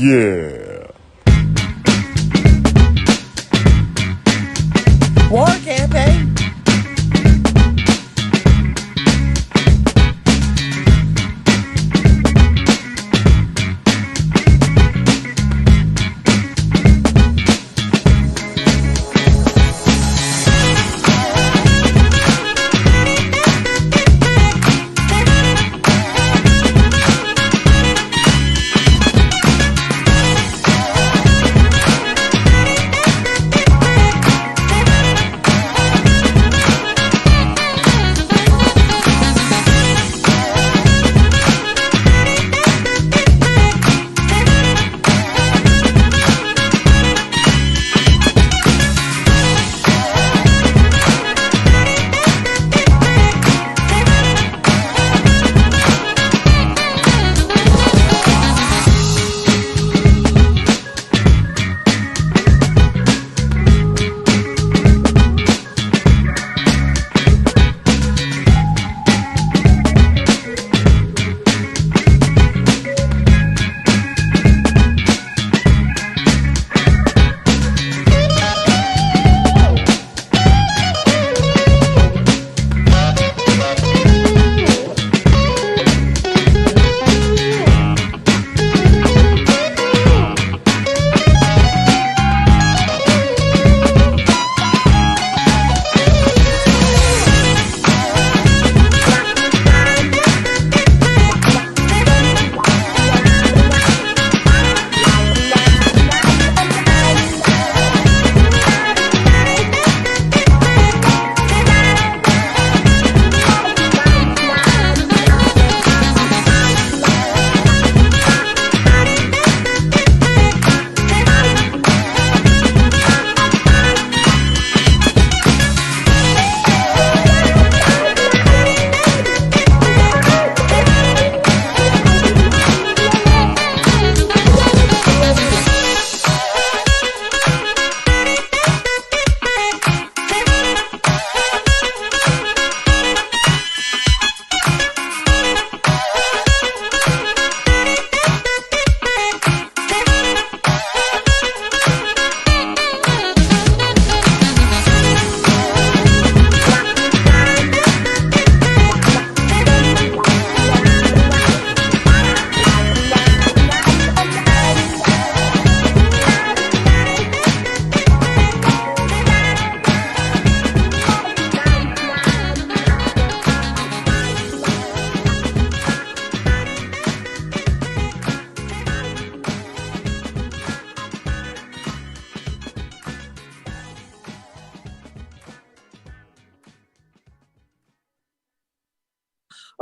Yeah. War campaign.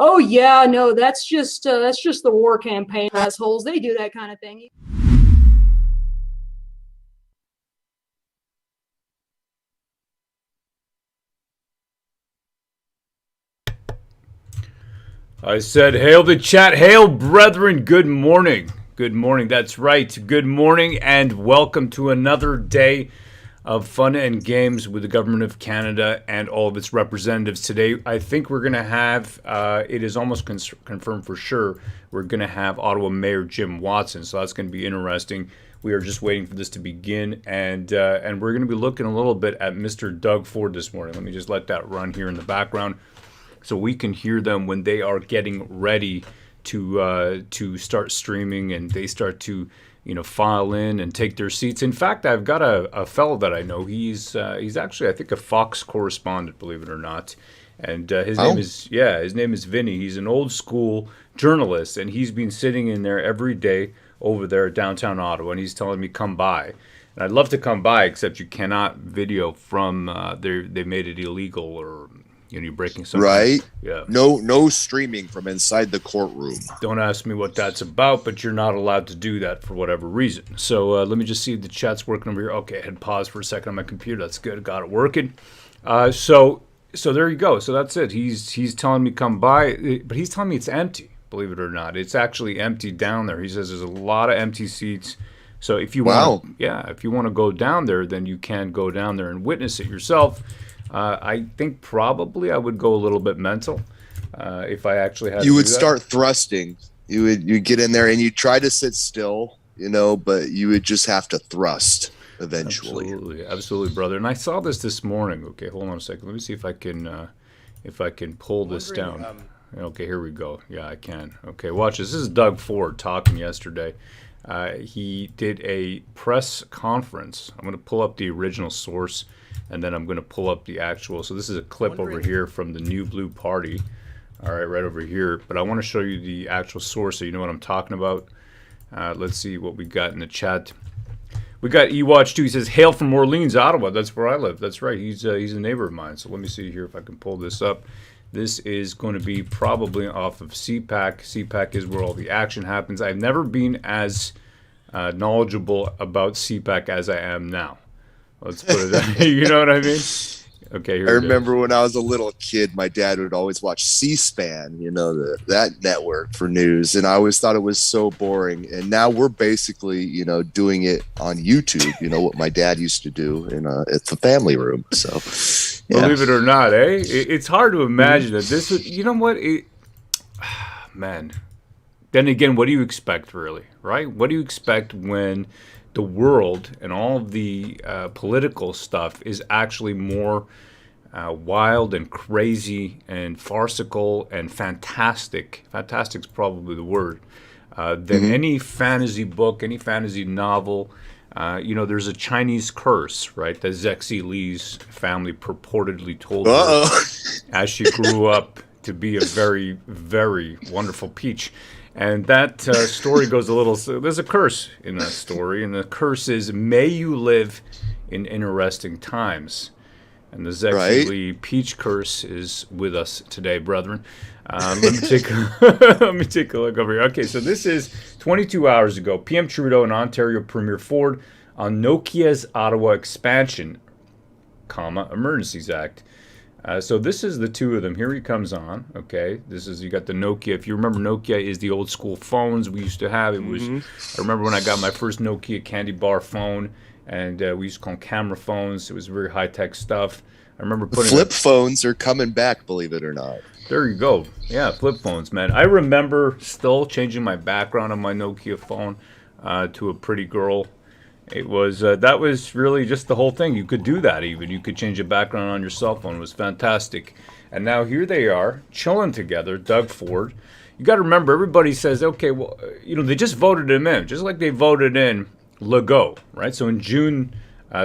Oh yeah, no, that's just the war campaign assholes. They do that kind of thing. I said, hail the chat, hail brethren, good morning. Good morning, that's right. Good morning and welcome to another day of fun and games with the Government of Canada and all of its representatives. Today, I think we're going to have, it is almost confirmed for sure, we're going to have Ottawa Mayor Jim Watson, so that's going to be interesting. We are just waiting for this to begin, and we're going to be looking a little bit at Mr. Doug Ford this morning. Let me just let that run here in the background so we can hear them when they are getting ready to start streaming and they start to file in and take their seats. In fact, I've got a fellow that I know. He's actually, I think, a Fox correspondent, believe it or not. And his name is Vinny. He's an old school journalist, and he's been sitting in there every day over there at downtown Ottawa, and he's telling me come by. And I'd love to come by, except you cannot video from they made it illegal, or you're breaking something. Right. Yeah. No streaming from inside the courtroom. Don't ask me what that's about, but you're not allowed to do that for whatever reason. So let me just see if the chat's working over here. Okay, I had paused for a second on my computer. That's good. Got it working. So there you go. So that's it. He's telling me come by, but he's telling me it's empty. Believe it or not, it's actually empty down there. He says there's a lot of empty seats. So if you want to go down there, then you can go down there and witness it yourself. I think probably I would go a little bit mental if I actually had. You would start thrusting. You get in there and you try to sit still, but you would just have to thrust eventually. Absolutely, brother. And I saw this morning. Okay, hold on a second. Let me see if I can pull this down. Okay, here we go. Yeah, I can. Okay, watch this. This is Doug Ford talking yesterday. He did a press conference. I'm going to pull up the original source, and then I'm going to pull up the actual. So this is a clip over here from the New Blue Party. All right, right over here. But I want to show you the actual source so you know what I'm talking about. Let's see what we got in the chat. We got Ewatch2. He says, "Hail from Orleans, Ottawa." That's where I live. That's right. He's a neighbor of mine. So let me see here if I can pull this up. This is going to be probably off of CPAC. CPAC is where all the action happens. I've never been as knowledgeable about CPAC as I am now. Let's put it that way. You know what I mean? Okay, here I remember when I was a little kid, my dad would always watch C-SPAN, that network for news, and I always thought it was so boring. And now we're basically, doing it on YouTube. What my dad used to do at the family room. So, yeah. Believe it or not, it's hard to imagine that this would. You know what? Man. Then again, what do you expect, really? Right? What do you expect when the world and all of the political stuff is actually more wild and crazy and farcical and fantastic? Fantastic's probably the word. Than any fantasy book, any fantasy novel. There's a Chinese curse, right, that Zexi Li's family purportedly told her as she grew up to be a very, very wonderful peach. And that story goes a little. So there's a curse in that story, and the curse is, "May you live in interesting times." And the Zexi Li peach curse is with us today, brethren. Let me take a look over here. Okay, so this is 22 hours ago. PM Trudeau and Ontario Premier Ford on Nokia's Ottawa expansion, Emergencies Act. So this is the two of them. Here he comes on. Okay, you got the Nokia. If you remember, Nokia is the old school phones we used to have. It was. I remember when I got my first Nokia candy bar phone, and we used to call them camera phones. It was very high tech stuff. I remember putting flip phones are coming back, believe it or not. There you go. Yeah, flip phones, man. I remember still changing my background on my Nokia phone to a pretty girl. It was that was really just the whole thing. You could do that even. You could change the background on your cell phone. It was fantastic. And now here they are, chilling together, Doug Ford. You got to remember, everybody says, okay, well, they just voted him in, just like they voted in Legault, right? So in June,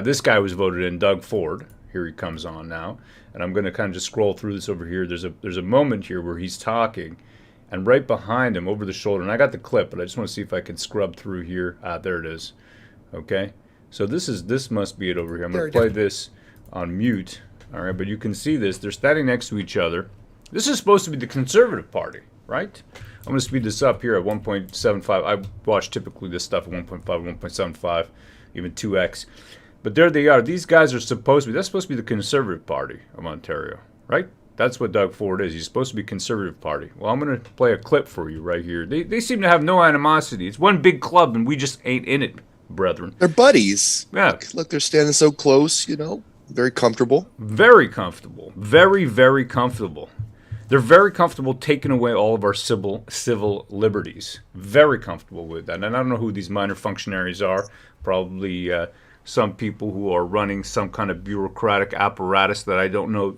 this guy was voted in, Doug Ford. Here he comes on now. And I'm going to kind of just scroll through this over here. There's a moment here where he's talking, and right behind him, over the shoulder, and I got the clip, but I just want to see if I can scrub through here. There it is. Okay, so this must be it over here. I'm going to play this on mute. All right, but you can see this. They're standing next to each other. This is supposed to be the Conservative Party, right? I'm going to speed this up here at 1.75. I watch typically this stuff at 1.5, 1.75, even 2x. But there they are. These guys are that's supposed to be the Conservative Party of Ontario, right? That's what Doug Ford is. He's supposed to be Conservative Party. Well, I'm going to play a clip for you right here. They seem to have no animosity. It's one big club, and we just ain't in it, brethren. They're buddies. Yeah. Look, they're standing so close, very comfortable. Very comfortable. Very, very comfortable. They're very comfortable taking away all of our civil liberties. Very comfortable with that. And I don't know who these minor functionaries are. Probably some people who are running some kind of bureaucratic apparatus that I don't know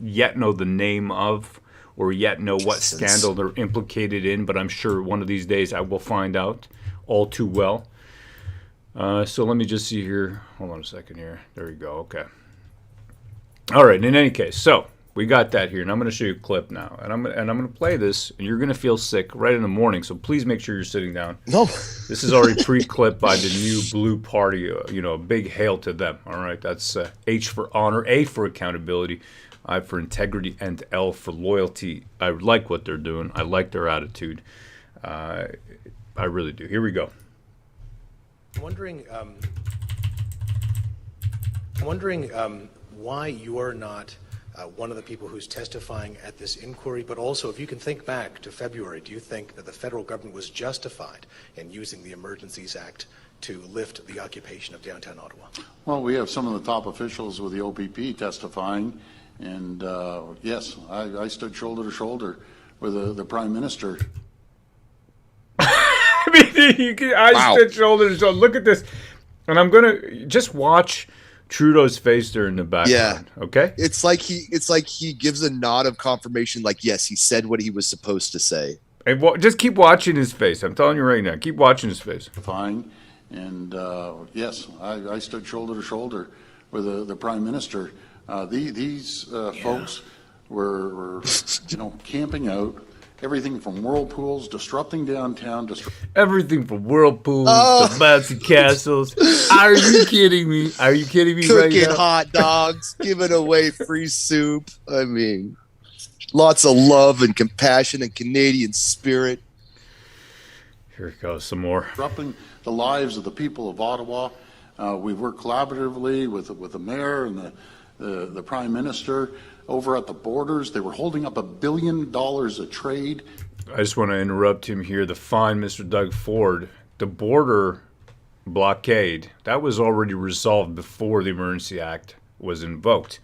the name of, or yet know what scandal they're implicated in. But I'm sure one of these days I will find out all too well. So let me just see here. Hold on a second here. There you go. Okay. All right. In any case, so we got that here, and I'm going to show you a clip now, and I'm going to play this, and you're going to feel sick right in the morning. So please make sure you're sitting down. No. This is already pre-clipped by the New Blue Party. A big hail to them. All right. That's H for honor, A for accountability, I for integrity, and L for loyalty. I like what they're doing. I like their attitude. I really do. Here we go. I'm wondering why you're not one of the people who's testifying at this inquiry, but also if you can think back to February, do you think that the federal government was justified in using the Emergencies Act to lift the occupation of downtown Ottawa? Well, we have some of the top officials with the OPP testifying, and yes, I stood shoulder to shoulder with the Prime Minister. I mean, you can, I Wow. stood shoulder to shoulder. Look at this. And I'm going to just watch Trudeau's face there in the background. Okay? It's like he gives a nod of confirmation, like, yes, he said what he was supposed to say. And just keep watching his face. I'm telling you right now. Keep watching his face. Fine. And yes, I stood shoulder to shoulder with the Prime Minister. These folks were, camping out, everything from whirlpools, disrupting downtown, Everything from whirlpools to bouncy castles. Are you kidding me? Are you kidding me right Cooking now? hot dogs, giving away free soup. I mean, lots of love and compassion and Canadian spirit. Here it goes, some more. disrupting the lives of the people of Ottawa. We work collaboratively with the mayor and the Prime Minister over at the borders. They were holding up $1 billion of trade. I just want to interrupt him here. The fine, Mr. Doug Ford, the border blockade, that was already resolved before the Emergency Act was invoked.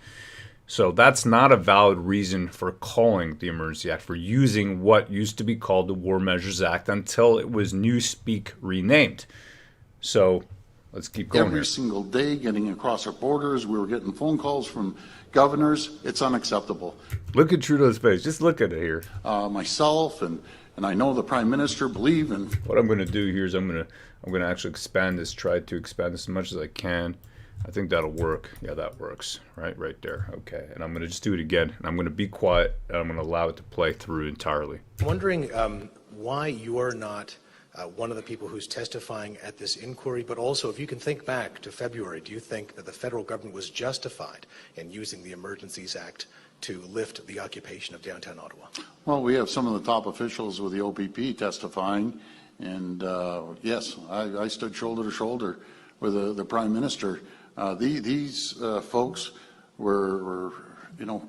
So that's not a valid reason for calling the Emergency Act, for using what used to be called the War Measures Act until it was Newspeak renamed. So let's keep going Every here. single day getting across our borders. We were getting phone calls from governors. It's unacceptable. Look at Trudeau's face. Just look at it here. Myself and I know the Prime Minister believe in What I'm going to do here is I'm going to actually expand this, try to expand this as much as I can. I think that'll work. Yeah, that works. Right there. Okay. And I'm going to just do it again. And I'm going to be quiet, and I'm going to allow it to play through entirely. I'm wondering why you're not one of the people who's testifying at this inquiry, but also if you can think back to February, do you think that the federal government was justified in using the Emergencies Act to lift the occupation of downtown Ottawa? Well, we have some of the top officials with the OPP testifying, and yes, I stood shoulder to shoulder with the Prime Minister. These folks were,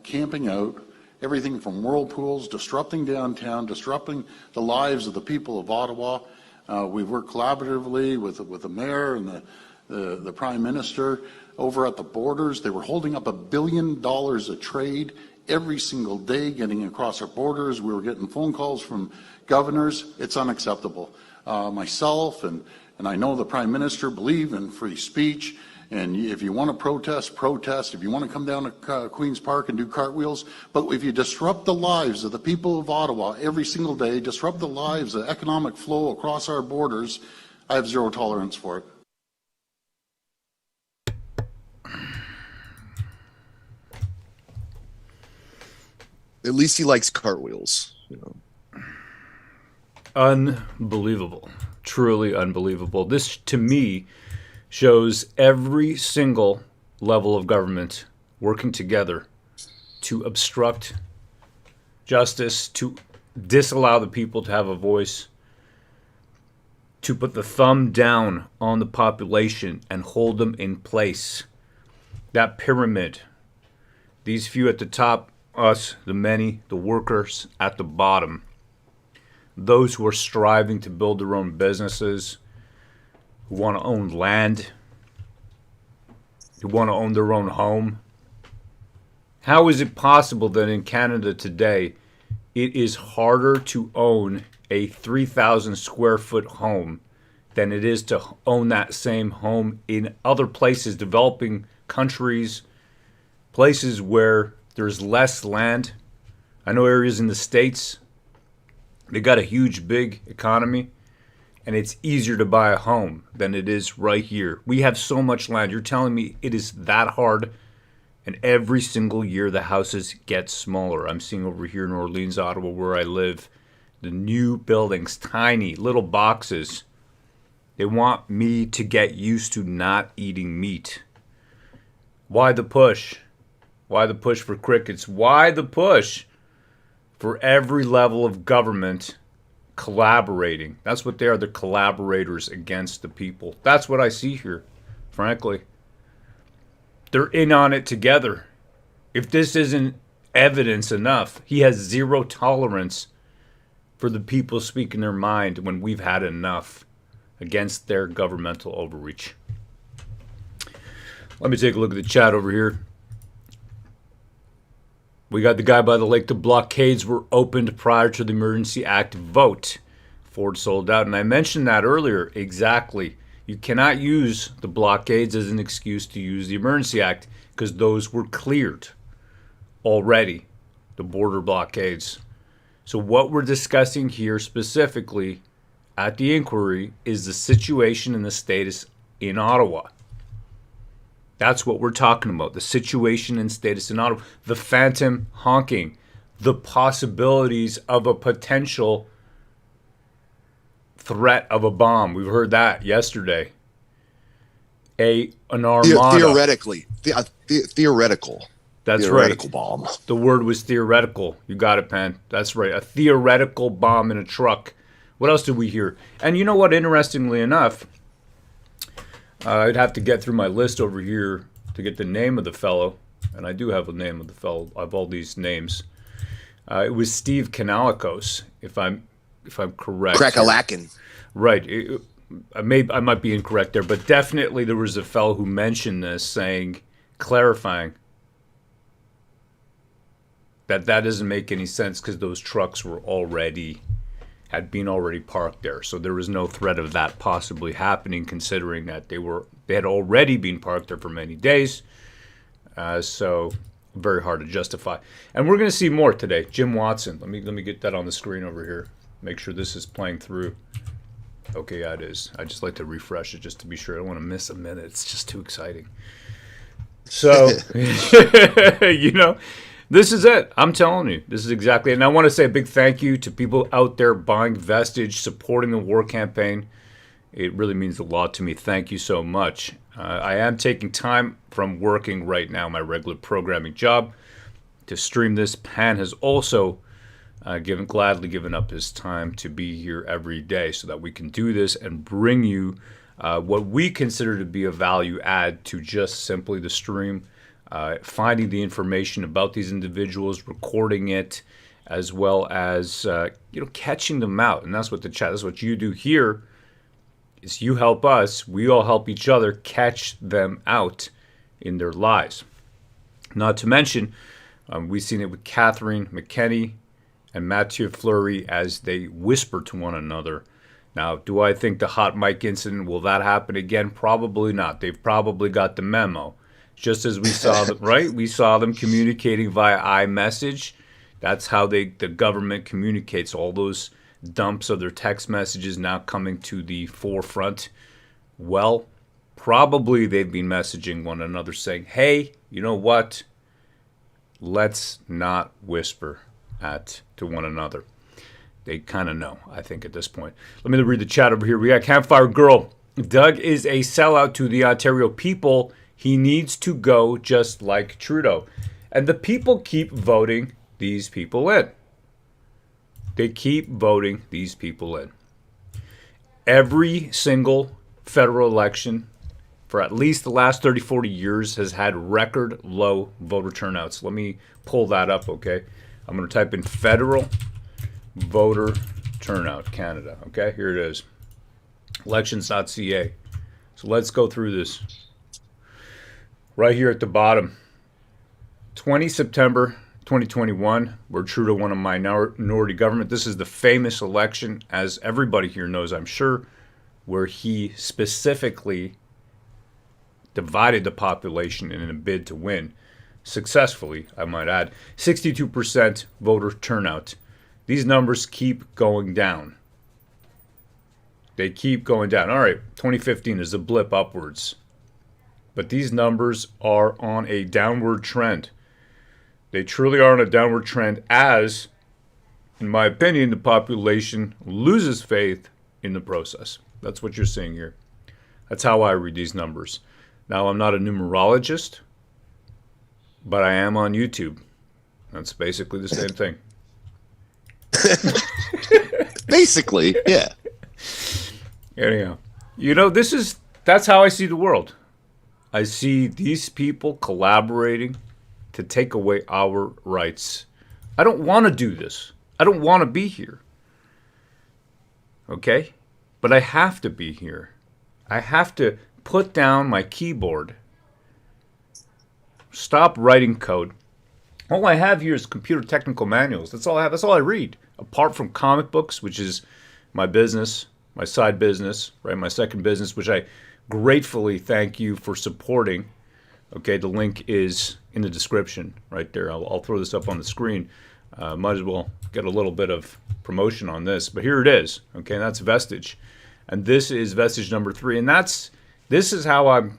camping out, everything from whirlpools, disrupting downtown, disrupting the lives of the people of Ottawa. We work collaboratively with the mayor and the Prime Minister over at the borders. They were holding up $1 billion of trade every single day getting across our borders. We were getting phone calls from governors. It's unacceptable. Myself and I know the Prime Minister believe in free speech. And if you want to protest, protest. If you want to come down to Queen's Park and do cartwheels. But if you disrupt the lives of the people of Ottawa every single day, disrupt the lives, the economic flow across our borders, I have zero tolerance for it. At least he likes cartwheels. Unbelievable. Truly unbelievable. This, to me, shows every single level of government working together to obstruct justice, to disallow the people to have a voice, to put the thumb down on the population and hold them in place. That pyramid, these few at the top, us, the many, the workers at the bottom, those who are striving to build their own businesses, who want to own land, who want to own their own home. How is it possible that in Canada today, it is harder to own a 3,000 square foot home than it is to own that same home in other places, developing countries, places where there's less land? I know areas in the States, they got a huge, big economy, and it's easier to buy a home than it is right here. We have so much land. You're telling me it is that hard? And every single year the houses get smaller. I'm seeing over here in Orleans, Ottawa, where I live, the new buildings, tiny little boxes. They want me to get used to not eating meat. Why the push? Why the push for crickets? Why the push for every level of government collaborating? That's what they are. They're collaborators against the people. That's what I see here, frankly. They're in on it together. If this isn't evidence enough, he has zero tolerance for the people speaking their mind when we've had enough against their governmental overreach. Let me take a look at the chat over here. We got the guy by the lake. The blockades were opened prior to the Emergency Act vote. Ford sold out. And I mentioned that earlier. Exactly. You cannot use the blockades as an excuse to use the Emergency Act because those were cleared already, the border blockades. So what we're discussing here specifically at the inquiry is the situation and the status in Ottawa. That's what we're talking about, the situation and status in Ottawa. The phantom honking, the possibilities of a potential threat of a bomb. We've heard that yesterday. An armada. Theoretically. Theoretical. That's theoretical right. Bomb. The word was theoretical. You got it, Pan. That's right. A theoretical bomb in a truck. What else did we hear? And you know what? Interestingly enough, I'd have to get through my list over here to get the name of the fellow. And I do have a name of the fellow. I have all these names. It was Steve Kanalikos, if I'm correct. Crack-a-lackin'. Right. I might be incorrect there, but definitely there was a fellow who mentioned this, saying, clarifying that doesn't make any sense because those trucks had been already parked there. So there was no threat of that possibly happening, considering that they had already been parked there for many days. So very hard to justify. And we're going to see more today. Jim Watson. Let me get that on the screen over here. Make sure this is playing through. Okay, yeah, it is. I just like to refresh it just to be sure. I don't want to miss a minute. It's just too exciting. So, this is it. I'm telling you, this is exactly it. And I want to say a big thank you to people out there buying Vestige, supporting the war campaign. It really means a lot to me. Thank you so much. I am taking time from working right now, my regular programming job, to stream this. Pan has also gladly given up his time to be here every day so that we can do this and bring you what we consider to be a value add to just simply the stream. Finding the information about these individuals, recording it, as well as catching them out. And that's what that's what you do here. Is you help us, we all help each other catch them out in their lives. Not to mention, we've seen it with Catherine McKenney and Mathieu Fleury as they whisper to one another. Now, do I think the hot mic incident, will that happen again? Probably not. They've probably got the memo. Just as we saw them, right? We saw them communicating via iMessage. That's how the government communicates. All those dumps of their text messages now coming to the forefront. Well, probably they've been messaging one another saying, hey, you know what? Let's not whisper to one another. They kind of know, I think, at this point. Let me read the chat over here. We got Campfire Girl. Doug is a sellout to the Ontario people. He needs to go just like Trudeau. And the people keep voting these people in. They keep voting these people in. Every single federal election for at least the last 30, 40 years has had record low voter turnouts. Let me pull that up, okay? I'm going to type in federal voter turnout, Canada. Okay, here it is. Elections.ca. So let's go through this. Right here at the bottom. 20 September 2021, where Trudeau won a minority government. This is the famous election, as everybody here knows, I'm sure, where he specifically divided the population in a bid to win. Successfully, I might add. 62% voter turnout. These numbers keep going down. They keep going down. All right, 2015 is a blip upwards. But these numbers are on a downward trend. They truly are on a downward trend as, in my opinion, the population loses faith in the process. That's what you're seeing here. That's how I read these numbers. Now, I'm not a numerologist, but I am on YouTube. That's basically the same thing. Basically, yeah. Anyhow, that's how I see the world. I see these people collaborating to take away our rights. I don't want to do this. I don't want to be here. Okay? But I have to be here. I have to put down my keyboard. Stop writing code. All I have here is computer technical manuals. That's all I have. That's all I read. Apart from comic books, which is my business, my side business, right? My second business, which I gratefully thank you for supporting. Okay, the link is in the description right there. I'll throw this up on the screen. Might as well get a little bit of promotion on this, but here it is. Okay, that's Vestige, and this is Vestige number 3, and this is how I'm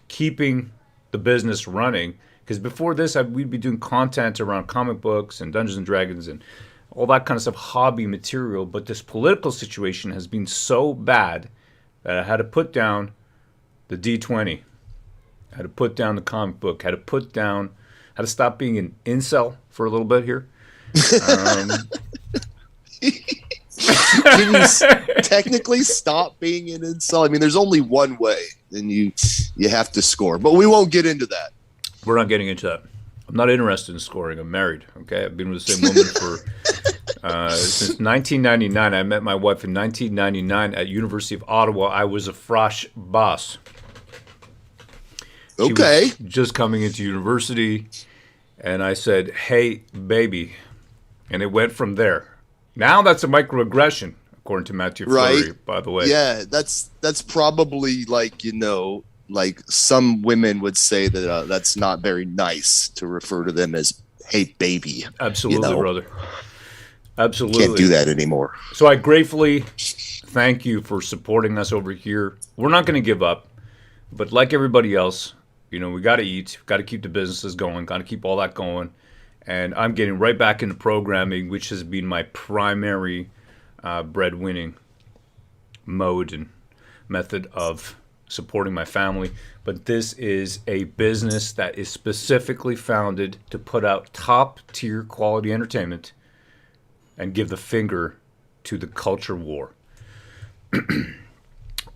keeping the business running. Because before this, we'd be doing content around comic books and Dungeons and Dragons and all that kind of stuff, hobby material. But this political situation has been so bad that I had to put down the D20. I had to put down the comic book. Had to stop being an incel for a little bit here. Can you technically stop being an incel? I mean, there's only one way, and you have to score. But we won't get into that. We're not getting into that. I'm not interested in scoring. I'm married. Okay, I've been with the same woman for since 1999. I met my wife in 1999 at University of Ottawa. I was a frosh boss. She Okay. was just coming into university, and I said, "Hey, baby," and it went from there. Now that's a microaggression, according to Matthew Fleury, Right. by the way. Yeah, that's probably like some women would say that that's not very nice to refer to them as "hey baby." Absolutely, You know? brother. Absolutely. Can't do that anymore. So I gratefully thank you for supporting us over here. We're not going to give up, but like everybody else, we got to eat, got to keep the businesses going, got to keep all that going. And I'm getting right back into programming, which has been my primary breadwinning mode and method of supporting my family. But this is a business that is specifically founded to put out top tier quality entertainment and give the finger to the culture war.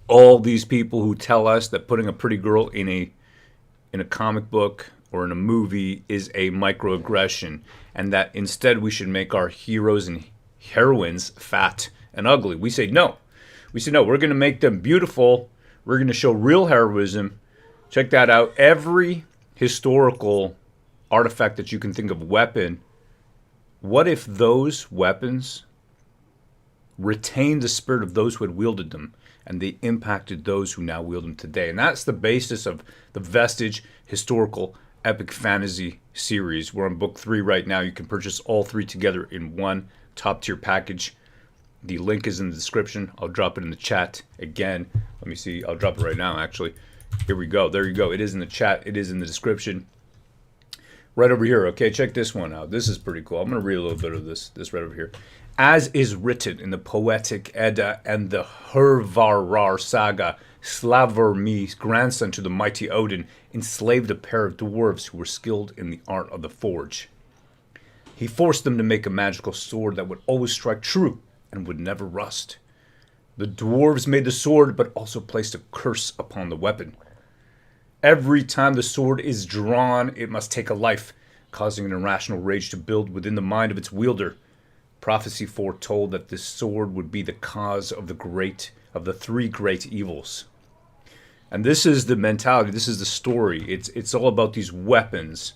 All these people who tell us that putting a pretty girl in a comic book or in a movie is a microaggression, and that instead we should make our heroes and heroines fat and ugly. We say no. We're going to make them beautiful. We're going to show real heroism. Check that out. Every historical artifact that you can think of, weapon, what if those weapons retained the spirit of those who had wielded them, and they impacted those who now wield them today? And that's the basis of the Vestige historical epic fantasy series. We're on book 3 right now. You can purchase all 3 together in one top tier package. The link is in the description. I'll drop it in the chat again. Let me see. I'll drop it right now, actually. Here we go. There you go. It is in the chat. It is in the description. Right over here. Okay, check this one out. This is pretty cool. I'm going to read a little bit of this right over here. As is written in the Poetic Edda and the Hervarar saga, Slavormi, grandson to the mighty Odin, enslaved a pair of dwarves who were skilled in the art of the forge. He forced them to make a magical sword that would always strike true and would never rust. The dwarves made the sword, but also placed a curse upon the weapon. Every time the sword is drawn, it must take a life, causing an irrational rage to build within the mind of its wielder. Prophecy foretold that this sword would be the cause of the 3 great evils. And this is the mentality, this is the story. It's all about these weapons.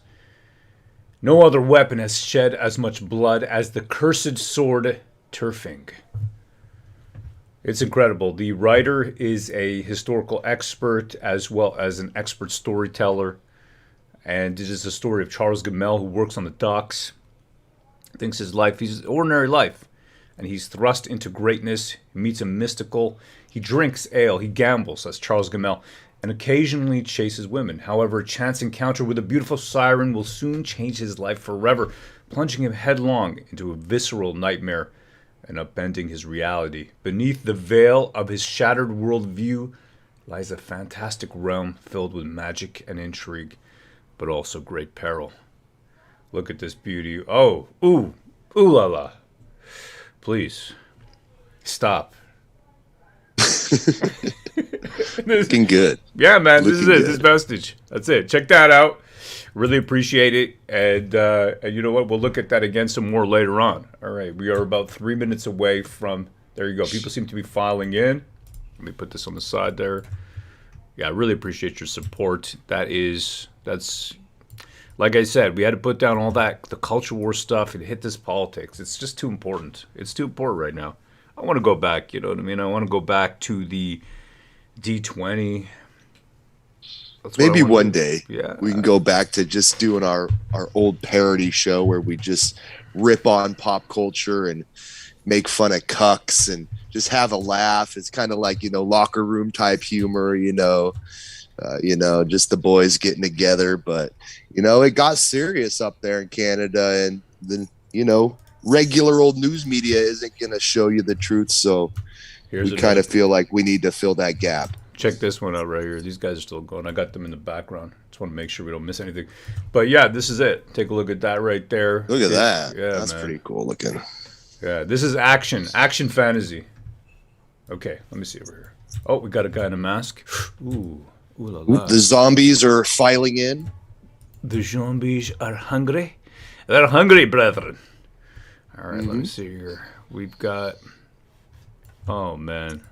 No other weapon has shed as much blood as the cursed sword Turfing. It's incredible. The writer is a historical expert as well as an expert storyteller. And it is a story of Charles Gamel, who works on the docks. Thinks he's an ordinary life. And he's thrust into greatness. He meets a mystical. He drinks ale. He gambles, as Charles Gamel, and occasionally chases women. However, a chance encounter with a beautiful siren will soon change his life forever, plunging him headlong into a visceral nightmare and upending his reality. Beneath the veil of his shattered worldview lies a fantastic realm filled with magic and intrigue, but also great peril. Look at this beauty. Oh, ooh la la. Please, stop. Looking good. Yeah, man, this is Looking it. good. This is Vestige. That's it. Check that out. Really appreciate it. And you know what? We'll look at that again some more later on. All right. We are about 3 minutes away from... There you go. People seem to be filing in. Let me put this on the side there. Yeah, I really appreciate your support. That's... Like I said, we had to put down all that, the culture war stuff, and hit this politics. It's just too important. It's too important right now. I want to go back. You know what I mean? I want to go back to the D20. That's what I Maybe wanna one do. day Yeah. we can go back to just doing our old parody show where we just rip on pop culture and make fun of cucks and just have a laugh. It's kind of like, locker room type humor, just the boys getting together. But, it got serious up there in Canada, and then, regular old news media isn't going to show you the truth. So Here's we a kind of note. feel like we need to fill that gap. Check this one out right here. These guys are still going. I got them in the background. Just want to make sure we don't miss anything. But yeah, this is it. Take a look at that right there. Look at that. Yeah, That's man. pretty cool looking. Yeah, this is action fantasy. Okay, let me see over here. Oh, we got a guy in a mask. Ooh, ooh la la. The zombies are filing in. The zombies are hungry. They're hungry, brethren. All right, let me see here. We've got. Oh man.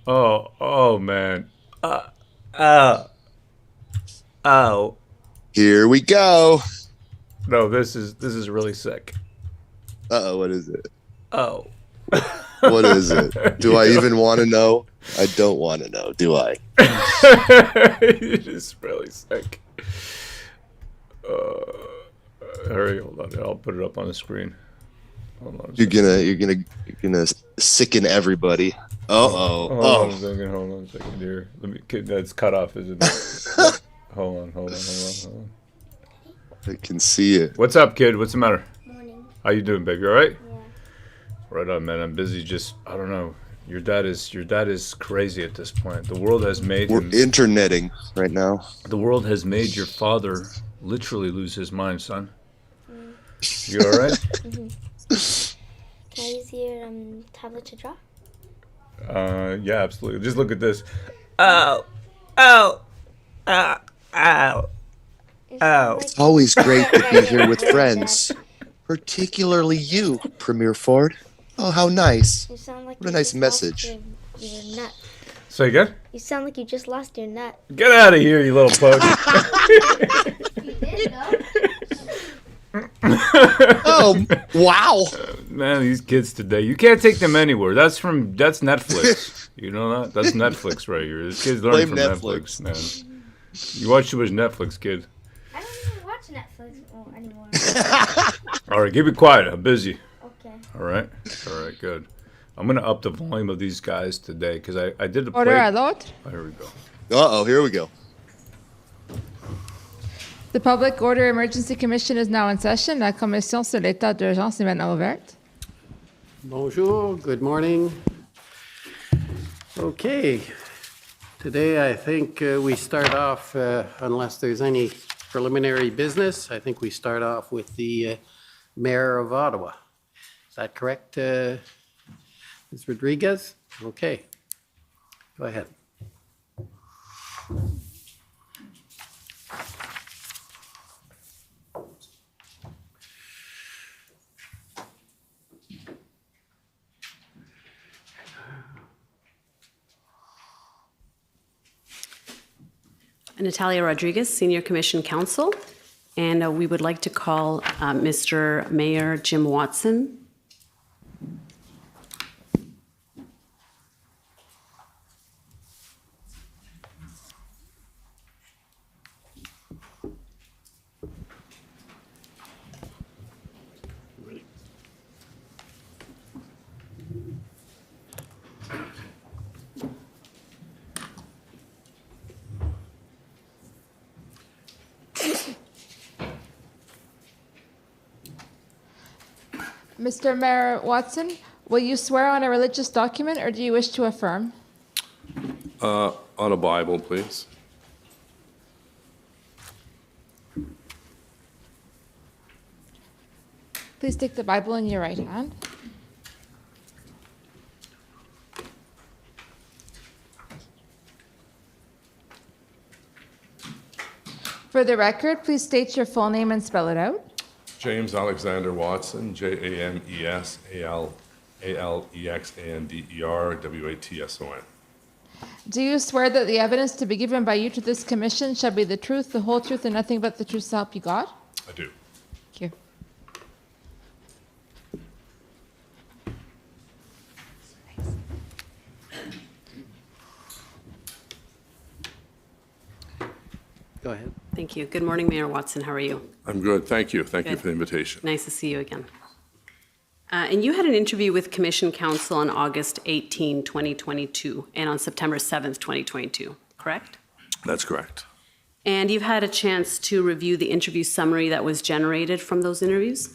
Oh man. Oh. Here we go. No, this is really sick. Uh-oh, what is it? Oh. What is it? Do I even want to know? I don't want to know, do I? It is really sick. Hurry, hold on. I'll put it up on the screen. Hold on. You're gonna sicken everybody. Uh-oh. Hold on a Oh, second. Hold on a second here. That's cut off, isn't it? Hold on. I can see it. What's up, kid? What's the matter? Morning. How you doing, baby? All right? Yeah. Right on, man. I'm busy. Just I don't know. Your dad is crazy at this point. The world has made We're him. interneting right now. The world has made your father literally lose his mind, son. You all right? Can I use your tablet to draw? Yeah, absolutely. Just look at this. Ow! Ow! Ow! Ow! Ow! It's always great to be here with friends, particularly you, Premier Ford. Oh, how nice. You sound like What a you nice just lost message. Your nut. Say again? You sound like you just lost your nut. Get out of here, you little punk. You did though. Oh, wow. Man, these kids today, you can't take them anywhere. That's Netflix. You know that? That's Netflix right here. This kid's learning Blame from Netflix, man. You watch too much Netflix, kid. I don't even watch Netflix anymore. All right, keep it quiet. I'm busy. Okay. All right? All right, good. I'm going to up the volume of these guys today because I did a Order play. à l'autre. Oh, here we go. Uh-oh, here we go. The Public Order Emergency Commission is now in session. La commission sur l'état d'urgence est maintenant ouverte. Bonjour, good morning. Okay, today I think we start off, unless there's any preliminary business, I think we start off with the Mayor of Ottawa. Is that correct, Ms. Rodriguez? Okay, go ahead. Natalia Rodriguez, Senior Commission Counsel, and we would like to call Mr. Mayor Jim Watson. Mr. Mayor Watson, will you swear on a religious document or do you wish to affirm? On a Bible, please. Please take the Bible in your right hand. For the record, please state your full name and spell it out. James Alexander Watson, Jamesalexandrer, Watson. Do you swear that the evidence to be given by you to this commission shall be the truth, the whole truth, and nothing but the truth so help you God? I do. Thank you. Go ahead. Thank you. Good morning, Mayor Watson. How are you? I'm good, thank you. Thank you Good. for the invitation. Nice to see you again. And you had an interview with Commission Council on August 18, 2022, and on September 7th, 2022, correct? That's correct. And you've had a chance to review the interview summary that was generated from those interviews?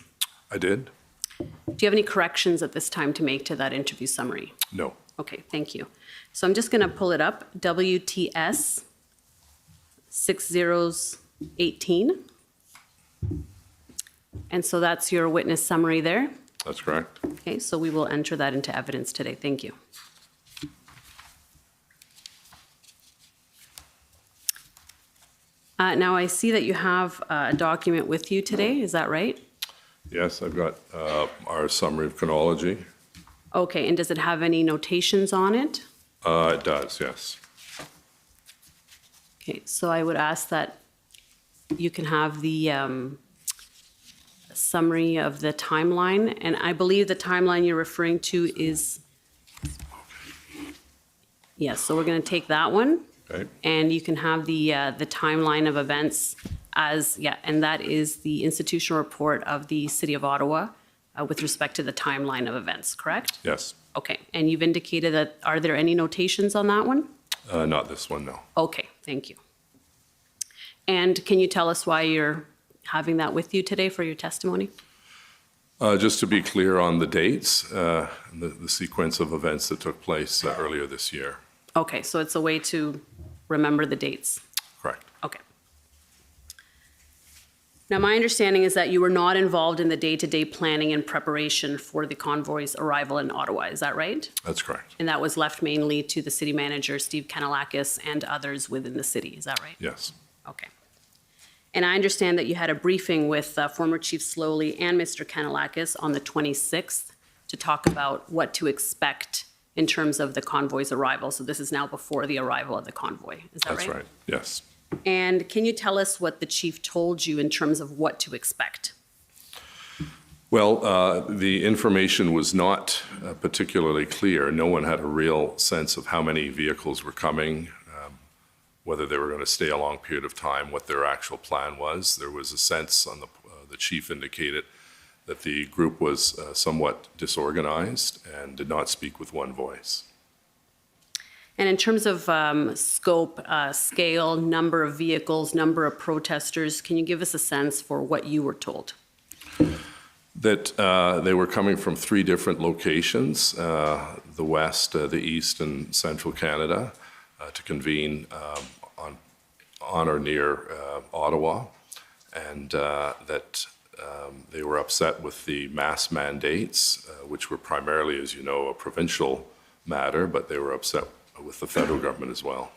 I did? Do you have any corrections at this time to make to that interview summary? No. Okay, thank you. So I'm just going to pull it up. WTS 6018. And so that's your witness summary there. That's correct. Okay, so we will enter that into evidence today. Thank you. Now I see that you have a document with you today. Is that right? Yes, I've got our summary of chronology. Okay, and does it have any notations on it? It does, yes. Okay, so I would ask that you can have the summary of the timeline, and I believe the timeline you're referring to is, yes, so we're going to take that one, Okay. and you can have the timeline of events as, yeah, and that is the institutional report of the City of Ottawa with respect to the timeline of events, correct? Yes. Okay, and you've indicated that, are there any notations on that one? Not this one, no. Okay, thank you. And can you tell us why you're having that with you today for your testimony? Just to be clear on the dates, the sequence of events that took place earlier this year. Okay, so it's a way to remember the dates. Correct. Okay. Now, my understanding is that you were not involved in the day-to-day planning and preparation for the convoy's arrival in Ottawa. Is that right? That's correct. And that was left mainly to the city manager, Steve Kanellakis, and others within the city. Is that right? Yes. Okay. And I understand that you had a briefing with former Chief Slowly and Mr. Kanellakis on the 26th to talk about what to expect in terms of the convoy's arrival. So this is now before the arrival of the convoy. Is that right? That's right. Yes. And can you tell us what the chief told you in terms of what to expect? Well, the information was not particularly clear. No one had a real sense of how many vehicles were coming, whether they were going to stay a long period of time, what their actual plan was. There was a sense on the chief indicated that the group was somewhat disorganized and did not speak with one voice. And in terms of scope, scale, number of vehicles, number of protesters, can you give us a sense for what you were told? That they were coming from 3 different locations, the West, the East, and Central Canada, to convene on or near Ottawa, and that they were upset with the mask mandates, which were primarily, as you know, a provincial matter, but they were upset with the federal government as well.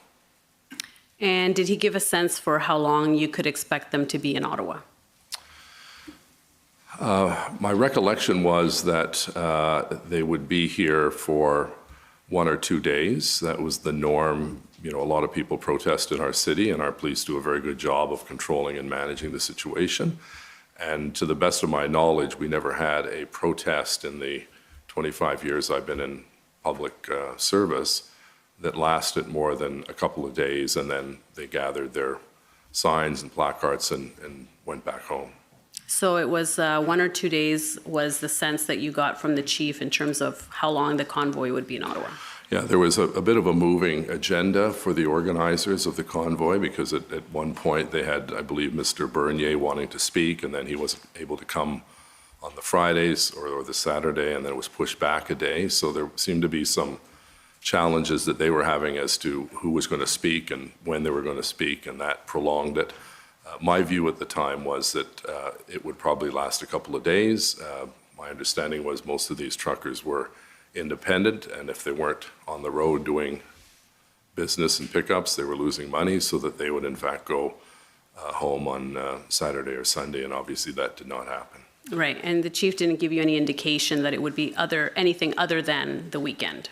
And did he give a sense for how long you could expect them to be in Ottawa? My recollection was that they would be here for 1 or 2 days. That was the norm. You know, a lot of people protest in our city, and our police do a very good job of controlling and managing the situation. And to the best of my knowledge, we never had a protest in the 25 years I've been in public service that lasted more than a couple of days, and then they gathered their signs and placards and went back home. So it was 1 or 2 days was the sense that you got from the chief in terms of how long the convoy would be in Ottawa? Yeah, there was a bit of a moving agenda for the organizers of the convoy, because at one point they had, I believe, Mr. Bernier wanting to speak, and then he wasn't able to come on the Fridays or the Saturday, and then it was pushed back a day. So there seemed to be some challenges that they were having as to who was going to speak and when they were going to speak, and that prolonged it. My view at the time was that it would probably last a couple of days. My understanding was most of these truckers were independent, and if they weren't on the road doing business and pickups, they were losing money, so that they would in fact go home on Saturday or Sunday, and obviously that did not happen. Right, and the chief didn't give you any indication that it would be anything other than the weekend?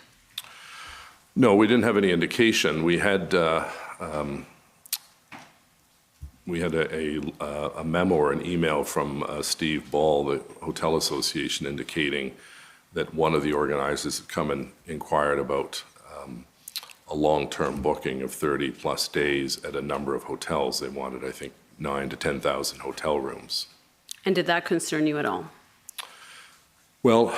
No, we didn't have any indication. We had a memo or an email from Steve Ball, the Hotel Association, indicating that one of the organizers had come and inquired about a long-term booking of 30-plus days at a number of hotels. They wanted, I think, 9,000 to 10,000 hotel rooms. And did that concern you at all? Well,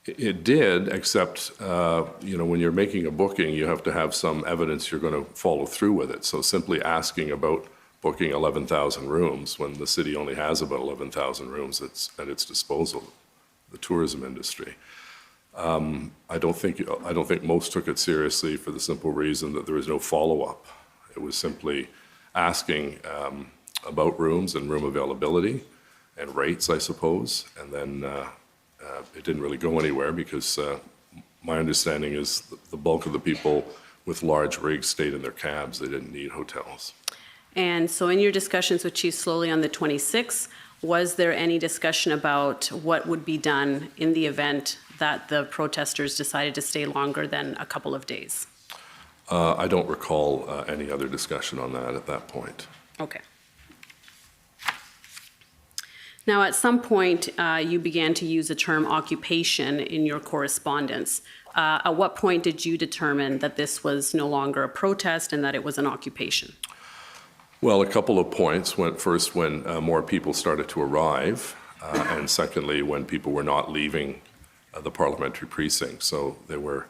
it did, except, when you're making a booking, you have to have some evidence you're going to follow through with it. So simply asking about booking 11,000 rooms when the city only has about 11,000 rooms at its disposal, the tourism industry. I don't think most took it seriously for the simple reason that there was no follow-up. It was simply asking about rooms and room availability and rates, I suppose, and then it didn't really go anywhere because my understanding is the bulk of the people with large rigs stayed in their cabs. They didn't need hotels. And so in your discussions with Chief Slowly on the 26th, was there any discussion about what would be done in the event that the protesters decided to stay longer than a couple of days? I don't recall any other discussion on that at that point. Okay. Now, at some point, you began to use the term occupation in your correspondence. At what point did you determine that this was no longer a protest and that it was an occupation? Well, a couple of points. First, when more people started to arrive, and secondly, when people were not leaving the parliamentary precinct. So there were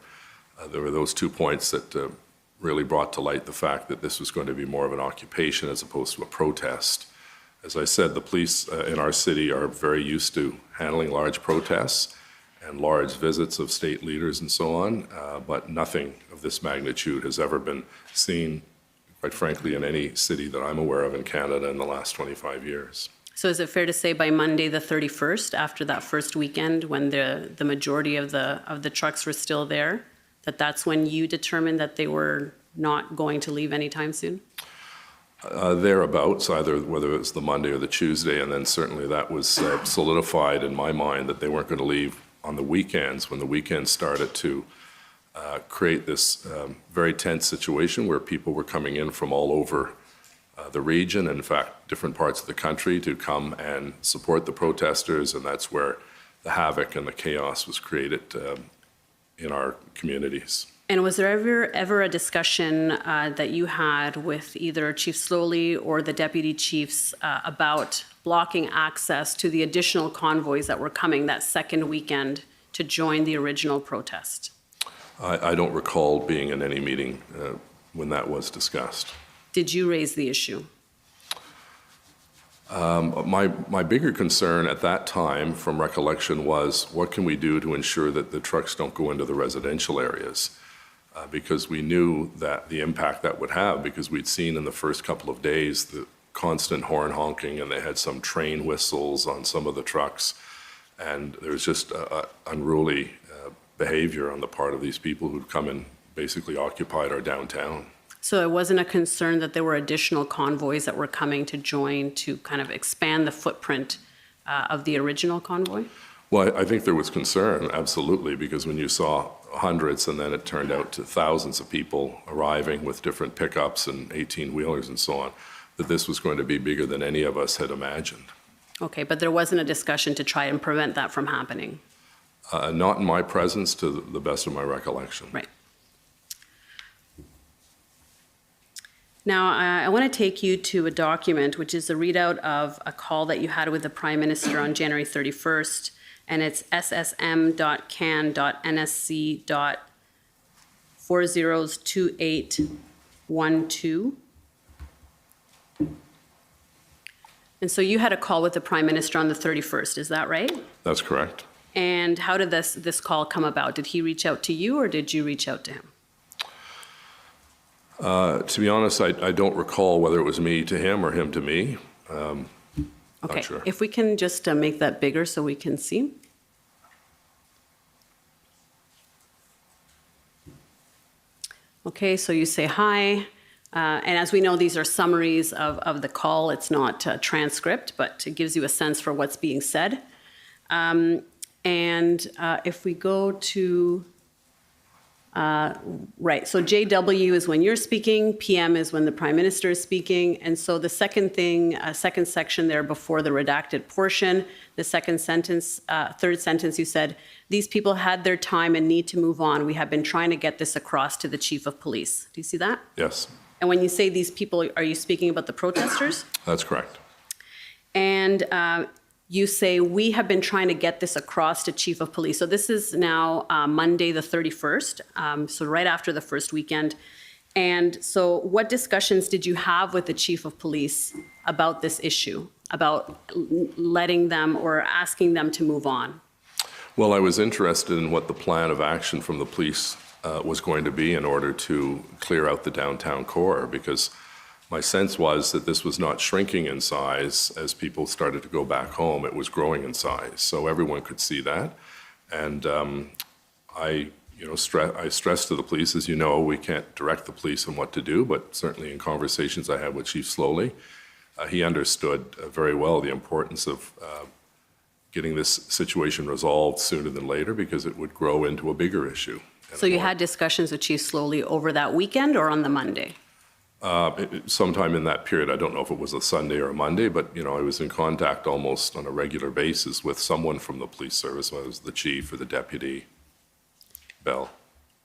those 2 points that really brought to light the fact that this was going to be more of an occupation as opposed to a protest. As I said, the police in our city are very used to handling large protests and large visits of state leaders and so on, but nothing of this magnitude has ever been seen, quite frankly, in any city that I'm aware of in Canada in the last 25 years. So is it fair to say by Monday the 31st, after that first weekend, when the majority of the trucks were still there, that's when you determined that they were not going to leave anytime soon? Thereabouts, whether it was the Monday or the Tuesday, and then certainly that was solidified in my mind that they weren't going to leave on the weekends, when the weekends started to create this very tense situation where people were coming in from all over the region, in fact, different parts of the country, to come and support the protesters, and that's where the havoc and the chaos was created in our communities. And was there ever a discussion that you had with either Chief Slowly or the deputy chiefs about blocking access to the additional convoys that were coming that second weekend to join the original protest? I don't recall being in any meeting when that was discussed. Did you raise the issue? My bigger concern at that time, from recollection, was what can we do to ensure that the trucks don't go into the residential areas? Because we knew that the impact that would have, because we'd seen in the first couple of days the constant horn honking, and they had some train whistles on some of the trucks, and there was just unruly behavior on the part of these people who'd come and basically occupied our downtown. So it wasn't a concern that there were additional convoys that were coming to join to kind of expand the footprint of the original convoy? Well, I think there was concern, absolutely, because when you saw hundreds and then it turned out to thousands of people arriving with different pickups and 18-wheelers and so on, that this was going to be bigger than any of us had imagined. Okay, but there wasn't a discussion to try and prevent that from happening? Not in my presence, to the best of my recollection. Right. Now, I want to take you to a document, which is a readout of a call that you had with the Prime Minister on January 31st, and it's ssm.can.nsc.402812. And so you had a call with the Prime Minister on the 31st, is that right? That's correct. And how did this call come about? Did he reach out to you or did you reach out to him? To be honest, I don't recall whether it was me to him or him to me. Okay, Not sure. if we can just make that bigger so we can see. Okay, so you say hi. And as we know, these are summaries of the call. It's not a transcript, but it gives you a sense for what's being said. And if we go to Right, so JW is when you're speaking, PM is when the Prime Minister is speaking, and so the second thing, second section there before the redacted portion, the second sentence, third sentence, you said, these people had their time and need to move on. We have been trying to get this across to the Chief of Police. Do you see that? Yes, And when you say these people, are you speaking about the protesters? that's correct. And you say, we have been trying to get this across to Chief of Police. So this is now Monday, the 31st, so right after the first weekend. And so what discussions did you have with the Chief of Police about this issue, about letting them or asking them to move on? Well, I was interested in what the plan of action from the police was going to be in order to clear out the downtown core, because my sense was that this was not shrinking in size as people started to go back home. It was growing in size, so everyone could see that. And I stressed to the police, as you know, we can't direct the police on what to do, but certainly in conversations I had with Chief Slowly, he understood very well the importance of getting this situation resolved sooner than later, because it would grow into a bigger issue. So you had discussions with Chief Slowly over that weekend or on the Monday? Sometime in that period, I don't know if it was a Sunday or a Monday, but I was in contact almost on a regular basis with someone from the police service, whether it was the chief or the deputy, Bell.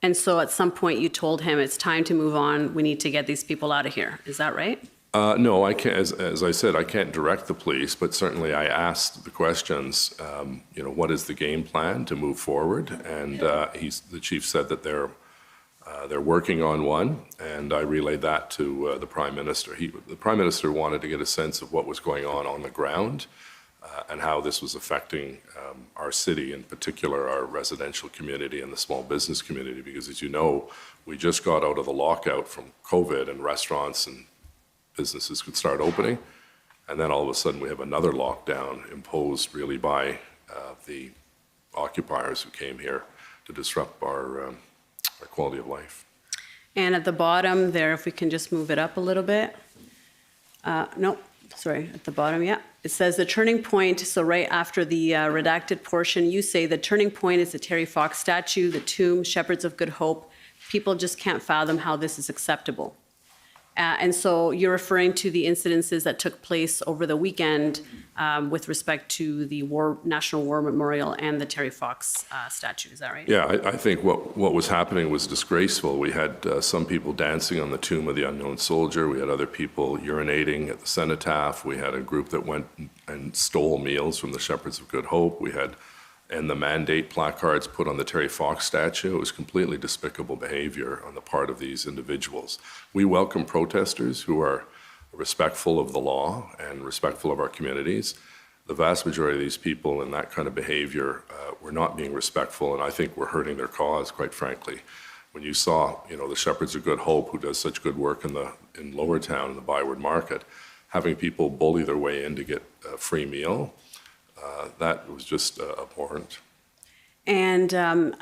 And so at some point you told him it's time to move on, we need to get these people out of here. Is that right? No, I can't. As I said, I can't direct the police, but certainly I asked the questions. What is the game plan to move forward? And the chief said that they're working on one, and I relayed that to the Prime Minister. The Prime Minister wanted to get a sense of what was going on the ground and how this was affecting our city, in particular our residential community and the small business community, because as you know, we just got out of the lockout from COVID and restaurants and businesses could start opening, and then all of a sudden we have another lockdown imposed really by the occupiers who came here to disrupt our quality of life. And at the bottom there, if we can just move it up a little bit. No, sorry, at the bottom, yeah. It says the turning point, so right after the redacted portion, you say the turning point is the Terry Fox statue, the tomb, Shepherds of Good Hope. People just can't fathom how this is acceptable. And so you're referring to the incidences that took place over the weekend with respect to the National War Memorial and the Terry Fox statue, is that right? Yeah, I think what was happening was disgraceful. We had some people dancing on the tomb of the unknown soldier. We had other people urinating at the cenotaph. We had a group that went and stole meals from the Shepherds of Good Hope. We had the mandate placards put on the Terry Fox statue. It was completely despicable behavior on the part of these individuals. We welcome protesters who are respectful of the law and respectful of our communities. The vast majority of these people in that kind of behavior were not being respectful, and I think we're hurting their cause, quite frankly. When you saw, the Shepherds of Good Hope, who does such good work in Lower Town, in the Byward Market, having people bully their way in to get a free meal, that was just abhorrent. And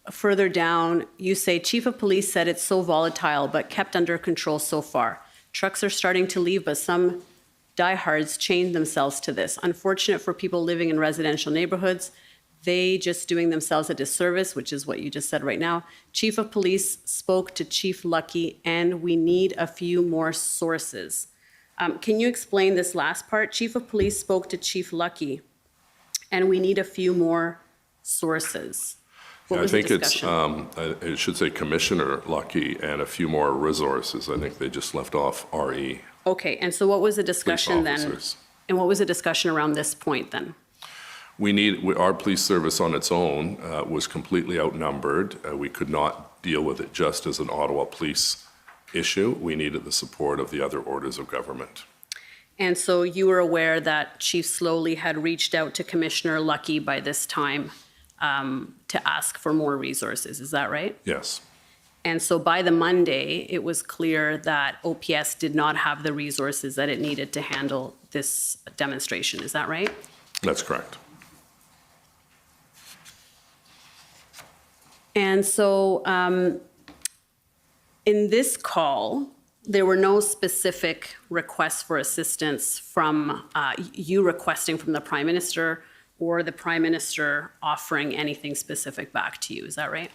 further down, you say, Chief of Police said it's so volatile, but kept under control so far. Trucks are starting to leave, but some diehards chained themselves to this. Unfortunate for people living in residential neighborhoods. They just doing themselves a disservice, which is what you just said right now. Chief of Police spoke to Chief Lucky, and we need a few more sources. Can you explain this last part? Chief of Police spoke to Chief Lucky, and we need a few more sources. What was the discussion? It should say Commissioner Lucky and a few more resources. I think they just left off RE. Okay, and so what was the discussion then? Officers. And what was the discussion around this point then? Our police service on its own was completely outnumbered. We could not deal with it just as an Ottawa police issue. We needed the support of the other orders of government. And so you were aware that Chief Slowly had reached out to Commissioner Lucky by this time to ask for more resources, is that right? Yes. And so by the Monday, it was clear that OPS did not have the resources that it needed to handle this demonstration, is that right? That's correct. And so in this call, there were no specific requests for assistance from you requesting from the Prime Minister or the Prime Minister offering anything specific back to you. Is that right?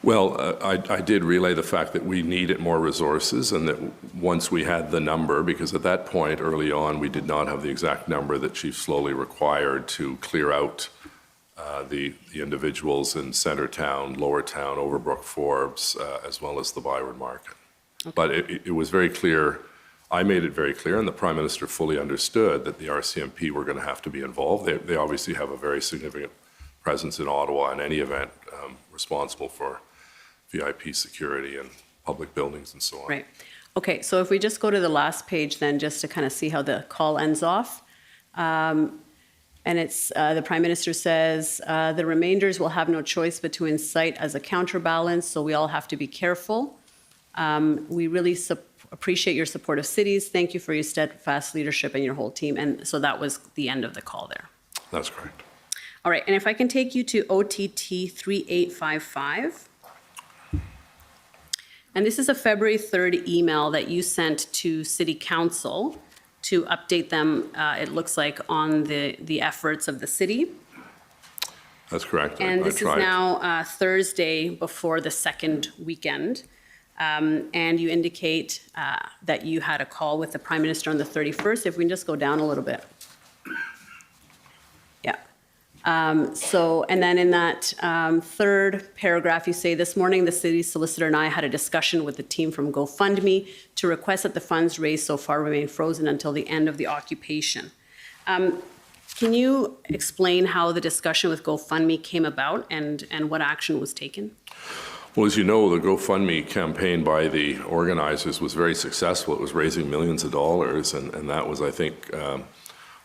Well, I did relay the fact that we needed more resources, and that once we had the number, because at that point early on we did not have the exact number that Chief Slowly required to clear out the individuals in Centertown, Lowertown, Overbrook, Forbes, as well as the Byron Market. Okay. But it was very clear, I made it very clear, and the Prime Minister fully understood that the RCMP were going to have to be involved. They obviously have a very significant presence in Ottawa in any event, responsible for VIP security and public buildings and so on. Right. Okay, so if we just go to the last page then, just to kind of see how the call ends off. And it's, the Prime Minister says, the remainders will have no choice but to incite as a counterbalance, so we all have to be careful. We really appreciate your support of cities. Thank you for your steadfast leadership and your whole team. And so that was the end of the call there. That's correct. All right, and if I can take you to OTT 3855. And this is a February 3rd email that you sent to City Council to update them, it looks like, on the efforts of the city. That's correct. And this is now Thursday before the second weekend. And you indicate that you had a call with the Prime Minister on the 31st. If we can just go down a little bit. Yeah. And then in that third paragraph, you say, this morning, the city solicitor and I had a discussion with the team from GoFundMe to request that the funds raised so far remain frozen until the end of the occupation. Can you explain how the discussion with GoFundMe came about and what action was taken? Well, as you know, the GoFundMe campaign by the organizers was very successful. It was raising millions of dollars, and that was, I think,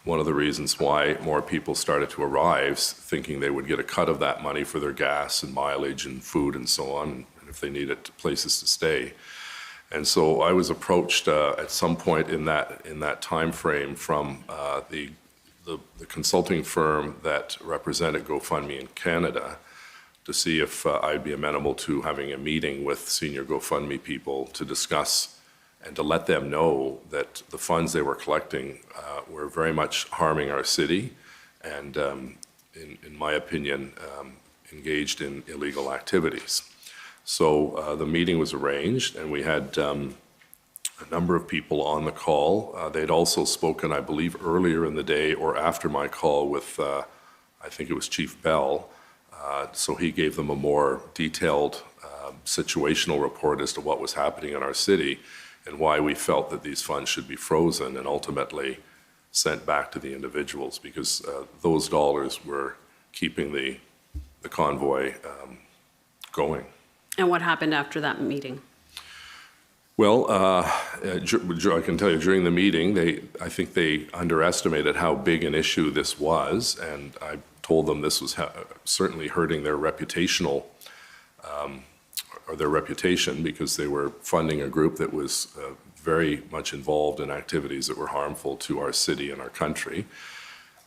one of the reasons why more people started to arrive, thinking they would get a cut of that money for their gas and mileage and food and so on, and if they needed places to stay. And so I was approached at some point in that time frame from the consulting firm that represented GoFundMe in Canada to see if I'd be amenable to having a meeting with senior GoFundMe people to discuss and to let them know that the funds they were collecting were very much harming our city and, in my opinion, engaged in illegal activities. So the meeting was arranged, and we had a number of people on the call. They'd also spoken, I believe, earlier in the day or after my call with, I think it was Chief Bell. So he gave them a more detailed situational report as to what was happening in our city and why we felt that these funds should be frozen and ultimately sent back to the individuals, because those dollars were keeping the convoy going. And what happened after that meeting? Well, I can tell you, during the meeting, I think they underestimated how big an issue this was, and I told them this was certainly hurting their reputational or their reputation, because they were funding a group that was very much involved in activities that were harmful to our city and our country.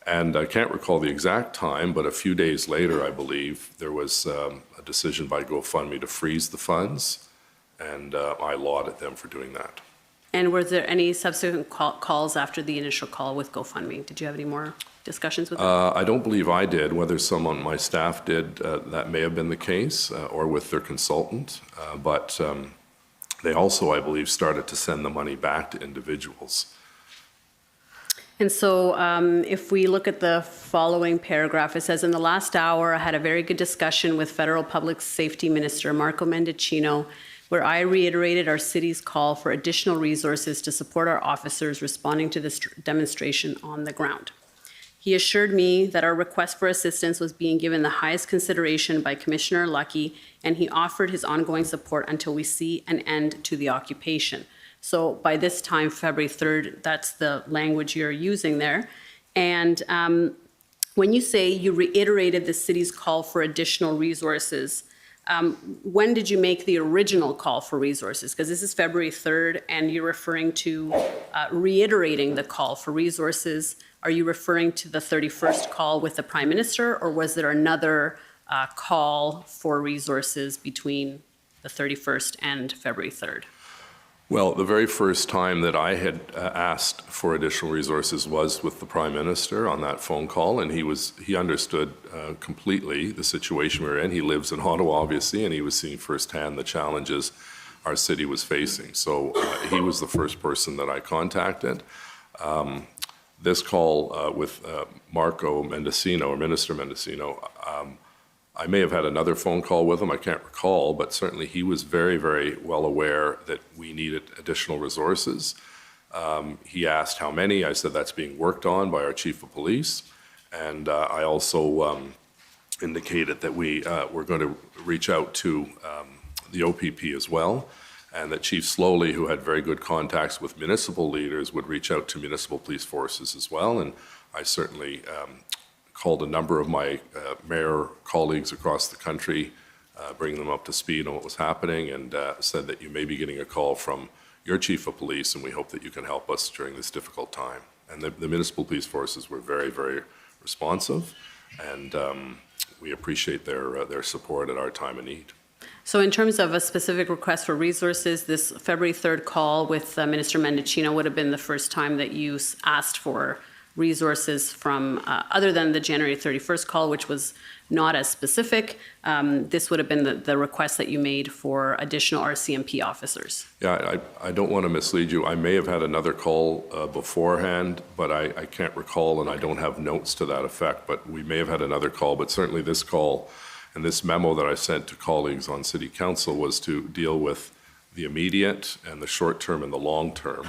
And I can't recall the exact time, but a few days later, I believe, there was a decision by GoFundMe to freeze the funds, and I lauded them for doing that. And were there any subsequent calls after the initial call with GoFundMe? Did you have any more discussions with them? I don't believe I did. Whether someone on my staff did, that may have been the case, or with their consultant. But they also, I believe, started to send the money back to individuals. And so if we look at the following paragraph, it says, in the last hour, I had a very good discussion with Federal Public Safety Minister Marco Mendicino, where I reiterated our city's call for additional resources to support our officers responding to this demonstration on the ground. He assured me that our request for assistance was being given the highest consideration by Commissioner Lucky, and he offered his ongoing support until we see an end to the occupation. So by this time, February 3rd, that's the language you're using there. And when you say you reiterated the city's call for additional resources, when did you make the original call for resources? Because this is February 3rd, and you're referring to reiterating the call for resources. Are you referring to the 31st call with the Prime Minister, or was there another call for resources between the 31st and February 3rd? Well, the very first time that I had asked for additional resources was with the Prime Minister on that phone call, and he understood completely the situation we were in. He lives in Ottawa, obviously, and he was seeing firsthand the challenges our city was facing. So he was the first person that I contacted. This call with Marco Mendicino, or Minister Mendicino, I may have had another phone call with him, I can't recall, but certainly he was very, very well aware that we needed additional resources. He asked how many. I said that's being worked on by our Chief of Police. And I also indicated that we were going to reach out to the OPP as well, and that Chief Slowly, who had very good contacts with municipal leaders, would reach out to municipal police forces as well. And I certainly called a number of my mayor colleagues across the country, bringing them up to speed on what was happening, and said that you may be getting a call from your Chief of Police, and we hope that you can help us during this difficult time. And the municipal police forces were very, very responsive, and we appreciate their support at our time of need. So in terms of a specific request for resources, this February 3rd call with Minister Mendicino would have been the first time that you asked for resources from, other than the January 31st call, which was not as specific. This would have been the request that you made for additional RCMP officers. Yeah, I don't want to mislead you. I may have had another call beforehand, but I can't recall, and I don't have notes to that effect, but we may have had another call. But certainly this call and this memo that I sent to colleagues on City Council was to deal with the immediate and the short term and the long term.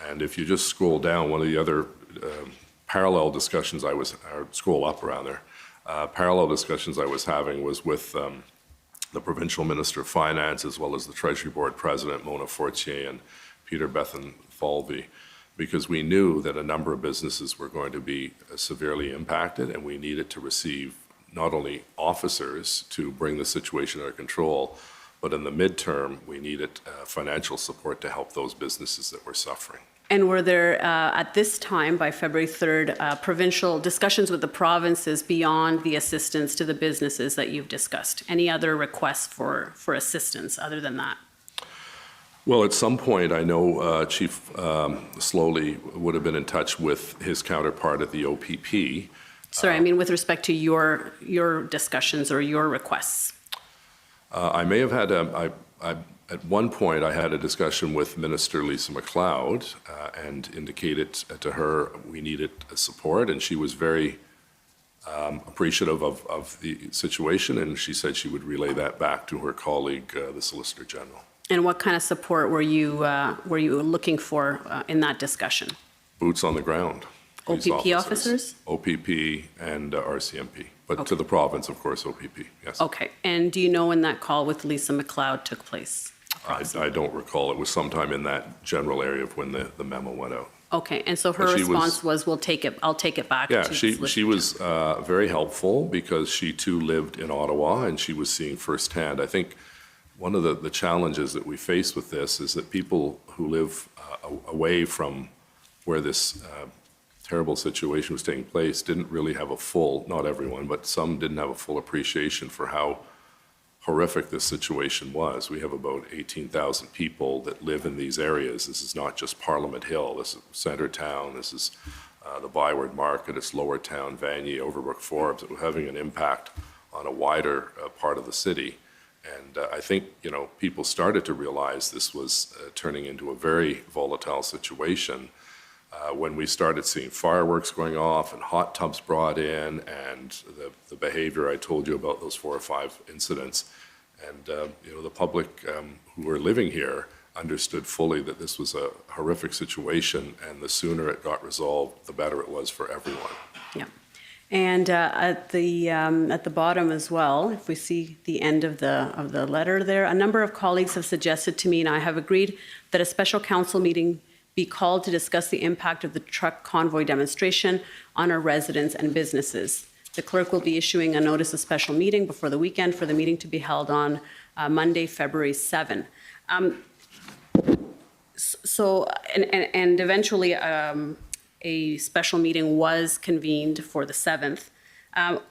And if you just scroll down, one of the other parallel discussions or scroll up around there, parallel discussions I was having was with the Provincial Minister of Finance, as well as the Treasury Board President, Mona Fortier, and Peter Bethan-Falvey, because we knew that a number of businesses were going to be severely impacted, and we needed to receive not only officers to bring the situation under control, but in the midterm, we needed financial support to help those businesses that were suffering. And were there, at this time, by February 3rd, provincial discussions with the provinces beyond the assistance to the businesses that you've discussed? Any other requests for assistance other than that? Well, at some point, I know Chief Slowly would have been in touch with his counterpart at the OPP. Sorry, I mean with respect to your discussions or your requests. I may have had at one point, I had a discussion with Minister Lisa MacLeod and indicated to her we needed support, and she was very appreciative of the situation, and she said she would relay that back to her colleague, the Solicitor General. And what kind of support were you looking for in that discussion? Boots on the ground. OPP officers? OPP and RCMP, but to the province, of course, OPP, yes. Okay, and do you know when that call with Lisa MacLeod took place? I don't recall. It was sometime in that general area of when the memo went out. Okay, and so her response was, "I'll take it back." Yeah, she was very helpful because she too lived in Ottawa and she was seeing firsthand. I think one of the challenges that we face with this is that people who live away from where this terrible situation was taking place didn't really have a full, not everyone, but some didn't have a full appreciation for how horrific this situation was. We have about 18,000 people that live in these areas. This is not just Parliament Hill. This is Centretown. This is the Byward Market. It's Lower Town, Vanier, Overbrook Forbes. We're having an impact on a wider part of the city. And I think, people started to realize this was turning into a very volatile situation when we started seeing fireworks going off and hot tubs brought in and the behavior I told you about, those 4 or 5 incidents. And, the public who were living here understood fully that this was a horrific situation, and the sooner it got resolved, the better it was for everyone. Yeah. And at the bottom as well, if we see the end of the letter there, a number of colleagues have suggested to me, and I have agreed, that a special council meeting be called to discuss the impact of the truck convoy demonstration on our residents and businesses. The clerk will be issuing a notice of special meeting before the weekend for the meeting to be held on Monday, February 7. Eventually a special meeting was convened for the 7th.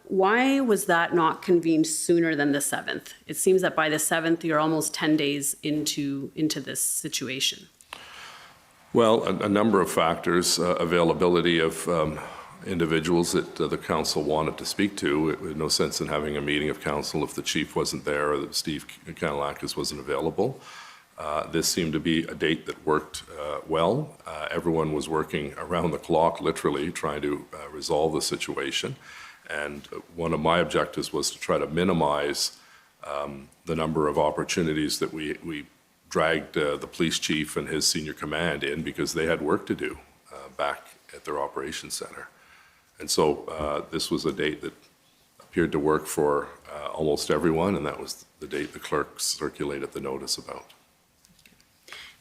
Why was that not convened sooner than the 7th? It seems that by the 7th, you're almost 10 days into this situation. Well, a number of factors, availability of individuals that the council wanted to speak to. It was no sense in having a meeting of council if the chief wasn't there or that Steve Kanellakis wasn't available. This seemed to be a date that worked well. Everyone was working around the clock, literally, trying to resolve the situation. And one of my objectives was to try to minimize the number of opportunities that we dragged the police chief and his senior command in because they had work to do back at their operations center. And so this was a date that appeared to work for almost everyone, and that was the date the clerk circulated the notice about.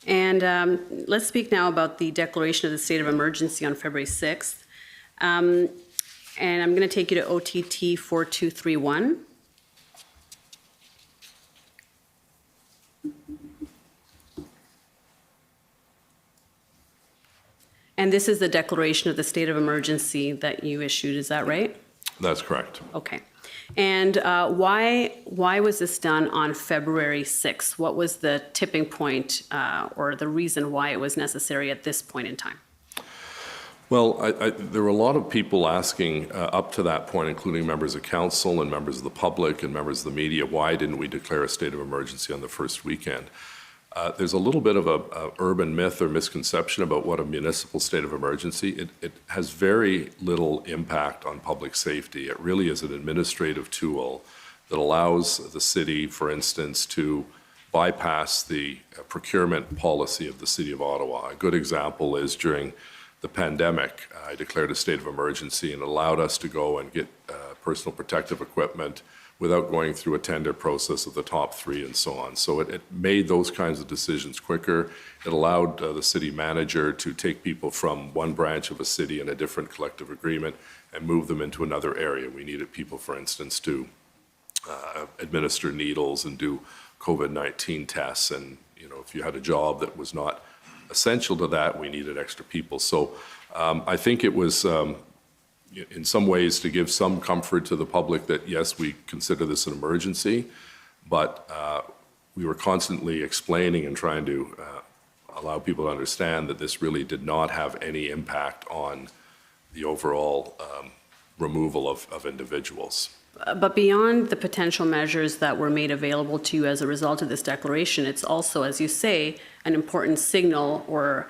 And let's speak now about the declaration of the state of emergency on February 6th. And I'm going to take you to OTT 4231. And this is the declaration of the state of emergency that you issued, is that right? That's correct. Okay. And why was this done on February 6th? What was the tipping point or the reason why it was necessary at this point in time? Well, there were a lot of people asking up to that point, including members of council and members of the public and members of the media, why didn't we declare a state of emergency on the first weekend? There's a little bit of a urban myth or misconception about what a municipal state of emergency. It has very little impact on public safety. It really is an administrative tool that allows the city, for instance, to bypass the procurement policy of the City of Ottawa. A good example is during the pandemic, I declared a state of emergency and allowed us to go and get personal protective equipment without going through a tender process of the top three and so on. So it made those kinds of decisions quicker. It allowed the city manager to take people from one branch of a city in a different collective agreement and move them into another area. We needed people, for instance, to administer needles and do COVID-19 tests. And, you know, if you had a job that was not essential to that, we needed extra people. So I think it was in some ways to give some comfort to the public that yes, we consider this an emergency, but we were constantly explaining and trying to allow people to understand that this really did not have any impact on the overall removal of individuals. But beyond the potential measures that were made available to you as a result of this declaration, it's also, as you say, an important signal, or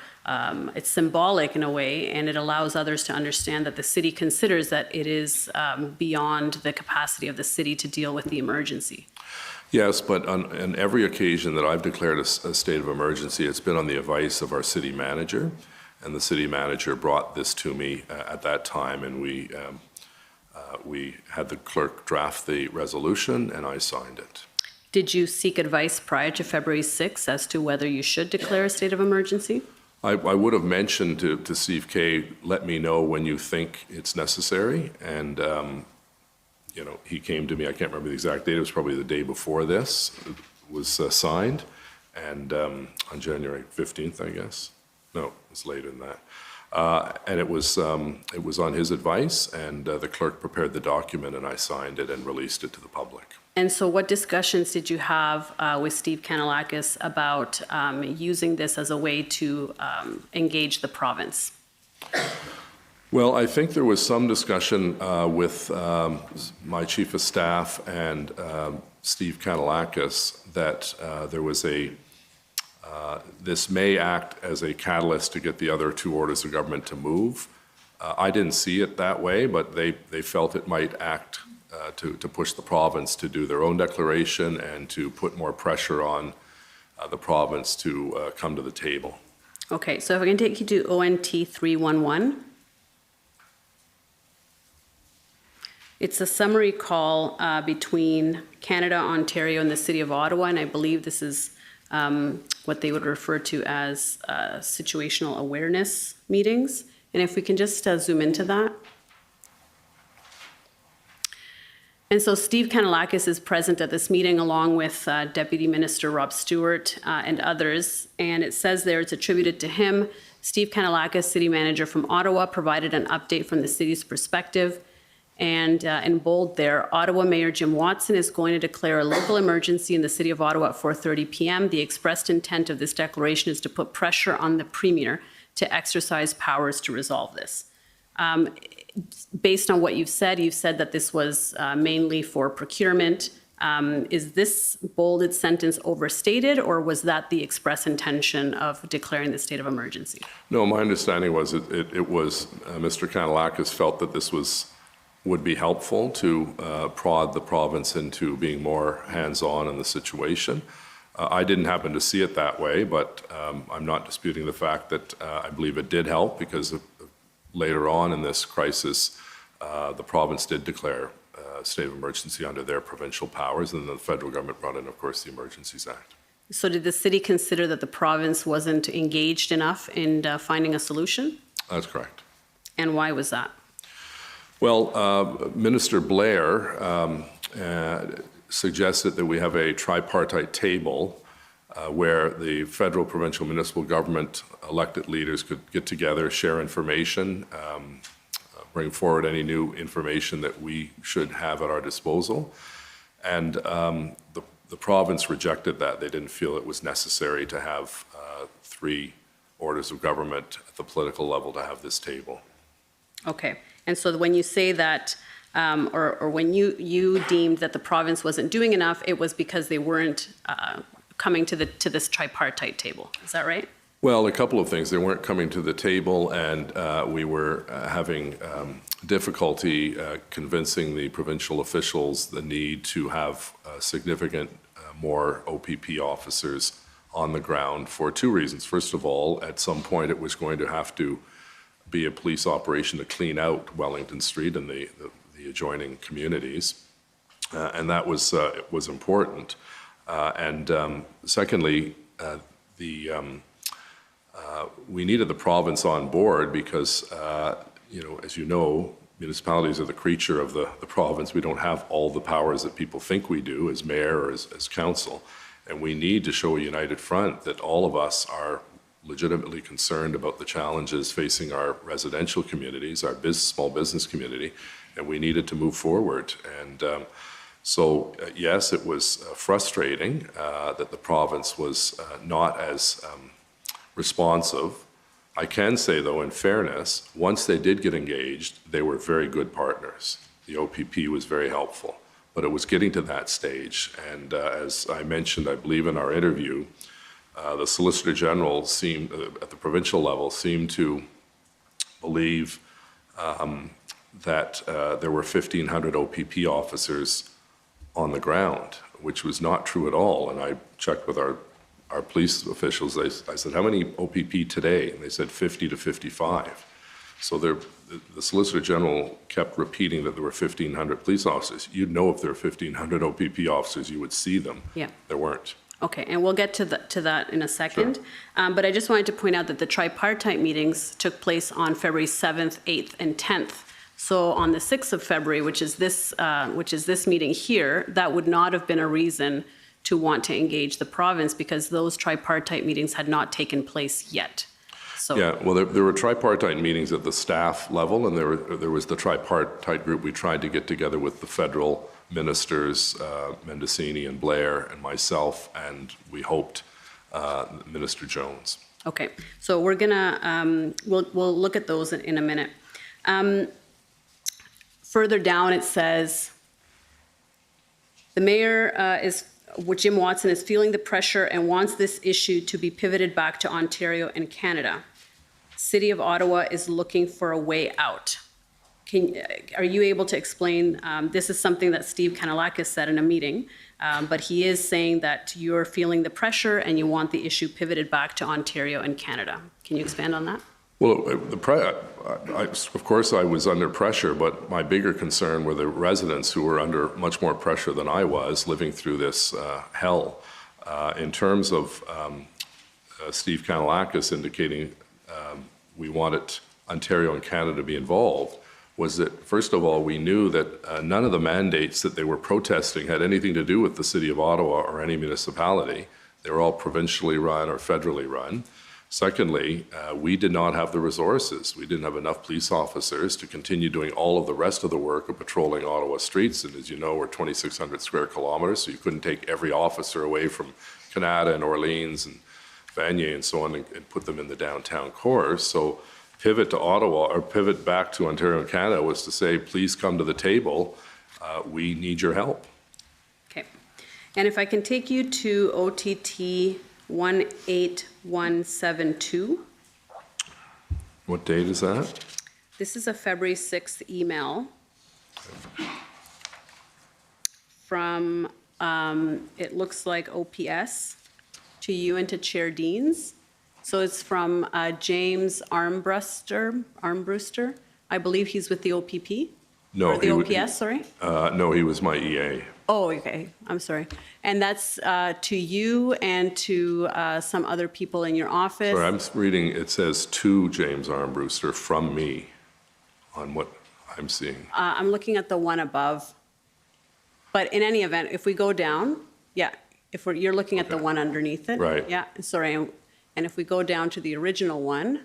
it's symbolic in a way, and it allows others to understand that the city considers that it is beyond the capacity of the city to deal with the emergency. Yes, but on every occasion that I've declared a state of emergency, it's been on the advice of our city manager, and the city manager brought this to me at that time, and we had the clerk draft the resolution, and I signed it. Did you seek advice prior to February 6th as to whether you should declare a state of emergency? I would have mentioned to Steve Kay, let me know when you think it's necessary, and you know, he came to me, I can't remember the exact date, it was probably the day before this was signed, and on January 15th, I guess. No, it was later than that. And it was on his advice, and the clerk prepared the document, and I signed it and released it to the public. And so what discussions did you have with Steve Kanellakis about using this as a way to engage the province? Well, I think there was some discussion with my chief of staff and Steve Kanellakis that there was this may act as a catalyst to get the other two orders of government to move. I didn't see it that way, but they felt it might act to push the province to do their own declaration and to put more pressure on the province to come to the table. Okay, so if I can take you to ONT 311. It's a summary call between Canada, Ontario, and the City of Ottawa, and I believe this is what they would refer to as situational awareness meetings. And if we can just zoom into that. And so Steve Kanellakis is present at this meeting along with Deputy Minister Rob Stewart and others. And it says there it's attributed to him. Steve Kanellakis, City Manager from Ottawa, provided an update from the city's perspective. And in bold there, Ottawa Mayor Jim Watson is going to declare a local emergency in the city of Ottawa at 4:30 p.m. The expressed intent of this declaration is to put pressure on the Premier to exercise powers to resolve this. Based on what you've said that this was mainly for procurement. Is this bolded sentence overstated, or was that the express intention of declaring the state of emergency? No, my understanding was it was Mr. Kanellakis felt that this would be helpful to prod the province into being more hands-on in the situation. I didn't happen to see it that way, but I'm not disputing the fact that I believe it did help, because later on in this crisis, the province did declare state of emergency under their provincial powers, and then the federal government brought in, of course, the Emergencies Act. So did the city consider that the province wasn't engaged enough in finding a solution? That's correct. And why was that? Well, Minister Blair suggested that we have a tripartite table where the federal, provincial, municipal government elected leaders could get together, share information, bring forward any new information that we should have at our disposal. And the province rejected that. They didn't feel it was necessary to have three orders of government at the political level to have this table. Okay. And so when you say that, or when you deemed that the province wasn't doing enough, it was because they weren't coming to this tripartite table. Is that right? Well, a couple of things. They weren't coming to the table, and we were having difficulty convincing the provincial officials the need to have significant more OPP officers on the ground for two reasons. First of all, at some point it was going to have to be a police operation to clean out Wellington Street and the adjoining communities, and that was important. And secondly, we needed the province on board because, as you know, municipalities are the creature of the province. We don't have all the powers that people think we do as mayor or as council. And we need to show a united front that all of us are legitimately concerned about the challenges facing our residential communities, our small business community, and we needed to move forward. And so, yes, it was frustrating that the province was not as responsive. I can say, though, in fairness, once they did get engaged, they were very good partners. The OPP was very helpful, but it was getting to that stage. And as I mentioned, I believe in our interview, the Solicitor General seemed, at the provincial level, seemed to believe that there were 1,500 OPP officers on the ground, which was not true at all. And I checked with our police officials. I said, how many OPP today? And they said 50 to 55. So the Solicitor General kept repeating that there were 1,500 police officers. You'd know if there were 1,500 OPP officers, you would see them. Yeah. There weren't. Okay, and we'll get to that in a second. Sure. But I just wanted to point out that the tripartite meetings took place on February 7th, 8th, and 10th. So on the 6th of February, which is this meeting here, that would not have been a reason to want to engage the province because those tripartite meetings had not taken place yet. So yeah, well, there were tripartite meetings at the staff level, and there was the tripartite group. We tried to get together with the federal ministers, Mendicini and Blair and myself, and we hoped Minister Jones. Okay, so we're gonna we'll look at those in a minute. Further down, it says the mayor Jim Watson is feeling the pressure and wants this issue to be pivoted back to Ontario and Canada. City of Ottawa is looking for a way out. Are you able to explain, this is something that Steve Kanellakis said in a meeting, but he is saying that you're feeling the pressure and you want the issue pivoted back to Ontario and Canada. Can you expand on that? Well, of course I was under pressure, but my bigger concern were the residents who were under much more pressure than I was living through this hell. In terms of Steve Kanellakis indicating we wanted Ontario and Canada to be involved, was that, first of all, we knew that none of the mandates that they were protesting had anything to do with the City of Ottawa or any municipality. They were all provincially run or federally run. Secondly, we did not have the resources. We didn't have enough police officers to continue doing all of the rest of the work of patrolling Ottawa streets. And as you know, we're 2,600 square kilometers, so you couldn't take every officer away from Canada and Orleans and Vanier and so on and put them in the downtown core. So pivot to Ottawa, or pivot back to Ontario and Canada, was to say, please come to the table. We need your help. Okay. And if I can take you to OTT 18172. What date is that? This is a February 6th email from, it looks like OPS to you and to Chair Deans. So it's from James Armbruster. I believe he's with the OPP. No, Or the OPS, sorry. No, he was my EA. Oh, okay, I'm sorry. And that's to you and to some other people in your office. Sorry, I'm reading, it says to James Armbruster from me on what I'm seeing. I'm looking at the one above. But in any event, if we go down, yeah, you're looking at the one underneath it. Right. Yeah, sorry. And if we go down to the original one,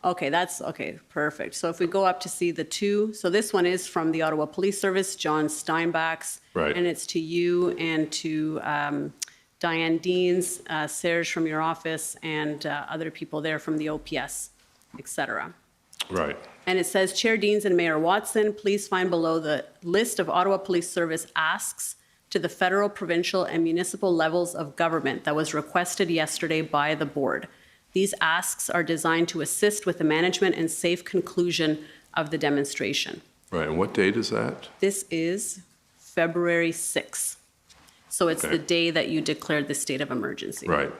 okay, okay, perfect. So if we go up to see the two, so this one is from the Ottawa Police Service, John Steinbach's. Right. And it's to you and to Diane Deans, Serge from your office, and other people there from the OPS, et cetera. Right. And it says, Chair Deans and Mayor Watson, please find below the list of Ottawa Police Service asks to the federal, provincial, and municipal levels of government that was requested yesterday by the board. These asks are designed to assist with the management and safe conclusion of the demonstration. Right, and what date is that? This is February 6th. So it's Okay. the day that you declared the state of emergency. Right.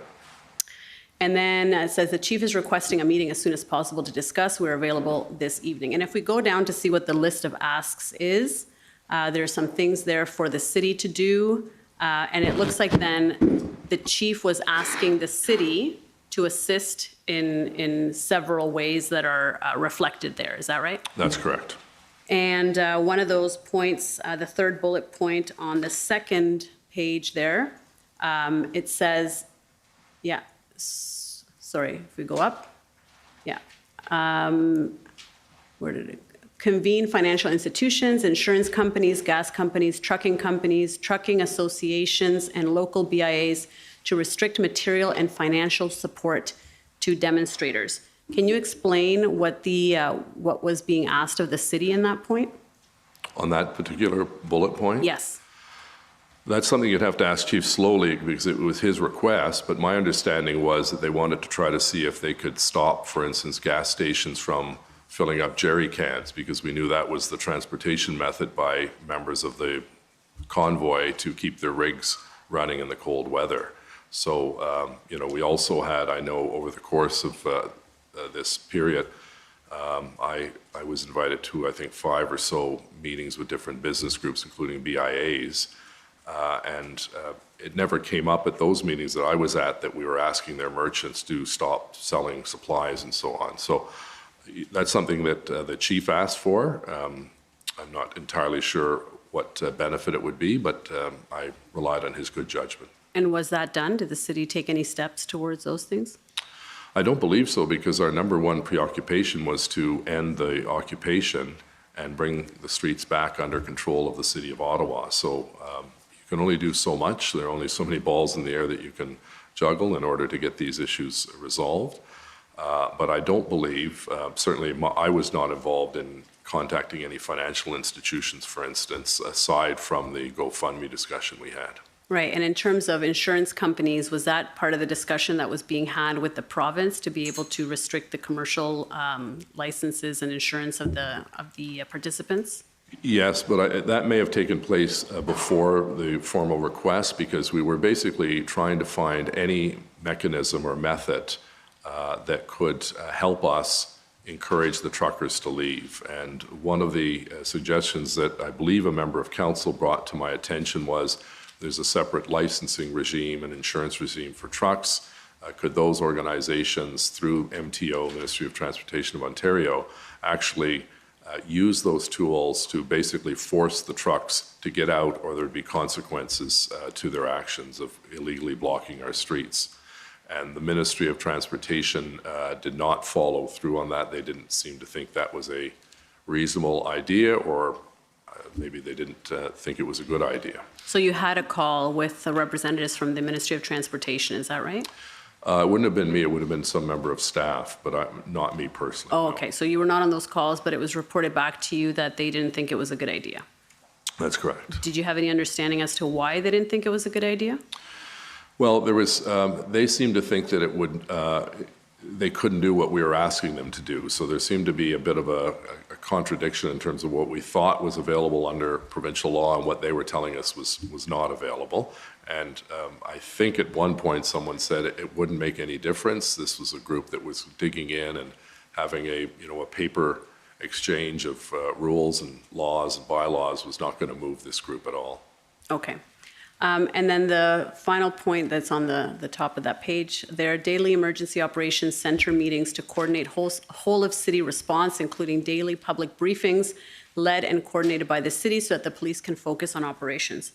And then it says the chief is requesting a meeting as soon as possible to discuss. We're available this evening. And if we go down to see what the list of asks is, there are some things there for the city to do. And it looks like then the chief was asking the city to assist in several ways that are reflected there. Is that right? That's correct. And one of those points, the third bullet point on the second page there, it says, yeah, sorry, if we go up, yeah. Where did it go? Convene financial institutions, insurance companies, gas companies, trucking associations, and local BIAs to restrict material and financial support to demonstrators. Can you explain what was being asked of the city in that point? On that particular bullet point? Yes. That's something you'd have to ask Chief Slowly because it was his request, but my understanding was that they wanted to try to see if they could stop, for instance, gas stations from filling up jerry cans because we knew that was the transportation method by members of the convoy to keep their rigs running in the cold weather. So, we also had, I know, over the course of this period, I was invited to, I think, 5 or so meetings with different business groups, including BIAs, and it never came up at those meetings that I was at that we were asking their merchants to stop selling supplies and so on. So that's something that the chief asked for. I'm not entirely sure what benefit it would be, but I relied on his good judgment. And was that done? Did the city take any steps towards those things? I don't believe so because our number one preoccupation was to end the occupation and bring the streets back under control of the city of Ottawa. So you can only do so much. There are only so many balls in the air that you can juggle in order to get these issues resolved. But I don't believe, certainly I was not involved in contacting any financial institutions, for instance, aside from the GoFundMe discussion we had. Right, and in terms of insurance companies, was that part of the discussion that was being had with the province to be able to restrict the commercial licenses and insurance of the participants? Yes, but that may have taken place before the formal request because we were basically trying to find any mechanism or method that could help us encourage the truckers to leave. And one of the suggestions that I believe a member of council brought to my attention was there's a separate licensing regime and insurance regime for trucks. Could those organizations through MTO, Ministry of Transportation of Ontario, actually use those tools to basically force the trucks to get out or there'd be consequences to their actions of illegally blocking our streets? and the Ministry of Transportation did not follow through on that. They didn't seem to think that was a reasonable idea, or maybe they didn't think it was a good idea. So you had a call with the representatives from the Ministry of Transportation, is that right? It wouldn't have been me, it would have been some member of staff, but not me personally. Oh, no. okay, so you were not on those calls, but it was reported back to you that they didn't think it was a good idea. That's correct. Did you have any understanding as to why they didn't think it was a good idea? Well, there was, they seemed to think that it would, they couldn't do what we were asking them to do. So there seemed to be a bit of a contradiction in terms of what we thought was available under provincial law and what they were telling us was not available. And I think at one point someone said it wouldn't make any difference. This was a group that was digging in and having a paper exchange of rules and laws and bylaws was not going to move this group at all. Okay. And then the final point that's on the top of that page, there are daily emergency operations center meetings to coordinate whole of city response, including daily public briefings led and coordinated by the city so that the police can focus on operations.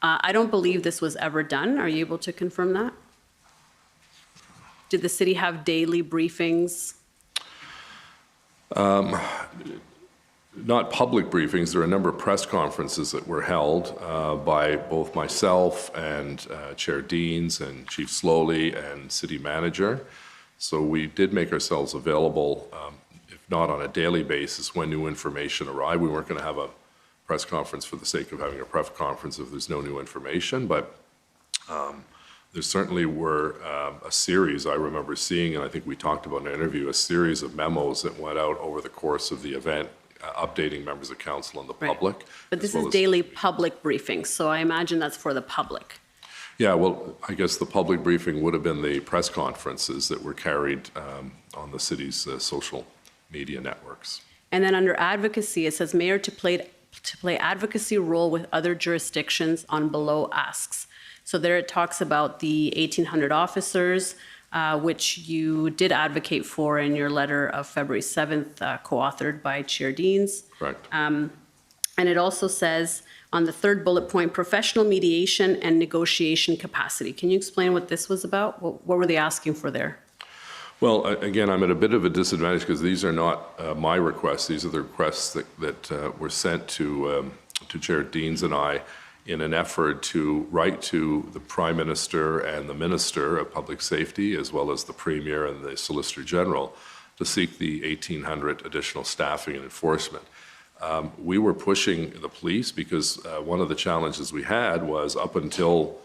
I don't believe this was ever done. Are you able to confirm that? Did the city have daily briefings? Not public briefings. There are a number of press conferences that were held by both myself and Chair Deans and Chief Slowly and City Manager. So we did make ourselves available, if not on a daily basis, when new information arrived. We weren't going to have a press conference for the sake of having a press conference if there's no new information, but there certainly were a series I remember seeing, and I think we talked about in an interview, a series of memos that went out over the course of the event, updating members of council and the public. But this is daily public briefings, so I imagine that's for the public. Yeah, well, I guess the public briefing would have been the press conferences that were carried on the city's social media networks. And then under advocacy, it says mayor to play advocacy role with other jurisdictions on below asks. So there it talks about the 1,800 officers, which you did advocate for in your letter of February 7th, co-authored by Chair Deans. Correct. And it also says on the third bullet point, professional mediation and negotiation capacity. Can you explain what this was about? What were they asking for there? Well, again, I'm at a bit of a disadvantage because these are not my requests. These are the requests that were sent to Chair Deans and I in an effort to write to the Prime Minister and the Minister of Public Safety, as well as the Premier and the Solicitor General, to seek the 1,800 additional staffing and enforcement. We were pushing the police because one of the challenges we had was up until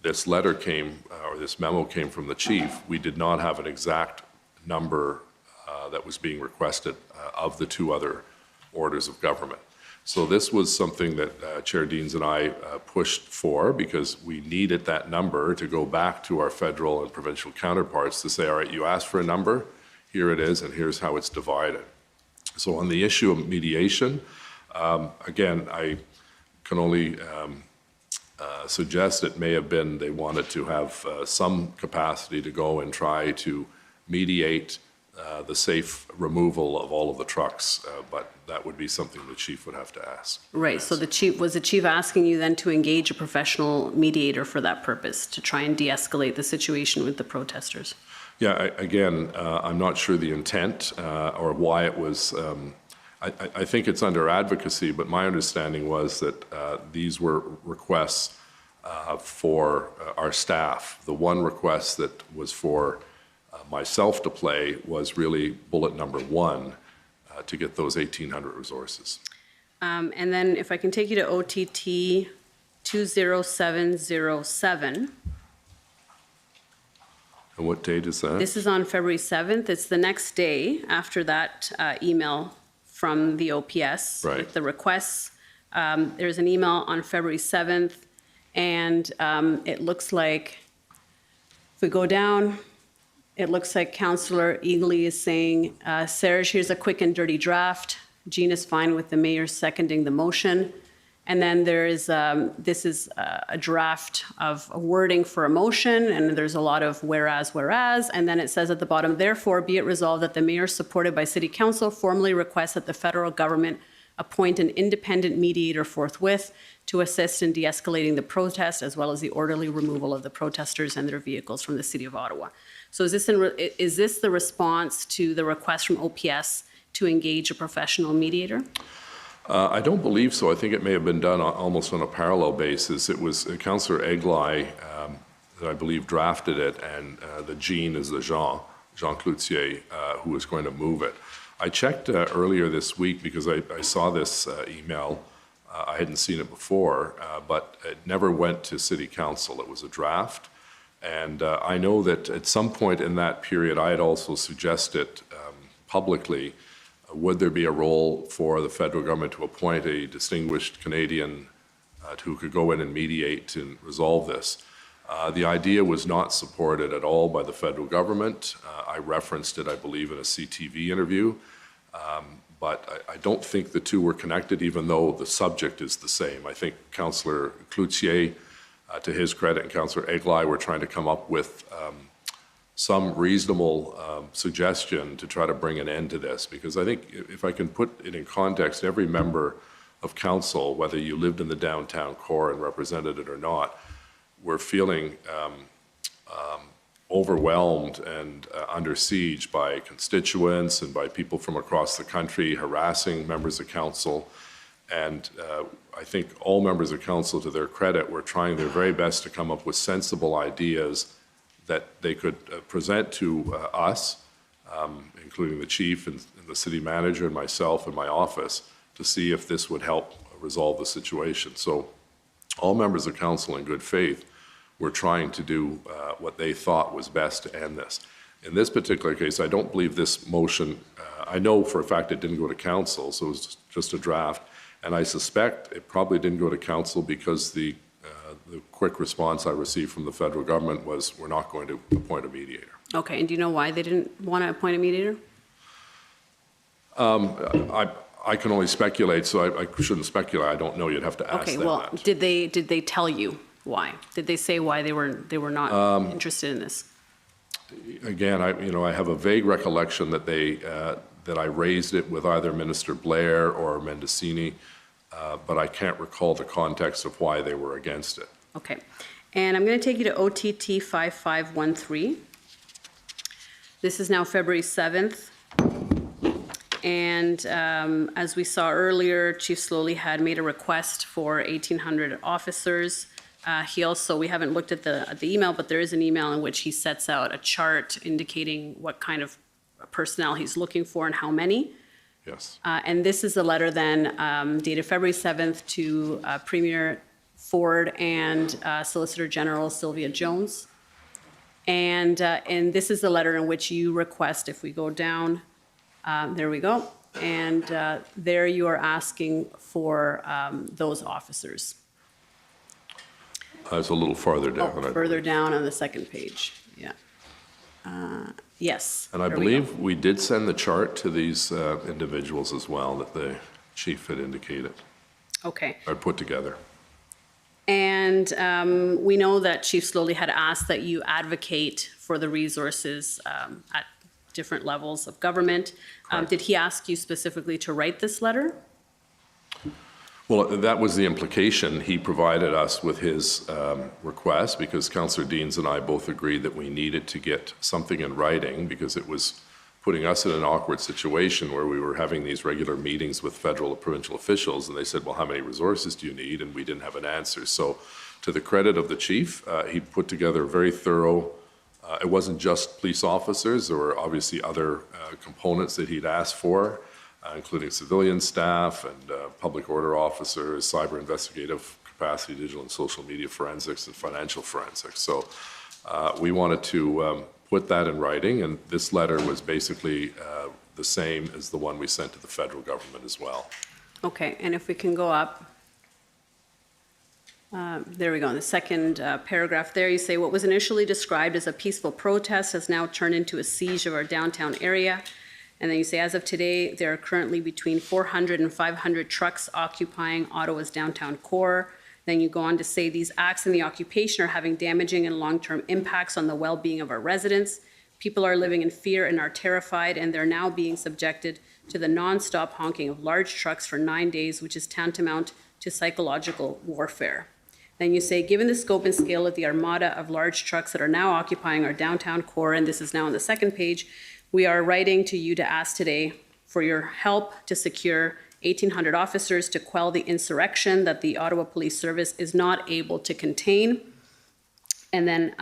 this letter came, or this memo came from the chief, we did not have an exact number that was being requested of the two other orders of government. So this was something that Chair Deans and I pushed for because we needed that number to go back to our federal and provincial counterparts to say, all right, you asked for a number, here it is, and here's how it's divided. So on the issue of mediation, again, I can only suggest it may have been they wanted to have some capacity to go and try to mediate the safe removal of all of the trucks, but that would be something the chief would have to ask. Right, so the chief asking you then to engage a professional mediator for that purpose, to try and de-escalate the situation with the protesters? Yeah, again, I'm not sure the intent or why it was, I think it's under advocacy, but my understanding was that these were requests for our staff. The one request that was for myself to play was really bullet number 1 to get those 1,800 resources. And then if I can take you to OTT 20707. And what date is that? This is on February 7th. It's the next day after that email from the OPS with the requests. There's an email on February 7th, and it looks like, if we go down, it looks like Councillor Eagley is saying, Serge, here's a quick and dirty draft. Jean is fine with the mayor seconding the motion. And then there is, this is a draft of a wording for a motion, and there's a lot of whereas, and then it says at the bottom, therefore, be it resolved that the mayor, supported by City Council, formally requests that the federal government appoint an independent mediator forthwith to assist in de-escalating the protest, as well as the orderly removal of the protesters and their vehicles from the City of Ottawa. So is this the response to the request from OPS to engage a professional mediator? I don't believe so. I think it may have been done almost on a parallel basis. It was Councillor Egli that I believe drafted it, and the Jean is the Jean Cloutier, who was going to move it. I checked earlier this week because I saw this email. I hadn't seen it before, but it never went to City Council. It was a draft. And I know that at some point in that period, I had also suggested publicly, would there be a role for the federal government to appoint a distinguished Canadian who could go in and mediate and resolve this? The idea was not supported at all by the federal government. I referenced it, I believe, in a CTV interview. But I don't think the two were connected, even though the subject is the same. I think Councillor Cloutier, to his credit, and Councillor Egli were trying to come up with some reasonable suggestion to try to bring an end to this. Because I think if I can put it in context, every member of council, whether you lived in the downtown core and represented it or not, were feeling overwhelmed and under siege by constituents and by people from across the country harassing members of council. And I think all members of council, to their credit, were trying their very best to come up with sensible ideas that they could present to us, including the chief and the city manager and myself and my office, to see if this would help resolve the situation. So all members of council in good faith were trying to do what they thought was best to end this. In this particular case, I don't believe this motion, I know for a fact it didn't go to council, so it was just a draft, and I suspect it probably didn't go to council because the quick response I received from the federal government was, we're not going to appoint a mediator. Okay, and do you know why they didn't want to appoint a mediator? I can only speculate, so I shouldn't speculate. I don't know. You'd have to ask them well, that. did they tell you why? Did they say why they were not interested in this? Again, I have a vague recollection that that I raised it with either Minister Blair or Mendicini, but I can't recall the context of why they were against it. Okay, and I'm going to take you to OTT 5513. This is now February 7th. And as we saw earlier, Chief Slowly had made a request for 1,800 officers. We haven't looked at the email, but there is an email in which he sets out a chart indicating what kind of personnel he's looking for and how many. Yes. And this is a letter then dated February 7th to Premier Ford and Solicitor General Sylvia Jones. And this is the letter in which you request, if we go down, there we go. And there you are asking for those officers. It's a little farther down. Further down on the second page, yeah. Yes. And I believe we did send the chart to these individuals as well that the chief had indicated. Okay. Or put together. And we know that Chief Slowly had asked that you advocate for the resources at different levels of government. Did he ask you specifically to write this letter? Well, that was the implication. He provided us with his request because Councillor Deans and I both agreed that we needed to get something in writing because it was putting us in an awkward situation where we were having these regular meetings with federal or provincial officials, and they said, well, how many resources do you need? And we didn't have an answer. So to the credit of the chief, he put together a very thorough, it wasn't just police officers, there were obviously other components that he'd asked for, including civilian staff and public order officers, cyber investigative capacity, digital and social media forensics, and financial forensics. So we wanted to put that in writing, and this letter was basically the same as the one we sent to the federal government as well. Okay, and if we can go up. There we go, in the second paragraph there, you say, what was initially described as a peaceful protest has now turned into a siege of our downtown area. And then you say, as of today, there are currently between 400 and 500 trucks occupying Ottawa's downtown core. Then you go on to say, these acts in the occupation are having damaging and long-term impacts on the well-being of our residents. People are living in fear and are terrified, and they're now being subjected to the nonstop honking of large trucks for 9 days, which is tantamount to psychological warfare. Then you say, given the scope and scale of the armada of large trucks that are now occupying our downtown core, and this is now on the second page, we are writing to you to ask today for your help to secure 1,800 officers to quell the insurrection that the Ottawa Police Service is not able to contain. And then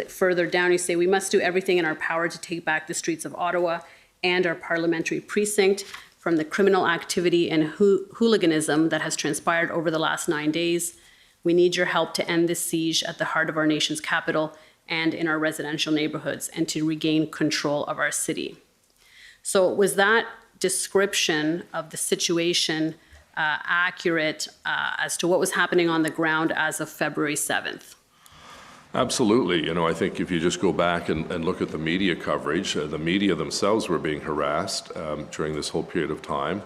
further down, you say, we must do everything in our power to take back the streets of Ottawa and our parliamentary precinct from the criminal activity and hooliganism that has transpired over the last 9 days. We need your help to end this siege at the heart of our nation's capital and in our residential neighborhoods and to regain control of our city. So was that description of the situation accurate as to what was happening on the ground as of February 7th? Absolutely. You know, I think if you just go back and look at the media coverage, the media themselves were being harassed during this whole period of time.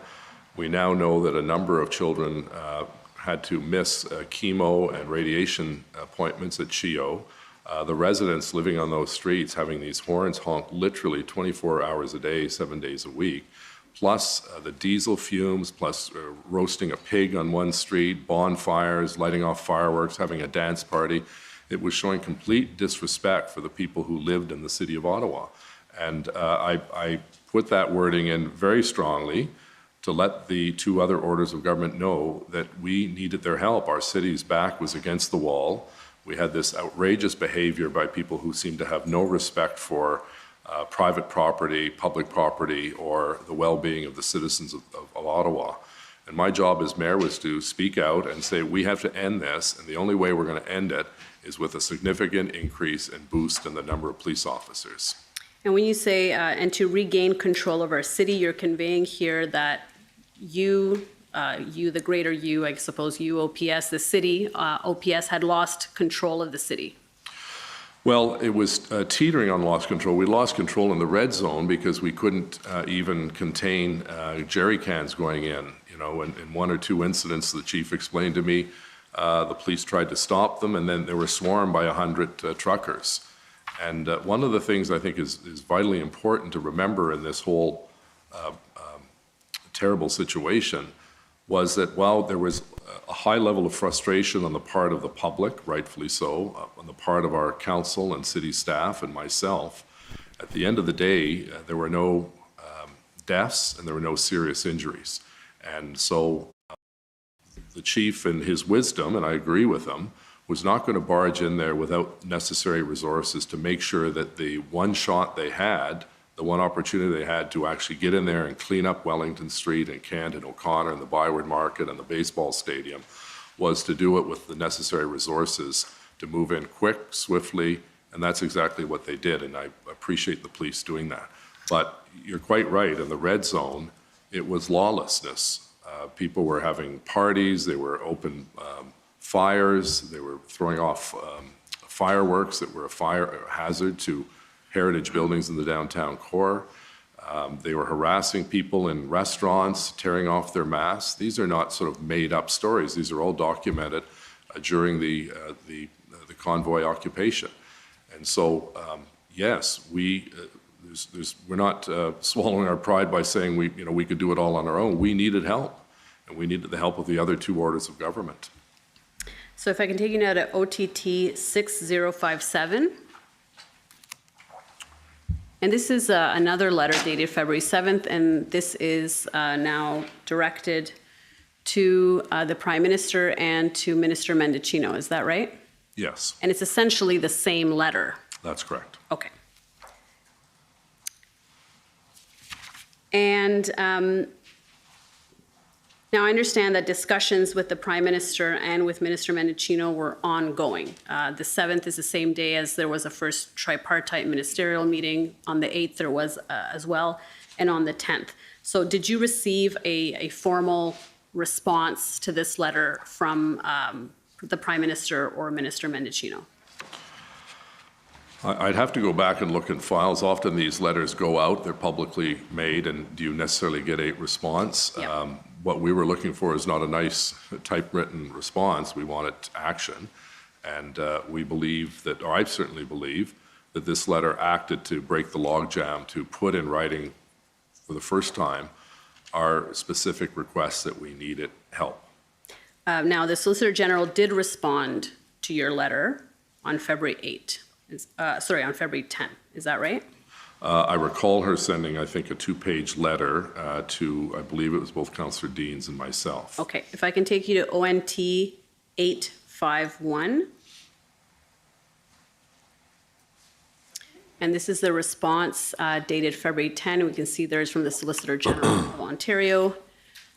We now know that a number of children had to miss chemo and radiation appointments at CHEO. The residents living on those streets having these horns honk literally 24 hours a day, 7 days a week, plus the diesel fumes, plus roasting a pig on one street, bonfires, lighting off fireworks, having a dance party. It was showing complete disrespect for the people who lived in the city of Ottawa. And I put that wording in very strongly to let the two other orders of government know that we needed their help. Our city's back was against the wall. We had this outrageous behavior by people who seemed to have no respect for private property, public property, or the well-being of the citizens of Ottawa. And my job as mayor was to speak out and say, we have to end this, and the only way we're going to end it is with a significant increase and boost in the number of police officers. And when you say, and to regain control of our city, you're conveying here that you, the greater you, I suppose you, OPS, the city, OPS had lost control of the city. Well, it was teetering on lost control. We lost control in the red zone because we couldn't even contain jerry cans going in. You know, in one or two incidents, the chief explained to me, the police tried to stop them, and then they were swarmed by 100 truckers. And one of the things I think is vitally important to remember in this whole terrible situation was that while there was a high level of frustration on the part of the public, rightfully so, on the part of our council and city staff and myself, at the end of the day, there were no deaths and there were no serious injuries. And so the chief, in his wisdom, and I agree with him, was not going to barge in there without necessary resources to make sure that the one shot they had, the one opportunity they had to actually get in there and clean up Wellington Street and Kent and O'Connor and the Byward Market and the baseball stadium, was to do it with the necessary resources to move in quick, swiftly, and that's exactly what they did, and I appreciate the police doing that. But you're quite right, in the red zone, it was lawlessness. People were having parties, they were open fires, they were throwing off fireworks that were a fire hazard to heritage buildings in the downtown core. They were harassing people in restaurants, tearing off their masks. These are not sort of made up stories. These are all documented during the convoy occupation. And so, yes, we're not swallowing our pride by saying we could do it all on our own. We needed help, and we needed the help of the other two orders of government. So if I can take you now to OTT 6057. And this is another letter dated February 7th, and this is now directed to the Prime Minister and to Minister Mendicino. Is that right? Yes. And it's essentially the same letter. That's correct. Okay. And now I understand that discussions with the Prime Minister and with Minister Mendicino were ongoing. The 7th is the same day as there was a first tripartite ministerial meeting. On the 8th there was as well, and on the 10th. So did you receive a formal response to this letter from the Prime Minister or Minister Mendicino? I'd have to go back and look in files. Often these letters go out, they're publicly made, and do you necessarily get a response? Yep. What we were looking for is not a nice typewritten response. We wanted action. And we believe that, or I certainly believe, that this letter acted to break the logjam, to put in writing for the first time our specific requests that we needed help. Now, the Solicitor General did respond to your letter on February 10. Is that right? I recall her sending, I think, a 2-page letter to, I believe it was both Councillor Deans and myself. Okay, if I can take you to ONT 851. And this is the response dated February 10. We can see there's from the Solicitor General of Ontario.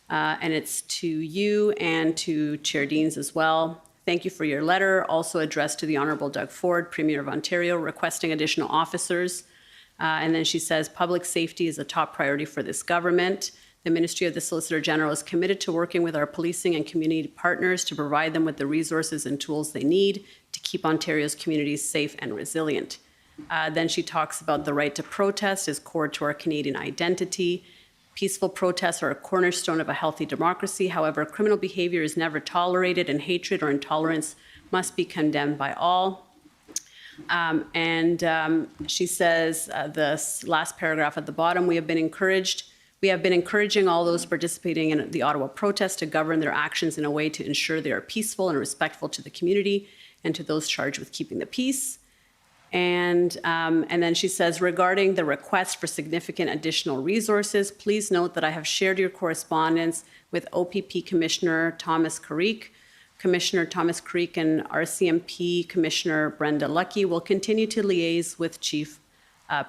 And it's to you and to Chair Deans as well. Thank you for your letter, also addressed to the Honourable Doug Ford, Premier of Ontario, requesting additional officers. And then she says, public safety is a top priority for this government. The Ministry of the Solicitor General is committed to working with our policing and community partners to provide them with the resources and tools they need to keep Ontario's communities safe and resilient. Then she talks about the right to protest is core to our Canadian identity. Peaceful protests are a cornerstone of a healthy democracy. However, criminal behavior is never tolerated, and hatred or intolerance must be condemned by all. She says, this last paragraph at the bottom, we have been encouraging all those participating in the Ottawa protest to govern their actions in a way to ensure they are peaceful and respectful to the community and to those charged with keeping the peace. And then she says, regarding the request for significant additional resources, please note that I have shared your correspondence with OPP Commissioner Thomas Carrick. Commissioner Thomas Carrick and RCMP Commissioner Brenda Lucky will continue to liaise with Chief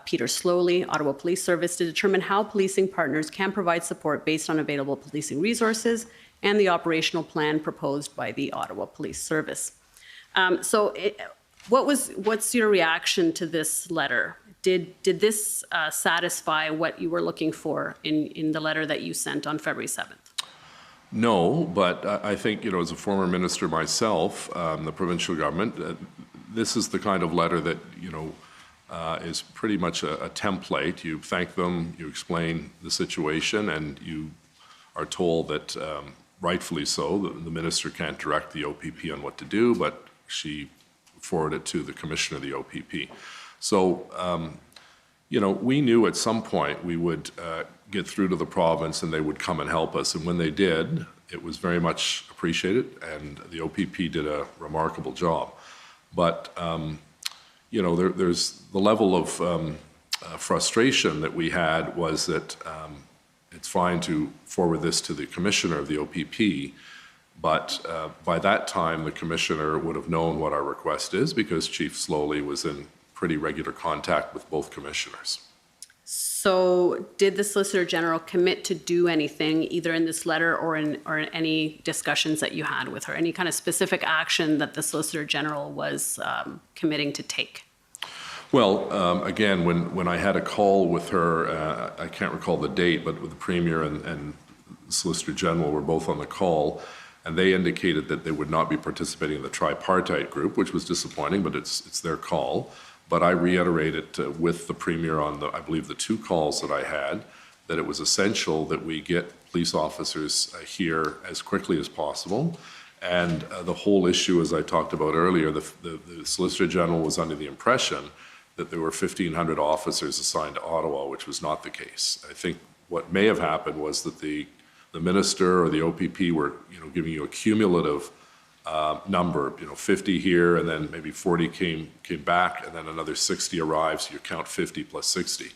Peter Slowly, Ottawa Police Service, to determine how policing partners can provide support based on available policing resources and the operational plan proposed by the Ottawa Police Service. What's your reaction to this letter? Did this satisfy what you were looking for in the letter that you sent on February 7th? No, but I think, as a former minister myself, the provincial government, this is the kind of letter that, is pretty much a template. You thank them, you explain the situation, and you are told that, rightfully so, the minister can't direct the OPP on what to do, but she forwarded it to the commissioner of the OPP. So, we knew at some point we would get through to the province and they would come and help us. And when they did, it was very much appreciated, and the OPP did a remarkable job. But, there's the level of frustration that we had was that it's fine to forward this to the commissioner of the OPP, but by that time, the commissioner would have known what our request is because Chief Slowly was in pretty regular contact with both commissioners. So did the Solicitor General commit to do anything, either in this letter or in any discussions that you had with her? Any kind of specific action that the Solicitor General was committing to take? Well, again, when I had a call with her, I can't recall the date, but with the Premier and Solicitor General were both on the call, and they indicated that they would not be participating in the tripartite group, which was disappointing, but it's their call. But I reiterated with the Premier on I believe the 2 calls that I had, that it was essential that we get police officers here as quickly as possible. And the whole issue, as I talked about earlier, the Solicitor General was under the impression that there were 1,500 officers assigned to Ottawa, which was not the case. I think what may have happened was that the minister or the OPP were, giving you a cumulative number, 50 here, and then maybe 40 came back, and then another 60 arrived, so you count 50 plus 60.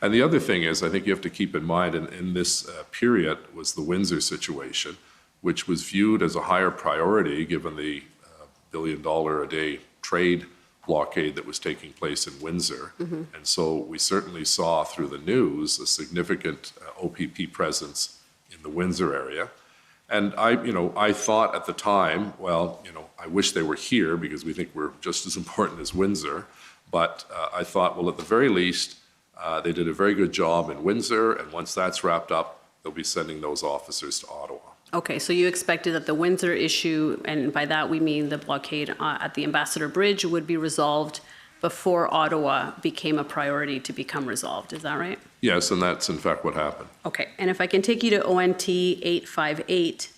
And the other thing is, I think you have to keep in mind, in this period was the Windsor situation, which was viewed as a higher priority given the $1 billion a day trade blockade that was taking place in Windsor. Mm-hmm. And so we certainly saw through the news a significant OPP presence in the Windsor area. And I thought at the time, well, I wish they were here because we think we're just as important as Windsor. But I thought, well, at the very least, they did a very good job in Windsor. And once that's wrapped up, they'll be sending those officers to Ottawa. Okay, so you expected that the Windsor issue, and by that we mean the blockade at the Ambassador Bridge, would be resolved before Ottawa became a priority to become resolved. Is that right? Yes, and that's in fact what happened. Okay, and if I can take you to ONT 858.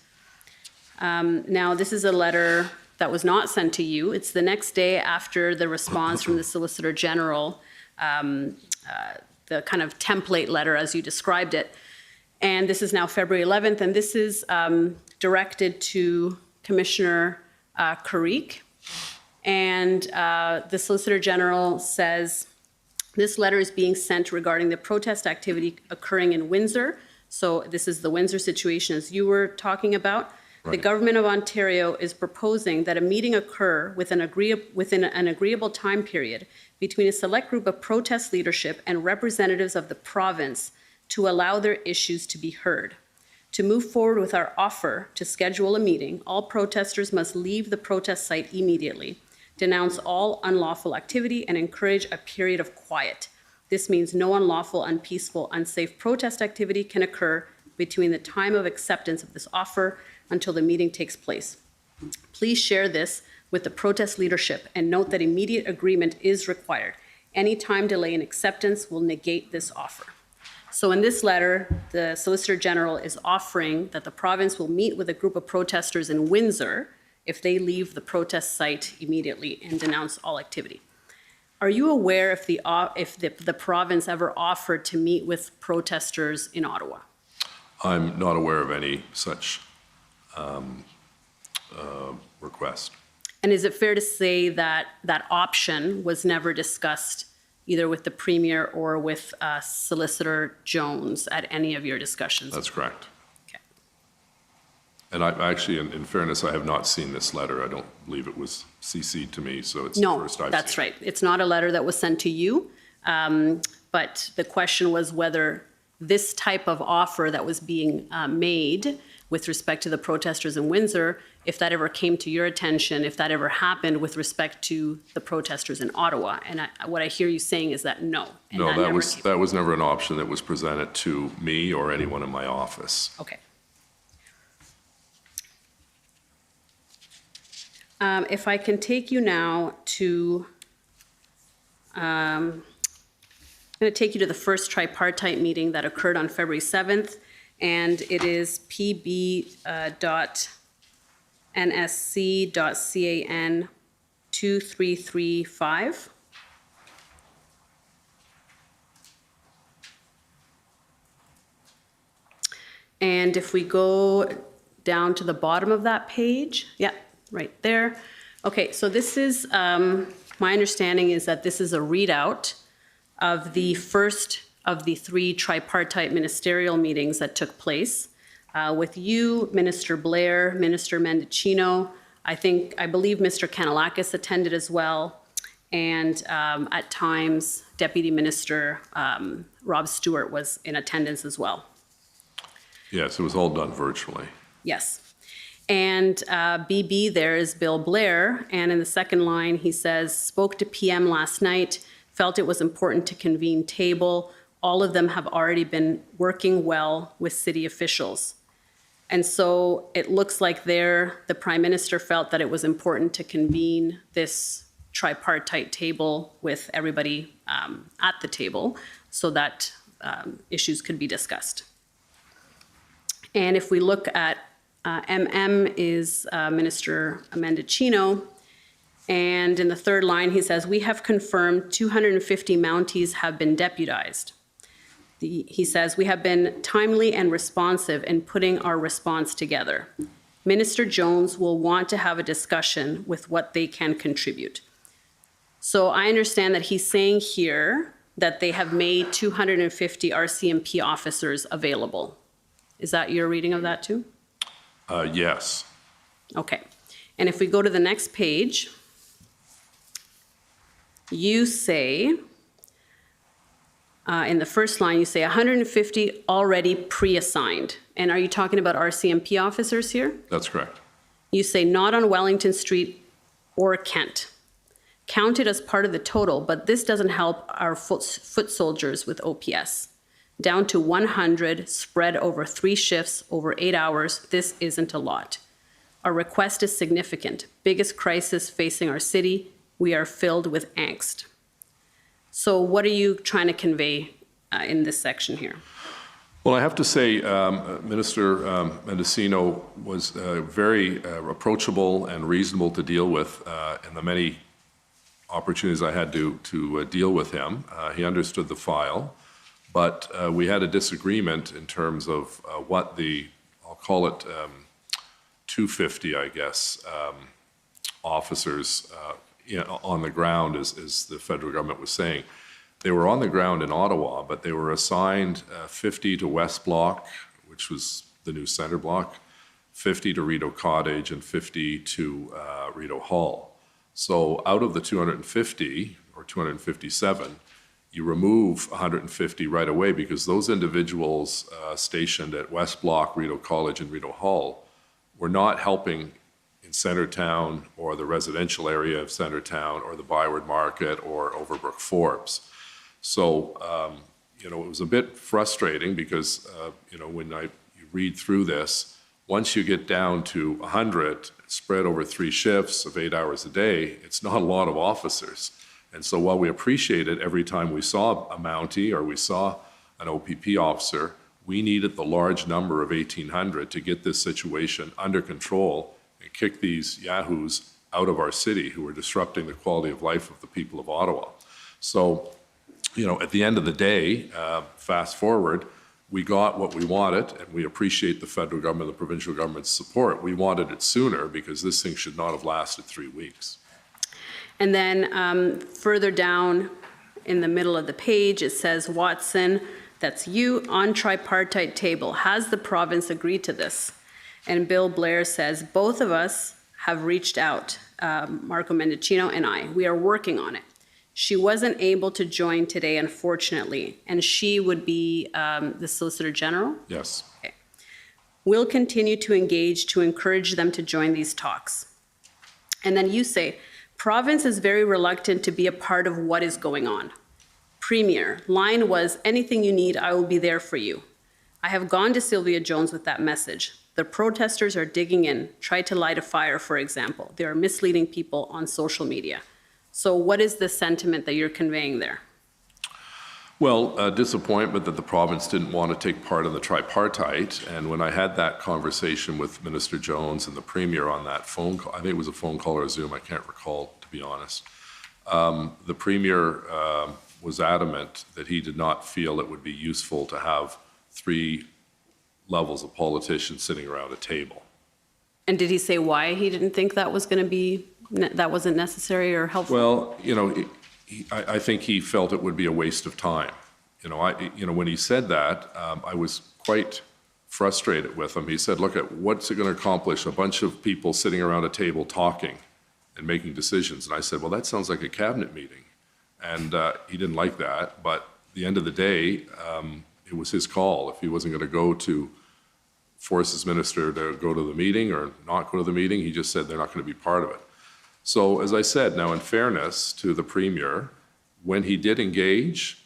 Now, this is a letter that was not sent to you. It's the next day after the response from the Solicitor General, the kind of template letter as you described it. And this is now February 11th, and this is directed to Commissioner Karique. And the Solicitor General says, this letter is being sent regarding the protest activity occurring in Windsor. So this is the Windsor situation as you were talking about. The Government of Ontario is proposing that a meeting occur within an agreeable time period between a select group of protest leadership and representatives of the province to allow their issues to be heard. To move forward with our offer to schedule a meeting, all protesters must leave the protest site immediately, denounce all unlawful activity, and encourage a period of quiet. This means no unlawful, unpeaceful, unsafe protest activity can occur between the time of acceptance of this offer until the meeting takes place. Please share this with the protest leadership and note that immediate agreement is required. Any time delay in acceptance will negate this offer. So in this letter, the Solicitor General is offering that the province will meet with a group of protesters in Windsor if they leave the protest site immediately and denounce all activity. Are you aware if the province ever offered to meet with protesters in Ottawa? I'm not aware of any such request. And is it fair to say that that option was never discussed either with the Premier or with Solicitor Jones at any of your discussions? That's correct. Okay. And I actually, in fairness, I have not seen this letter. I don't believe it was CC'd to me, so it's the first I've seen it. No, that's right. It's not a letter that was sent to you, but the question was whether this type of offer that was being made with respect to the protesters in Windsor, if that ever came to your attention, if that ever happened with respect to the protesters in Ottawa. And what I hear you saying is that no. No, that was never an option that was presented to me or anyone in my office. Okay. If I can take you now to, I'm going to take you to the first tripartite meeting that occurred on February 7th, and it is pb.nsc.can 2335. And if we go down to the bottom of that page, yeah, right there. Okay, so this is, my understanding is that this is a readout of the first of the 3 tripartite ministerial meetings that took place with you, Minister Blair, Minister Mendicino. I believe Mr. Kanellakis attended as well, and at times Deputy Minister Rob Stewart was in attendance as well. Yes, it was all done virtually. Yes. And BB there is Bill Blair, and in the second line he says, spoke to PM last night, felt it was important to convene table. All of them have already been working well with city officials. And so it looks like there, the Prime Minister felt that it was important to convene this tripartite table with everybody at the table so that issues could be discussed. And if we look at MM is Minister Mendicino, and in the third line he says, we have confirmed 250 Mounties have been deputized. He says, we have been timely and responsive in putting our response together. Minister Jones will want to have a discussion with what they can contribute. So I understand that he's saying here that they have made 250 RCMP officers available. Is that your reading of that too? Yes. Okay. And if we go to the next page, you say, in the first line, you say 150 already pre-assigned. And are you talking about RCMP officers here? That's correct. You say not on Wellington Street or Kent. Counted as part of the total, but this doesn't help our foot soldiers with OPS. Down to 100 spread over 3 shifts over 8 hours, this isn't a lot. Our request is significant. Biggest crisis facing our city. We are filled with angst. So what are you trying to convey in this section here? Well, I have to say, Minister Mendicino was very approachable and reasonable to deal with in the many opportunities I had to deal with him. He understood the file, But we had a disagreement in terms of what I'll call it 250, I guess, officers on the ground, as the federal government was saying. They were on the ground in Ottawa, but they were assigned 50 to West Block, which was the new center block, 50 to Rideau Cottage, and 50 to Rideau Hall. So out of the 250 or 257, you remove 150 right away because those individuals stationed at West Block, Rideau College, and Rideau Hall were not helping in Centertown or the residential area of Centertown or the Byward Market or Overbrook Forbes. So, it was a bit frustrating because, when you read through this, once you get down to 100 spread over 3 shifts of 8 hours a day, it's not a lot of officers. And so while we appreciated every time we saw a Mountie or we saw an OPP officer, we needed the large number of 1,800 to get this situation under control and kick these yahoos out of our city who were disrupting the quality of life of the people of Ottawa. So, at the end of the day, fast forward, we got what we wanted, and we appreciate the federal government, the provincial government's support. We wanted it sooner because this thing should not have lasted 3 weeks. And then further down in the middle of the page, it says, Watson, that's you, on tripartite table. Has the province agreed to this? And Bill Blair says, both of us have reached out, Marco Mendicino and I. We are working on it. She wasn't able to join today, unfortunately, and she would be the Solicitor General? Yes. Okay. We'll continue to engage to encourage them to join these talks. And then you say, province is very reluctant to be a part of what is going on. Premier, line was, anything you need, I will be there for you. I have gone to Sylvia Jones with that message. The protesters are digging in, try to light a fire, for example. They are misleading people on social media. So what is the sentiment that you're conveying there? Well, disappointment that the province didn't want to take part in the tripartite. And when I had that conversation with Minister Jones and the Premier on that phone call, I think it was a phone call or a Zoom, I can't recall, to be honest. The Premier was adamant that he did not feel it would be useful to have 3 levels of politicians sitting around a table. And did he say why he didn't think that was going to be, that wasn't necessary or helpful? Well, I think he felt it would be a waste of time. When he said that, I was quite frustrated with him. He said, look at what's it going to accomplish? A bunch of people sitting around a table talking and making decisions. And I said, well, that sounds like a cabinet meeting. And he didn't like that. But at the end of the day, it was his call. If he wasn't going to go to force his minister to go to the meeting or not go to the meeting, he just said they're not going to be part of it. So as I said, now in fairness to the Premier, when he did engage,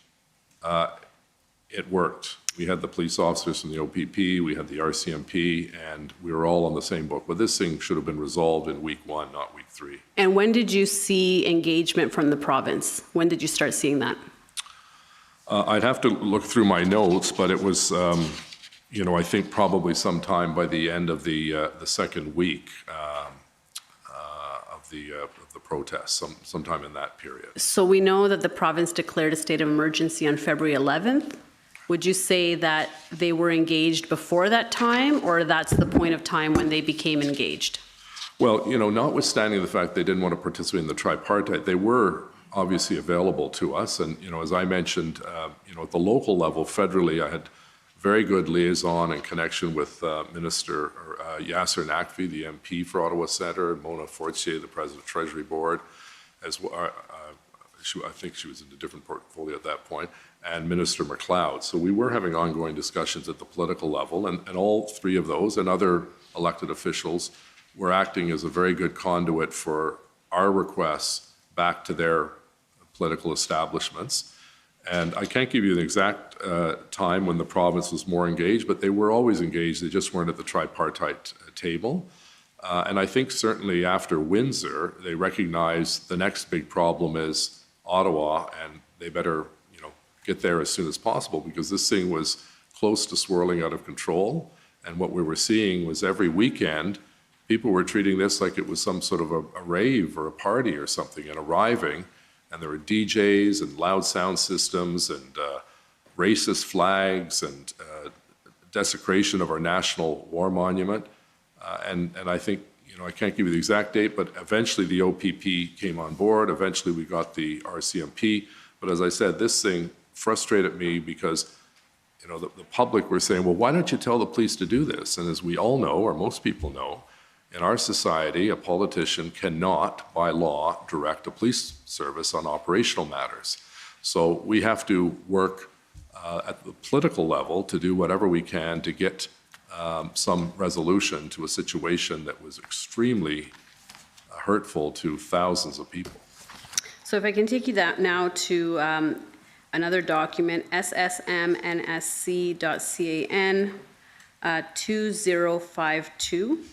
it worked. We had the police officers from the OPP, we had the RCMP, and we were all on the same book. But this thing should have been resolved in week 1, not week 3. And when did you see engagement from the province? When did you start seeing that? I'd have to look through my notes, but it was, I think probably sometime by the end of the second week of the protests, sometime in that period. So we know that the province declared a state of emergency on February 11th. Would you say that they were engaged before that time, or that's the point of time when they became engaged? Well, notwithstanding the fact they didn't want to participate in the tripartite, they were obviously available to us. And, as I mentioned, at the local level, federally, I had very good liaison and connection with Minister Yasser Naqvi, the MP for Ottawa Centre, and Mona Fortier, the President of Treasury Board, as well. I think she was in a different portfolio at that point, and Minister MacLeod. So we were having ongoing discussions at the political level, and all 3 of those and other elected officials were acting as a very good conduit for our requests back to their political establishments. And I can't give you an exact time when the province was more engaged, but they were always engaged. They just weren't at the tripartite table. And I think certainly after Windsor, they recognized the next big problem is Ottawa, and they better, get there as soon as possible, because this thing was close to swirling out of control. And what we were seeing was every weekend, people were treating this like it was some sort of a rave or a party or something, and arriving, and there were DJs and loud sound systems and racist flags and desecration of our national war monument. And I think, I can't give you the exact date, but eventually the OPP came on board. Eventually we got the RCMP. But as I said, this thing frustrated me because, the public were saying, well, why don't you tell the police to do this? And as we all know, or most people know, in our society, a politician cannot, by law, direct a police service on operational matters. So we have to work at the political level to do whatever we can to get some resolution to a situation that was extremely hurtful to thousands of people. So if I can take you now to another document, SSMNSC.CAN 2052.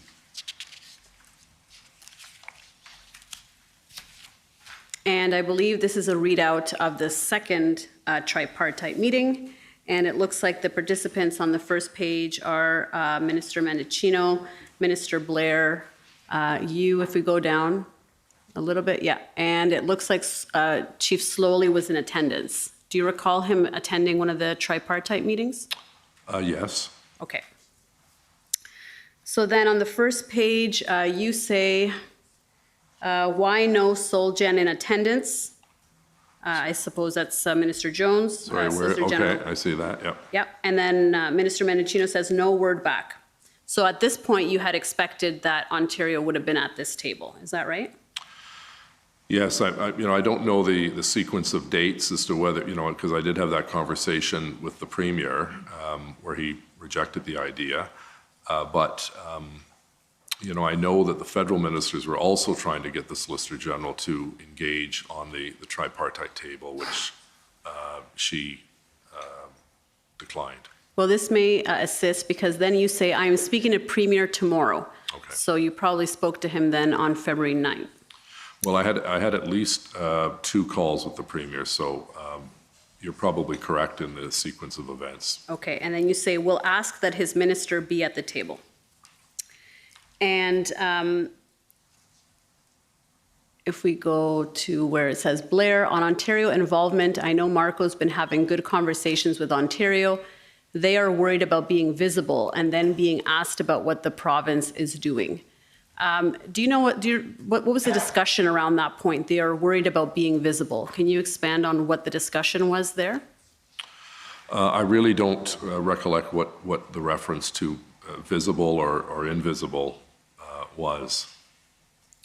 And I believe this is a readout of the second tripartite meeting. And it looks like the participants on the first page are Minister Mendicino, Minister Blair, you, if we go down a little bit, yeah. And it looks like Chief Slowly was in attendance. Do you recall him attending one of the tripartite meetings? Yes. Okay. So then on the first page, you say, why no Solgen in attendance? I suppose that's Minister Jones. Sorry, Solicitor General. okay, I see that, yep. Yep, and then Minister Mendicino says no word back. So at this point, you had expected that Ontario would have been at this table. Is that right? Yes, I don't know the sequence of dates as to whether, because I did have that conversation with the Premier where he rejected the idea. But I know that the federal ministers were also trying to get the Solicitor General to engage on the tripartite table, which she declined. Well, this may assist because then you say, I'm speaking to Premier tomorrow. Okay. So you probably spoke to him then on February 9th. Well, I had at least 2 calls with the Premier, so you're probably correct in the sequence of events. Okay, and then you say, we'll ask that his minister be at the table. And if we go to where it says Blair, on Ontario involvement, I know Marco's been having good conversations with Ontario. They are worried about being visible and then being asked about what the province is doing. Do you know what was the discussion around that point? They are worried about being visible. Can you expand on what the discussion was there? I really don't recollect what the reference to visible or invisible was.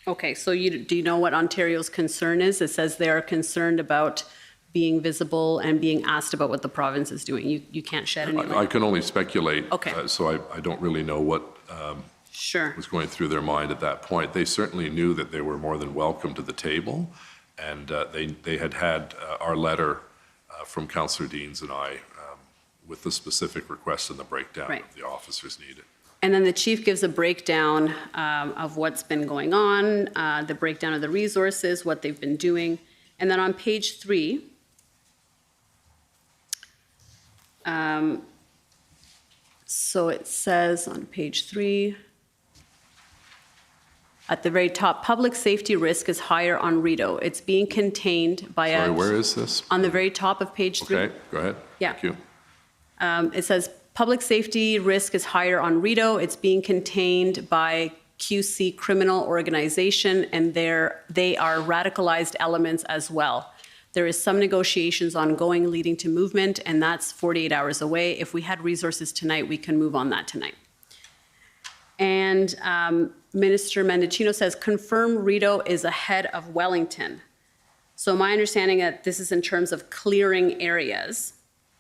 Okay, so do you know what Ontario's concern is? It says they are concerned about being visible and being asked about what the province is doing. You can't shed any light? I can only speculate. Okay. So I don't really know what Sure. was going through their mind at that point. They certainly knew that they were more than welcome to the table, and they had our letter from Councillor Deans and I with the specific request and the breakdown Right. of the officers needed. And then the chief gives a breakdown of what's been going on, the breakdown of the resources, what they've been doing. And then on page 3, so it says on page 3, at the very top, public safety risk is higher on Rideau. It's being contained by Sorry, where is this? on the very top of page 3. Okay, go ahead. Yeah. Thank you. It says public safety risk is higher on Rideau. It's being contained by QC criminal organization, and they are radicalized elements as well. There is some negotiations ongoing leading to movement, and that's 48 hours away. If we had resources tonight, we can move on that tonight. And Minister Mendicino says, confirm Rideau is ahead of Wellington. So my understanding that this is in terms of clearing areas,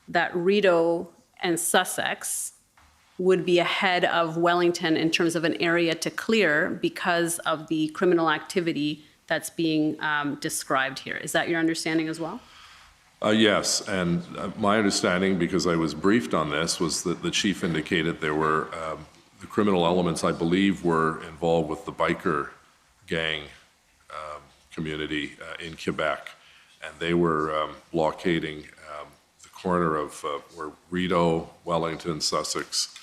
that Rideau and Sussex would be ahead of Wellington in terms of an area to clear because of the criminal activity that's being described here. Is that your understanding as well? Yes, and my understanding, because I was briefed on this, was that the chief indicated there were the criminal elements, I believe, were involved with the biker gang community in Quebec, and they were blockading the corner of where Rideau, Wellington, Sussex,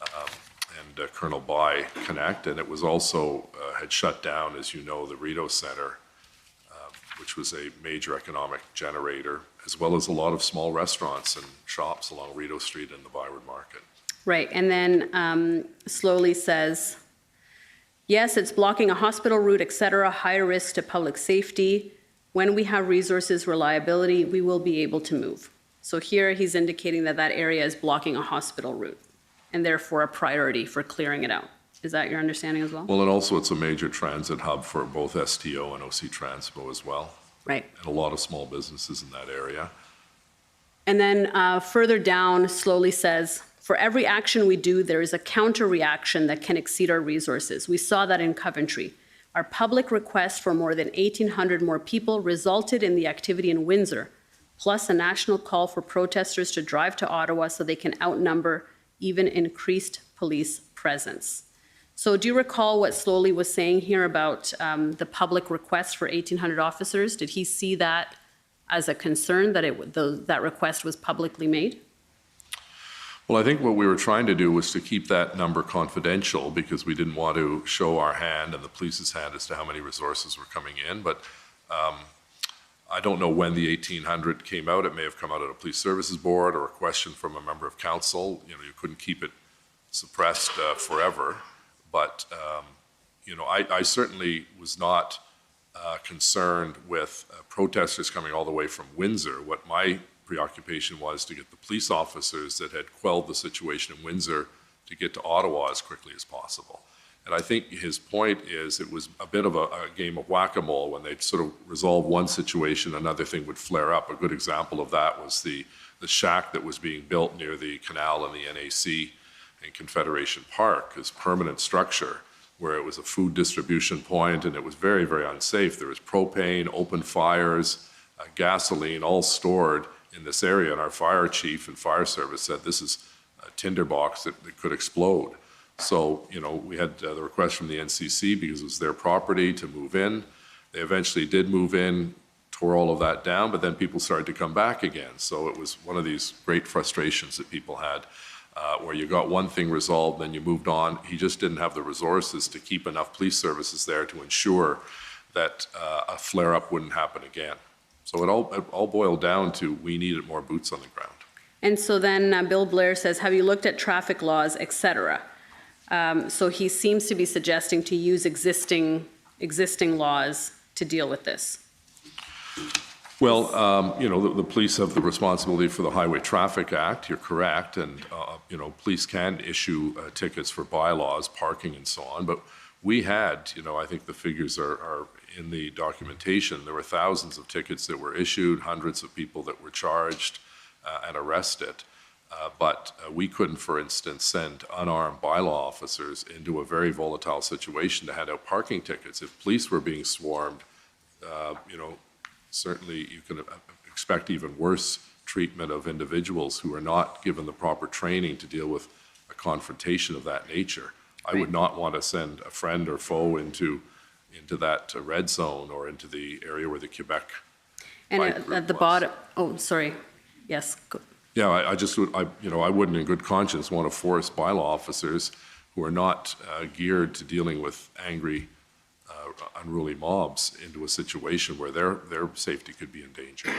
and Colonel By connect, and it was also had shut down, as you know, the Rideau Centre, which was a major economic generator, as well as a lot of small restaurants and shops along Rideau Street and the Byward Market. Right, and then slowly says, yes, it's blocking a hospital route, et cetera, high risk to public safety. When we have resources, reliability, we will be able to move. So here he's indicating that that area is blocking a hospital route and therefore a priority for clearing it out. Is that your understanding as well? Well, and also it's a major transit hub for both STO and OC Transpo as well. Right. And a lot of small businesses in that area. And then further down slowly says, for every action we do, there is a counter reaction that can exceed our resources. We saw that in Coventry. Our public request for more than 1,800 more people resulted in the activity in Windsor, plus a national call for protesters to drive to Ottawa so they can outnumber even increased police presence. So do you recall what Slowly was saying here about the public request for 1,800 officers? Did he see that as a concern that that request was publicly made? Well, I think what we were trying to do was to keep that number confidential because we didn't want to show our hand and the police's hand as to how many resources were coming in. But I don't know when the 1,800 came out. It may have come out at a police services board or a question from a member of council. You know, you couldn't keep it suppressed forever. But, you know, I certainly was not concerned with protesters coming all the way from Windsor. What my preoccupation was to get the police officers that had quelled the situation in Windsor to get to Ottawa as quickly as possible. And I think his point is it was a bit of a game of whack-a-mole. When they'd sort of resolve one situation, another thing would flare up. A good example of that was the shack that was being built near the canal and the NAC in Confederation Park, this permanent structure where it was a food distribution point and it was very, very unsafe. There was propane, open fires, gasoline, all stored in this area. And our fire chief and fire service said this is a tinderbox that could explode. So, you know, we had the request from the NCC because it was their property to move in. They eventually did move in, tore all of that down, but then people started to come back again. So it was one of these great frustrations that people had. Where you got one thing resolved, then you moved on. He just didn't have the resources to keep enough police services there to ensure that a flare-up wouldn't happen again. So it all boiled down to we needed more boots on the ground. And so then Bill Blair says, have you looked at traffic laws, et cetera? So he seems to be suggesting to use existing laws to deal with this. Well, you know, the police have the responsibility for the Highway Traffic Act, you're correct, and, you know, police can issue tickets for bylaws, parking and so on, but we had, you know, I think the figures are in the documentation. There were thousands of tickets that were issued, hundreds of people that were charged and arrested, but we couldn't, for instance, send unarmed bylaw officers into a very volatile situation to hand out parking tickets. If police were being swarmed, you know, certainly you can expect even worse treatment of individuals who are not given the proper training to deal with a confrontation of that nature. I would not want to send a friend or foe into that red zone or into the area where the Quebec And bike group at the was. bottom, oh, sorry, yes. Yeah, I wouldn't in good conscience want to force bylaw officers who are not geared to dealing with angry unruly mobs into a situation where their safety could be in danger.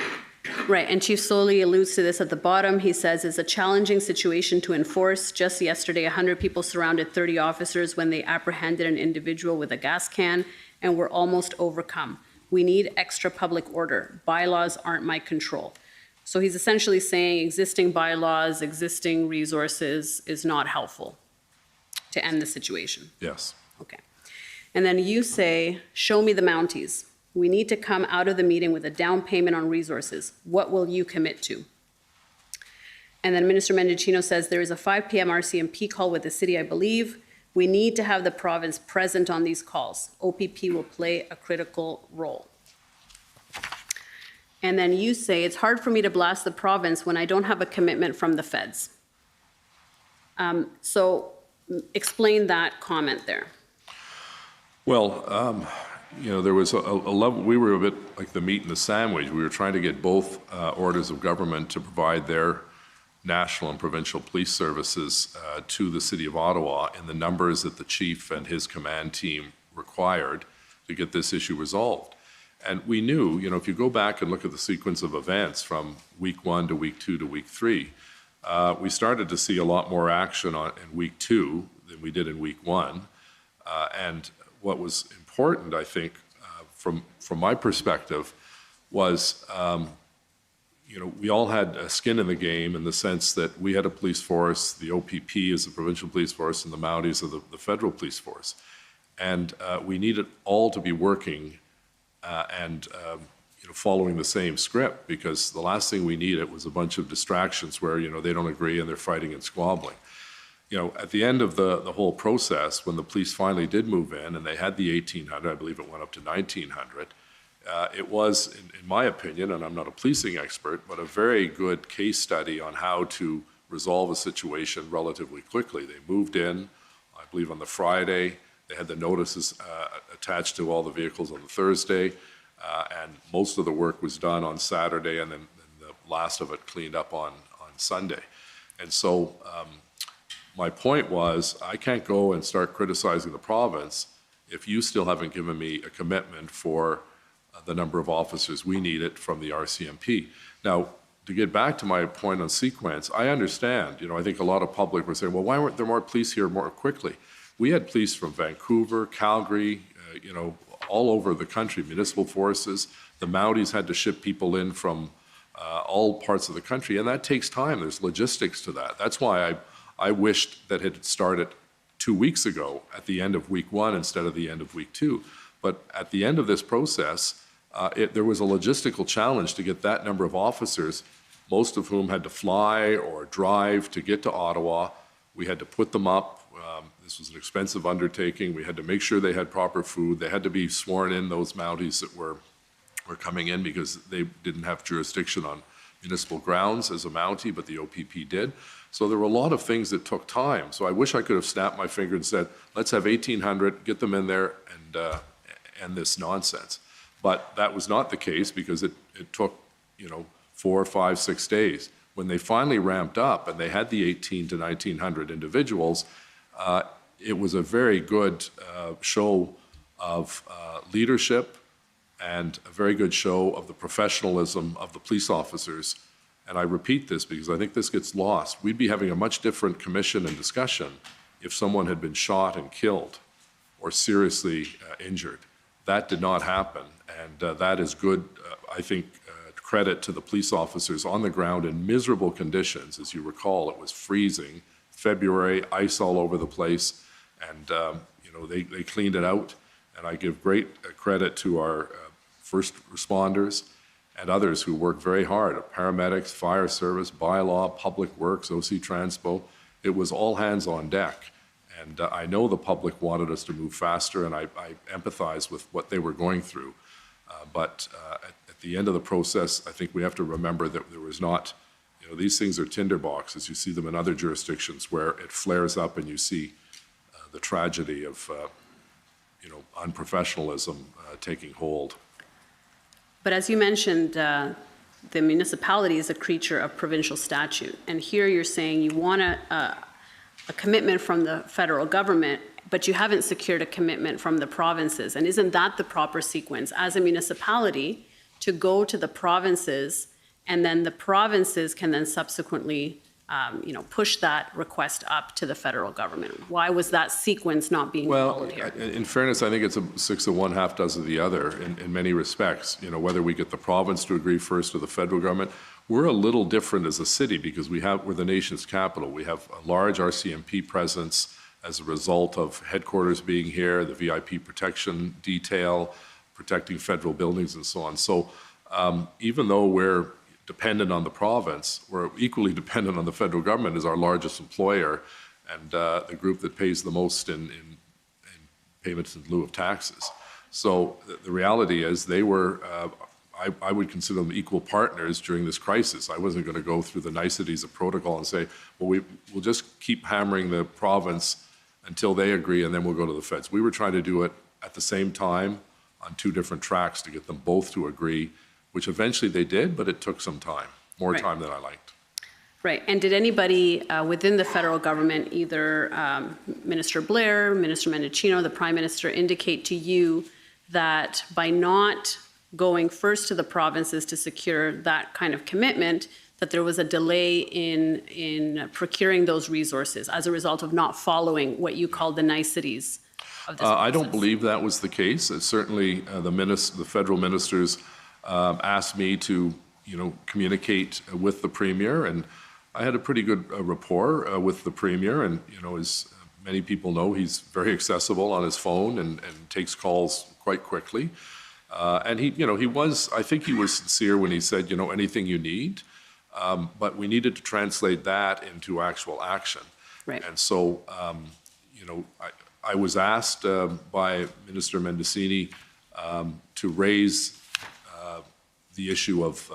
Right, and Chief Slowly alludes to this at the bottom. He says it's a challenging situation to enforce. Just yesterday, 100 people surrounded 30 officers when they apprehended an individual with a gas can and were almost overcome. We need extra public order. Bylaws aren't my control. So he's essentially saying existing bylaws, existing resources is not helpful to end the situation. Yes. Okay. And then you say, show me the Mounties. We need to come out of the meeting with a down payment on resources. What will you commit to? And then Minister Mendicino says there is a 5 p.m. RCMP call with the city, I believe. We need to have the province present on these calls. OPP will play a critical role. And then you say, it's hard for me to blast the province when I don't have a commitment from the feds. So explain that comment there. Well, you know, there was a level, we were a bit like the meat and the sandwich. We were trying to get both orders of government to provide their national and provincial police services to the city of Ottawa in the numbers that the chief and his command team required to get this issue resolved. And we knew, if you go back and look at the sequence of events from week 1 to week 2 to week 3, we started to see a lot more action in week 2 than we did in week 1. And what was important, I think, from my perspective, was, we all had a skin in the game in the sense that we had a police force, the OPP is the provincial police force, and the Mounties are the federal police force. And we needed all to be working and following the same script, because the last thing we needed was a bunch of distractions where, they don't agree and they're fighting and squabbling. At the end of the whole process, when the police finally did move in and they had the 1,800, I believe it went up to 1,900, it was, in my opinion, and I'm not a policing expert, but a very good case study on how to resolve a situation relatively quickly. They moved in, I believe, on the Friday. They had the notices attached to all the vehicles on the Thursday, and most of the work was done on Saturday, and then the last of it cleaned up on Sunday. And so my point was, I can't go and start criticizing the province if you still haven't given me a commitment for the number of officers we needed from the RCMP. Now, to get back to my point on sequence, I understand, I think a lot of public were saying, well, why weren't there more police here more quickly? We had police from Vancouver, Calgary, all over the country, municipal forces. The Mounties had to ship people in from all parts of the country, and that takes time. There's logistics to that. That's why I wished that it had started 2 weeks ago at the end of week 1 instead of the end of week 2. But at the end of this process, there was a logistical challenge to get that number of officers, most of whom had to fly or drive to get to Ottawa. We had to put them up. This was an expensive undertaking. We had to make sure they had proper food. They had to be sworn in, those Mounties that were coming in, because they didn't have jurisdiction on municipal grounds as a Mountie, but the OPP did. So there were a lot of things that took time. So I wish I could have snapped my finger and said, let's have 1,800, get them in there, and end this nonsense. But that was not the case, because it took, 4, 5, 6 days. When they finally ramped up and they had the 1,800 to 1,900 individuals, it was a very good show of leadership and a very good show of the professionalism of the police officers. And I repeat this because I think this gets lost. We'd be having a much different commission and discussion if someone had been shot and killed or seriously injured. That did not happen, and that is good, I think, credit to the police officers on the ground in miserable conditions. As you recall, it was freezing, February, ice all over the place, and they cleaned it out. And I give great credit to our first responders and others who worked very hard, paramedics, fire service, bylaw, public works, OC Transpo. It was all hands on deck. And I know the public wanted us to move faster, and I empathize with what they were going through. But at the end of the process, I think we have to remember that there was not, these things are tinderboxes. You see them in other jurisdictions where it flares up and you see the tragedy of, unprofessionalism taking hold. But as you mentioned, the municipality is a creature of provincial statute. And here you're saying you want a commitment from the federal government, but you haven't secured a commitment from the provinces. And isn't that the proper sequence as a municipality to go to the provinces, and then the provinces can then subsequently push that request up to the federal government? Why was that sequence not being followed here? In fairness, I think it's a 6 of one, half dozen of the other in many respects. Whether we get the province to agree first or the federal government, we're a little different as a city because we're the nation's capital. We have a large RCMP presence as a result of headquarters being here, the VIP protection detail, protecting federal buildings and so on. So even though we're dependent on the province, we're equally dependent on the federal government as our largest employer and the group that pays the most in payments in lieu of taxes. So the reality is they were, I would consider them equal partners during this crisis. I wasn't going to go through the niceties of protocol and say, well, we'll just keep hammering the province until they agree and then we'll go to the feds. We were trying to do it at the same time on 2 different tracks to get them both to agree, which eventually they did, but it took some time, more time than I liked. Right. And did anybody within the federal government, either Minister Blair, Minister Mendicino, the Prime Minister, indicate to you that by not going first to the provinces to secure that kind of commitment, that there was a delay in procuring those resources as a result of not following what you called the niceties of this I don't process. believe that was the case. Certainly, the federal ministers asked me to, communicate with the Premier, and I had a pretty good rapport with the Premier, and, as many people know, he's very accessible on his phone and takes calls quite quickly. And I think he was sincere when he said, anything you need, but we needed to translate that into actual action. Right. And so, I was asked by Minister Mendicini to raise the issue of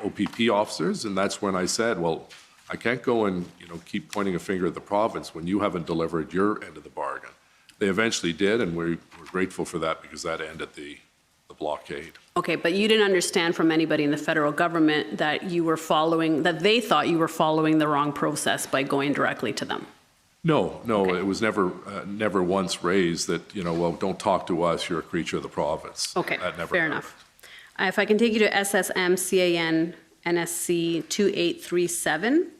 OPP officers, and that's when I said, well, I can't go and, keep pointing a finger at the province when you haven't delivered your end of the bargain. They eventually did, and we're grateful for that because that ended the blockade. Okay, but you didn't understand from anybody in the federal government that that they thought you were following the wrong process by going directly to them? No, Okay. it was never once raised that, well, don't talk to us, you're a creature of the province. Okay, That never fair happened. enough. If I can take you to SSM CAN NSC 2837.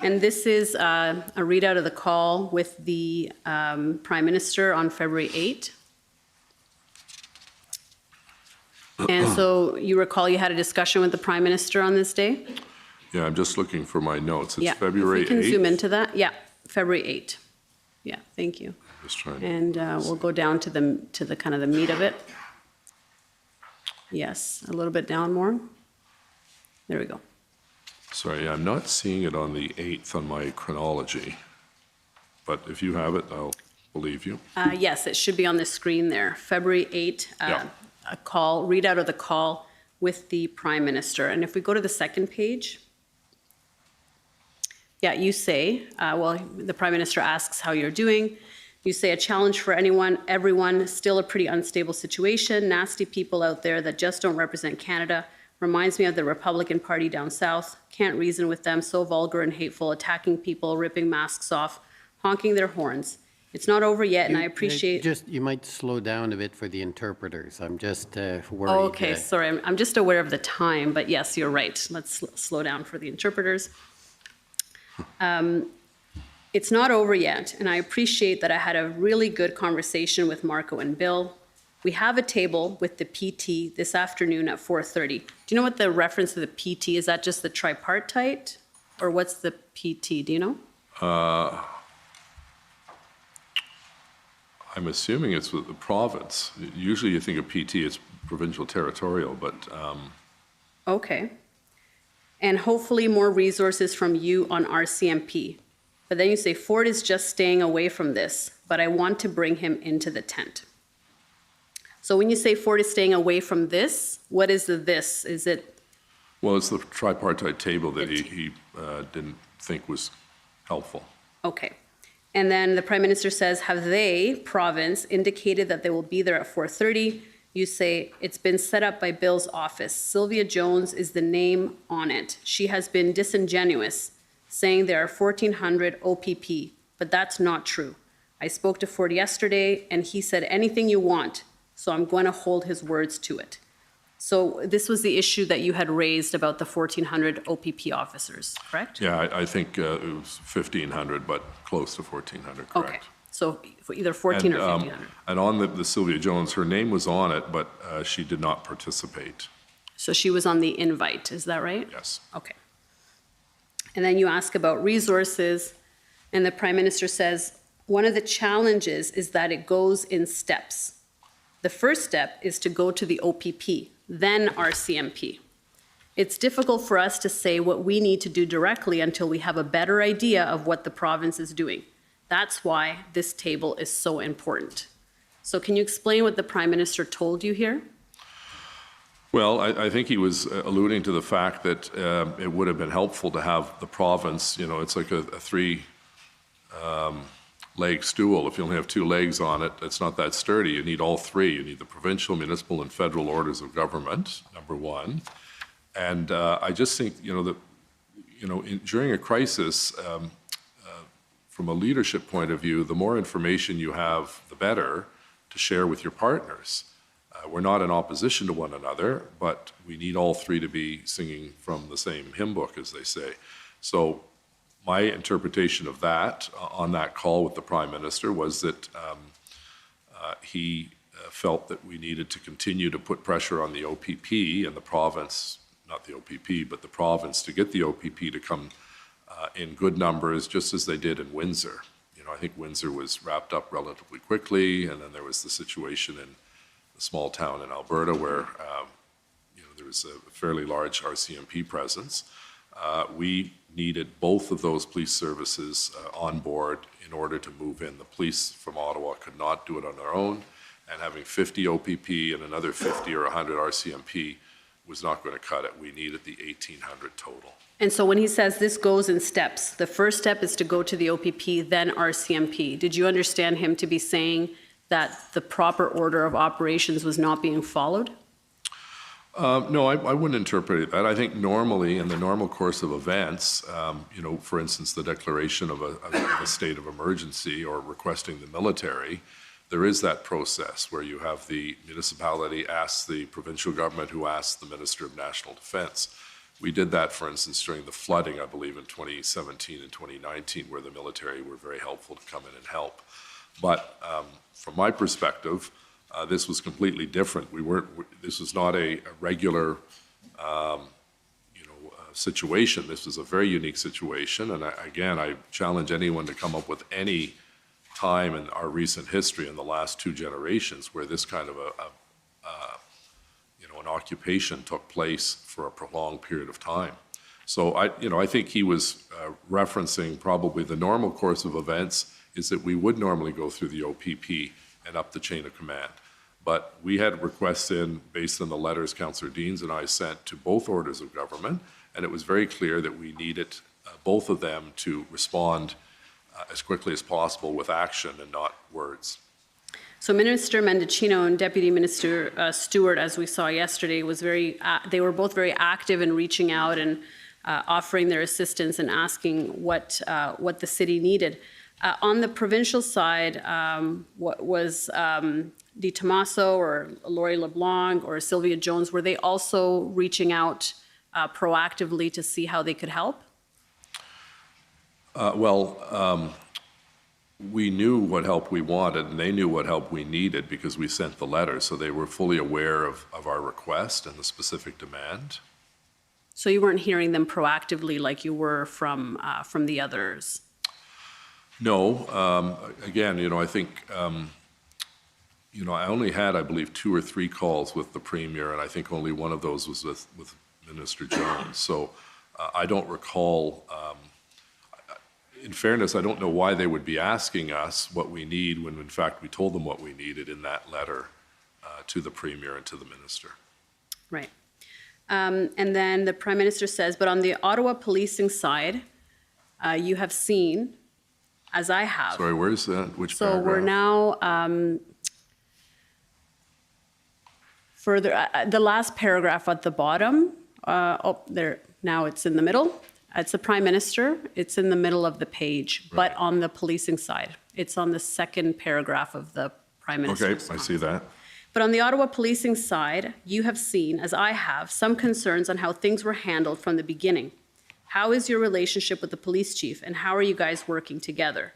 And this is a readout of the call with the Prime Minister on February 8. And so you recall you had a discussion with the Prime Minister on this day? Yeah, I'm just looking for my notes. It's Yeah, February 8th. If you can zoom into that. Yeah, February 8. Yeah, thank you. Just trying. And we'll go down to the kind of the meat of it. Yes, a little bit down more. There we go. Sorry, I'm not seeing it on the 8th on my chronology, but if you have it, I'll believe you. Yes, it should be on the screen there. February 8, Yeah. a call, readout of the call with the Prime Minister. And if we go to the second page, yeah, you say, the Prime Minister asks how you're doing. You say a challenge for everyone, still a pretty unstable situation, nasty people out there that just don't represent Canada. Reminds me of the Republican Party down south. Can't reason with them, so vulgar and hateful, attacking people, ripping masks off, honking their horns. It's not over yet, and I appreciate... You might slow down a bit for the interpreters. I'm just worried. Oh, okay, sorry, I'm just aware of the time, but yes, you're right. Let's slow down for the interpreters. It's not over yet, and I appreciate that I had a really good conversation with Marco and Bill. We have a table with the PT this afternoon at 4:30. Do you know what the reference to the PT, is that just the tripartite? Or what's the PT, do you know? I'm assuming it's with the province. Usually you think of PT as provincial territorial, but Okay. And hopefully more resources from you on RCMP. But then you say Ford is just staying away from this, but I want to bring him into the tent. So when you say Ford is staying away from this, what is the this? Is it, well, it's the tripartite table that he didn't think was helpful. okay. And then the Prime Minister says, have they, province, indicated that they will be there at 4:30? You say, it's been set up by Bill's office. Sylvia Jones is the name on it. She has been disingenuous, saying there are 1,400 OPP, but that's not true. I spoke to Ford yesterday, and he said anything you want, so I'm going to hold his words to it. So this was the issue that you had raised about the 1,400 OPP officers, correct? Yeah, I think it was 1,500, but close to 1,400, correct. Okay, so for either 14 or And, 1,500. And on the Sylvia Jones, her name was on it, but she did not participate. So she was on the invite, is that right? Yes. Okay. And then you ask about resources, and the Prime Minister says, one of the challenges is that it goes in steps. The first step is to go to the OPP, then RCMP. It's difficult for us to say what we need to do directly until we have a better idea of what the province is doing. That's why this table is so important. So can you explain what the Prime Minister told you here? Well, I think he was alluding to the fact that it would have been helpful to have the province, it's like a three-leg stool. If you only have two legs on it, it's not that sturdy. You need all three. You need the provincial, municipal, and federal orders of government, number one. And I just think, during a crisis, from a leadership point of view, the more information you have, the better to share with your partners. We're not in opposition to one another, but we need all three to be singing from the same hymn book, as they say. So my interpretation of that on that call with the Prime Minister was that he felt that we needed to continue to put pressure on the OPP and the province, not the OPP, but the province, to get the OPP to come in good numbers, just as they did in Windsor. You know, I think Windsor was wrapped up relatively quickly, and then there was the situation in the small town in Alberta where you know, there was a fairly large RCMP presence. We needed both of those police services on board in order to move in. The police from Ottawa could not do it on their own, and having 50 OPP and another 50 or 100 RCMP was not going to cut it. We needed the 1,800 total. And so when he says this goes in steps, the first step is to go to the OPP, then RCMP. Did you understand him to be saying that the proper order of operations was not being followed? No, I wouldn't interpret it that. I think normally, in the normal course of events, you know, for instance, the declaration of a state of emergency or requesting the military, there is that process where you have the municipality ask the provincial government, who asks the Minister of National Defence. We did that, for instance, during the flooding, I believe, in 2017 and 2019, where the military were very helpful to come in and help. But from my perspective, this was completely different. This was not a regular, situation. This was a very unique situation. And I challenge anyone to come up with any time in our recent history in the last two generations where this kind of an occupation took place for a prolonged period of time. So I think he was referencing probably the normal course of events is that we would normally go through the OPP and up the chain of command. But we had requests in based on the letters Councillor Deans and I sent to both orders of government, and it was very clear that we needed both of them to respond as quickly as possible with action and not words. So Minister Mendicino and Deputy Minister Stewart, as we saw yesterday, they were both very active in reaching out and offering their assistance and asking what the city needed. On the provincial side, what was Di Tommaso or Laurie LeBlanc or Sylvia Jones, were they also reaching out proactively to see how they could help? We knew what help we wanted, and they knew what help we needed because we sent the letter, so they were fully aware of our request and the specific demand. So you weren't hearing them proactively like you were from the others? No. Again, I think, I only had, I believe, 2 or 3 calls with the Premier, and I think only one of those was with Minister Jones. So I don't recall, in fairness, I don't know why they would be asking us what we need when, in fact, we told them what we needed in that letter to the Premier and to the Minister. Right. And then the Prime Minister says, but on the Ottawa policing side, you have seen, as I have. Sorry, where's that? Which paragraph? So we're now further, the last paragraph at the bottom, there, now it's in the middle. It's the Prime Minister. It's in the middle of the page, right. But on the policing side. It's on the second paragraph of the Prime Minister's Okay, I see that. But on the Ottawa policing side, you have seen, as I have, some concerns on how things were handled from the beginning. How is your relationship with the police chief, and how are you guys working together?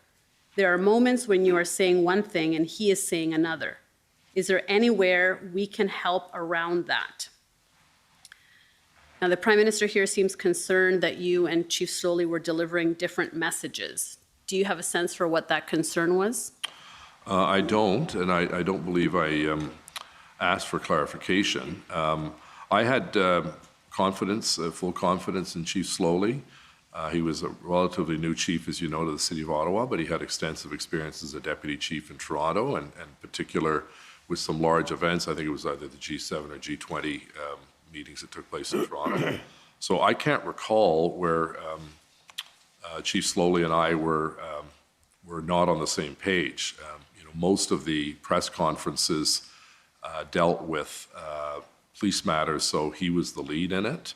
There are moments when you are saying one thing and he is saying another. Is there anywhere we can help around that? Now, the Prime Minister here seems concerned that you and Chief Slowly were delivering different messages. Do you have a sense for what that concern was? I don't, and I don't believe I asked for clarification. I had confidence, full confidence in Chief Slowly. He was a relatively new chief, as you know, to the City of Ottawa, but he had extensive experience as a deputy chief in Toronto, and in particular with some large events. I think it was either the G7 or G20 meetings that took place in Toronto. So I can't recall where Chief Slowly and I were not on the same page. Most of the press conferences dealt with police matters, so he was the lead in it.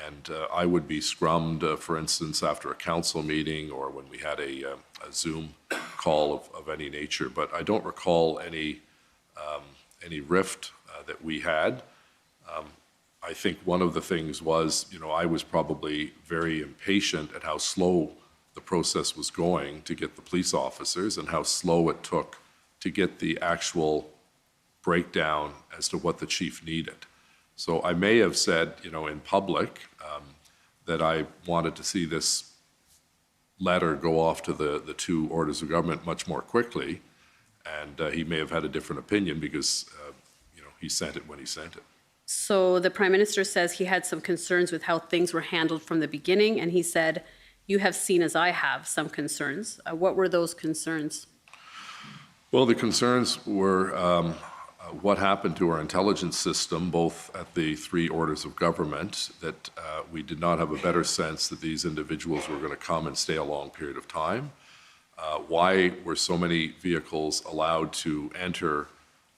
And I would be scrummed, for instance, after a council meeting or when we had a Zoom call of any nature. But I don't recall any rift that we had. I think one of the things was, I was probably very impatient at how slow the process was going to get the police officers and how slow it took to get the actual breakdown as to what the chief needed. So I may have said, in public, that I wanted to see this letter go off to the two orders of government much more quickly, and he may have had a different opinion because, he sent it when he sent it. So the Prime Minister says he had some concerns with how things were handled from the beginning, and he said, you have seen, as I have, some concerns. What were those concerns? Well, the concerns were what happened to our intelligence system, both at the three orders of government, that we did not have a better sense that these individuals were going to come and stay a long period of time. Why were so many vehicles allowed to enter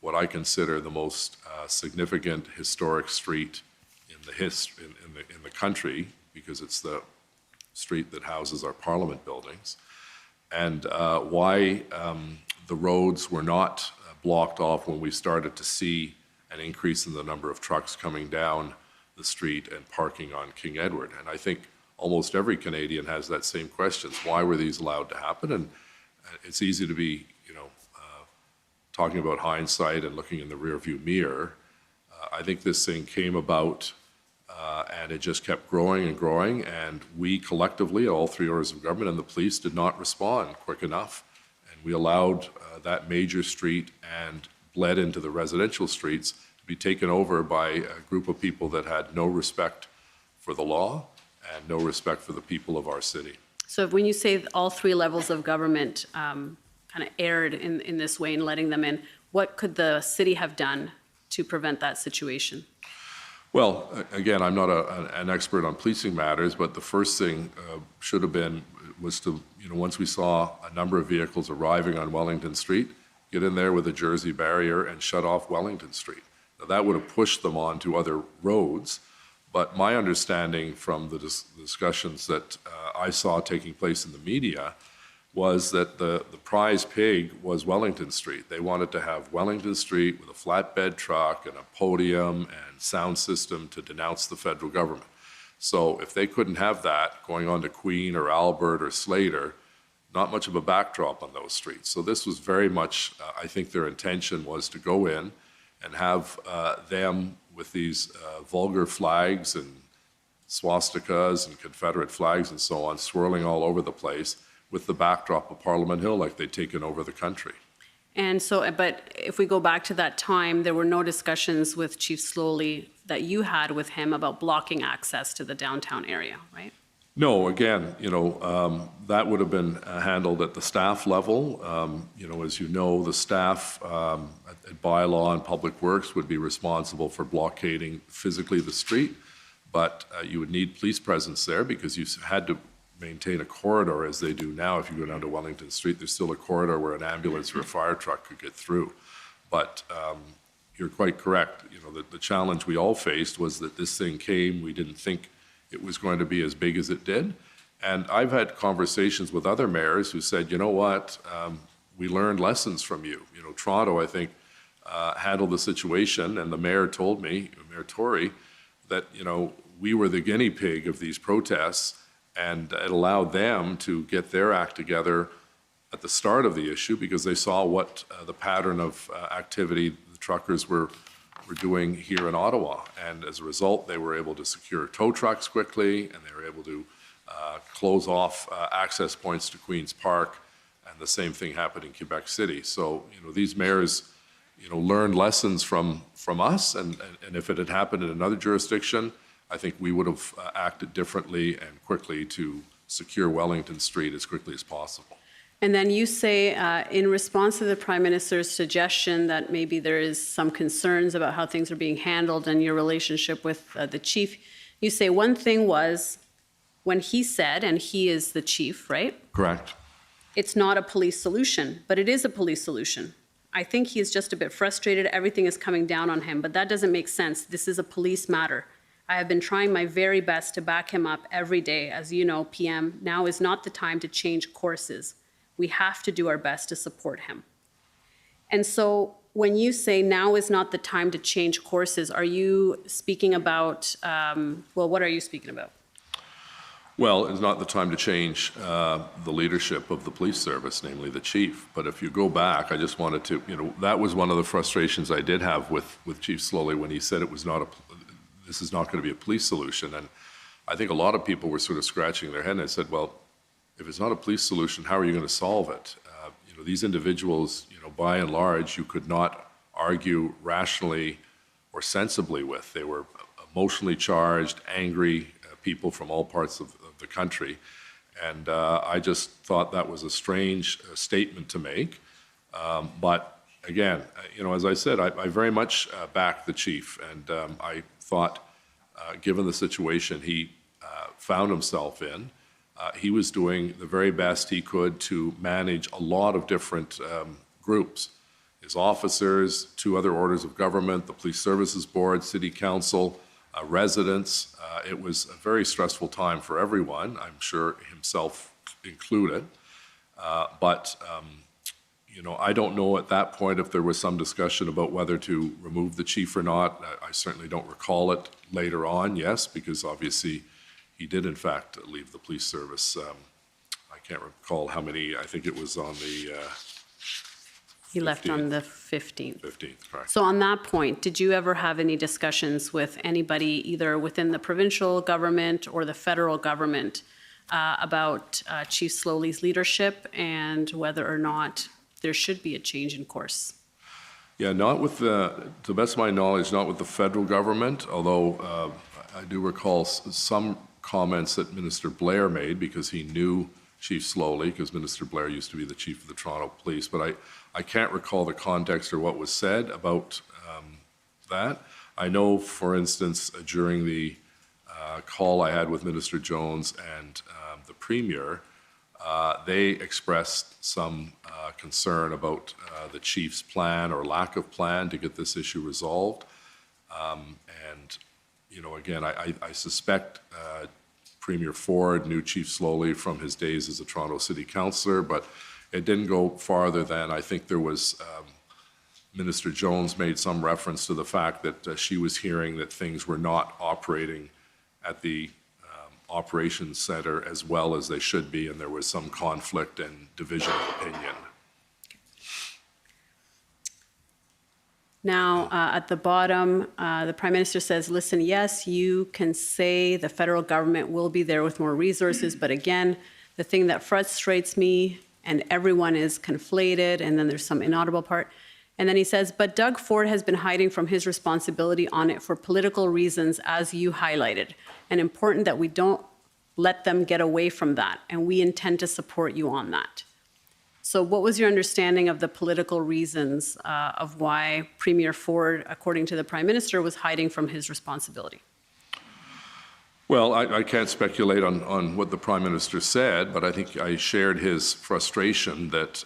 what I consider the most significant historic street in the country, because it's the street that houses our Parliament buildings, and why the roads were not blocked off when we started to see an increase in the number of trucks coming down the street and parking on King Edward. And I think almost every Canadian has that same question. Why were these allowed to happen? And it's easy to be, talking about hindsight and looking in the rearview mirror. I think this thing came about and it just kept growing and growing, and we collectively, all three orders of government and the police, did not respond quick enough. And we allowed that major street and bled into the residential streets to be taken over by a group of people that had no respect for the law and no respect for the people of our city. So when you say all three levels of government kind of erred in this way in letting them in, what could the city have done to prevent that situation? Well, again, I'm not an expert on policing matters, but the first thing should have been was to, once we saw a number of vehicles arriving on Wellington Street, get in there with a Jersey barrier and shut off Wellington Street. Now, that would have pushed them on to other roads, but my understanding from the discussions that I saw taking place in the media was that the prize pig was Wellington Street. They wanted to have Wellington Street with a flatbed truck and a podium and sound system to denounce the federal government. So if they couldn't have that going on to Queen or Albert or Slater, not much of a backdrop on those streets. So this was very much, I think their intention was to go in and have them with these vulgar flags and swastikas and Confederate flags and so on swirling all over the place, with the backdrop of Parliament Hill, like they'd taken over the country. And so, but if we go back to that time, there were no discussions with Chief Slowly that you had with him about blocking access to the downtown area, right? No, again, that would have been handled at the staff level. As you know, the staff at bylaw and public works would be responsible for blockading physically the street, but you would need police presence there because you had to maintain a corridor as they do now. If you go down to Wellington Street, there's still a corridor where an ambulance or a fire truck could get through. But you're quite correct. The challenge we all faced was that this thing came. We didn't think it was going to be as big as it did. And I've had conversations with other mayors who said, you know what, we learned lessons from you. Toronto, I think, handled the situation, and the mayor told me, Mayor Tory, that, we were the guinea pig of these protests, and it allowed them to get their act together at the start of the issue because they saw what the pattern of activity the truckers were doing here in Ottawa. And as a result, they were able to secure tow trucks quickly, and they were able to close off access points to Queen's Park, and the same thing happened in Quebec City. So, these mayors, learned lessons from us, and if it had happened in another jurisdiction, I think we would have acted differently and quickly to secure Wellington Street as quickly as possible. And then you say, in response to the Prime Minister's suggestion that maybe there is some concerns about how things are being handled and your relationship with the chief, you say one thing was when he said, and he is the chief, right? Correct. It's not a police solution, but it is a police solution. I think he is just a bit frustrated. Everything is coming down on him, but that doesn't make sense. This is a police matter. I have been trying my very best to back him up every day. As you know, PM, now is not the time to change courses. We have to do our best to support him. And so when you say now is not the time to change courses, are you speaking about, what are you speaking about? Well, it's not the time to change the leadership of the police service, namely the chief. But if you go back, I just wanted to, that was one of the frustrations I did have with Chief Slowly when he said this is not going to be a police solution. And I think a lot of people were sort of scratching their head, and I said, well, if it's not a police solution, how are you going to solve it? These individuals, by and large, you could not argue rationally or sensibly with. They were emotionally charged, angry people from all parts of the country. And I just thought that was a strange statement to make. But again, as I said, I very much backed the chief. And I thought, given the situation he found himself in, he was doing the very best he could to manage a lot of different groups. His officers, 2 other orders of government, the Police Services Board, City Council, residents. It was a very stressful time for everyone, I'm sure himself included. But I don't know at that point if there was some discussion about whether to remove the chief or not. I certainly don't recall it later on, yes, because obviously he did in fact leave the police service. I can't recall how many, I think it was on the He left on the 15th. 15th, correct. So on that point, did you ever have any discussions with anybody, either within the provincial government or the federal government, about Chief Slowly's leadership and whether or not there should be a change in course? Yeah, not with to the best of my knowledge, not with the federal government, although I do recall some comments that Minister Blair made because he knew Chief Slowly, because Minister Blair used to be the chief of the Toronto Police, but I can't recall the context or what was said about that. I know, for instance, during the call I had with Minister Jones and the Premier, they expressed some concern about the chief's plan or lack of plan to get this issue resolved. And, again, I suspect Premier Ford knew Chief Slowly from his days as a Toronto City Councillor, but it didn't go farther than I think there was Minister Jones made some reference to the fact that she was hearing that things were not operating at the operations center as well as they should be, and there was some conflict and division of opinion. Now, at the bottom, the Prime Minister says, listen, yes, you can say the federal government will be there with more resources, but again, the thing that frustrates me, and everyone is conflated, and then there's some inaudible part, and then he says, but Doug Ford has been hiding from his responsibility on it for political reasons, as you highlighted, and important that we don't let them get away from that, and we intend to support you on that. So what was your understanding of the political reasons of why Premier Ford, according to the Prime Minister, was hiding from his responsibility? Well, I can't speculate on what the Prime Minister said, but I think I shared his frustration that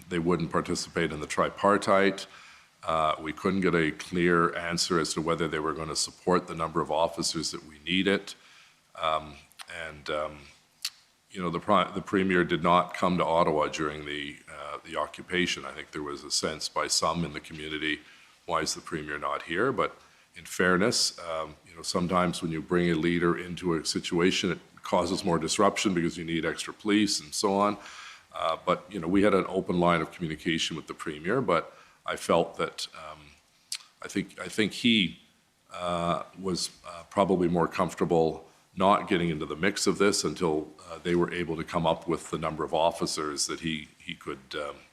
they wouldn't participate in the tripartite. We couldn't get a clear answer as to whether they were going to support the number of officers that we needed. The Premier did not come to Ottawa during the occupation. I think there was a sense by some in the community, why is the Premier not here? But in fairness, sometimes when you bring a leader into a situation, it causes more disruption because you need extra police and so on. But we had an open line of communication with the Premier, but I felt that I think he was probably more comfortable not getting into the mix of this until they were able to come up with the number of officers that he could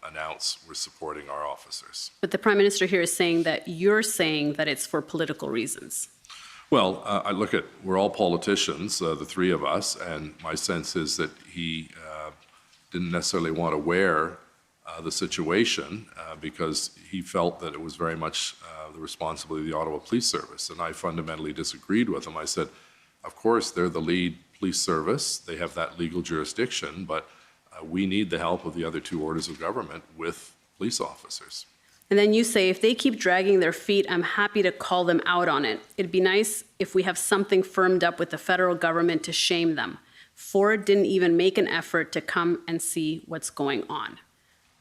announce were supporting our officers. But the Prime Minister here is saying that you're saying that it's for political reasons. Well, we're all politicians, the three of us, and my sense is that he didn't necessarily want to wear the situation because he felt that it was very much the responsibility of the Ottawa Police Service, and I fundamentally disagreed with him. I said, of course, they're the lead police service. They have that legal jurisdiction, but we need the help of the other 2 orders of government with police officers. And then you say, if they keep dragging their feet, I'm happy to call them out on it. It'd be nice if we have something firmed up with the federal government to shame them. Ford didn't even make an effort to come and see what's going on.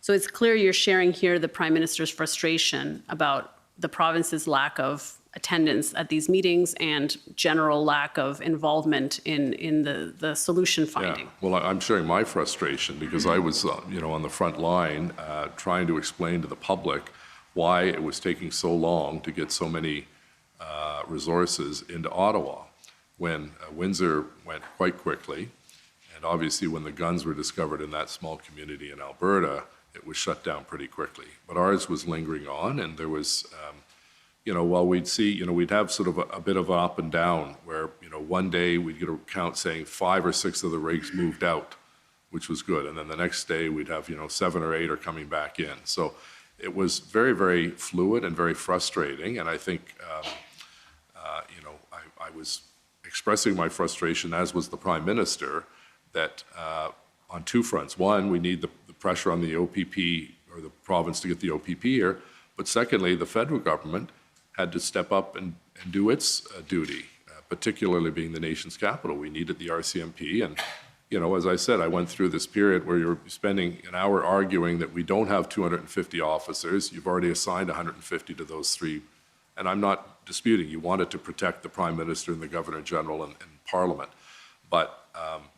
So it's clear you're sharing here the Prime Minister's frustration about the province's lack of attendance at these meetings and general lack of involvement in the solution finding. Yeah. Well, I'm sharing my frustration because I was, on the front line trying to explain to the public why it was taking so long to get so many resources into Ottawa when Windsor went quite quickly. And obviously when the guns were discovered in that small community in Alberta, it was shut down pretty quickly. But ours was lingering on, and there was, while we'd see, we'd have sort of a bit of an up and down where, one day we'd get a count saying 5 or 6 of the rigs moved out, which was good. And then the next day we'd have, 7 or 8 are coming back in. So it was very, very fluid and very frustrating. And I think, I was expressing my frustration, as was the Prime Minister, that on 2 fronts. One, we need the pressure on the OPP or the province to get the OPP here. But secondly, the federal government had to step up and do its duty, particularly being the nation's capital. We needed the RCMP. And, as I said, I went through this period where you're spending an hour arguing that we don't have 250 officers. You've already assigned 150 to those 3. And I'm not disputing you wanted to protect the Prime Minister and the Governor General and Parliament. But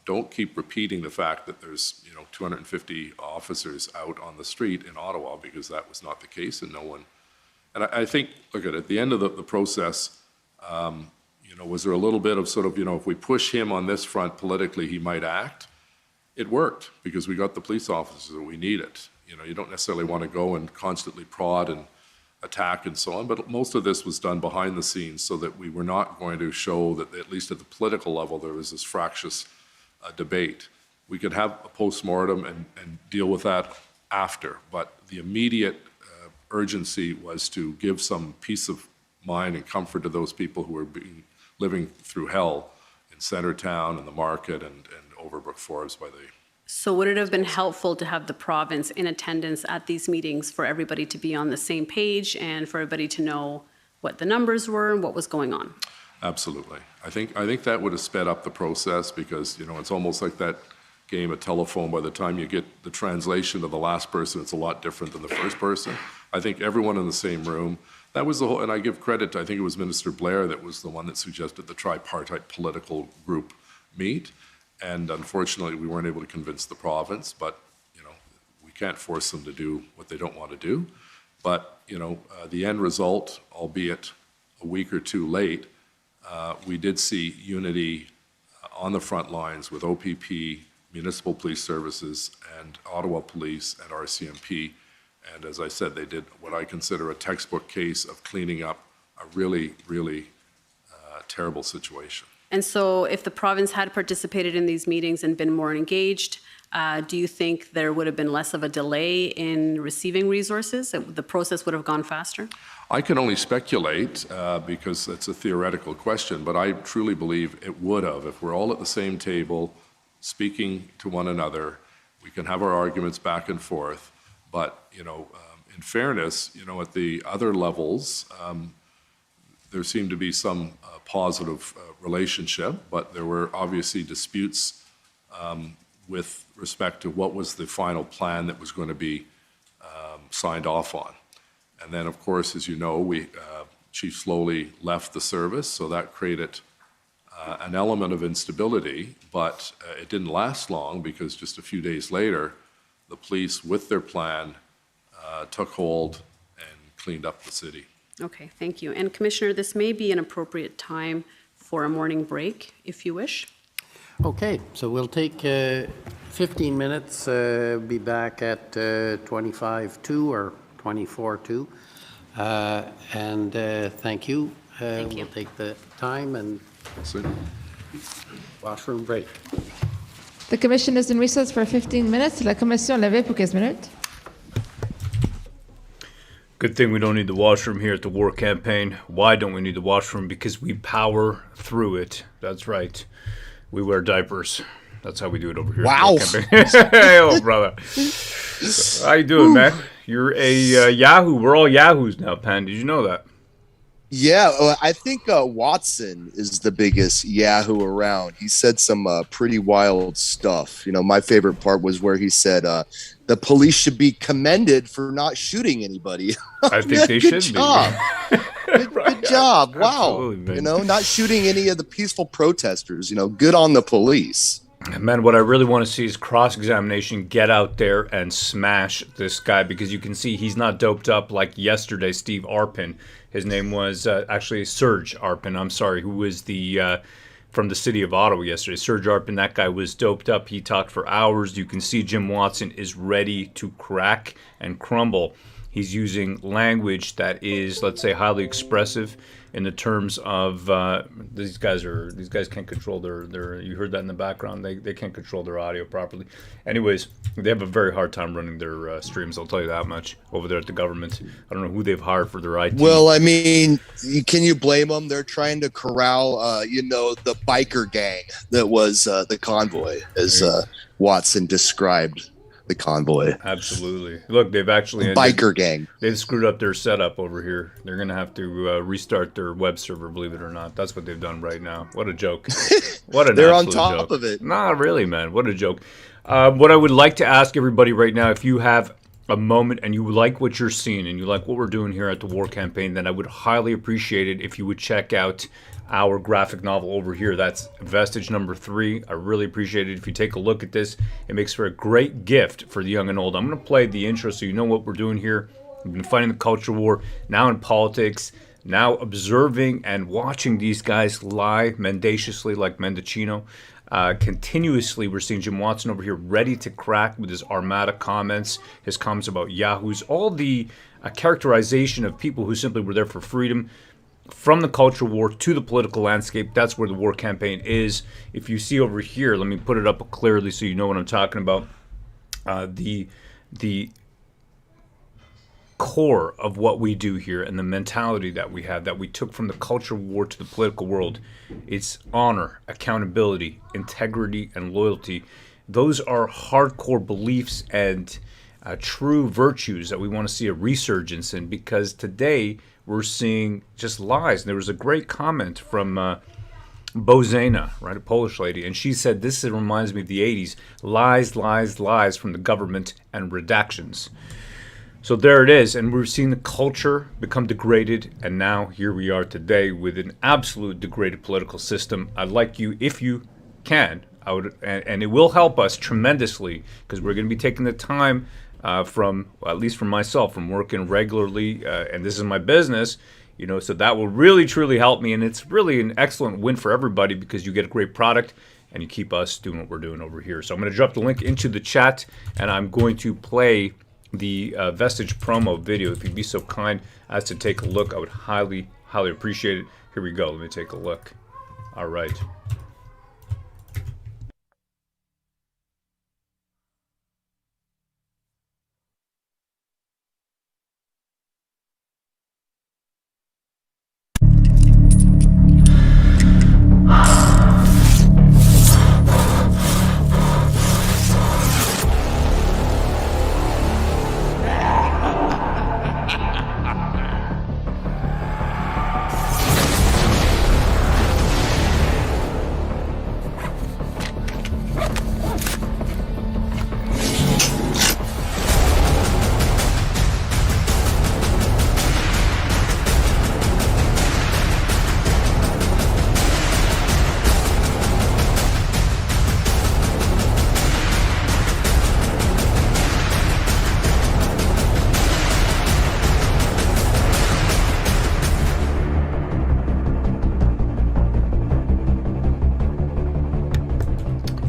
don't keep repeating the fact that there's 250 officers out on the street in Ottawa, because that was not the case, and no one. And I think, look at the end of the process, was there a little bit of sort of, if we push him on this front politically, he might act. It worked because we got the police officers that we needed. You don't necessarily want to go and constantly prod and attack and so on, but most of this was done behind the scenes so that we were not going to show that, at least at the political level, there was this fractious debate. We could have a postmortem and deal with that after, but the immediate urgency was to give some peace of mind and comfort to those people who were living through hell in Centretown and the market and Overbrook Forbes by the. So would it have been helpful to have the province in attendance at these meetings for everybody to be on the same page and for everybody to know what the numbers were and what was going on? Absolutely. I think that would have sped up the process because, it's almost like that game of telephone. By the time you get the translation of the last person, it's a lot different than the first person. I think everyone in the same room, that was the whole, and I give credit to, I think it was Minister Blair that was the one that suggested the tripartite political group meet. And unfortunately, we weren't able to convince the province, but, we can't force them to do what they don't want to do. But, the end result, albeit a week or 2 late, we did see unity on the front lines with OPP, Municipal Police Services, and Ottawa Police and RCMP. And as I said, they did what I consider a textbook case of cleaning up a really, really terrible situation. And so if the province had participated in these meetings and been more engaged, do you think there would have been less of a delay in receiving resources? The process would have gone faster? I can only speculate because it's a theoretical question, but I truly believe it would have. If we're all at the same table, speaking to one another, we can have our arguments back and forth. But, in fairness, at the other levels, there seemed to be some positive relationship, but there were obviously disputes with respect to what was the final plan that was going to be signed off on. And then, of course, as you know, Chief Slowly left the service, so that created an element of instability, but it didn't last long because just a few days later, the police, with their plan, took hold and cleaned up the city. Okay, thank you. And Commissioner, this may be an appropriate time for a morning break, if you wish. Okay, so we'll take 15 minutes, be back at 25:02 or 24:02. And thank you. Thank you. We'll take the time and So, washroom break. The commission is in recess for 15 minutes. La commission levée pour 15 minutes. Good thing we don't need the washroom here at the war campaign. Why don't we need the washroom? Because we power through it. That's right. We wear diapers. That's how we do it over here. Wow. Hey, oh, brother. How you doing, man? You're a Yahoo. We're all Yahoos now, Pan. Did you know that? Yeah, I think Watson is the biggest Yahoo around. He said some pretty wild stuff. My favorite part was where he said the police should be commended for not shooting anybody. I think they Good should job. be. Good job. Wow. Absolutely, man. Not shooting any of the peaceful protesters. Good on the police. Man, what I really want to see is cross-examination. Get out there and smash this guy, because you can see he's not doped up like yesterday. Steve Arpin, his name was actually Serge Arpin. I'm sorry, who was the from the city of Ottawa yesterday. Serge Arpin, that guy was doped up. He talked for hours. You can see Jim Watson is ready to crack and crumble. He's using language that is, let's say, highly expressive in the terms of these guys can't control their you heard that in the background, they can't control their audio properly. Anyways, they have a very hard time running their streams, I'll tell you that much, over there at the government. I don't know who they've hired for their IT. Well, I mean, can you blame them? They're trying to corral the biker gang that was the convoy, as Watson described the convoy. Absolutely. Look, they've actually biker gang. They've screwed up their setup over here. They're gonna have to restart their web server, believe it or not. That's what they've done right now. What a joke. What an They're on absolute top joke. of it. Nah, really, man. What a joke. What I would like to ask everybody right now, if you have a moment and you like what you're seeing and you like what we're doing here at the War Campaign, then I would highly appreciate it if you would check out our graphic novel over here. That's Vestige number 3. I really appreciate it if you take a look at this. It makes for a great gift for the young and old. I'm going to play the intro so you know what we're doing here. We've been fighting the culture war, now in politics, now observing and watching these guys lie mendaciously like Mendocino. Continuously, we're seeing Jim Watson over here ready to crack with his Armada comments, his comments about Yahoos, all the characterization of people who simply were there for freedom. From the culture war to the political landscape, that's where the War Campaign is. If you see over here, let me put it up clearly so you know what I'm talking about. The core of what we do here and the mentality that we have, that we took from the culture war to the political world, it's honor, accountability, integrity, and loyalty. Those are hardcore beliefs and true virtues that we want to see a resurgence in, because today we're seeing just lies. And there was a great comment from Bozena, right, a Polish lady, and she said, this reminds me of the 80s. Lies, lies, lies from the government and redactions. So there it is, and we're seeing the culture become degraded, and now here we are today with an absolute degraded political system. I'd like you, if you can, I would, and it will help us tremendously, because we're going to be taking the time from, well, at least for myself, from working regularly, and this is my business, so that will really, truly help me, and it's really an excellent win for everybody, because you get a great product, and you keep us doing what we're doing over here. So I'm going to drop the link into the chat, and I'm going to play the Vestige promo video. If you'd be so kind as to take a look, I would highly, highly appreciate it. Here we go. Let me take a look. All right.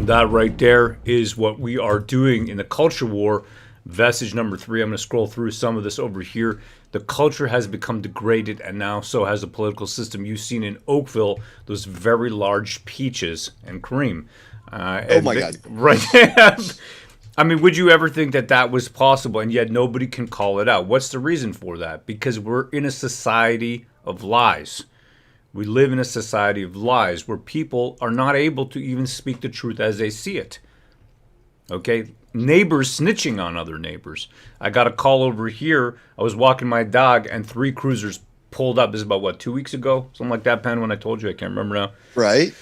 That right there is what we are doing in the culture war. Vestige number 3. I'm going to scroll through some of this over here. The culture has become degraded, and now so has the political system. You've seen in Oakville those very large peaches and cream. Oh my God. Right. I mean, would you ever think that that was possible, and yet nobody can call it out? What's the reason for that? Because we're in a society of lies. We live in a society of lies where people are not able to even speak the truth as they see it. Okay? Neighbors snitching on other neighbors. I got a call over here. I was walking my dog and 3 cruisers pulled up. This is about, what, 2 weeks ago? Something like that, Pen, when I told you. I can't remember now. Right?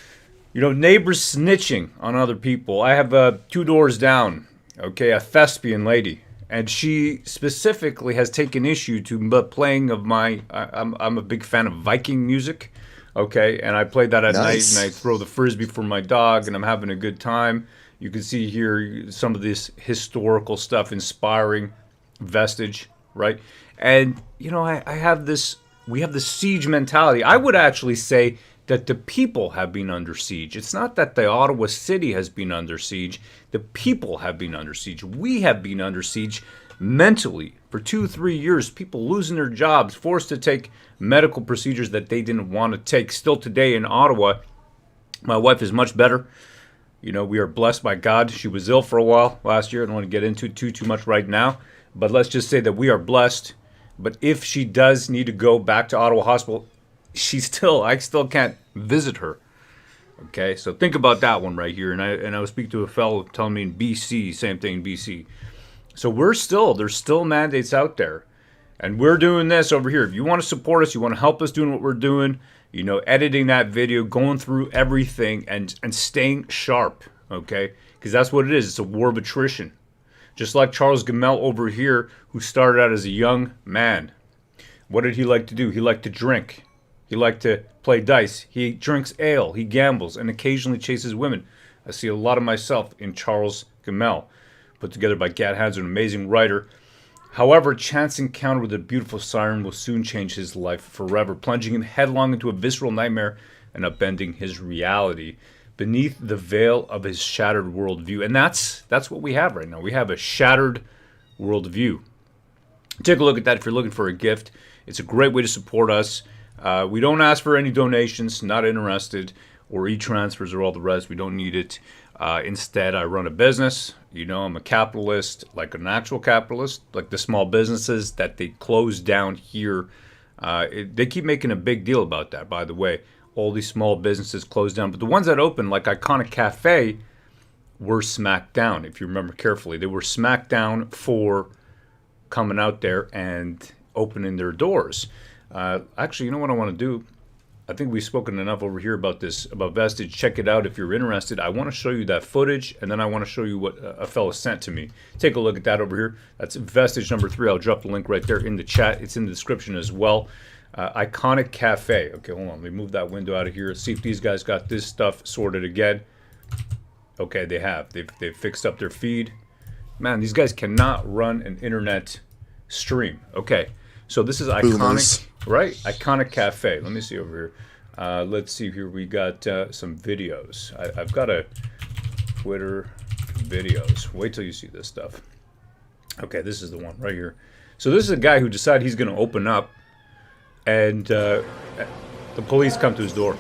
You know, neighbors snitching on other people. I have 2 doors down, okay, a thespian lady. And she specifically has taken issue to playing of my, I'm a big fan of Viking music, okay? And I played that at Nice. night, and I throw the Frisbee for my dog, and I'm having a good time. You can see here some of this historical stuff, inspiring vestige, right? And, you know, I have this, we have this siege mentality. I would actually say that the people have been under siege. It's not that the Ottawa city has been under siege. The people have been under siege. We have been under siege mentally for 2-3 years. People losing their jobs, forced to take medical procedures that they didn't want to take. Still today in Ottawa, my wife is much better. You know, we are blessed by God. She was ill for a while last year. I don't want to get into too much right now. But let's just say that we are blessed. But if she does need to go back to Ottawa Hospital, I still can't visit her. Okay, so think about that one right here. And I was speaking to a fellow telling me in BC, same thing in BC. So there's still mandates out there. And we're doing this over here. If you want to support us, you want to help us doing what we're doing, you know, editing that video, going through everything and staying sharp, okay? Because that's what it is. It's a war of attrition. Just like Charles Gamel over here, who started out as a young man. What did he like to do? He liked to drink. He liked to play dice. He drinks ale. He gambles and occasionally chases women. I see a lot of myself in Charles Gamel, put together by Gad Hanser, an amazing writer. However, a chance encounter with a beautiful siren will soon change his life forever, plunging him headlong into a visceral nightmare and upending his reality beneath the veil of his shattered worldview. And that's what we have right now. We have a shattered worldview. Take a look at that if you're looking for a gift. It's a great way to support us. We don't ask for any donations, not interested, or e-transfers or all the rest. We don't need it. Instead, I run a business. You know, I'm a capitalist, like an actual capitalist, like the small businesses that they close down here. They keep making a big deal about that, by the way. All these small businesses closed down. But the ones that open, like Iconic Cafe, were smacked down, if you remember carefully. They were smacked down for coming out there and opening their doors. Actually, you know what I want to do? I think we've spoken enough over here about this, about Vestige. Check it out if you're interested. I want to show you that footage, and then I want to show you what a fellow sent to me. Take a look at that over here. That's Vestige number 3. I'll drop the link right there in the chat. It's in the description as well. Iconic Cafe. Okay, hold on. Let me move that window out of here. See if these guys got this stuff sorted again. Okay, they have. They've fixed up their feed. Man, these guys cannot run an internet stream. Okay, so this is Iconic, Boomers. right? Iconic Cafe. Let me see over here. Let's see here. We got some videos. I've got a Twitter videos. Wait till you see this stuff. Okay, this is the one right here. So this is a guy who decided he's going to open up, and the police come to his door.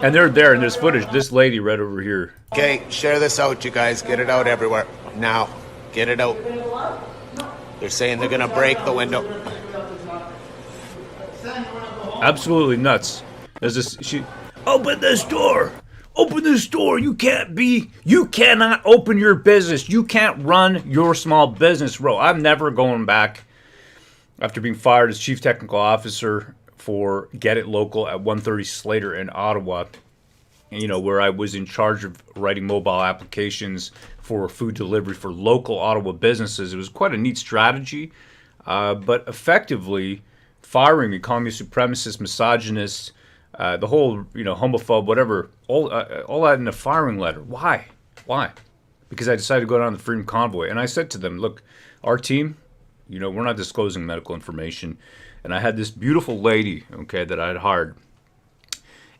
And they're there in this footage. This lady right over here. Okay, share this out, you guys. Get it out everywhere. Now, get it out. They're saying they're going to break the window. Absolutely nuts. There's this. Open this door. Open this door. You cannot open your business. You can't run your small business, bro. I'm never going back after being fired as chief technical officer for Get It Local at 130 Slater in Ottawa, you know, where I was in charge of writing mobile applications for food delivery for local Ottawa businesses. It was quite a neat strategy, but effectively firing me, calling me supremacist, misogynist, the whole, you know, homophobe, whatever, all that in a firing letter. Why? Because I decided to go down the Freedom Convoy, and I said to them, look, our team, you know, we're not disclosing medical information. And I had this beautiful lady, okay, that I had hired.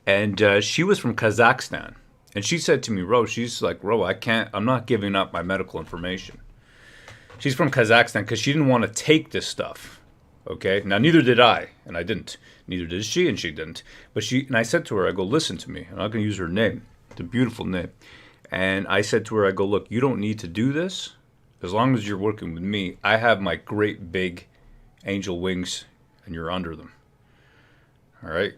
And she was from Kazakhstan. And she said to me, she's like, I'm not giving up my medical information. She's from Kazakhstan because she didn't want to take this stuff, okay? Now, neither did I, and I didn't. Neither did she, and she didn't. And I said to her, I go, listen to me. I'm not going to use her name. It's a beautiful name. And I said to her, I go, look, you don't need to do this. As long as you're working with me, I have my great big angel wings, and you're under them. all right?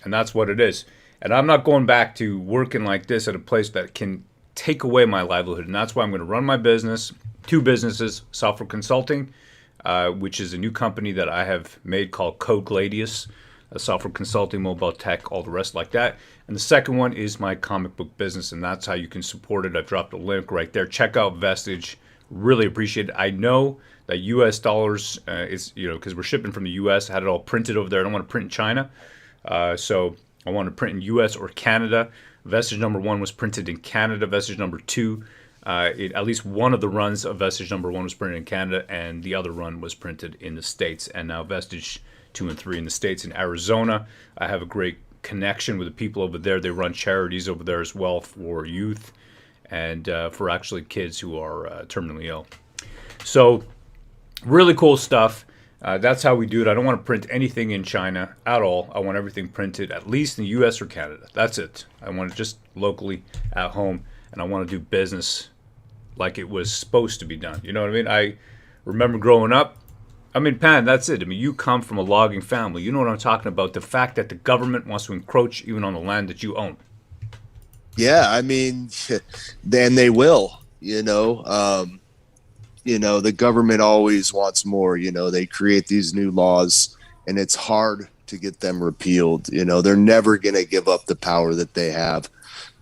And that's what it is. And I'm not going back to working like this at a place that can take away my livelihood. And that's why I'm going to run my business, 2 businesses, Software Consulting, which is a new company that I have made called Code Gladius, software consulting, mobile tech, all the rest like that. And the second one is my comic book business, and that's how you can support it. I've dropped a link right there. Check out Vestige. Really appreciate it. I know that U.S. dollars is, because we're shipping from the U.S. I had it all printed over there. I don't want to print in China. So I want to print in U.S. or Canada. Vestige number 1 was printed in Canada. Vestige number 2, at least one of the runs of Vestige number 1 was printed in Canada, and the other run was printed in the States. And now Vestige 2 and 3 in the States. In Arizona, I have a great connection with the people over there. They run charities over there as well for youth and for actually kids who are terminally ill. So really cool stuff. That's how we do it. I don't want to print anything in China at all. I want everything printed at least in the U.S. or Canada. That's it. I want it just locally at home, and I want to do business like it was supposed to be done. You know what I mean? I remember growing up, Pan, that's it. You come from a logging family. You know what I'm talking about. The fact that the government wants to encroach even on the land that you own. Yeah, then they will, the government always wants more. They create these new laws, and it's hard to get them repealed. They're never going to give up the power that they have.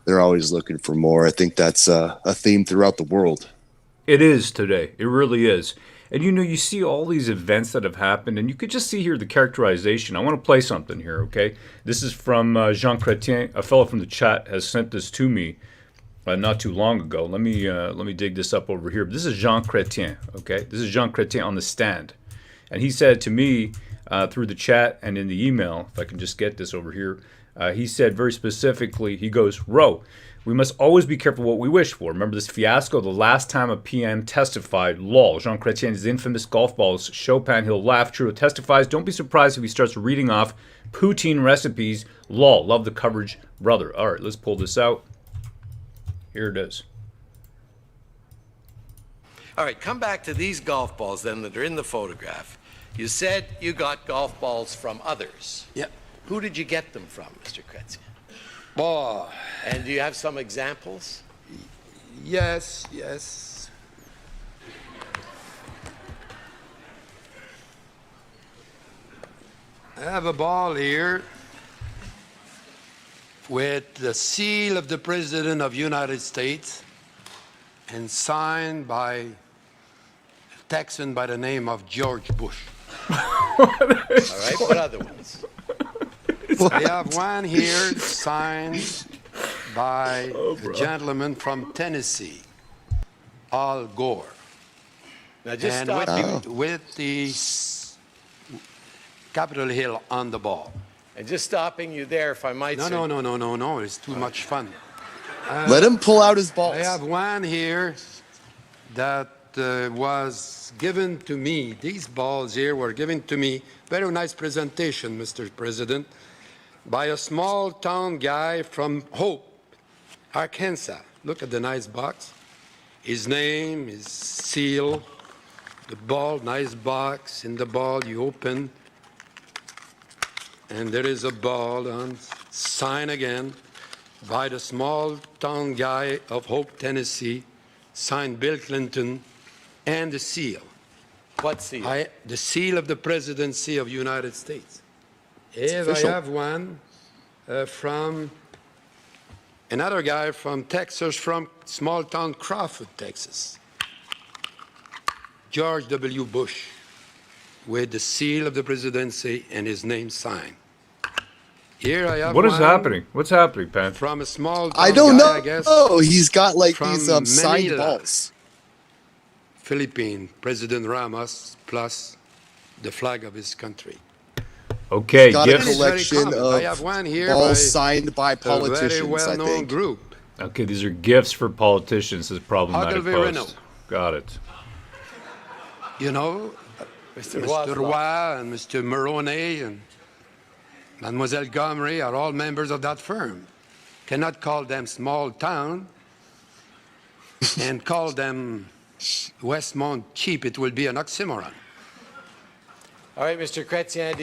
They're always looking for more. I think that's a theme throughout the world. It is today. It really is. And you see all these events that have happened, and you could just see here the characterization. I want to play something here, okay? This is from Jean Chrétien. A fellow from the chat has sent this to me not too long ago. Let me dig this up over here. This is Jean Chrétien, okay? This is Jean Chrétien on the stand. And he said to me through the chat and in the email, if I can just get this over here, he said very specifically, he goes, Ro, we must always be careful what we wish for. Remember this fiasco the last time a PM testified? Lol. Jean Chrétien's infamous golf balls. Chopin, he'll laugh. Trudeau testifies. Don't be surprised if he starts reading off poutine recipes. Lol. Love the coverage, brother. All right, let's pull this out. Here it is. All right, come back to these golf balls then that are in the photograph. You said you got golf balls from others. Yep. Who did you get them from, Mr. Chrétien? Oh, And do you have some examples? yes. I have a ball here with the seal of the President of the United States and signed by a Texan by the name of George Bush. All right, what other ones? I have one here signed by a gentleman from Tennessee, Al Gore. Now just And stop. with the Capitol Hill on the ball. And just stopping you there, if I might say. No, it's too much fun. Let him pull out his balls. I have one here that was given to me. These balls here were given to me. Very nice presentation, Mr. President, by a small town guy from Hope, Arkansas. Look at the nice box. His name, his seal, the ball, nice box. In the ball, you open, and there is a ball on, sign again, by the small town guy of Hope, Tennessee, signed Bill Clinton, and the seal. What seal? The seal of the presidency of the United States. If I official. have one from another guy from Texas, from small town Crawford, Texas. George W. Bush, with the seal of the presidency and his name signed. Here I have What is one happening? What's happening, Pat? from a small town I don't guy, know. I guess, Oh, he's got like from these signed Manila. balls. Philippine, President Ramos, plus the flag of his country. Okay, Got a gifts. It's very collection common. of I have one here by balls signed by a politicians, very I well-known think. group. Okay, these are gifts for politicians. This is problematic Ogilvy post. Renault. Got it. You know, Mr. Mr. Roy and Mr. Maroney and Mademoiselle Gomery are all members of that firm. Cannot call them small town and call them Westmont cheap. It will be an oxymoron. All right, Mr. Chrétien,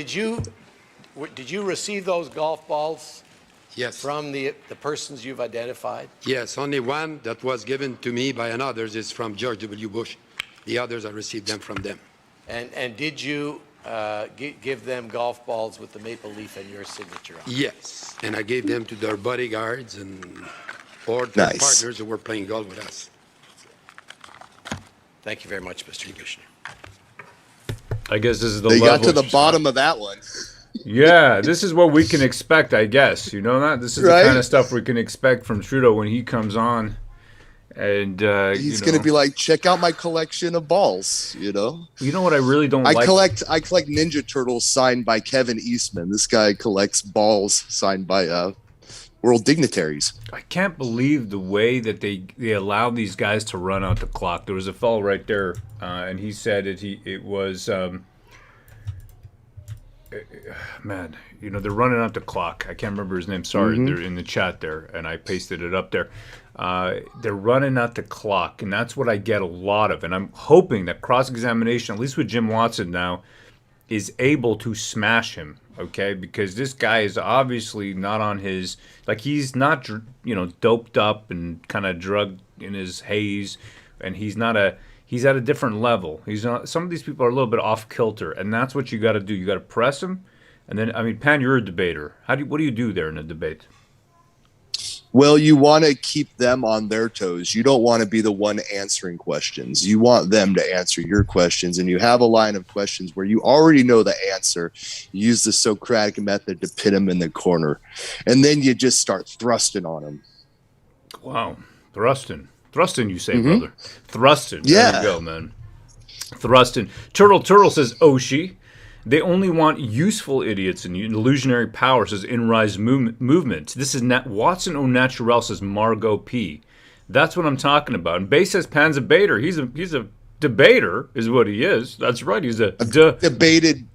Did you receive those golf balls Yes. from the persons you've identified? Yes, only one that was given to me by another is from George W. Bush. The others, I received them from them. And did you give them golf balls with the maple leaf and your signature on it? Yes, and I gave them to their bodyguards and or to Nice. partners who were playing golf with us. Thank you very much, Mr. Commissioner. I guess this is the They got level. to the bottom of that one. Yeah, this is what we can expect, I guess. You know that? This is Right? the kind of stuff we can expect from Trudeau when he comes on. And He's going to be like, check out my collection of balls, you know? You know what I really don't I like? collect Ninja Turtles signed by Kevin Eastman. This guy collects balls signed by world dignitaries. I can't believe the way that they allow these guys to run out the clock. There was a fellow right there, and he said it was man, you know, they're running out the clock. I can't remember his name. Sorry, they're in the chat there, and I pasted it up there. They're running out the clock, and that's what I get a lot of. And I'm hoping that cross-examination, at least with Jim Watson now, is able to smash him, okay? Because this guy is obviously not on his, like, he's not, you know, doped up and kind of drugged in his haze, and he's at a different level. He's not, some of these people are a little bit off kilter, and that's what you got to do. You got to press him, and then, I mean, Pan, you're a debater. What do you do there in a debate? Well, you want to keep them on their toes. You don't want to be the one answering questions. You want them to answer your questions, and you have a line of questions where you already know the answer. You use the Socratic method to pin them in the corner, and then you just start thrusting on them. Wow, thrusting, you say, brother? Thrusting. Yeah. There you go, man. Thrusting. Turtle says Oshi. They only want useful idiots and illusionary power, says InRise Movement. This is Watson au naturel, says Margot P. That's what I'm talking about. And Bay says Pan's a baiter. He's a debater, is what he is. That's right. He's a debated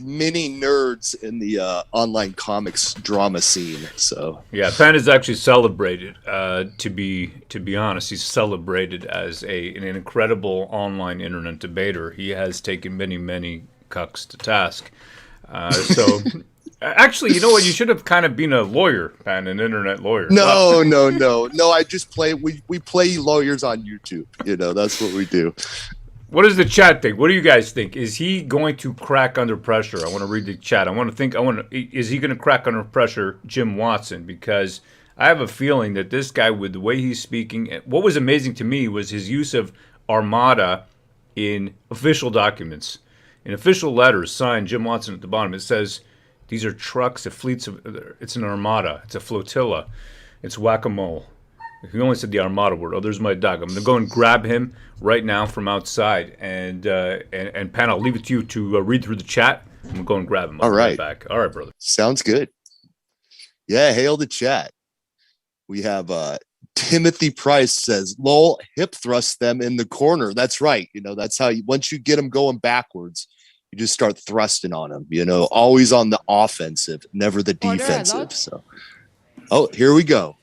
mini nerds in the online comics drama scene. So yeah, Pan is actually celebrated. To be honest, he's celebrated as an incredible online internet debater. He has taken many cucks to task. So actually, you know what? You should have kind of been a lawyer, Pan, an internet lawyer. No. I just play. We play lawyers on YouTube. You know, that's what we do. What does the chat think? What do you guys think? Is he going to crack under pressure? I want to read the chat. Is he going to crack under pressure, Jim Watson? Because I have a feeling that this guy, with the way he's speaking, what was amazing to me was his use of armada in official documents. In official letters signed Jim Watson at the bottom, it says these are trucks, it's an armada, it's a flotilla, it's whack-a-mole. He only said the armada word. Oh, there's my dog. I'm going to go and grab him right now from outside. And Pan, I'll leave it to you to read through the chat. I'm going to go and grab him. I'll be right back. All right, brother. Sounds good. Yeah, hail the chat. We have Timothy Price says, lol, hip thrust them in the corner. That's right. You know, that's how once you get them going backwards, you just start thrusting on them, you know, always on the offensive, never the defensive. So, oh, here we go.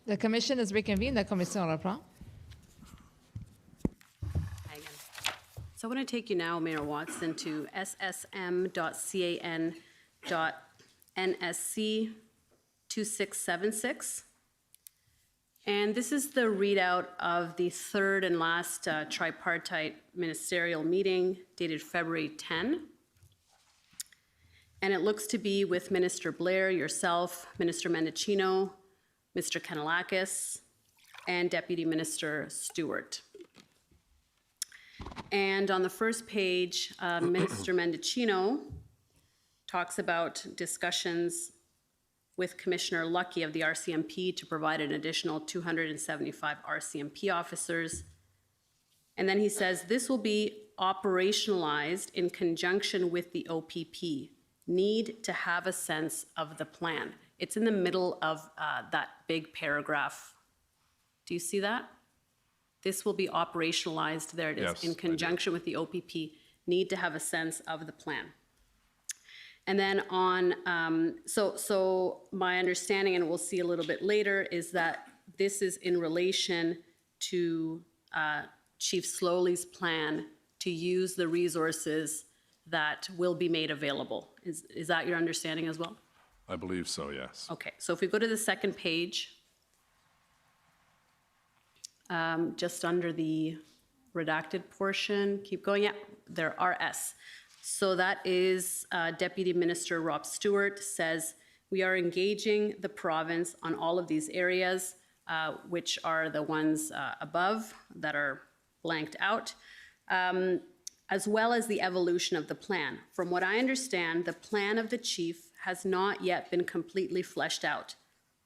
The commission is reconvened. La commission reprend. So I want to take you now, Mayor Watson, to ssm.can.nsc2676. And this is the readout of the third and last tripartite ministerial meeting dated February 10. And it looks to be with Minister Blair, yourself, Minister Mendicino, Mr. Kanellakis, and Deputy Minister Stewart. And on the first page, Minister Mendicino talks about discussions with Commissioner Lucky of the RCMP to provide an additional 275 RCMP officers. And then he says, this will be operationalized in conjunction with the OPP. Need to have a sense of the plan. It's in the middle of that big paragraph. Do you see that? This will be operationalized, there it is, yes, in conjunction with the OPP. Need to have a sense of the plan. And then on, so my understanding, and we'll see a little bit later, is that this is in relation to Chief Slowly's plan to use the resources that will be made available. Is that your understanding as well? I believe so, yes. Okay, so if we go to the second page, just under the redacted portion, keep going, yeah, there are S. So that is Deputy Minister Rob Stewart says, we are engaging the province on all of these areas, which are the ones above that are blanked out, as well as the evolution of the plan. From what I understand, the plan of the chief has not yet been completely fleshed out.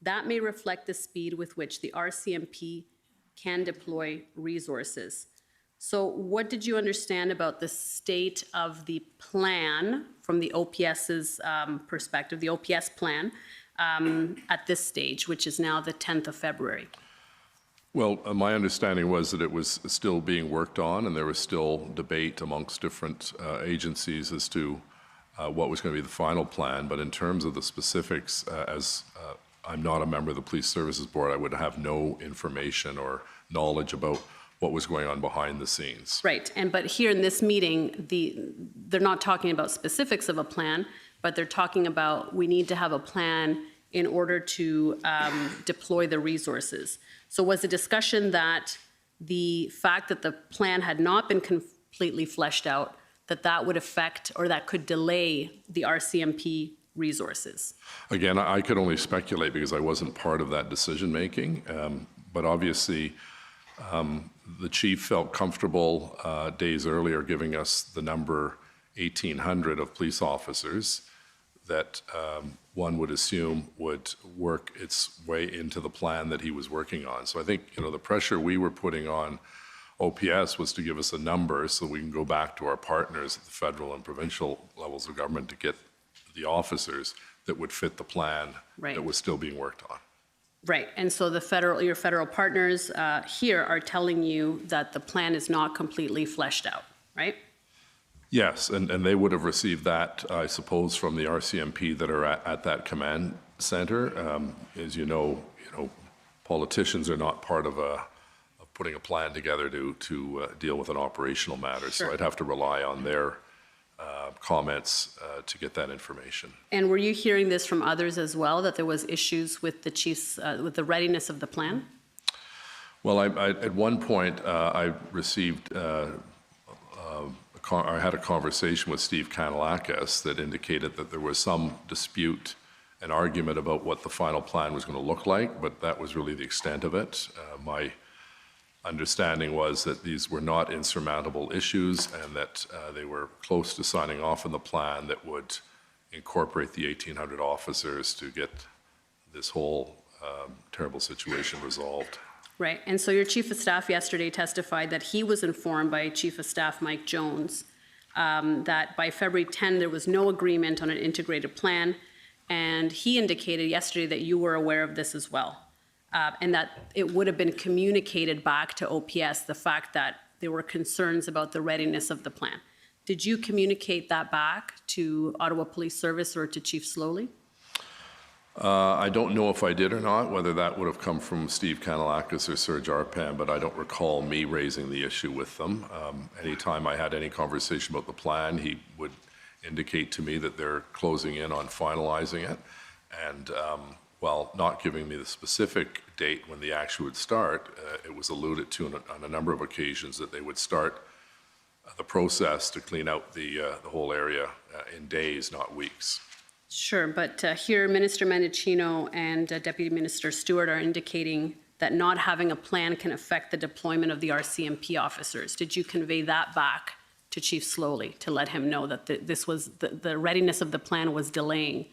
That may reflect the speed with which the RCMP can deploy resources. So what did you understand about the state of the plan from the OPS's perspective, the OPS plan at this stage, which is now the 10th of February? Well, my understanding was that it was still being worked on, and there was still debate amongst different agencies as to what was going to be the final plan. But in terms of the specifics, as I'm not a member of the Police Services Board, I would have no information or knowledge about what was going on behind the scenes. Right, but here in this meeting, they're not talking about specifics of a plan, but they're talking about we need to have a plan in order to deploy the resources. So was the discussion that the fact that the plan had not been completely fleshed out, that would affect or that could delay the RCMP resources? Again, I could only speculate because I wasn't part of that decision-making, but obviously the chief felt comfortable days earlier giving us the number 1,800 of police officers that one would assume would work its way into the plan that he was working on. So I think, the pressure we were putting on OPS was to give us a number so we can go back to our partners at the federal and provincial levels of government to get the officers that would fit the plan that was still being worked on. Right, and so your federal partners here are telling you that the plan is not completely fleshed out, right? Yes, and they would have received that, I suppose, from the RCMP that are at that command center. As you know, politicians are not part of putting a plan together to deal with an operational matter. Sure. So I'd have to rely on their comments to get that information. And were you hearing this from others as well, that there was issues with the chief's, with the readiness of the plan? Well, at one point, I received, I had a conversation with Steve Kanellakis that indicated that there was some dispute and argument about what the final plan was going to look like, but that was really the extent of it. My understanding was that these were not insurmountable issues and that they were close to signing off on the plan that would incorporate the 1,800 officers to get this whole terrible situation resolved. Right, and so your chief of staff yesterday testified that he was informed by Chief of Staff Mike Jones that by February 10 there was no agreement on an integrated plan, and he indicated yesterday that you were aware of this as well. And that it would have been communicated back to OPS, the fact that there were concerns about the readiness of the plan. Did you communicate that back to Ottawa Police Service or to Chief Slowly? I don't know if I did or not, whether that would have come from Steve Kanellakis or Serge Arpan, but I don't recall me raising the issue with them. Anytime I had any conversation about the plan, he would indicate to me that they're closing in on finalizing it. And while not giving me the specific date when the action would start, it was alluded to on a number of occasions that they would start the process to clean out the whole area in days, not weeks. Sure, but here Minister Mendicino and Deputy Minister Stewart are indicating that not having a plan can affect the deployment of the RCMP officers. Did you convey that back to Chief Slowly to let him know that this was the readiness of the plan was delaying?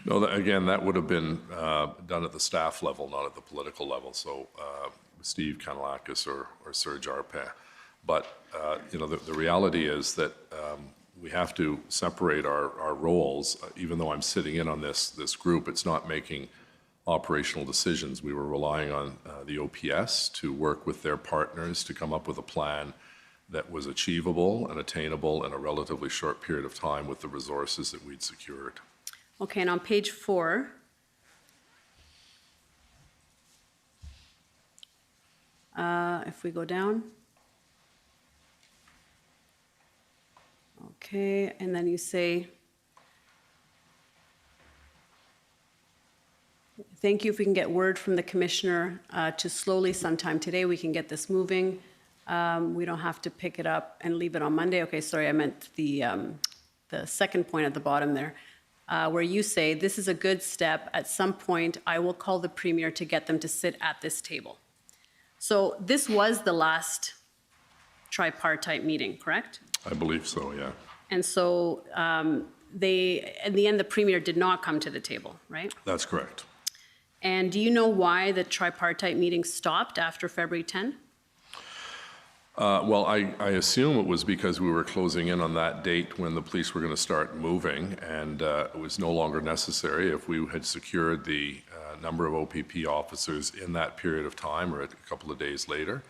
No, again, that would have been done at the staff level, not at the political level. So Steve Kanellakis or Serge Arpan. But the reality is that we have to separate our roles. Even though I'm sitting in on this group, it's not making operational decisions. We were relying on the OPS to work with their partners to come up with a plan that was achievable and attainable in a relatively short period of time with the resources that we'd secured. Okay, and on page 4, if we go down, Okay, and then you say, thank you if we can get word from the commissioner to slowly sometime today, we can get this moving. We don't have to pick it up and leave it on Monday. Okay, sorry, I meant the second point at the bottom there, where you say, this is a good step. At some point, I will call the premier to get them to sit at this table. So this was the last tripartite meeting, correct? I believe so, yeah. And so in the end, the premier did not come to the table, right? That's correct. And do you know why the tripartite meeting stopped after February 10? Well, I assume it was because we were closing in on that date when the police were going to start moving, and it was no longer necessary if we had secured the number of OPP officers in that period of time or a couple of days later.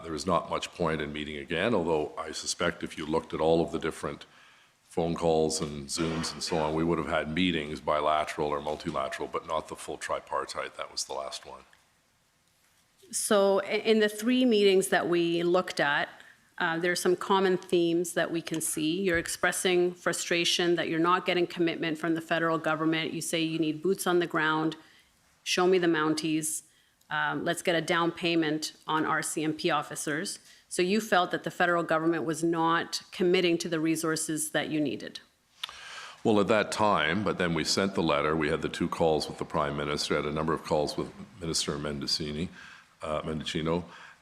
There was not much point in meeting again, although I suspect if you looked at all of the different phone calls and Zooms and so on, we would have had meetings, bilateral or multilateral, but not the full tripartite. That was the last one. So in the 3 meetings that we looked at, there are some common themes that we can see. You're expressing frustration that you're not getting commitment from the federal government. You say you need boots on the ground, show me the Mounties, let's get a down payment on RCMP officers. So you felt that the federal government was not committing to the resources that you needed. Well, at that time, but then we sent the letter. We had the 2 calls with the Prime Minister, had a number of calls with Minister Mendicino,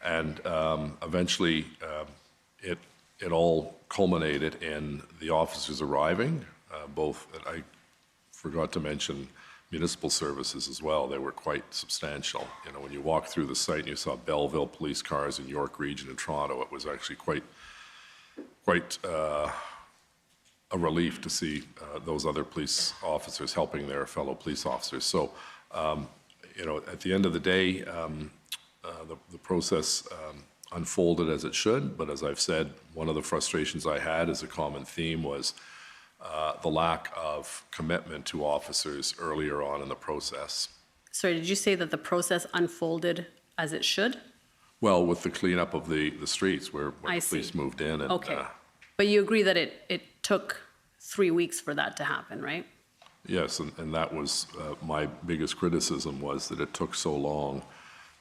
and eventually it all culminated in the officers arriving, both, I forgot to mention municipal services as well. They were quite substantial. You know, when you walk through the site and you saw Belleville police cars in York Region and Toronto, it was actually quite a relief to see those other police officers helping their fellow police officers. So, you know, at the end of the day, the process unfolded as it should, but as I've said, one of the frustrations I had as a common theme was the lack of commitment to officers earlier on in the process. Sorry, did you say that the process unfolded as it should? Well, with the cleanup of the streets where I the police see. moved in. And, Okay. But you agree that it took 3 weeks for that to happen, right? Yes, and that was my biggest criticism, was that it took so long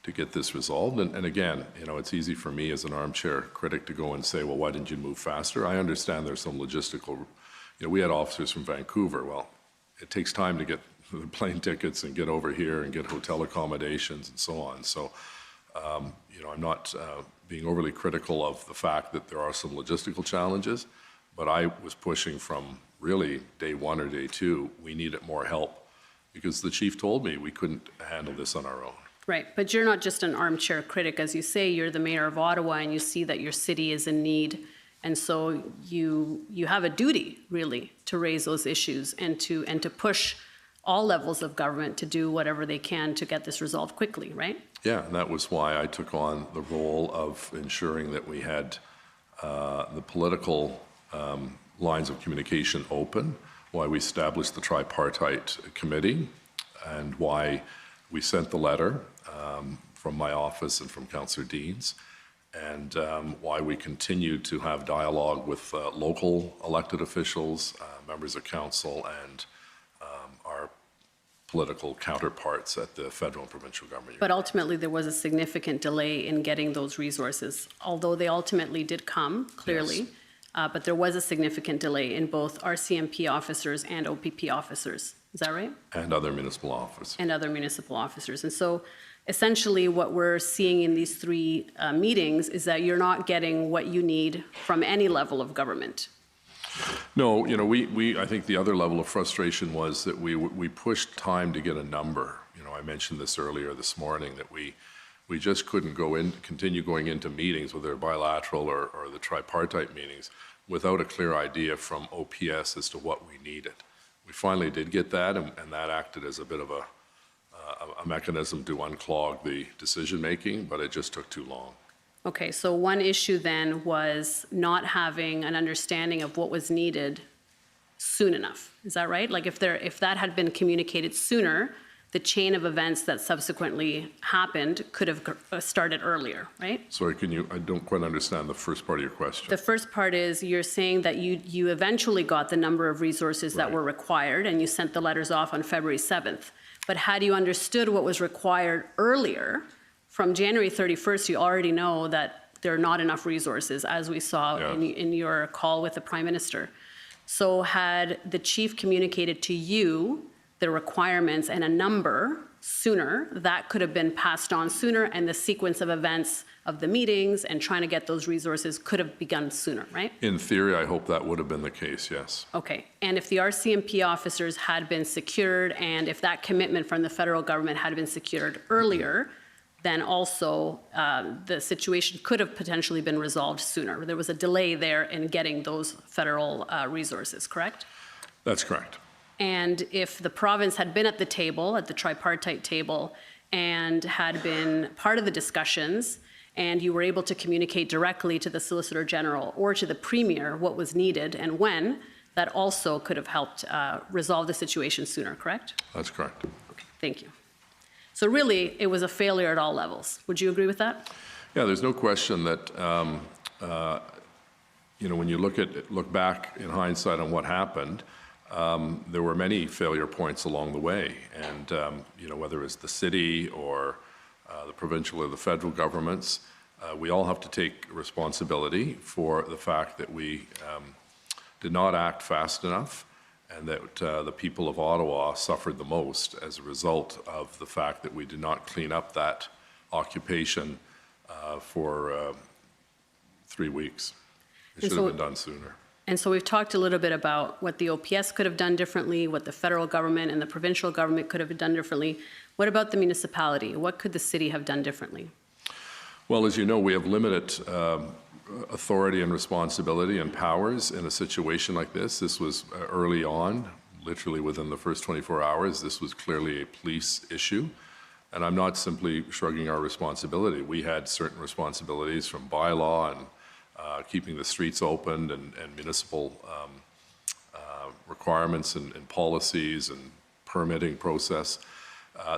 to get this resolved. And again, you know, it's easy for me as an armchair critic to go and say, well, why didn't you move faster? I understand there's some logistical, you know, we had officers from Vancouver. Well, it takes time to get the plane tickets and get over here and get hotel accommodations and so on. So, you know, I'm not being overly critical of the fact that there are some logistical challenges, but I was pushing from really day 1 or day 2, we needed more help because the chief told me we couldn't handle this on our own. Right, but you're not just an armchair critic. As you say, you're the mayor of Ottawa and you see that your city is in need. And so you have a duty, really, to raise those issues and to push all levels of government to do whatever they can to get this resolved quickly, right? Yeah, and that was why I took on the role of ensuring that we had the political lines of communication open, why we established the tripartite committee, and why we sent the letter from my office and from Councillor Deans, and why we continue to have dialogue with local elected officials, members of council, and our political counterparts at the federal and provincial government. But ultimately, there was a significant delay in getting those resources, although they ultimately did come, clearly. Yes. But there was a significant delay in both RCMP officers and OPP officers. Is that right? And other municipal officers. And other municipal officers. And so essentially what we're seeing in these 3 meetings is that you're not getting what you need from any level of government. No, you know, I think the other level of frustration was that we pushed time to get a number. You know, I mentioned this earlier this morning, that we just couldn't continue going into meetings, whether bilateral or the tripartite meetings, without a clear idea from OPS as to what we needed. We finally did get that, and that acted as a bit of a mechanism to unclog the decision-making, but it just took too long. Okay, so one issue then was not having an understanding of what was needed soon enough. Is that right? Like if that had been communicated sooner, the chain of events that subsequently happened could have started earlier, right? Sorry, I don't quite understand the first part of your question. The first part is you're saying that you eventually got the number of resources that were required and you sent the letters off on February 7th. But had you understood what was required earlier, from January 31st, you already know that there are not enough resources, as we saw in your call with the Prime Minister. So had the chief communicated to you the requirements and a number sooner, that could have been passed on sooner, and the sequence of events of the meetings and trying to get those resources could have begun sooner, right? In theory, I hope that would have been the case, yes. Okay, and if the RCMP officers had been secured, and if that commitment from the federal government had been secured earlier, then also the situation could have potentially been resolved sooner. There was a delay there in getting those federal resources, correct? That's correct. And if the province had been at the table, at the tripartite table, and had been part of the discussions, and you were able to communicate directly to the Solicitor General or to the Premier what was needed and when, that also could have helped resolve the situation sooner, correct? That's correct. Okay, thank you. So really, it was a failure at all levels. Would you agree with that? Yeah, there's no question that, when you look back in hindsight on what happened, there were many failure points along the way. And, whether it's the city or the provincial or the federal governments, we all have to take responsibility for the fact that we did not act fast enough, and that the people of Ottawa suffered the most as a result of the fact that we did not clean up that occupation for 3 weeks. It should have been done sooner. And so we've talked a little bit about what the OPS could have done differently, what the federal government and the provincial government could have done differently. What about the municipality? What could the city have done differently? Well, as you know, we have limited authority and responsibility and powers in a situation like this. This was early on, literally within the first 24 hours. This was clearly a police issue. And I'm not simply shrugging our responsibility. We had certain responsibilities from bylaw and keeping the streets open and municipal requirements and policies and permitting process.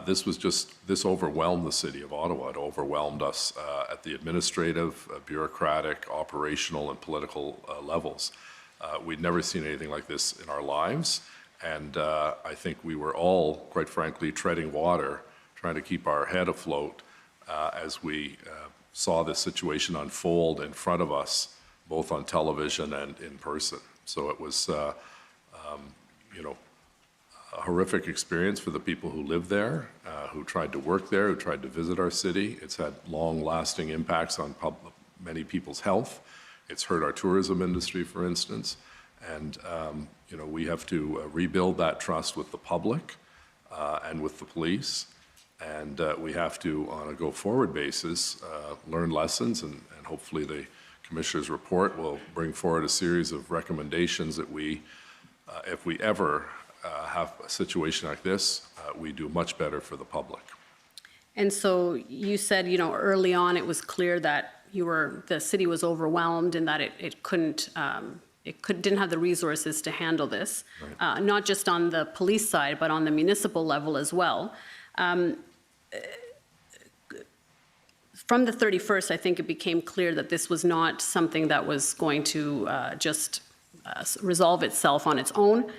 This overwhelmed the city of Ottawa. It overwhelmed us at the administrative, bureaucratic, operational, and political levels. We'd never seen anything like this in our lives, and I think we were all, quite frankly, treading water, trying to keep our head afloat as we saw this situation unfold in front of us, both on television and in person. So it was, a horrific experience for the people who live there, who tried to work there, who tried to visit our city. It's had long-lasting impacts on many people's health. It's hurt our tourism industry, for instance. And, we have to rebuild that trust with the public and with the police. And we have to, on a go-forward basis, learn lessons, and hopefully the Commissioner's report will bring forward a series of recommendations that we, if we ever have a situation like this, we do much better for the public. And so you said, early on it was clear that the city was overwhelmed and that it didn't have the resources to handle this, right. Not just on the police side, but on the municipal level as well. From the 31st, I think it became clear that this was not something that was going to just resolve itself on its own.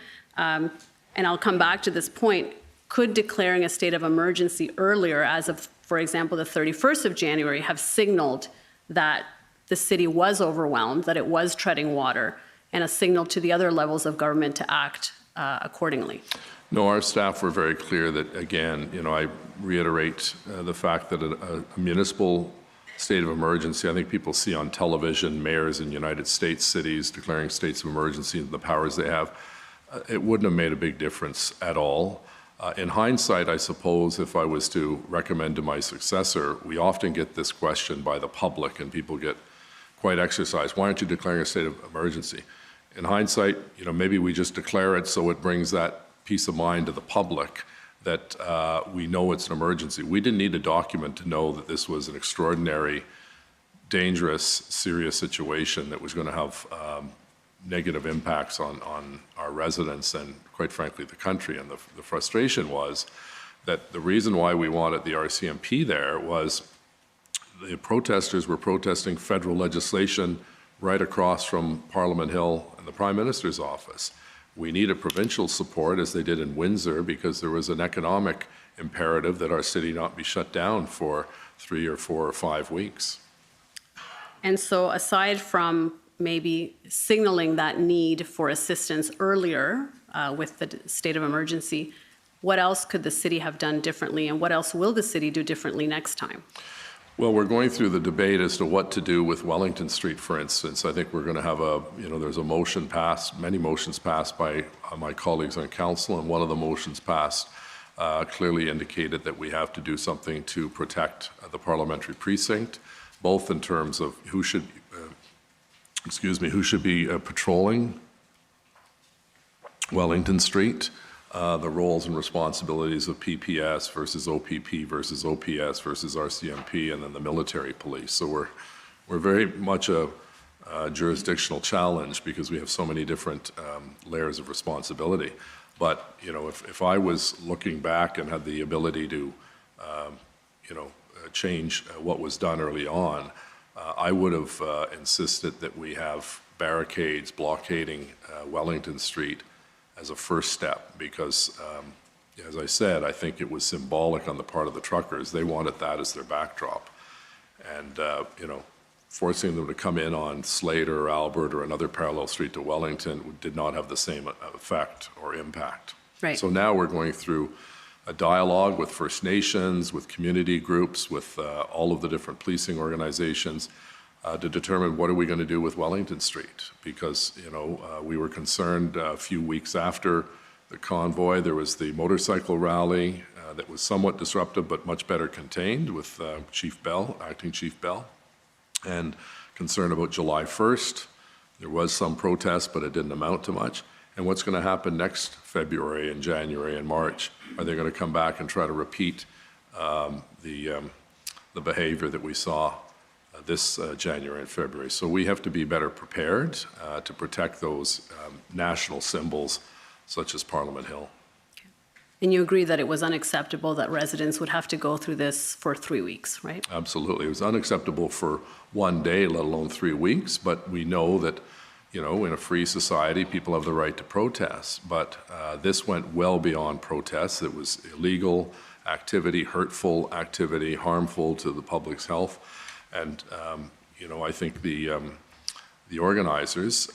And I'll come back to this point. Could declaring a state of emergency earlier, as of, for example, the 31st of January, have signaled that the city was overwhelmed, that it was treading water, and a signal to the other levels of government to act accordingly? No, our staff were very clear that, again, I reiterate the fact that a municipal state of emergency, I think people see on television mayors in United States cities declaring states of emergency and the powers they have. It wouldn't have made a big difference at all. In hindsight, I suppose, if I was to recommend to my successor, we often get this question by the public and people get quite exercised. Why aren't you declaring a state of emergency? In hindsight, maybe we just declare it so it brings that peace of mind to the public that we know it's an emergency. We didn't need a document to know that this was an extraordinary, dangerous, serious situation that was going to have negative impacts on our residents and, quite frankly, the country. And the frustration was that the reason why we wanted the RCMP there was the protesters were protesting federal legislation right across from Parliament Hill and the Prime Minister's office. We needed provincial support, as they did in Windsor, because there was an economic imperative that our city not be shut down for 3 or 4 or 5 weeks. And so aside from maybe signaling that need for assistance earlier with the state of emergency, what else could the city have done differently, and what else will the city do differently next time? Well, we're going through the debate as to what to do with Wellington Street, for instance. I think we're going to have there's a motion passed, many motions passed by my colleagues on council, and one of the motions passed clearly indicated that we have to do something to protect the parliamentary precinct, both in terms of who should be patrolling Wellington Street, the roles and responsibilities of PPS versus OPP versus OPS versus RCMP, and then the military police. So we're very much a jurisdictional challenge because we have so many different layers of responsibility. But if I was looking back and had the ability to change what was done early on, I would have insisted that we have barricades blockading Wellington Street as a first step, because as I said, I think it was symbolic on the part of the truckers. They wanted that as their backdrop, and forcing them to come in on Slater or Albert or another parallel street to Wellington did not have the same effect or impact. Right. So now we're going through a dialogue with First Nations, with community groups, with all of the different policing organizations to determine what are we going to do with Wellington Street, because we were concerned a few weeks after the convoy. There was the motorcycle rally that was somewhat disruptive but much better contained with Chief Bell, Acting Chief Bell, and concern about July 1st. There was some protest, but it didn't amount to much. And what's going to happen next February and January and March? Are they going to come back and try to repeat the behavior that we saw this January and February? So we have to be better prepared to protect those national symbols such as Parliament Hill. And you agree that it was unacceptable that residents would have to go through this for 3 weeks, right? Absolutely. It was unacceptable for one day, let alone 3 weeks, but we know that in a free society, people have the right to protest. But this went well beyond protests. It was illegal activity, hurtful activity, harmful to the public's health. And, I think the organizers,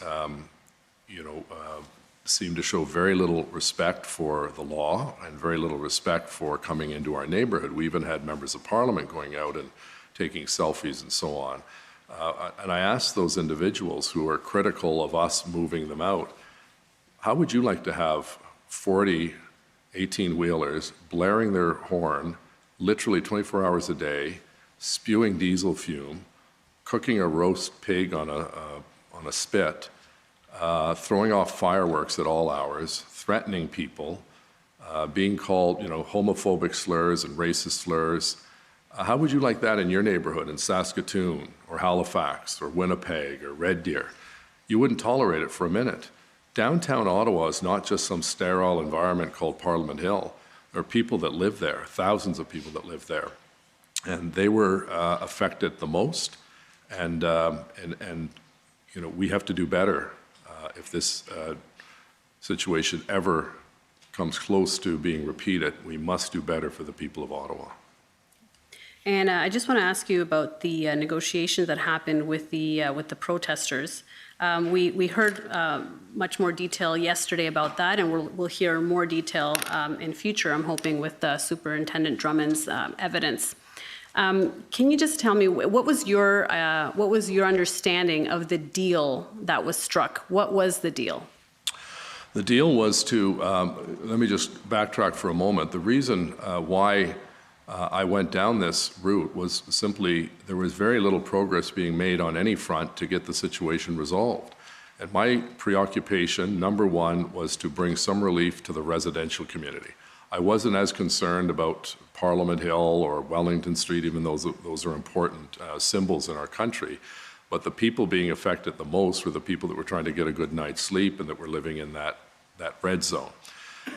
seem to show very little respect for the law and very little respect for coming into our neighborhood. We even had members of parliament going out and taking selfies and so on. And I asked those individuals who are critical of us moving them out, how would you like to have 40 18-wheelers blaring their horn literally 24 hours a day, spewing diesel fume, cooking a roast pig on a spit, throwing off fireworks at all hours, threatening people, being called homophobic slurs and racist slurs? How would you like that in your neighborhood in Saskatoon or Halifax or Winnipeg or Red Deer? You wouldn't tolerate it for a minute. Downtown Ottawa is not just some sterile environment called Parliament Hill. There are people that live there, thousands of people that live there. And they were affected the most. And we have to do better if this situation ever comes close to being repeated. We must do better for the people of Ottawa. And I just want to ask you about the negotiations that happened with the protesters. We heard much more detail yesterday about that, and we'll hear more detail in future, I'm hoping, with Superintendent Drummond's evidence. Can you just tell me, what was your understanding of the deal that was struck? What was the deal? The deal was to, let me just backtrack for a moment. The reason why I went down this route was simply there was very little progress being made on any front to get the situation resolved. And my preoccupation, number one, was to bring some relief to the residential community. I wasn't as concerned about Parliament Hill or Wellington Street, even though those are important symbols in our country. But the people being affected the most were the people that were trying to get a good night's sleep and that were living in that red zone.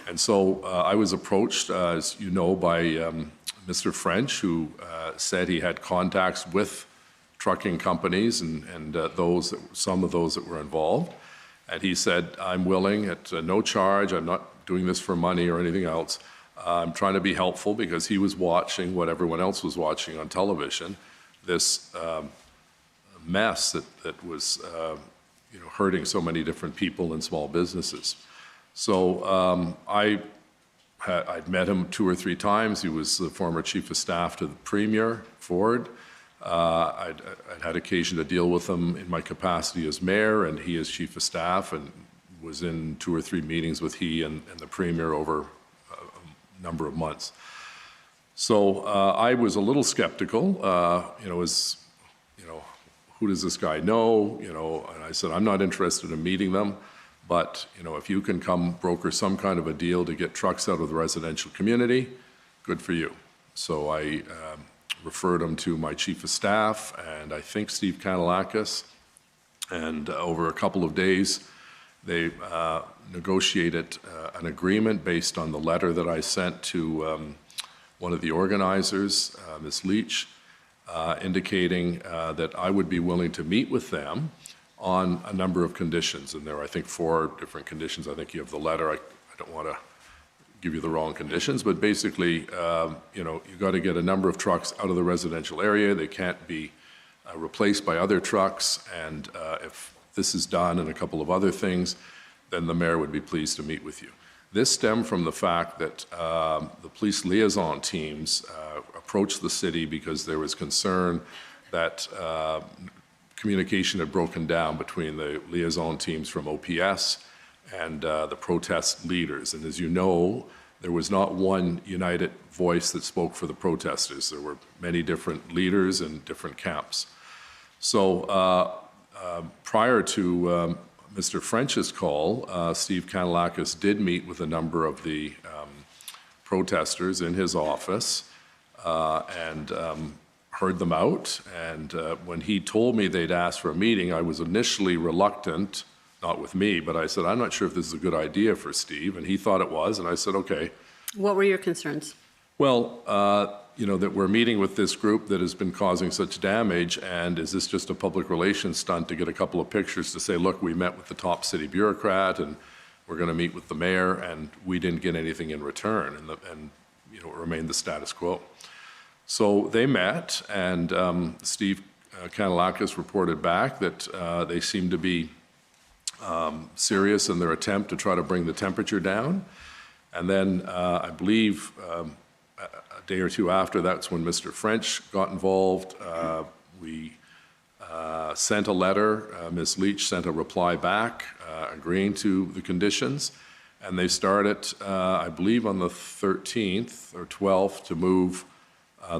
And so I was approached, as you know, by Mr. French, who said he had contacts with trucking companies and some of those that were involved. And he said, I'm willing at no charge, I'm not doing this for money or anything else. I'm trying to be helpful because he was watching what everyone else was watching on television, this mess that was hurting so many different people and small businesses. So I'd met him 2 or 3 times. He was the former chief of staff to the Premier Ford. I'd had occasion to deal with him in my capacity as mayor and he as chief of staff, and was in 2 or 3 meetings with he and the Premier over a number of months. So I was a little skeptical, who does this guy know? And I said, I'm not interested in meeting them, but if you can come broker some kind of a deal to get trucks out of the residential community, good for you. So I referred him to my chief of staff and I think Steve Kanellakis, and over a couple of days they negotiated an agreement based on the letter that I sent to one of the organizers, Ms. Leach, indicating that I would be willing to meet with them on a number of conditions. And there are, I think, 4 different conditions. I think you have the letter. I don't want to give you the wrong conditions, but basically, you got to get a number of trucks out of the residential area. They can't be replaced by other trucks. And if this is done and a couple of other things, then the mayor would be pleased to meet with you. This stemmed from the fact that the police liaison teams approached the city because there was concern that communication had broken down between the liaison teams from OPS and the protest leaders. And as you know, there was not one united voice that spoke for the protesters. There were many different leaders in different camps. So prior to Mr. French's call, Steve Kanellakis did meet with a number of the protesters in his office and heard them out. And when he told me they'd asked for a meeting, I was initially reluctant, not with me, but I said, I'm not sure if this is a good idea for Steve. And he thought it was, and I said, okay. What were your concerns? Well, that we're meeting with this group that has been causing such damage, and is this just a public relations stunt to get a couple of pictures to say, look, we met with the top city bureaucrat, and we're going to meet with the mayor, and we didn't get anything in return, and it remained the status quo. So they met, and Steve Kanellakis reported back that they seemed to be serious in their attempt to try to bring the temperature down. And then I believe a day or 2 after, that's when Mr. French got involved. We sent a letter. Ms. Leach sent a reply back agreeing to the conditions. And they started, I believe, on the 13th or 12th to move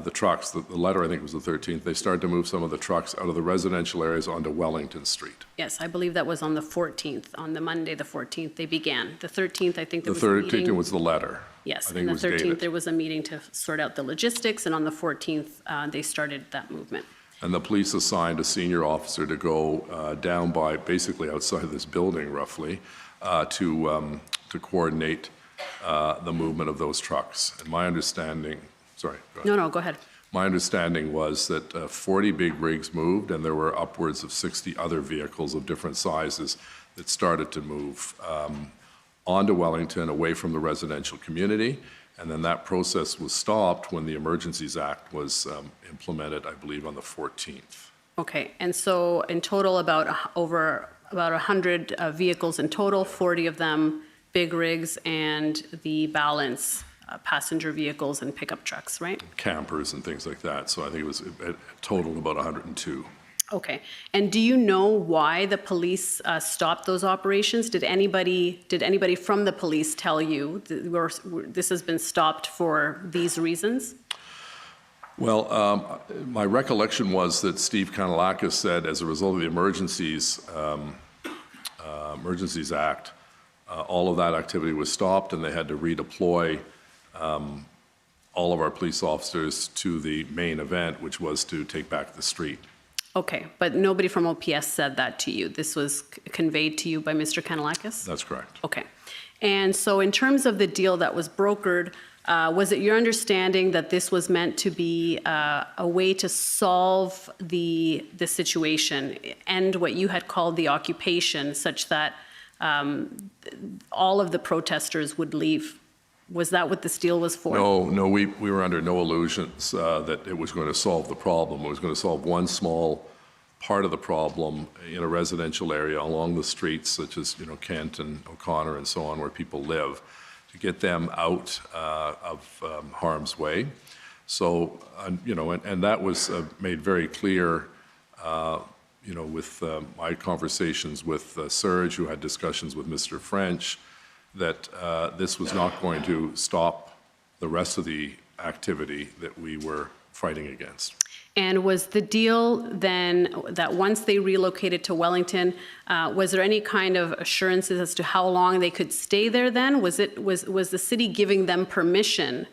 the trucks. The letter, I think, was the 13th. They started to move some of the trucks out of the residential areas onto Wellington Street. Yes, I believe that was on the 14th. On the Monday, the 14th, they began. The 13th, I think there was a meeting. The 13th was the letter. Yes, I think and it the was 13th, dated. there was a meeting to sort out the logistics, and on the 14th, they started that movement. And the police assigned a senior officer to go down by, basically outside of this building, roughly, to coordinate the movement of those trucks. And my understanding, sorry. Go ahead. No, go ahead. My understanding was that 40 big rigs moved, and there were upwards of 60 other vehicles of different sizes that started to move onto Wellington, away from the residential community. And then that process was stopped when the Emergencies Act was implemented, I believe, on the 14th. Okay, and so in total, about 100 vehicles in total, 40 of them big rigs, and the balance passenger vehicles and pickup trucks, right? Campers and things like that. So I think it was a total about 102. Okay, and do you know why the police stopped those operations? Did anybody from the police tell you that this has been stopped for these reasons? Well, my recollection was that Steve Kanellakis said, as a result of the Emergencies Act, all of that activity was stopped, and they had to redeploy all of our police officers to the main event, which was to take back the street. Okay, but nobody from OPS said that to you. This was conveyed to you by Mr. Kanellakis? That's correct. Okay. And so in terms of the deal that was brokered, was it your understanding that this was meant to be a way to solve the situation, end what you had called the occupation, such that all of the protesters would leave? Was that what this deal was for? No, we were under no illusions that it was going to solve the problem. It was going to solve one small part of the problem in a residential area along the streets, such as, Kent and O'Connor and so on, where people live, to get them out of harm's way. So, and that was made very clear, with my conversations with Serge, who had discussions with Mr. French, that this was not going to stop the rest of the activity that we were fighting against. And was the deal then that once they relocated to Wellington, was there any kind of assurances as to how long they could stay there then? Was the city giving them permission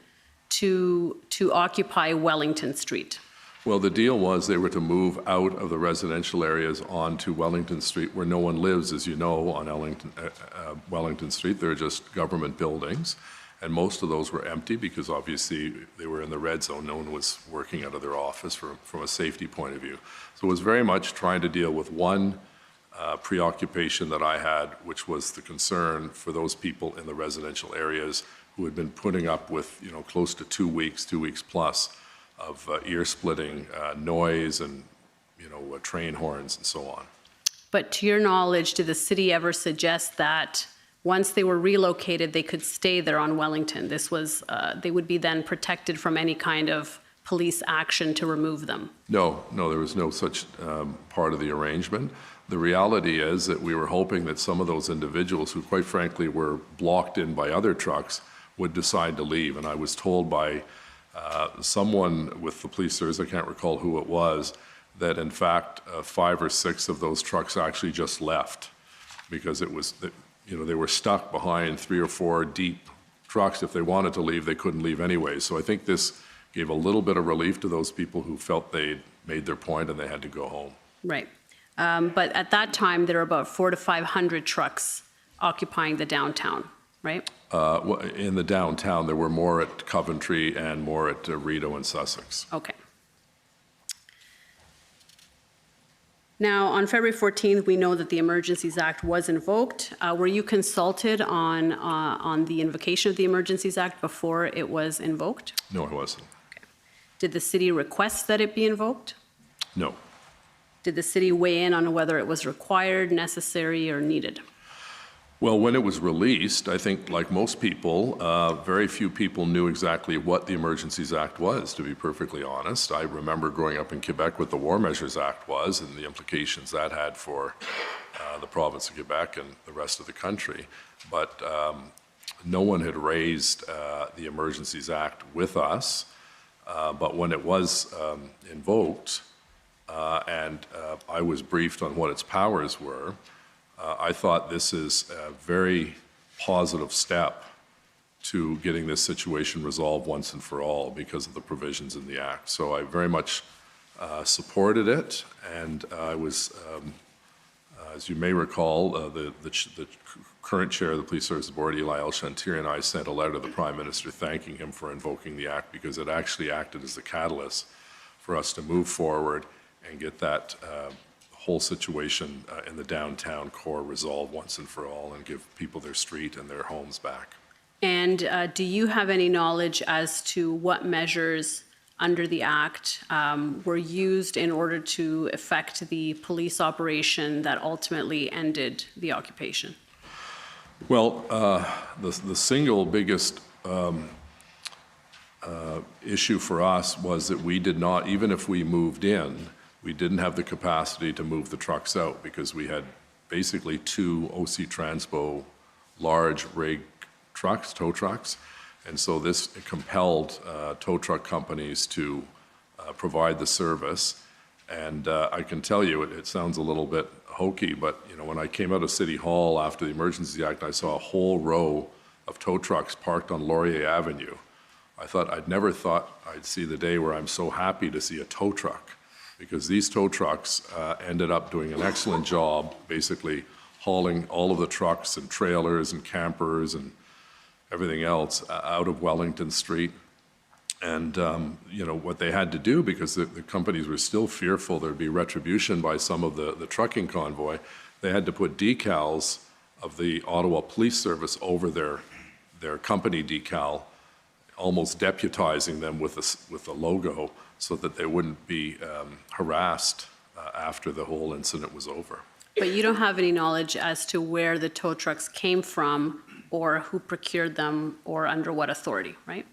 to occupy Wellington Street? Well, the deal was they were to move out of the residential areas onto Wellington Street, where no one lives, as you know, on Wellington Street. There are just government buildings, and most of those were empty because obviously they were in the red zone. No one was working out of their office from a safety point of view. So it was very much trying to deal with one preoccupation that I had, which was the concern for those people in the residential areas who had been putting up with, close to 2 weeks plus of ear-splitting noise and, train horns and so on. But to your knowledge, did the city ever suggest that once they were relocated, they could stay there on Wellington? This was, they would be then protected from any kind of police action to remove them? No, there was no such part of the arrangement. The reality is that we were hoping that some of those individuals who, quite frankly, were blocked in by other trucks would decide to leave. And I was told by someone with the police service, I can't recall who it was, that in fact 5 or 6 of those trucks actually just left because it was, they were stuck behind 3 or 4 deep trucks. If they wanted to leave, they couldn't leave anyway. So I think this gave a little bit of relief to those people who felt they'd made their point and they had to go home. Right. But at that time, there were about 400 to 500 trucks occupying the downtown, right? In the downtown, there were more at Coventry and more at Rideau and Sussex. Okay. Now, on February 14th, we know that the Emergencies Act was invoked. Were you consulted on the invocation of the Emergencies Act before it was invoked? No, I wasn't. Okay. Did the city request that it be invoked? No. Did the city weigh in on whether it was required, necessary, or needed? Well, when it was released, I think, like most people, very few people knew exactly what the Emergencies Act was, to be perfectly honest. I remember growing up in Quebec what the War Measures Act was and the implications that had for the province of Quebec and the rest of the country. But no one had raised the Emergencies Act with us. But when it was invoked and I was briefed on what its powers were, I thought this is a very positive step to getting this situation resolved once and for all because of the provisions in the Act. So I very much supported it, and I was, as you may recall, the current chair of the Police Service Board, Eli El-Shantir, and I sent a letter to the Prime Minister thanking him for invoking the Act because it actually acted as the catalyst for us to move forward and get that whole situation in the downtown core resolved once and for all and give people their street and their homes back. And do you have any knowledge as to what measures under the Act were used in order to effect the police operation that ultimately ended the occupation? Well, the single biggest issue for us was that we did not, even if we moved in, we didn't have the capacity to move the trucks out because we had basically 2 OC Transpo large rig trucks, tow trucks, and so this compelled tow truck companies to provide the service. And I can tell you, it sounds a little bit hokey, but when I came out of City Hall after the Emergency Act, I saw a whole row of tow trucks parked on Laurier Avenue. I'd never thought I'd see the day where I'm so happy to see a tow truck because these tow trucks ended up doing an excellent job, basically hauling all of the trucks and trailers and campers and everything else out of Wellington Street. And, you know, what they had to do, because the companies were still fearful there'd be retribution by some of the trucking convoy, they had to put decals of the Ottawa Police Service over their company decal, almost deputizing them with a logo so that they wouldn't be harassed after the whole incident was over. But you don't have any knowledge as to where the tow trucks came from or who procured them or under what authority, right?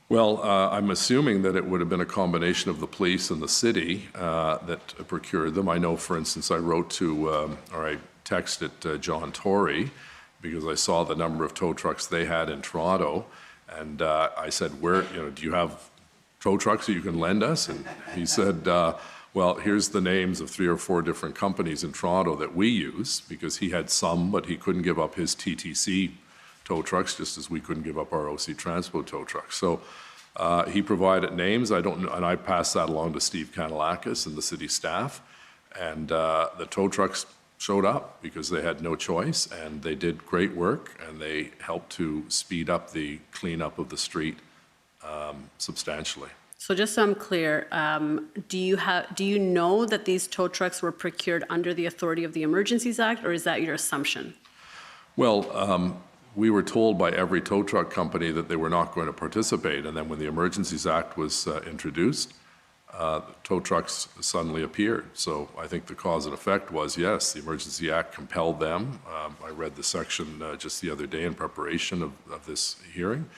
Well, I'm assuming that it would have been a combination of the police and the city that procured them. I know, for instance, I wrote to, or I texted John Tory because I saw the number of tow trucks they had in Toronto, and I said, "Where, you know, do you have tow trucks that you can lend us?" And he said, "Well, here's the names of 3 or 4 different companies in Toronto that we use," because he had some, but he couldn't give up his TTC tow trucks, just as we couldn't give up our OC Transpo tow trucks. So he provided names. I don't know, and I passed that along to Steve Kanellakis and the city staff, and the tow trucks showed up because they had no choice, and they did great work, and they helped to speed up the cleanup of the street substantially. So just so I'm clear, do you know that these tow trucks were procured under the authority of the Emergencies Act, or is that your assumption? Well, we were told by every tow truck company that they were not going to participate, and then when the Emergencies Act was introduced, tow trucks suddenly appeared. So I think the cause and effect was, yes, the Emergency Act compelled them. I read the section just the other day in preparation of this hearing,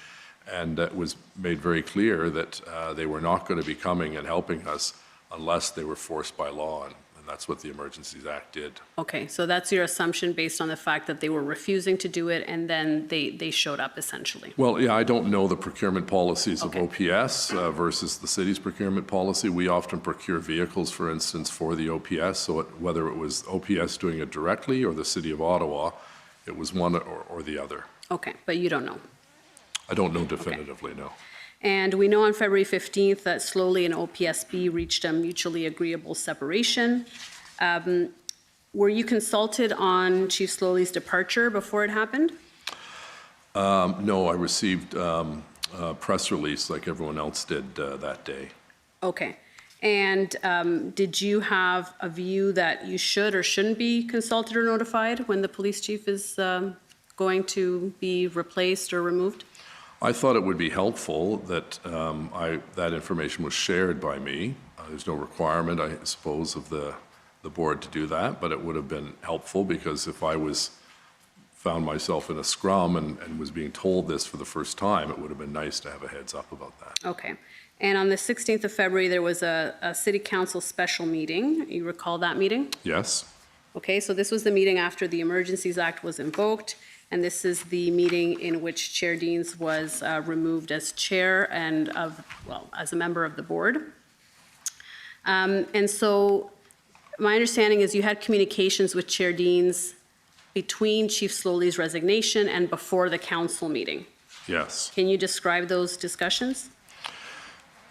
and it was made very clear that they were not going to be coming and helping us unless they were forced by law, and that's what the Emergencies Act did. Okay, so that's your assumption based on the fact that they were refusing to do it, and then they showed up essentially. Well, yeah, I don't know the procurement policies of OPS versus the city's procurement policy. We often procure vehicles, for instance, for the OPS, so whether it was OPS doing it directly or the City of Ottawa, it was one or the other. Okay, but you don't know. I don't know definitively, no. And we know on February 15th that Slowly and OPSB reached a mutually agreeable separation. Were you consulted on Chief Slowly's departure before it happened? No, I received a press release like everyone else did that day. Okay. And did you have a view that you should or shouldn't be consulted or notified when the police chief is going to be replaced or removed? I thought it would be helpful that that information was shared by me. There's no requirement, I suppose, of the board to do that, but it would have been helpful because if I found myself in a scrum and was being told this for the first time, it would have been nice to have a heads up about that. Okay. And on the 16th of February, there was a City Council special meeting. You recall that meeting? Yes. Okay, so this was the meeting after the Emergencies Act was invoked. And this is the meeting in which Chair Deans was removed as chair and as a member of the board. And so my understanding is you had communications with Chair Deans between Chief Slowly's resignation and before the council meeting. Yes. Can you describe those discussions?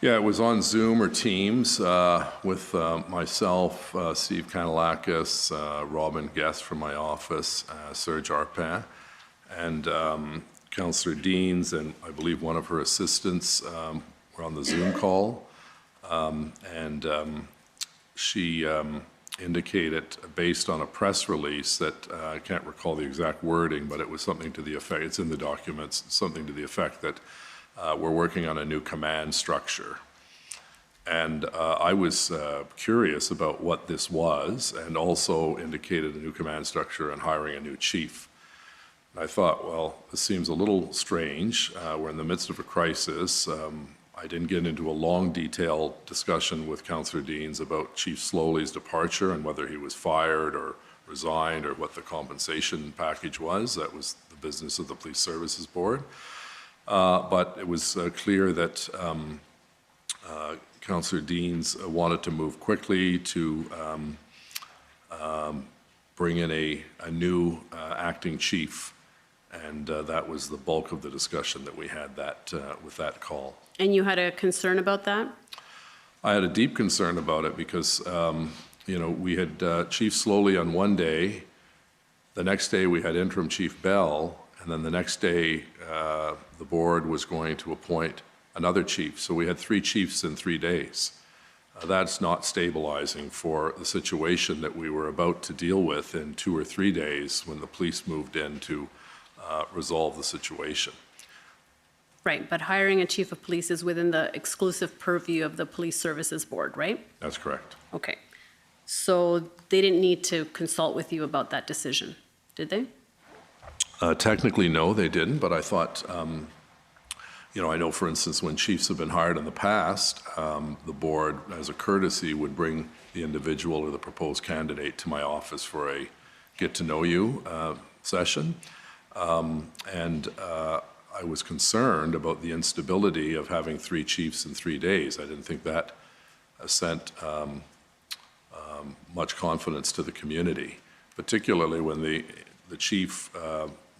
Yeah, it was on Zoom or Teams with myself, Steve Kanellakis, Robin Guest from my office, Serge Arpin, and Councillor Deans and I believe one of her assistants were on the Zoom call. She indicated, based on a press release that I can't recall the exact wording, but it was something to the effect, it's in the documents, something to the effect that we're working on a new command structure. And I was curious about what this was, and also indicated a new command structure and hiring a new chief. And I thought, well, this seems a little strange. We're in the midst of a crisis. I didn't get into a long, detailed discussion with Councillor Deans about Chief Slowly's departure and whether he was fired or resigned or what the compensation package was. That was the business of the Police Services Board. But it was clear that Councillor Deans wanted to move quickly to bring in a new acting chief, and that was the bulk of the discussion that we had with that call. And you had a concern about that? I had a deep concern about it because, we had Chief Slowly on one day. The next day, we had Interim Chief Bell. And then the next day, the board was going to appoint another chief. So we had 3 chiefs in 3 days. That's not stabilizing for the situation that we were about to deal with in 2 or 3 days when the police moved in to resolve the situation. Right, but hiring a chief of police is within the exclusive purview of the Police Services Board, right? That's correct. Okay. So they didn't need to consult with you about that decision, did they? Technically, no, they didn't, but I thought, I know, for instance, when chiefs have been hired in the past, the board, as a courtesy, would bring the individual or the proposed candidate to my office for a get-to-know-you session. I was concerned about the instability of having 3 chiefs in 3 days. I didn't think that sent much confidence to the community, particularly when the chief,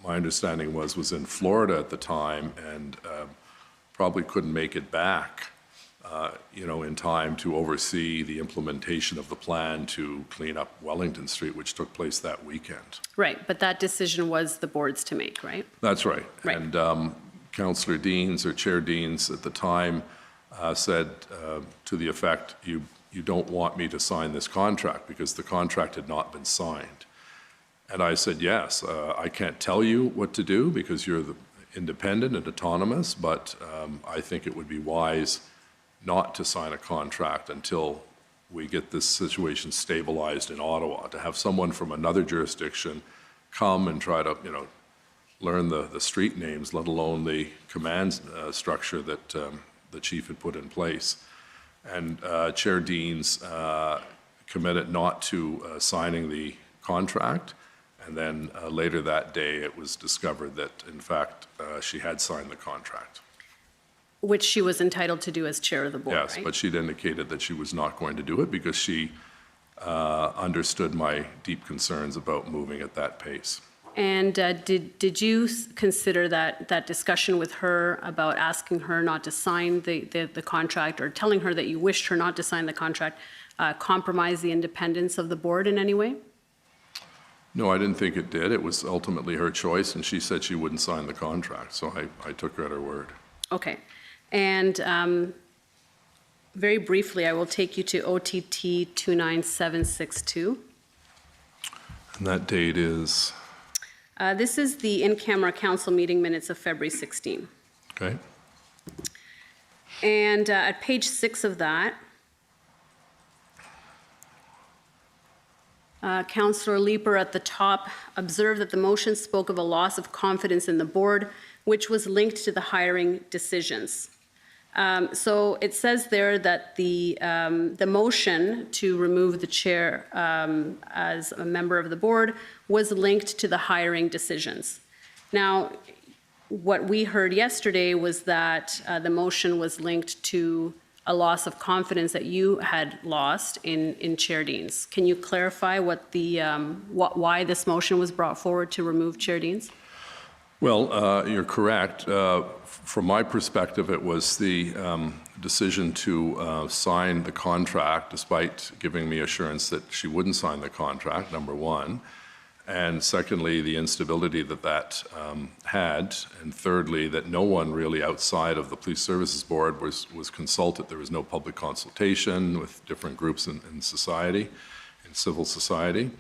my understanding was in Florida at the time and probably couldn't make it back, in time to oversee the implementation of the plan to clean up Wellington Street, which took place that weekend. Right, but that decision was the board's to make, right? That's right. Right. And Councillor Deans, or Chair Deans at the time, said to the effect, you don't want me to sign this contract because the contract had not been signed. And I said, yes, I can't tell you what to do because you're independent and autonomous, but I think it would be wise not to sign a contract until we get this situation stabilized in Ottawa. To have someone from another jurisdiction come and try to, learn the street names, let alone the command structure that the chief had put in place. And Chair Deans committed not to signing the contract. And then later that day, it was discovered that, in fact, she had signed the contract. Which she was entitled to do as chair of the board, Yes, right? but she'd indicated that she was not going to do it because she understood my deep concerns about moving at that pace. And did you consider that discussion with her about asking her not to sign the contract or telling her that you wished her not to sign the contract compromise the independence of the board in any way? No, I didn't think it did. It was ultimately her choice, and she said she wouldn't sign the contract, so I took her at her word. Okay. And very briefly, I will take you to OTT 29762. And that date is? This is the in-camera council meeting minutes of February 16. Okay. And at page 6 of that, Councillor Leeper at the top observed that the motion spoke of a loss of confidence in the board, which was linked to the hiring decisions. So it says there that the motion to remove the chair as a member of the board was linked to the hiring decisions. Now, what we heard yesterday was that the motion was linked to a loss of confidence that you had lost in Chair Deans. Can you clarify what why this motion was brought forward to remove Chair Deans? Well, you're correct. From my perspective, it was the decision to sign the contract, despite giving me assurance that she wouldn't sign the contract, number one. And secondly, the instability that had. And thirdly, that no one really outside of the Police Services Board was consulted. There was no public consultation with different groups in society, in civil society.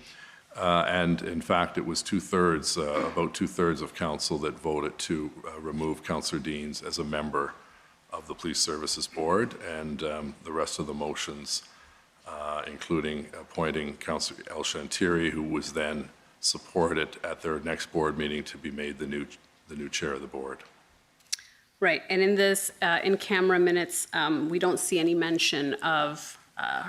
And in fact, it was about two-thirds of council that voted to remove Councillor Deans as a member of the Police Services Board, and the rest of the motions, including appointing Councillor El Shantiri, who was then supported at their next board meeting to be made the new chair of the board. Right, and in this in-camera minutes, we don't see any mention of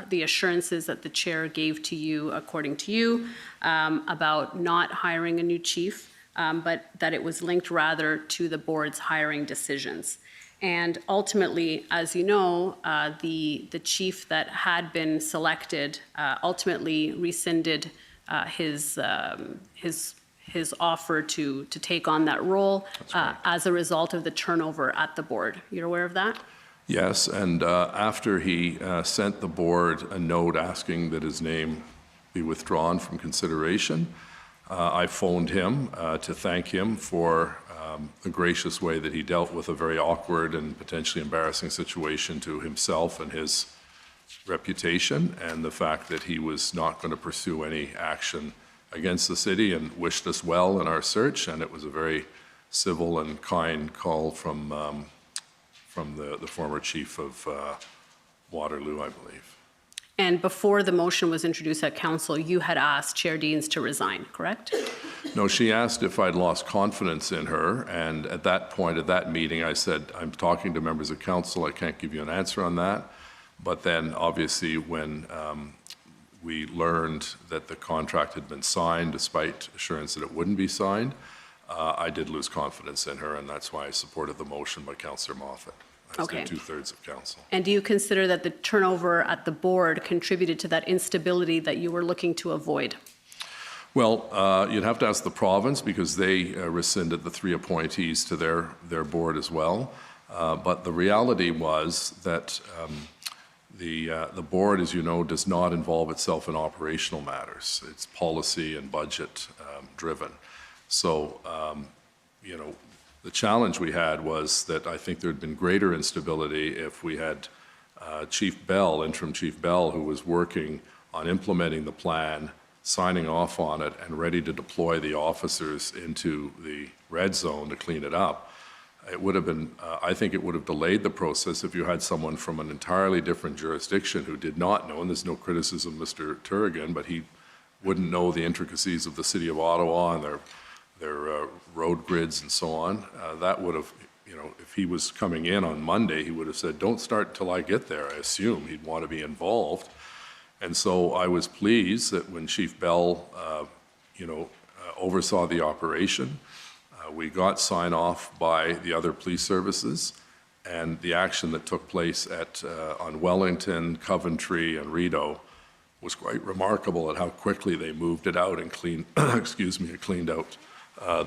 the assurances that the chair gave to you, according to you, about not hiring a new chief, but that it was linked rather to the board's hiring decisions. And ultimately, as you know, the chief that had been selected ultimately rescinded his offer to take on that role as a result of the turnover at the board. You're aware of that? Yes, and after he sent the board a note asking that his name be withdrawn from consideration, I phoned him to thank him for the gracious way that he dealt with a very awkward and potentially embarrassing situation to himself and his reputation, and the fact that he was not going to pursue any action against the city, and wished us well in our search. And it was a very civil and kind call from the former chief of Waterloo, I believe. And before the motion was introduced at council, you had asked Chair Deans to resign, correct? No, she asked if I'd lost confidence in her, and at that point, at that meeting, I said, I'm talking to members of council, I can't give you an answer on that. But then, obviously, when we learned that the contract had been signed, despite assurance that it wouldn't be signed, I did lose confidence in her, and that's why I supported the motion by Councillor Moffat. Okay. 2/3 of council. And do you consider that the turnover at the board contributed to that instability that you were looking to avoid? Well, you'd have to ask the province, because they rescinded the 3 appointees to their board as well. But the reality was that the board, as you know, does not involve itself in operational matters. It's policy and budget driven. So, you know, the challenge we had was that I think there had been greater instability if we had Chief Bell, Interim Chief Bell, who was working on implementing the plan, signing off on it, and ready to deploy the officers into the red zone to clean it up. It would have been, I think it would have delayed the process if you had someone from an entirely different jurisdiction who did not know, and there's no criticism of Mr. Turrigan, but he wouldn't know the intricacies of the City of Ottawa and their road grids and so on. That would have, you know, if he was coming in on Monday, he would have said, don't start till I get there. I assume he'd want to be involved. And so I was pleased that when Chief Bell, oversaw the operation, we got sign off by the other police services, and the action that took place on Wellington, Coventry, and Rideau was quite remarkable at how quickly they moved it out and cleaned out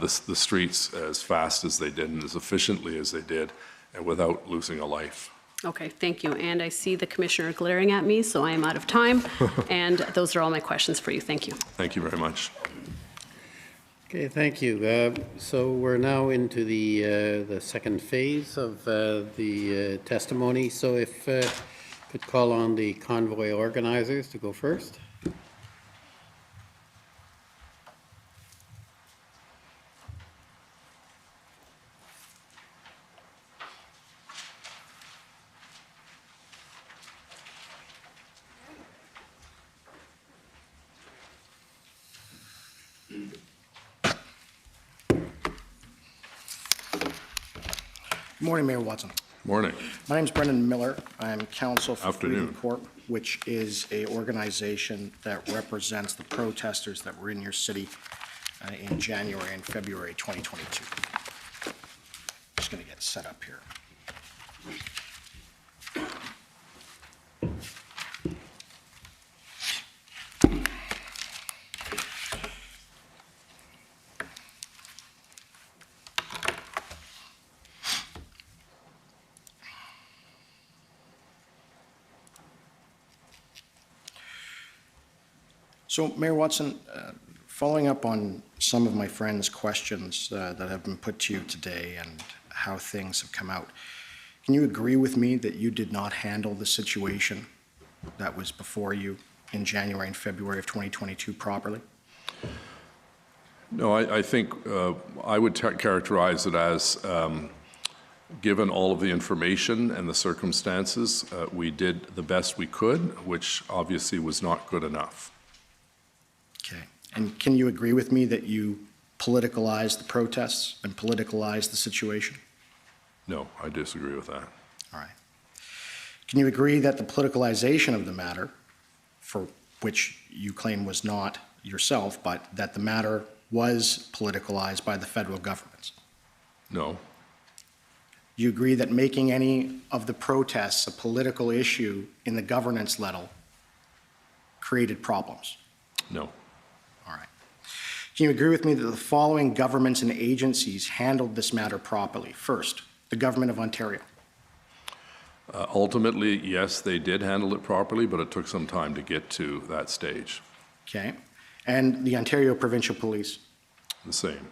the streets as fast as they did and as efficiently as they did, and without losing a life. Okay, thank you. And I see the commissioner glaring at me, so I am out of time. And those are all my questions for you. Thank you. Thank you very much. Okay, thank you. So we're now into the second phase of the testimony. So if could call on the convoy organizers to go first. Good morning, Mayor Watson. Morning. My name is Brendan Miller. I'm counsel for Afternoon. Freedom Corp, which is a organization that represents the protesters that were in your city in January and February 2022. Just going to get set up here. So, Mayor Watson, following up on some of my friends' questions that have been put to you today and how things have come out, can you agree with me that you did not handle the situation that was before you in January and February of 2022 properly? No, I think I would characterize it as, given all of the information and the circumstances, we did the best we could, which obviously was not good enough. Okay. And can you agree with me that you politicalized the protests and politicalized the situation? No, I disagree with that. All right. Can you agree that the politicalization of the matter, for which you claim was not yourself, but that the matter was politicalized by the federal government? No. You agree that making any of the protests a political issue in the governance level created problems? No. All right. Can you agree with me that the following governments and agencies handled this matter properly? First, the Government of Ontario. Ultimately, yes, they did handle it properly, but it took some time to get to that stage. Okay. And the Ontario Provincial Police The same.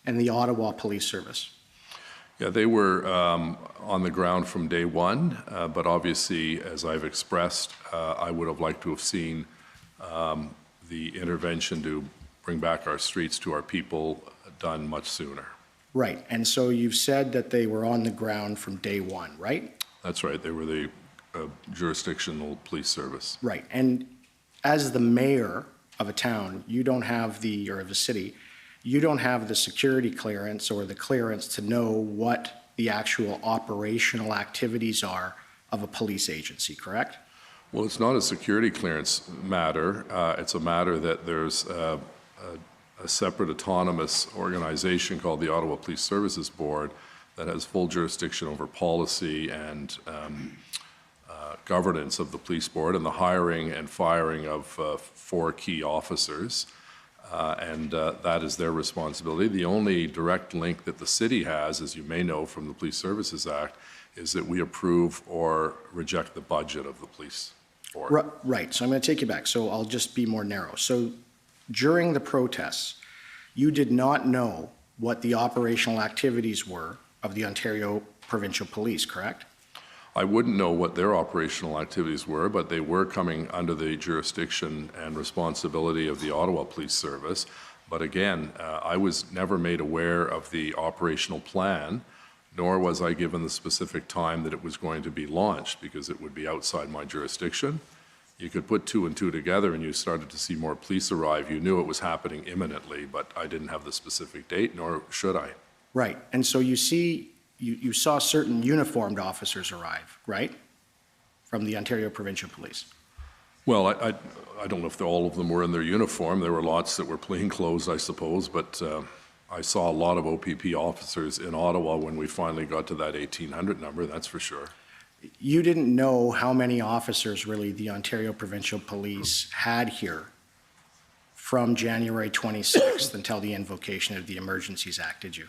and the Ottawa Police Service? Yeah, they were on the ground from day one, but obviously, as I've expressed, I would have liked to have seen the intervention to bring back our streets to our people done much sooner. Right. And so you've said that they were on the ground from day one, right? That's right. They were the jurisdictional police service. Right. And as the mayor of a town, you don't have the, or of a city, you don't have the security clearance or the clearance to know what the actual operational activities are of a police agency, correct? Well, it's not a security clearance matter. It's a matter that there's a separate autonomous organization called the Ottawa Police Services Board that has full jurisdiction over policy and governance of the police board and the hiring and firing of 4 key officers. That is their responsibility. The only direct link that the city has, as you may know from the Police Services Act, is that we approve or reject the budget of the police board. Right. So I'm going to take you back. So I'll just be more narrow. So during the protests, you did not know what the operational activities were of the Ontario Provincial Police, correct? I wouldn't know what their operational activities were, but they were coming under the jurisdiction and responsibility of the Ottawa Police Service. But again, I was never made aware of the operational plan, nor was I given the specific time that it was going to be launched, because it would be outside my jurisdiction. You could put 2 and 2 together and you started to see more police arrive. You knew it was happening imminently, but I didn't have the specific date, nor should I. Right. And so you see, you saw certain uniformed officers arrive, right? From the Ontario Provincial Police. Well, I don't know if all of them were in their uniform. There were lots that were plainclothes, I suppose, but I saw a lot of OPP officers in Ottawa when we finally got to that 1,800 number, that's for sure. You didn't know how many officers really the Ontario Provincial Police had here from January 26th until the invocation of the Emergencies Act, did you?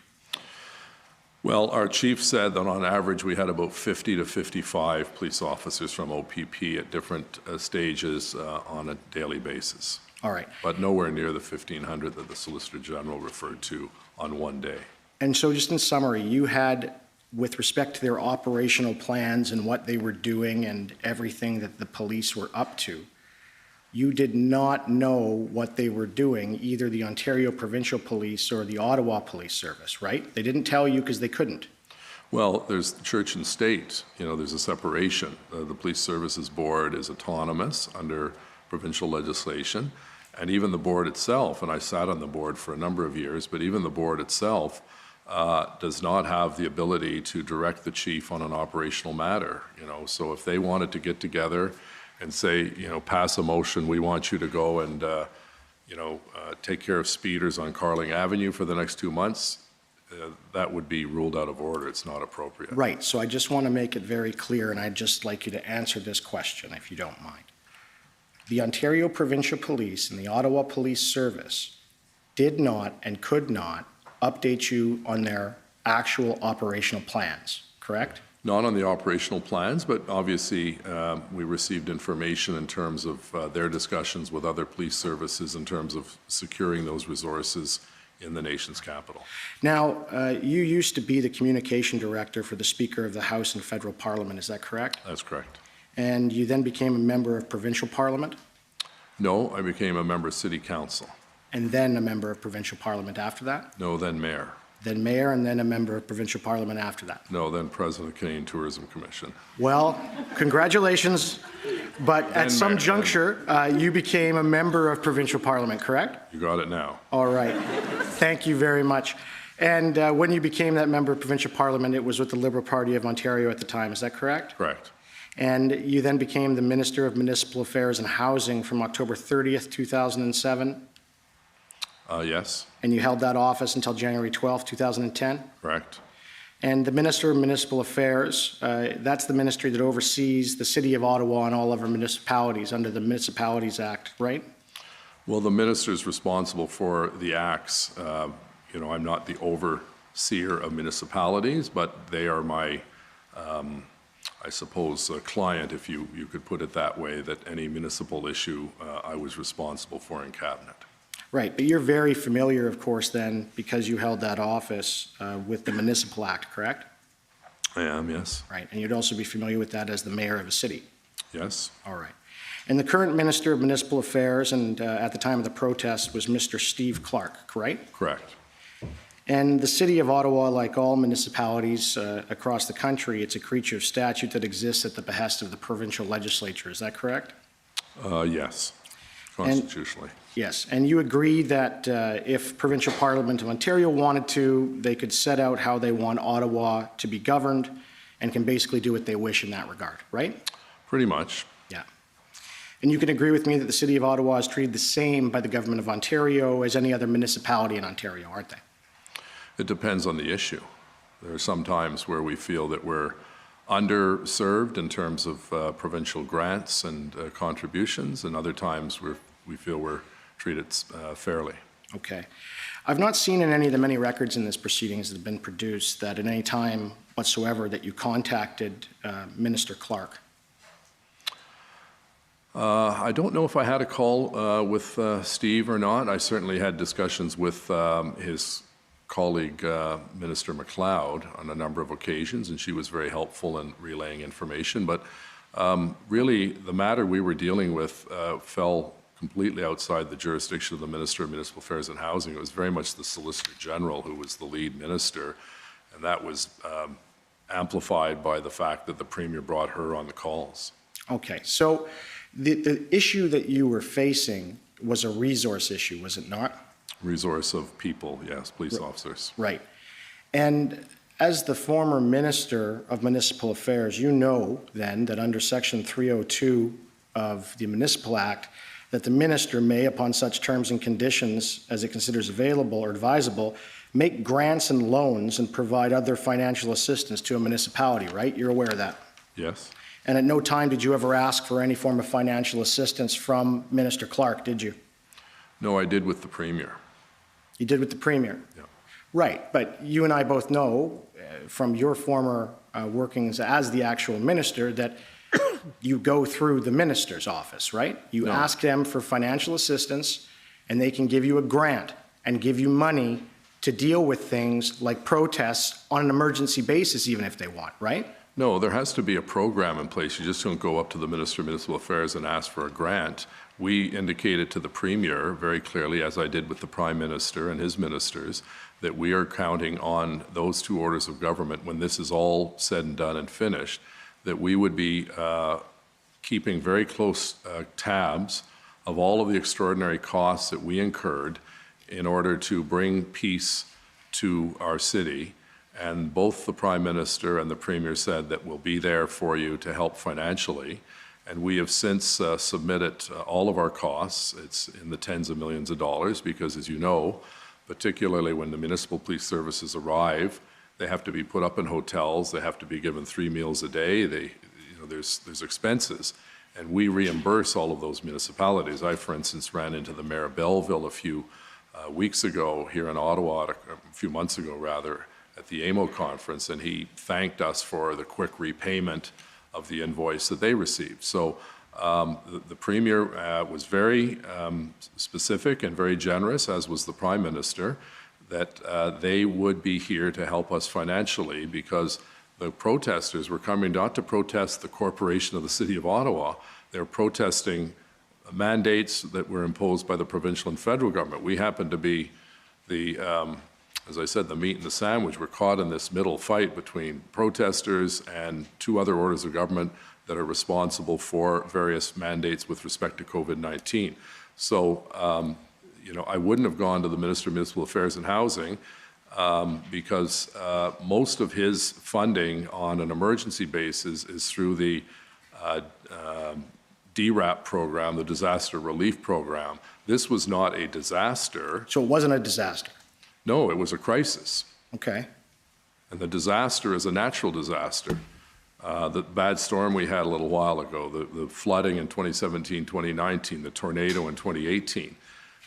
Well, our chief said that on average we had about 50 to 55 police officers from OPP at different stages on a daily basis. All right. But nowhere near the 1,500 that the Solicitor General referred to on one day. And so just in summary, you had, with respect to their operational plans and what they were doing and everything that the police were up to, you did not know what they were doing, either the Ontario Provincial Police or the Ottawa Police Service, right? They didn't tell you because they couldn't. Well, there's church and state. You know, there's a separation. The Police Services Board is autonomous under provincial legislation, and even the board itself, and I sat on the board for a number of years, but even the board itself does not have the ability to direct the chief on an operational matter. You know, so if they wanted to get together and say, you know, pass a motion, we want you to go and, take care of speeders on Carling Avenue for the next 2 months, that would be ruled out of order. It's not appropriate. Right. So I just want to make it very clear, and I'd just like you to answer this question, if you don't mind. The Ontario Provincial Police and the Ottawa Police Service did not and could not update you on their actual operational plans, correct? Not on the operational plans, but obviously we received information in terms of their discussions with other police services in terms of securing those resources in the nation's capital. Now, you used to be the communication director for the Speaker of the House and Federal Parliament, is that correct? That's correct. And you then became a member of Provincial Parliament? No, I became a member of City Council. And then a member of Provincial Parliament after that? No, then mayor. Then mayor, and then a member of Provincial Parliament after that? No, then president of the Canadian Tourism Commission. Well, congratulations, but at some juncture, you became a member of Provincial Parliament, correct? You got it now. All right. Thank you very much. And when you became that member of Provincial Parliament, it was with the Liberal Party of Ontario at the time, is that correct? Correct. And you then became the Minister of Municipal Affairs and Housing from October 30th, 2007? Yes. And you held that office until January 12th, 2010? Correct. And the Minister of Municipal Affairs, that's the ministry that oversees the City of Ottawa and all of our municipalities under the Municipalities Act, right? Well, the minister is responsible for the acts. I'm not the overseer of municipalities, but they are my, I suppose, client, if you could put it that way, that any municipal issue I was responsible for in cabinet. Right, but you're very familiar, of course, then, because you held that office with the Municipal Act, correct? I am, yes. Right, and you'd also be familiar with that as the mayor of a city? Yes. All right. And the current Minister of Municipal Affairs, and at the time of the protest, was Mr. Steve Clark, correct? Correct. And the City of Ottawa, like all municipalities across the country, it's a creature of statute that exists at the behest of the provincial legislature, is that correct? Yes, constitutionally. Yes, and you agree that if Provincial Parliament of Ontario wanted to, they could set out how they want Ottawa to be governed and can basically do what they wish in that regard, right? Pretty much. Yeah. And you can agree with me that the City of Ottawa is treated the same by the Government of Ontario as any other municipality in Ontario, aren't they? It depends on the issue. There are some times where we feel that we're underserved in terms of provincial grants and contributions, and other times we feel we're treated fairly. Okay. I've not seen in any of the many records in this proceedings that have been produced that at any time whatsoever that you contacted Minister Clark. I don't know if I had a call with Steve or not. I certainly had discussions with his colleague, Minister MacLeod, on a number of occasions, and she was very helpful in relaying information. But really, the matter we were dealing with fell completely outside the jurisdiction of the Minister of Municipal Affairs and Housing. It was very much the Solicitor General who was the lead minister, and that was amplified by the fact that the Premier brought her on the calls. Okay, so the issue that you were facing was a resource issue, was it not? Resource of people, yes, police officers. Right. And as the former Minister of Municipal Affairs, you know then that under Section 302 of the Municipal Act, that the minister may, upon such terms and conditions as it considers available or advisable, make grants and loans and provide other financial assistance to a municipality, right? You're aware of that? Yes. And at no time did you ever ask for any form of financial assistance from Minister Clark, did you? No, I did with the Premier. You did with the Premier? Yeah. Right, but you and I both know from your former workings as the actual minister that you go through the minister's office, right? You ask them for financial assistance and they can give you a grant and give you money to deal with things like protests on an emergency basis, even if they want, right? No, there has to be a program in place. You just don't go up to the Minister of Municipal Affairs and ask for a grant. We indicated to the Premier very clearly, as I did with the Prime Minister and his ministers, that we are counting on those two orders of government when this is all said and done and finished, that we would be keeping very close tabs of all of the extraordinary costs that we incurred in order to bring peace to our city. And both the Prime Minister and the Premier said that we'll be there for you to help financially. And we have since submitted all of our costs. It's in the tens of millions of dollars because, as you know, particularly when the municipal police services arrive, they have to be put up in hotels. They have to be given 3 meals a day. There's expenses. And we reimburse all of those municipalities. I, for instance, ran into the Mayor of Belleville a few weeks ago here in Ottawa, a few months ago rather, at the AMO conference, and he thanked us for the quick repayment of the invoice that they received. So the Premier was very specific and very generous, as was the Prime Minister, that they would be here to help us financially because the protesters were coming not to protest the corporation of the City of Ottawa, they were protesting mandates that were imposed by the provincial and federal government. We happened to be the as I said, the meat and the sandwich. Were caught in this middle fight between protesters and two other orders of government that are responsible for various mandates with respect to COVID-19. So, I wouldn't have gone to the Minister of Municipal Affairs and Housing because most of his funding on an emergency basis is through the DRAP program, the Disaster Relief Program. This was not a disaster. So it wasn't a disaster? No, it was a crisis. Okay. And the disaster is a natural disaster. The bad storm we had a little while ago, the flooding in 2017, 2019, the tornado in 2018,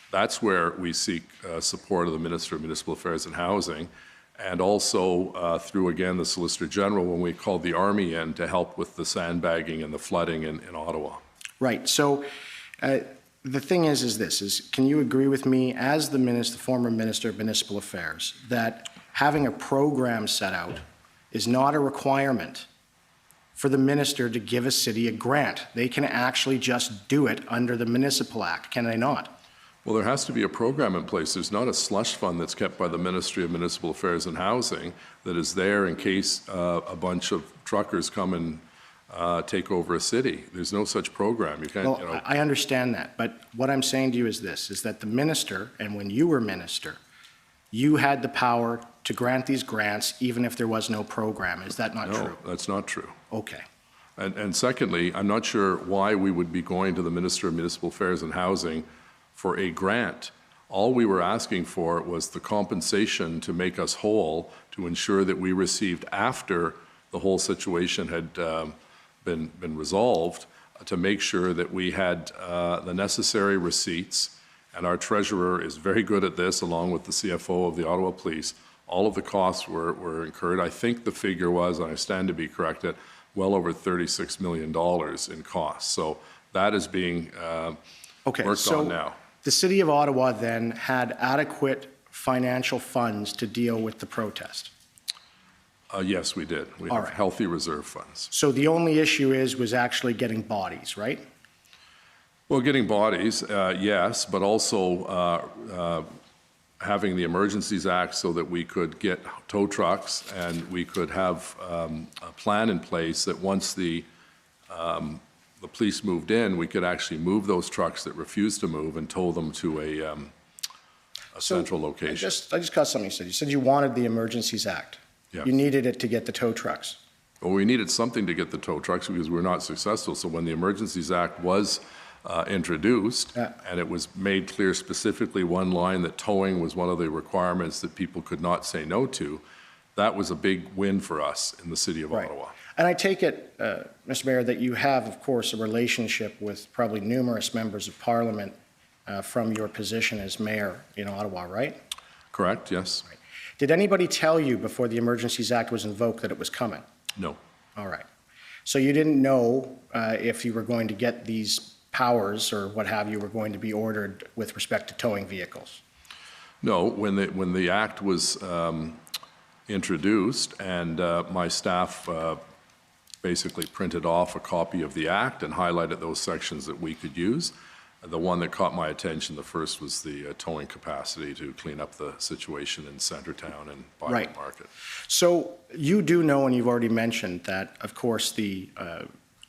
that's where we seek support of the Minister of Municipal Affairs and Housing. and also through, again, the Solicitor General when we called the Army in to help with the sandbagging and the flooding in Ottawa. Right. So the thing is this, can you agree with me as the former Minister of Municipal Affairs that having a program set out is not a requirement for the minister to give a city a grant? They can actually just do it under the Municipal Act, can they not? Well, there has to be a program in place. There's not a slush fund that's kept by the Ministry of Municipal Affairs and Housing that is there in case a bunch of truckers come and take over a city. There's no such program. You can't, Well, I understand that, but what I'm saying to you is this, is that the minister, and when you were minister, you had the power to grant these grants even if there was no program. Is that not true? No, that's not true. Okay. And secondly, I'm not sure why we would be going to the Minister of Municipal Affairs and Housing for a grant. All we were asking for was the compensation to make us whole, to ensure that we received after the whole situation had been resolved, to make sure that we had the necessary receipts. And our treasurer is very good at this, along with the CFO of the Ottawa Police. All of the costs were incurred. I think the figure was, and I stand to be corrected, well over $36 million in costs. So that is being worked on now. The City of Ottawa then had adequate financial funds to deal with the protest? Yes, we did. We have healthy reserve funds. So the only issue was actually getting bodies, right? Well, getting bodies, yes, but also having the Emergencies Act so that we could get tow trucks and we could have a plan in place that once the police moved in, we could actually move those trucks that refused to move and tow them to a central location. I just caught something you said. You said you wanted the Emergencies Act. Yes. You needed it to get the tow trucks. Well, we needed something to get the tow trucks because we were not successful. So when the Emergencies Act was introduced, and it was made clear specifically one line that towing was one of the requirements that people could not say no to, that was a big win for us in the City of Ottawa. And I take it, Mr. Mayor, that you have, of course, a relationship with probably numerous members of Parliament from your position as mayor in Ottawa, right? Correct, yes. Right. Did anybody tell you before the Emergencies Act was invoked that it was coming? No. All right. So you didn't know if you were going to get these powers or what have you were going to be ordered with respect to towing vehicles? No, when the act was introduced and my staff basically printed off a copy of the act and highlighted those sections that we could use. The one that caught my attention the first was the towing capacity to clean up the situation in Centertown and Byron Market. So you do know, and you've already mentioned that, of course, the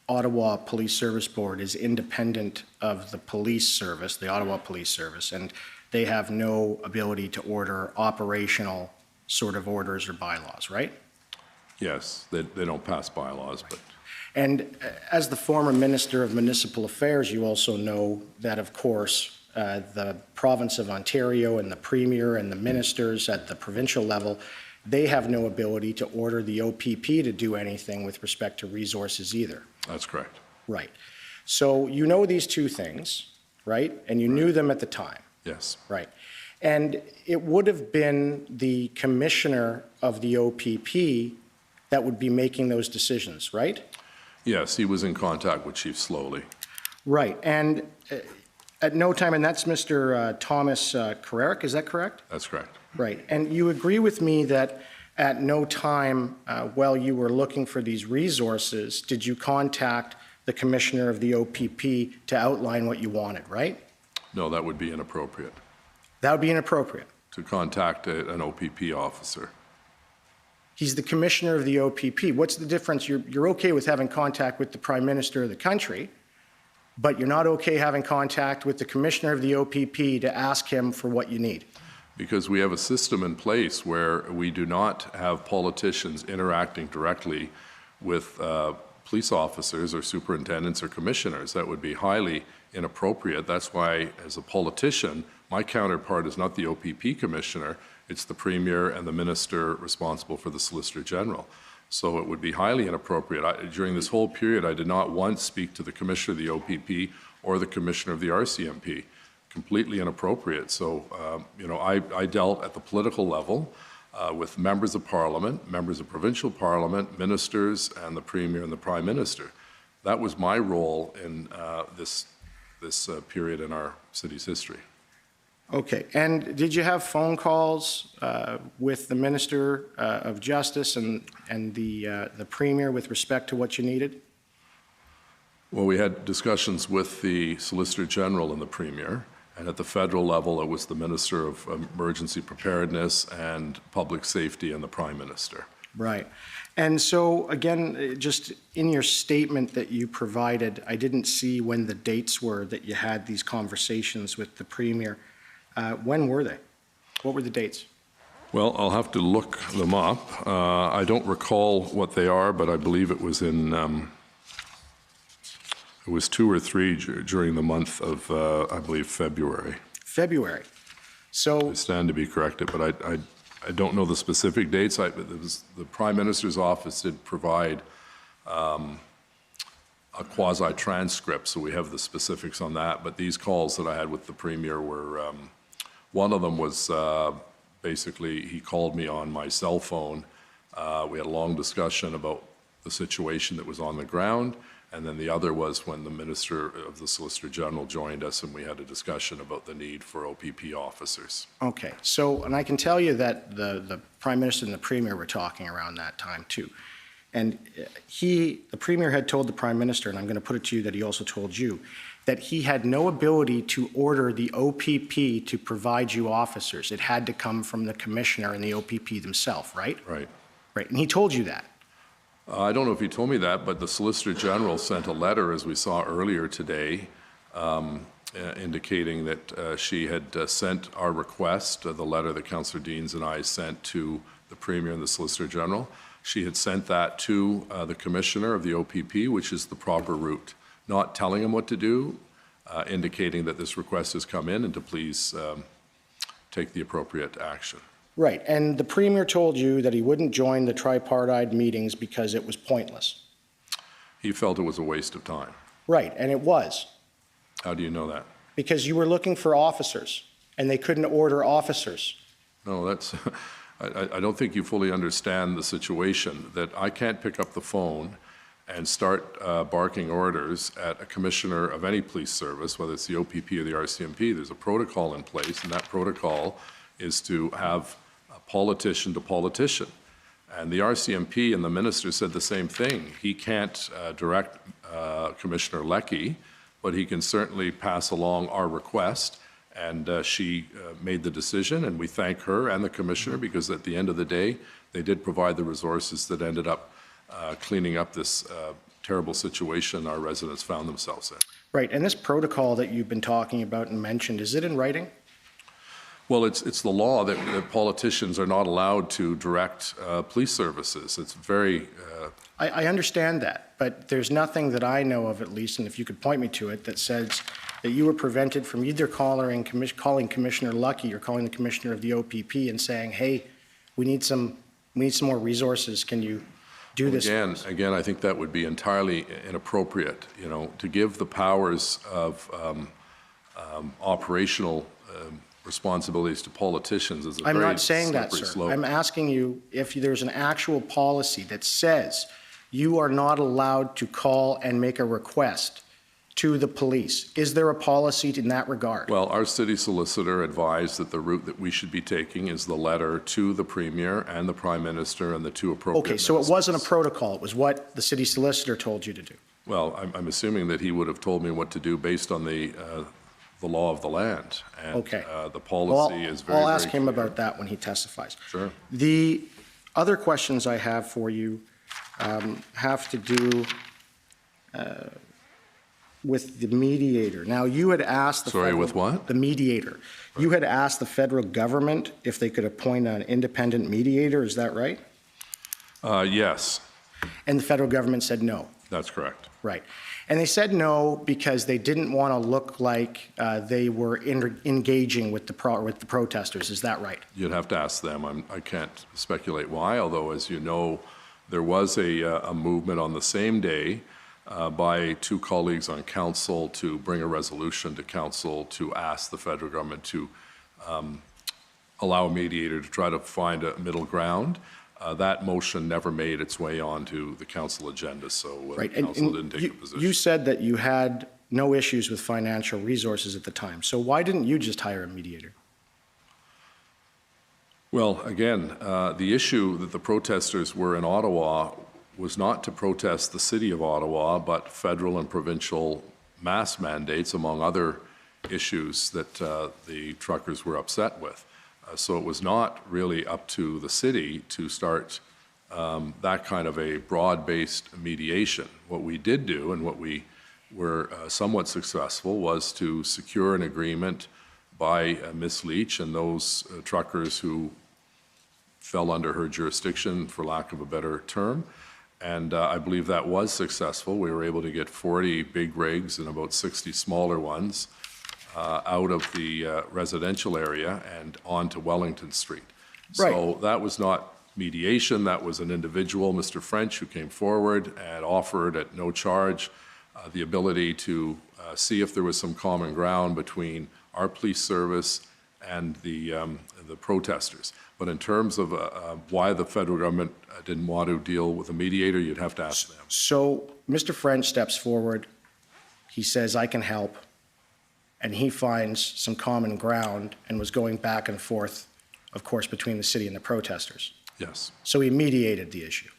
Ottawa Police Service Board is independent of the police service, the Ottawa Police Service, and they have no ability to order operational sort of orders or bylaws, right? Yes, they don't pass bylaws, but... And as the former Minister of Municipal Affairs, you also know that, of course, the province of Ontario and the Premier and the ministers at the provincial level, they have no ability to order the OPP to do anything with respect to resources either. That's correct. Right. So you know these two things, right? And you knew them at the time. Yes. Right. And it would have been the commissioner of the OPP that would be making those decisions, right? Yes, he was in contact with Chief Slowly. Right. And at no time, and that's Mr. Thomas Carrerick, is that correct? That's correct. Right. And you agree with me that at no time while you were looking for these resources, did you contact the commissioner of the OPP to outline what you wanted, right? No, that would be inappropriate. That would be inappropriate. To contact an OPP officer. He's the commissioner of the OPP. What's the difference? You're okay with having contact with the prime minister of the country, but you're not okay having contact with the commissioner of the OPP to ask him for what you need. Because we have a system in place where we do not have politicians interacting directly with police officers or superintendents or commissioners. That would be highly inappropriate. That's why, as a politician, my counterpart is not the OPP commissioner, it's the Premier and the Minister responsible for the Solicitor General. So it would be highly inappropriate. During this whole period, I did not once speak to the Commissioner of the OPP or the Commissioner of the RCMP. Completely inappropriate. So, I dealt at the political level with members of parliament, members of provincial parliament, ministers, and the premier and the prime minister. That was my role in this period in our city's history. Okay, and did you have phone calls with the Minister of Justice and the Premier with respect to what you needed? Well, we had discussions with the Solicitor General and the Premier, and at the federal level, it was the Minister of Emergency Preparedness and Public Safety and the Prime Minister. Right. And so, again, just in your statement that you provided, I didn't see when the dates were that you had these conversations with the Premier. When were they? What were the dates? Well, I'll have to look them up. I don't recall what they are, but I believe it was in, it was 2 or 3 during the month of, I believe, February. February. So I stand to be corrected, but I don't know the specific dates. The Prime Minister's office did provide a quasi-transcript, so we have the specifics on that. But these calls that I had with the Premier were, one of them was basically he called me on my cell phone. We had a long discussion about the situation that was on the ground, and then the other was when the Minister of the Solicitor General joined us and we had a discussion about the need for OPP officers. okay, so, and I can tell you that the Prime Minister and the Premier were talking around that time too. And the Premier had told the Prime Minister, and I'm going to put it to you that he also told you, that he had no ability to order the OPP to provide you officers. It had to come from the Commissioner and the OPP themselves, right? Right. Right, and he told you that. I don't know if he told me that, but the Solicitor General sent a letter, as we saw earlier today, indicating that she had sent our request, the letter that Councillor Deans and I sent to the Premier and the Solicitor General. She had sent that to the Commissioner of the OPP, which is the proper route, not telling him what to do, indicating that this request has come in and to please take the appropriate action. Right, and the Premier told you that he wouldn't join the tripartite meetings because it was pointless. He felt it was a waste of time. Right, and it was. How do you know that? Because you were looking for officers, and they couldn't order officers. No, that's, I don't think you fully understand the situation, that I can't pick up the phone and start barking orders at a commissioner of any police service, whether it's the OPP or the RCMP. There's a protocol in place, and that protocol is to have a politician to politician. And the RCMP and the minister said the same thing. He can't direct Commissioner Leckie, but he can certainly pass along our request. And she made the decision, and we thank her and the Commissioner because at the end of the day, they did provide the resources that ended up cleaning up this terrible situation our residents found themselves in. Right, and this protocol that you've been talking about and mentioned, is it in writing? Well, it's the law that politicians are not allowed to direct police services. It's very... I understand that, but there's nothing that I know of, at least, and if you could point me to it, that says that you were prevented from either calling Commissioner Leckie or calling the Commissioner of the OPP and saying, hey, we need some more resources. Can you do this? Again, I think that would be entirely inappropriate, you know, to give the powers of operational responsibilities to politicians is a very I'm not saying that, slippery sir. slope. I'm asking you if there's an actual policy that says you are not allowed to call and make a request to the police. Is there a policy in that regard? Well, our city solicitor advised that the route that we should be taking is the letter to the Premier and the Prime Minister and the two appropriate Okay, so it wasn't a protocol. It was what the city solicitor told you to do. Well, I'm assuming that he would have told me what to do based on the law of the land. And, Okay. the policy is very, I'll ask very him clear. about that when he testifies. Sure. The other questions I have for you have to do with the mediator. Now, you had asked the Sorry, federal- with what? The mediator. You had asked the federal government if they could appoint an independent mediator, is that right? Yes, And the federal government said no. that's correct. Right. And they said no because they didn't want to look like they were engaging with the protesters. Is that right? You'd have to ask them. I can't speculate why, although, as you know, there was a movement on the same day by two colleagues on council to bring a resolution to council to ask the federal government to allow a mediator to try to find a middle ground. That motion never made its way onto the council agenda, so Right. the council didn't take a position. You said that you had no issues with financial resources at the time. So why didn't you just hire a mediator? Well, again, the issue that the protesters were in Ottawa was not to protest the city of Ottawa, but federal and provincial mask mandates, among other issues that the truckers were upset with. So it was not really up to the city to start that kind of a broad-based mediation. What we did do, and what we were somewhat successful, was to secure an agreement by Ms. Leach and those truckers who fell under her jurisdiction, for lack of a better term. And I believe that was successful. We were able to get 40 big rigs and about 60 smaller ones out of the residential area and onto Wellington Street. So that was not mediation. That was an individual, Mr. French, who came forward and offered at no charge the ability to see if there was some common ground between our police service and the protesters. But in terms of why the federal government didn't want to deal with a mediator, you'd have to ask them. So Mr. French steps forward. He says, I can help. And he finds some common ground and was going back and forth, of course, between the city and the protesters. Yes. So he mediated the issue.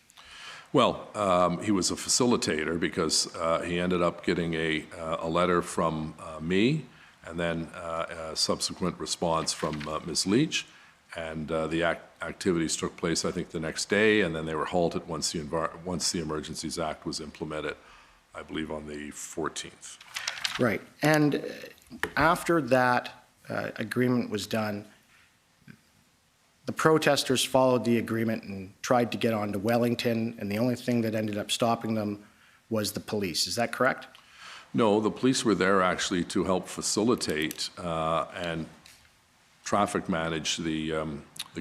Well, he was a facilitator because he ended up getting a letter from me and then a subsequent response from Ms. Leach. And the activities took place, I think, the next day, and then they were halted once the Emergencies Act was implemented, I believe, on the 14th. Right. And after that agreement was done, the protesters followed the agreement and tried to get onto Wellington, and the only thing that ended up stopping them was the police. Is that correct? No, the police were there actually to help facilitate and traffic manage the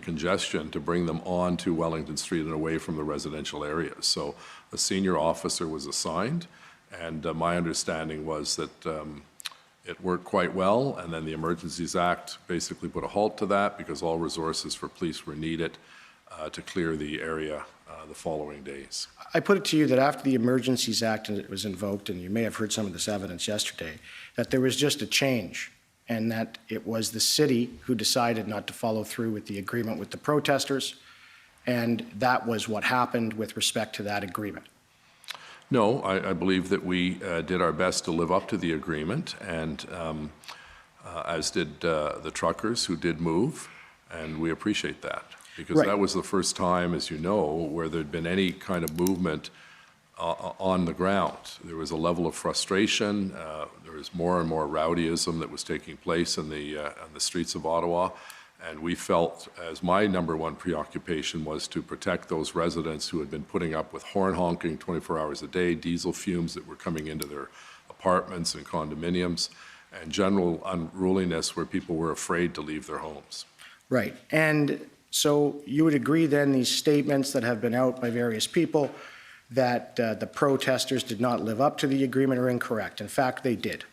congestion to bring them on to Wellington Street and away from the residential areas. So a senior officer was assigned, and my understanding was that it worked quite well, and then the Emergencies Act basically put a halt to that because all resources for police were needed to clear the area the following days. I put it to you that after the Emergencies Act was invoked, and you may have heard some of this evidence yesterday, that there was just a change, and that it was the city who decided not to follow through with the agreement with the protesters, and that was what happened with respect to that agreement. No, I believe that we did our best to live up to the agreement, and as did the truckers who did move, and we appreciate that. Because that was the first time, as you know, where there'd been any kind of movement on the ground. There was a level of frustration. There was more and more rowdyism that was taking place in the streets of Ottawa. And we felt, as my number one preoccupation was to protect those residents who had been putting up with horn honking 24 hours a day, diesel fumes that were coming into their apartments and condominiums, and general unruliness where people were afraid to leave their homes. Right. And so you would agree then these statements that have been out by various people that the protesters did not live up to the agreement are incorrect. In fact, they did.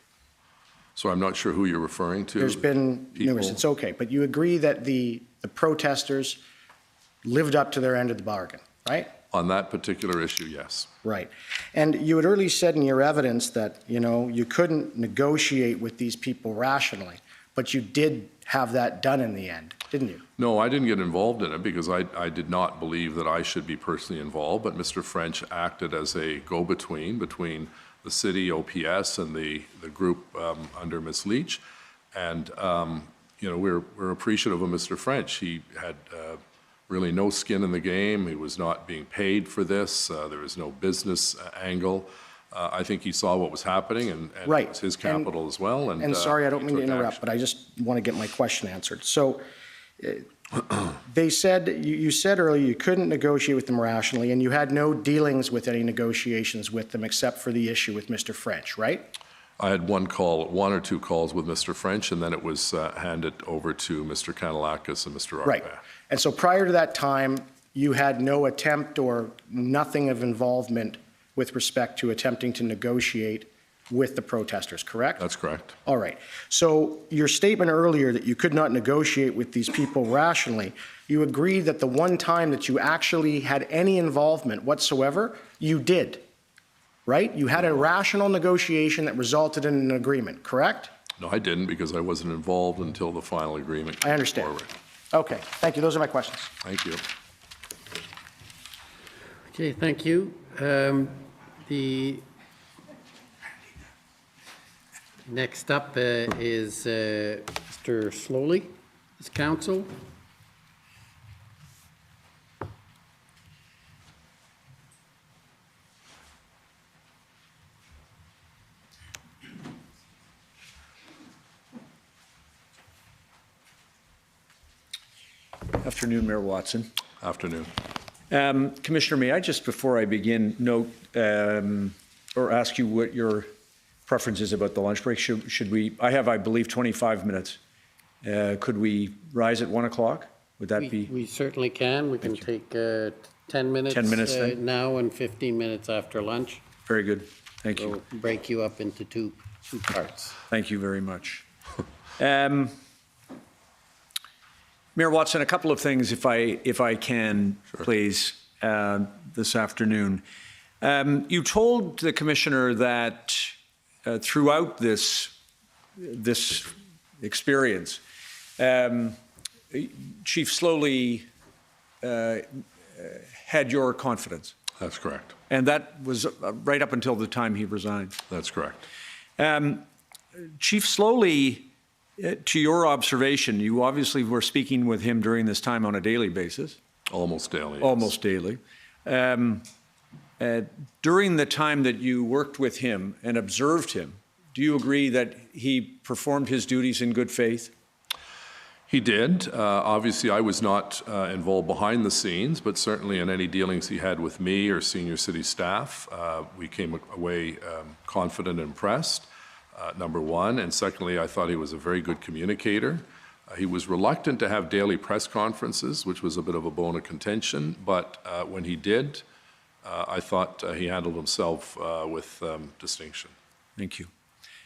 So I'm not sure who you're referring to. There's been numerous. It's okay. But you agree that the protesters lived up to their end of the bargain, right? On that particular issue, yes. Right. And you had earlier said in your evidence that, you know, you couldn't negotiate with these people rationally, but you did have that done in the end, didn't you? No, I didn't get involved in it because I did not believe that I should be personally involved, but Mr. French acted as a go-between between the city, OPS, and the group under Ms. Leach. And, you know, we're appreciative of Mr. French. He had really no skin in the game. He was not being paid for this. There was no business angle. I think he saw what was happening, and right. It was his capital as well. And sorry, I don't mean to interrupt, but I just want to get my question answered. So they said, you said earlier you couldn't negotiate with them rationally, and you had no dealings with any negotiations with them except for the issue with Mr. French, right? I had one or two calls with Mr. French, and then it was handed over to Mr. Kanellakis and Mr. Arpa. Right. And so prior to that time, you had no attempt or nothing of involvement with respect to attempting to negotiate with the protesters, correct? That's correct. All right. So your statement earlier that you could not negotiate with these people rationally, you agree that the one time that you actually had any involvement whatsoever, you did, right? You had a rational negotiation that resulted in an agreement, correct? No, I didn't, because I wasn't involved until the final agreement came I understand. forward. Okay, thank you. Those are my questions. Thank you. Okay, thank you. The next up is Mr. Slowly, his counsel. Afternoon, Mayor Watson. Afternoon. Commissioner, may I just, before I begin, note or ask you what your preference is about the lunch break? Should we, I have, I believe, 25 minutes. Could we rise at 1 o'clock? Would that be? We certainly can. We can take 10 minutes, 10 minutes then? now and 15 minutes after lunch. Very good. Thank you. We'll break you up into two parts. Thank you very much. Mayor Watson, a couple of things, if I can, please, this afternoon. You told the commissioner that throughout this experience, Chief Slowly had your confidence. That's correct. And that was right up until the time he resigned. That's correct. Chief Slowly, to your observation, you obviously were speaking with him during this time on a daily basis. Almost daily. Yes. Almost daily. During the time that you worked with him and observed him, do you agree that he performed his duties in good faith? He did. Obviously, I was not involved behind the scenes, but certainly in any dealings he had with me or senior city staff, we came away confident and impressed, number one. And secondly, I thought he was a very good communicator. He was reluctant to have daily press conferences, which was a bit of a bone of contention, but when he did, I thought he handled himself with distinction. Thank you.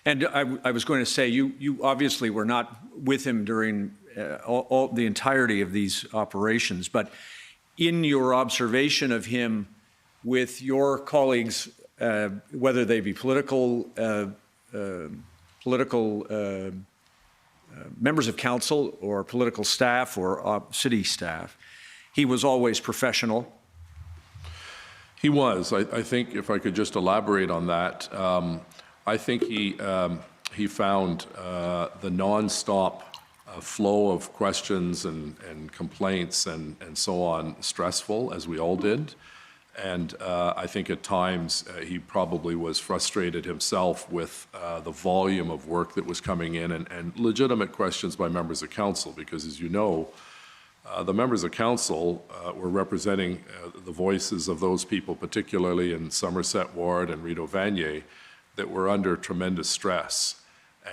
And I was going to say, you obviously were not with him during all the entirety of these operations, but in your observation of him with your colleagues, whether they be political members of council or political staff or city staff, he was always professional. He was. I think if I could just elaborate on that, I think he found the nonstop flow of questions and complaints and so on stressful, as we all did. And I think at times he probably was frustrated himself with the volume of work that was coming in and legitimate questions by members of council, because as you know, the members of council were representing the voices of those people, particularly in Somerset Ward and Rideau Vanier, that were under tremendous stress.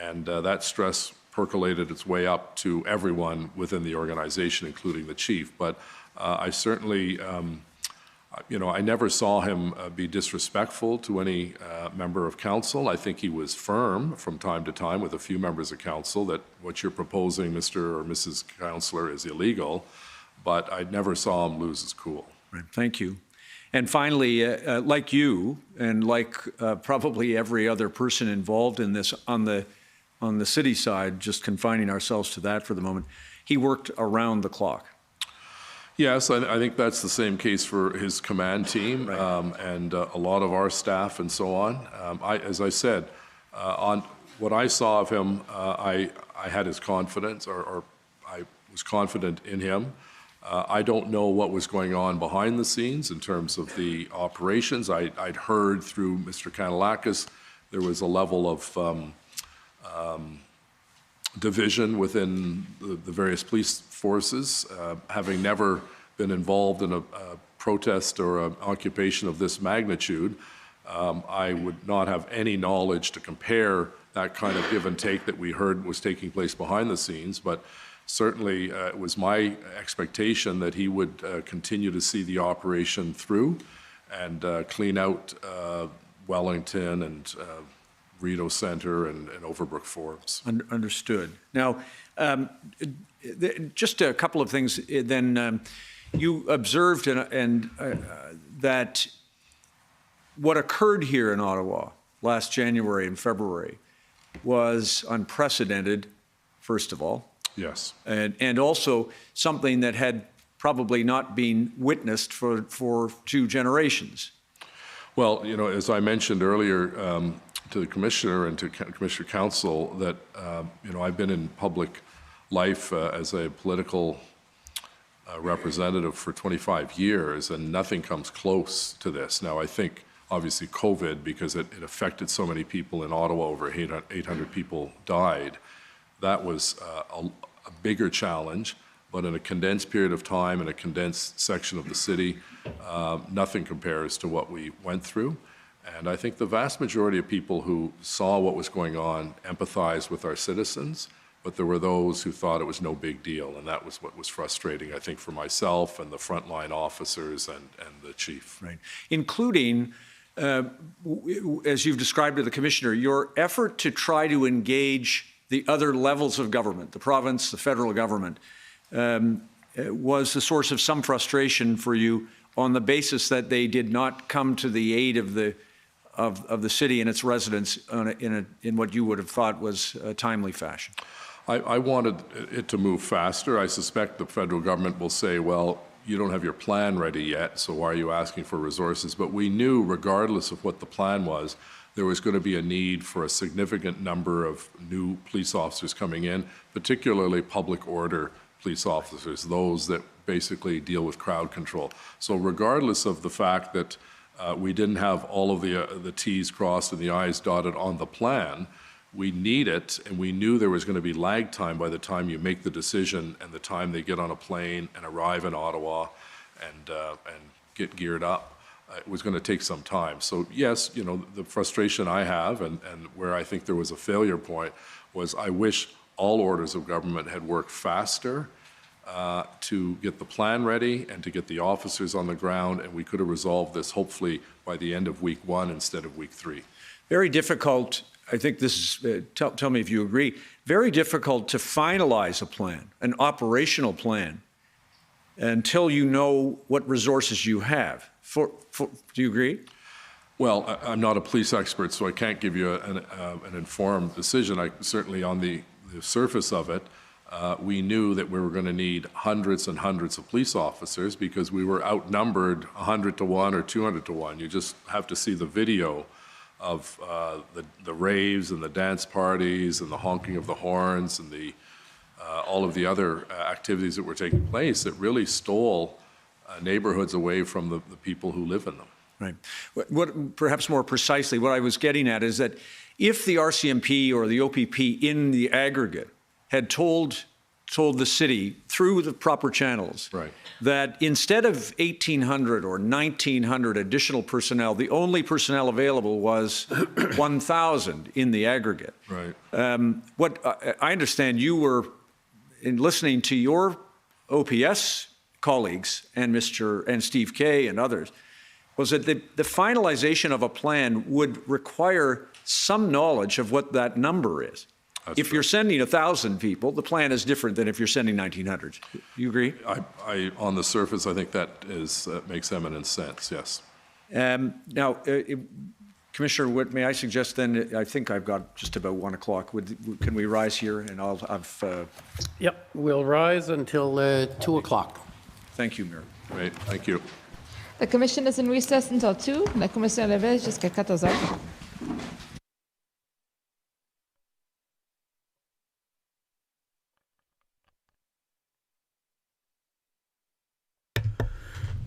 And that stress percolated its way up to everyone within the organization, including the chief. But I certainly, I never saw him be disrespectful to any member of council. I think he was firm from time to time with a few members of council that what you're proposing, Mr. or Mrs. Councillor, is illegal, but I never saw him lose his cool. Right. Thank you. And finally, like you, and like probably every other person involved in this on the city side, just confining ourselves to that for the moment, he worked around the clock. Yes, I think that's the same case for his command team, right. And a lot of our staff and so on. As I said, on what I saw of him, I had his confidence, or I was confident in him. I don't know what was going on behind the scenes in terms of the operations. I'd heard through Mr. Kanellakis there was a level of division within the various police forces. Having never been involved in a protest or an occupation of this magnitude, I would not have any knowledge to compare that kind of give and take that we heard was taking place behind the scenes. But certainly it was my expectation that he would continue to see the operation through and clean out Wellington and Rideau Center and Overbrook Forbes. Understood. Now, just a couple of things then. You observed that what occurred here in Ottawa last January and February was unprecedented, first of all. Yes. And also something that had probably not been witnessed for 2 generations. Well, as I mentioned earlier to the Commissioner and to Commissioner Council, that, I've been in public life as a political representative for 25 years, and nothing comes close to this. Now, I think, obviously, COVID, because it affected so many people in Ottawa, over 800 people died, that was a bigger challenge. But in a condensed period of time, in a condensed section of the city, nothing compares to what we went through. And I think the vast majority of people who saw what was going on empathized with our citizens, but there were those who thought it was no big deal, and that was what was frustrating, I think, for myself and the frontline officers and the chief. Right. Including, as you've described to the Commissioner, your effort to try to engage the other levels of government, the province, the federal government, was the source of some frustration for you on the basis that they did not come to the aid of the city and its residents in what you would have thought was a timely fashion. I wanted it to move faster. I suspect the federal government will say, well, you don't have your plan ready yet, so why are you asking for resources? But we knew, regardless of what the plan was, there was going to be a need for a significant number of new police officers coming in, particularly public order police officers, those that basically deal with crowd control. So regardless of the fact that we didn't have all of the T's crossed and the I's dotted on the plan, we need it, and we knew there was going to be lag time by the time you make the decision and the time they get on a plane and arrive in Ottawa and get geared up. It was going to take some time. So yes, the frustration I have and where I think there was a failure point was I wish all orders of government had worked faster to get the plan ready and to get the officers on the ground, and we could have resolved this hopefully by the end of week 1 instead of week 3. Very difficult, I think this is, tell me if you agree, very difficult to finalize a plan, an operational plan, until you know what resources you have. Do you agree? Well, I'm not a police expert, so I can't give you an informed decision. Certainly on the surface of it, we knew that we were going to need hundreds and hundreds of police officers because we were outnumbered 100 to 1 or 200 to 1. You just have to see the video of the raves and the dance parties and the honking of the horns and all of the other activities that were taking place that really stole neighborhoods away from the people who live in them. Right. What perhaps more precisely, what I was getting at is that if the RCMP or the OPP in the aggregate had told the city through the proper channels that instead of 1,800 or 1,900 additional personnel, the only personnel available was 1,000 in the aggregate. Right. What I understand you were, in listening to your OPS colleagues and Steve Kay and others, was that the finalization of a plan would require some knowledge of what that number is. If you're sending 1,000 people, the plan is different than if you're sending 1,900. You agree? On the surface, I think that makes eminent sense, yes. Now, Commissioner Witt, may I suggest then, I think I've got just about 1 o'clock. Can we rise here and Yep, we'll rise until 2 o'clock. Thank you, Mayor. Great, thank you. The commission is in recess until 2. La commission est levée jusqu'à 14 heures.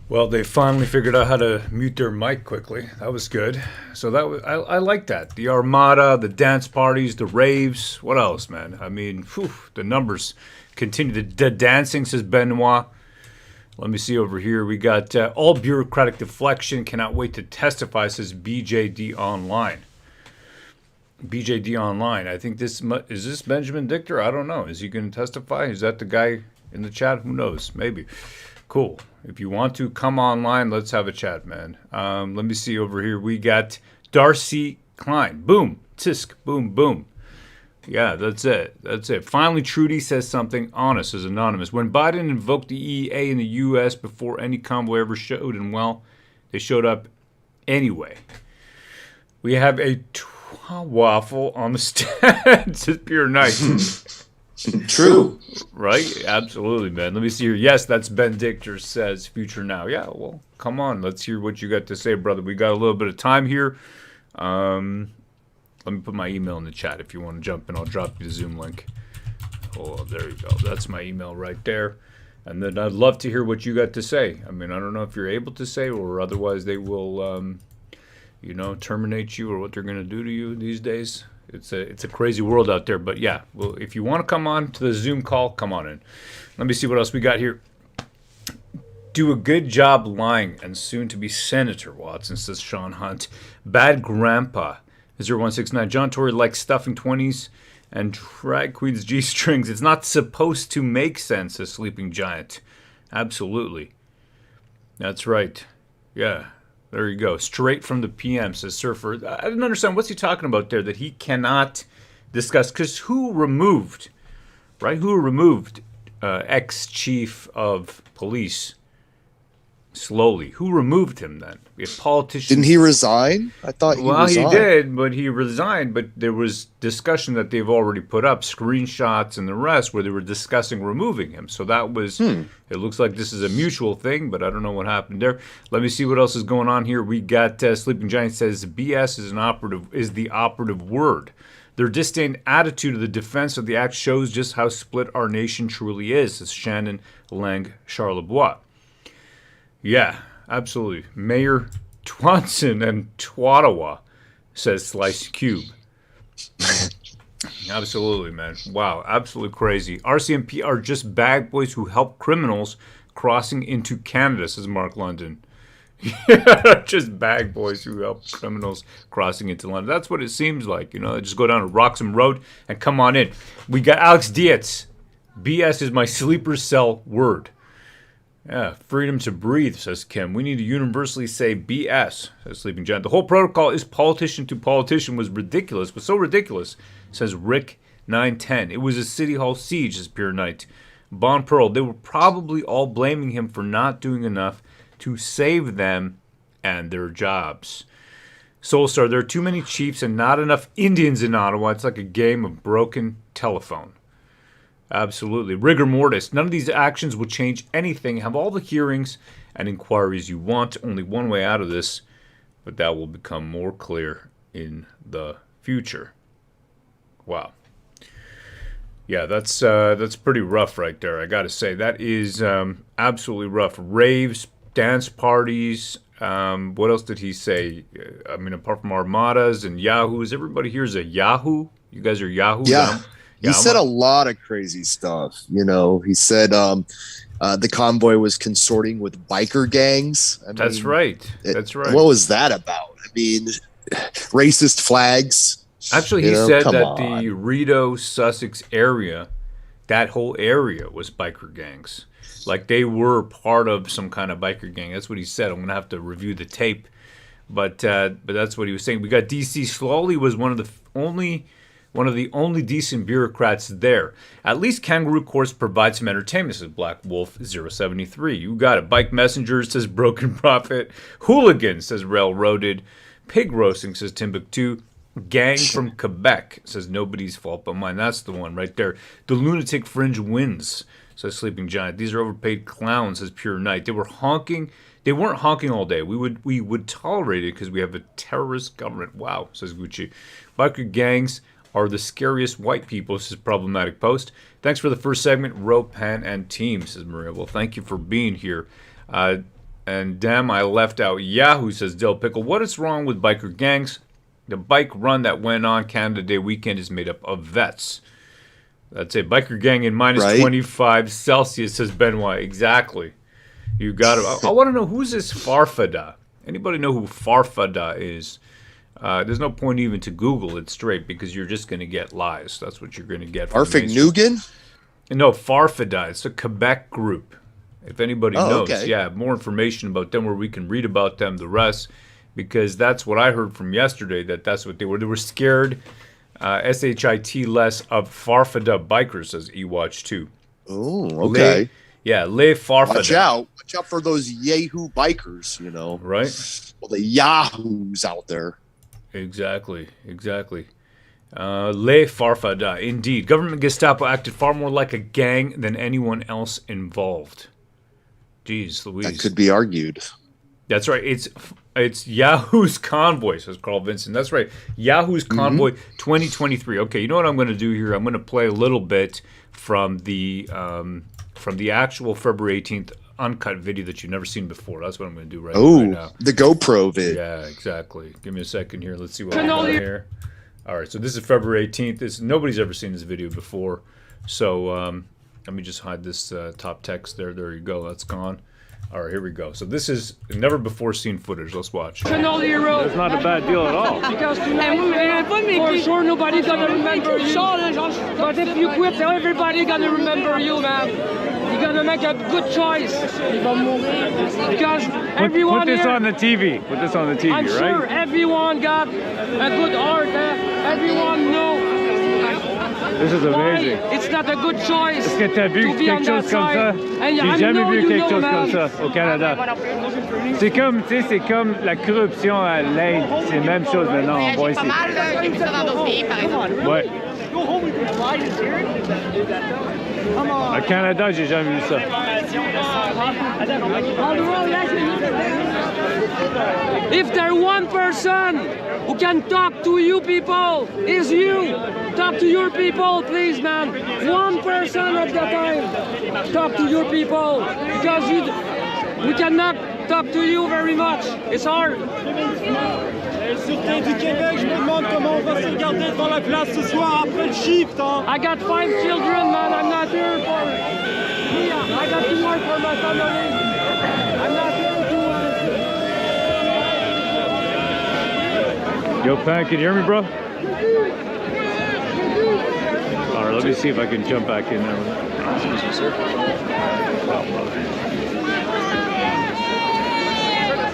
Well, they finally figured out how to mute their mic quickly. That was good. So that was, I like that. The Armada, the dance parties, the raves. What else, man? I mean, the numbers continue. The dancing, says Benoit. Let me see over here. We got all bureaucratic deflection. Cannot wait to testify, says BJD Online. BJD Online. I think is this Benjamin Dichter? I don't know. Is he going to testify? Is that the guy in the chat? Who knows? Maybe. Cool. If you want to come online, let's have a chat, man. Let me see over here. We got Darcy Klein. Boom. tisk, boom, boom. Yeah, that's it. That's it. Finally, Trudy says something honest, says Anonymous. When Biden invoked the EEA in the U.S. before any convoy ever showed, and well, they showed up anyway. We have a waffle on the stand, says Pure Knight. True. Right? Absolutely, man. Let me see here. Yes, that's Ben Dichter says Future Now. Yeah, well, come on. Let's hear what you got to say, brother. We got a little bit of time here. Let me put my email in the chat if you want to jump in. I'll drop you the Zoom link. Oh, there you go. That's my email right there. And then I'd love to hear what you got to say. I mean, I don't know if you're able to say, or otherwise they will, terminate you, or what they're going to do to you these days. It's a crazy world out there. But yeah, well, if you want to come on to the Zoom call, come on in. Let me see what else we got here. Do a good job lying, and soon to be Senator Watson, says Sean Hunt. Bad Grandpa. 0169. John Tory likes stuffing 20s and drag queens G-strings. It's not supposed to make sense, says Sleeping Giant. Absolutely. That's right. Yeah. There you go. Straight from the PM, says Surfer. I didn't understand. What's he talking about there that he cannot discuss? Because who removed ex-chief of police Slowly? Who removed him then? If politicians... Didn't he resign? I thought he resigned. Well, he did, but he resigned. But there was discussion that they've already put up, screenshots and the rest, where they were discussing removing him. So that was... It looks like this is a mutual thing, but I don't know what happened there. Let me see what else is going on here. We got Sleeping Giant says BS is the operative word. Their disdain attitude of the defense of the act shows just how split our nation truly is, says Shannon Lang Charlebois. Yeah, absolutely. Mayor Twanson and Twattawa, says Slice Cube. Absolutely, man. Wow, absolutely crazy. RCMP are just bag boys who help criminals crossing into Canada, says Mark London. Just bag boys who help criminals crossing into London. That's what it seems like. You know, they just go down to Roxham Road and come on in. We got Alex Dietz. BS is my sleeper cell word. Yeah, freedom to breathe, says Kim. We need to universally say BS, says Sleeping Giant. The whole protocol is politician to politician was ridiculous, but so ridiculous, says Rick 910. It was a City Hall siege, says Pure Knight. Bon Pearl, they were probably all blaming him for not doing enough to save them and their jobs. Soulstar, there are too many chiefs and not enough Indians in Ottawa. It's like a game of broken telephone. Absolutely. Rigor mortis. None of these actions will change anything. Have all the hearings and inquiries you want. Only one way out of this, but that will become more clear in the future. Wow. Yeah, that's pretty rough right there, I got to say. That is absolutely rough. Raves, dance parties. What else did he say? I mean, apart from armadas and yahoos, everybody here is a yahoo? You guys are yahoo? Yeah. He said a lot of crazy stuff. You know, he said the convoy was consorting with biker gangs. That's right. That's right. What was that about? I mean, racist flags. Actually, he said that the Rideau, Sussex area, that whole area was biker gangs. Like they were part of some kind of biker gang. That's what he said. I'm going to have to review the tape. But that's what he was saying. We got DC. Slowly was one of the only decent bureaucrats there. At least Kangaroo Courts provide some entertainment, says Black Wolf 073. You got it. Bike Messengers, says Broken Prophet. Hooligan, says Railroaded. Pig Roasting, says Timbuktu. Gang from Quebec, says Nobody's Fault But Mine. That's the one right there. The Lunatic Fringe wins, says Sleeping Giant. These are overpaid clowns, says Pure Knight. They were honking. They weren't honking all day. We would tolerate it because we have a terrorist government. Wow, says Gucci. Biker gangs are the scariest white people, says Problematic Post. Thanks for the first segment, Ropan and Team, says Maria. Well, thank you for being here. And damn, I left out Yahoo, says Dill Pickle. What is wrong with biker gangs? The bike run that went on Canada Day weekend is made up of vets. That's a biker gang in minus 25 Celsius, says Benoit. Exactly. You got it. I want to know, who's this Farfada? Anybody know who Farfada is? There's no point even to Google it straight because you're just going to get lies. That's what you're going to get. Arfig Nugan? No, Farfada. It's a Quebec group. If anybody knows. Okay. Yeah, more information about them where we can read about them, the rest. because that's what I heard from yesterday, that's what they were. They were scared, SHIT less, of Farfada bikers, says eWatch 2. Oh, okay. Les Farfada. Watch out for those Yahoo bikers, you know. Right? Well, the Yahoos out there. Exactly. Les Farfada, indeed. Government Gestapo acted far more like a gang than anyone else involved. Jeez Louise. That could be argued. That's right. It's Yahoo's Convoy, says Carl Vincent. That's right. Yahoo's Convoy 2023. Okay, you know what I'm going to do here? I'm going to play a little bit from the actual February 18th uncut video that you've never seen before. That's what I'm going to do right now. The GoPro vid. Yeah, exactly. Give me a second here. Let's see what we got here. All right, so this is February 18th. Nobody's ever seen this video before. So let me just hide this top text there. There you go. That's gone. All right, here we go. So this is never before seen footage. Let's watch. That's not a bad deal at all. Because tonight, for sure, nobody's gonna remember you. But if you quit, everybody's gonna remember you, man. You gotta make a good choice. Because everyone put this here, on the TV. Put this on the TV, I'm right? sure everyone got a good heart. Everyone knows. This is amazing. It's not a good choice. Est-ce que tu as vu to be quelque on chose that comme ça? side. J'ai And jamais I know vu you quelque know, chose man. comme ça au Canada. C'est comme, tu sais, c'est comme la corruption à l'Inde. C'est la même chose maintenant. On voit ici. Ouais. Au Canada, j'ai jamais vu ça. If there's one person who can talk to you people, is you. Talk to your people, please, man. One person at the time. Talk to your people. Because we cannot talk to you very much. It's hard. Sûreté du Québec, je me demande comment on va se regarder devant la glace ce soir après le shift. Hein. I got 5 children, man. I'm not here for... I got to work for my family. I'm not here to... Yo, Pan, can you hear me, bro? All right, let me see if I can jump back in there. Excuse me, sir.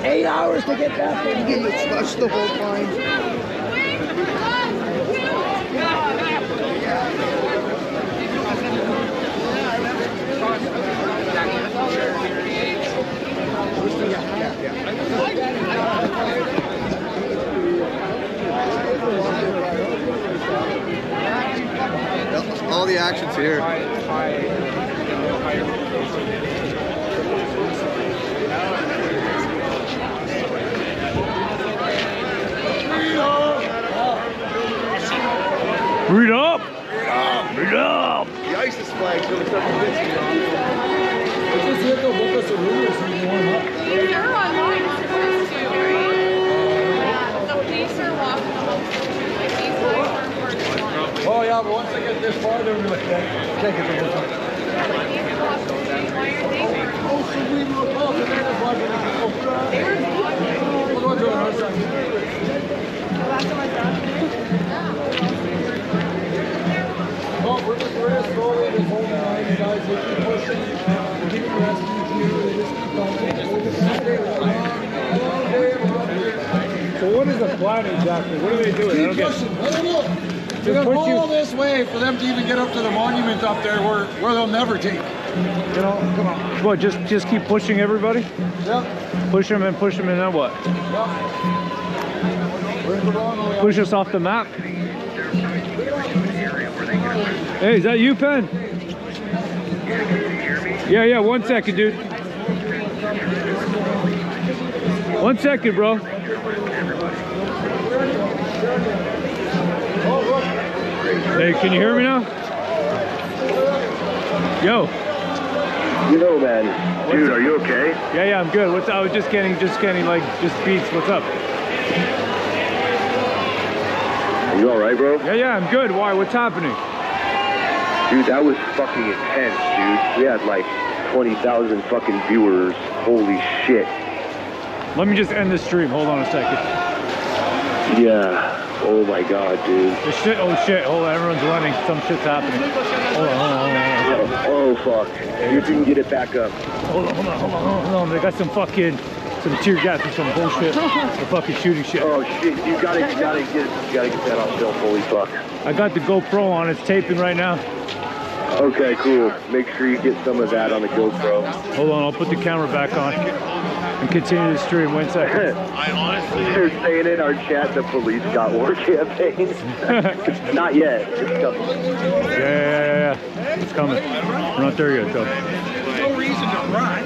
8 hours to get that thing. You get touch the whole time. All the action's here. Read up! Read up! The ISIS flag's really starting to piss me off. You're online, you're supposed to. The police are walking. Oh yeah, but once I get this far, they're really can't get the whole time. Oh, so we were talking Oh, we're just slowly this whole time, guys. We keep pushing. We keep rescuing you. We just keep going. So what is the plan exactly? What are they doing? I don't get it. I don't know. We're going to go all this way for them to even get up to the monument up there where they'll never take. You know, come on. What, just keep pushing everybody? Yeah. Push them and then what? Yeah. We're in the wrong way. Push us off the map? Hey, is that you, Pen? Yeah, 1 second, dude. 1 second, bro. Hey, can you hear me now? Yo. You know, man. Dude, are you okay? Yeah, I'm good. I was just getting like beats. What's up? Are you all right, bro? Yeah, I'm good. Why? What's happening? Dude, that was fucking intense, dude. We had like 20,000 fucking viewers. Holy shit. Let me just end the stream. Hold on a second. Yeah. Oh my god, dude. Oh shit. Hold on. Everyone's running. Some shit's happening. Hold on. Oh fuck. You can get it back up. Hold on. They got some fucking some tear gas and some bullshit. The fucking shooting shit. Oh shit! You gotta get that on film. Holy fuck! I got the GoPro on. It's taping right now. Okay, cool. Make sure you get some of that on the GoPro. Hold on, I'll put the camera back on and continue the stream. 1 second. They're saying in our chat the police got war campaigns. Not yet. It's coming. Yeah. It's coming. We're not there yet, though. There's no reason to run.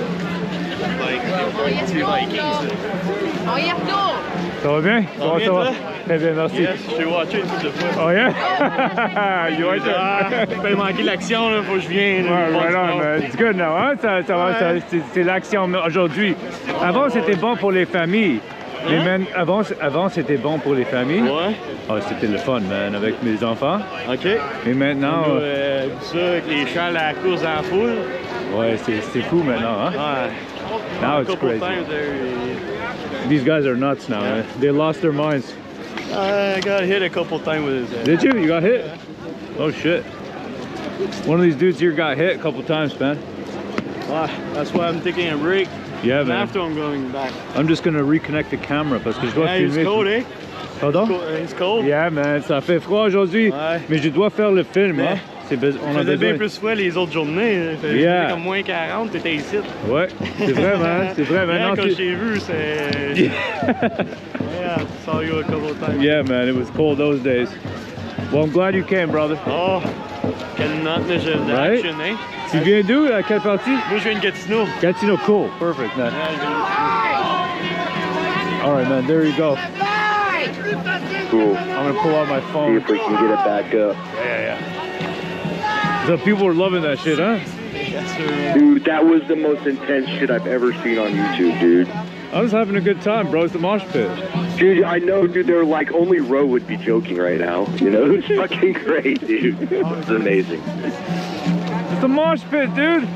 Ça va bien? Comment ça va? Très bien, merci. Yes, j'ai watché une couple de fois. Oh yeah? You watch it? Ben manquer l'action, là, faut que je vienne. Right on, man. It's good now, hein? Ça va, c'est l'action aujourd'hui. Avant, c'était bon pour les familles. Mais man, avant c'était bon pour les familles. Ouais. Oh, c'était le fun, man, avec mes enfants. OK. Mais maintenant... ça, avec les chars à la course en foule. Ouais, c'est fou maintenant, hein? Ouais. Now it's crazy. These guys are nuts now, man. They lost their minds. I got hit a couple times with his... Did you? You got hit? Oh, shit. One of these dudes here got hit a couple times, man. Well, that's why I'm taking a break. Yeah, man. After I'm going back. I'm just gonna reconnect the camera parce que je dois filmer. It's cold, eh? Pardon? It's cold. Yeah, man. Ça fait froid aujourd'hui. Ouais. Mais je dois faire le film, hein. On a faisait bien besoin. plus froid les autres journées. Yeah. Comme moins 40, t'étais ici. Ouais, c'est vrai, man. C'est vrai, maintenant. Quand j'ai vu, c'est... Yeah, I saw you a couple of times. Yeah, man. It was cold those days. Well, I'm glad you came, brother. Oh, quelle note d'action, eh? Tu viens d'où? À quelle partie? Moi, je viens de Gatineau. Gatineau, cool. Perfect, man. All right, man. There you go. Cool. I'm gonna pull out my phone. See if we can get it back up. Yeah. The people were loving that shit, huh? Yes, sir. Dude, that was the most intense shit I've ever seen on YouTube, dude. I was having a good time, bro. It's the mosh pit. Dude, I know, dude. They're like, only Ro would be joking right now. You know, it's fucking great, dude. It's amazing. It's a mosh pit, dude.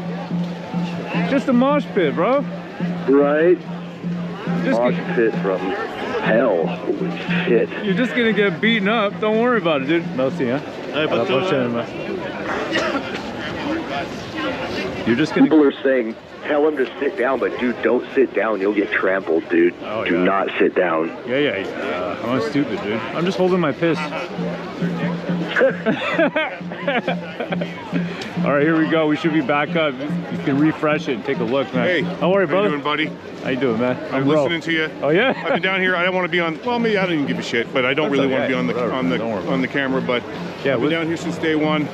Just a mosh pit, bro. Right? Mosh pit from hell. Holy shit. You're just gonna get beaten up. Don't worry about it, dude. Merci, hein. À la prochaine, man. You're just gonna... People are saying, tell him to sit down, but dude, don't sit down. You'll get trampled, dude. Oh, Do not sit down. Yeah. I'm not stupid, dude. I'm just holding my piss. All right, here we go. We should be back up. You can refresh it and take a look, man. Hey, how are you, brother? How you doing, buddy? How you doing, man? I'm listening to you. Oh yeah. I've been down here. I don't want to be on. Well, maybe I don't even give a shit, but I don't really want to be on the camera. But yeah, I've been down here since day one.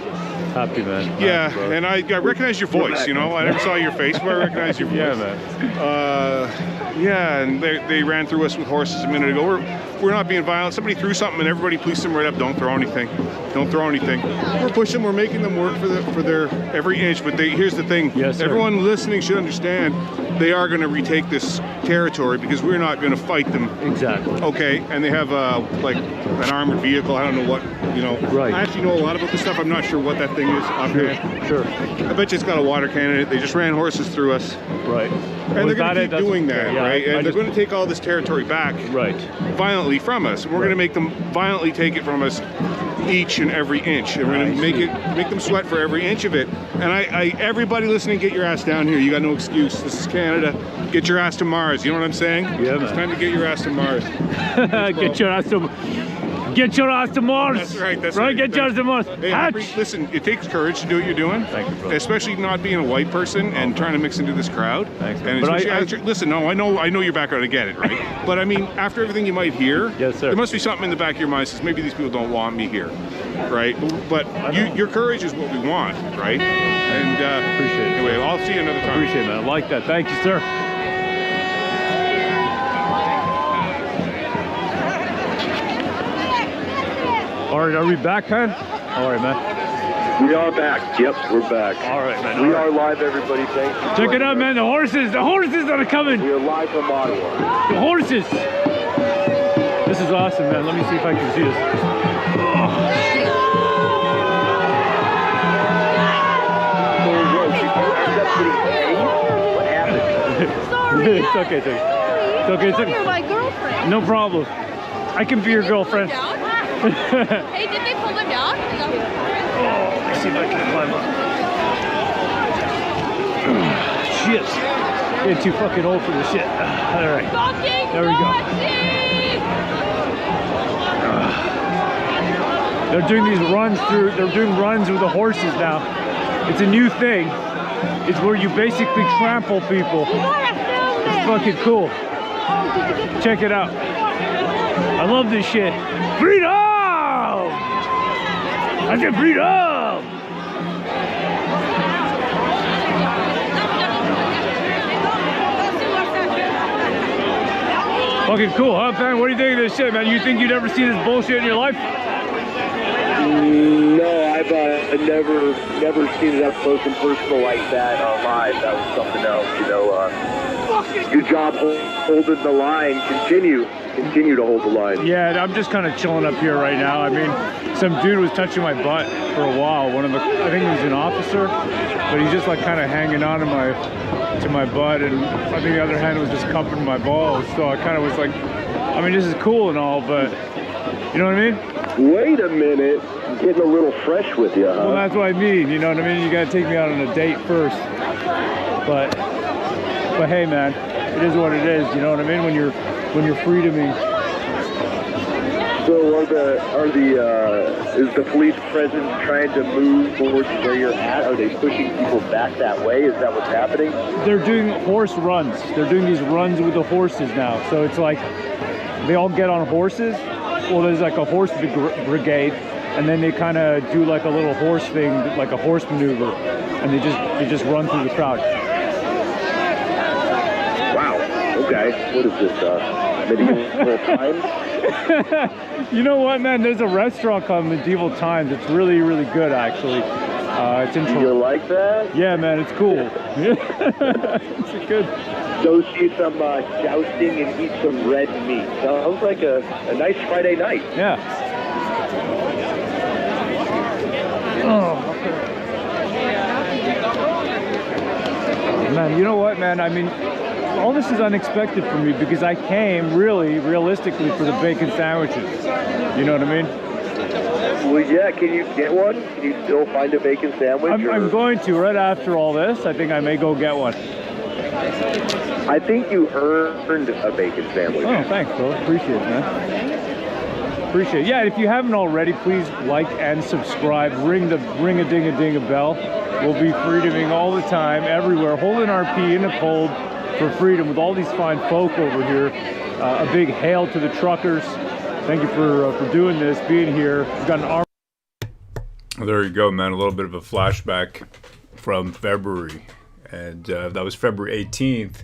Happy, man. Yeah, and I recognize your voice. You know, I never saw your face, but I recognize your voice. Yeah, man. Yeah, and they ran through us with horses a minute ago. We're not being violent. Somebody threw something, and everybody policed them right up. Don't throw anything. Don't throw anything. We're pushing. We're making them work for their every inch. But here's the thing. Yes, sir. Everyone listening should understand. They are going to retake this territory because we're not going to fight them. Exactly. Okay, and they have like an armored vehicle. I don't know what, you know. Right. I actually know a lot about this stuff. I'm not sure what that thing is offhand. Sure. I bet you it's got a water cannon in it. They just ran horses through us. Right. And they're going to keep doing that, yeah, right? And they're going to take all this territory back violently from us. We're going to make them violently take it from us each and every inch. And we're going to make them sweat for every inch of it. And everybody listening, get your ass down here. You got no excuse. This is Canada. Get your ass to Mars. You know what I'm saying? Yeah, man. It's time to get your ass to Mars. Get your ass to Mars. That's right. That's right. Get your ass to Mars. Hey, listen, it takes courage to do what you're doing. Thank you, brother. Especially not being a white person and trying to mix into this crowd. Thanks, and but listen, no, I know your background. I get it, right? But I mean, after everything you might hear, yes, sir. There must be something in the back of your mind that says maybe these people don't want me here, right? But your courage is what we want, right? And appreciate it. Anyway, I'll see you another time. Appreciate it, man. I like that. Thank you, sir. All right, are we back, man? All right, man. We are back. Yep, we're back. All right, man. We are live, everybody. Thanks. Check it out, man. The horses that are coming. We are live from Ottawa. The horses. This is awesome, man. Let me see if I can see this. What happened? It's okay. It's okay. You're my girlfriend. No problem. I can be your girlfriend. Hey, did they pull them down? Let's see if I can climb up. Shit. Getting too fucking old for this shit. All right. There we go. They're doing these runs through, they're doing runs with the horses now. It's a new thing. It's where you basically trample people. It's fucking cool. Check it out. I love this shit. Freedom! I said freedom! Fucking cool, huh, man? What do you think of this shit, man? You think you'd ever seen this bullshit in your life? No, I've never seen it up close and personal like that live. That was something else, you know. Good job holding the line. Continue to hold the line. Yeah, I'm just kind of chilling up here right now. I mean, some dude was touching my butt for a while. I think he was an officer, but he's just like kind of hanging on to my butt, and I think the other hand was just cupping my balls. So I kind of was like, I mean, this is cool and all, but you know what I mean? Wait a minute, getting a little fresh with you, huh? Well, that's what I mean. You know what I mean? You gotta take me out on a date first. But hey, man, it is what it is. You know what I mean? When you're free to me. So is the police presence trying to move towards where you're at? Are they pushing people back that way? Is that what's happening? They're doing horse runs. They're doing these runs with the horses now. So it's like they all get on horses. Well, there's like a horse brigade, and then they kind of do like a little horse thing, like a horse maneuver, and they just run through the crowd. Wow. Okay. What is this? Medieval Times? You know what, man? There's a restaurant called Medieval Times. It's really, really good, actually. It's in You like that? Yeah, man, it's cool. It's good. Go see some jousting and eat some red meat. Sounds like a nice Friday night. Yeah. Oh, man, you know what, man? I mean, all this is unexpected for me because I came realistically for the bacon sandwiches. You know what I mean? Well, yeah, can you get one? Can you still find a bacon sandwich? I'm going to, right after all this. I think I may go get one. I think you earned a bacon sandwich. Oh, thanks, bro. Appreciate it, man. Appreciate it. Yeah, if you haven't already, please like and subscribe. Ring a ding a bell. We'll be freedoming all the time, everywhere, holding RP in the cold for freedom with all these fine folk over here. A big hail to the truckers. Thank you for doing this, being here. We've got an arm. Well, there you go, man. A little bit of a flashback from February. And that was February 18th.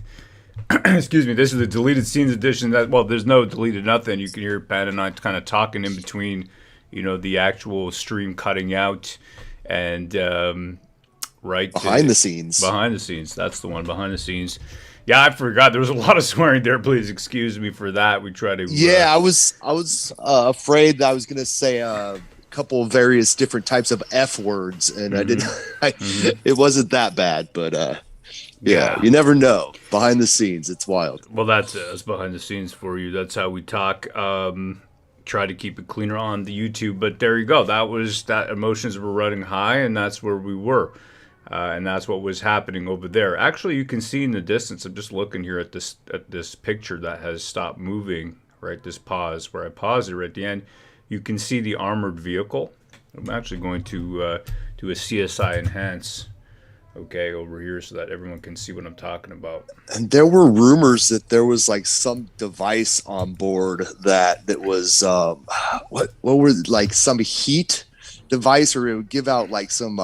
Excuse me. This is the deleted scenes edition. Well, there's no deleted nothing. You can hear Pat and I kind of talking in between, you know, the actual stream cutting out and right behind the scenes. Behind the scenes. That's the one. Behind the scenes. Yeah, I forgot. There was a lot of swearing there. Please excuse me for that. We try to. Yeah, I was afraid that I was going to say a couple of various different types of F words, and I didn't. It wasn't that bad, but yeah, you never know. Behind the scenes, it's wild. Well, that's it. That's behind the scenes for you. That's how we talk. Try to keep it cleaner on the YouTube, but there you go. That emotions were running high, and that's where we were. And that's what was happening over there. Actually, you can see in the distance. I'm just looking here at this picture that has stopped moving. Right, this pause where I paused it right at the end. You can see the armored vehicle. I'm actually going to do a CSI enhance. Okay, over here so that everyone can see what I'm talking about. And there were rumors that there was like some device on board that was what were like some heat device, or it would give out like some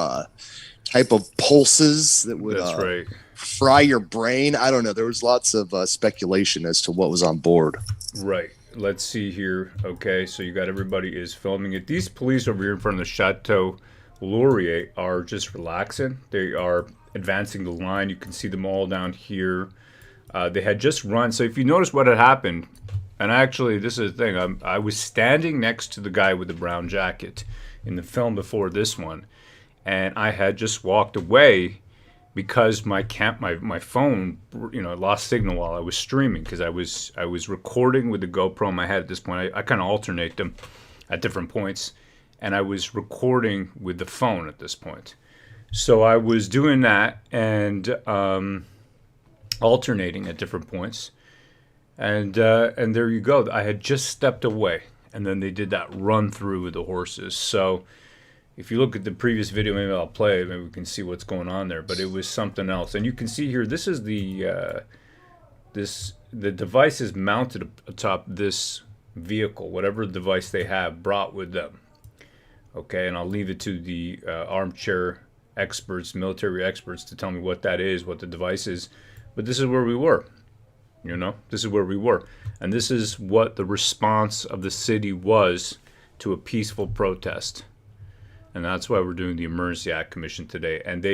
type of pulses that would fry your brain. I don't know. There was lots of speculation as to what was on board. Right. Let's see here. Okay, so you got everybody is filming it. These police over here in front of the Chateau Laurier are just relaxing. They are advancing the line. You can see them all down here. They had just run. So if you notice what had happened, and actually this is the thing, I was standing next to the guy with the brown jacket in the film before this one. And I had just walked away because my phone, lost signal while I was streaming, because I was recording with the GoPro in my head at this point. I kind of alternate them at different points, and I was recording with the phone at this point. So I was doing that, and alternating at different points. And there you go. I had just stepped away, and then they did that run through with the horses. So if you look at the previous video, maybe I'll play it, maybe we can see what's going on there. But it was something else. And you can see here, this is the device is mounted atop this vehicle, whatever device they have brought with them. Okay, and I'll leave it to the armchair experts, military experts, to tell me what that is, what the device is. But this is where we were. You know, this is where we were. And this is what the response of the city was to a peaceful protest. And that's why we're doing the Emergency Act Commission today. And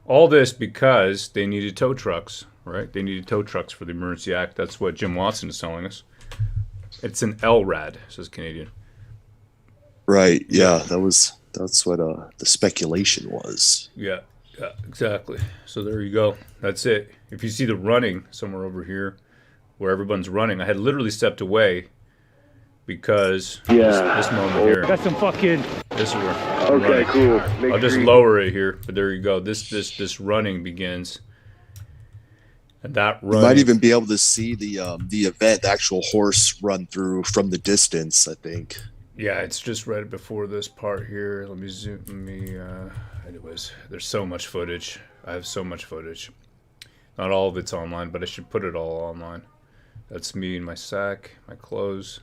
all this because they needed tow trucks, right? They needed tow trucks for the Emergency Act. That's what Jim Watson is telling us. It's an LRAD, says Canadian. Right. Yeah, that's what the speculation was. Yeah, exactly. So there you go. That's it. If you see the running somewhere over here where everyone's running, I had literally stepped away because this moment here. Got some fucking. This is where Okay, running. cool. Make I'll just sure you- lower it here, but there you go. This running begins. And that You running. might even be able to see the event, the actual horse run through from the distance, I think. Yeah, it's just right before this part here. Let me zoom. Anyways, there's so much footage. I have so much footage. Not all of it's online, but I should put it all online. That's me in my sack, my clothes.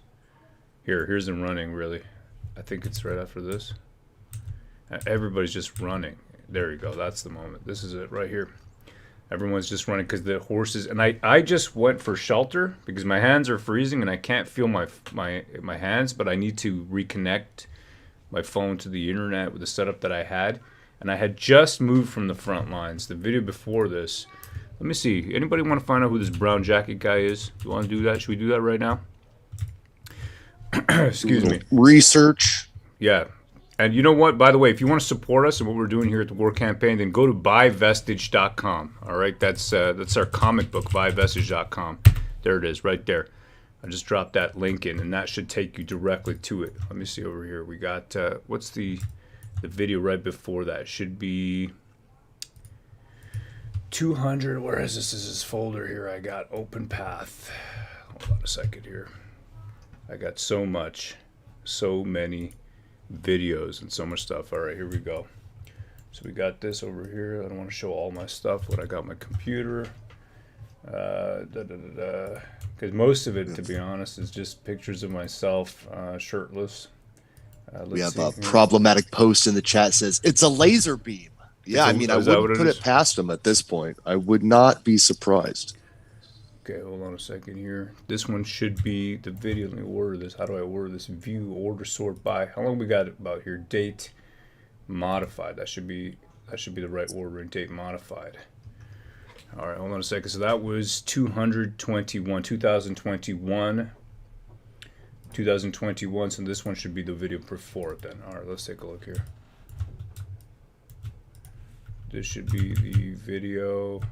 Here's them running, really. I think it's right after this. Everybody's just running. There you go. That's the moment. This is it right here. Everyone's just running because the horses. And I just went for shelter because my hands are freezing and I can't feel my hands, but I need to reconnect my phone to the internet with the setup that I had. And I had just moved from the front lines. The video before this. Let me see. Anybody want to find out who this brown jacket guy is? Do you want to do that? Should we do that right now? Excuse me. Research. Yeah. And you know what? By the way, if you want to support us and what we're doing here at the War Campaign, then go to buyvestige.com. All right? That's our comic book, buyvestige.com. There it is, right there. I just dropped that link in, and that should take you directly to it. Let me see over here. We got, what's the video right before that? It should be 200. Where is this? This is this folder here. I got Open Path. Hold on a second here. I got so many videos and so much stuff. All right, here we go. So we got this over here. I don't want to show all my stuff, what I got on my computer. Because most of it, to be honest, is just pictures of myself shirtless. We have a problematic post in the chat says, it's a laser beam. Yeah, I mean, I wouldn't put it past them at this point. I would not be surprised. Okay, hold on a second here. This one should be the video. Let me order this. How do I order this? View, order, sort by. How long we got about here? Date modified. That should be the right ordering. Date modified. All right, hold on a second. So that was 2021. So this one should be the video before it then. All right, let's take a look here. This should be the video.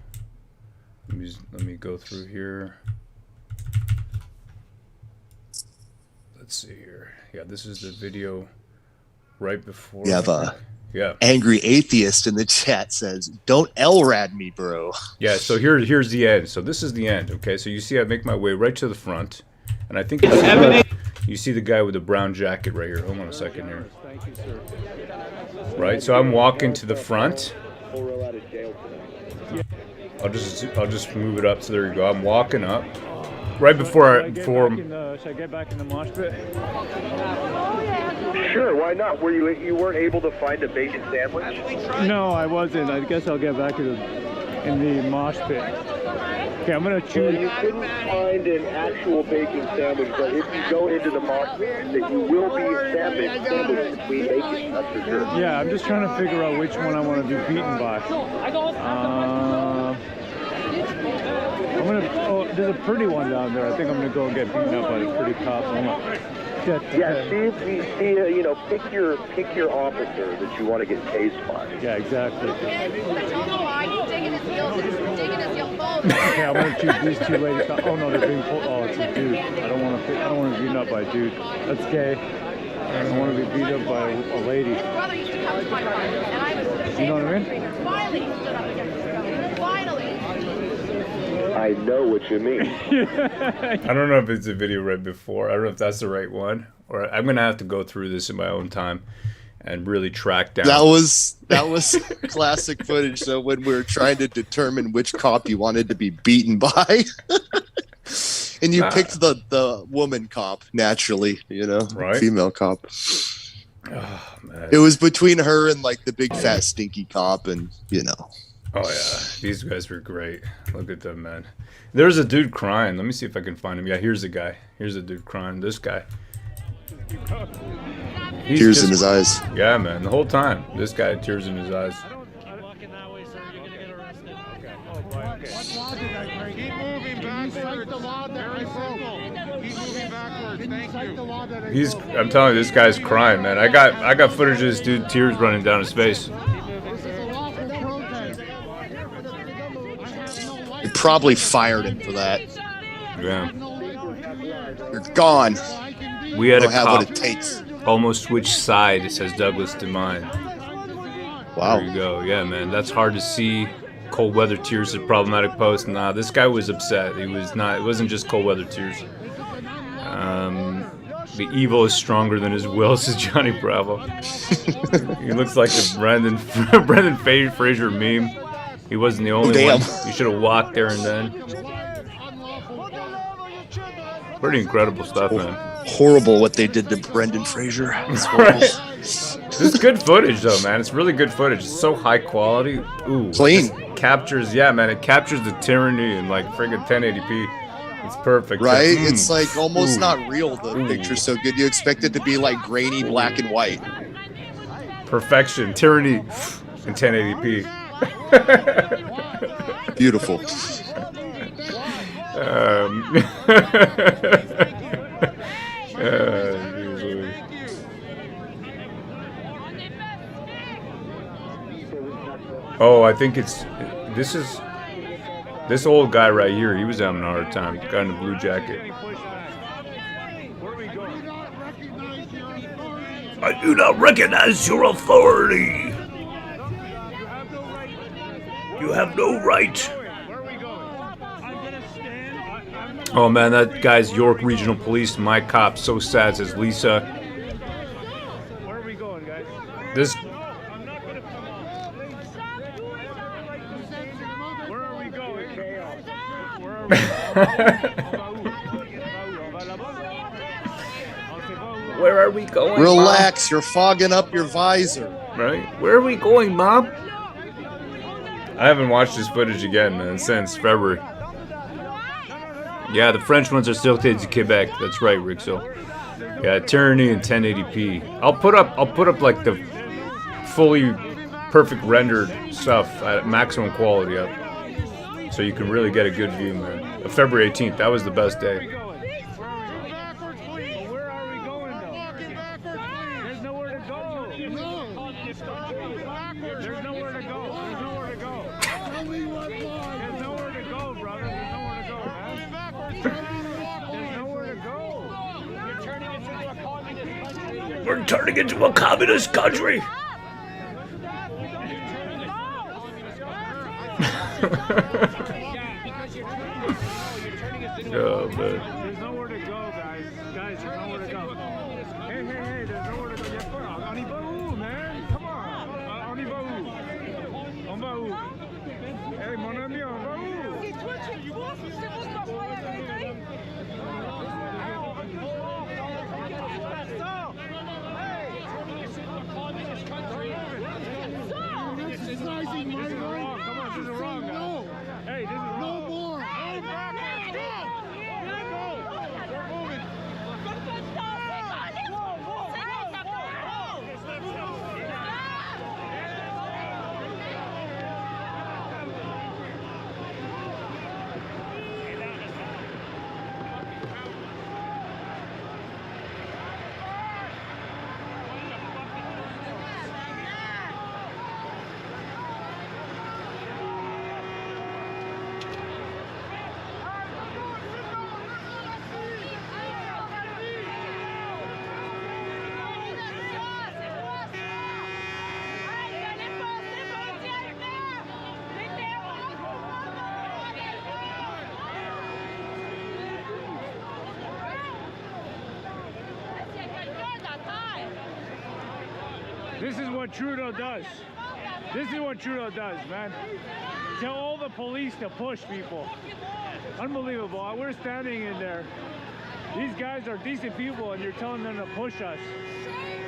Let me go through here. Let's see here. Yeah, this is the video right before. We have a yeah. Angry atheist in the chat says, don't LRAD me, bro. Yeah, so here's the end. So this is the end, okay? So you see I make my way right to the front. And I think you see the guy with the brown jacket right here. Hold on a second here. Right, so I'm walking to the front. I'll just move it up. So there you go. I'm walking up. Right before should I get back in the mosh pit? Sure, why not? Were you weren't able to find a bacon sandwich? No, I wasn't. I guess I'll get back in the mosh pit. Okay, I'm gonna choose. Well, you couldn't find an actual bacon sandwich, but if you go into the mosh pit, that you will be sandwiched between bacon. That's for sure. Yeah, I'm just trying to figure out which one I want to be beaten by. There's a pretty one down there. I think I'm gonna go and get beaten up by the pretty cop. Pick your officer that you want to get tased by. Yeah, exactly. Okay, I'm gonna choose these two ladies. Oh no, they're being pulled. Oh, it's a dude. I don't want to be beaten up by a dude. That's gay. I don't want to be beat up by a lady. You know what I mean? I know what you mean. I don't know if it's a video right before. I don't know if that's the right one, or I'm gonna have to go through this in my own time and really track down. That was classic footage. So when we were trying to determine which cop you wanted to be beaten by, and you picked the woman cop naturally, Right. Female cop. Oh, man. It was between her and like the big fat stinky cop, and Oh yeah, these guys were great. Look at them, man. There's a dude crying. Let me see if I can find him. Yeah, here's a guy. Here's a dude crying. This guy. Tears in his eyes. Yeah, man. The whole time, this guy had tears in his eyes. I'm telling you, this guy's crying, man. I got footage of this dude, tears running down his face. They probably fired him for that. Yeah. You're gone. We had a Don't have cop what it takes. almost switch side, says Douglas to mine. Wow. There you go. Yeah, man. That's hard to see. Cold weather tears at problematic post. Nah, this guy was upset. He was not. It wasn't just cold weather tears. The evil is stronger than his will, says Johnny Bravo. He looks like the Brendan Fraser meme. He wasn't the only one. He should have walked there and then. Pretty incredible stuff, man. Horrible what they did to Brendan Fraser. It's horrible. This is good footage, though, man. It's really good footage. It's so high quality. Ooh, clean. Captures, yeah, man. It captures the tyranny in like friggin' 1080p. It's perfect. Right? It's like almost not real. The picture's so good. You expect it to be like grainy black and white. Perfection. Tyranny in 1080p. Beautiful. Oh, I think this old guy right here. He was having a hard time. The guy in the blue jacket. I do not recognize your authority. You have no right. Oh man, that guy's York Regional Police, my cop, so sad, says Lisa. Where are we going, guys? This. Where are we going? Where are we going? Relax, you're fogging up your visor. Right? Where are we going, Mom? I haven't watched this footage again, man, since February. Yeah, the French ones are still dated to Quebec. That's right, Rixo. Yeah, tyranny in 1080p. I'll put up like the fully perfect rendered stuff at maximum quality up, so you can really get a good view, man. February 18th, that was the best day. We're turning into a communist country. Oh, man. There's nowhere to go, guys. Guys, there's nowhere to go. Hey, there's nowhere to go. On y va où, man? Come on. On y va où? On va où? Hey, mon ami, on va où? This is what Trudeau does. This is what Trudeau does, man. Tell all the police to push people. Unbelievable. We're standing in there. These guys are decent people and you're telling them to push us.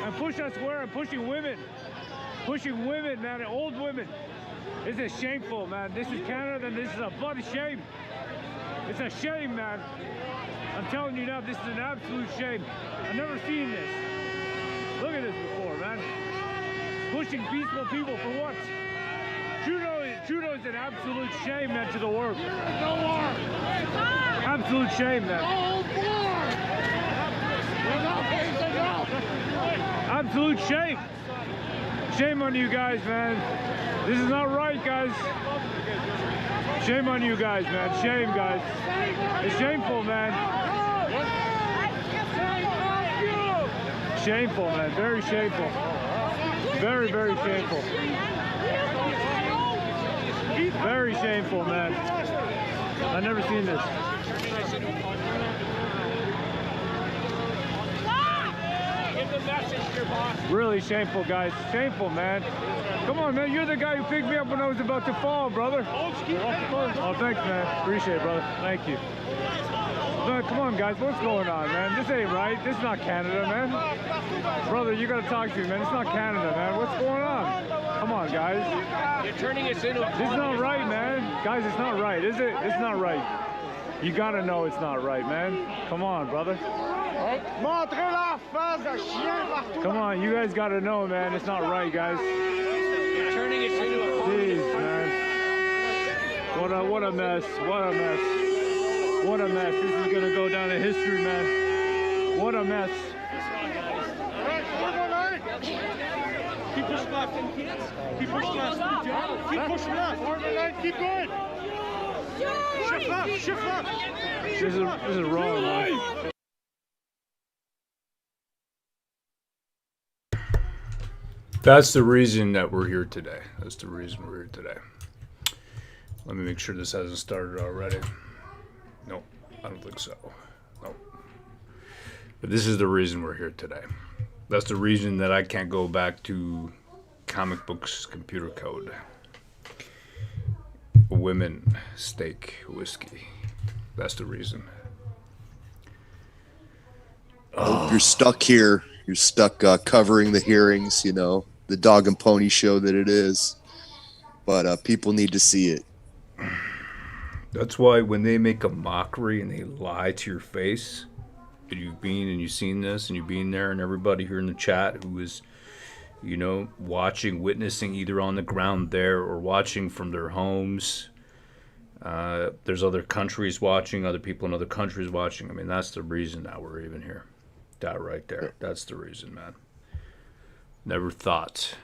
And push us where? I'm pushing women. Pushing women, man, and old women. This is shameful, man. This is Canada and this is a bloody shame. It's a shame, man. I'm telling you now, this is an absolute shame. I've never seen this. Look at this before, man. Pushing peaceful people for what? Trudeau is an absolute shame, man, to the world. No war. Absolute shame, man. Absolute shame. Shame on you guys, man. This is not right, guys. Shame on you guys, man. Shame, guys. It's shameful, man. Shameful, man. Very shameful. Very, very shameful. Very shameful, man. I've never seen this. Really shameful, guys. Shameful, man. Come on, man. You're the guy who picked me up when I was about to fall, brother. Oh, thanks, man. Appreciate it, brother. Thank you. But come on, guys. What's going on, man? This ain't right. This is not Canada, man. Brother, you gotta talk to me, man. It's not Canada, man. What's going on? Come on, guys. You're turning us into a... This is not right, man. Guys, it's not right, is it? It's not right. You gotta know it's not right, man. Come on, brother. Come on, you guys gotta know, man. It's not right, guys. You're turning us into a... Jeez, man. What a mess. What a mess. What a mess. This is gonna go down in history, man. What a mess. Keep pushing left. Keep pushing left. Keep pushing left. Keep going. Shift left. Shift left. This is wrong, man. That's the reason that we're here today. That's the reason we're here today. Let me make sure this hasn't started already. No, I don't think so. No. But this is the reason we're here today. That's the reason that I can't go back to comic books computer code. Women, steak, whiskey. That's the reason. You're stuck here. You're stuck covering the hearings, you know, the dog and pony show that it is. But people need to see it. That's why when they make a mockery and they lie to your face, and you've seen this, and you've been there, and everybody here in the chat who is, you know, watching, witnessing either on the ground there or watching from their homes. There's other countries watching, other people in other countries watching. I mean, that's the reason that we're even here. That right there. That's the reason, man. Never thought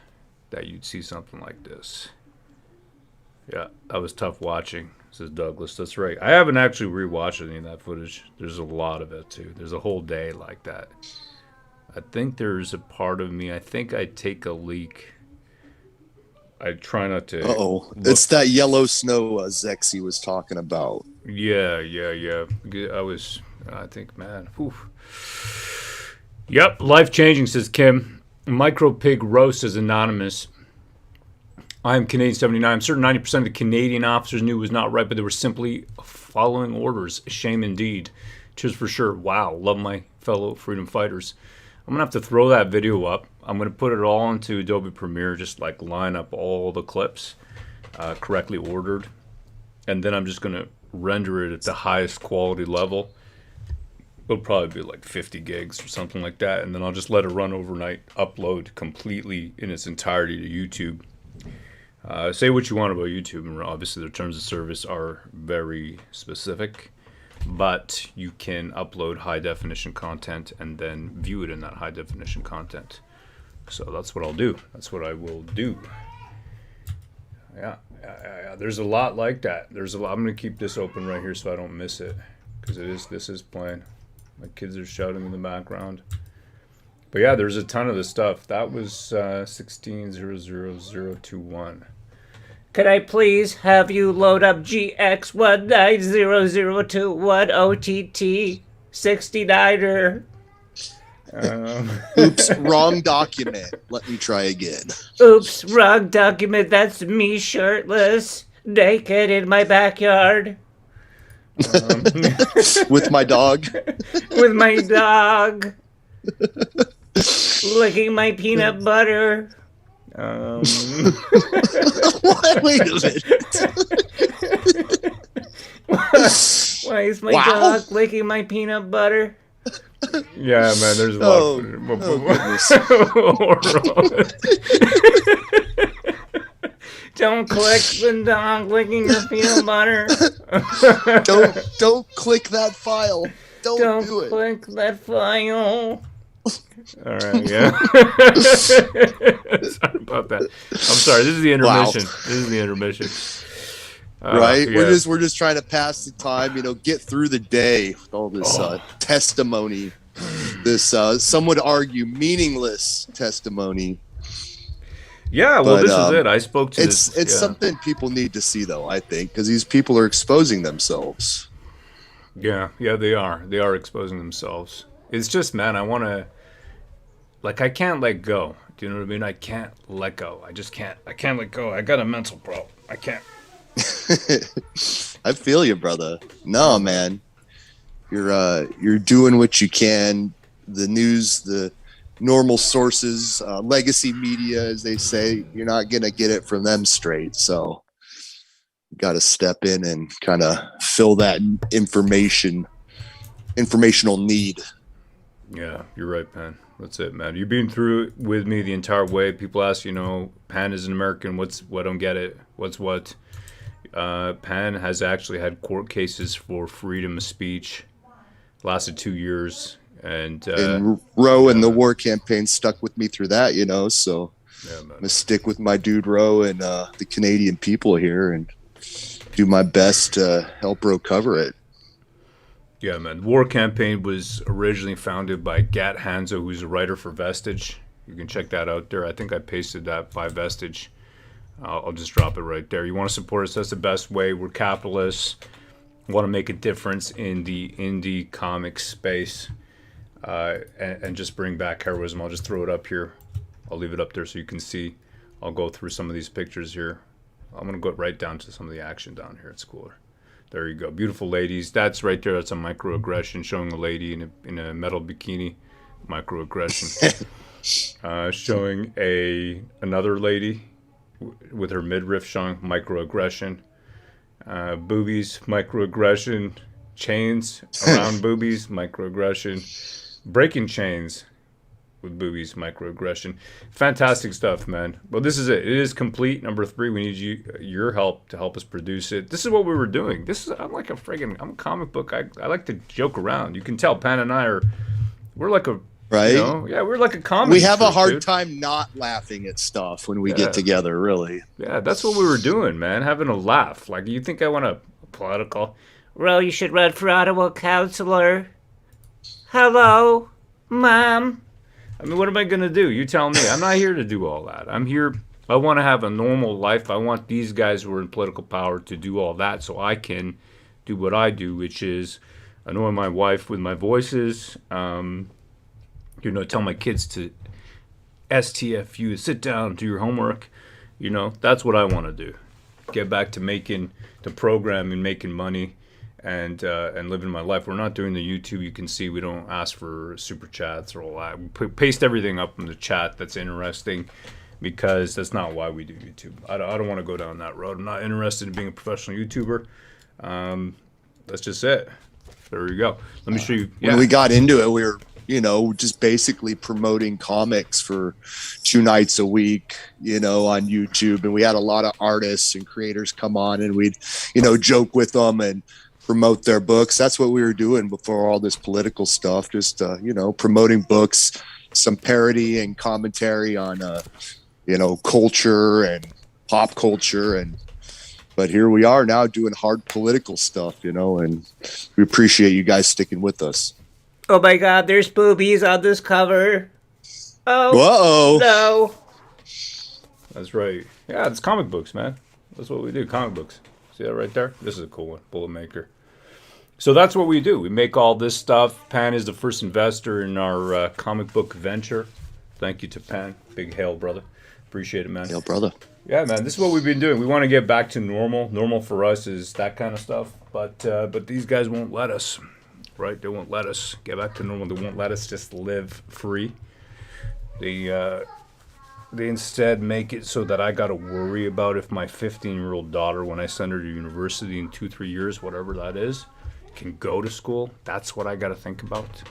that you'd see something like this. Yeah, that was tough watching, says Douglas. That's right. I haven't actually rewatched any of that footage. There's a lot of it, too. There's a whole day like that. I think there's a part of me, I think I take a leak. I try not to... Uh-oh. It's that yellow snow Zexy was talking about. Yeah. I think, man. Whew. Yep, life-changing, says Kim. Micro Pig Roast is anonymous. I am Canadian 79. I'm certain 90% of the Canadian officers knew it was not right, but they were simply following orders. Shame indeed. Cheers for sure. Wow, love my fellow freedom fighters. I'm going to have to throw that video up. I'm going to put it all into Adobe Premiere, just like line up all the clips correctly ordered. And then I'm just going to render it at the highest quality level. It'll probably be like 50 gigs or something like that. And then I'll just let it run overnight, upload completely in its entirety to YouTube. Say what you want about YouTube. And obviously their terms of service are very specific. But you can upload high definition content and then view it in that high definition content. So that's what I'll do. That's what I will do. Yeah. There's a lot like that. There's a lot. I'm going to keep this open right here so I don't miss it. Because this is playing. My kids are shouting in the background. But yeah, there's a ton of this stuff. That was 1600021. Could I please have you load up GX19002 OTT 69er? Oops, wrong document. Let me try again. Oops, wrong document. That's me shirtless, naked in my backyard. With my dog. With my dog. Licking my peanut butter. Wait a minute. Why is my dog licking my peanut butter? Yeah, man, there's a lot. Don't click the dog licking your peanut butter. Don't click that file. Don't do it. Click that file. All right, yeah. Sorry about that. I'm sorry. This is the intermission. Wow. This is the intermission. Right? Yeah. We're just trying to pass the time, get through the day with all this testimony. This some would argue meaningless testimony. Yeah, well, this is it. I spoke to it's this. It's something people need to see, though, I think, because these people are exposing themselves. Yeah, they are. They are exposing themselves. It's just, man, I want to, I can't let go. Do you know what I mean? I can't let go. I just can't. I can't let go. I got a mental problem. I can't. I feel you, brother. No, man. You're doing what you can. The news, the normal sources, legacy media, as they say, you're not gonna get it from them straight. So you got to step in and kind of fill that informational need. Yeah, you're right, man. That's it, man. You've been through it with me the entire way. People ask, Pan is an American. What? I don't get it. What's what? Pan has actually had court cases for freedom of speech. Lasted 2 years. And Roe and the war campaign stuck with me through that, so yeah, I'm gonna stick with my dude Roe and the Canadian people here and do my best to help Roe cover it. Yeah, man. The war campaign was originally founded by Gat Hanzo, who's a writer for Vestige. You can check that out there. I think I pasted that by Vestige. I'll just drop it right there. You want to support us? That's the best way. We're capitalists. Want to make a difference in the indie comic space. And just bring back heroism. I'll just throw it up here. I'll leave it up there so you can see. I'll go through some of these pictures here. I'm going to go right down to some of the action down here. It's cooler. There you go. Beautiful ladies. That's right there. That's a microaggression showing a lady in a metal bikini. Microaggression. Showing another lady with her midriff showing microaggression. Boobies, microaggression. Chains around boobies, microaggression. Breaking chains with boobies, microaggression. Fantastic stuff, man. Well, this is it. It is complete. Number 3, we need your help to help us produce it. This is what we were doing. I'm like I'm a comic book. I like to joke around. You can tell Pan and I we're like a, right? Yeah, we're like a comic. We have a hard dude. time not laughing at stuff when we get together, really. Yeah, that's what we were doing, man. Having a laugh. Like, you think I want a political? Well, you should run for Ottawa councillor. Hello, Mom. I mean, what am I going to do? You tell me. I'm not here to do all that. I'm here. I want to have a normal life. I want these guys who are in political power to do all that so I can do what I do, which is annoy my wife with my voices, tell my kids to STFU, sit down, do your homework. That's what I want to do. Get back to making the program and making money. And living my life. We're not doing the YouTube. You can see we don't ask for super chats or all that. We paste everything up in the chat that's interesting, because that's not why we do YouTube. I don't want to go down that road. I'm not interested in being a professional YouTuber. That's just it. There you go. Let me show you. Yeah. When we got into it, we were, just basically promoting comics for 2 nights a week, on YouTube. And we had a lot of artists and creators come on, and we'd, joke with them and promote their books. That's what we were doing before all this political stuff, just promoting books, some parody and commentary on culture and pop culture, but here we are now doing hard political stuff, and we appreciate you guys sticking with us. Oh my God, there's boobies on this cover. Oh. Whoa. No. That's right. Yeah, it's comic books, man. That's what we do, comic books. See that right there? This is a cool one, Bullet Maker. So that's what we do. We make all this stuff. Pan is the first investor in our comic book venture. Thank you to Pan. Big hail, brother. Appreciate it, man. Hail, brother. Yeah, man. This is what we've been doing. We want to get back to normal. Normal for us is that kind of stuff. But these guys won't let us, right? They won't let us get back to normal. They won't let us just live free. They instead make it so that I got to worry about if my 15-year-old daughter, when I send her to university in 2-3 years, whatever that is, can go to school. That's what I got to think about.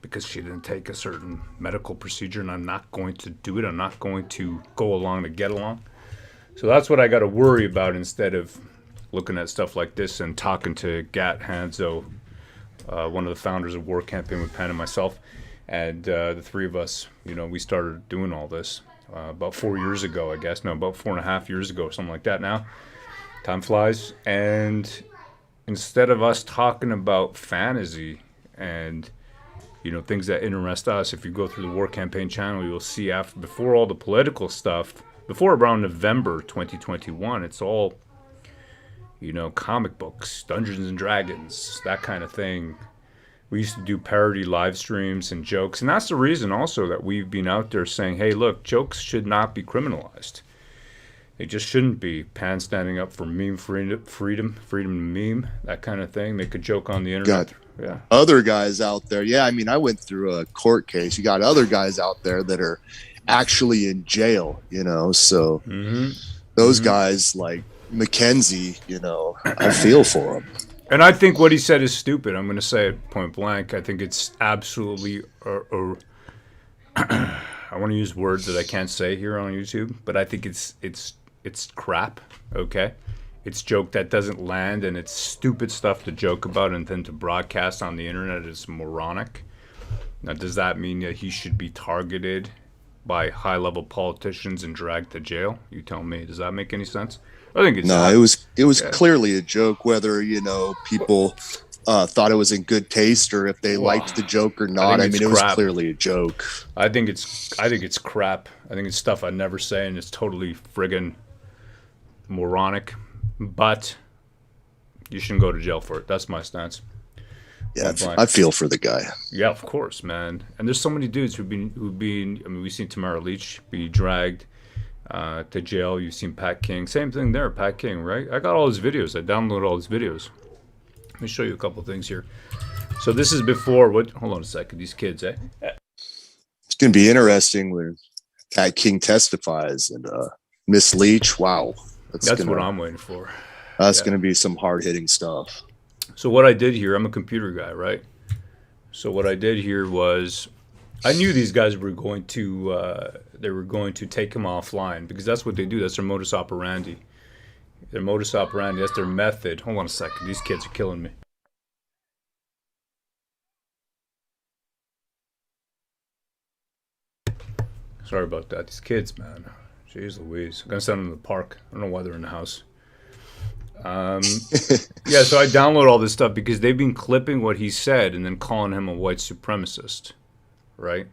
Because she didn't take a certain medical procedure, and I'm not going to do it. I'm not going to go along to get along. So that's what I got to worry about instead of looking at stuff like this and talking to Gat Hanzo, one of the founders of War Campaign with Pan and myself. And the three of us, we started doing all this about 4 years ago, I guess. No, about 4.5 years ago, something like that now. Time flies. And instead of us talking about fantasy and things that interest us, if you go through the War Campaign channel, you'll see before all the political stuff, before around November 2021, it's all, comic books, Dungeons and Dragons, that kind of thing. We used to do parody live streams and jokes, and that's the reason also that we've been out there saying, hey, look, jokes should not be criminalized. They just shouldn't be. Pan standing up for meme freedom to meme, that kind of thing. Make a joke on the internet. Got yeah. other guys out there. Yeah, I mean, I went through a court case. You got other guys out there that are actually in jail, so those guys like Mackenzie, I feel for him. And I think what he said is stupid. I'm going to say it point blank. I think it's absolutely, I want to use words that I can't say here on YouTube, but I think it's crap, okay? It's joke that doesn't land, and it's stupid stuff to joke about and then to broadcast on the internet is moronic. Now, does that mean that he should be targeted by high-level politicians and dragged to jail? You tell me. Does that make any sense? I think it's no. It was clearly a joke. Whether people thought it was in good taste or if they liked the joke or not. I mean, it was clearly a joke. I think it's crap. I think it's stuff I'd never say, and it's totally friggin' moronic. But you shouldn't go to jail for it. That's my stance. Yeah, I feel for the guy. Yeah, of course, man. And there's so many dudes who've been. I mean, we've seen Tamara Leach be dragged to jail. You've seen Pat King. Same thing there, Pat King, right? I got all his videos. I downloaded all his videos. Let me show you a couple things here. So this is before what? Hold on a second. These kids, eh? It's gonna be interesting when Pat King testifies and Miss Leach. Wow, that's what I'm waiting for. That's gonna be some hard hitting stuff. So what I did here, I'm a computer guy, right? So what I did here was, I knew these guys were going to take him offline because that's what they do. That's their modus operandi. Their modus operandi. That's their method. Hold on a second. These kids are killing me. Sorry about that. These kids, man. Jeez Louise. I'm gonna send them to the park. I don't know why they're in the house. Yeah, so I download all this stuff because they've been clipping what he said and then calling him a white supremacist, right?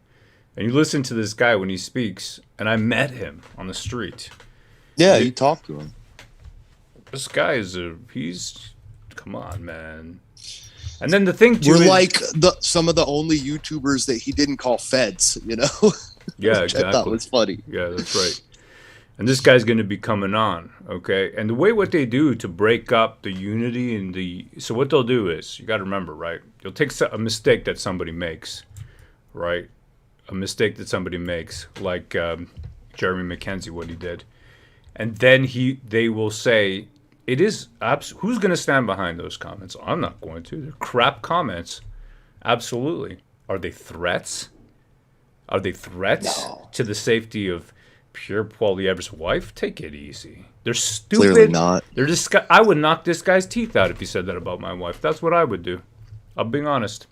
And you listen to this guy when he speaks, and I met him on the street. Yeah, you talked to him. This guy he's, come on, man. And then the thing too, we're like some of the only YouTubers that he didn't call feds, Yeah, which exactly. I thought was funny. Yeah, that's right. And this guy's going to be coming on, okay? And the way what they do to break up the unity and so what they'll do is, you got to remember, right? You'll take a mistake that somebody makes, right? A mistake that somebody makes, like Jeremy McKenzie, what he did. And then they will say, it is, who's going to stand behind those comments? I'm not going to. They're crap comments. Absolutely. Are they threats? Are they threats to the safety of Pierre Poilievre's wife? Take it easy. They're stupid. Clearly not. They're just. I would knock this guy's teeth out if he said that about my wife. That's what I would do. I'm being honest.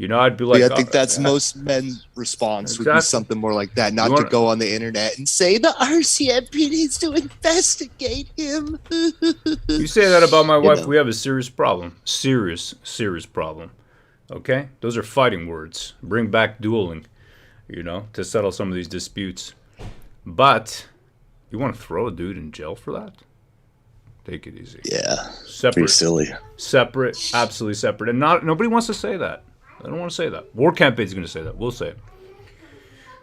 I'd be like. Yeah, I think that's most men's response would be something more like that, not to go on the internet and say the RCMP needs to investigate him. You say that about my wife, we have a serious problem. Serious problem. Okay? Those are fighting words. Bring back dueling, to settle some of these disputes. But you want to throw a dude in jail for that? Take it easy. Yeah. Separate. Pretty silly. Separate. Absolutely separate. And nobody wants to say that. I don't want to say that. War Campaign's going to say that. We'll say it.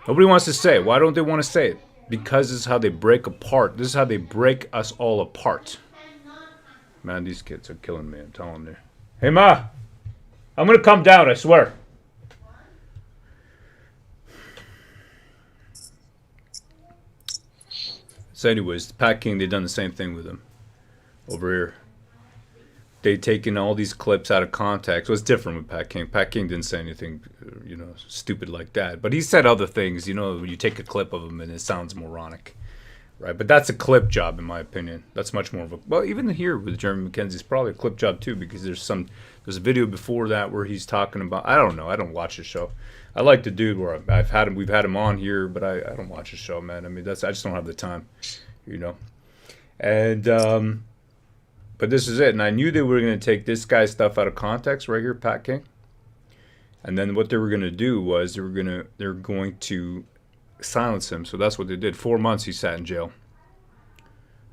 Nobody wants to say it. Why don't they want to say it? Because this is how they break apart. This is how they break us all apart. Man, these kids are killing me. I'm telling you. Hey, Ma. I'm going to come down, I swear. So anyways, Pat King, they've done the same thing with him over here. They've taken all these clips out of context. What's different with Pat King? Pat King didn't say anything, stupid like that. But he said other things, when you take a clip of him and it sounds moronic. Right? But that's a clip job, in my opinion. That's much more of a... Well, even here with Jeremy McKenzie, it's probably a clip job, too, because there's a video before that where he's talking about... I don't know. I don't watch his show. I like the dude where we've had him on here, but I don't watch his show, man. I mean, I just don't have the time, And... But this is it, and I knew they were going to take this guy's stuff out of context right here, Pat King. And then what they were going to do was they're going to silence him. So that's what they did. 4 months he sat in jail.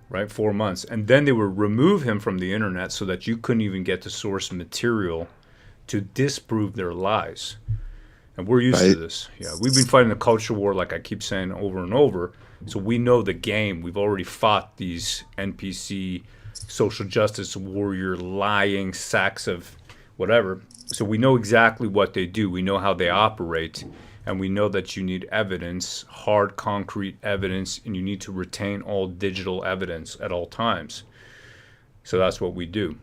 Right, 4 months. And then they would remove him from the internet so that you couldn't even get the source material to disprove their lies. And we're used to this. Yeah, we've been fighting the culture war, like I keep saying over and over. So we know the game. We've already fought these NPC social justice warrior lying sacks of whatever. So we know exactly what they do. We know how they operate. And we know that you need evidence, hard, concrete evidence, and you need to retain all digital evidence at all times. So that's what we do.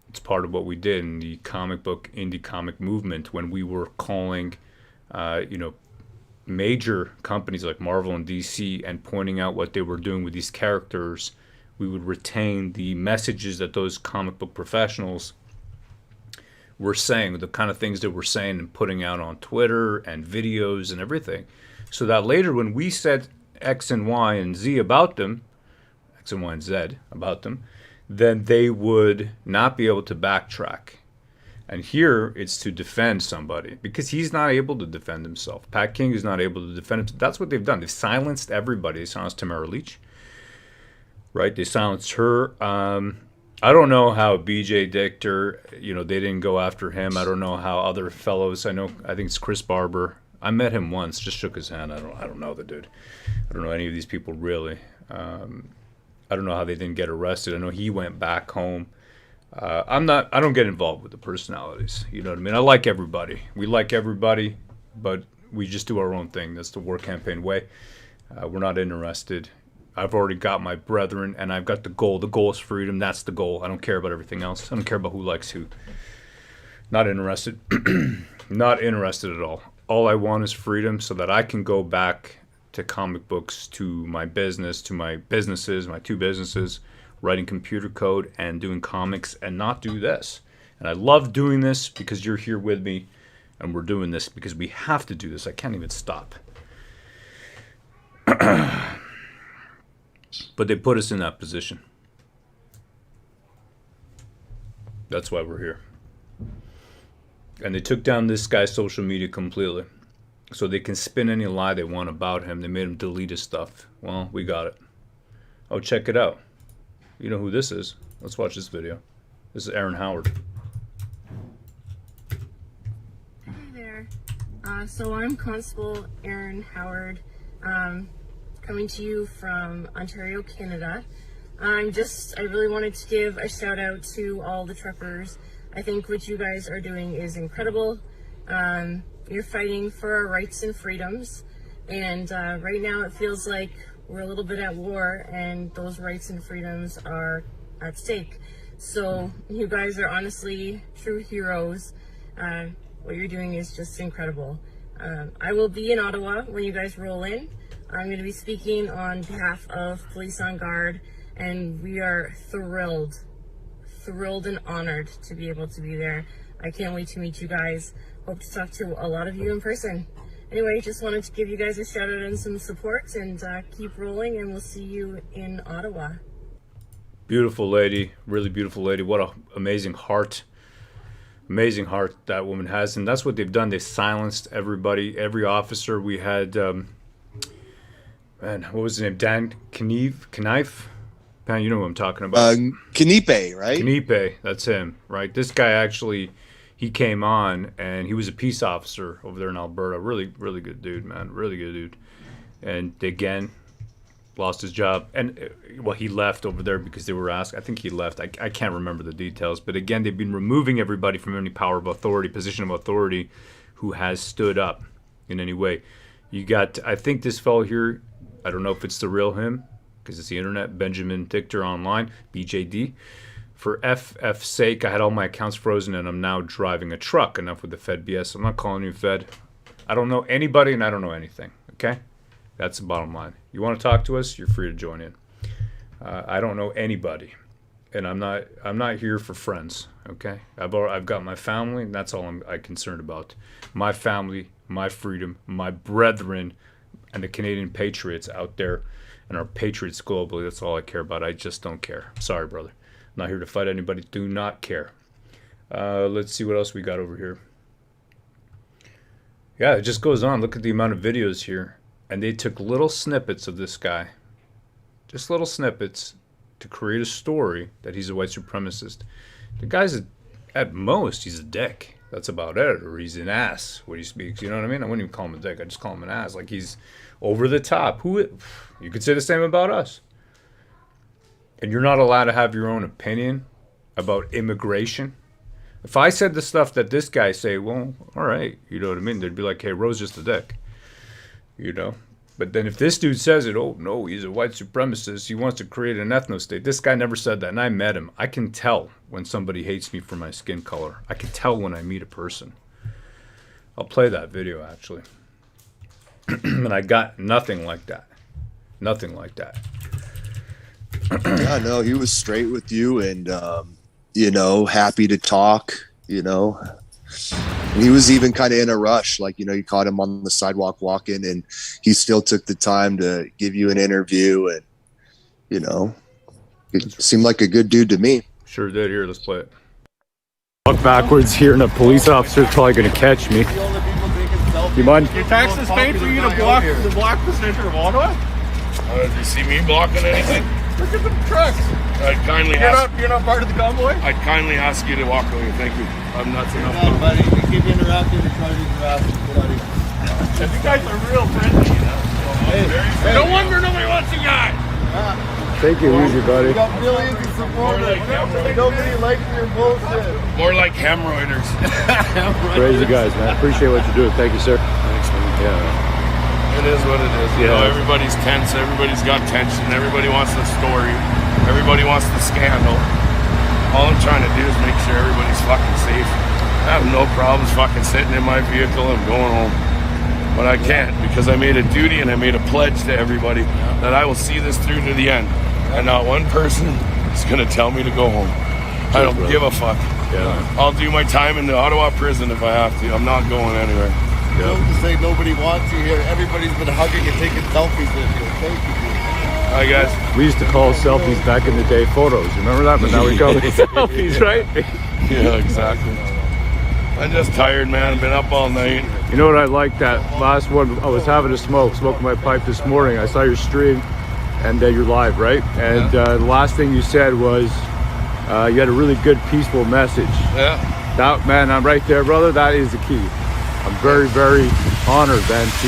It's part of what we did in the comic book, indie comic movement when we were calling, major companies like Marvel and DC and pointing out what they were doing with these characters. We would retain the messages that those comic book professionals were saying, the kind of things that we're saying and putting out on Twitter and videos and everything. So that later when we said X and Y and Z about them, X and Y and Z about them, then they would not be able to backtrack. And here it's to defend somebody because he's not able to defend himself. Pat King is not able to defend himself. That's what they've done. They've silenced everybody. They silenced Tamara Leach. Right, they silenced her. I don't know how BJ Dichter, they didn't go after him. I don't know how other fellows. I think it's Chris Barber. I met him once, just shook his hand. I don't know the dude. I don't know any of these people really. I don't know how they didn't get arrested. I know he went back home. I don't get involved with the personalities. You know what I mean? I like everybody. We like everybody, but we just do our own thing. That's the War Campaign way. We're not interested. I've already got my brethren, and I've got the goal. The goal is freedom. That's the goal. I don't care about everything else. I don't care about who likes who. Not interested. Not interested at all. All I want is freedom so that I can go back to comic books, to my business, to my businesses, my two businesses, writing computer code and doing comics, and not do this. And I love doing this because you're here with me, and we're doing this because we have to do this. I can't even stop. But they put us in that position. That's why we're here. And they took down this guy's social media completely. So they can spin any lie they want about him. They made him delete his stuff. Well, we got it. Oh, check it out. You know who this is. Let's watch this video. This is Aaron Howard. Hey there. So I'm Constable Aaron Howard. Coming to you from Ontario, Canada. I really wanted to give a shout out to all the truckers. I think what you guys are doing is incredible. You're fighting for our rights and freedoms. And right now it feels like we're a little bit at war and those rights and freedoms are at stake. So you guys are honestly true heroes. What you're doing is just incredible. I will be in Ottawa when you guys roll in. I'm going to be speaking on behalf of Police on Guard, and we are thrilled and honored to be able to be there. I can't wait to meet you guys. Hope to talk to a lot of you in person. Anyway, just wanted to give you guys a shout out and some support, and keep rolling, and we'll see you in Ottawa. Beautiful lady, really beautiful lady. What an amazing heart that woman has. And that's what they've done. They silenced everybody, every officer. We had... what was his name? Dan Knife, Pan, you know who I'm talking about. Kanipe, right? Kanipe, that's him, right? This guy actually, he came on, and he was a peace officer over there in Alberta. Really, really good dude, man. Really good dude. And again, lost his job. And, well, he left over there because they were asked. I think he left. I can't remember the details. But again, they've been removing everybody from any power of authority, position of authority, who has stood up in any way. You got, I think this fellow here, I don't know if it's the real him, because it's the internet, Benjamin Dichter Online, BJD. For FF's sake, I had all my accounts frozen, and I'm now driving a truck. Enough with the Fed BS. I'm not calling you Fed. I don't know anybody, and I don't know anything, okay? That's the bottom line. You want to talk to us, you're free to join in. I don't know anybody, and I'm not here for friends, okay? I've got my family, and that's all I'm concerned about. My family, my freedom, my brethren, and the Canadian patriots out there, and our patriots globally. That's all I care about. I just don't care. Sorry, brother. I'm not here to fight anybody. Do not care. Let's see what else we got over here. Yeah, it just goes on. Look at the amount of videos here. And they took little snippets of this guy, just little snippets, to create a story that he's a white supremacist. The guy's, at most, he's a dick. That's about it. Or he's an ass when he speaks. You know what I mean? I wouldn't even call him a dick. I just call him an ass. Like, he's over the top. You could say the same about us. And you're not allowed to have your own opinion about immigration. If I said the stuff that this guy say, well, all right. You know what I mean? They'd be like, hey, Ro's just a dick. You know? But then if this dude says it, oh, no, he's a white supremacist. He wants to create an ethno-state. This guy never said that, and I met him. I can tell when somebody hates me for my skin color. I can tell when I meet a person. I'll play that video, actually. And I got nothing like that. Nothing like that. Yeah, no, he was straight with you and, you know, happy to talk, you know. And he was even kind of in a rush, like, you know, you caught him on the sidewalk walking, and he still took the time to give you an interview, and, you know, it seemed like a good dude to me. Sure did. Here, let's play it. Walk backwards here, and a police officer's probably going to catch me. You mind? Your taxes paid for you to block the center of Ottawa? Did you see me blocking anything? Look at the trucks. I'd kindly You're not part of the convoy? I'd kindly ask you to walk away. Thank you. I'm nuts enough. No, buddy. You keep interrupting and trying to interact. Get out of here. You guys are real friendly, you know? Hey, no wonder nobody wants you guys. Take it easy, buddy. You got millions of supporters. Nobody likes your bullshit. More like hemorrhoiders. Crazy guys, man. Appreciate what you're doing. Thank you, sir. Thanks, man. Yeah. It is what it is. You know, everybody's tense. Everybody's got tension. Everybody wants the story. Everybody wants the scandal. All I'm trying to do is make sure everybody's fucking safe. I have no problems fucking sitting in my vehicle and going home. But I can't, because I made a duty and I made a pledge to everybody that I will see this through to the end. And not one person is going to tell me to go home. I don't give a fuck. Yeah. I'll do my time in the Ottawa prison if I have to. I'm not going anywhere. Don't to say nobody wants you here. Everybody's been hugging and taking selfies with you. Thank you. Hi, guys. We used to call selfies back in the day photos. Remember that? But now we call it selfies, right? Yeah, exactly. I'm just tired, man. I've been up all night. You know what I like? That last one, I was having a smoking my pipe this morning. I saw your stream, and you're live, right? And the last thing you said was you had a really good, peaceful message. Yeah. That, man, I'm right there, brother. That is the key. I'm very, very honored, then, to...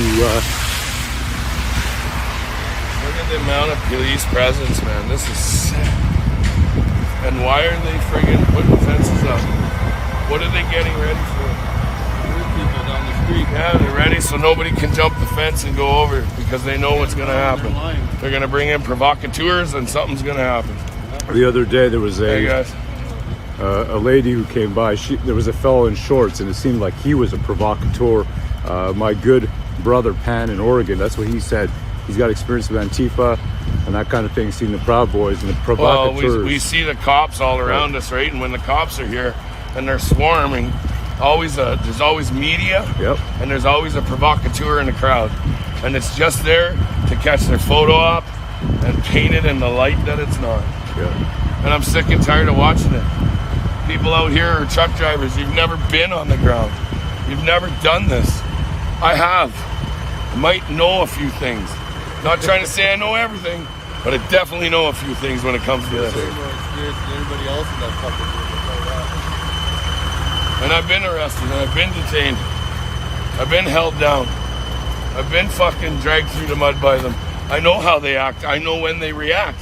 Look at the amount of police presence, man. This is sick. And why are they friggin' putting fences up? What are they getting ready for? People down the street. Yeah, they're ready so nobody can jump the fence and go over because they know what's going to happen. They're going to bring in provocateurs and something's going to happen. The other day, there was Hey, guys. a lady who came by. There was a fellow in shorts, and it seemed like he was a provocateur. My good brother Pan in Oregon, that's what he said. He's got experience with Antifa and that kind of thing, seen the Proud Boys and the provocateurs. Well, we see the cops all around us, right? And when the cops are here and they're swarming, there's always media, and there's always a provocateur in the crowd. And it's just there to catch their photo op and paint it in the light that it's not. Yeah. And I'm sick and tired of watching it. People out here are truck drivers. You've never been on the ground. You've never done this. I have. I might know a few things. Not trying to say I know everything, But I definitely know a few things when it comes to this. Everybody else in that fucking room. And I've been arrested, and I've been detained. I've been held down. I've been fucking dragged through the mud by them. I know how they act. I know when they react.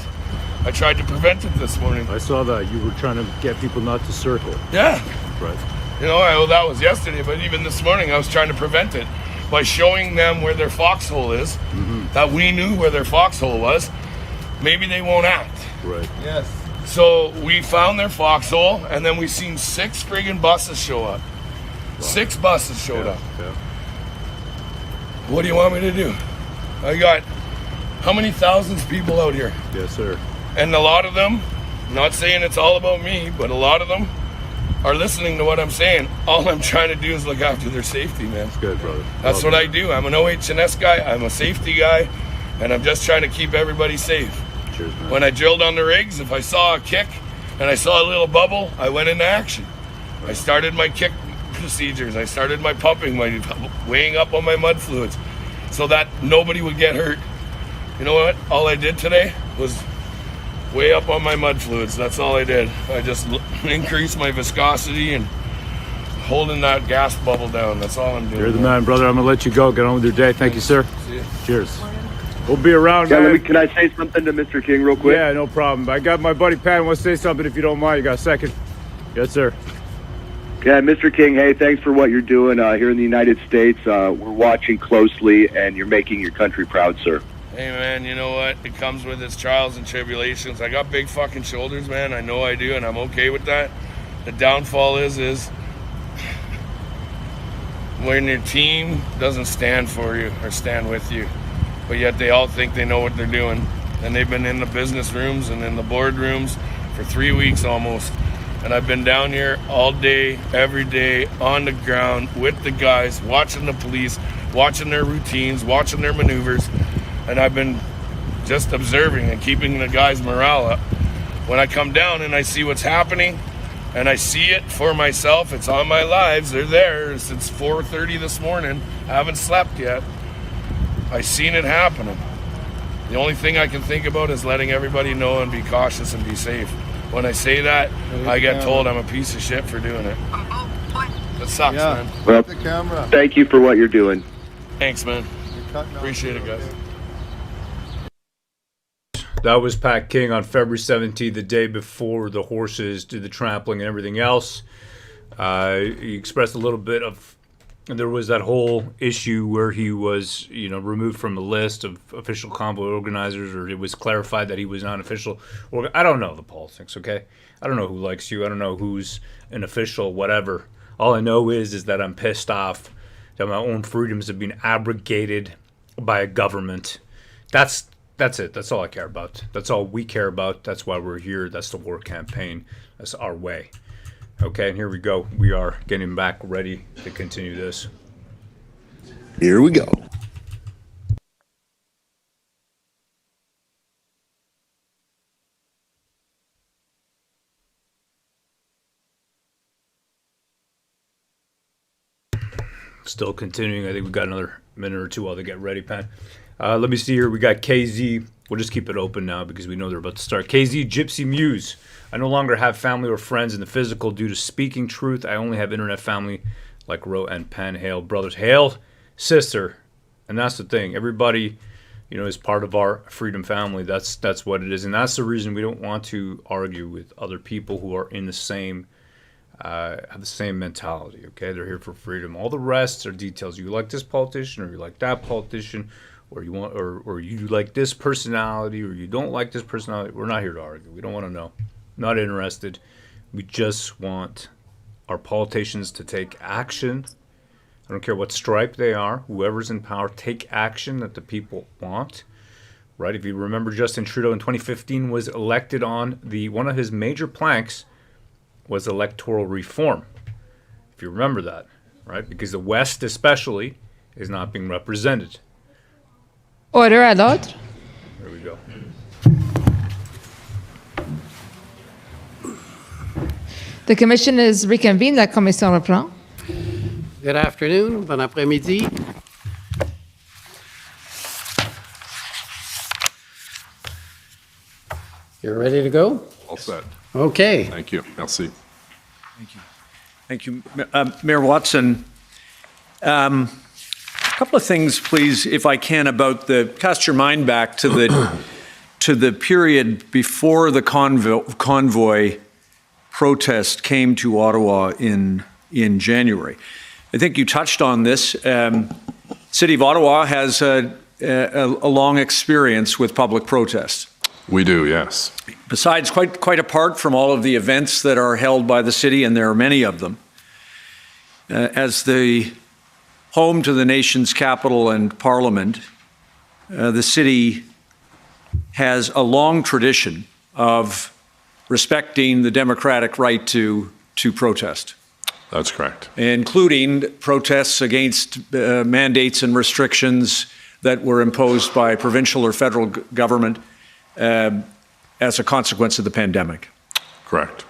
I tried to prevent it this morning. I saw that. You were trying to get people not to circle. Yeah. Right. You know, well, that was yesterday, but even this morning I was trying to prevent it by showing them where their foxhole is, that we knew where their foxhole was. Maybe they won't act. Right. Yes. So we found their foxhole, and then we seen 6 friggin' buses show up. 6 buses showed up. Yeah. What do you want me to do? I got how many thousands of people out here? Yes, sir. And a lot of them, not saying it's all about me, but a lot of them are listening to what I'm saying. All I'm trying to do is look after their safety, man. That's good, brother. That's what I do. I'm an OH&S guy. I'm a safety guy, and I'm just trying to keep everybody safe. Cheers, man. When I drilled on the rigs, if I saw a kick and I saw a little bubble, I went into action. I started my kick procedures. I started my pumping, my weighing up on my mud fluids so that nobody would get hurt. You know what? All I did today was weigh up on my mud fluids. That's all I did. I just increased my viscosity and holding that gas bubble down. That's all I'm doing. You're the man, brother. I'm going to let you go. Get on with your day. Thank you, sir. See ya. Cheers. We'll be around, Yeah, man. can I say something to Mr. King real quick? Yeah, no problem. I got my buddy Pat wants to say something if you don't mind. You got a second? Yes, sir. Yeah, Mr. King, hey, thanks for what you're doing here in the United States. We're watching closely, and you're making your country proud, sir. Hey, man, you know what? It comes with its trials and tribulations. I got big fucking shoulders, man. I know I do, and I'm okay with that. The downfall is when your team doesn't stand for you or stand with you, but yet they all think they know what they're doing. And they've been in the business rooms and in the board rooms for 3 weeks almost. And I've been down here all day, every day, on the ground with the guys, watching the police, watching their routines, watching their maneuvers. And I've been just observing and keeping the guys' morale up. When I come down and I see what's happening, and I see it for myself, it's on my lives, they're there since 4:30 this morning. I haven't slept yet. I seen it happening. The only thing I can think about is letting everybody know and be cautious and be safe. When I say that, I get told I'm a piece of shit for doing it. That sucks, man. Well, thank you for what you're doing. Thanks, man. Appreciate it, guys. That was Pat King on February 17th, the day before the horses did the trampling and everything else. He expressed a little bit of, there was that whole issue where he was, removed from the list of official convoy organizers, or it was clarified that he was not official. I don't know the politics, okay? I don't know who likes you. I don't know who's an official, whatever. All I know is that I'm pissed off that my own freedoms have been abrogated by a government. That's it. That's all I care about. That's all we care about. That's why we're here. That's the war campaign. That's our way. Okay, and here we go. We are getting back ready to continue this. Here we go. Still continuing. I think we've got another minute or two while they get ready, Pat. Let me see here. We got KZ. We'll just keep it open now because we know they're about to start. KZ, Gypsy Muse. I no longer have family or friends in the physical due to speaking truth. I only have internet family like Ro and Pen. Hail, brothers. Hail, sister. And that's the thing. Everybody, is part of our freedom family. That's what it is. And that's the reason we don't want to argue with other people who are in the same have the same mentality. Okay, they're here for freedom. All the rest are details. You like this politician, or you like that politician, or you want, or you like this personality, or you don't like this personality. We're not here to argue. We don't want to know. Not interested. We just want our politicians to take action. I don't care what stripe they are. Whoever's in power, take action that the people want. Right? If you remember, Justin Trudeau in 2015 was elected on one of his major planks was electoral reform. If you remember that, right? Because the West especially is not being represented. Order à l'ordre. There we go. The commission is reconvened. La commission reprend. Good afternoon. Bon après-midi. You're ready to go? All set. Okay. Thank you. Merci. Thank you. Mayor Watson, a couple of things, please, if I can, about cast your mind back to the period before the convoy protest came to Ottawa in January. I think you touched on this. City of Ottawa has a long experience with public protests. We do, yes. Besides, quite apart from all of the events that are held by the city, and there are many of them, as the home to the nation's capital and parliament, the city has a long tradition of respecting the democratic right to protest. That's correct. Including protests against mandates and restrictions that were imposed by provincial or federal government as a consequence of the pandemic. Correct.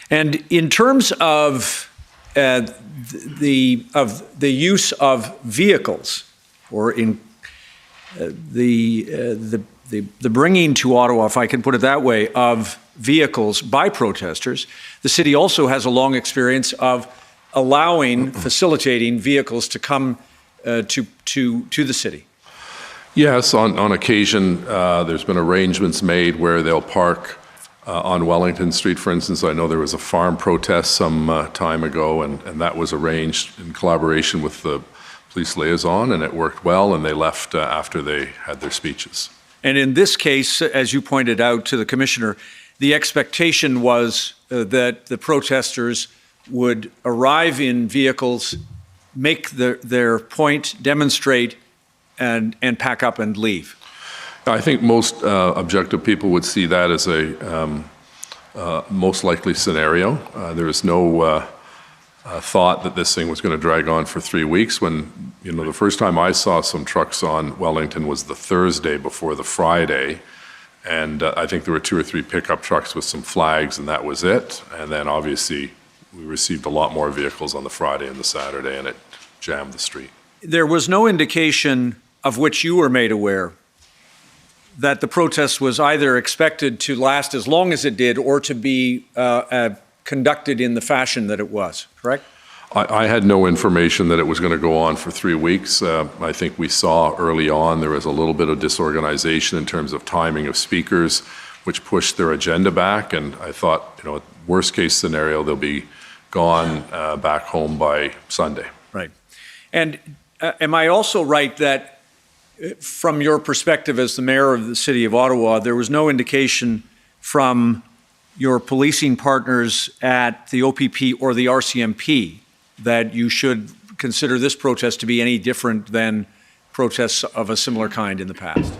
And in terms of the use of vehicles, or in the bringing to Ottawa, if I can put it that way, of vehicles by protesters, the city also has a long experience of facilitating vehicles to come to the city. Yes, on occasion, there's been arrangements made where they'll park on Wellington Street, for instance. I know there was a farm protest some time ago, and that was arranged in collaboration with the police liaison, and it worked well, and they left after they had their speeches. And in this case, as you pointed out to the commissioner, the expectation was that the protesters would arrive in vehicles, make their point, demonstrate, and pack up and leave. I think most objective people would see that as a most likely scenario. There is no thought that this thing was going to drag on for 3 weeks. When, the first time I saw some trucks on Wellington was the Thursday before the Friday, and I think there were 2 or 3 pickup trucks with some flags, and that was it. And then obviously we received a lot more vehicles on the Friday and the Saturday, and it jammed the street. There was no indication of which you were made aware that the protest was either expected to last as long as it did or to be conducted in the fashion that it was, correct? I had no information that it was going to go on for 3 weeks. I think we saw early on there was a little bit of disorganization in terms of timing of speakers, which pushed their agenda back. And I thought, worst case scenario, they'll be gone back home by Sunday. Right. And am I also right that from your perspective as the mayor of the city of Ottawa, there was no indication from your policing partners at the OPP or the RCMP that you should consider this protest to be any different than protests of a similar kind in the past?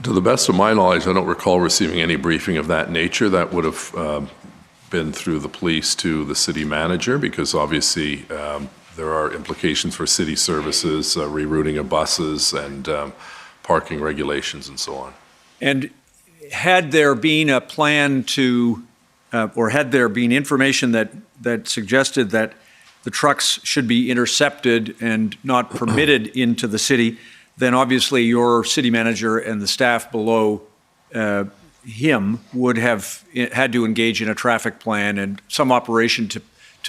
To the best of my knowledge, I don't recall receiving any briefing of that nature. That would have been through the police to the city manager, because obviously there are implications for city services, rerouting of buses, and parking regulations, and so on. And had there been a plan to, or had there been information that suggested that the trucks should be intercepted and not permitted into the city, then obviously your city manager and the staff below him would have had to engage in a traffic plan and some operation to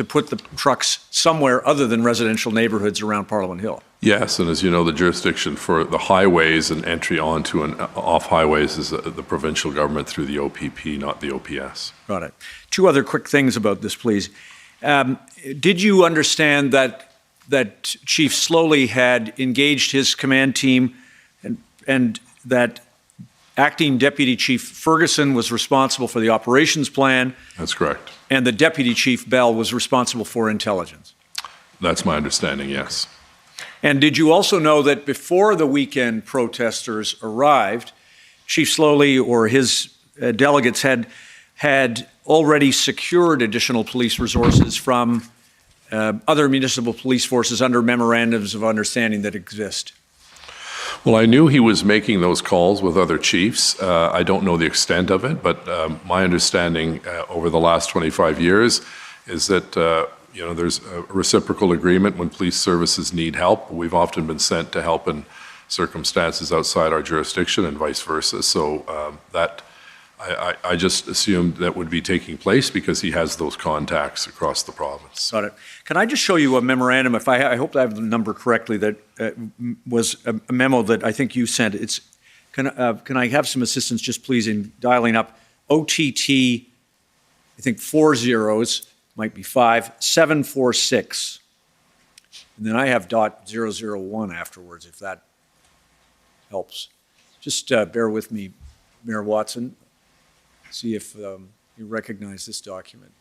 put the trucks somewhere other than residential neighborhoods around Parliament Hill. Yes, and as you know, the jurisdiction for the highways and entry onto and off highways is the provincial government through the OPP, not the OPS. Got it. 2 other quick things about this, please. Did you understand that Chief Slowly had engaged his command team and that Acting Deputy Chief Ferguson was responsible for the operations plan? That's correct. And the Deputy Chief Bell was responsible for intelligence? That's my understanding, yes. And did you also know that before the weekend protesters arrived, Chief Slowly or his delegates had already secured additional police resources from other municipal police forces under memorandums of understanding that exist? Well, I knew he was making those calls with other chiefs. I don't know the extent of it, but my understanding over the last 25 years is that there's a reciprocal agreement when police services need help. We've often been sent to help in circumstances outside our jurisdiction and vice versa. So that I just assumed that would be taking place because he has those contacts across the province. Got it. Can I just show you a memorandum? If I hope I have the number correctly. That was a memo that I think you sent. It's can I have some assistance, just please, in dialing up OTT? I think 4 zeros, might be 5, 746, and then I have .001 afterwards, if that helps. Just bear with me, Mayor Watson. See if you recognize this document.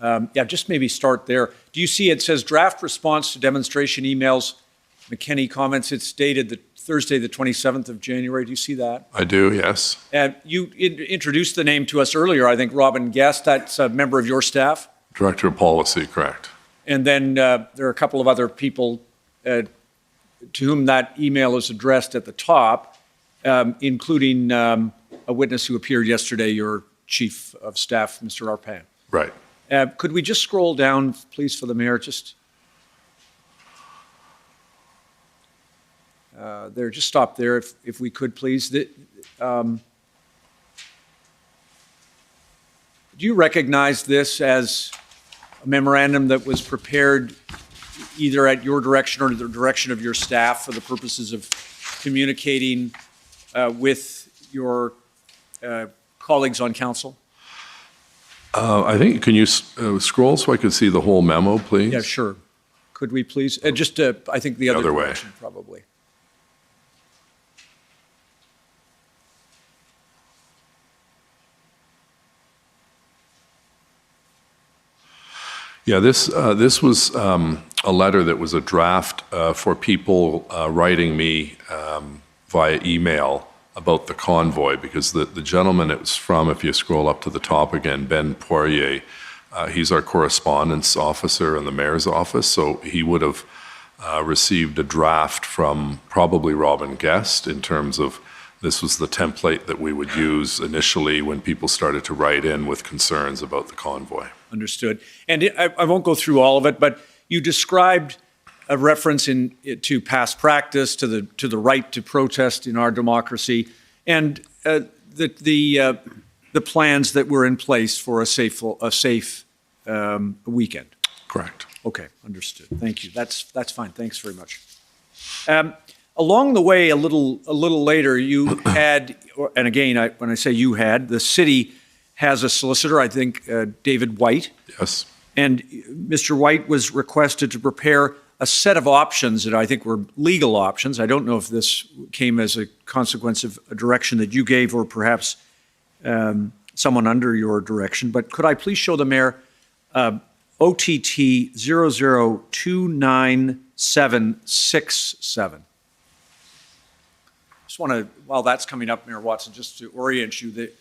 Yeah, just maybe start there. Do you see it says draft response to demonstration emails, McKinney comments? It's dated Thursday, the 27th of January. Do you see that? I do, yes. You introduced the name to us earlier, I think, Robin Guest. That's a member of your staff? Director of Policy, correct. And then there are a couple of other people to whom that email is addressed at the top, including a witness who appeared yesterday, your Chief of Staff, Mr. Arpan. Right. Could we just scroll down, please, for the mayor? Just there, just stop there, if we could, please. Do you recognize this as a memorandum that was prepared either at your direction or the direction of your staff for the purposes of communicating with your colleagues on council? I think, can you scroll so I can see the whole memo, please? Yeah, sure. Could we please? Just, I think the other way. direction, probably. Yeah, this was a letter that was a draft for people writing me via email about the convoy, because the gentleman it was from, if you scroll up to the top again, Ben Poirier, he's our correspondence officer in the mayor's office, so he would have received a draft from probably Robin Guest in terms of this was the template that we would use initially when people started to write in with concerns about the convoy. Understood. And I won't go through all of it, but you described a reference to past practice, to the right to protest in our democracy, and the plans that were in place for a safe weekend. Correct. Okay, understood. Thank you. That's fine. Thanks very much. Along the way, a little later, you had, and again, when I say you had, the city has a solicitor, I think David White. Yes. And Mr. White was requested to prepare a set of options that I think were legal options. I don't know if this came as a consequence of a direction that you gave or perhaps someone under your direction. But could I please show the mayor OTT 0029767? Just want to, while that's coming up, Mayor Watson, just to orient you, that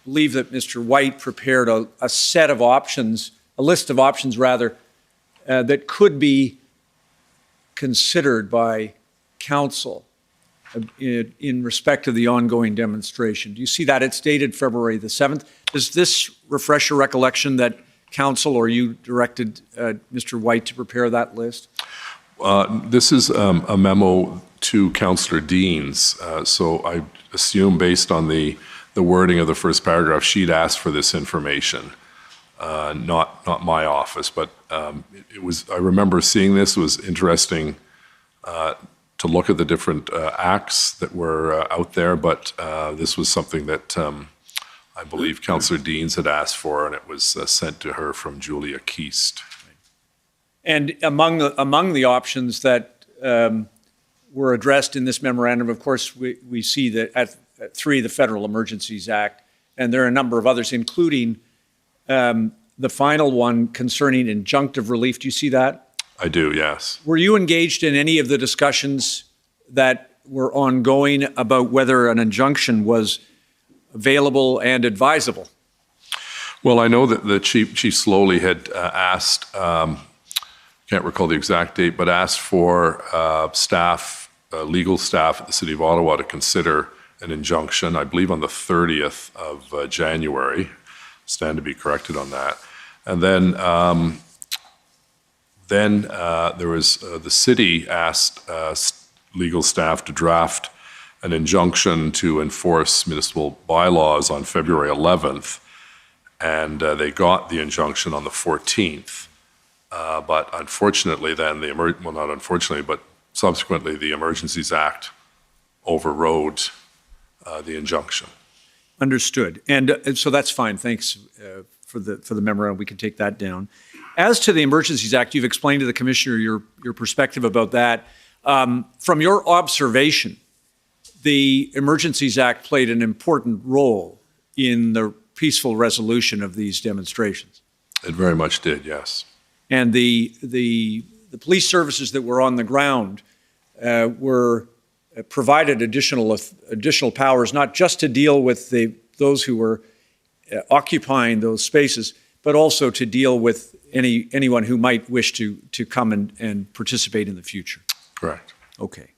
believe that Mr. White prepared a set of options, a list of options rather, that could be considered by council in respect of the ongoing demonstration. Do you see that? It's dated February the 7th. Does this refresh your recollection that council or you directed Mr. White to prepare that list? This is a memo to Councillor Deans, so I assume based on the wording of the first paragraph, she'd asked for this information, not my office, but it was. I remember seeing this. It was interesting to look at the different acts that were out there, but this was something that I believe Councillor Deans had asked for, and it was sent to her from Julia Keast. And among the options that were addressed in this memorandum, of course, we see that at 3, the Federal Emergencies Act, and there are a number of others, including the final one concerning injunctive relief. Do you see that? I do, yes. Were you engaged in any of the discussions that were ongoing about whether an injunction was available and advisable? Well, I know that the Chief Slowly had asked, can't recall the exact date, but asked for staff, legal staff at the City of Ottawa to consider an injunction, I believe on the 30th of January. Stand to be corrected on that. And then there was the city asked legal staff to draft an injunction to enforce municipal bylaws on February 11th, and they got the injunction on the 14th. But unfortunately then, well, not unfortunately, but subsequently, the Emergencies Act overrode the injunction. Understood. And so that's fine. Thanks for the memorandum. We can take that down. As to the Emergencies Act, you've explained to the Commissioner your perspective about that. From your observation, the Emergencies Act played an important role in the peaceful resolution of these demonstrations. It very much did, yes. And the police services that were on the ground were provided additional powers, not just to deal with those who were occupying those spaces, but also to deal with anyone who might wish to come and participate in the future. Correct. Okay.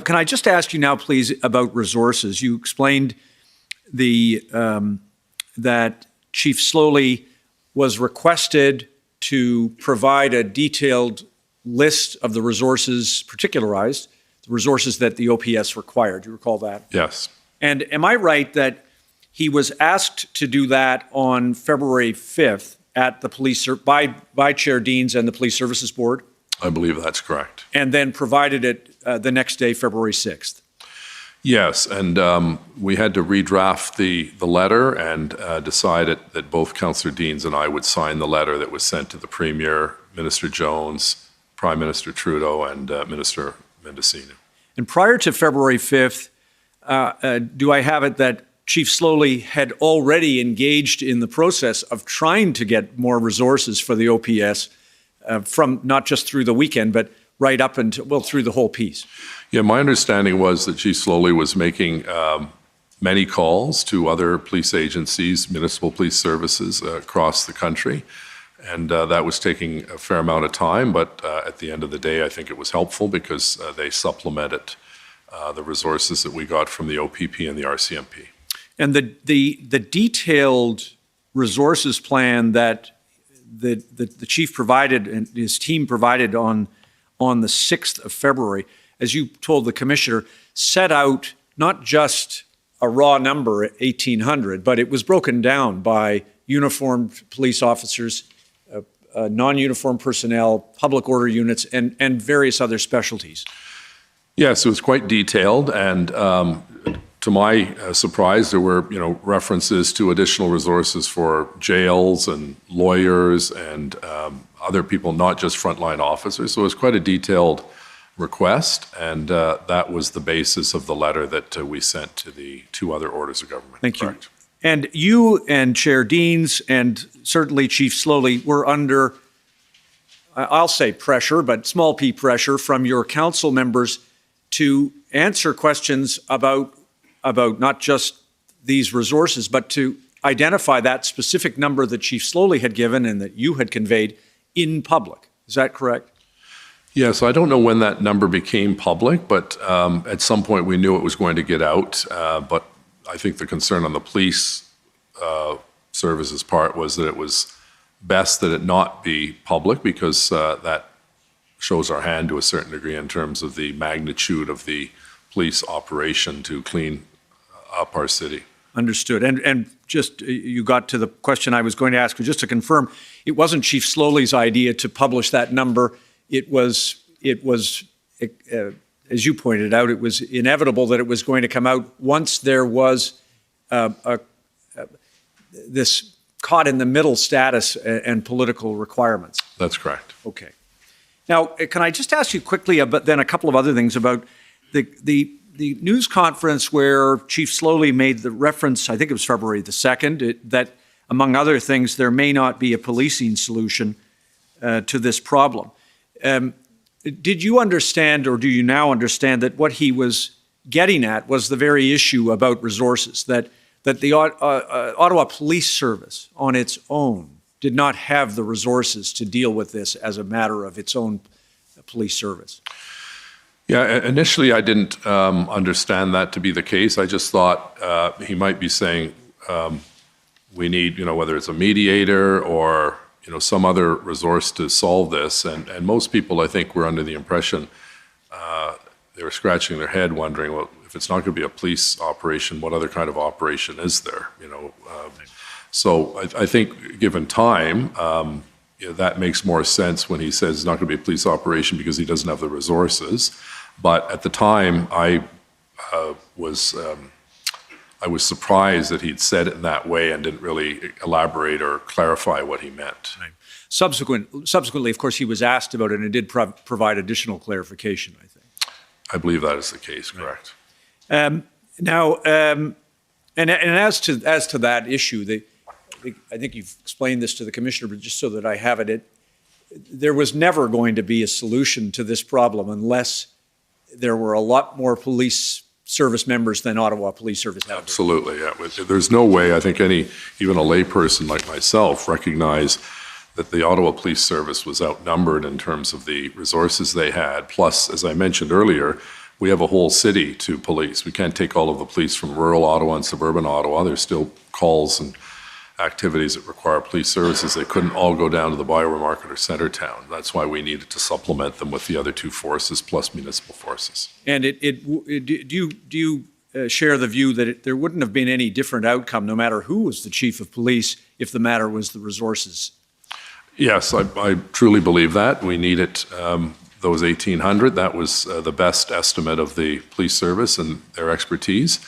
Can I just ask you now, please, about resources? You explained that Chief Slowly was requested to provide a detailed list of the resources, particularized, the resources that the OPS required. Do you recall that? Yes. And am I right that he was asked to do that on February 5th at the police by Chair Deans and the Police Services Board? I believe that's correct. And then provided it the next day, February 6th? Yes, and we had to redraft the letter and decided that both Councillor Deans and I would sign the letter that was sent to the Premier, Minister Jones, Prime Minister Trudeau, and Minister Mendicino. And prior to February 5th, do I have it that Chief Slowly had already engaged in the process of trying to get more resources for the OPS from not just through the weekend, but right up until, well, through the whole piece? Yeah, my understanding was that Chief Slowly was making many calls to other police agencies, municipal police services across the country, and that was taking a fair amount of time, but at the end of the day, I think it was helpful because they supplemented the resources that we got from the OPP and the RCMP. And the detailed resources plan that the chief provided and his team provided on the 6th of February, as you told the commissioner, set out not just a raw number at 1,800, but it was broken down by uniformed police officers, non-uniformed personnel, public order units, and various other specialties. Yes, it was quite detailed, and to my surprise, there were references to additional resources for jails and lawyers and other people, not just frontline officers. So it was quite a detailed request, and that was the basis of the letter that we sent to the two other orders of government. Thank you. And you and Chair Deans and certainly Chief Slowly were under, I'll say pressure, but small p pressure from your council members to answer questions about not just these resources, but to identify that specific number that Chief Slowly had given and that you had conveyed in public. Is that correct? Yes, I don't know when that number became public, but at some point we knew it was going to get out. But I think the concern on the police services part was that it was best that it not be public because that shows our hand to a certain degree in terms of the magnitude of the police operation to clean up our city. Understood. And just you got to the question I was going to ask, but just to confirm, it wasn't Chief Slowly's idea to publish that number. It was, as you pointed out, it was inevitable that it was going to come out once there was this caught in the middle status and political requirements. That's correct. Okay. Now, can I just ask you quickly about then a couple of other things about the news conference where Chief Slowly made the reference, I think it was February the 2nd, that among other things, there may not be a policing solution to this problem. Did you understand, or do you now understand, that what he was getting at was the very issue about resources, that the Ottawa Police Service on its own did not have the resources to deal with this as a matter of its own police service? Yeah, initially I didn't understand that to be the case. I just thought he might be saying we need, whether it's a mediator or some other resource to solve this. And most people, I think, were under the impression they were scratching their head wondering, well, if it's not going to be a police operation, what other kind of operation is there? So I think, given time, that makes more sense when he says it's not going to be a police operation because he doesn't have the resources. But at the time, I was surprised that he'd said it in that way and didn't really elaborate or clarify what he meant. Right. Subsequently, of course, he was asked about it and did provide additional clarification, I think. I believe that is the case, correct. Now, and as to that issue, I think you've explained this to the commissioner, but just so that I have it, there was never going to be a solution to this problem unless there were a lot more police service members than Ottawa Police Service have. Absolutely, yeah. There's no way, I think even a layperson like myself recognize that the Ottawa Police Service was outnumbered in terms of the resources they had. Plus, as I mentioned earlier, we have a whole city to police. We can't take all of the police from rural Ottawa and suburban Ottawa. There's still calls and activities that require police services. They couldn't all go down to the Bioware Market or Centertown. That's why we needed to supplement them with the other two forces plus municipal forces. And do you share the view that there wouldn't have been any different outcome no matter who was the chief of police if the matter was the resources? Yes, I truly believe that. We needed those 1,800. That was the best estimate of the police service and their expertise.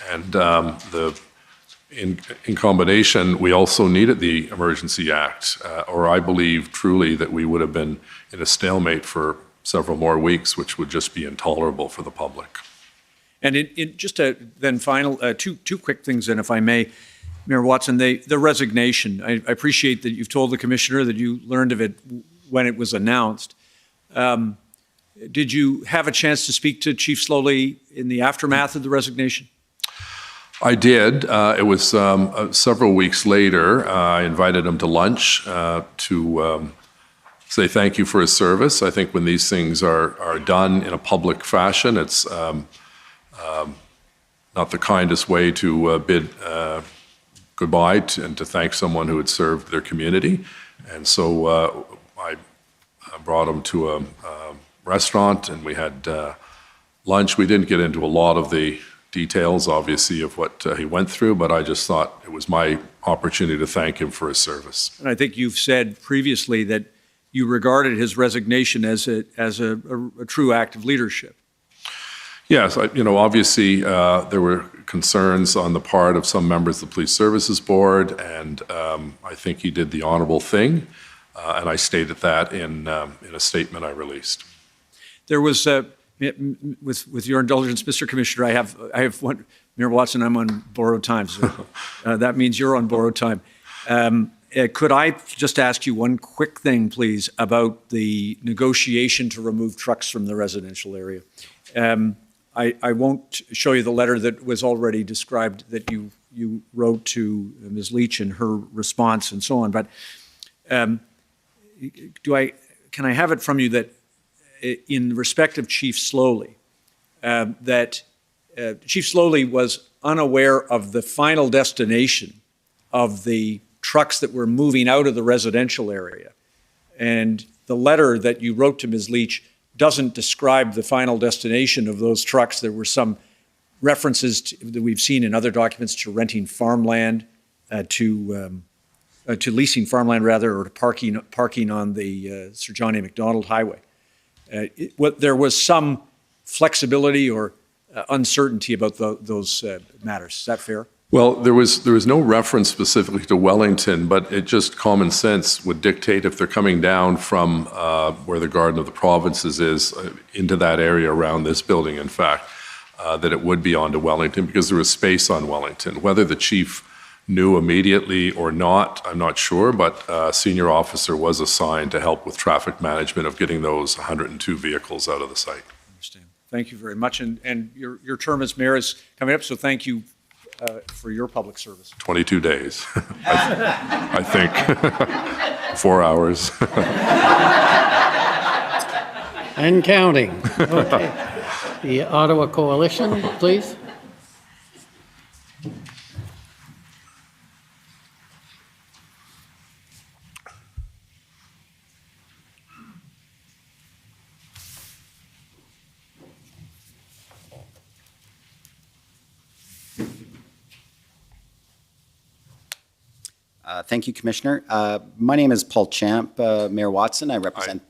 And in combination, we also needed the Emergency Act, or I believe truly that we would have been in a stalemate for several more weeks, which would just be intolerable for the public. And then final, two quick things, then, if I may, Mayor Watson, the resignation. I appreciate that you've told the commissioner that you learned of it when it was announced. Did you have a chance to speak to Chief Slowly in the aftermath of the resignation? I did. It was several weeks later. I invited him to lunch to say thank you for his service. I think when these things are done in a public fashion, it's not the kindest way to bid goodbye and to thank someone who had served their community. And so I brought him to a restaurant and we had lunch. We didn't get into a lot of the details, obviously, of what he went through, but I just thought it was my opportunity to thank him for his service. And I think you've said previously that you regarded his resignation as a true act of leadership. Yes, obviously there were concerns on the part of some members of the Police Services Board, and I think he did the honorable thing, and I stated that in a statement I released. There was with your indulgence, Mr. Commissioner, I have one. Mayor Watson, I'm on borrowed time, so that means you're on borrowed time. Could I just ask you one quick thing, please, about the negotiation to remove trucks from the residential area? I won't show you the letter that was already described that you wrote to Ms. Leach and her response and so on, but can I have it from you that in respect of Chief Slowly, that Chief Slowly was unaware of the final destination of the trucks that were moving out of the residential area. And the letter that you wrote to Ms. Leach doesn't describe the final destination of those trucks. There were some references that we've seen in other documents to renting farmland, to leasing farmland rather, or to parking on the Sir John A. Macdonald Highway. There was some flexibility or uncertainty about those matters. Is that fair? Well, there was no reference specifically to Wellington, but it just common sense would dictate if they're coming down from where the Garden of the Provinces is into that area around this building, in fact, that it would be onto Wellington because there was space on Wellington. Whether the chief knew immediately or not, I'm not sure, but a senior officer was assigned to help with traffic management of getting those 102 vehicles out of the site. I understand. Thank you very much. And your term as mayor is coming up, so thank you for your public service. 22 days, I think. 4 hours. And counting. Okay. The Ottawa Coalition, please. Thank you, Commissioner. My name is Paul Champ, Mayor Watson. I represent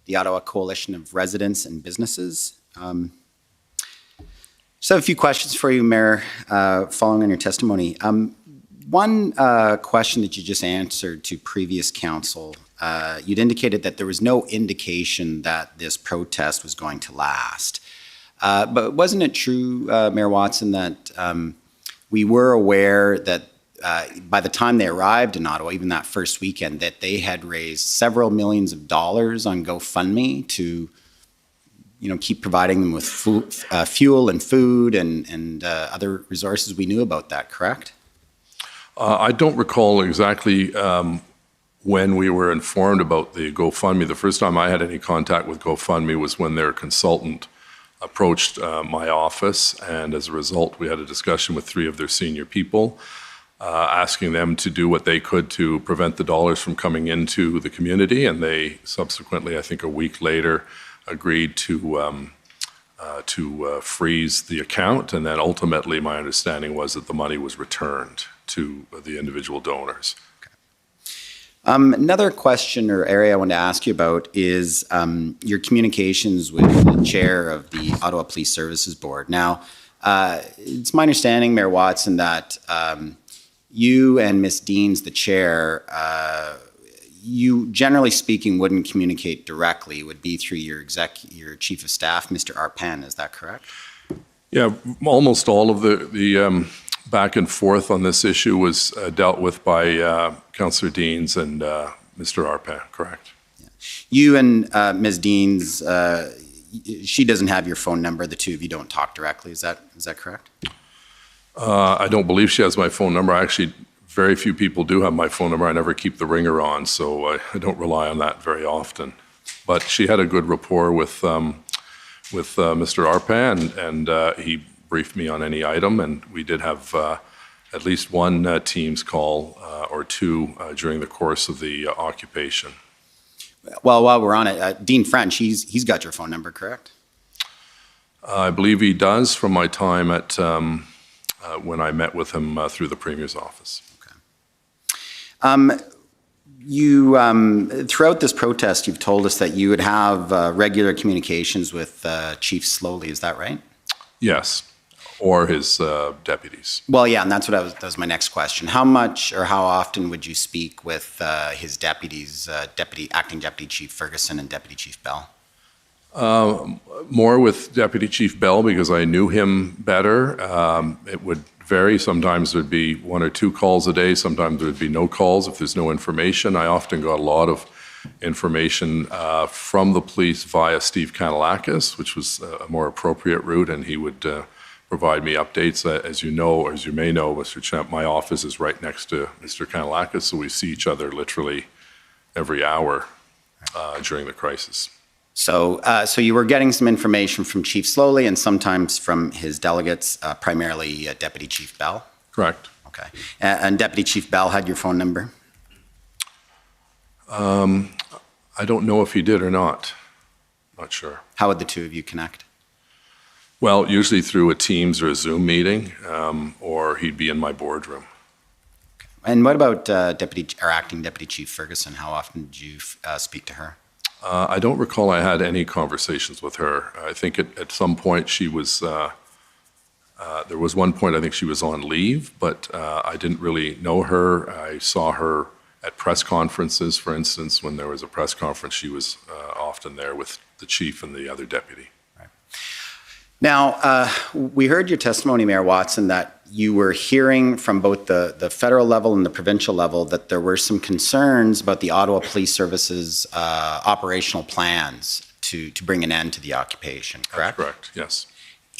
the Ottawa Coalition of Residents and Businesses. Just have a few questions for you, Mayor, following on your testimony. One question that you just answered to previous council, you'd indicated that there was no indication that this protest was going to last. But wasn't it true, Mayor Watson, that we were aware that by the time they arrived in Ottawa, even that first weekend, that they had raised several millions of dollars on GoFundMe to, keep providing them with fuel and food and other resources? We knew about that, correct? I don't recall exactly when we were informed about the GoFundMe. The first time I had any contact with GoFundMe was when their consultant approached my office, and as a result, we had a discussion with 3 of their senior people, asking them to do what they could to prevent the dollars from coming into the community, and they subsequently, I think a week later, agreed to freeze the account, and then ultimately my understanding was that the money was returned to the individual donors. Another question or area I want to ask you about is your communications with the chair of the Ottawa Police Services Board. Now, it's my understanding, Mayor Watson, that you and Ms. Deans, the chair, you generally speaking wouldn't communicate directly. It would be through your chief of staff, Mr. Arpan. Is that correct? Yeah, almost all of the back and forth on this issue was dealt with by Councillor Deans and Mr. Arpan, correct? Yeah. You and Ms. Deans, she doesn't have your phone number. The two of you don't talk directly. Is that correct? I don't believe she has my phone number. Actually, very few people do have my phone number. I never keep the ringer on, so I don't rely on that very often. But she had a good rapport with Mr. Arpan, and he briefed me on any item, and we did have at least one Teams call or two during the course of the occupation. Well, while we're on it, Dean French, he's got your phone number, correct? I believe he does from my time at when I met with him through the Premier's office. Okay. You, throughout this protest, you've told us that you would have regular communications with Chief Slowly. Is that right? Yes, or his deputies. Well, yeah, and that was my next question. How much or how often would you speak with his deputies, Acting Deputy Chief Ferguson and Deputy Chief Bell? More with Deputy Chief Bell because I knew him better. It would vary. Sometimes there'd be 1 or 2 calls a day. Sometimes there'd be no calls if there's no information. I often got a lot of information from the police via Steve Kanellakis, which was a more appropriate route, and he would provide me updates. As you know, or as you may know, Mr. Champ, my office is right next to Mr. Kanellakis, so we see each other literally every hour during the crisis. So you were getting some information from Chief Slowly and sometimes from his delegates, primarily Deputy Chief Bell? Correct. Okay. And Deputy Chief Bell had your phone number? I don't know if he did or not. Not sure. How would the two of you connect? Well, usually through a Teams or a Zoom meeting, or he'd be in my boardroom. Okay. And what about Acting Deputy Chief Ferguson? How often did you speak to her? I don't recall I had any conversations with her. I think at some point she was, there was one point I think she was on leave, but I didn't really know her. I saw her at press conferences, for instance. When there was a press conference, she was often there with the chief and the other deputy. Right. Now, we heard your testimony, Mayor Watson, that you were hearing from both the federal level and the provincial level that there were some concerns about the Ottawa Police Service's operational plans to bring an end to the occupation, correct? That's correct, yes.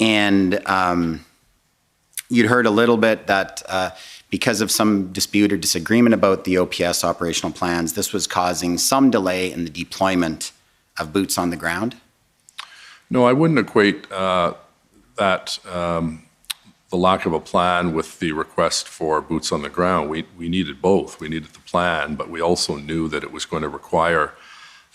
And you'd heard a little bit that because of some dispute or disagreement about the OPS operational plans, this was causing some delay in the deployment of boots on the ground? No, I wouldn't equate that the lack of a plan with the request for boots on the ground. We needed both. We needed the plan, but we also knew that it was going to require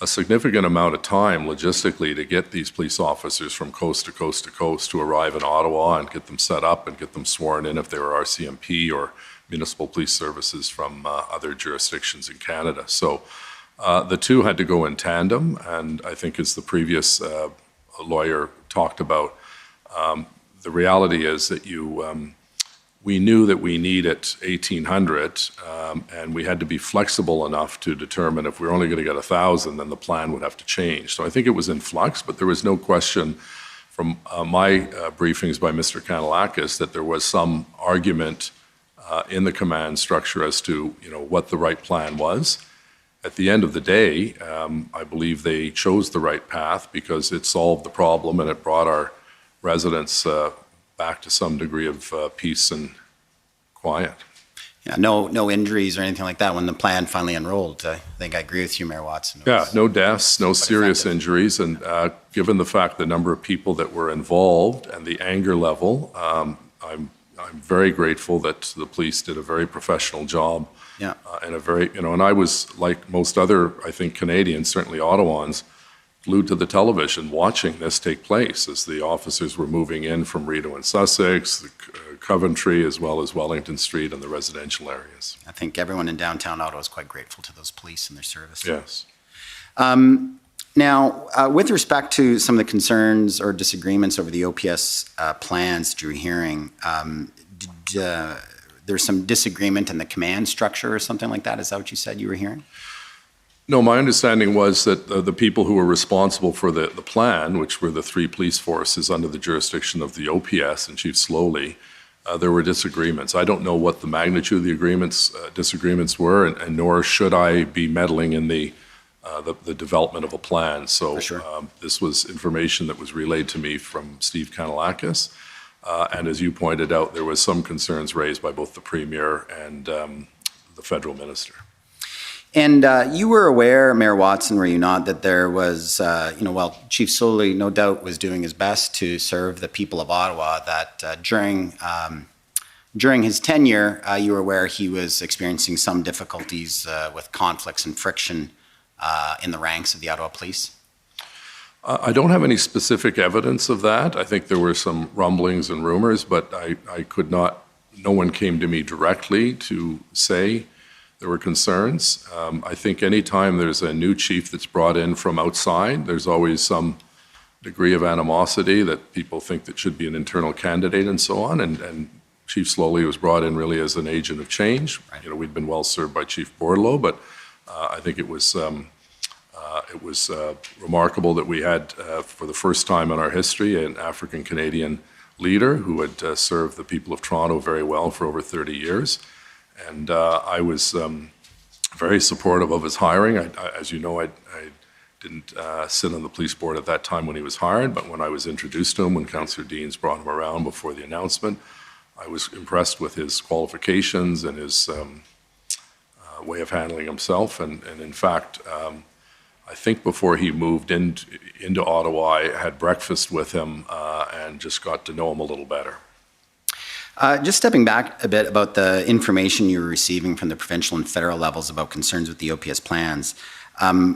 a significant amount of time logistically to get these police officers from coast to coast to coast to arrive in Ottawa and get them set up and get them sworn in if they were RCMP or municipal police services from other jurisdictions in Canada. So the two had to go in tandem, and I think as the previous lawyer talked about, the reality is that we knew that we needed 1,800, and we had to be flexible enough to determine if we were only going to get 1,000, then the plan would have to change. So I think it was in flux, but there was no question from my briefings by Mr. Kanellakis that there was some argument in the command structure as to what the right plan was. At the end of the day, I believe they chose the right path because it solved the problem and it brought our residents back to some degree of peace and quiet. Yeah, no injuries or anything like that when the plan finally unrolled. I think I agree with you, Mayor Watson. Yeah, no deaths, no serious injuries, and given the fact the number of people that were involved and the anger level, I'm very grateful that the police did a very professional job. Yeah. And a very, and I was like most other, I think, Canadians, certainly Ottawans, glued to the television watching this take place as the officers were moving in from Rideau and Sussex, Coventry, as well as Wellington Street and the residential areas. I think everyone in downtown Ottawa is quite grateful to those police and their service. Yes. Now, with respect to some of the concerns or disagreements over the OPS plans that you were hearing, there's some disagreement in the command structure or something like that? Is that what you said you were hearing? No, my understanding was that the people who were responsible for the plan, which were the three police forces under the jurisdiction of the OPS and Chief Slowly, there were disagreements. I don't know what the magnitude of the disagreements were, and nor should I be meddling in the development of a plan. So this was information that was relayed to me from Steve Kanellakis. And as you pointed out, there was some concerns raised by both the Premier and the federal minister. And you were aware, Mayor Watson, were you not, that there was, while Chief Slowly no doubt was doing his best to serve the people of Ottawa, that during his tenure, you were aware he was experiencing some difficulties with conflicts and friction in the ranks of the Ottawa Police? I don't have any specific evidence of that. I think there were some rumblings and rumors, but I could not, no one came to me directly to say there were concerns. I think anytime there's a new chief that's brought in from outside, there's always some degree of animosity that people think that should be an internal candidate and so on. And Chief Slowly was brought in really as an agent of change. Right. We'd been well served by Chief Bordelot, but I think it was remarkable that we had, for the first time in our history, an African-Canadian leader who had served the people of Toronto very well for over 30 years. And I was very supportive of his hiring. As you know, I didn't sit on the police board at that time when he was hired, but when I was introduced to him, when Councillor Deans brought him around before the announcement, I was impressed with his qualifications and his way of handling himself. And in fact, I think before he moved into Ottawa, I had breakfast with him and just got to know him a little better. Just stepping back a bit about the information you were receiving from the provincial and federal levels about concerns with the OPS plans.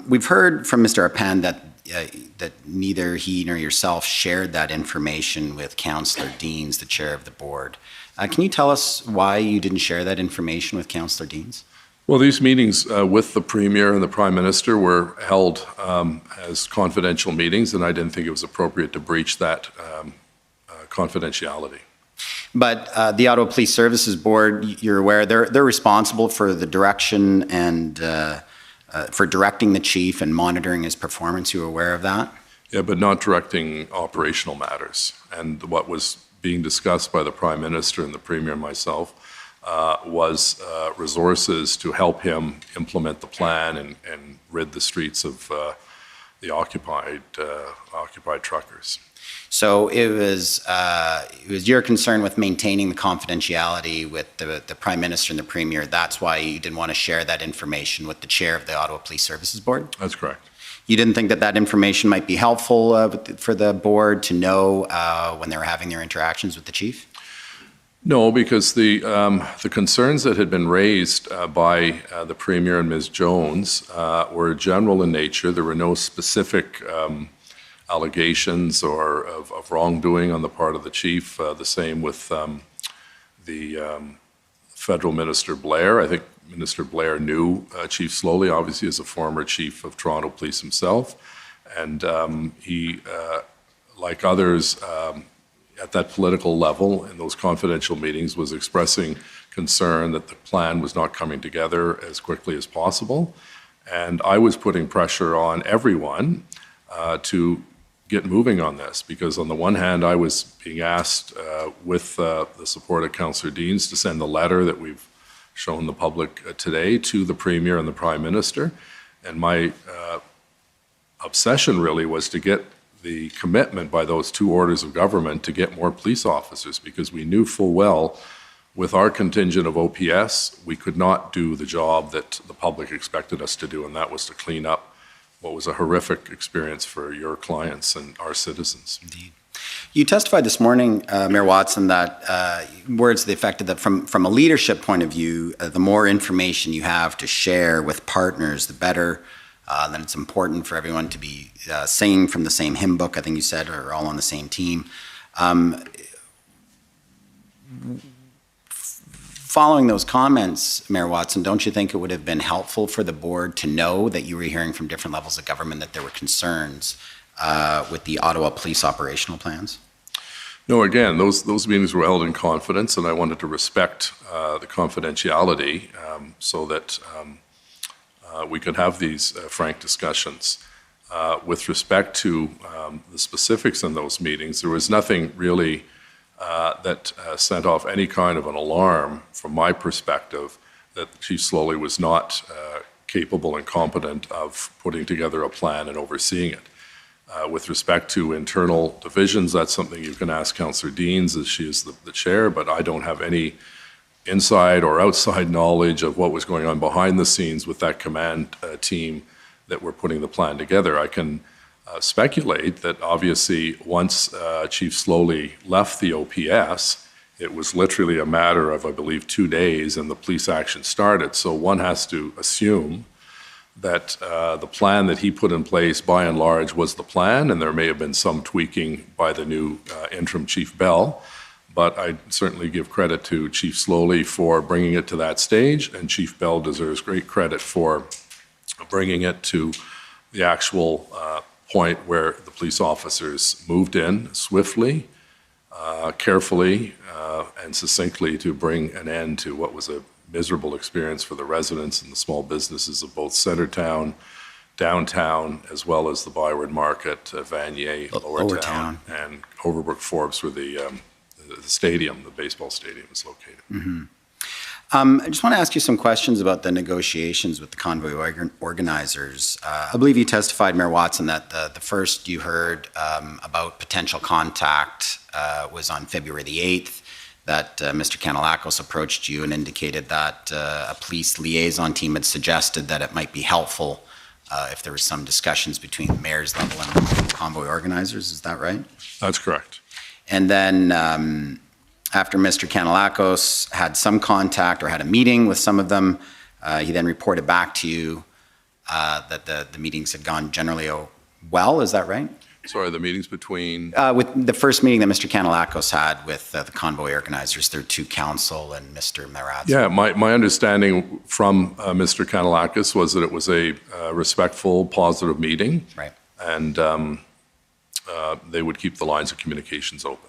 We've heard from Mr. Arpan that neither he nor yourself shared that information with Councillor Deans, the chair of the board. Can you tell us why you didn't share that information with Councillor Deans? Well, these meetings with the Premier and the Prime Minister were held as confidential meetings, and I didn't think it was appropriate to breach that confidentiality. But the Ottawa Police Services Board, you're aware, they're responsible for the direction and for directing the chief and monitoring his performance. You were aware of that? Yeah, but not directing operational matters. And what was being discussed by the Prime Minister and the Premier and myself was resources to help him implement the plan and rid the streets of the occupied truckers. So it was your concern with maintaining the confidentiality with the Prime Minister and the Premier. That's why you didn't want to share that information with the chair of the Ottawa Police Services Board? That's correct. You didn't think that information might be helpful for the board to know when they were having their interactions with the chief? No, because the concerns that had been raised by the Premier and Ms. Jones were general in nature. There were no specific allegations or of wrongdoing on the part of the chief. The same with the Federal Minister Blair. I think Minister Blair knew Chief Slowly, obviously, as a former chief of Toronto Police himself. And he, like others at that political level in those confidential meetings, was expressing concern that the plan was not coming together as quickly as possible. And I was putting pressure on everyone to get moving on this, because on the one hand, I was being asked with the support of Councillor Deans to send the letter that we've shown the public today to the Premier and the Prime Minister. And my obsession really was to get the commitment by those two orders of government to get more police officers, because we knew full well with our contingent of OPS, we could not do the job that the public expected us to do, and that was to clean up what was a horrific experience for your clients and our citizens. Indeed. You testified this morning, Mayor Watson, that words to the effect that from a leadership point of view, the more information you have to share with partners, the better. That it's important for everyone to be singing from the same hymn book, I think you said, or all on the same team. Following those comments, Mayor Watson, don't you think it would have been helpful for the board to know that you were hearing from different levels of government that there were concerns with the Ottawa police operational plans? No, again, those meetings were held in confidence, and I wanted to respect the confidentiality so that we could have these frank discussions. With respect to the specifics in those meetings, there was nothing really that sent off any kind of an alarm from my perspective that Chief Slowly was not capable and competent of putting together a plan and overseeing it. With respect to internal divisions, that's something you can ask Councillor Deans, as she is the chair, but I don't have any inside or outside knowledge of what was going on behind the scenes with that command team that were putting the plan together. I can speculate that obviously once Chief Slowly left the OPS, it was literally a matter of, I believe, 2 days and the police action started. So one has to assume that the plan that he put in place by and large was the plan, and there may have been some tweaking by the new interim Chief Bell. But I certainly give credit to Chief Slowly for bringing it to that stage, and Chief Bell deserves great credit for bringing it to the actual point where the police officers moved in swiftly, carefully, and succinctly to bring an end to what was a miserable experience for the residents and the small businesses of both Centertown, downtown, as well as the Byward Market, Vanier, Lower Town, and Overbrook Forbes, where the stadium, the baseball stadium, is located. Mm-hmm. I just want to ask you some questions about the negotiations with the convoy organizers. I believe you testified, Mayor Watson, that the first you heard about potential contact was on February the 8th, that Mr. Kanellakos approached you and indicated that a police liaison team had suggested that it might be helpful if there were some discussions between the mayor's level and the convoy organizers. Is that right? That's correct. And then after Mr. Kanellakos had some contact or had a meeting with some of them, he then reported back to you that the meetings had gone generally well. Is that right? Sorry, the meetings between? With the first meeting that Mr. Kanellakos had with the convoy organizers, their two council and Mr. Marazzi. Yeah, my understanding from Mr. Kanellakos was that it was a respectful, positive meeting. Right. And they would keep the lines of communications open.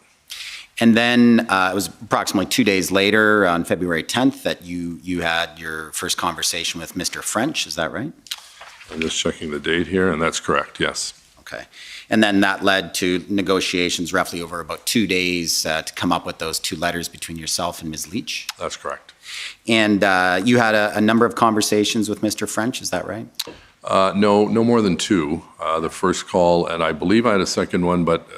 And then it was approximately 2 days later, on February 10th, that you had your first conversation with Mr. French. Is that right? I'm just checking the date here, and that's correct, yes. Okay. And then that led to negotiations roughly over about 2 days to come up with those two letters between yourself and Ms. Leach. That's correct. And you had a number of conversations with Mr. French, is that right? No more than two. The first call, and I believe I had a second one, but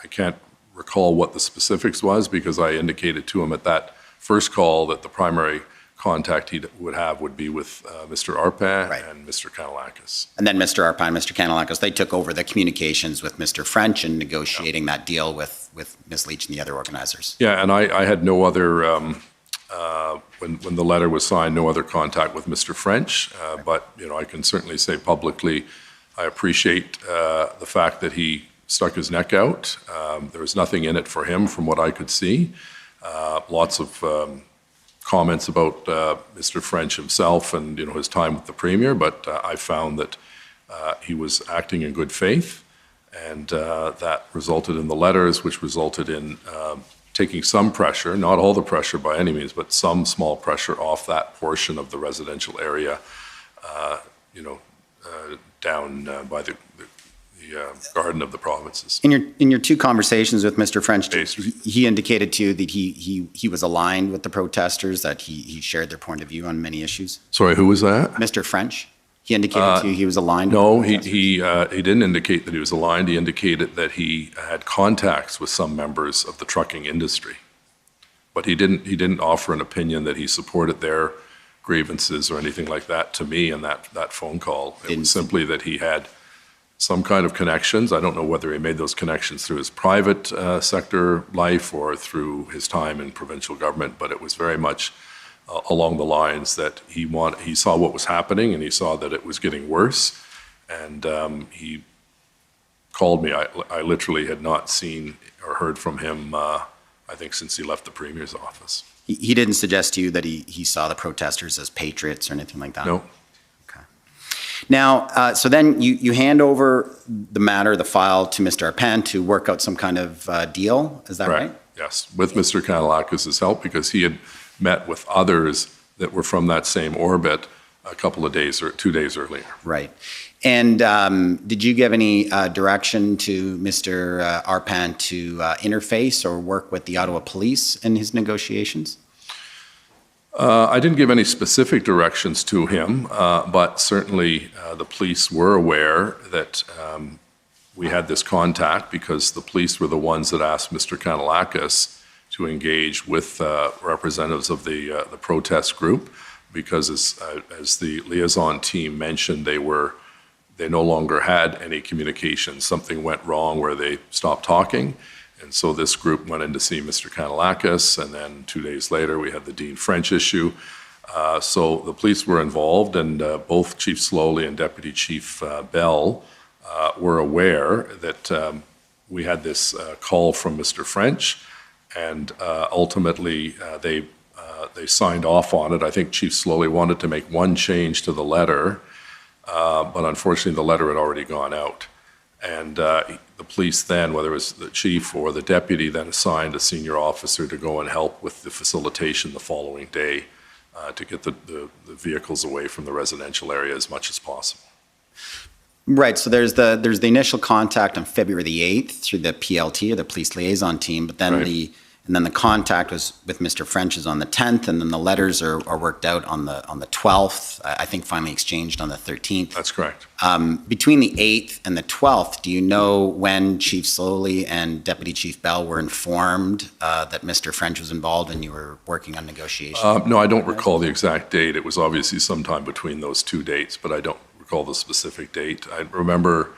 I can't recall what the specifics was, because I indicated to him at that first call that the primary contact he would have would be with Mr. Arpin and Mr. Kanellakos. And then Mr. Arpin and Mr. Kanellakos, they took over the communications with Mr. French and negotiating that deal with Ms. Leach and the other organizers. Yeah, and I had no other, when the letter was signed, no other contact with Mr. French, but I can certainly say publicly I appreciate the fact that he stuck his neck out. There was nothing in it for him from what I could see. Lots of comments about Mr. French himself and, his time with the Premier, but I found that he was acting in good faith, and that resulted in the letters, which resulted in taking some pressure, not all the pressure by any means, but some small pressure off that portion of the residential area, down by the Garden of the Provinces. In your two conversations with Mr. French, he indicated to you that he was aligned with the protesters, that he shared their point of view on many issues? Sorry, who was that? Mr. French. He indicated to you he was aligned? No, with the he didn't indicate that he was aligned. He indicated that he had contacts with some members of the trucking industry, but he didn't offer an opinion that he supported their grievances or anything like that to me in that phone call. It was simply that he had some kind of connections. I don't know whether he made those connections through his private sector life or through his time in provincial government, but it was very much along the lines that he saw what was happening, and he saw that it was getting worse, and he called me. I literally had not seen or heard from him, I think, since he left the Premier's office. He didn't suggest to you that he saw the protesters as patriots or anything like that? No. Okay. Now, so then you hand over the matter, the file, to Mr. Arpan to work out some kind of deal, is that right? Yes, with Mr. Kanellakis' help, because he had met with others that were from that same orbit a couple of days or 2 days earlier. Right. And did you give any direction to Mr. Arpan to interface or work with the Ottawa Police in his negotiations? I didn't give any specific directions to him, but certainly the police were aware that we had this contact, because the police were the ones that asked Mr. Kanellakis to engage with representatives of the protest group, because as the liaison team mentioned, they no longer had any communication. Something went wrong where they stopped talking, and so this group went in to see Mr. Kanellakis, and then 2 days later we had the Dean French issue. So the police were involved, and both Chief Slowly and Deputy Chief Bell were aware that we had this call from Mr. French, and ultimately they signed off on it. I think Chief Slowly wanted to make one change to the letter, but unfortunately the letter had already gone out. And the police then, whether it was the chief or the deputy, then assigned a senior officer to go and help with the facilitation the following day to get the vehicles away from the residential area as much as possible. Right, so there's the initial contact on February the 8th through the PLT, or the Police Liaison Team, but then the contact was with Mr. French's on the 10th, and then the letters are worked out on the 12th, I think finally exchanged on the 13th. That's correct. Between the 8th and the 12th, do you know when Chief Slowly and Deputy Chief Bell were informed that Mr. French was involved and you were working on negotiations? No, I don't recall the exact date. It was obviously sometime between those two dates, but I don't recall the specific date. I remember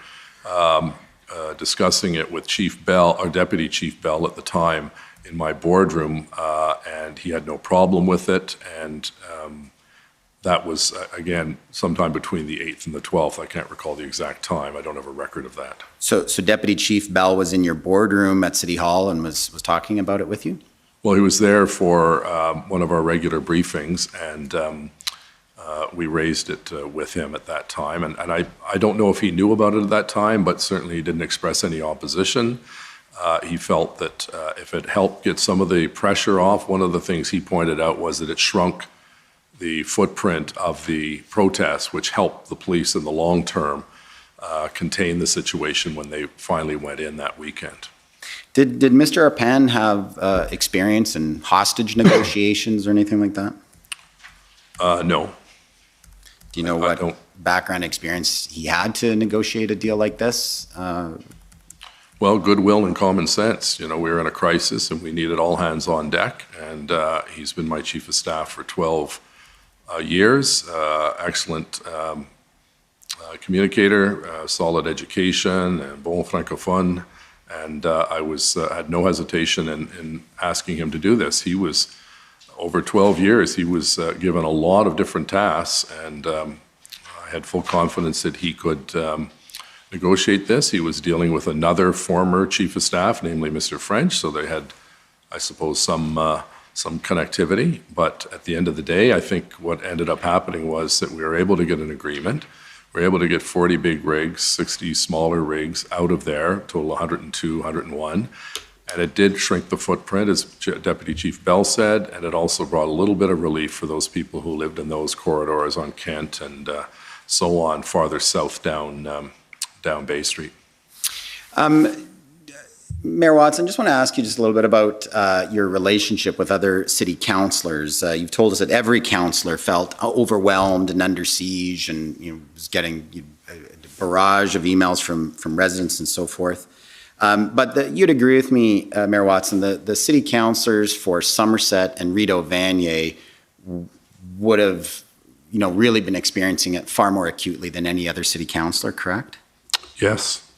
discussing it with Chief Bell, or Deputy Chief Bell at the time, in my boardroom, and he had no problem with it. And that was, again, sometime between the 8th and the 12th. I can't recall the exact time. I don't have a record of that. So Deputy Chief Bell was in your boardroom at City Hall and was talking about it with you? Well, he was there for one of our regular briefings, and we raised it with him at that time. And I don't know if he knew about it at that time, but certainly he didn't express any opposition. He felt that if it helped get some of the pressure off, one of the things he pointed out was that it shrunk the footprint of the protests, which helped the police in the long term contain the situation when they finally went in that weekend. Did Mr. Arpan have experience in hostage negotiations or anything like that? No. Do you know what background experience he had to negotiate a deal like this? Well, goodwill and common sense. You know, we were in a crisis and we needed all hands on deck. And he's been my chief of staff for 12 years. Excellent communicator, solid education, and bon francophone. And I had no hesitation in asking him to do this. He was, over 12 years, he was given a lot of different tasks, and I had full confidence that he could negotiate this. He was dealing with another former chief of staff, namely Mr. French, so they had, I suppose, some some connectivity. But at the end of the day, I think what ended up happening was that we were able to get an agreement. We were able to get 40 big rigs, 60 smaller rigs out of there, total 102, 101. And it did shrink the footprint, as Deputy Chief Bell said, and it also brought a little bit of relief for those people who lived in those corridors on Kent and so on, farther south down Bay Street. Mayor Watson, just want to ask you just a little bit about your relationship with other city councillors. You've told us that every councillor felt overwhelmed and under siege and was getting a barrage of emails from residents and so forth. But you'd agree with me, Mayor Watson, the city councillors for Somerset and Rideau Vanier would have really been experiencing it far more acutely than any other city councillor, correct? Yes.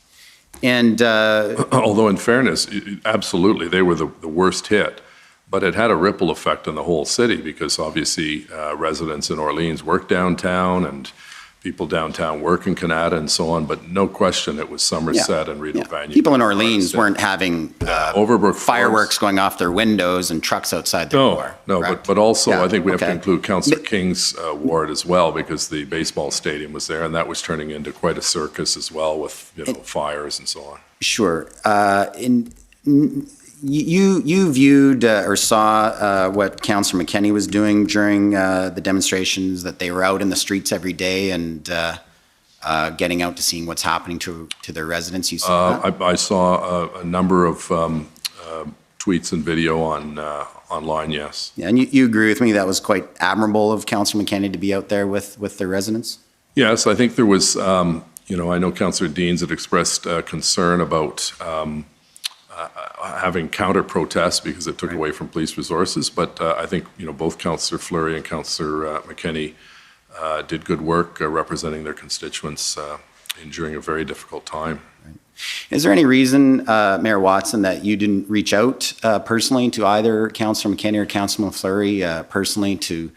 And although in fairness, absolutely, they were the worst hit, but it had a ripple effect on the whole city because obviously residents in Orleans work downtown and people downtown work in Canada and so on, but no question it was Somerset and Rideau Vanier. People in Orleans weren't having Overbrook fireworks going off their windows and trucks outside their door. No, correct? but also Yeah, I think we have to okay. include Councillor King's ward as well because the baseball stadium was there and that was turning into quite a circus as well with fires and so on. Sure. You viewed or saw what Councillor McKenney was doing during the demonstrations, that they were out in the streets every day and getting out to seeing what's happening to their residents. You saw that? I saw a number of tweets and video online, yes. Yeah, and you agree with me that was quite admirable of Councillor McKenney to be out there with their residents? Yes, I think there was, I know Councillor Deans had expressed concern about having counter-protests because it took away from police resources, but I think, both Councillor Fleury and Councillor McKenney did good work representing their constituents during a very difficult time. Right. Is there any reason, Mayor Watson, that you didn't reach out personally to either Councillor McKenney or Councillor Fleury personally to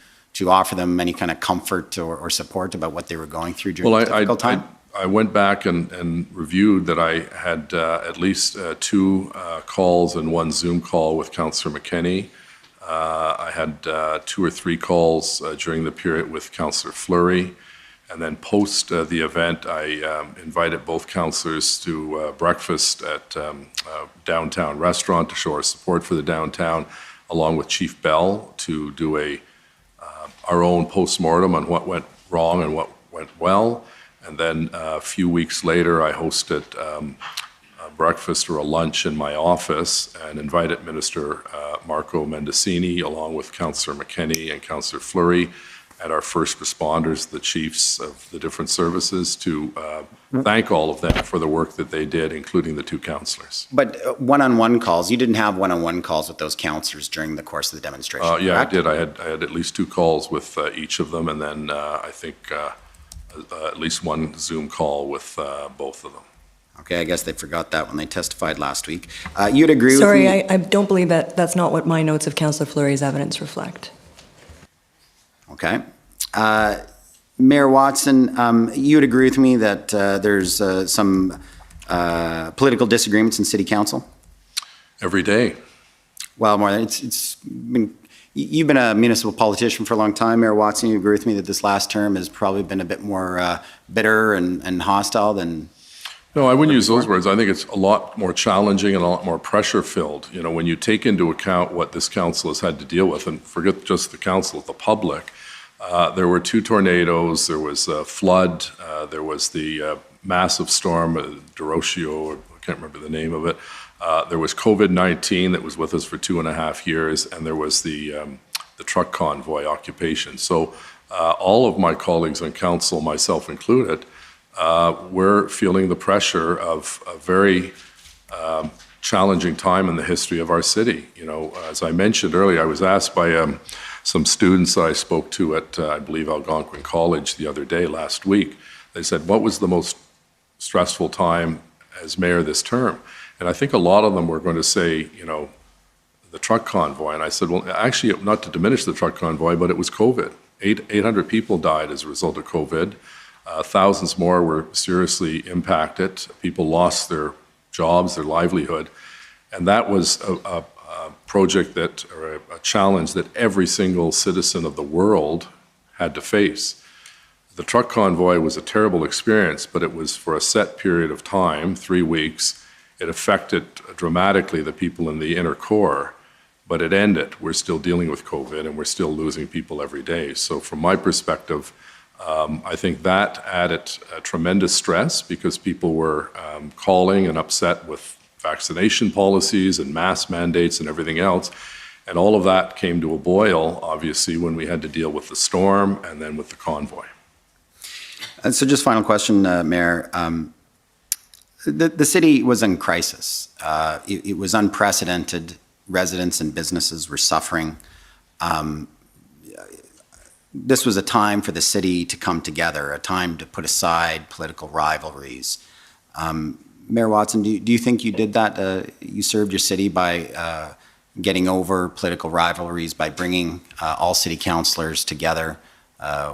offer them any kind of comfort or support about what they were going through during this difficult time? I went back and reviewed that I had at least 2 calls and 1 Zoom call with Councillor McKenney. I had 2 or 3 calls during the period with Councillor Fleury. And then post the event, I invited both councillors to breakfast at a downtown restaurant to show our support for the downtown, along with Chief Bell to do our own postmortem on what went wrong and what went well. And then a few weeks later, I hosted a breakfast or a lunch in my office and invited Minister Marco Mendicini, along with Councillor McKenney and Councillor Fleury, and our first responders, the chiefs of the different services, to thank all of them for the work that they did, including the 2 councillors. But one-on-one calls, you didn't have one-on-one calls with those councillors during the course of the demonstration, Yeah, correct? I did. I had at least 2 calls with each of them, and then I think at least 1 Zoom call with both of them. Okay, I guess they forgot that when they testified last week. You'd agree with me? Sorry, I don't believe that's not what my notes of Councillor Fleury's evidence reflect. Okay. Mayor Watson, you'd agree with me that there's some political disagreements in City Council? Every day. Well, more than it's been. You've been a municipal politician for a long time, Mayor Watson. You agree with me that this last term has probably been a bit more bitter and hostile than. No, I wouldn't use those words. I think it's a lot more challenging and a lot more pressure-filled. When you take into account what this council has had to deal with, and forget just the council, the public, there were 2 tornadoes, there was a flood, there was the massive storm, Derocio, I can't remember the name of it. There was COVID-19 that was with us for 2.5 years, and there was the truck convoy occupation. So all of my colleagues on council, myself included, we're feeling the pressure of a very challenging time in the history of our city. As I mentioned earlier, I was asked by some students I spoke to at, I believe, Algonquin College the other day, last week. They said, what was the most stressful time as mayor this term? And I think a lot of them were going to say, the truck convoy. And I said, well, actually, not to diminish the truck convoy, but it was COVID. 800 people died as a result of COVID. Thousands more were seriously impacted. People lost their jobs, their livelihood. And that was a project that, or a challenge that every single citizen of the world had to face. The truck convoy was a terrible experience, but it was for a set period of time, 3 weeks. It affected dramatically the people in the inner core, but it ended. We're still dealing with COVID and we're still losing people every day. So from my perspective, I think that added tremendous stress because people were calling and upset with vaccination policies and mask mandates and everything else. And all of that came to a boil, obviously, when we had to deal with the storm and then with the convoy. And so just final question, Mayor. The city was in crisis. It was unprecedented. Residents and businesses were suffering. This was a time for the city to come together, a time to put aside political rivalries. Mayor Watson, do you think you did that? You served your city by getting over political rivalries, by bringing all city councilors together,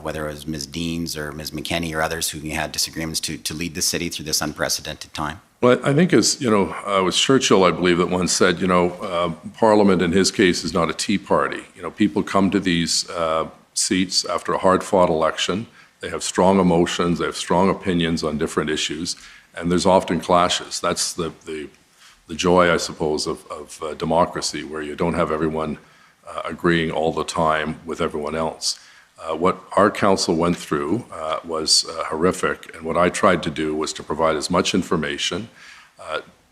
whether it was Ms. Deans or Ms. McKenney or others who you had disagreements to lead the city through this unprecedented time? Well, I think as, it was Churchill, I believe, that once said, Parliament in his case is not a tea party. People come to these seats after a hard-fought election. They have strong emotions, they have strong opinions on different issues, and there's often clashes. That's the joy, I suppose, of democracy, where you don't have everyone agreeing all the time with everyone else. What our council went through was horrific, and what I tried to do was to provide as much information,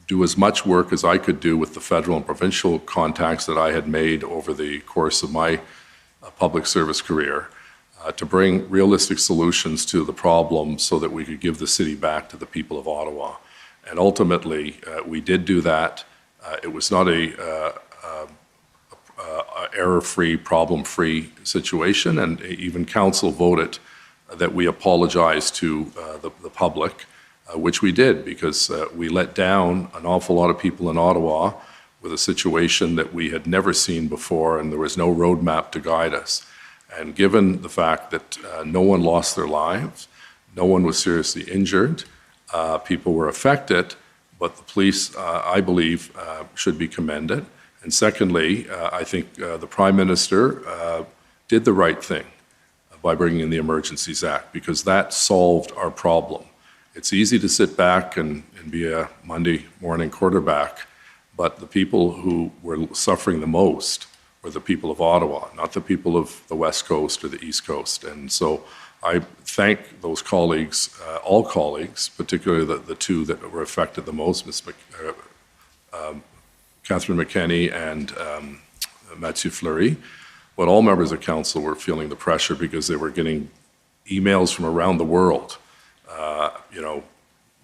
do as much work as I could do with the federal and provincial contacts that I had made over the course of my public service career, to bring realistic solutions to the problem so that we could give the city back to the people of Ottawa. And ultimately, we did do that. It was not a error-free, problem-free situation, and even council voted that we apologize to the public, which we did because we let down an awful lot of people in Ottawa with a situation that we had never seen before, and there was no roadmap to guide us. And given the fact that no one lost their lives, no one was seriously injured, people were affected, but the police, I believe, should be commended. And secondly, I think the Prime Minister did the right thing by bringing in the Emergencies Act, because that solved our problem. It's easy to sit back and be a Monday morning quarterback, but the people who were suffering the most were the people of Ottawa, not the people of the West Coast or the East Coast. And so I thank those colleagues, all colleagues, particularly the two that were affected the most, Catherine McKenney and Mathieu Fleury, but all members of council were feeling the pressure because they were getting emails from around the world,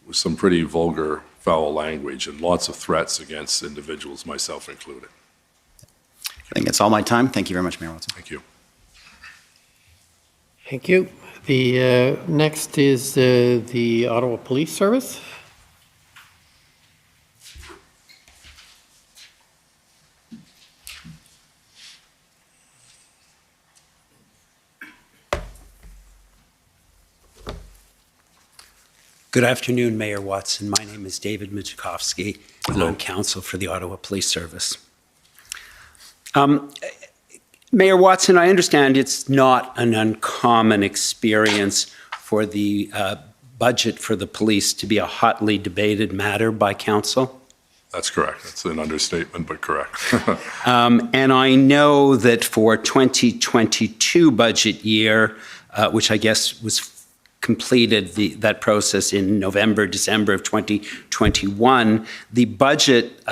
with some pretty vulgar, foul language and lots of threats against individuals, myself included. I think that's all my time. Thank you very much, Mayor Watson. Thank you. Thank you. The next is the Ottawa Police Service. Good afternoon, Mayor Watson. My name is David Michikowski, and I'm counsel for the Ottawa Police Service. Mayor Watson, I understand it's not an uncommon experience for the budget for the police to be a hotly debated matter by council. That's correct. That's an understatement, but correct. And I know that for 2022 budget year, which I guess was completed that process in November, December of 2021. The budget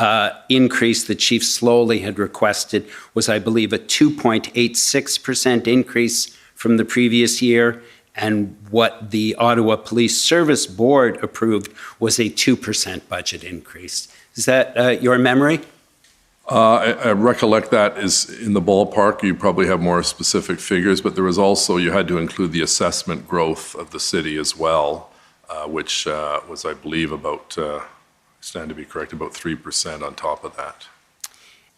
increase that Chief Slowly had requested was, I believe, a 2.86% increase from the previous year, and what the Ottawa Police Service Board approved was a 2% budget increase. Is that your memory? I recollect that is in the ballpark. You probably have more specific figures, but there was also, you had to include the assessment growth of the city as well, which was, I believe, about, stand to be correct, about 3% on top of that.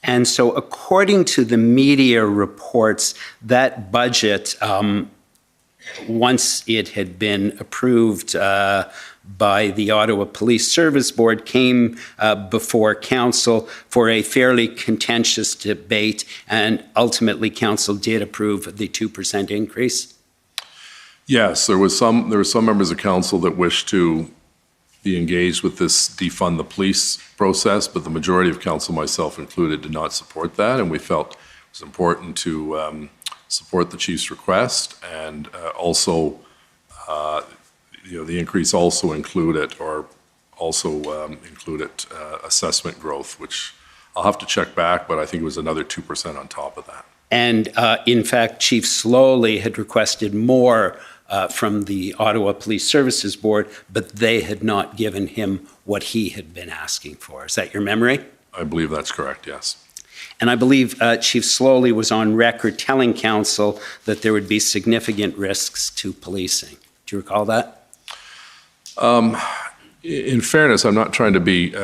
And so according to the media reports, that budget once it had been approved by the Ottawa Police Service Board, came before council for a fairly contentious debate, and ultimately council did approve the 2% increase? Yes, there were some members of council that wished to be engaged with this defund the police process, but the majority of council, myself included, did not support that, and we felt it was important to support the chief's request, and also the increase also included assessment growth, which I'll have to check back, but I think it was another 2% on top of that. And in fact, Chief Slowly had requested more from the Ottawa Police Services Board, but they had not given him what he had been asking for. Is that your memory? I believe that's correct, yes. And I believe Chief Slowly was on record telling council that there would be significant risks to policing. Do you recall that? In fairness, I'm not trying to be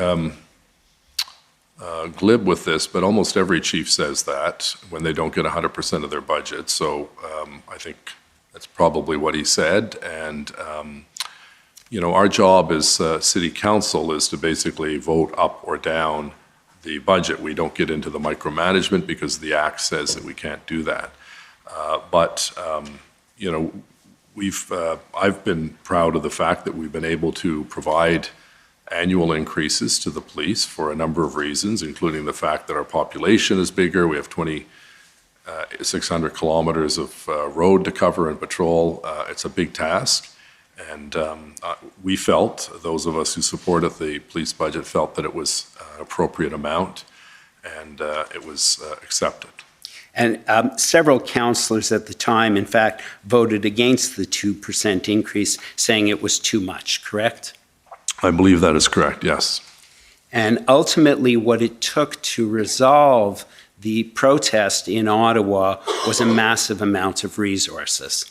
glib with this, but almost every chief says that when they don't get 100% of their budget. So I think that's probably what he said. And, our job as city council is to basically vote up or down the budget. We don't get into the micromanagement because the act says that we can't do that. I've been proud of the fact that we've been able to provide annual increases to the police for a number of reasons, including the fact that our population is bigger. We have 2,600 kilometers of road to cover and patrol. It's a big task. And we felt, those of us who supported the police budget felt that it was an appropriate amount, and it was accepted. And several councillors at the time, in fact, voted against the 2% increase, saying it was too much, correct? I believe that is correct, yes. And ultimately, what it took to resolve the protest in Ottawa was a massive amount of resources.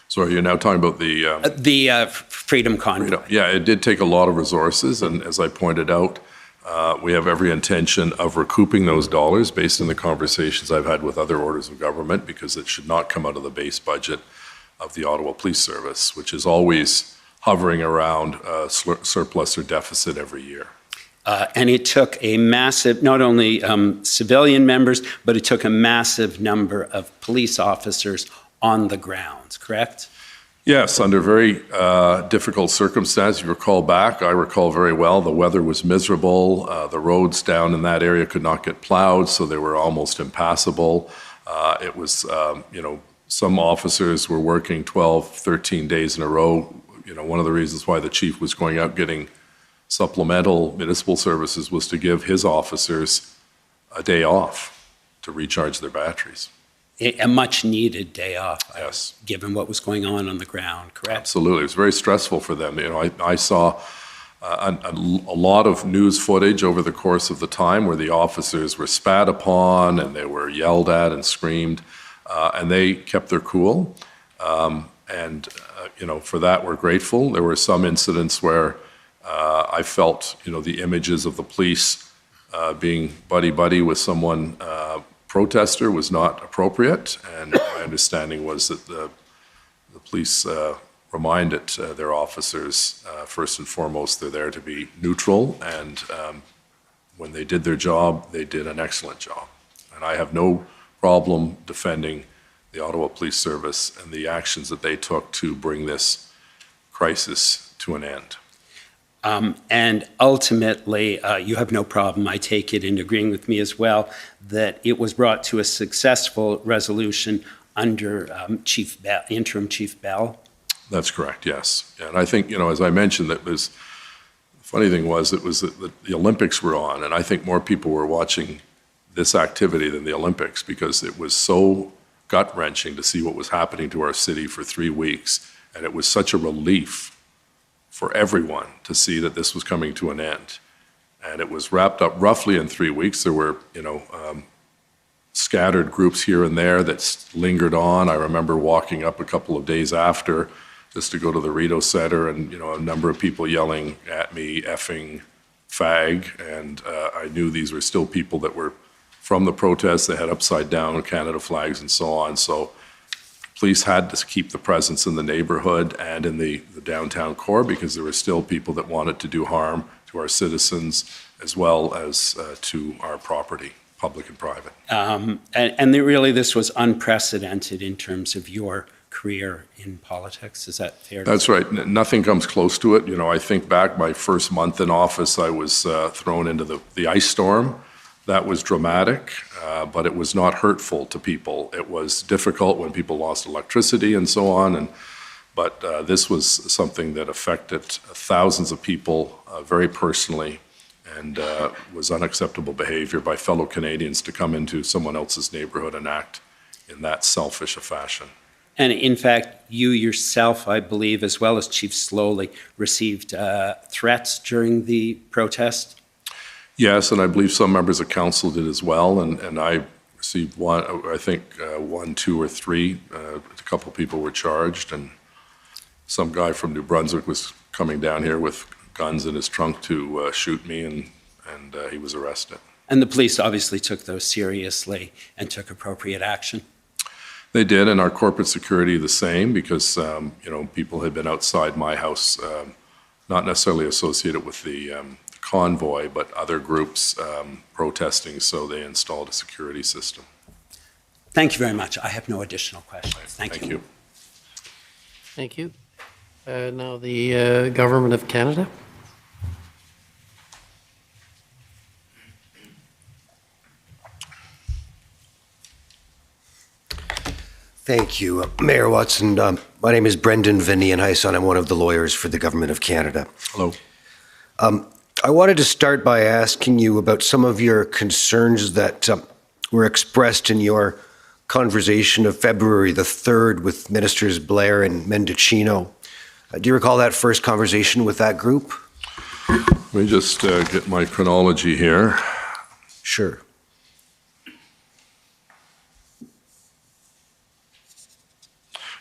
So are you now talking about the Freedom Convoy? Yeah, it did take a lot of resources, and as I pointed out, we have every intention of recouping those dollars based on the conversations I've had with other orders of government, because it should not come out of the base budget of the Ottawa Police Service, which is always hovering around surplus or deficit every year. And it took a massive, not only civilian members, but it took a massive number of police officers on the ground, correct? Yes, under very difficult circumstances. You recall back, I recall very well, the weather was miserable. The roads down in that area could not get plowed, so they were almost impassable. It was, some officers were working 12, 13 days in a row. One of the reasons why the chief was going out getting supplemental municipal services was to give his officers a day off to recharge their batteries. A much-needed day off, yes, given what was going on the ground, correct? Absolutely. It was very stressful for them. I saw a lot of news footage over the course of the time where the officers were spat upon and they were yelled at and screamed, and they kept their cool. For that, we're grateful. There were some incidents where I felt, the images of the police being buddy-buddy with someone protester was not appropriate, and my understanding was that the police reminded their officers, first and foremost, they're there to be neutral, and when they did their job, they did an excellent job. And I have no problem defending the Ottawa Police Service and the actions that they took to bring this crisis to an end. And ultimately, you have no problem, I take it, in agreeing with me as well, that it was brought to a successful resolution under Interim Chief Bell? That's correct, yes. And I think, as I mentioned, the funny thing was, it was that the Olympics were on, and I think more people were watching this activity than the Olympics, because it was so gut-wrenching to see what was happening to our city for 3 weeks, and it was such a relief for everyone to see that this was coming to an end. And it was wrapped up roughly in 3 weeks. There were, scattered groups here and there that lingered on. I remember walking up a couple of days after just to go to the Rideau Center, and, a number of people yelling at me, effing fag. And I knew these were still people that were from the protests. They had upside down Canada flags and so on. So police had to keep the presence in the neighborhood and in the downtown core because there were still people that wanted to do harm to our citizens as well as to our property, public and private. Really, this was unprecedented in terms of your career in politics. Is that fair? That's right. Nothing comes close to it. You know, I think back my first month in office, I was thrown into the ice storm. That was dramatic, but it was not hurtful to people. It was difficult when people lost electricity and so on. But this was something that affected thousands of people very personally, and was unacceptable behavior by fellow Canadians to come into someone else's neighborhood and act in that selfish a fashion. And in fact, you yourself, I believe, as well as Chief Slowly, received threats during the protest? Yes, and I believe some members of council did as well, and I received one, I think 1, 2, or 3. A couple of people were charged, and some guy from New Brunswick was coming down here with guns in his trunk to shoot me, and he was arrested. And the police obviously took those seriously and took appropriate action? They did, and our corporate security the same, because you know, people had been outside my house, not necessarily associated with the convoy, but other groups protesting, so they installed a security system. Thank you very much. I have no additional questions. Thank you. Thank you. Now the Government of Canada. Thank you. Mayor Watson, my name is Brendan Van Nieuwenhuis, and I'm one of the lawyers for the Government of Canada. Hello. I wanted to start by asking you about some of your concerns that were expressed in your conversation of February the 3rd with Ministers Blair and Mendicino. Do you recall that first conversation with that group? Let me just get my chronology here. Sure.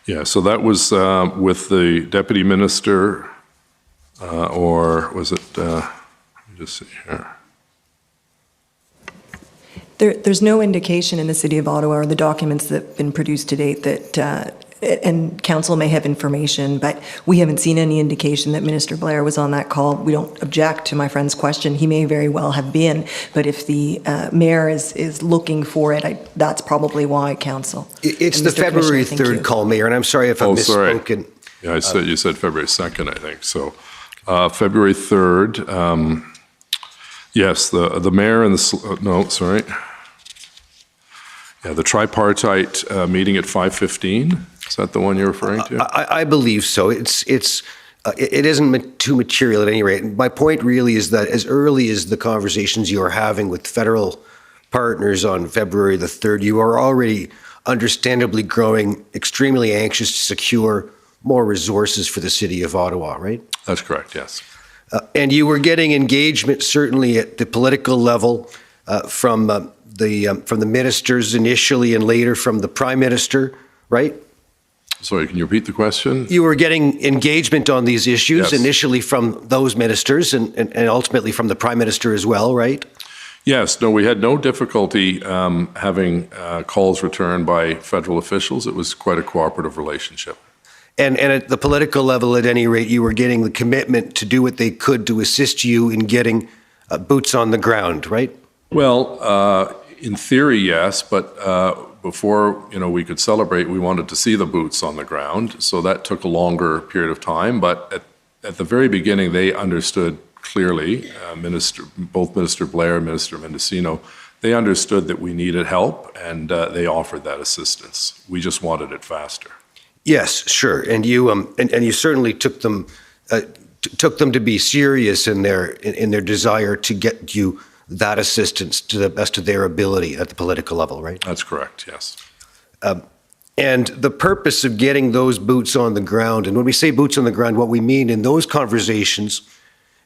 Yeah, so that was with the Deputy Minister, or was it, let me just see here. There's no indication in the City of Ottawa or the documents that have been produced to date that, and council may have information, but we haven't seen any indication that Minister Blair was on that call. We don't object to my friend's question. He may very well have been, but if the mayor is looking for it, that's probably why, council. It's the February 3rd call, Mayor, and I'm sorry if I've misspoken. Yeah, you said February 2nd, I think. So February 3rd, yes, the mayor and the, no, sorry. Yeah, the tripartite meeting at 5:15. Is that the one you're referring to? I believe so. It isn't too material at any rate. My point really is that as early as the conversations you are having with federal partners on February the 3rd, you are already understandably growing extremely anxious to secure more resources for the City of Ottawa, right? That's correct, yes. And you were getting engagement certainly at the political level from the ministers initially and later from the Prime Minister, right? Sorry, can you repeat the question? You were getting engagement on these issues Yes. initially from those ministers and ultimately from the Prime Minister as well, right? Yes, no, we had no difficulty having calls returned by federal officials. It was quite a cooperative relationship. And at the political level, at any rate, you were getting the commitment to do what they could to assist you in getting boots on the ground, right? Well, in theory, yes, but before we could celebrate, we wanted to see the boots on the ground. So that took a longer period of time. But at the very beginning, they understood clearly, both Minister Blair and Minister Mendicino, they understood that we needed help, and they offered that assistance. We just wanted it faster. Yes, sure. And you certainly took them to be serious in their desire to get you that assistance to the best of their ability at the political level, right? That's correct, yes. And the purpose of getting those boots on the ground, and when we say boots on the ground, what we mean in those conversations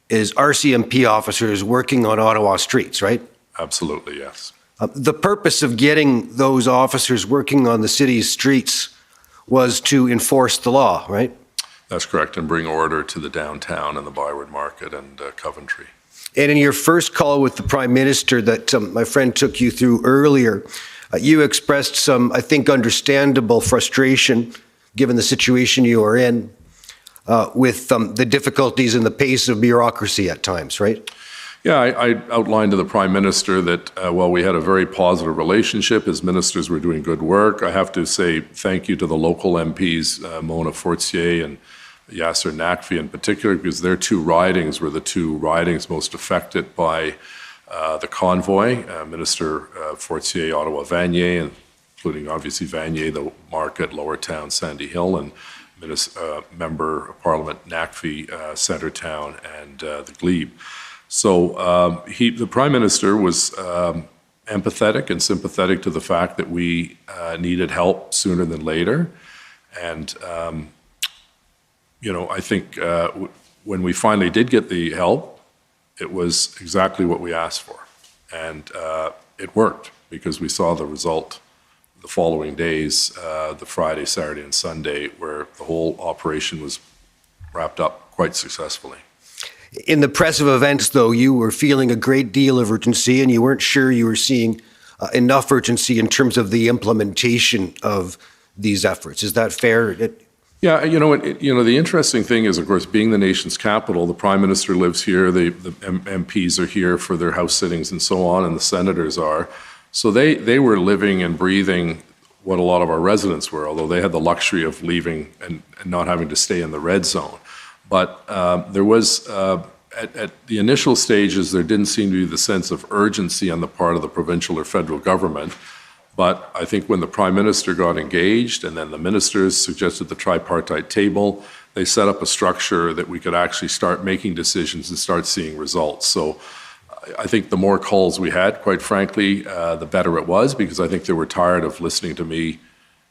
is RCMP officers working on Ottawa streets, right? Absolutely, yes. The purpose of getting those officers working on the city's streets was to enforce the law, right? That's correct, and bring order to the downtown and the Byward Market and Coventry. And in your first call with the Prime Minister that my friend took you through earlier, You expressed some, I think, understandable frustration, given the situation you are in, with the difficulties and the pace of bureaucracy at times, right? Yeah, I outlined to the Prime Minister that while we had a very positive relationship, his ministers were doing good work. I have to say thank you to the local MPs, Mona Fortier and Yasser Naqvi in particular, because their two ridings were the two ridings most affected by the convoy. Minister Fortier, Ottawa Vanier, including obviously Vanier, the Market, Lower Town, Sandy Hill, and Member of Parliament Naqvi, Centretown, and the Glebe. So the Prime Minister was empathetic and sympathetic to the fact that we needed help sooner than later. And, I think when we finally did get the help, it was exactly what we asked for. And it worked because we saw the result the following days, the Friday, Saturday, and Sunday, where the whole operation was wrapped up quite successfully. In the press of events, though, you were feeling a great deal of urgency, and you weren't sure you were seeing enough urgency in terms of the implementation of these efforts. Is that fair? Yeah, the interesting thing is, of course, being the nation's capital, the Prime Minister lives here, the MPs are here for their House sittings and so on, and the senators are. So they were living and breathing what a lot of our residents were, although they had the luxury of leaving and not having to stay in the red zone. But there was, at the initial stages, there didn't seem to be the sense of urgency on the part of the provincial or federal government. But I think when the Prime Minister got engaged and then the ministers suggested the tripartite table, they set up a structure that we could actually start making decisions and start seeing results. So I think the more calls we had, quite frankly, the better it was, because I think they were tired of listening to me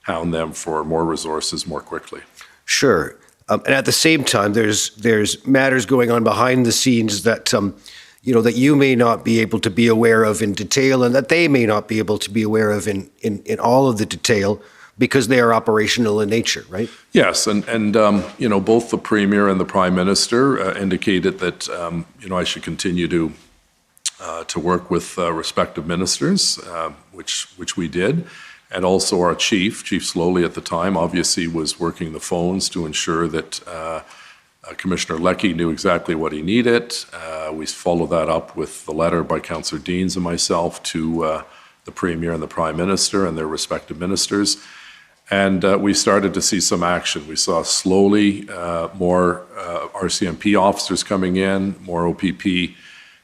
hound them for more resources more quickly. Sure. And at the same time, there's matters going on behind the scenes that that you may not be able to be aware of in detail, and that they may not be able to be aware of in all of the detail, because they are operational in nature, right? Yes, and both the Premier and the Prime Minister indicated that I should continue to work with respective ministers, which we did. And also our Chief Slowly at the time, obviously was working the phones to ensure that Commissioner Leckie knew exactly what he needed. We followed that up with the letter by Councillor Deans and myself to the Premier and the Prime Minister and their respective ministers. And we started to see some action. We saw slowly more RCMP officers coming in, more OPP.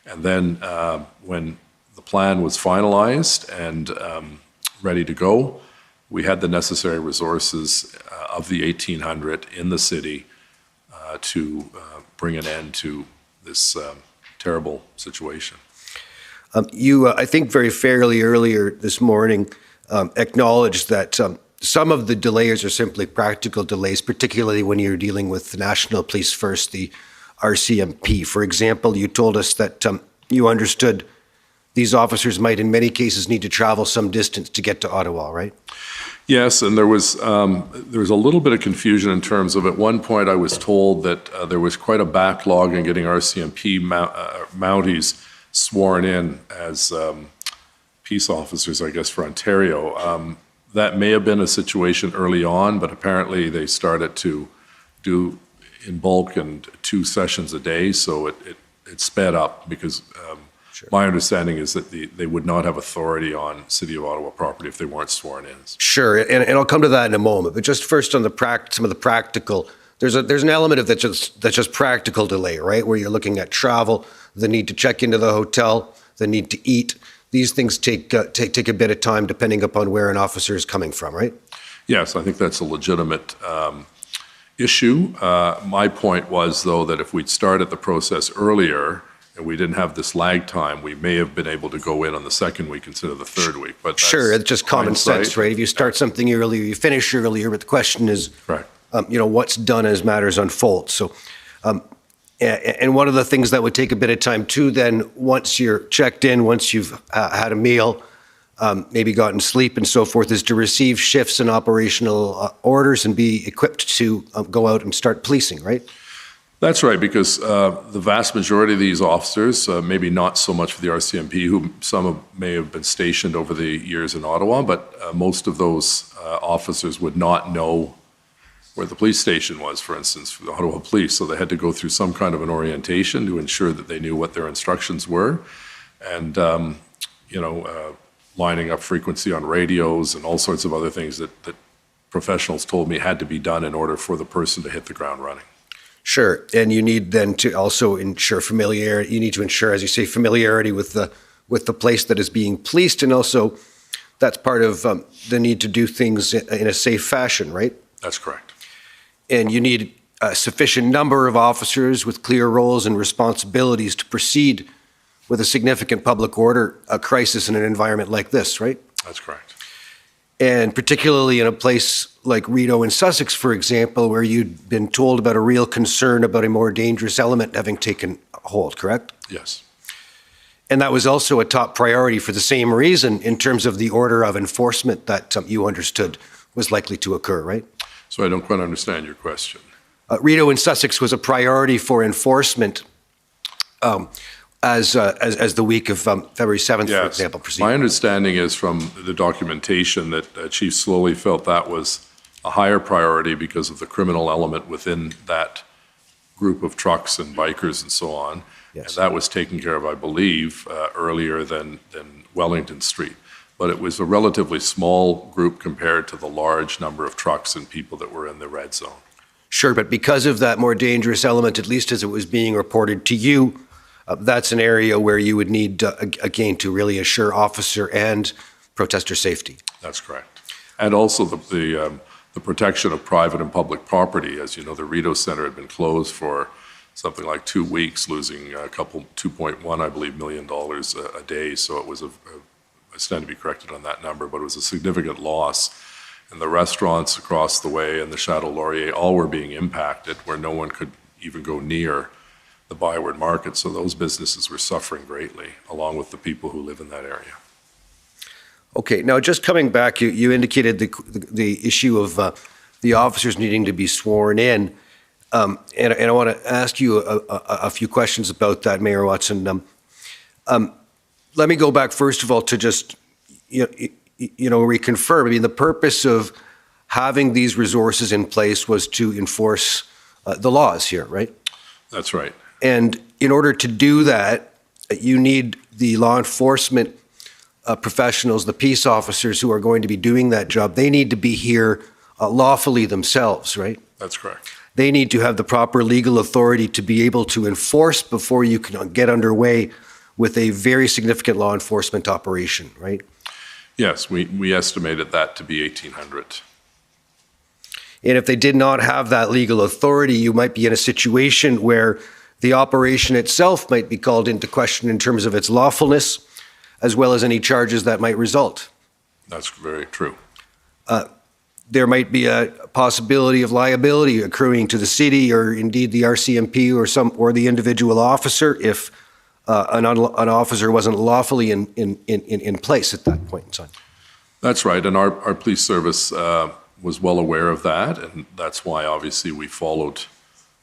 And then when the plan was finalized and ready to go, we had the necessary resources of the 1,800 in the city to bring an end to this terrible situation. You, I think very fairly earlier this morning, acknowledged that some of the delays are simply practical delays, particularly when you're dealing with the National Police First, the RCMP. For example, you told us that you understood these officers might in many cases need to travel some distance to get to Ottawa, right? Yes, and there was a little bit of confusion in terms of, at one point I was told that there was quite a backlog in getting RCMP Mounties sworn in as peace officers, I guess, for Ontario. That may have been a situation early on, but apparently they started to do in bulk and 2 sessions a day, so it sped up because Sure. My understanding is that they would not have authority on City of Ottawa property if they weren't sworn in. Sure, and I'll come to that in a moment. But just first on some of the practical, there's an element of that's just practical delay, right? Where you're looking at travel, the need to check into the hotel, the need to eat. These things take a bit of time depending upon where an officer is coming from, right? Yes, I think that's a legitimate issue. My point was, though, that if we'd started the process earlier and we didn't have this lag time, we may have been able to go in on the second week instead of the third week. But sure, it's just common hindsight. sense, right? If you start something earlier, you finish earlier, but the question is, right. What's done as matters unfold. So, and one of the things that would take a bit of time too, then once you're checked in, once you've had a meal, maybe gotten sleep and so forth, is to receive shifts and operational orders and be equipped to go out and start policing, right? That's right, because the vast majority of these officers, maybe not so much for the RCMP, who may have been stationed over the years in Ottawa, but most of those officers would not know where the police station was, for instance, for the Ottawa Police. So they had to go through some kind of an orientation to ensure that they knew what their instructions were. And, lining up frequency on radios and all sorts of other things that professionals told me had to be done in order for the person to hit the ground running. Sure, and you need then to also ensure familiarity. You need to ensure, as you say, familiarity with the place that is being policed, and also that's part of the need to do things in a safe fashion, right? That's correct. And you need a sufficient number of officers with clear roles and responsibilities to proceed with a significant public order crisis in an environment like this, right? That's correct. And particularly in a place like Rideau in Sussex, for example, where you'd been told about a real concern about a more dangerous element having taken hold, correct? Yes. And that was also a top priority for the same reason in terms of the order of enforcement that you understood was likely to occur, right? So I don't quite understand your question. Rideau in Sussex was a priority for enforcement as the week of February 7th, Yes. for example, proceeded. My understanding is from the documentation that Chief Slowly felt that was a higher priority because of the criminal element within that group of trucks and bikers and so on. Yes. And that was taken care of, I believe, earlier than Wellington Street. But it was a relatively small group compared to the large number of trucks and people that were in the red zone. Sure, but because of that more dangerous element, at least as it was being reported to you, that's an area where you would need, again, to really assure officer and protester safety. That's correct. And also the protection of private and public property. As you know, the Rideau Centre had been closed for something like 2 weeks, losing a couple, 2.1, I believe, million dollars a day. So it was I stand to be corrected on that number, but it was a significant loss. And the restaurants across the way and the Chateau Laurier all were being impacted, where no one could even go near the Byward Market. So those businesses were suffering greatly, along with the people who live in that area. Okay, now just coming back, you indicated the issue of the officers needing to be sworn in, and I want to ask you a few questions about that, Mayor Watson. Let me go back first of all to just reconfirm. I mean, the purpose of having these resources in place was to enforce the laws here, right? That's right. And in order to do that, you need the law enforcement professionals, the peace officers who are going to be doing that job. They need to be here lawfully themselves, right? That's correct. They need to have the proper legal authority to be able to enforce before you can get underway with a very significant law enforcement operation, right? Yes, we estimated that to be 1,800. And if they did not have that legal authority, you might be in a situation where the operation itself might be called into question in terms of its lawfulness, as well as any charges that might result. That's very true. There might be a possibility of liability accruing to the city or indeed the RCMP or the individual officer if an officer wasn't lawfully in place at that point in time. That's right, and our police service was well aware of that, and that's why obviously we followed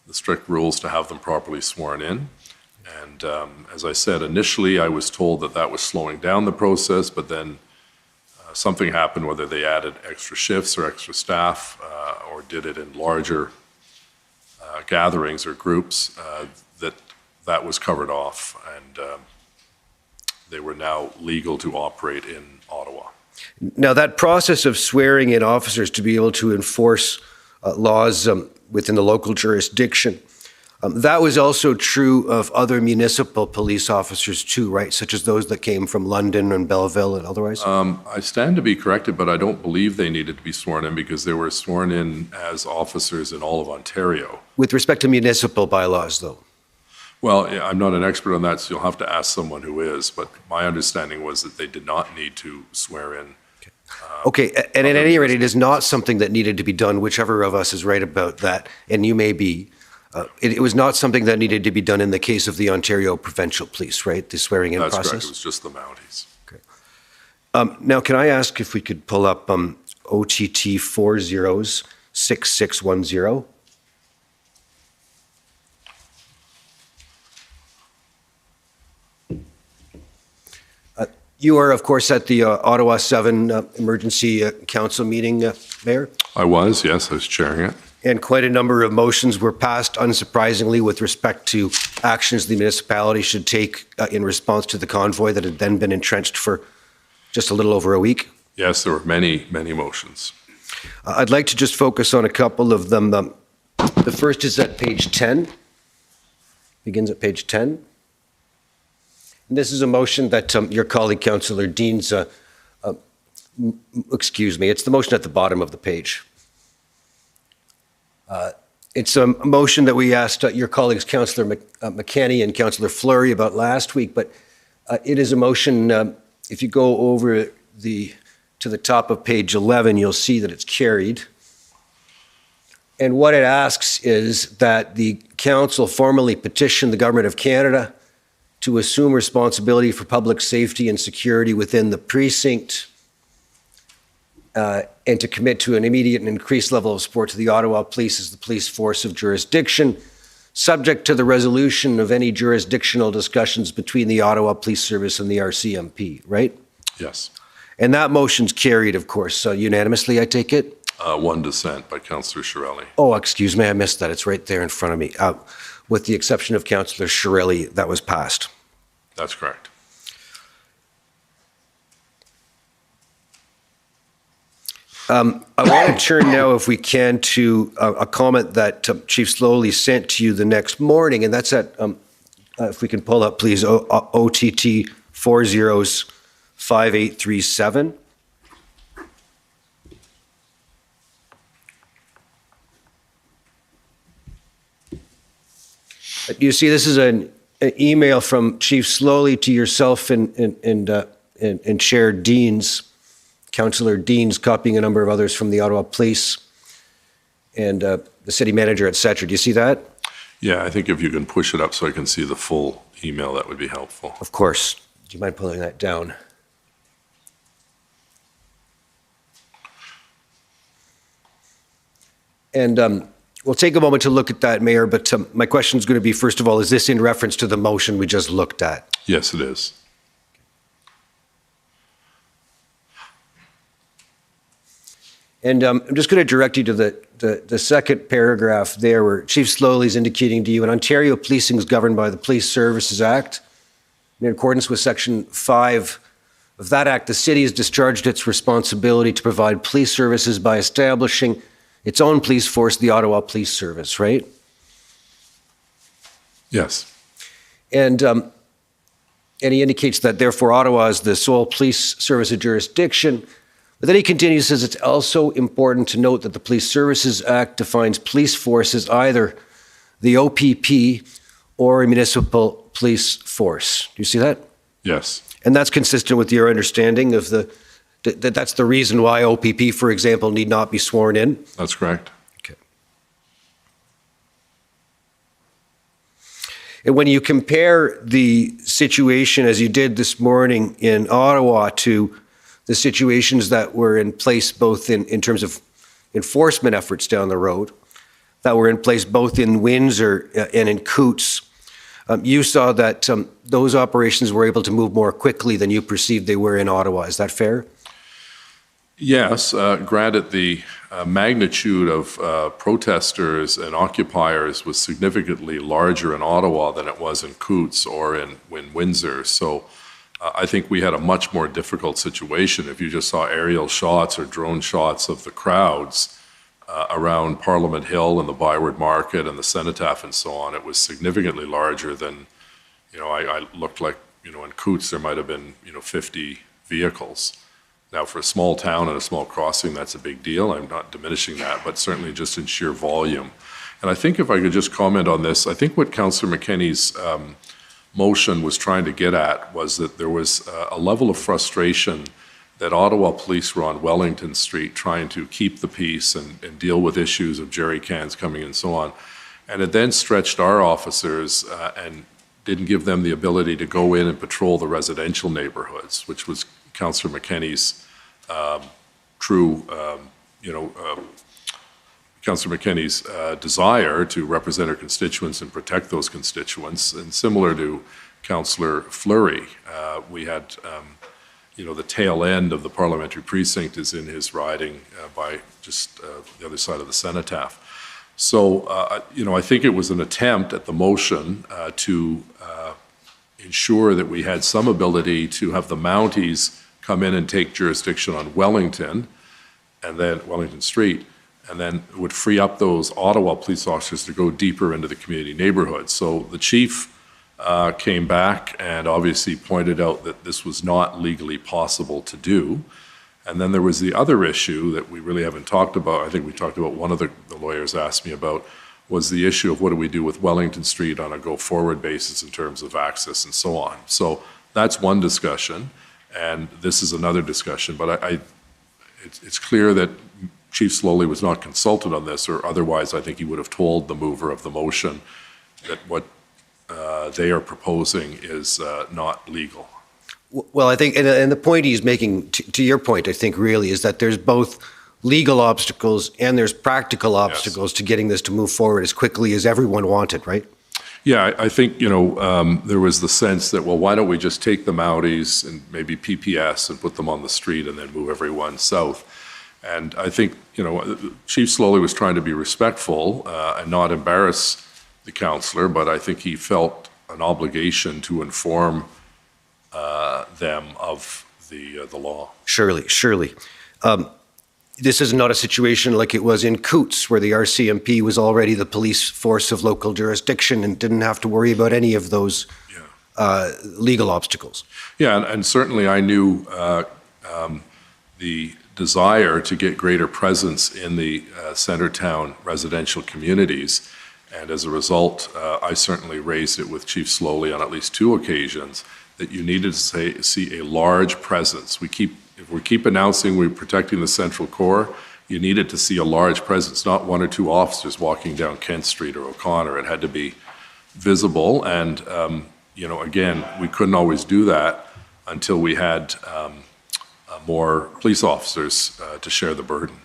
the strict rules to have them properly sworn in. And as I said, initially I was told that was slowing down the process, but then something happened, whether they added extra shifts or extra staff or did it in larger gatherings or groups, that was covered off, and they were now legal to operate in Ottawa. Now, that process of swearing in officers to be able to enforce laws within the local jurisdiction, that was also true of other municipal police officers too, right? Such as those that came from London and Belleville and otherwise? I stand to be corrected, but I don't believe they needed to be sworn in because they were sworn in as officers in all of Ontario. With respect to municipal bylaws, though? Well, I'm not an expert on that, so you'll have to ask someone who is, but my understanding was that they did not need to swear in. Okay, and at any rate, it is not something that needed to be done, whichever of us is right about that, and you may be. It was not something that needed to be done in the case of the Ontario Provincial Police, right? The swearing in process? That's correct, it was just the Mounties. Okay. Now, can I ask if we could pull up OTT 406610? You are, of course, at the Ottawa 7 Emergency Council meeting, Mayor, I was, yes, I was chairing it. and quite a number of motions were passed, unsurprisingly, with respect to actions the municipality should take in response to the convoy that had then been entrenched for just a little over a week. Yes, there were many, many motions. I'd like to just focus on a couple of them. The first is at page 10, begins at page 10. And this is a motion that your colleague, Councillor Dean's, excuse me, it's the motion at the bottom of the page. It's a motion that we asked your colleagues, Councillor McKenney and Councillor Fleury, about last week, but it is a motion, if you go over to the top of page 11, you'll see that it's carried. And what it asks is that the council formally petition the Government of Canada to assume responsibility for public safety and security within the precinct, and to commit to an immediate and increased level of support to the Ottawa Police as the police force of jurisdiction, subject to the resolution of any jurisdictional discussions between the Ottawa Police Service and the RCMP, right? Yes. And that motion's carried, of course, unanimously, I take it? One dissent by Councillor Shirelli. Oh, excuse me, I missed that. It's right there in front of me. With the exception of Councillor Shirelli, that was passed. That's correct. I want to turn now, if we can, to a comment that Chief Slowly sent to you the next morning, and that's at, if we can pull up, please, OTT 405837. You see, this is an email from Chief Slowly to yourself and Chair Deans, Councillor Deans, copying a number of others from the Ottawa Police and the city manager, et cetera. Do you see that? Yeah, I think if you can push it up so I can see the full email, that would be helpful. Of course. Do you mind pulling that down? And we'll take a moment to look at that, Mayor, but my question is going to be, first of all, is this in reference to the motion we just looked at? Yes, it is. And I'm just going to direct you to the second paragraph there, where Chief Slowly is indicating to you, in Ontario, policing is governed by the Police Services Act. In accordance with Section 5 of that Act, the city has discharged its responsibility to provide police services by establishing its own police force, the Ottawa Police Service, right? Yes. And he indicates that, therefore, Ottawa is the sole police service of jurisdiction. But then he continues, says it's also important to note that the Police Services Act defines police force as either the OPP or a municipal police force. Do you see that? Yes. And that's consistent with your understanding of that's the reason why OPP, for example, need not be sworn in? That's correct. Okay. And when you compare the situation as you did this morning in Ottawa to the situations that were in place both in terms of enforcement efforts down the road, that were in place both in Windsor and in Coutts, you saw that those operations were able to move more quickly than you perceived they were in Ottawa. Is that fair? Yes, granted the magnitude of protesters and occupiers was significantly larger in Ottawa than it was in Coutts or in Windsor. So I think we had a much more difficult situation. If you just saw aerial shots or drone shots of the crowds around Parliament Hill and the Byward Market and the Cenotaph and so on, it was significantly larger than, I looked like, in Coutts there might have been, 50 vehicles. Now, for a small town and a small crossing, that's a big deal. I'm not diminishing that, but certainly just in sheer volume. And I think if I could just comment on this, I think what Councillor McKenney's motion was trying to get at was that there was a level of frustration that Ottawa police were on Wellington Street trying to keep the peace and deal with issues of jerry cans coming and so on. And it then stretched our officers and didn't give them the ability to go in and patrol the residential neighborhoods, which was Councillor McKenney's true, Councillor McKenney's desire to represent her constituents and protect those constituents. And similar to Councillor Fleury, we had the tail end of the parliamentary precinct is in his riding by just the other side of the cenotaph. So, I think it was an attempt at the motion to ensure that we had some ability to have the Mounties come in and take jurisdiction on Wellington Street, and then it would free up those Ottawa police officers to go deeper into the community neighborhoods. So the chief came back and obviously pointed out that this was not legally possible to do. And then there was the other issue that we really haven't talked about. I think we talked about, one of the lawyers asked me about, was the issue of what do we do with Wellington Street on a go-forward basis in terms of access and so on. So that's one discussion, and this is another discussion. But it's clear that Chief Slowly was not consulted on this, or otherwise I think he would have told the mover of the motion that what they are proposing is not legal. Well, I think, and the point he's making, to your point, I think really is that there's both legal obstacles and there's practical obstacles to getting this to move forward as quickly as everyone wanted, right? Yeah, I think, there was the sense that, well, why don't we just take the Mounties and maybe PPS and put them on the street and then move everyone south? And I think, Chief Slowly was trying to be respectful and not embarrass the councillor, but I think he felt an obligation to inform them of the law. Surely. This is not a situation like it was in Coots, where the RCMP was already the police force of local jurisdiction and didn't have to worry about any of those legal obstacles. Yeah, and certainly I knew the desire to get greater presence in the Centertown residential communities. And as a result, I certainly raised it with Chief Slowly on at least 2 occasions that you needed to see a large presence. If we keep announcing we're protecting the Central Core, you needed to see a large presence, not 1 or 2 officers walking down Kent Street or O'Connor. It had to be visible. And, again, we couldn't always do that until we had more police officers to share the burden.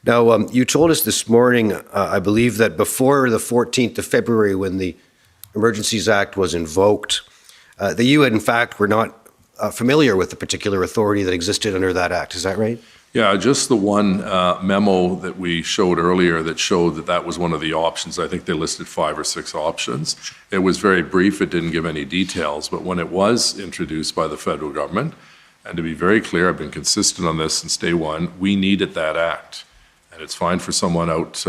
Now, you told us this morning, I believe, that before the 14th of February, when the Emergencies Act was invoked, that you, in fact, were not familiar with the particular authority that existed under that act. Is that right? Yeah, just the one memo that we showed earlier that showed that that was one of the options. I think they listed 5 or 6 options. It was very brief. It didn't give any details. But when it was introduced by the federal government, and to be very clear, I've been consistent on this since day one, we needed that act. And it's fine for someone out,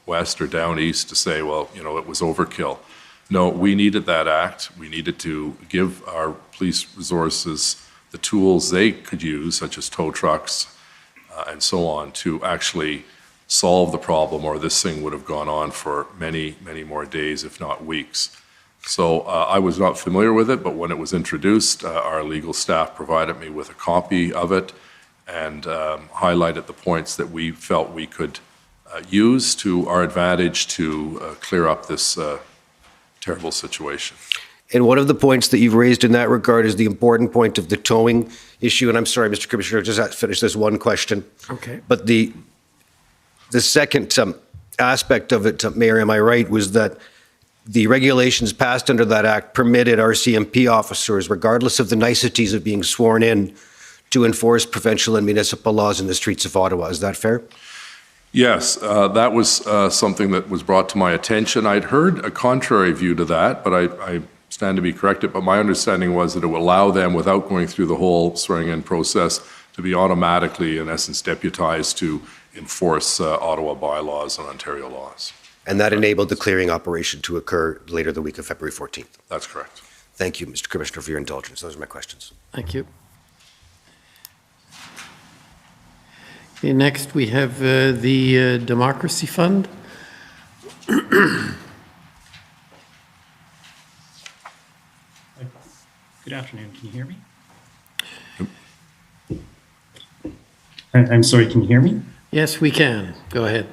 west or down east to say, well, it was overkill. No, we needed that act. We needed to give our police resources the tools they could use, such as tow trucks and so on, to actually solve the problem, or this thing would have gone on for many, many more days, if not weeks. So I was not familiar with it, but when it was introduced, our legal staff provided me with a copy of it and highlighted the points that we felt we could use to our advantage to clear up this terrible situation. And one of the points that you've raised in that regard is the important point of the towing issue. And I'm sorry, Mr. Commissioner, just have to finish this one question. Okay. But the second aspect of it, Mayor, am I right, was that the regulations passed under that act permitted RCMP officers, regardless of the niceties of being sworn in, to enforce provincial and municipal laws in the streets of Ottawa. Is that fair? Yes, that was something that was brought to my attention. I'd heard a contrary view to that, but I stand to be corrected. But my understanding was that it would allow them, without going through the whole swearing-in process, to be automatically, in essence, deputized to enforce Ottawa bylaws and Ontario laws. And that enabled the clearing operation to occur later the week of February 14th. That's correct. Thank you, Mr. Commissioner, for your indulgence. Those are my questions. Thank you. Okay, next we have the Democracy Fund. Good afternoon. Can you hear me? I'm sorry, can you hear me? Yes, we can. Go ahead.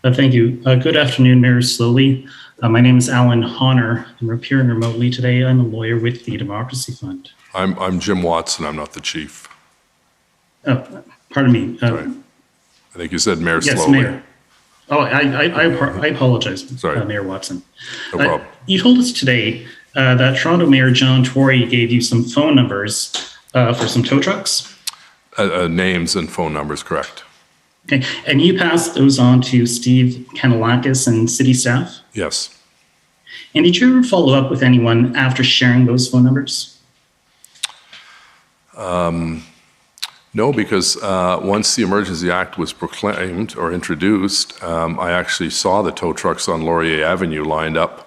Thank you. Good afternoon, Mayor Slowly. My name is Alan Honor. I'm appearing remotely today. I'm a lawyer with the Democracy Fund. I'm Jim Watson. I'm not the chief. Oh, pardon me. Sorry. I think you said Mayor yes, Slowly. Mayor. Oh, I apologize, Sorry. Mayor Watson. No problem. You told us today that Toronto Mayor John Tory gave you some phone numbers for some tow trucks. Names and phone numbers, correct. Okay, and you passed those on to Steve Kanalakis and city staff? Yes. And did you ever follow up with anyone after sharing those phone numbers? No, because once the Emergency Act was proclaimed or introduced, I actually saw the tow trucks on Laurier Avenue lined up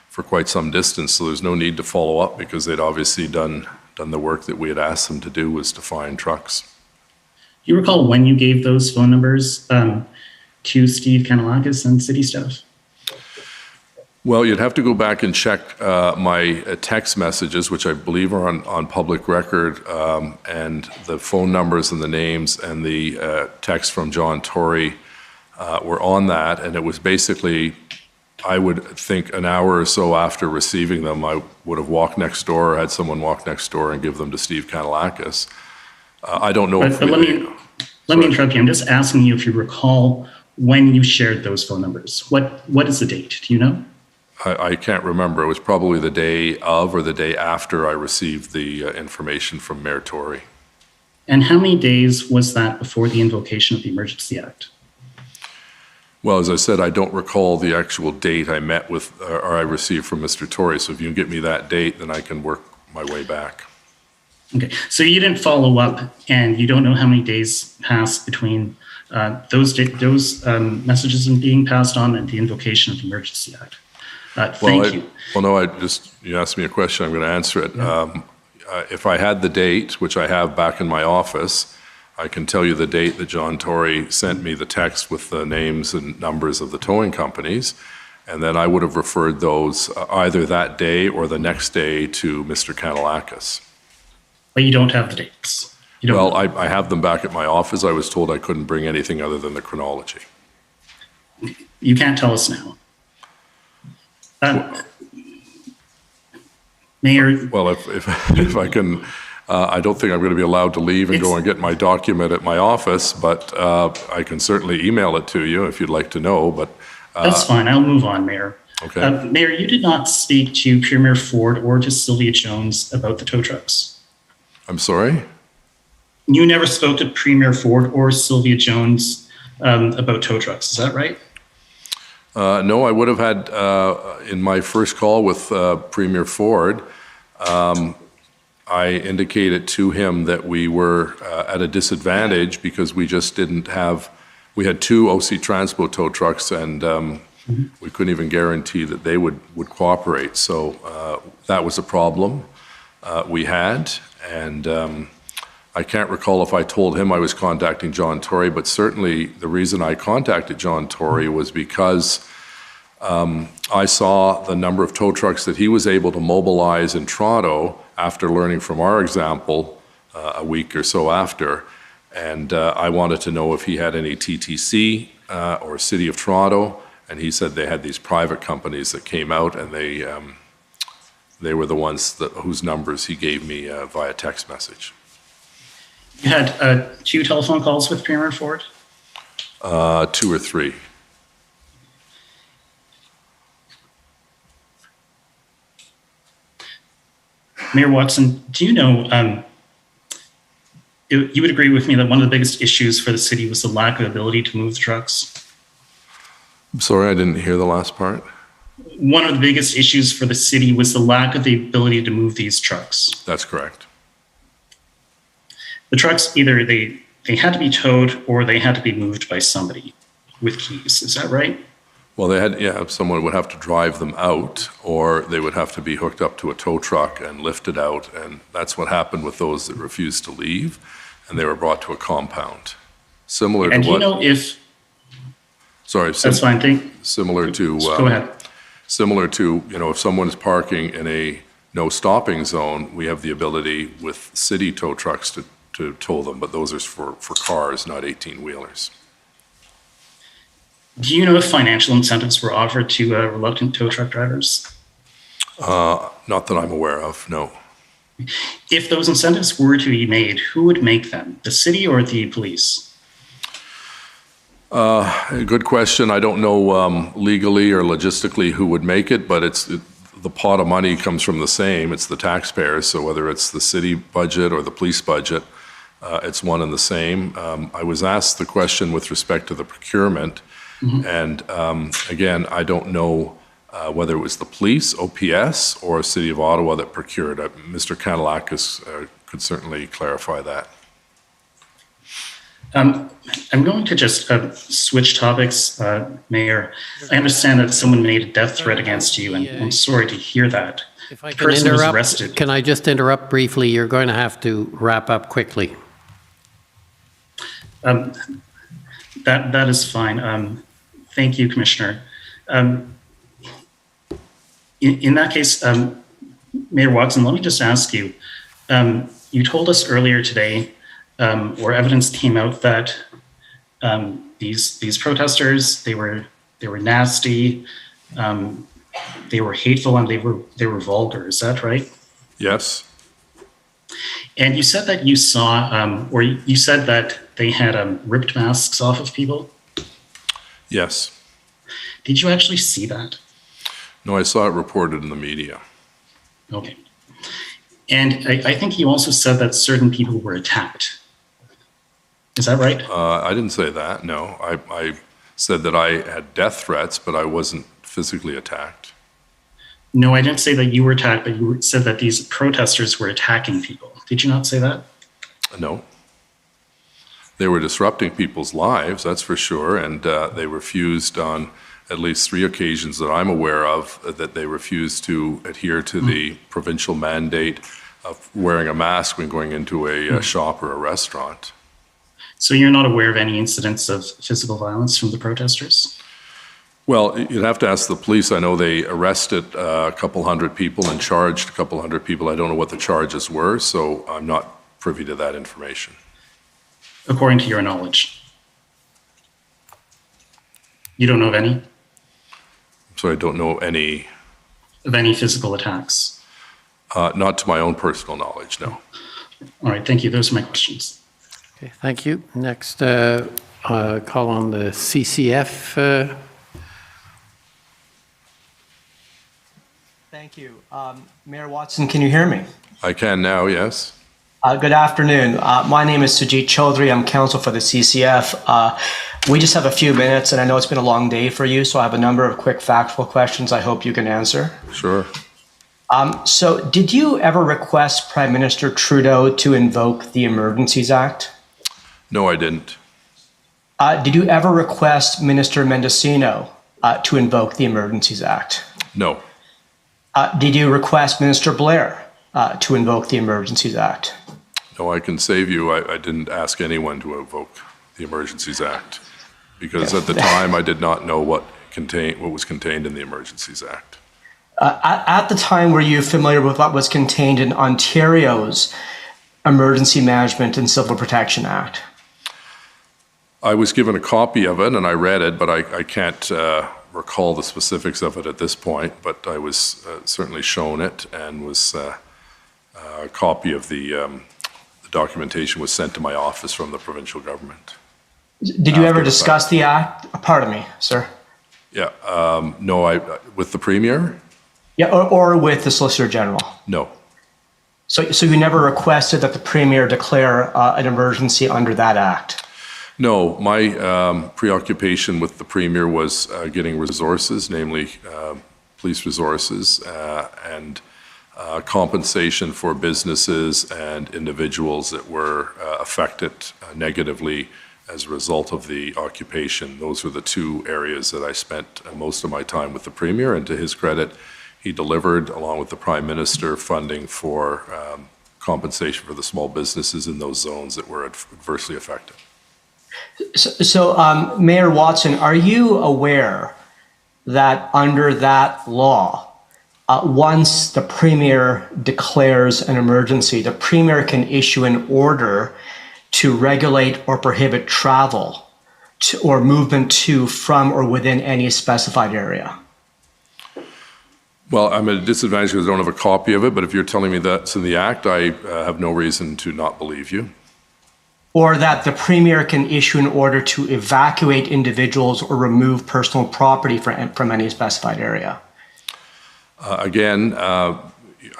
for quite some distance, so there's no need to follow up because they'd obviously done the work that we had asked them to do, was to find trucks. Do you recall when you gave those phone numbers to Steve Kanalakis and city staff? Well, you'd have to go back and check my text messages, which I believe are on public record, and the phone numbers and the names and the text from John Tory were on that. And it was basically, I would think, an hour or so after receiving them, I would have walked next door, or had someone walk next door and give them to Steve Kanalakis. I don't know. But let me interrupt you. I'm just asking you if you recall when you shared those phone numbers. What is the date? Do you know? I can't remember. It was probably the day of or the day after I received the information from Mayor Tory. And how many days was that before the invocation of the Emergency Act? Well, as I said, I don't recall the actual date I met with or I received from Mr. Tory. So if you can get me that date, then I can work my way back. Okay, so you didn't follow up, and you don't know how many days passed between those messages being passed on and the invocation of the Emergency Act. Thank you. Well, no, you asked me a question, I'm going to answer it. Yeah. If I had the date, which I have back in my office, I can tell you the date that John Tory sent me the text with the names and numbers of the towing companies, and then I would have referred those either that day or the next day to Mr. Kanalakis. But you don't have the dates? I have them back at my office. I was told I couldn't bring anything other than the chronology. You can't tell us now. Mayor. Well, if I can, I don't think I'm going to be allowed to leave and go and get my document at my office, but I can certainly email it to you if you'd like to know. But that's fine. I'll move on, Mayor. Okay. Mayor, you did not speak to Premier Ford or to Sylvia Jones about the tow trucks. I'm sorry? You never spoke to Premier Ford or Sylvia Jones about tow trucks. Is that right? No, I would have had, in my first call with Premier Ford, I indicated to him that we were at a disadvantage because we just didn't have, we had two OC Transpo tow trucks and we couldn't even guarantee that they would cooperate. So that was a problem we had. And I can't recall if I told him I was contacting John Tory, but certainly the reason I contacted John Tory was because I saw the number of tow trucks that he was able to mobilize in Toronto after learning from our example a week or so after. And I wanted to know if he had any TTC or City of Toronto. And he said they had these private companies that came out and they were the ones whose numbers he gave me via text message. You had 2 telephone calls with Premier Ford? 2 or 3. Mayor Watson, do you know, you would agree with me that one of the biggest issues for the city was the lack of ability to move the trucks? I'm sorry, I didn't hear the last part. One of the biggest issues for the city was the lack of the ability to move these trucks. That's correct. The trucks, either they had to be towed or they had to be moved by somebody with keys. Is that right? Well, someone would have to drive them out, or they would have to be hooked up to a tow truck and lifted out. And that's what happened with those that refused to leave, and they were brought to a compound. Similar and to do you know if... Sorry. That's fine, Similar to... go ahead. Similar to, if someone is parking in a no stopping zone, we have the ability with city tow trucks to tow them, but those are for cars, not 18-wheelers. Do you know if financial incentives were offered to reluctant tow truck drivers? Not that I'm aware of, no. If those incentives were to be made, who would make them, the city or the police? Good question. I don't know legally or logistically who would make it, but the pot of money comes from the same, it's the taxpayers, so whether it's the city budget or the police budget, it's one and the same. I was asked the question with respect to the procurement, and again, I don't know whether it was the police, OPS, or City of Ottawa that procured. Mr. Kanellakis could certainly clarify that. I'm going to just switch topics, Mayor. I understand that someone made a death threat against you, and I'm sorry to hear that. If I The can person was interrupt, arrested. can I just interrupt briefly? You're going to have to wrap up quickly. That is fine. Thank you, Commissioner. In that case, Mayor Watson, let me just ask you. You told us earlier today, where evidence came out that these protesters, they were nasty, they were hateful, and they were vulgar. Is that right? Yes. And you said that you saw, or you said that they had ripped masks off of people. Yes. Did you actually see that? No, I saw it reported in the media. Okay. And I think you also said that certain people were attacked. Is that right? I didn't say that, no. I said that I had death threats, but I wasn't physically attacked. No, I didn't say that you were attacked, but you said that these protesters were attacking people. Did you not say that? No. They were disrupting people's lives, that's for sure, and they refused on at least 3 occasions that I'm aware of that they refused to adhere to the provincial mandate of wearing a mask when going into a shop or a restaurant. So you're not aware of any incidents of physical violence from the protesters? Well, you'd have to ask the police. I know they arrested a couple hundred people and charged a couple hundred people. I don't know what the charges were, so I'm not privy to that information. According to your knowledge? You don't know of any? So I don't know any... Of any physical attacks? Not to my own personal knowledge, no. All right, thank you. Those are my questions. Okay, thank you. Next, call on the CCF. Thank you. Mayor Watson, can you hear me? I can now, yes. Good afternoon. My name is Sujit Chaudhry. I'm counsel for the CCF. We just have a few minutes, and I know it's been a long day for you, so I have a number of quick factual questions I hope you can answer. Sure. So did you ever request Prime Minister Trudeau to invoke the Emergencies Act? No, I didn't. Did you ever request Minister Mendocino to invoke the Emergencies Act? No. Did you request Minister Blair to invoke the Emergencies Act? No, I can save you. I didn't ask anyone to invoke the Emergencies Act because at the time I did not know what was contained in the Emergencies Act. At the time, were you familiar with what was contained in Ontario's Emergency Management and Civil Protection Act? I was given a copy of it and I read it, but I can't recall the specifics of it at this point, but I was certainly shown it and was a copy of the documentation was sent to my office from the provincial government. Did you ever discuss the act? Pardon me, sir. Yeah, no, with the Premier? Yeah, or with the Solicitor General? No. So you never requested that the Premier declare an emergency under that act? No, my preoccupation with the Premier was getting resources, namely police resources and compensation for businesses and individuals that were affected negatively as a result of the occupation. Those were the 2 areas that I spent most of my time with the Premier, and to his credit, he delivered, along with the Prime Minister, funding for compensation for the small businesses in those zones that were adversely affected. So Mayor Watson, are you aware that under that law, once the Premier declares an emergency, the Premier can issue an order to regulate or prohibit travel or movement to, from, or within any specified area? Well, I'm at a disadvantage because I don't have a copy of it, but if you're telling me that's in the Act, I have no reason to not believe you. Or that the Premier can issue an order to evacuate individuals or remove personal property from any specified area? Again,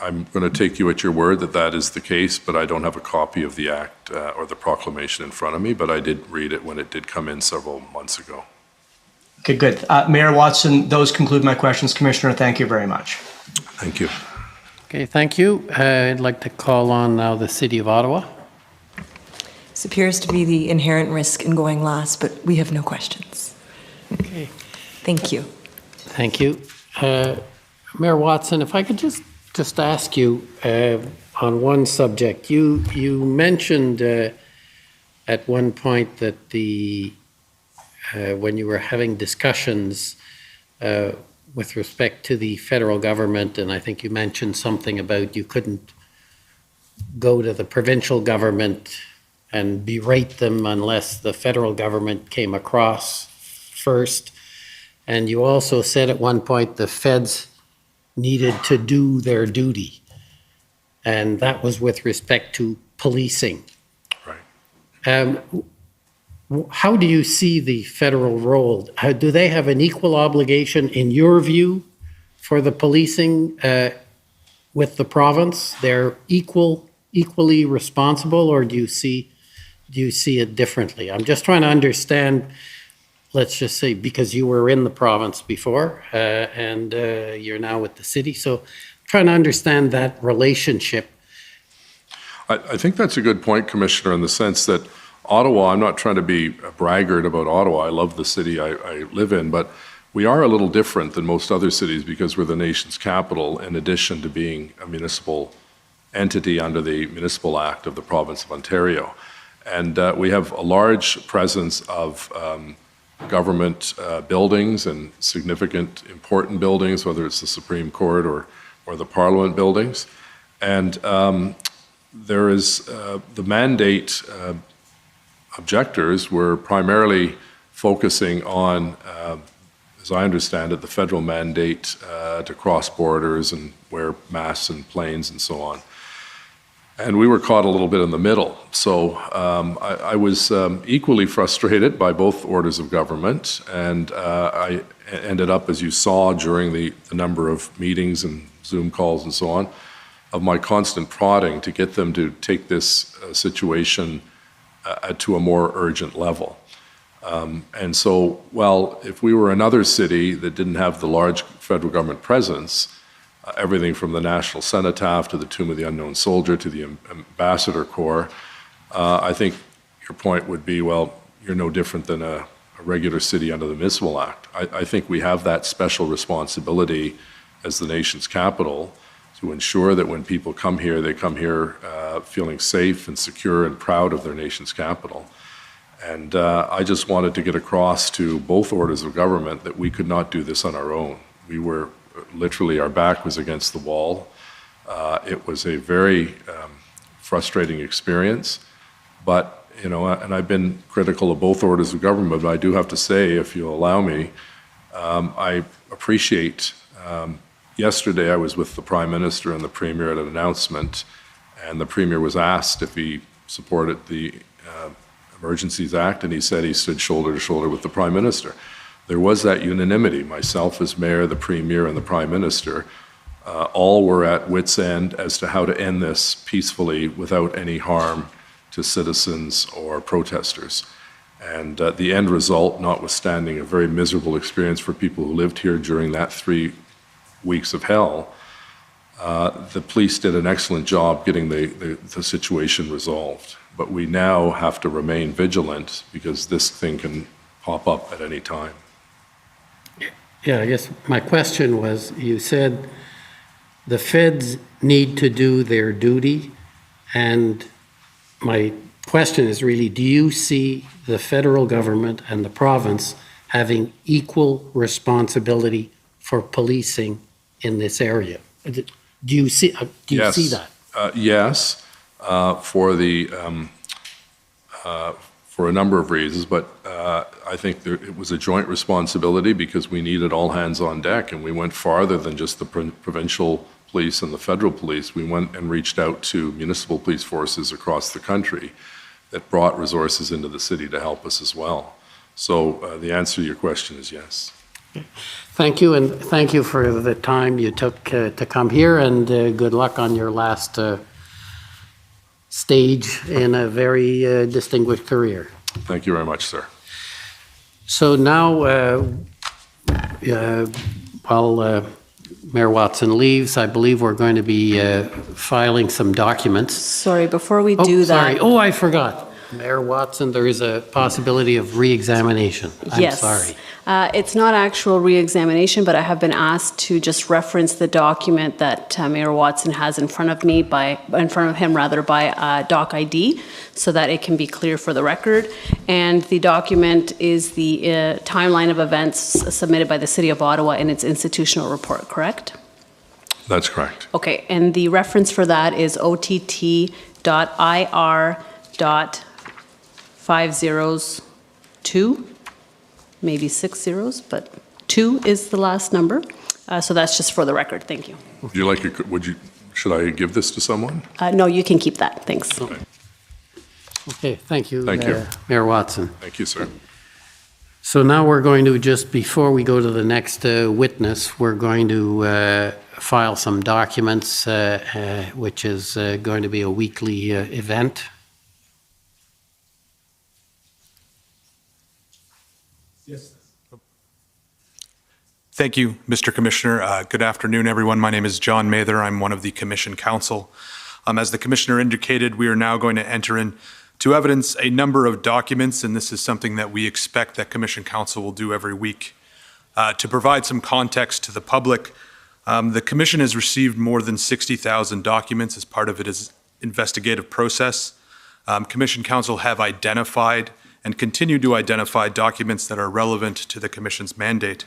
I'm going to take you at your word that that is the case, but I don't have a copy of the act or the proclamation in front of me, but I did read it when it did come in several months ago. Okay, good. Mayor Watson, those conclude my questions. Commissioner, thank you very much. Thank you. Okay, thank you. I'd like to call on now the City of Ottawa. This appears to be the inherent risk in going last, but we have no questions. Okay. Thank you. Thank you. Mayor Watson, if I could just ask you on one subject. You mentioned at one point that when you were having discussions with respect to the federal government, and I think you mentioned something about you couldn't go to the provincial government and berate them unless the federal government came across first. And you also said at one point the feds needed to do their duty. And that was with respect to policing. Right. How do you see the federal role? Do they have an equal obligation, in your view, for the policing with the province? They're equally responsible, or do you see it differently? I'm just trying to understand, let's just say, because you were in the province before and you're now with the city, so trying to understand that relationship. I think that's a good point, Commissioner, in the sense that Ottawa, I'm not trying to be a braggart about Ottawa. I love the city I live in, but we are a little different than most other cities because we're the nation's capital, in addition to being a municipal entity under the Municipal Act of the Province of Ontario. And we have a large presence of government buildings and significant, important buildings, whether it's the Supreme Court or the Parliament buildings. And there is the mandate objectors were primarily focusing on, as I understand it, the federal mandate to cross borders and wear masks in planes and so on. And we were caught a little bit in the middle. So I was equally frustrated by both orders of government, and I ended up, as you saw during the number of meetings and Zoom calls and so on, of my constant prodding to get them to take this situation to a more urgent level. And so, well, if we were another city that didn't have the large federal government presence, everything from the National Cenotaph to the Tomb of the Unknown Soldier to the Ambassador Corps, I think your point would be, well, you're no different than a regular city under the Municipal Act. I think we have that special responsibility as the nation's capital to ensure that when people come here, they come here feeling safe and secure and proud of their nation's capital. And I just wanted to get across to both orders of government that we could not do this on our own. We were literally, our back was against the wall. It was a very frustrating experience, but, you know, and I've been critical of both orders of government, but I do have to say, if you'll allow me, I appreciate. Yesterday, I was with the Prime Minister and the Premier at an announcement, and the Premier was asked if he supported the Emergencies Act, and he said he stood shoulder to shoulder with the Prime Minister. There was that unanimity. Myself as Mayor, the Premier, and the Prime Minister, all were at wit's end as to how to end this peacefully without any harm to citizens or protesters. And the end result, notwithstanding a very miserable experience for people who lived here during that 3 weeks of hell, the police did an excellent job getting the situation resolved. But we now have to remain vigilant because this thing can pop up at any time. Yeah, I guess my question was, you said the feds need to do their duty, and my question is really, do you see the federal government and the province having equal responsibility for policing in this area? Do you see that? Yes, for a number of reasons, but I think it was a joint responsibility because we needed all hands on deck, and we went farther than just the provincial police and the federal police. We went and reached out to municipal police forces across the country that brought resources into the city to help us as well. So the answer to your question is yes. Thank you, and thank you for the time you took to come here, and good luck on your last stage in a very distinguished career. Thank you very much, sir. So now, while Mayor Watson leaves, I believe we're going to be filing some documents. Sorry, before we do that. Sorry. Oh, I forgot. Mayor Watson, there is a possibility of re-examination. I'm sorry. It's not actual re-examination, but I have been asked to just reference the document that Mayor Watson has in front of me by Doc ID, so that it can be clear for the record. And the document is the timeline of events submitted by the City of Ottawa in its institutional report, correct? That's correct. Okay, and the reference for that is OTT.IR.502, maybe 6 zeros, but 2 is the last number. So that's just for the record. Thank you. Would you like? Should I give this to someone? No, you can keep that. Thanks. Okay, thank you, Thank you. Mayor Watson. Thank you, sir. So now we're going to just, before we go to the next witness, we're going to file some documents, which is going to be a weekly event. Yes. Thank you, Mr. Commissioner. Good afternoon, everyone. My name is John Mather. I'm one of the Commission Counsel. As the Commissioner indicated, we are now going to enter into evidence a number of documents, and this is something that we expect that Commission Counsel will do every week. To provide some context to the public, the Commission has received more than 60,000 documents as part of its investigative process. Commission Counsel have identified and continue to identify documents that are relevant to the Commission's mandate.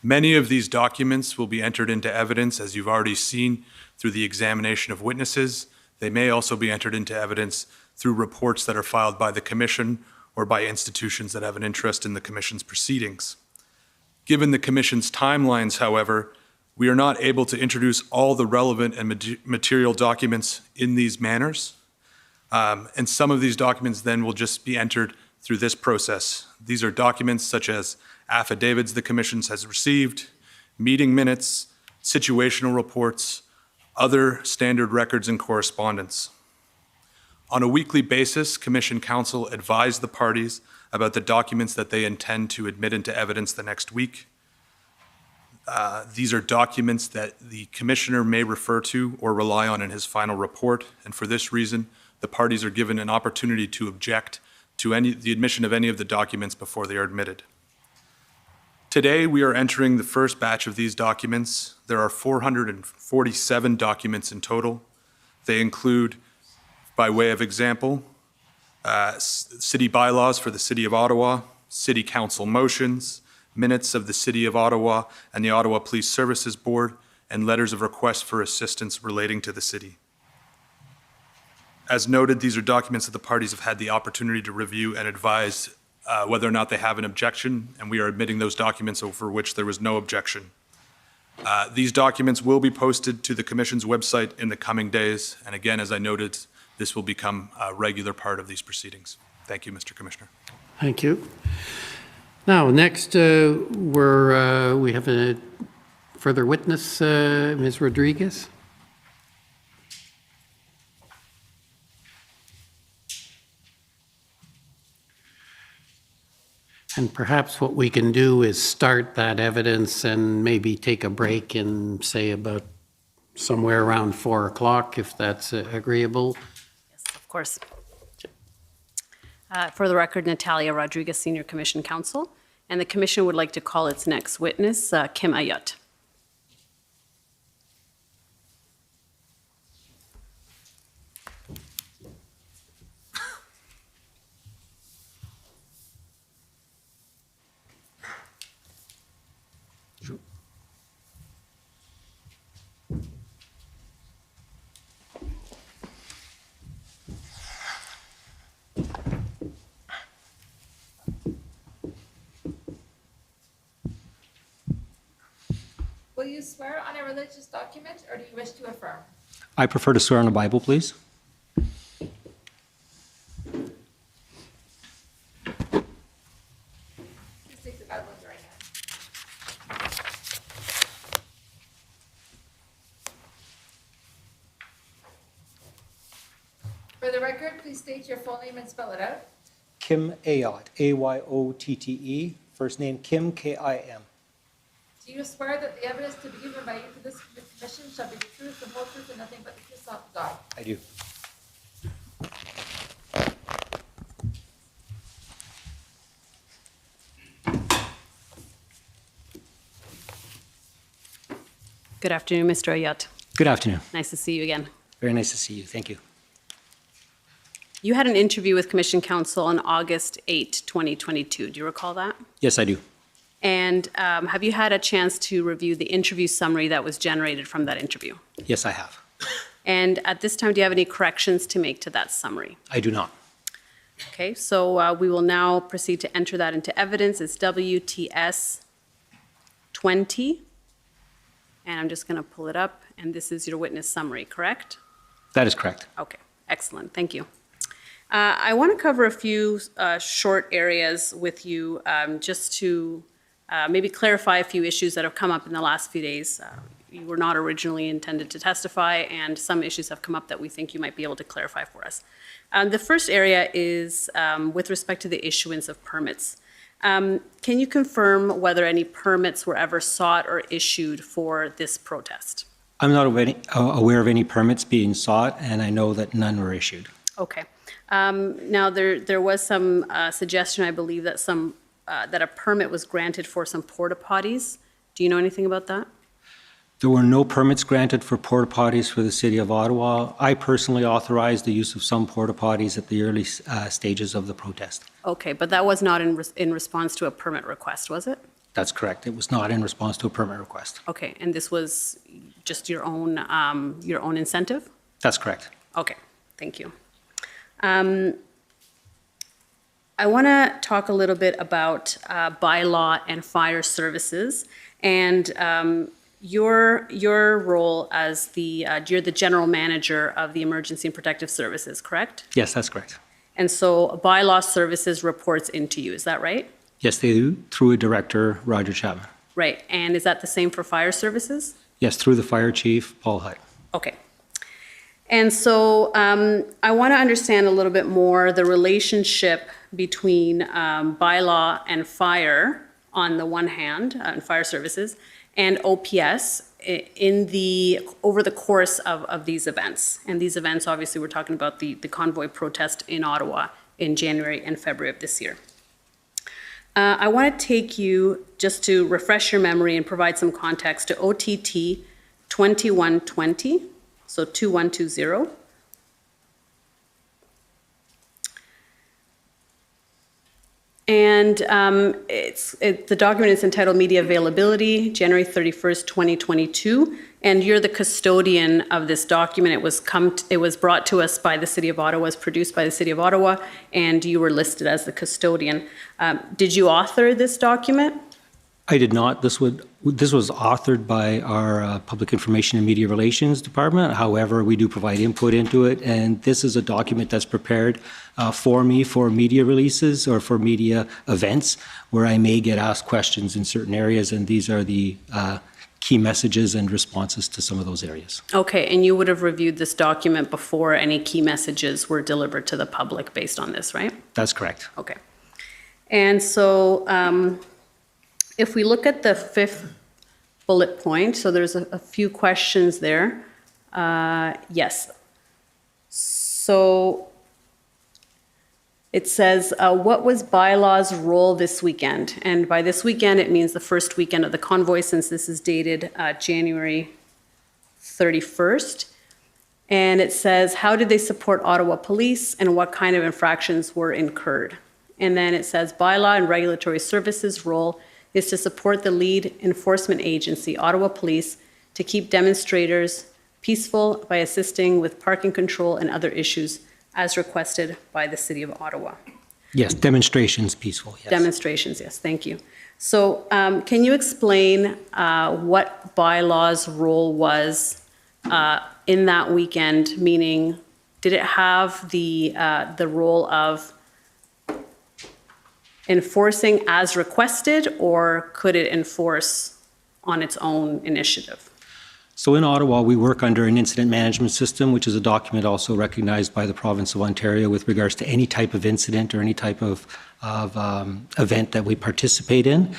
Many of these documents will be entered into evidence, as you've already seen, through the examination of witnesses. They may also be entered into evidence through reports that are filed by the Commission or by institutions that have an interest in the Commission's proceedings. Given the Commission's timelines, however, we are not able to introduce all the relevant and material documents in these manners. And some of these documents then will just be entered through this process. These are documents such as affidavits the Commission has received, meeting minutes, situational reports, other standard records and correspondence. On a weekly basis, Commission Counsel advise the parties about the documents that they intend to admit into evidence the next week. These are documents that the Commissioner may refer to or rely on in his final report, and for this reason, the parties are given an opportunity to object to the admission of any of the documents before they are admitted. Today, we are entering the first batch of these documents. There are 447 documents in total. They include, by way of example, city bylaws for the City of Ottawa, City Council motions, minutes of the City of Ottawa and the Ottawa Police Services Board, and letters of request for assistance relating to the city. As noted, these are documents that the parties have had the opportunity to review and advise whether or not they have an objection, and we are admitting those documents over which there was no objection. These documents will be posted to the Commission's website in the coming days, and again, as I noted, this will become a regular part of these proceedings. Thank you, Mr. Commissioner. Thank you. Now, next, we have a further witness, Ms. Rodriguez. And perhaps what we can do is start that evidence and maybe take a break in, say, about somewhere around 4 o'clock, if that's agreeable. Yes, of course. For the record, Natalia Rodriguez, Senior Commission Counsel, and the Commission would like to call its next witness, Kim Ayot. Will you swear on a religious document, or do you wish to affirm? I prefer to swear on the Bible, please. Please take the Bible in your right hand. the record, please state your full name and spell it out. Kim Ayotte, Ayyotte. First name Kim, Kim. Do you swear that the evidence to be given by you to this commission shall be the truth, the whole truth, and nothing but the truth, so help you God? I do. Good afternoon, Mr. Ayotte. Good afternoon. Nice to see you again. Very nice to see you. Thank you. You had an interview with Commission Counsel on August 8, 2022. Do you recall that? Yes, I do. And have you had a chance to review the interview summary that was generated from that interview? Yes, I have. And at this time, do you have any corrections to make to that summary? I do not. Okay, so we will now proceed to enter that into evidence. It's WTS 20. And I'm just going to pull it up. And this is your witness summary, correct? That is correct. Okay, excellent. Thank you. I want to cover a few short areas with you just to maybe clarify a few issues that have come up in the last few days. You were not originally intended to testify, and some issues have come up that we think you might be able to clarify for us. The first area is with respect to the issuance of permits. Can you confirm whether any permits were ever sought or issued for this protest? I'm not aware of any permits being sought, and I know that none were issued. Okay. Now, there was some suggestion, I believe, that that a permit was granted for some porta potties. Do you know anything about that? There were no permits granted for porta potties for the City of Ottawa. I personally authorized the use of some porta potties at the early stages of the protest. Okay, but that was not in response to a permit request, was it? That's correct. It was not in response to a permit request. Okay, and this was just your own incentive? That's correct. Okay, thank you. I want to talk a little bit about bylaw and fire services, and your role as you're the general manager of the Emergency and Protective Services, correct? Yes, that's correct. And so bylaw services reports into you, is that right? Yes, they do, through a director, Roger Chapman. Right, and is that the same for fire services? Yes, through the fire chief, Paul Hutt. Okay. And so I want to understand a little bit more the relationship between bylaw and fire on the one hand, and fire services, and OPS over the course of these events. And these events, obviously, we're talking about the convoy protest in Ottawa in January and February of this year. I want to take you, just to refresh your memory and provide some context, to OTT 2120. So 2120. And the document is entitled Media Availability, January 31st, 2022. And you're the custodian of this document. It was brought to us by the City of Ottawa, was produced by the City of Ottawa, and you were listed as the custodian. Did you author this document? I did not. This was authored by our Public Information and Media Relations Department. However, we do provide input into it, and this is a document that's prepared for me for media releases or for media events where I may get asked questions in certain areas, and these are the key messages and responses to some of those areas. Okay, and you would have reviewed this document before any key messages were delivered to the public based on this, right? That's correct. Okay. And so if we look at the fifth bullet point, so there's a few questions there. Yes. So it says, what was bylaw's role this weekend? And by this weekend, it means the first weekend of the convoy, since this is dated January 31st. And it says, how did they support Ottawa Police and what kind of infractions were incurred? And then it says, bylaw and regulatory services role is to support the lead enforcement agency, Ottawa Police, to keep demonstrators peaceful by assisting with parking control and other issues as requested by the City of Ottawa. Yes, demonstrations peaceful, yes. Demonstrations, yes, thank you. So can you explain what bylaw's role was in that weekend, meaning did it have the role of enforcing as requested, or could it enforce on its own initiative? So in Ottawa, we work under an incident management system, which is a document also recognized by the province of Ontario with regards to any type of incident or any type of event that we participate in.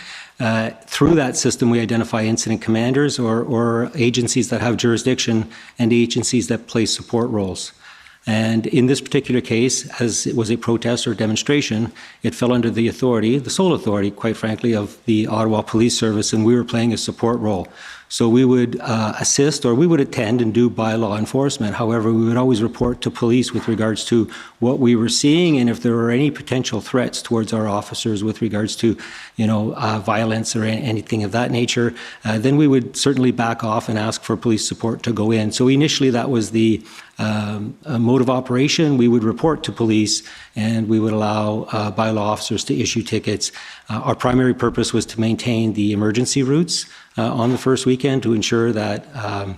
Through that system, we identify incident commanders or agencies that have jurisdiction and agencies that play support roles. And in this particular case, as it was a protest or demonstration, it fell under the authority, the sole authority, quite frankly, of the Ottawa Police Service, and we were playing a support role. So we would assist or we would attend and do bylaw enforcement. However, we would always report to police with regards to what we were seeing and if there were any potential threats towards our officers with regards to, violence or anything of that nature. Then we would certainly back off and ask for police support to go in. So initially that was the mode of operation. We would report to police and we would allow bylaw officers to issue tickets. Our primary purpose was to maintain the emergency routes on the first weekend to ensure that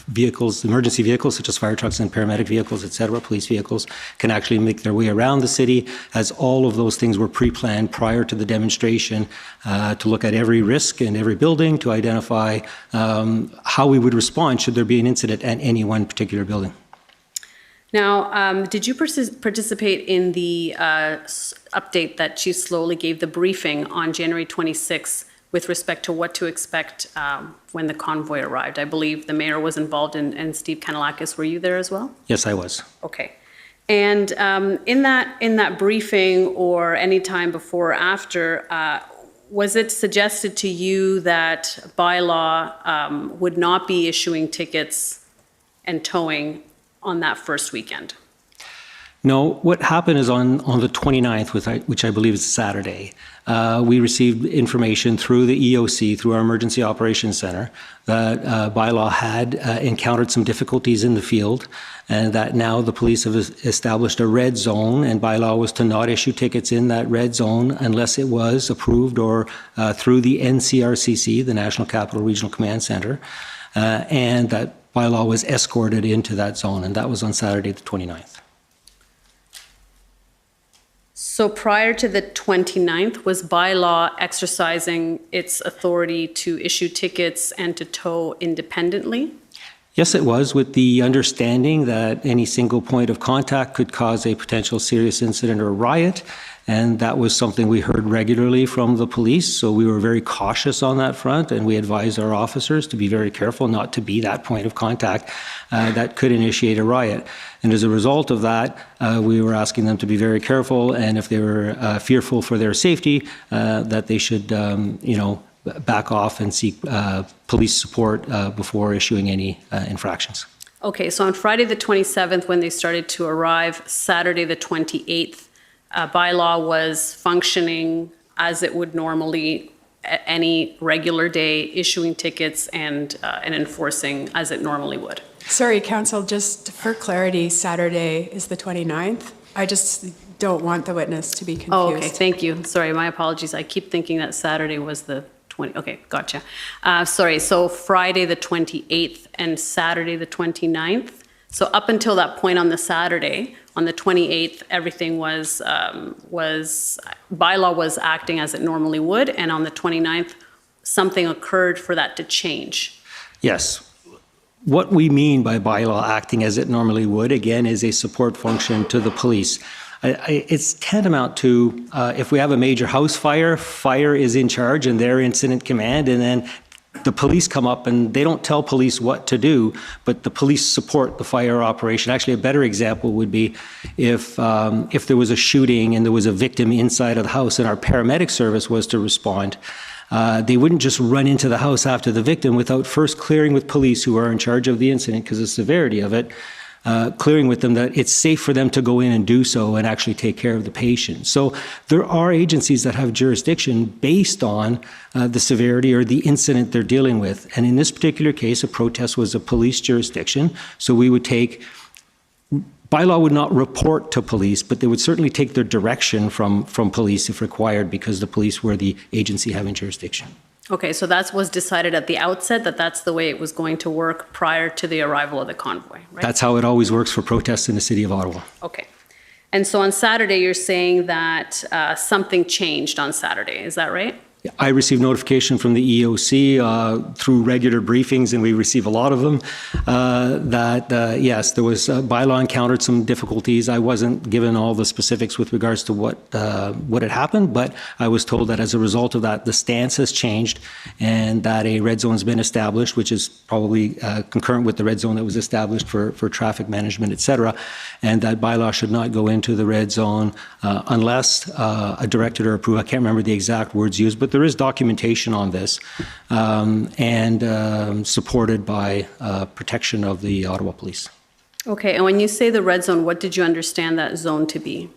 vehicles, emergency vehicles such as fire trucks and paramedic vehicles, et cetera, police vehicles, can actually make their way around the city, as all of those things were pre-planned prior to the demonstration to look at every risk in every building, to identify how we would respond should there be an incident at any one particular building. Now, did you participate in the update that Chief Slowly gave, the briefing on January 26th with respect to what to expect when the convoy arrived? I believe the mayor was involved and Steve Kanellakis. Were you there as well? Yes, I was. Okay. And in that briefing or any time before or after, was it suggested to you that bylaw would not be issuing tickets and towing on that first weekend? No, what happened is on the 29th, which I believe is Saturday, we received information through the EOC, through our Emergency Operations Center, that bylaw had encountered some difficulties in the field, and that now the police have established a red zone, and bylaw was to not issue tickets in that red zone unless it was approved or through the NCRCC, the National Capital Regional Command Center, and that bylaw was escorted into that zone, and that was on Saturday the 29th. So prior to the 29th, was bylaw exercising its authority to issue tickets and to tow independently? Yes, it was, with the understanding that any single point of contact could cause a potential serious incident or riot. And that was something we heard regularly from the police. So we were very cautious on that front, and we advised our officers to be very careful not to be that point of contact that could initiate a riot. And as a result of that, we were asking them to be very careful, and if they were fearful for their safety, that they should, back off and seek police support before issuing any infractions. Okay, so on Friday the 27th, when they started to arrive, Saturday the 28th, bylaw was functioning as it would normally any regular day, issuing tickets and enforcing as it normally would. Sorry, Council, just for clarity, Saturday is the 29th. I just don't want the witness to be confused. Oh, okay, thank you. Sorry, my apologies. I keep thinking that Saturday was the 20. Okay, gotcha. Sorry, so Friday the 28th and Saturday the 29th. So up until that point on the Saturday, on the 28th, everything was bylaw was acting as it normally would, and on the 29th, something occurred for that to change. Yes. What we mean by bylaw acting as it normally would, again, is a support function to the police. It's tantamount to if we have a major house fire, fire is in charge and they're incident command, and then the police come up and they don't tell police what to do, but the police support the fire operation. Actually, a better example would be if there was a shooting and there was a victim inside of the house and our paramedic service was to respond. They wouldn't just run into the house after the victim without first clearing with police who are in charge of the incident because of the severity of it, clearing with them that it's safe for them to go in and do so and actually take care of the patient. So there are agencies that have jurisdiction based on the severity or the incident they're dealing with. And in this particular case, a protest was a police jurisdiction. So we would take, bylaw would not report to police, but they would certainly take their direction from police if required because the police were the agency having jurisdiction. Okay, so that was decided at the outset that that's the way it was going to work prior to the arrival of the convoy, right? That's how it always works for protests in the city of Ottawa. Okay. And so on Saturday, you're saying that something changed on Saturday, is that right? I received notification from the EOC through regular briefings, and we receive a lot of them, that yes, there was bylaw encountered some difficulties. I wasn't given all the specifics with regards to what had happened, but I was told that as a result of that, the stance has changed and that a red zone has been established, which is probably concurrent with the red zone that was established for traffic management, et cetera, and that bylaw should not go into the red zone unless a directed or approved, I can't remember the exact words used, but there is documentation on this and supported by protection of the Ottawa Police. Okay, and when you say the red zone, what did you understand that zone to be?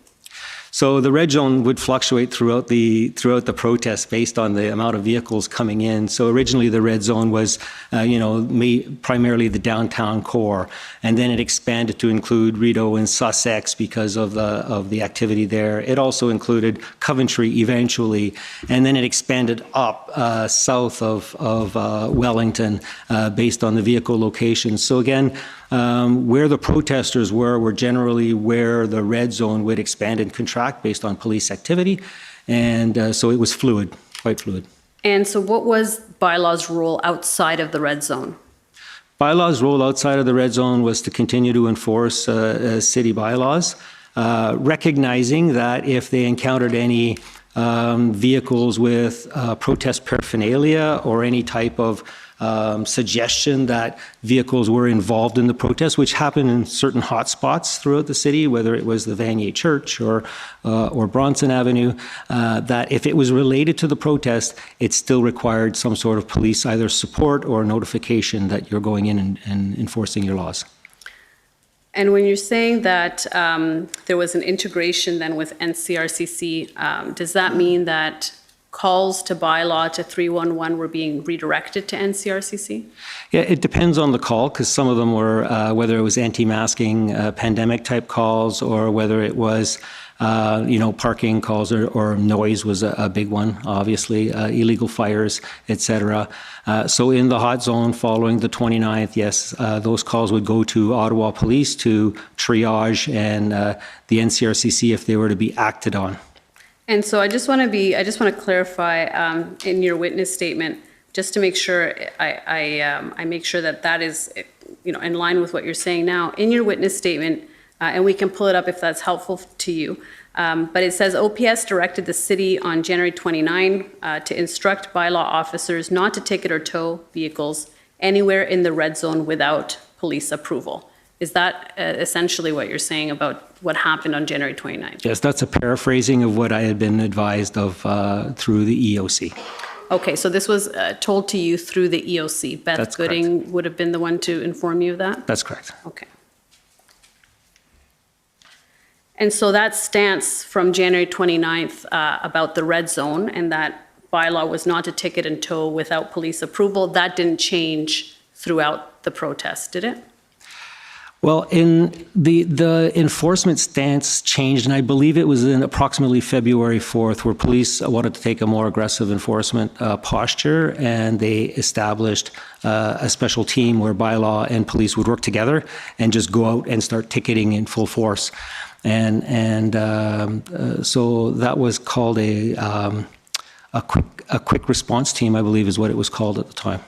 So the red zone would fluctuate throughout the protest based on the amount of vehicles coming in. So originally the red zone was, primarily the downtown core, and then it expanded to include Rideau and Sussex because of the activity there. It also included Coventry eventually, and then it expanded up south of Wellington based on the vehicle locations. So again, where the protesters were generally where the red zone would expand and contract based on police activity. And so it was fluid, quite fluid. And so what was bylaw's role outside of the red zone? Bylaw's role outside of the red zone was to continue to enforce city bylaws, recognizing that if they encountered any vehicles with protest paraphernalia or any type of suggestion that vehicles were involved in the protest, which happened in certain hot spots throughout the city, whether it was the Vanier Church or Bronson Avenue, that if it was related to the protest, it still required some sort of police either support or notification that you're going in and enforcing your laws. And when you're saying that there was an integration then with NCRCC, does that mean that calls to bylaw to 311 were being redirected to NCRCC? Yeah, it depends on the call, because some of them were, whether it was anti-masking, pandemic type calls, or whether it was, parking calls or noise was a big one, obviously, illegal fires, et cetera. So in the hot zone following the 29th, yes, those calls would go to Ottawa Police to triage and the NCRCC if they were to be acted on. And so I just want to clarify in your witness statement, just to make sure I make sure that is, in line with what you're saying now. In your witness statement, and we can pull it up if that's helpful to you, but it says OPS directed the city on January 29 to instruct bylaw officers not to ticket or tow vehicles anywhere in the red zone without police approval. Is that essentially what you're saying about what happened on January 29th? Yes, that's a paraphrasing of what I had been advised of through the EOC. Okay, so this was told to you through the EOC. Beth That's Gooding correct. would have been the one to inform you of that? That's correct. Okay. And so that stance from January 29th about the red zone and that bylaw was not to ticket and tow without police approval, that didn't change throughout the protest, did it? Well, in the enforcement stance changed, and I believe it was in approximately February 4th, where police wanted to take a more aggressive enforcement posture, and they established a special team where bylaw and police would work together and just go out and start ticketing in full force. And so that was called a quick response team, I believe is what it was called at the time.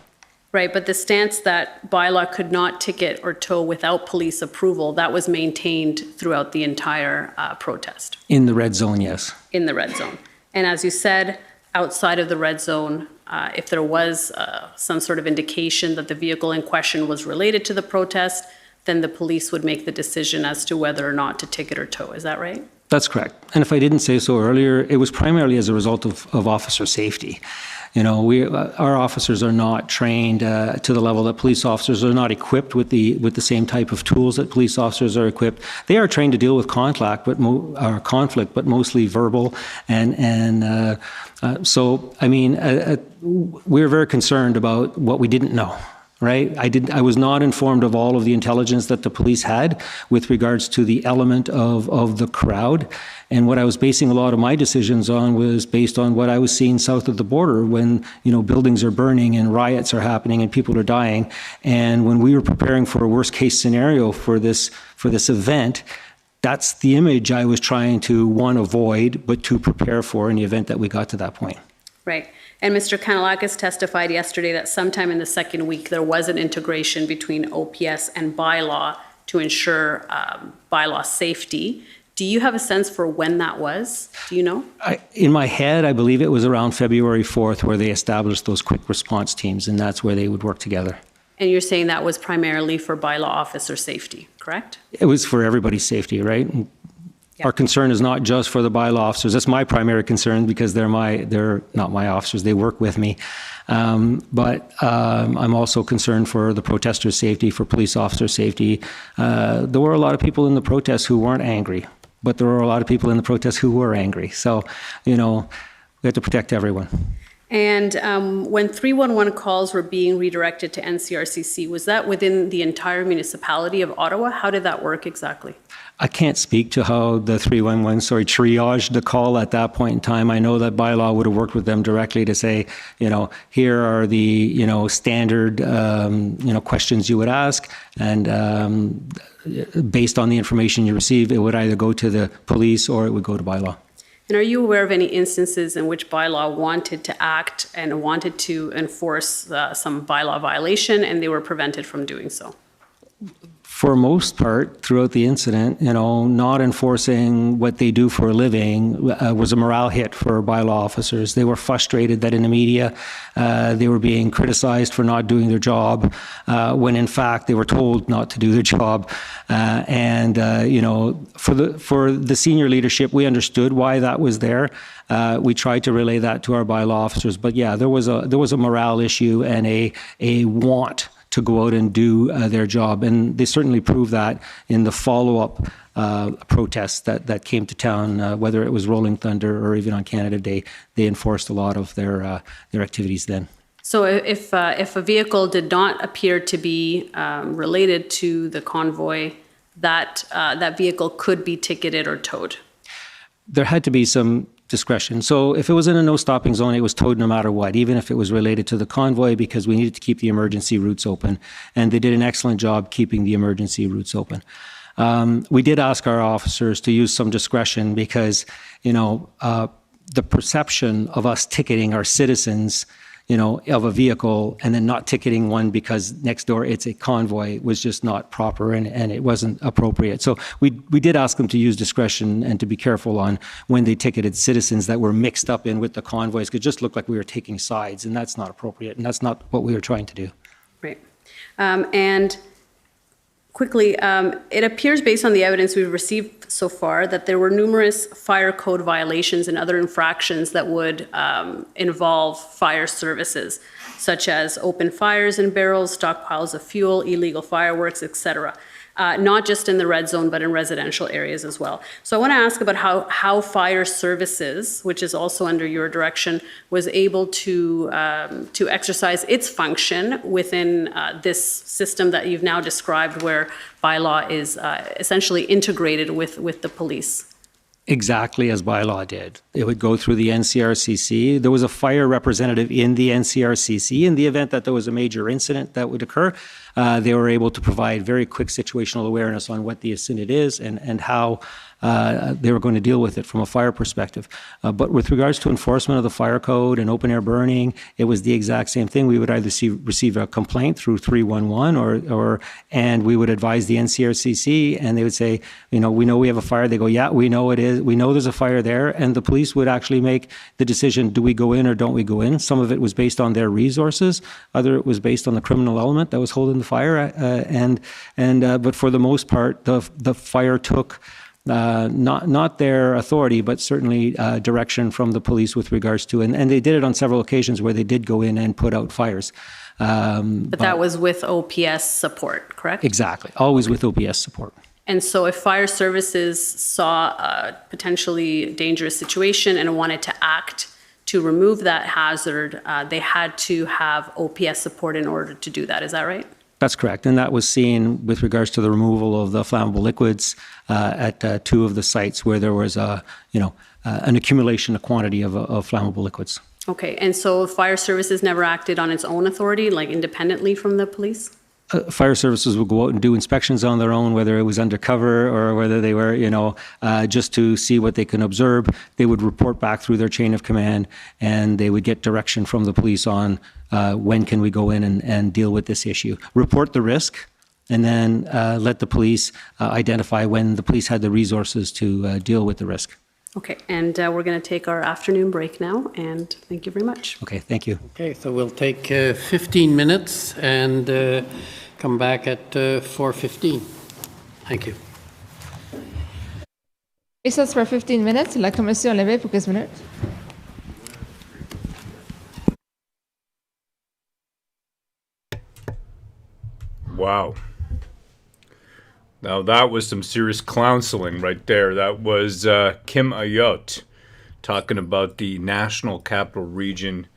Right, but the stance that bylaw could not ticket or tow without police approval, that was maintained throughout the entire protest. In the red zone, yes. In the red zone. And as you said, outside of the red zone, if there was some sort of indication that the vehicle in question was related to the protest, then the police would make the decision as to whether or not to ticket or tow. Is that right? That's correct. And if I didn't say so earlier, it was primarily as a result of officer safety. Our officers are not trained to the level that police officers are not equipped with the same type of tools that police officers are equipped. They are trained to deal with conflict, but mostly verbal. So, I mean, we're very concerned about what we didn't know. Right? I was not informed of all of the intelligence that the police had with regards to the element of the crowd. And what I was basing a lot of my decisions on was based on what I was seeing south of the border when, buildings are burning and riots are happening and people are dying. And when we were preparing for a worst case scenario for this event, that's the image I was trying to, one, avoid, but two, prepare for in the event that we got to that point. Right. And Mr. Kanalakis testified yesterday that sometime in the second week, there was an integration between OPS and bylaw to ensure bylaw safety. Do you have a sense for when that was? Do you know? In my head, I believe it was around February 4th where they established those quick response teams, and that's where they would work together. And you're saying that was primarily for bylaw officer safety, correct? It was for everybody's safety, right? Our concern is not just for the bylaw officers. That's my primary concern because they're not my officers. They work with me. But I'm also concerned for the protesters' safety, for police officer safety. There were a lot of people in the protests who weren't angry, but there were a lot of people in the protests who were angry. So, we have to protect everyone. And when 311 calls were being redirected to NCRCC, was that within the entire municipality of Ottawa? How did that work exactly? I can't speak to how the 311, triaged the call at that point in time. I know that bylaw would have worked with them directly to say, here are the, standard, questions you would ask. And based on the information you receive, it would either go to the police or it would go to bylaw. And are you aware of any instances in which bylaw wanted to act and wanted to enforce some bylaw violation and they were prevented from doing so? For most part, throughout the incident, not enforcing what they do for a living was a morale hit for bylaw officers. They were frustrated that in the media they were being criticized for not doing their job when in fact they were told not to do their job. For the senior leadership, we understood why that was there. We tried to relay that to our bylaw officers, but yeah, there was a morale issue and a want to go out and do their job. And they certainly proved that in the follow-up protests that came to town, whether it was Rolling Thunder or even on Canada Day. They enforced a lot of their activities then. So if a vehicle did not appear to be related to the convoy, that vehicle could be ticketed or towed? There had to be some discretion. So if it was in a no stopping zone, it was towed no matter what, even if it was related to the convoy, because we needed to keep the emergency routes open. And they did an excellent job keeping the emergency routes open. We did ask our officers to use some discretion because, the perception of us ticketing our citizens, of a vehicle and then not ticketing one because next door it's a convoy was just not proper and it wasn't appropriate. So we did ask them to use discretion and to be careful on when they ticketed citizens that were mixed up in with the convoys. It just looked like we were taking sides, and that's not appropriate, and that's not what we were trying to do. Right. And quickly, it appears based on the evidence we've received so far that there were numerous fire code violations and other infractions that would involve fire services, such as open fires in barrels, stockpiles of fuel, illegal fireworks, etc. Not just in the red zone, but in residential areas as well. So I want to ask about how fire services, which is also under your direction, was able to exercise its function within this system that you've now described, where bylaw is essentially integrated with the police. Exactly as bylaw did. It would go through the NCRCC. There was a fire representative in the NCRCC. In the event that there was a major incident that would occur, they were able to provide very quick situational awareness on what the incident is and how they were going to deal with it from a fire perspective. But with regards to enforcement of the fire code and open air burning, it was the exact same thing. We would either receive a complaint through 311 and we would advise the NCRCC, and they would say, we know we have a fire. They go, yeah, we know it is. We know there's a fire there. And the police would actually make the decision, do we go in or don't we go in? Some of it was based on their resources. Other it was based on the criminal element that was holding the fire. But for the most part, the fire took not their authority, but certainly direction from the police with regards to, and they did it on several occasions where they did go in and put out fires. But that was with OPS support, correct? Exactly, always with OPS support. And so if fire services saw a potentially dangerous situation and wanted to act to remove that hazard, they had to have OPS support in order to do that. Is that right? That's correct. And that was seen with regards to the removal of the flammable liquids at two of the sites where there was an accumulation, a quantity of flammable liquids. Okay. And so fire services never acted on its own authority, like independently from the police? fire services would go out and do inspections on their own, whether it was undercover or whether they were, just to see what they can observe. They would report back through their chain of command, and they would get direction from the police on when can we go in and deal with this issue. Report the risk, and then let the police identify when the police had the resources to deal with the risk. Okay, and we're going to take our afternoon break now, and thank you very much. Okay, thank you. Okay, so we'll take 15 minutes and come back at 4:15. Thank you. Recess for 15 minutes. La commission levée pour 15 minutes. Wow. Now that was some serious counseling right there. That was Kim Ayotte talking about the National Capital Region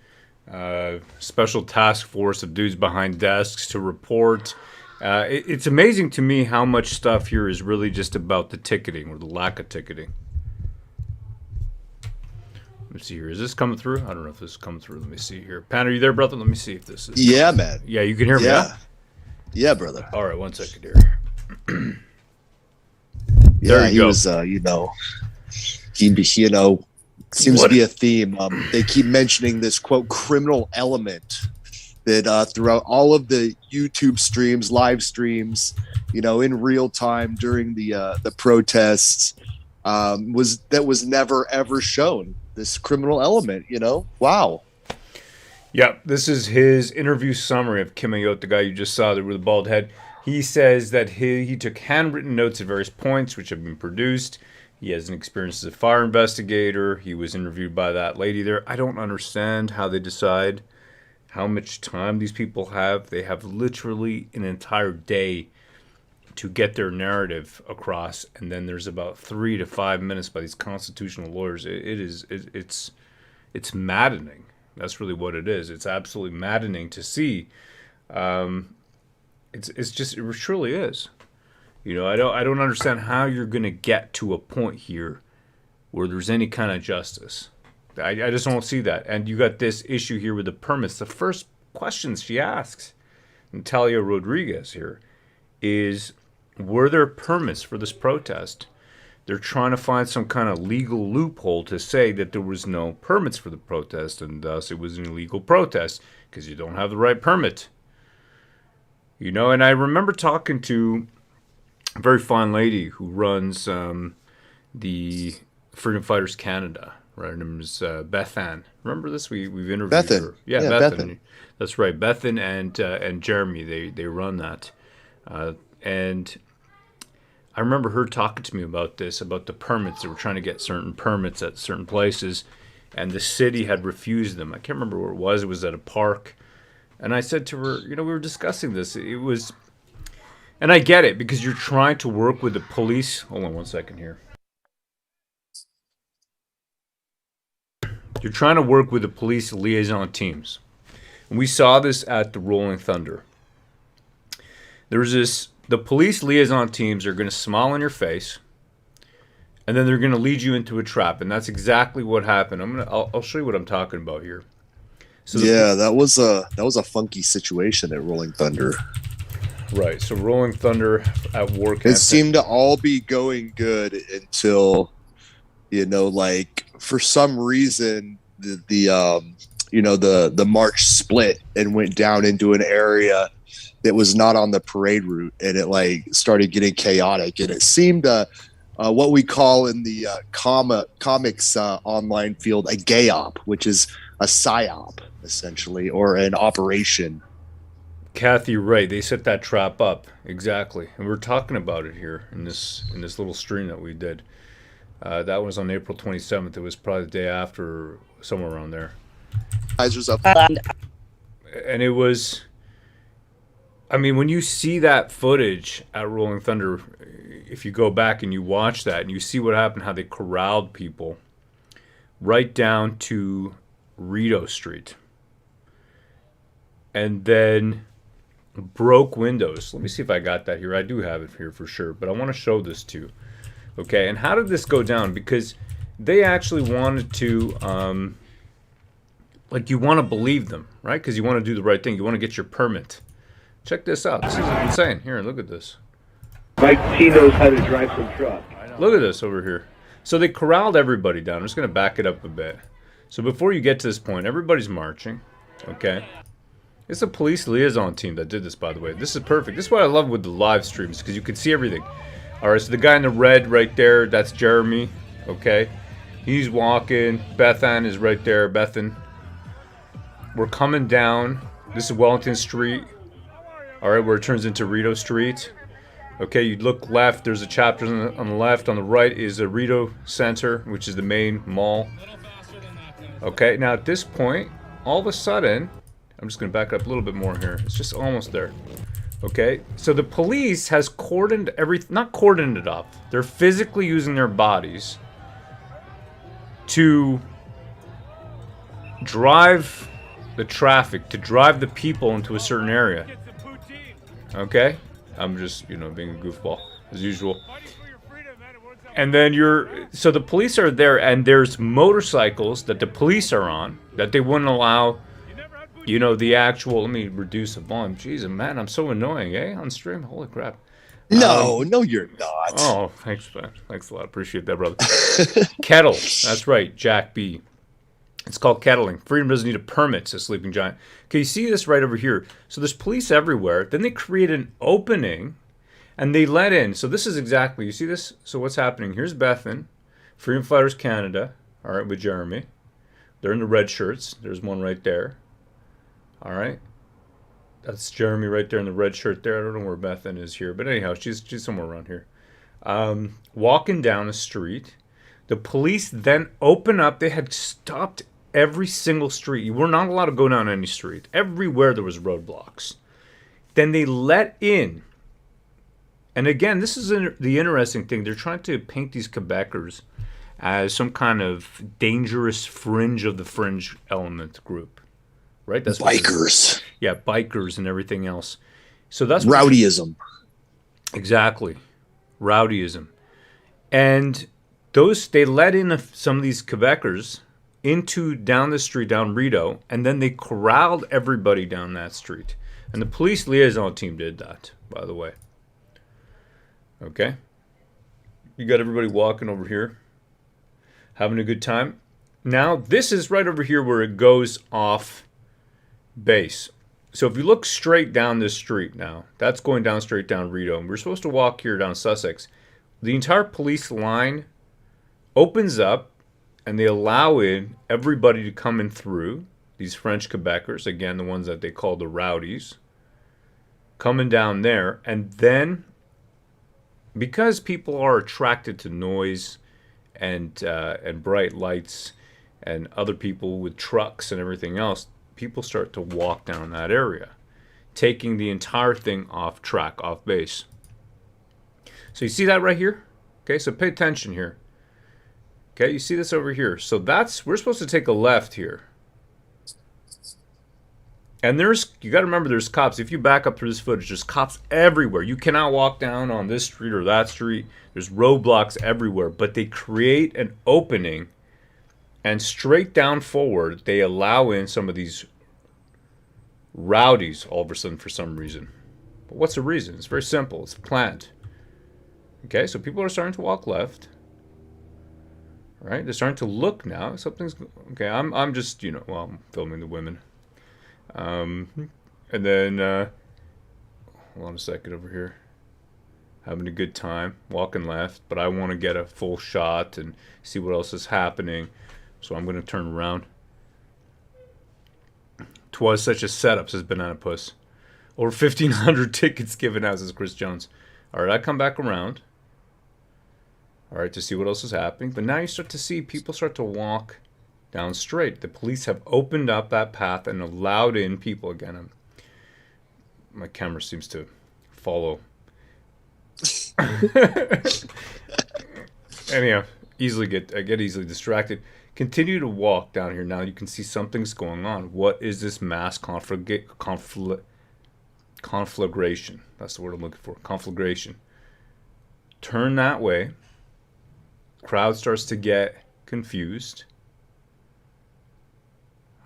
Special Task Force of dudes behind desks to report. It's amazing to me how much stuff here is really just about the ticketing or the lack of ticketing. Let me see here. Is this coming through? I don't know if this is coming through. Let me see here. Pan, are you there, brother? Let me see if this is. Yeah, man. Yeah, you can hear me. Yeah. Yeah, brother. All right, 1 second here. Yeah, you he go. was, seems to be a theme. They keep mentioning this, quote, criminal element that throughout all of the YouTube streams, live streams, in real time during the protests, was never, ever shown. This criminal element, Wow. Yeah, this is his interview summary of Kim Ayotte, the guy you just saw there with the bald head. He says that he took handwritten notes at various points which have been produced. He has an experience as a fire investigator. He was interviewed by that lady there. I don't understand how they decide how much time these people have. They have literally an entire day to get their narrative across, and then there's about 3 to 5 minutes by these constitutional lawyers. It's maddening. That's really what it is. It's absolutely maddening to see. It truly is. I don't understand how you're going to get to a point here where there's any kind of justice. I just don't see that. And you got this issue here with the permits. The first questions she asks, Natalia Rodriguez here, is were there permits for this protest? They're trying to find some kind of legal loophole to say that there was no permits for the protest, and thus it was an illegal protest because you don't have the right permit. And I remember talking to a very fine lady who runs the Freedom Fighters Canada. Right, her name is Bethan. Remember this? We've interviewed Bethan. her. Yeah, Bethan. That's right. Bethan and Jeremy. They run that, and I remember her talking to me about this, about the permits. They were trying to get certain permits at certain places, and the city had refused them. I can't remember where it was. It was at a park. And I said to her, we were discussing this. It was, and I get it, because you're trying to work with the police. Hold on 1 second here. You're trying to work with the police liaison teams. And we saw this at the Rolling Thunder. There's this. The police liaison teams are going to smile in your face, and then they're going to lead you into a trap, and that's exactly what happened. I'll show you what I'm talking about here. So that was a funky situation at Rolling Thunder. Right. So Rolling Thunder at work. It seemed to all be going good until, for some reason the march split and went down into an area that was not on the parade route, and it started getting chaotic, and it seemed what we call in the comics online field a gayop, which is a psyop essentially, or an operation. Kathy, right? They set that trap up exactly, and we're talking about it here in this little stream that we did. That was on April 27th. It was probably the day after, somewhere around there. And it was. I mean, when you see that footage at Rolling Thunder, if you go back and you watch that and you see what happened, how they corralled people right down to Rideau Street and then broke windows. Let me see if I got that here. I do have it here for sure, but I want to show this to you. Okay, and how did this go down? Because they actually wanted to, you want to believe them, right? Because you want to do the right thing. You want to get your permit Check this out. This is insane. Here, look at this. Mike T knows how to drive some truck. Look at this over here. So they corralled everybody down. I'm just going to back it up a bit. So before you get to this point, everybody's marching. Okay? It's a police liaison team that did this, by the way. This is perfect. This is what I love with the live streams, because you can see everything. Alright, so the guy in the red right there, that's Jeremy. Okay? He's walking. Bethan is right there. Bethan. We're coming down. This is Wellington Street. Alright, where it turns into Rideau Street. Okay, you look left, there's a chapter on the left. On the right is a Rideau Center, which is the main mall. Okay, now at this point, all of a sudden, I'm just going to back up a little bit more here. It's just almost there. Okay, so the police has cordoned everything, not cordoned it up. They're physically using their bodies to drive the traffic, to drive the people into a certain area. Okay? I'm just, being a goofball, as usual. And then so the police are there, and there's motorcycles that the police are on, that they wouldn't allow, the actual, let me reduce the volume. Jeez, man, I'm so annoying, on stream? Holy crap. No, you're not. Oh, thanks, man. Thanks a lot. Appreciate that, brother. Kettle. That's right, Jack B. It's called kettling. Freedom doesn't need a permit, says Sleeping Giant. Okay, you see this right over here. So there's police everywhere. Then they create an opening, and they let in. So this is exactly, you see this? So what's happening? Here's Bethan, Freedom Fighters Canada, all right, with Jeremy. They're in the red shirts. There's one right there. All right. That's Jeremy right there in the red shirt there. I don't know where Bethan is here. But anyhow, she's somewhere around here. Walking down the street. The police then open up. They had stopped every single street. You were not allowed to go down any street. Everywhere there was roadblocks. Then they let in. And again, this is the interesting thing. They're trying to paint these Quebecers as some kind of dangerous fringe of the fringe element group. Right? That's bikers. Yeah, bikers and everything else. So that's rowdyism. Exactly. Rowdyism. And they let in some of these Quebecers down the street, down Rideau, and then they corralled everybody down that street. And the police liaison team did that, by the way. Okay? You got everybody walking over here, having a good time. Now, this is right over here where it goes off base. So if you look straight down this street now, that's going down straight down Rideau. And we're supposed to walk here down Sussex. The entire police line opens up, and they allow in everybody to come in through. These French Quebecers, again, the ones that they call the rowdies, coming down there. And then, because people are attracted to noise and bright lights and other people with trucks and everything else, people start to walk down that area, taking the entire thing off track, off base. So you see that right here? Okay, so pay attention here. Okay, you see this over here. So we're supposed to take a left here. And you got to remember there's cops. If you back up through this footage, there's cops everywhere. You cannot walk down on this street or that street. There's roadblocks everywhere. But they create an opening, and straight down forward, they allow in some of these rowdies all of a sudden for some reason. But what's the reason? It's very simple. It's planned. Okay, so people are starting to walk left. Right? They're starting to look now. Something's okay. I'm just, I'm filming the women. And then hold on a second over here. Having a good time, walking left, but I want to get a full shot and see what else is happening. So I'm going to turn around. 'Twas such a setup, says Banana Puss. Over 1,500 tickets given out, says Chris Jones. All right, I come back around. All right, to see what else is happening. But now you start to see people start to walk down straight. The police have opened up that path and allowed in people again. My camera seems to follow. Anyhow, I get easily distracted. Continue to walk down here. Now you can see something's going on. What is this mass conflagration? That's the word I'm looking for. Conflagration. Turn that way. Crowd starts to get confused.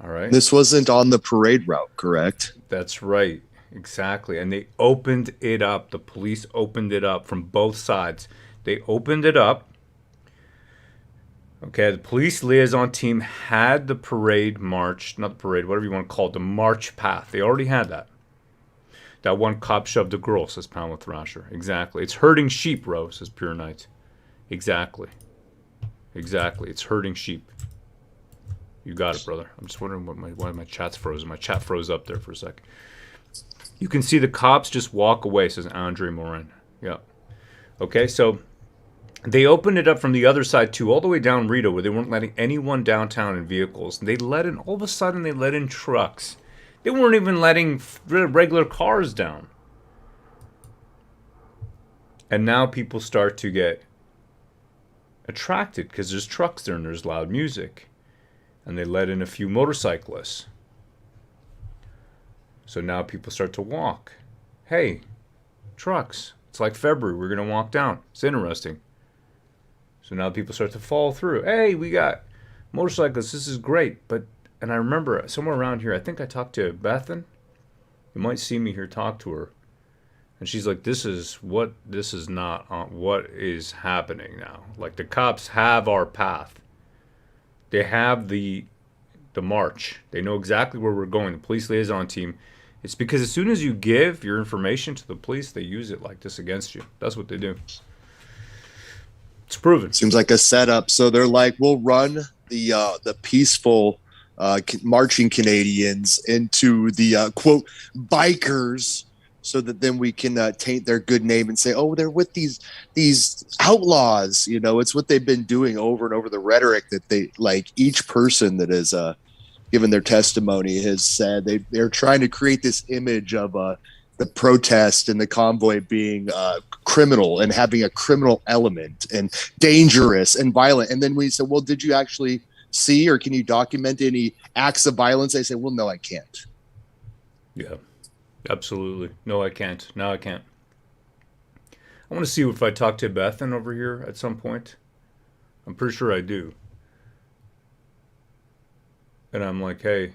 All right. This wasn't on the parade route, correct? That's right. exactly. And they opened it up. The police opened it up from both sides. They opened it up. Okay, the police liaison team had the parade march, not the parade, whatever you want to call it, the march path. They already had that. That one cop shoved a girl, says Pamela Thrasher. Exactly. It's herding sheep, Ro, says Pure Knight. Exactly. Exactly. It's herding sheep. You got it, brother. I'm just wondering why my chat's frozen. My chat froze up there for a sec. You can see the cops just walk away, says Andre Morin. Yeah. Okay, so they opened it up from the other side too, all the way down Rito, where they weren't letting anyone downtown in vehicles. And they let in, all of a sudden, they let in trucks. They weren't even letting regular cars down. And now people start to get attracted because there's trucks there and there's loud music. And they let in a few motorcyclists. So now people start to walk. Hey, trucks. It's like February. We're going to walk down. It's interesting. So now people start to fall through. Hey, we got motorcyclists. This is great. And I remember somewhere around here, I think I talked to Bethan. You might see me here talk to her. And she's like, this is not what is happening now. Like, the cops have our path. They have the march. They know exactly where we're going. The police liaison team. It's because as soon as you give your information to the police, they use it like this against you. That's what they do. It's proven. Seems like a setup. So they're like, we'll run the peaceful marching Canadians into the quote bikers, so that then we can taint their good name and say, oh, they're with these outlaws. You know, it's what they've been doing over and over. The rhetoric that they, like, each person that has given their testimony has said they're trying to create this image of the protest and the convoy being criminal and having a criminal element and dangerous and violent. And then we said, well, did you actually see, or can you document any acts of violence? They say, well, no, I can't. Yeah, absolutely. No, I can't. No, I can't. I want to see if I talk to Bethan over here at some point. I'm pretty sure I do. And I'm like, hey,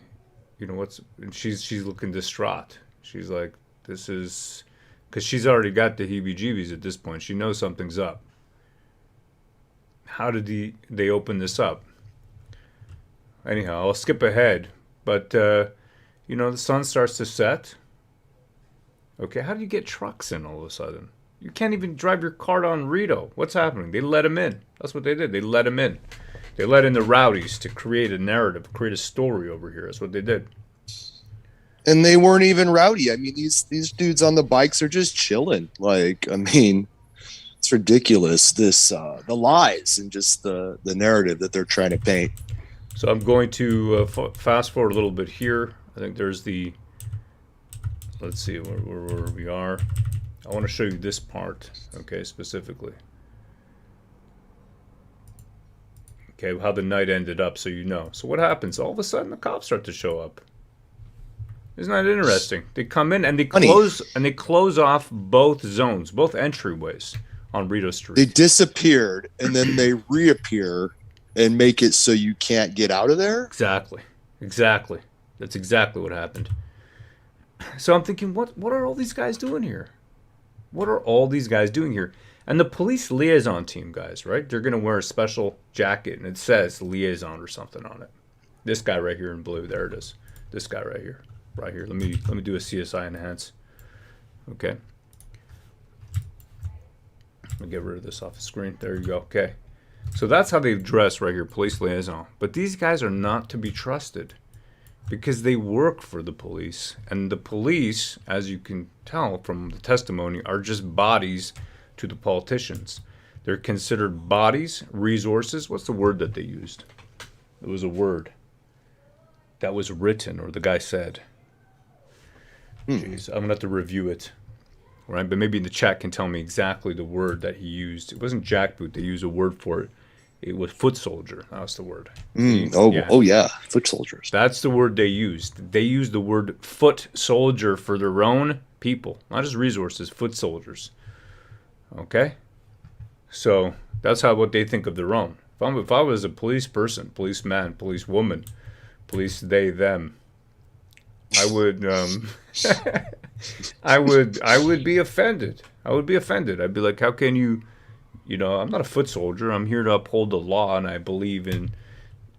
you know what's, and she's looking distraught. She's like, this is, because she's already got the heebie-jeebies at this point. She knows something's up. How did they open this up? Anyhow, I'll skip ahead. But, the sun starts to set. Okay, how do you get trucks in all of a sudden? You can't even drive your car down Rito. What's happening? They let them in. That's what they did. They let them in. They let in the rowdies to create a narrative, create a story over here. That's what they did. And they weren't even rowdy. I mean, these dudes on the bikes are just chilling. Like, I mean, it's ridiculous. This the lies and just the narrative that they're trying to paint. So I'm going to fast forward a little bit here. I think there's the, let's see where we are. I want to show you this part, okay, specifically. Okay, how the night ended up, so you know. So what happens? All of a sudden, the cops start to show up. Isn't that interesting? They come in and they close off both zones, both entryways on Rito Street. They disappeared and then they reappear and make it so you can't get out of there. Exactly. That's exactly what happened. So I'm thinking, what are all these guys doing here? What are all these guys doing here? And the police liaison team guys, right? They're going to wear a special jacket and it says liaison or something on it. This guy right here in blue, there it is. This guy right here. Right here. Let me do a CSI enhance. Okay. Let me get rid of this off the screen. There you go. Okay. So that's how they dress right here, police liaison. But these guys are not to be trusted because they work for the police. And the police, as you can tell from the testimony, are just bodies to the politicians. They're considered bodies, resources. What's the word that they used? It was a word that was written, or the guy said. Jeez, I'm gonna have to review it, right? But maybe in the chat can tell me exactly the word that he used. It wasn't jackboot. They used a word for it. It was foot soldier. That was the word. Oh yeah, foot soldiers. That's the word they used. They used the word foot soldier for their own people, not just resources. Foot soldiers. Okay, so that's what they think of their own. If I was a police person, policeman, policewoman, police they them, I would I would be offended. I would be offended. I'd be like, how can you, I'm not a foot soldier. I'm here to uphold the law, and I believe in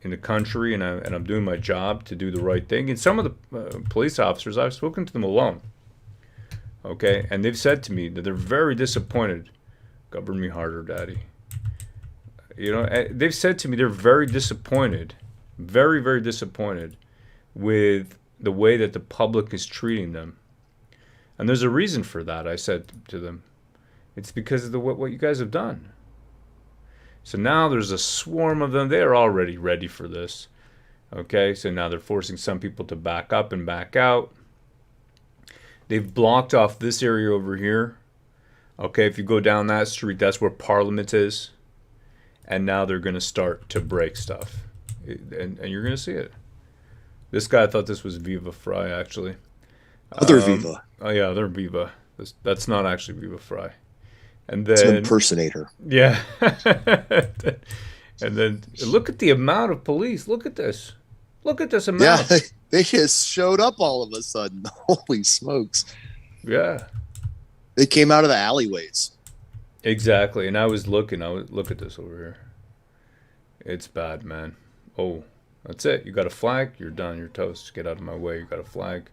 the country, and I'm doing my job to do the right thing. And some of the police officers, I've spoken to them alone, okay, and they've said to me that they're very disappointed. Govern me harder, Daddy. They've said to me they're very disappointed, very, very disappointed with the way that the public is treating them. And there's a reason for that, I said to them. It's because of what you guys have done. So now there's a swarm of them. They're already ready for this. Okay, so now they're forcing some people to back up and back out. They've blocked off this area over here. Okay, if you go down that street, that's where Parliament is. And now they're going to start to break stuff. And you're going to see it. This guy thought this was Viva Frei, actually. Other Viva. Oh, yeah, they're Viva. That's not actually Viva Frei. And then... It's an impersonator. Yeah. And then look at the amount of police. Look at this. Look at this amount. Yeah, they just showed up all of a sudden. Holy smokes. Yeah. They came out of the alleyways. Exactly. And I was look at this over here. It's bad, man. Oh, that's it. You got a flag, you're done. You're toast. Get out of my way. You got a flag.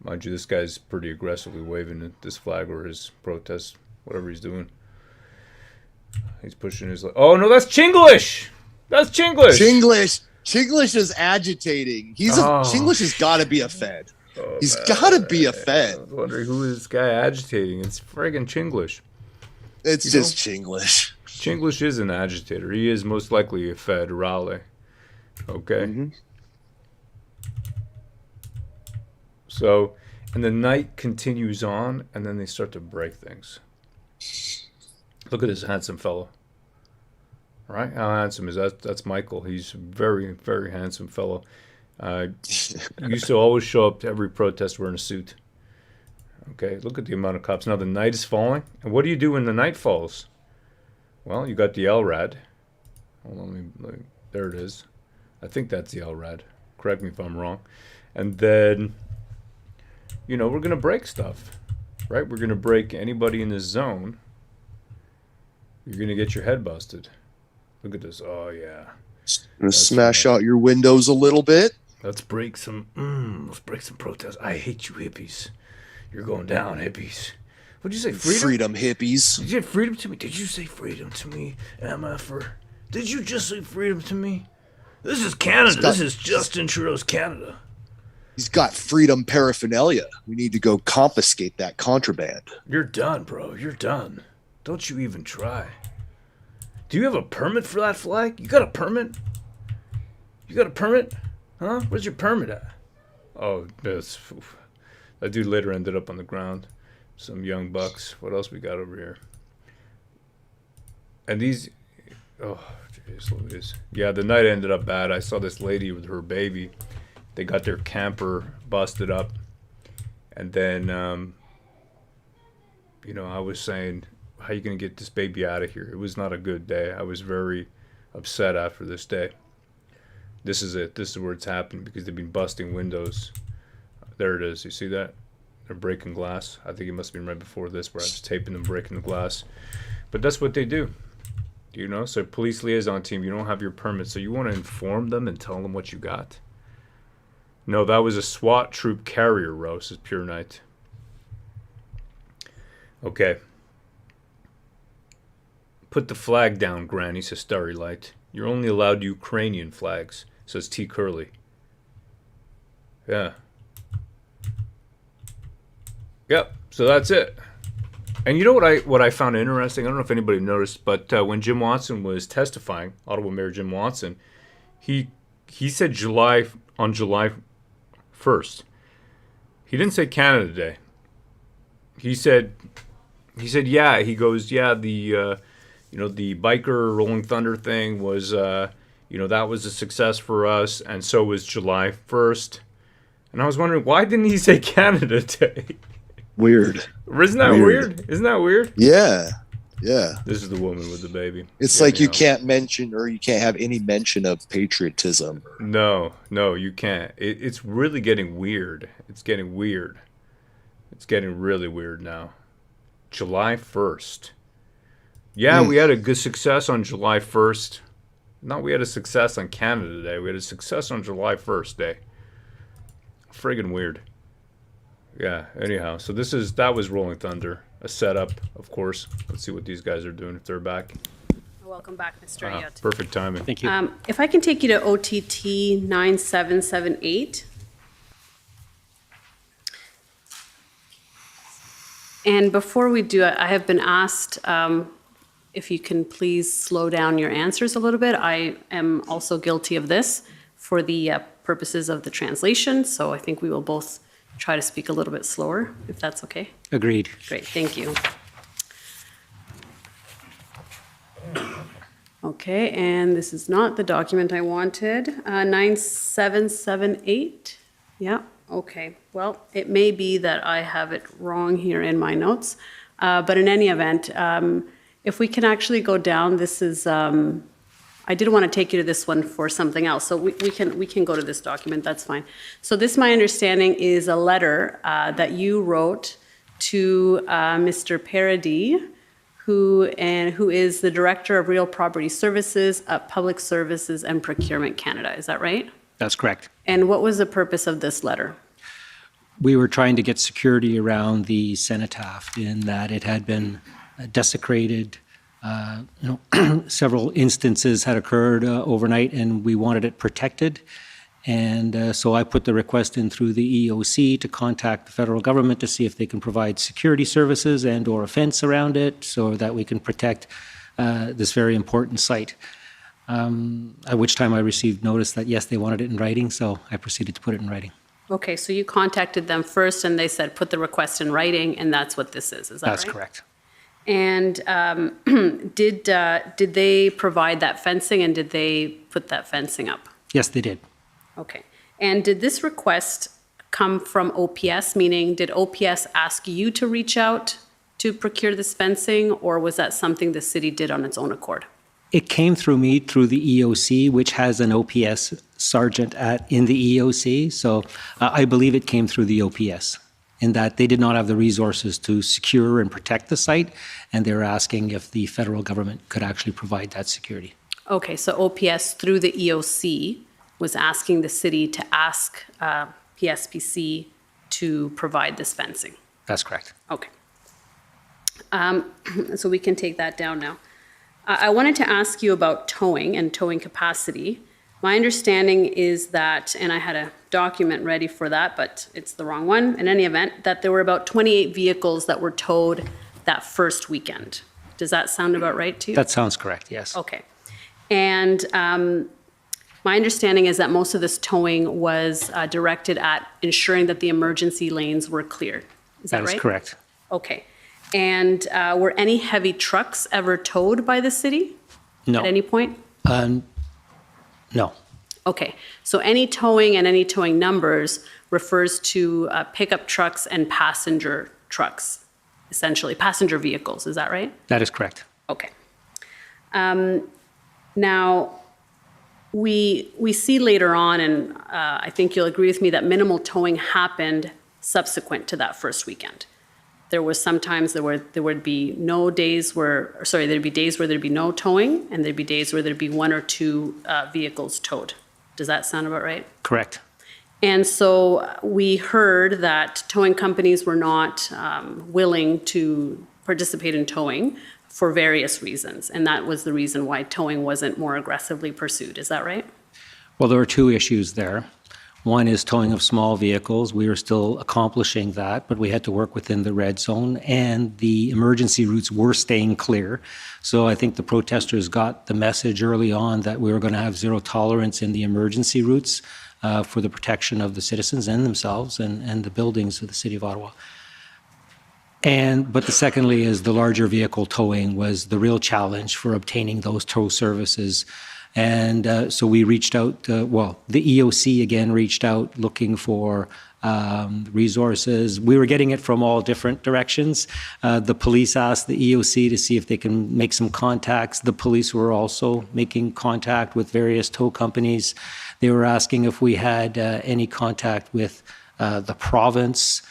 Mind you, this guy's pretty aggressively waving this flag or his protest, whatever he's doing. He's pushing his... Oh, no, that's Chinglish! That's Chinglish! Chinglish is agitating. Chinglish has got to be a Fed. He's got to be a Fed. I was wondering who is this guy agitating. It's friggin' Chinglish. It's just Chinglish. Chinglish is an agitator. He is most likely a federale. Okay? Mm-hmm. So, and the night continues on, and then they start to break things. Look at this handsome fellow. Right? How handsome is that? That's Michael. He's a very, very handsome fellow. Used to always show up to every protest wearing a suit. Okay, look at the amount of cops. Now the night is falling. And what do you do when the night falls? Well, you got the LRAD. Hold on, there it is. I think that's the LRAD. Correct me if I'm wrong. And then, we're going to break stuff. Right? We're going to break anybody in this zone. You're going to get your head busted. Look at this. Oh, yeah. Gonna smash out your windows a little bit. Let's break some protests. I hate you hippies. You're going down, hippies. What'd you say, freedom? Freedom hippies. Did you say freedom to me? Did you say freedom to me, MFer? Did you just say freedom to me? This is Canada. This is Justin Trudeau's Canada. He's got freedom paraphernalia. We need to go confiscate that contraband. You're done, bro. You're done. Don't you even try. Do you have a permit for that flag? You got a permit? You got a permit? Huh? Where's your permit at? Oh, that dude later ended up on the ground. Some young bucks. What else we got over here? And these... Oh, jeez Louise. Yeah, the night ended up bad. I saw this lady with her baby. They got their camper busted up. And then, I was saying... How are you going to get this baby out of here? It was not a good day. I was very upset after this day. This is it. This is where it's happening because they've been busting windows. There it is. You see that? They're breaking glass. I think it must have been right before this where I was taping them breaking the glass. But that's what they do. So police liaison team, you don't have your permit. So you want to inform them and tell them what you got? No, that was a SWAT troop carrier, Rose, is Pure Night. Okay. Put the flag down, Granny, says Starry Light. You're only allowed Ukrainian flags, says T. Curly. Yeah. Yep, so that's it. And you know what I found interesting? I don't know if anybody noticed, but when Jim Watson was testifying, Ottawa Mayor Jim Watson, he said July 1st. He didn't say Canada Day. He said, yeah, he goes, yeah, the biker Rolling Thunder thing was, that was a success for us, and so was July 1st. And I was wondering, why didn't he say Canada Day? Weird. Isn't that weird? Isn't that weird? Yeah. Yeah. This is the woman with the baby. It's like you can't mention or you can't have any mention of patriotism. No, you can't. It's really getting weird. It's getting weird. It's getting really weird now. July 1st. Yeah, we had a good success on July 1st. No, we had a success on Canada Day. We had a success on July 1st day. Friggin' weird. Yeah, anyhow. So that was Rolling Thunder. A setup, of course. Let's see what these guys are doing if they're back. Welcome back, Mr. Ayotte. Perfect timing. Thank you. If I can take you to OTT 9778. And before we do it, I have been asked if you can please slow down your answers a little bit. I am also guilty of this for the purposes of the translation, so I think we will both try to speak a little bit slower, if that's okay. Agreed. Great, thank you. Okay, and this is not the document I wanted. 9778, yeah, okay. Well, it may be that I have it wrong here in my notes, but in any event, if we can actually go down, this is, I did want to take you to this one for something else, so we can go to this document, that's fine. So this, my understanding, is a letter that you wrote to Mr. Paradis, who is the Director of Real Property Services at Public Services and Procurement Canada. Is that right? That's correct. And what was the purpose of this letter? We were trying to get security around the cenotaph in that it had been desecrated. Several instances had occurred overnight, and we wanted it protected. And so I put the request in through the EOC to contact the federal government to see if they can provide security services and or a fence around it so that we can protect this very important site. At which time I received notice that, yes, they wanted it in writing, so I proceeded to put it in writing. Okay, so you contacted them first and they said, put the request in writing, and that's what this is that right? That's correct. And did they provide that fencing, and did they put that fencing up? Yes, they did. Okay. And did this request come from OPS, meaning did OPS ask you to reach out to procure this fencing, or was that something the city did on its own accord? It came through me through the EOC, which has an OPS sergeant in the EOC. So I believe it came through the OPS in that they did not have the resources to secure and protect the site, and they were asking if the federal government could actually provide that security. Okay, so OPS through the EOC was asking the city to ask PSPC to provide this fencing. That's correct. Okay. So we can take that down now. I wanted to ask you about towing and towing capacity. My understanding is that, and I had a document ready for that, but it's the wrong one. In any event, that there were about 28 vehicles that were towed that first weekend. Does that sound about right to you? That sounds correct, yes. Okay. And my understanding is that most of this towing was directed at ensuring that the emergency lanes were cleared. Is that right? That is correct. Okay. And were any heavy trucks ever towed by the city? No. At any point? No. Okay. So any towing and any towing numbers refers to pickup trucks and passenger trucks, essentially, passenger vehicles. Is that right? That is correct. Okay. Now, we see later on, and I think you'll agree with me, that minimal towing happened subsequent to that first weekend. There was sometimes there would be no days where, sorry, there'd be days where there'd be no towing, and there'd be days where there'd be one or two vehicles towed. Does that sound about right? Correct. And so we heard that towing companies were not willing to participate in towing for various reasons, and that was the reason why towing wasn't more aggressively pursued. Is that right? Well, there are two issues there. One is towing of small vehicles. We are still accomplishing that, but we had to work within the red zone, and the emergency routes were staying clear. So I think the protesters got the message early on that we were going to have zero tolerance in the emergency routes for the protection of the citizens and themselves and the buildings of the City of Ottawa. But secondly is the larger vehicle towing was the real challenge for obtaining those tow services. And so we reached out, the EOC again reached out looking for resources. We were getting it from all different directions. The police asked the EOC to see if they can make some contacts. The police were also making contact with various tow companies. They were asking if we had any contact with the province.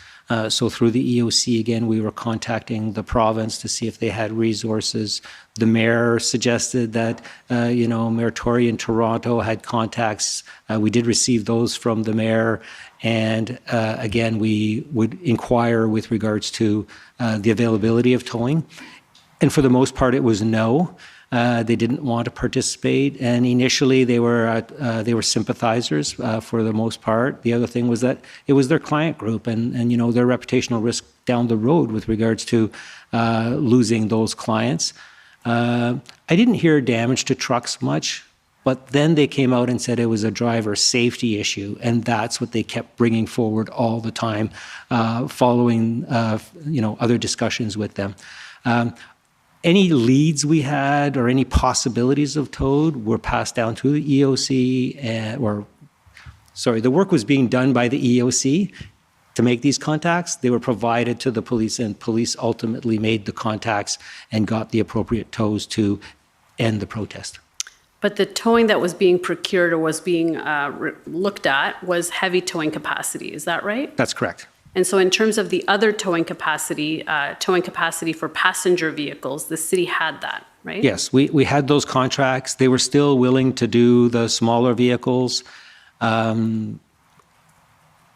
So through the EOC, again, we were contacting the province to see if they had resources. The mayor suggested that, Mayor Tory in Toronto had contacts. We did receive those from the mayor. And again, we would inquire with regards to the availability of towing. And for the most part, it was no. They didn't want to participate, and initially they were sympathizers for the most part. The other thing was that it was their client group, and their reputational risk down the road with regards to losing those clients. I didn't hear damage to trucks much, but then they came out and said it was a driver safety issue, and that's what they kept bringing forward all the time, following other discussions with them. Any leads we had or any possibilities of towed were passed down to the EOC, the work was being done by the EOC to make these contacts. They were provided to the police, and police ultimately made the contacts and got the appropriate tows to end the protest. But the towing that was being procured or was being looked at was heavy towing capacity, is that right? That's correct. And so in terms of the other towing capacity for passenger vehicles, the city had that, right? Yes, we had those contracts. They were still willing to do the smaller vehicles. There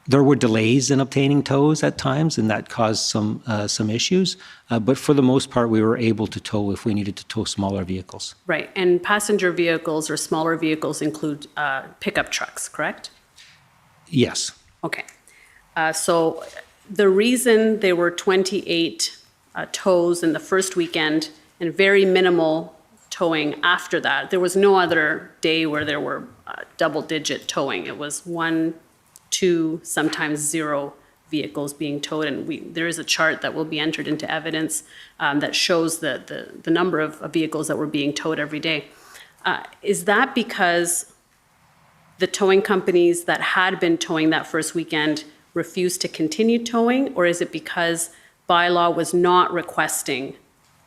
were delays in obtaining tows at times, and that caused some issues. But for the most part, we were able to tow if we needed to tow smaller vehicles. Right, and passenger vehicles or smaller vehicles include pickup trucks, correct? Yes. Okay. So the reason there were 28 tows in the first weekend and very minimal towing after that, there was no other day where there were double-digit towing. It was 1, 2, sometimes 0 vehicles being towed, and there is a chart that will be entered into evidence that shows the number of vehicles that were being towed every day. Is that because the towing companies that had been towing that first weekend refused to continue towing, or is it because bylaw was not requesting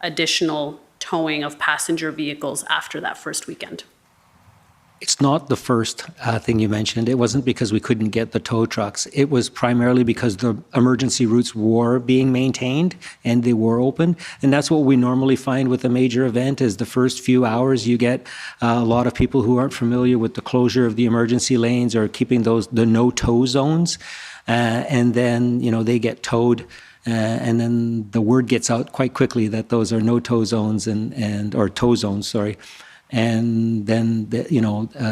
additional towing of passenger vehicles after that first weekend? It's not the first thing you mentioned. It wasn't because we couldn't get the tow trucks. It was primarily because the emergency routes were being maintained and they were open. And that's what we normally find with a major event is the first few hours you get a lot of people who aren't familiar with the closure of the emergency lanes or keeping the no tow zones. And then, they get towed. And then the word gets out quite quickly that those are no tow zones or tow zones, sorry. And then,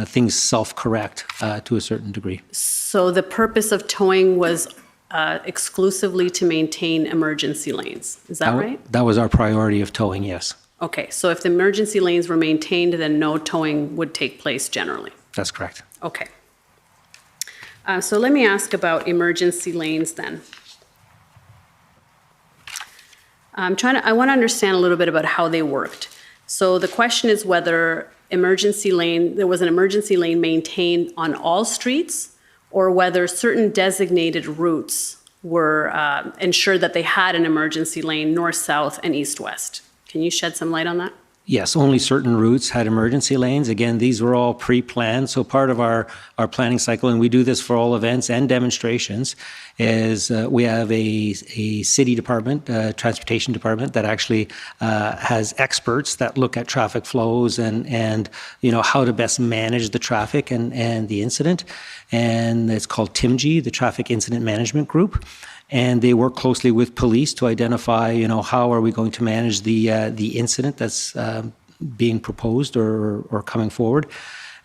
things self-correct to a certain degree. So the purpose of towing was exclusively to maintain emergency lanes. Is that right? That was our priority of towing, yes. Okay, so if the emergency lanes were maintained, then no towing would take place generally. That's correct. Okay. So let me ask about emergency lanes then. I want to understand a little bit about how they worked. So the question is whether there was an emergency lane maintained on all streets, or whether certain designated routes were ensured that they had an emergency lane north, south, and east, west. Can you shed some light on that? Yes, only certain routes had emergency lanes. Again, these were all pre-planned. So part of our planning cycle, and we do this for all events and demonstrations, is we have a city department, transportation department that actually has experts that look at traffic flows and how to best manage the traffic and the incident. And it's called TIMG, the Traffic Incident Management Group. And they work closely with police to identify, how are we going to manage the incident that's being proposed or coming forward.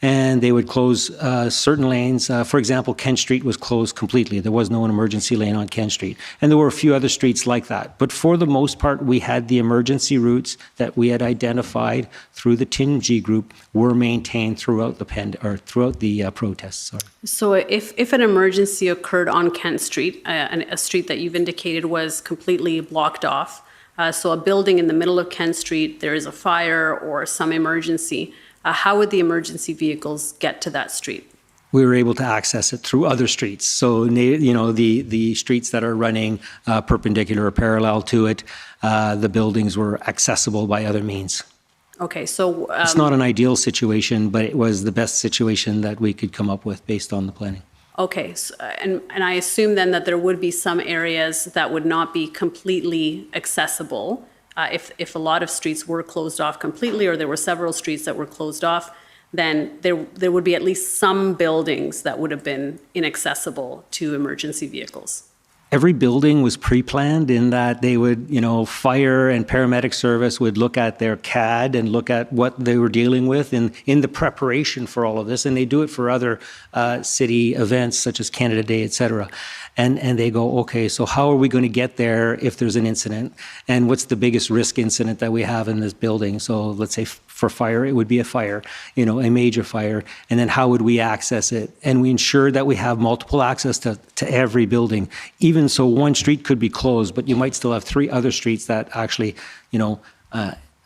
And they would close certain lanes. For example, Kent Street was closed completely. There was no emergency lane on Kent Street. And there were a few other streets like that. But for the most part, we had the emergency routes that we had identified through the TIMG group were maintained throughout the protests. Sorry. So if an emergency occurred on Kent Street, a street that you've indicated was completely blocked off, so a building in the middle of Kent Street, there is a fire or some emergency, how would the emergency vehicles get to that street? We were able to access it through other streets. So, the streets that are running perpendicular or parallel to it, the buildings were accessible by other means. Okay, so... it's not an ideal situation, but it was the best situation that we could come up with based on the planning. Okay, so, and I assume then that there would be some areas that would not be completely accessible if a lot of streets were closed off completely, or there were several streets that were closed off, then there would be at least some buildings that would have been inaccessible to emergency vehicles. Every building was pre-planned in that they would, fire and paramedic service would look at their CAD and look at what they were dealing with in the preparation for all of this. And they do it for other city events such as Canada Day, et cetera. And they go, okay, so how are we going to get there if there's an incident? And what's the biggest risk incident that we have in this building? So let's say for fire, it would be a fire, a major fire. And then how would we access it? And we ensure that we have multiple access to every building. Even so one street could be closed, but you might still have 3 other streets that actually,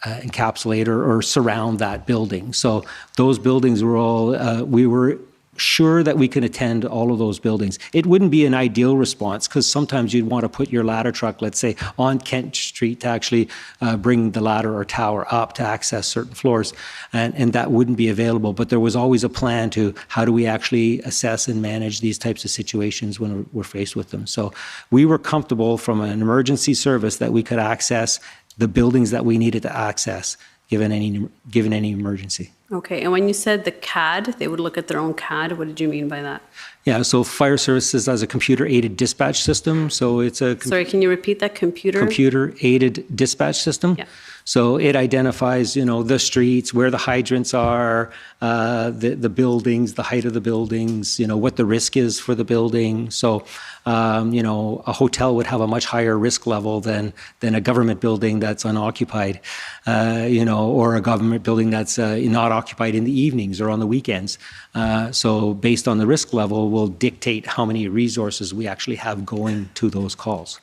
encapsulate or surround that building. So those buildings were all, we were sure that we can attend all of those buildings. It wouldn't be an ideal response because sometimes you'd want to put your ladder truck, let's say, on Kent Street to actually bring the ladder or tower up to access certain floors, and that wouldn't be available. But there was always a plan to how do we actually assess and manage these types of situations when we're faced with them. So we were comfortable from an emergency service that we could access the buildings that we needed to access given any emergency. Okay, and when you said the CAD, they would look at their own CAD, what did you mean by that? Yeah, so fire services has a computer-aided dispatch system. So it's a Sorry, can you repeat that? Computer-aided dispatch system. Yeah. So it identifies, the streets, where the hydrants are, the buildings, the height of the buildings, what the risk is for the building. So, a hotel would have a much higher risk level than a government building that's unoccupied, or a government building that's not occupied in the evenings or on the weekends. So based on the risk level, will dictate how many resources we actually have going to those calls.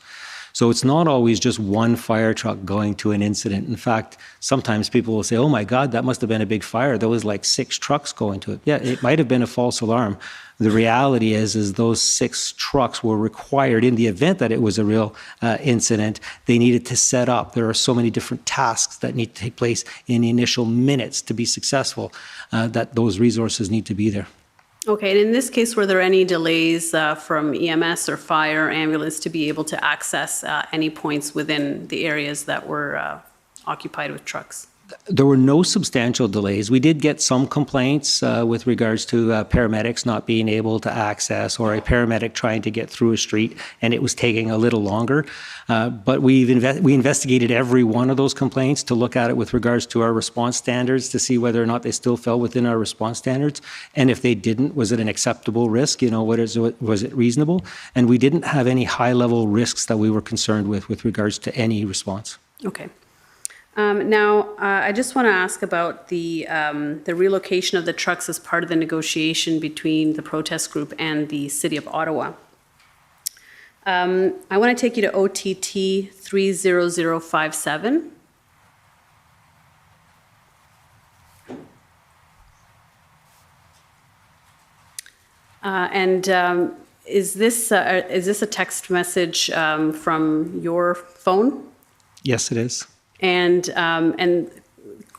So it's not always just one fire truck going to an incident. In fact, sometimes people will say, oh my God, that must have been a big fire. There was like 6 trucks going to it. Yeah, it might have been a false alarm. The reality is those 6 trucks were required in the event that it was a real incident. They needed to set up. There are so many different tasks that need to take place in the initial minutes to be successful that those resources need to be there. Okay, and in this case, were there any delays from EMS or fire, ambulance to be able to access any points within the areas that were occupied with trucks? There were no substantial delays. We did get some complaints with regards to paramedics not being able to access, or a paramedic trying to get through a street and it was taking a little longer. But we investigated every one of those complaints to look at it with regards to our response standards to see whether or not they still fell within our response standards. And if they didn't, was it an acceptable risk? Was it reasonable? And we didn't have any high-level risks that we were concerned with regards to any response. Okay. Now, I just want to ask about the relocation of the trucks as part of the negotiation between the protest group and the City of Ottawa. I want to take you to OTT 30057. Is this a text message from your phone? Yes, it is. And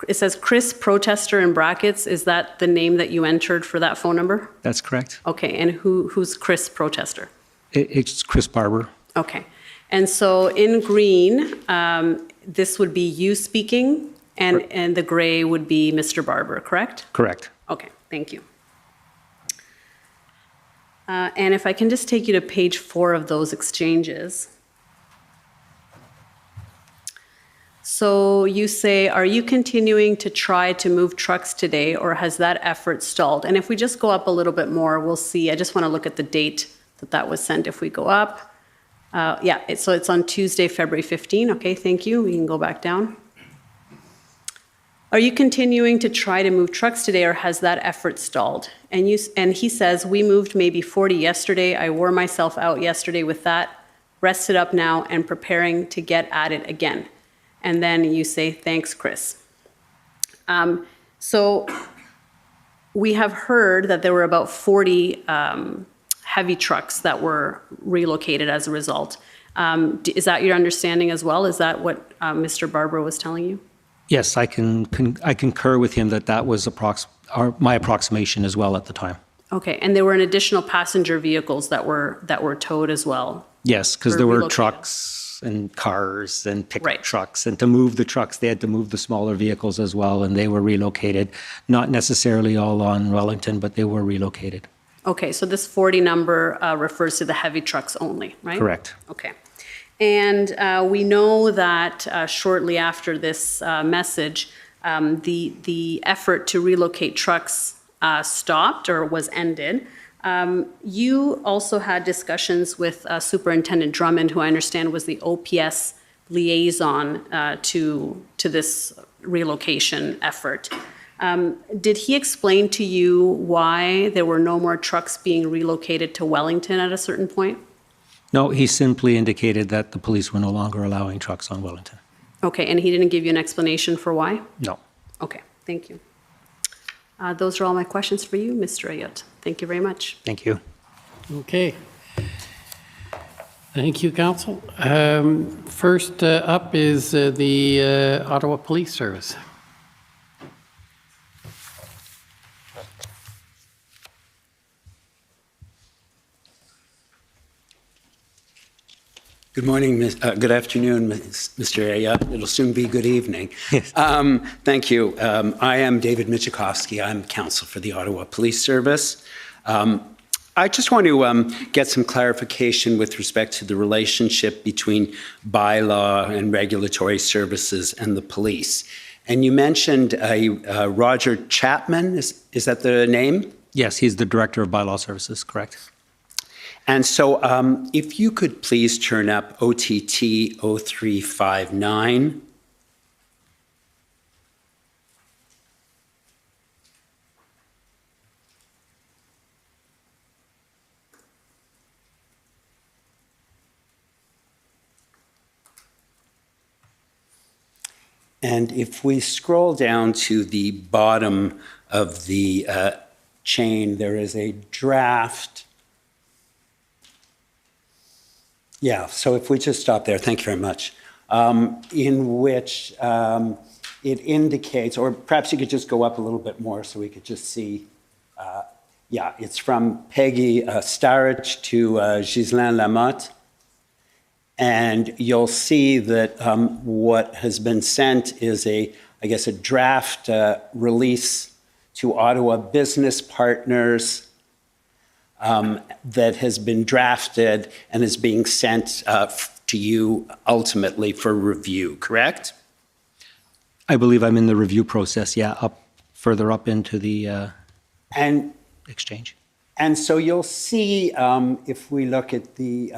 it says Chris Protester in brackets. Is that the name that you entered for that phone number? That's correct. Okay, and who's Chris Protester? It's Chris Barber. Okay, and so in green, this would be you speaking, and the gray would be Mr. Barber, correct? Correct. Okay, thank you. And if I can just take you to page 4 of those exchanges. So you say, are you continuing to try to move trucks today, or has that effort stalled? And if we just go up a little bit more, we'll see. I just want to look at the date that was sent. If we go up, so it's on Tuesday, February 15. Okay, thank you. We can go back down. Are you continuing to try to move trucks today, or has that effort stalled? And he says, we moved maybe 40 yesterday. I wore myself out yesterday with that, rested up now, and preparing to get at it again. And then you say, thanks, Chris. So we have heard that there were about 40 heavy trucks that were relocated as a result. Is that your understanding as well? Is that what Mr. Barber was telling you? Yes, I concur with him that was my approximation as well at the time. Okay, and there were an additional passenger vehicles that were towed as well? Yes, because Or there were relocated. trucks and cars and pickup Right. trucks. And to move the trucks, they had to move the smaller vehicles as well, and they were relocated. Not necessarily all on Wellington, but they were relocated. Okay, so this 40 number refers to the heavy trucks only, right? Correct. Okay. And we know that shortly after this message, the effort to relocate trucks stopped or was ended. You also had discussions with Superintendent Drummond, who I understand was the OPS liaison to this relocation effort. Did he explain to you why there were no more trucks being relocated to Wellington at a certain point? No, he simply indicated that the police were no longer allowing trucks on Wellington. Okay, and he didn't give you an explanation for why? No. Okay, thank you. Those are all my questions for you, Mr. Ayot. Thank you very much. Thank you. Okay. Thank you, Council. First up is the Ottawa Police Service. Good morning, good afternoon, Mr. Ayot. It'll soon be good evening. Thank you. I am David Michikowski. I'm counsel for the Ottawa Police Service. I just want to get some clarification with respect to the relationship between bylaw and regulatory services and the police. And you mentioned Roger Chapman. Is that the name? Yes, he's the Director of Bylaw Services, correct? And so if you could please turn up OTT 0359. And if we scroll down to the bottom of the chain, there is a draft. Yeah, so if we just stop there, thank you very much, in which it indicates, or perhaps you could just go up a little bit more so we could just see, yeah, it's from Peggy Starich to Ghislain Lamotte. And you'll see that what has been sent is I guess, a draft release to Ottawa business partners that has been drafted and is being sent to you ultimately for review, correct? I believe I'm in the review process, yeah, further up into the exchange. And so you'll see, if we look at the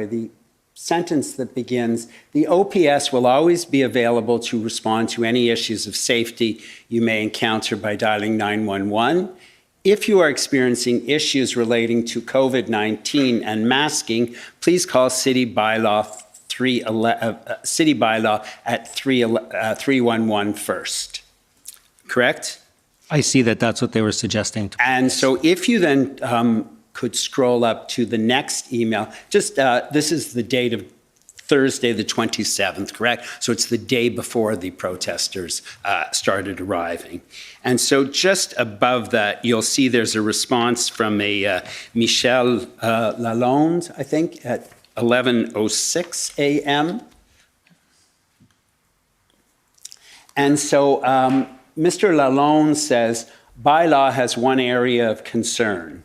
the sentence that begins, the OPS will always be available to respond to any issues of safety you may encounter by dialing 911. If you are experiencing issues relating to COVID-19 and masking, please call City Bylaw at 311 first. Correct? I see that that's what they were suggesting. And so if you then could scroll up to the next email, just this is the date of Thursday, the 27th, correct? So it's the day before the protesters started arriving. And so just above that, you'll see there's a response from a Michel Lalonde, I think, at 11:06 a.m. And so Mr. Lalonde says, bylaw has one area of concern.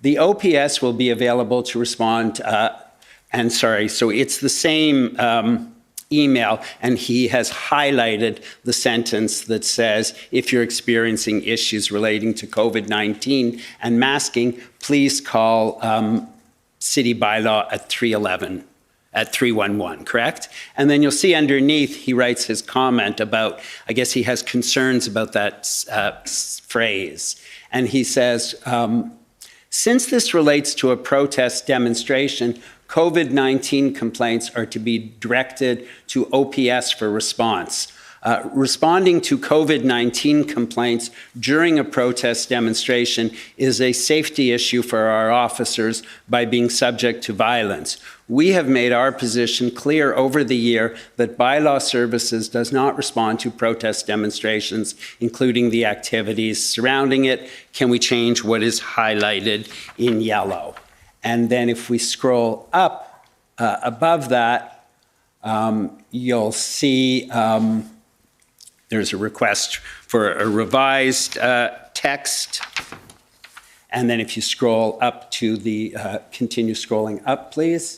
The OPS will be available to respond, so it's the same email, and he has highlighted the sentence that says, if you're experiencing issues relating to COVID-19 and masking, please call City Bylaw at 311, correct? And then you'll see underneath, he writes his comment about, I guess he has concerns about that phrase. And he says, since this relates to a protest demonstration, COVID-19 complaints are to be directed to OPS for response. Responding to COVID-19 complaints during a protest demonstration is a safety issue for our officers by being subject to violence. We have made our position clear over the year that Bylaw Services does not respond to protest demonstrations, including the activities surrounding it. Can we change what is highlighted in yellow? And then if we scroll up above that, you'll see there's a request for a revised text. And then if you scroll up to the, continue scrolling up, please.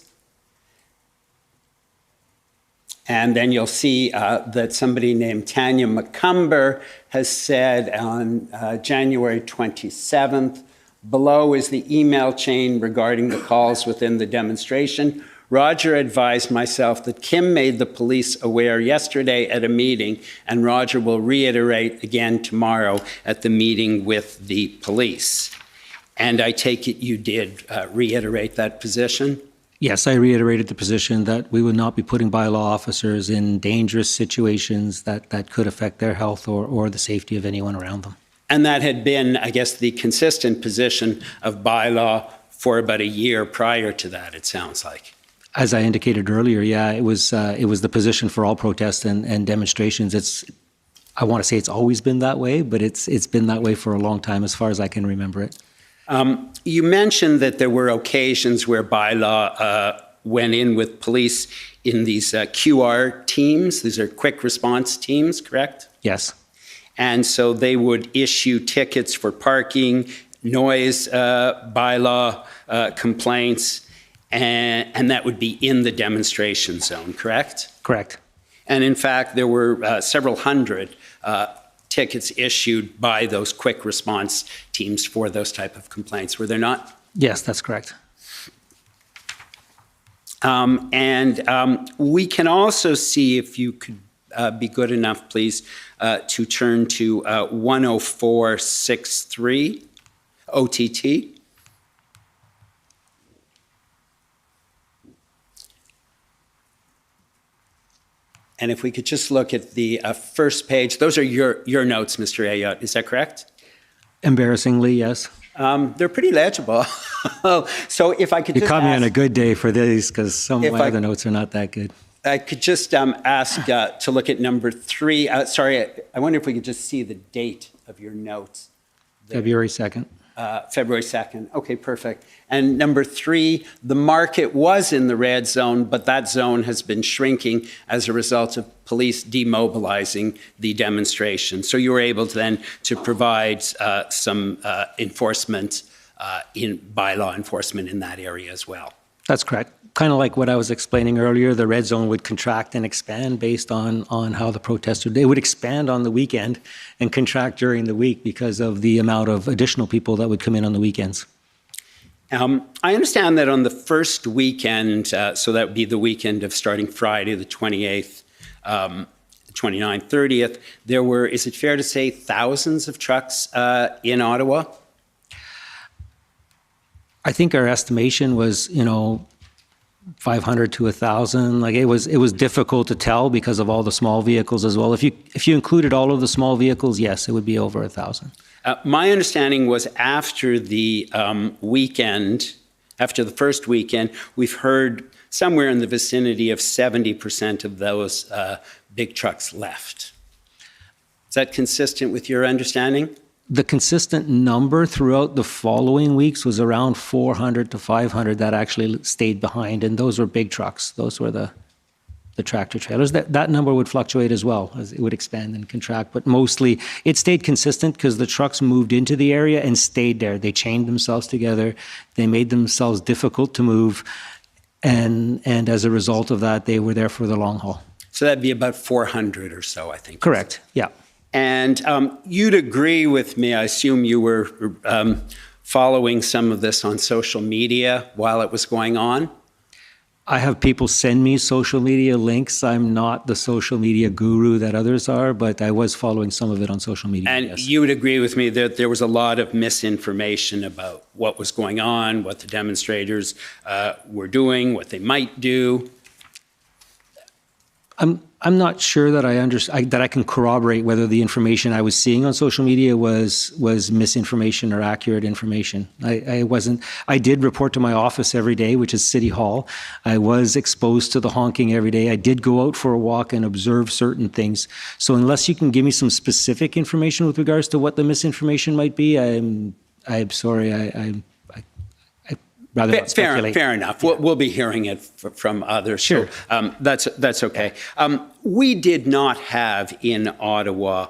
And then you'll see that somebody named Tanya McCumber has said on January 27th, below is the email chain regarding the calls within the demonstration. Roger advised myself that Kim made the police aware yesterday at a meeting, and Roger will reiterate again tomorrow at the meeting with the police. And I take it you did reiterate that position? Yes, I reiterated the position that we would not be putting bylaw officers in dangerous situations that could affect their health or the safety of anyone around them. And that had been, I guess, the consistent position of bylaw for about a year prior to that, it sounds like. As I indicated earlier, yeah, it was the position for all protests and demonstrations. I want to say it's always been that way, but it's been that way for a long time, as far as I can remember it. You mentioned that there were occasions where bylaw went in with police in these QR teams. These are quick response teams, correct? Yes. And so they would issue tickets for parking, noise bylaw complaints, and that would be in the demonstration zone, correct? Correct. And in fact, there were several hundred tickets issued by those quick response teams for those type of complaints, were there not? Yes, that's correct. We can also see, if you could be good enough, please, to turn to 10463 OTT. And if we could just look at the first page, those are your notes, Mr. Ayotte, is that correct? Embarrassingly, yes. They're pretty legible. So if I could You just caught me ask, on a good day for these, because some of If my I- other notes are not that good. I could just ask to look at number 3. Sorry, I wonder if we could just see the date of your notes. February 2nd. February 2nd. Okay, perfect. And number 3, the market was in the red zone, but that zone has been shrinking as a result of police demobilizing the demonstration. So you were able to then to provide some enforcement in bylaw enforcement in that area as well. That's correct. Kind of like what I was explaining earlier, the red zone would contract and expand based on how the protests would. They would expand on the weekend and contract during the week because of the amount of additional people that would come in on the weekends. I understand that on the first weekend, so that would be the weekend of starting Friday, the 28th, 29th, 30th, there were, is it fair to say, thousands of trucks in Ottawa? I think our estimation was, 500 to 1,000. Like it was difficult to tell because of all the small vehicles as well. If you included all of the small vehicles, yes, it would be over 1,000. My understanding was after the weekend, after the first weekend, we've heard somewhere in the vicinity of 70% of those big trucks left. Is that consistent with your understanding? The consistent number throughout the following weeks was around 400 to 500 that actually stayed behind, and those were big trucks. Those were the tractor trailers. That number would fluctuate as well, as it would expand and contract, but mostly it stayed consistent because the trucks moved into the area and stayed there. They chained themselves together. They made themselves difficult to move, and as a result of that, they were there for the long haul. So that'd be about 400 or so, I think. Correct, yeah. And you'd agree with me, I assume you were following some of this on social media while it was going on? I have people send me social media links. I'm not the social media guru that others are, but I was following some of it on social media. And yes. you would agree with me that there was a lot of misinformation about what was going on, what the demonstrators were doing, what they might do? I'm not sure that that I can corroborate whether the information I was seeing on social media was misinformation or accurate information. I did report to my office every day, which is City Hall. I was exposed to the honking every day. I did go out for a walk and observe certain things. So unless you can give me some specific information with regards to what the misinformation might be, I'm sorry. I'd rather not speculate. Fair enough. We'll be hearing it from others. Sure. So, that's okay. We did not have in Ottawa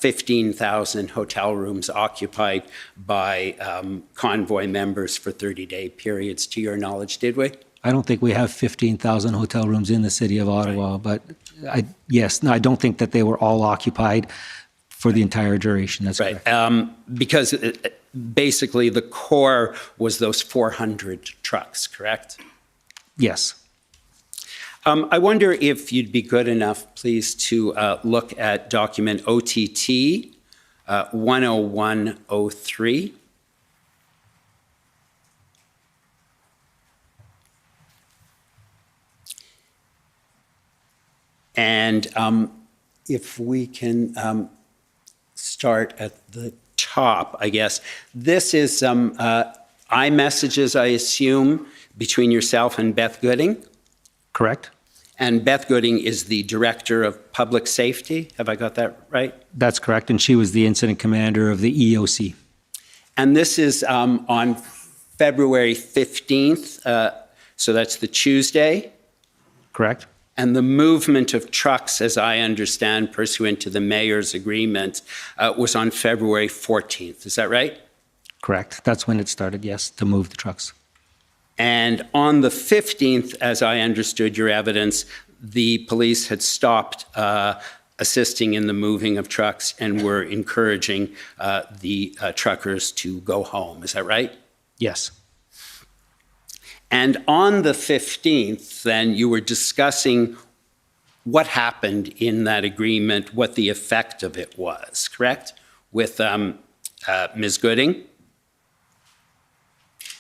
15,000 hotel rooms occupied by convoy members for 30-day periods, to your knowledge, did we? I don't think we have 15,000 hotel rooms in the city of Ottawa, but I don't think that they were all occupied for the entire duration. That's right. correct. Because basically the core was those 400 trucks, correct? Yes. I wonder if you'd be good enough, please, to look at document OTT 10103. And if we can start at the top, I guess. This is some iMessages, I assume, between yourself and Beth Gooding? Correct. And Beth Gooding is the Director of Public Safety. Have I got that right? That's correct. And she was the incident commander of the EOC. And this is on February 15th, so that's the Tuesday? Correct. And the movement of trucks, as I understand, pursuant to the mayor's agreement, was on February 14th. Is that right? Correct. That's when it started, yes, to move the trucks. And on the 15th, as I understood your evidence, the police had stopped assisting in the moving of trucks and were encouraging the truckers to go home. Is that right? Yes. And on the 15th, then, you were discussing what happened in that agreement, what the effect of it was, correct? With Ms. Gooding?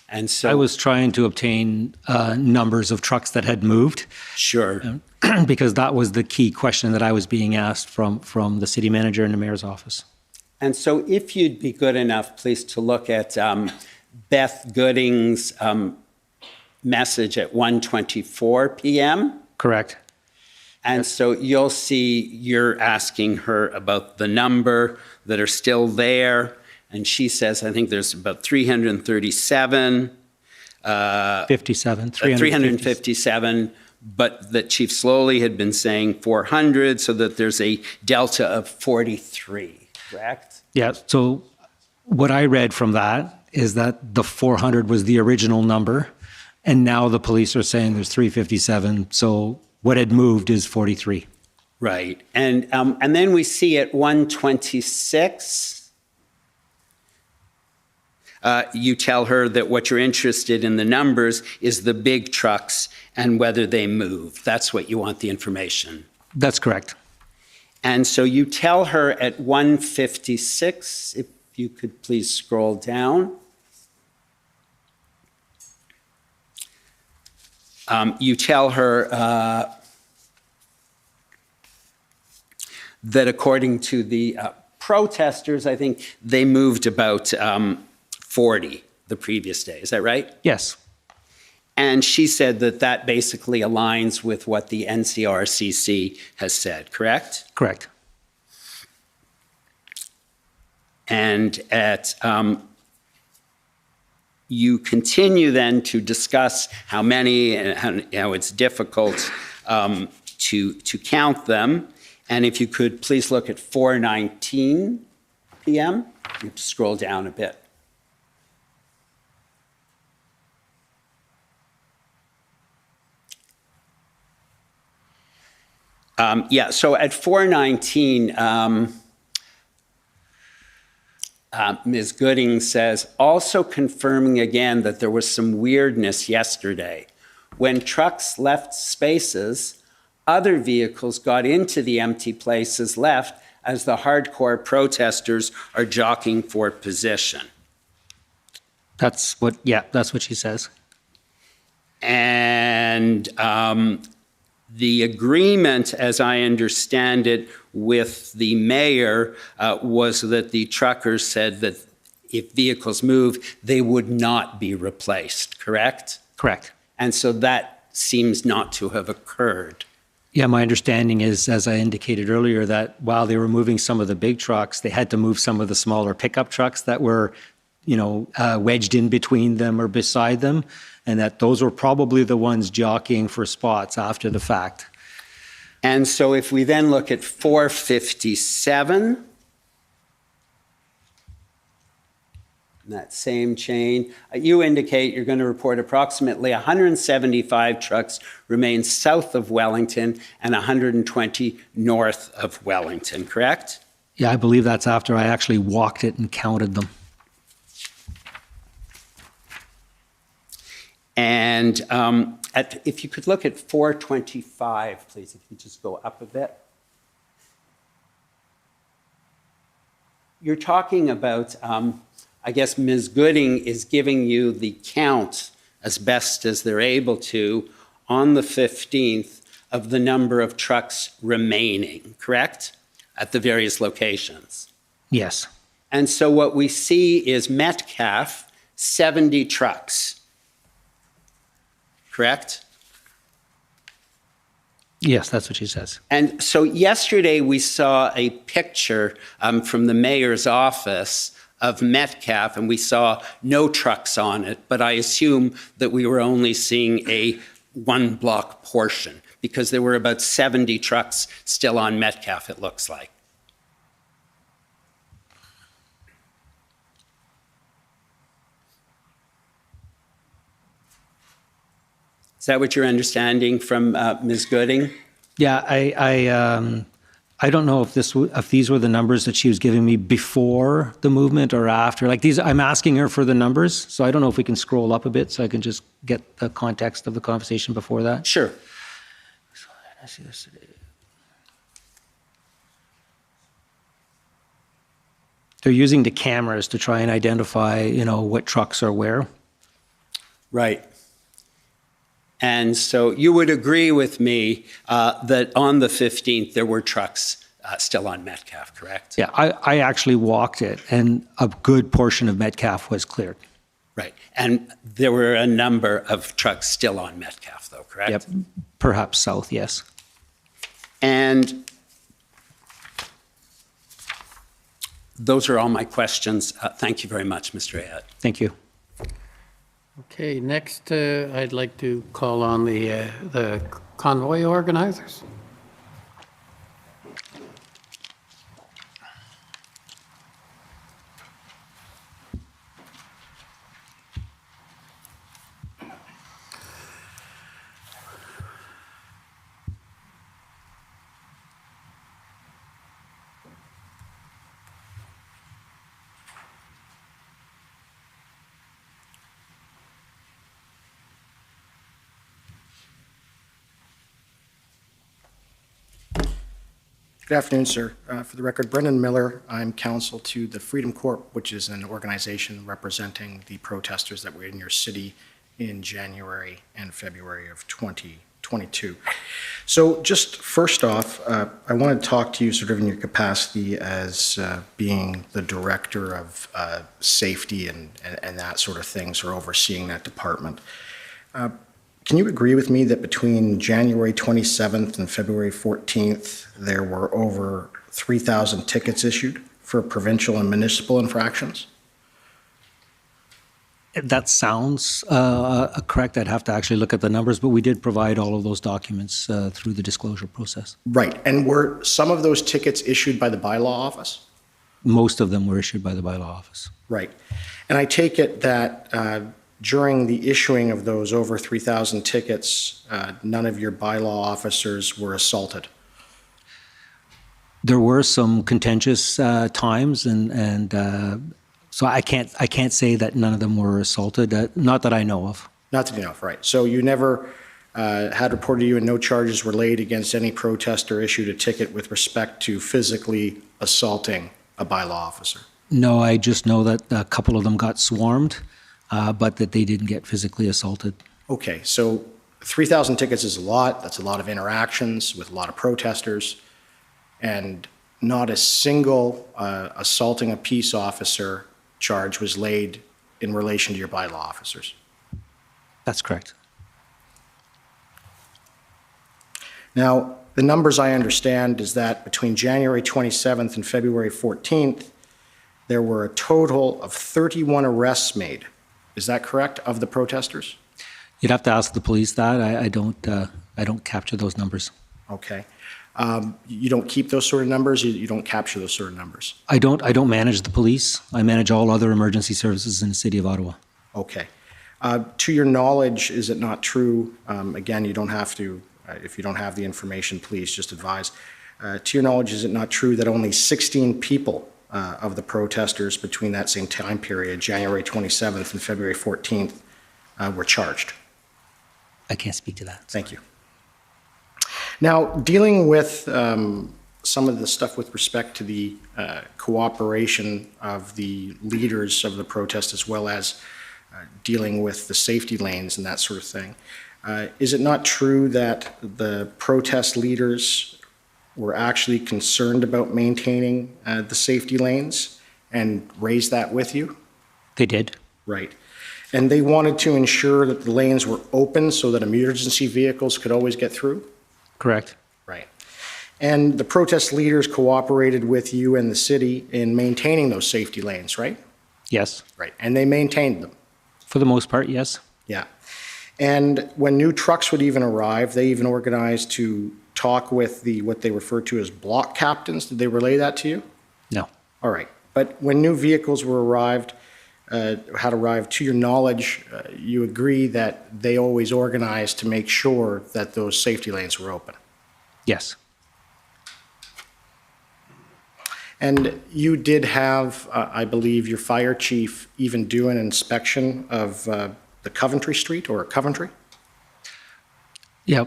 And so I was trying to obtain numbers of trucks that had moved. Sure. Because that was the key question that I was being asked from the city manager and the mayor's office. And so if you'd be good enough, please, to look at Beth Gooding's message at 1:24 p.m. Correct. And so you'll see you're asking her about the number that are still there. And she says, I think there's about 337. 357, but that Chief Slowly had been saying 400, so that there's a delta of 43, correct? Yeah, so what I read from that is that the 400 was the original number, and now the police are saying there's 357, so what had moved is 43. Right, and then we see at 1:26, you tell her that what you're interested in the numbers is the big trucks and whether they move. That's what you want the information. That's correct. And so you tell her at 1:56, if you could please scroll down. You tell her that according to the protesters, I think they moved about 40 the previous day. Is that right? Yes. And she said that that basically aligns with what the NCRCC has said, correct? Correct. And at you continue then to discuss how many and how it's difficult to count them. And if you could please look at 4:19 p.m. You have to scroll down a bit. So at 4:19, Ms. Gooding says, also confirming again that there was some weirdness yesterday. When trucks left spaces, other vehicles got into the empty places left as the hardcore protesters are jockeying for position. That's what she says. And The agreement, as I understand it, with the mayor was that the truckers said that if vehicles move, they would not be replaced, correct? Correct. And so that seems not to have occurred. Yeah, my understanding is, as I indicated earlier, that while they were moving some of the big trucks, they had to move some of the smaller pickup trucks that were, wedged in between them or beside them, and that those were probably the ones jockeying for spots after the fact. And so if we then look at 457, that same chain, you indicate you're going to report approximately 175 trucks remain south of Wellington and 120 north of Wellington, correct? Yeah, I believe that's after I actually walked it and counted them. And if you could look at 425, please, if you just go up a bit. You're talking about, I guess Ms. Gooding is giving you the count as best as they're able to on the 15th of the number of trucks remaining, correct? At the various locations. Yes. And so what we see is Metcalfe, 70 trucks. Correct? Yes, that's what she says. And so yesterday we saw a picture from the mayor's office of Metcalfe, and we saw no trucks on it, but I assume that we were only seeing a one-block portion because there were about 70 trucks still on Metcalfe, it looks like. Is that what you're understanding from Ms. Gooding? Yeah, I don't know if these were the numbers that she was giving me before the movement or after. Like these, I'm asking her for the numbers, so I don't know if we can scroll up a bit so I can just get the context of the conversation before that. Sure. I see this today. They're using the cameras to try and identify, what trucks are where. Right. And so you would agree with me that on the 15th, there were trucks still on Metcalfe, correct? Yeah, I actually walked it, and a good portion of Metcalfe was cleared. Right. And there were a number of trucks still on Metcalfe, though, correct? Yep, perhaps south, yes. And those are all my questions. Thank you very much, Mr. Ayat. Thank you. Okay, next I'd like to call on the convoy organizers. Good afternoon, sir. For the record, Brendan Miller. I'm counsel to the Freedom Corp, which is an organization representing the protesters that were in your city in January and February of 2022. So just first off, I want to talk to you sort of in your capacity as being the director of safety and that sort of things, or overseeing that department. Can you agree with me that between January 27th and February 14th, there were over 3,000 tickets issued for provincial and municipal infractions? That sounds correct. I'd have to actually look at the numbers, but we did provide all of those documents through the disclosure process. Right. And were some of those tickets issued by the bylaw office? Most of them were issued by the bylaw office. Right. And I take it that during the issuing of those over 3,000 tickets, none of your bylaw officers were assaulted? There were some contentious times, and so I can't say that none of them were assaulted, not that I know of. Not that you know of, right. So you never had reported to you and no charges were laid against any protester issued a ticket with respect to physically assaulting a bylaw officer? No, I just know that a couple of them got swarmed, but that they didn't get physically assaulted. Okay, so 3,000 tickets is a lot. That's a lot of interactions with a lot of protesters. And not a single assaulting a peace officer charge was laid in relation to your bylaw officers. That's correct. Now, the numbers I understand is that between January 27th and February 14th, there were a total of 31 arrests made. Is that correct, of the protesters? You'd have to ask the police that. I don't capture those numbers. Okay. You don't keep those sort of numbers? You don't capture those sort of numbers? I don't manage the police. I manage all other emergency services in the city of Ottawa. Okay. To your knowledge, is it not true, again, you don't have to, if you don't have the information, please just advise. To your knowledge, is it not true that only 16 people of the protesters between that same time period, January 27th and February 14th, were charged? I can't speak to that. Thank you. Now, dealing with some of the stuff with respect to the cooperation of the leaders of the protest, as well as dealing with the safety lanes and that sort of thing, is it not true that the protest leaders were actually concerned about maintaining the safety lanes and raised that with you? They did. Right. And they wanted to ensure that the lanes were open so that emergency vehicles could always get through? Correct. Right. And the protest leaders cooperated with you and the city in maintaining those safety lanes, right? Yes. Right. And they maintained them? For the most part, yes. Yeah. And when new trucks would even arrive, they even organized to talk with what they refer to as block captains. Did they relay that to you? No. All right. But when new vehicles had arrived, to your knowledge, you agree that they always organized to make sure that those safety lanes were open? Yes. And you did have, I believe, your fire chief even do an inspection of the Coventry Street or Coventry? Yeah.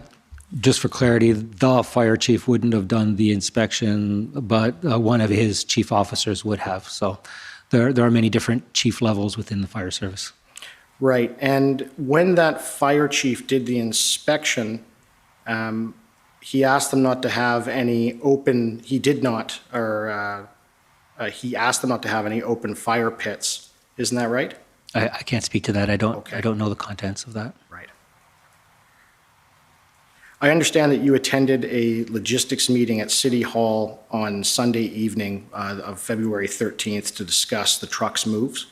Just for clarity, the fire chief wouldn't have done the inspection, but one of his chief officers would have. So there are many different chief levels within the fire service. Right. And when that fire chief did the inspection, he asked them not to have any open, he did not, or he asked them not to have any open fire pits. Isn't that right? I can't speak to that. I don't know the contents of that. Right. I understand that you attended a logistics meeting at City Hall on Sunday evening of February 13th to discuss the trucks' moves.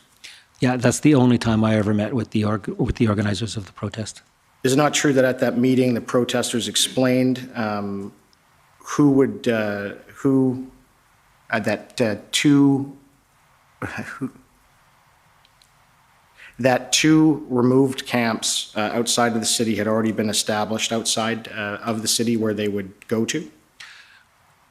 Yeah, that's the only time I ever met with the organizers of the protest. Is it not true that at that meeting, the protesters explained that two removed camps outside of the city had already been established outside of the city where they would go to?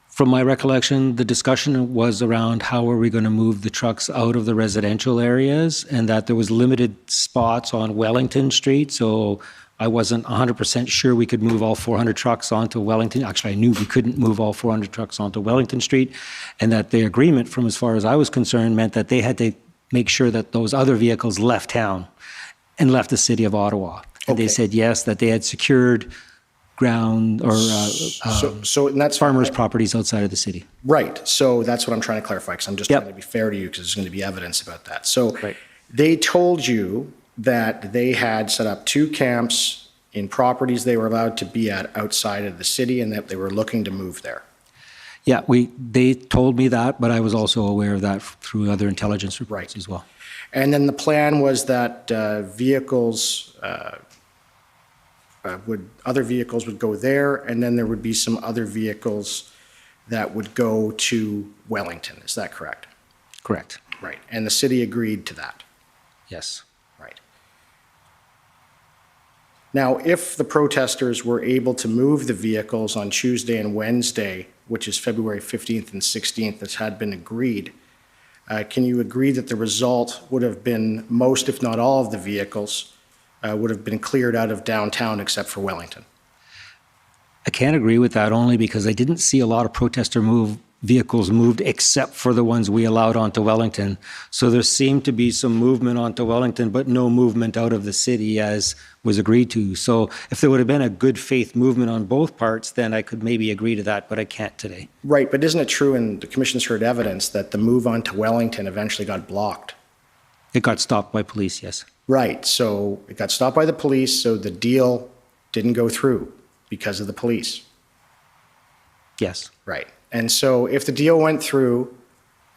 From my recollection, the discussion was around how are we going to move the trucks out of the residential areas, and that there was limited spots on Wellington Street. So I wasn't 100% sure we could move all 400 trucks onto Wellington. Actually, I knew we couldn't move all 400 trucks onto Wellington Street, and that the agreement, from as far as I was concerned, meant that they had to make sure that those other vehicles left town and left the city of Ottawa. And they said yes, that they had secured ground or and that's farmers' properties outside of the city. Right. So that's what I'm trying to clarify, because I'm just trying to be fair to you, because there's going to be evidence about that. So they told you that they had set up two camps in properties they were allowed to be at outside of the city, and that they were looking to move there. Yeah, they told me that, but I was also aware of that through other intelligence reports as well. And then the plan was that other vehicles would go there, and then there would be some other vehicles that would go to Wellington. Is that correct? Correct. Right. And the city agreed to that? Yes. Right. Now, if the protesters were able to move the vehicles on Tuesday and Wednesday, which is February 15th and 16th, as had been agreed, can you agree that the result would have been most, if not all, of the vehicles would have been cleared out of downtown except for Wellington? I can't agree with that, only because I didn't see a lot of protester vehicles moved except for the ones we allowed onto Wellington. So there seemed to be some movement onto Wellington, but no movement out of the city as was agreed to. So if there would have been a good faith movement on both parts, then I could maybe agree to that, but I can't today. Right, but isn't it true, and the commission's heard evidence, that the move on to Wellington eventually got blocked? It got stopped by police, yes. Right, so it got stopped by the police, so the deal didn't go through because of the police. Yes. Right. And so if the deal went through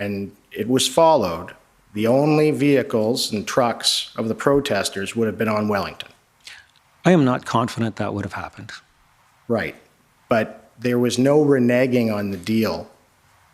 and it was followed, the only vehicles and trucks of the protesters would have been on Wellington. I am not confident that would have happened. Right. But there was no reneging on the deal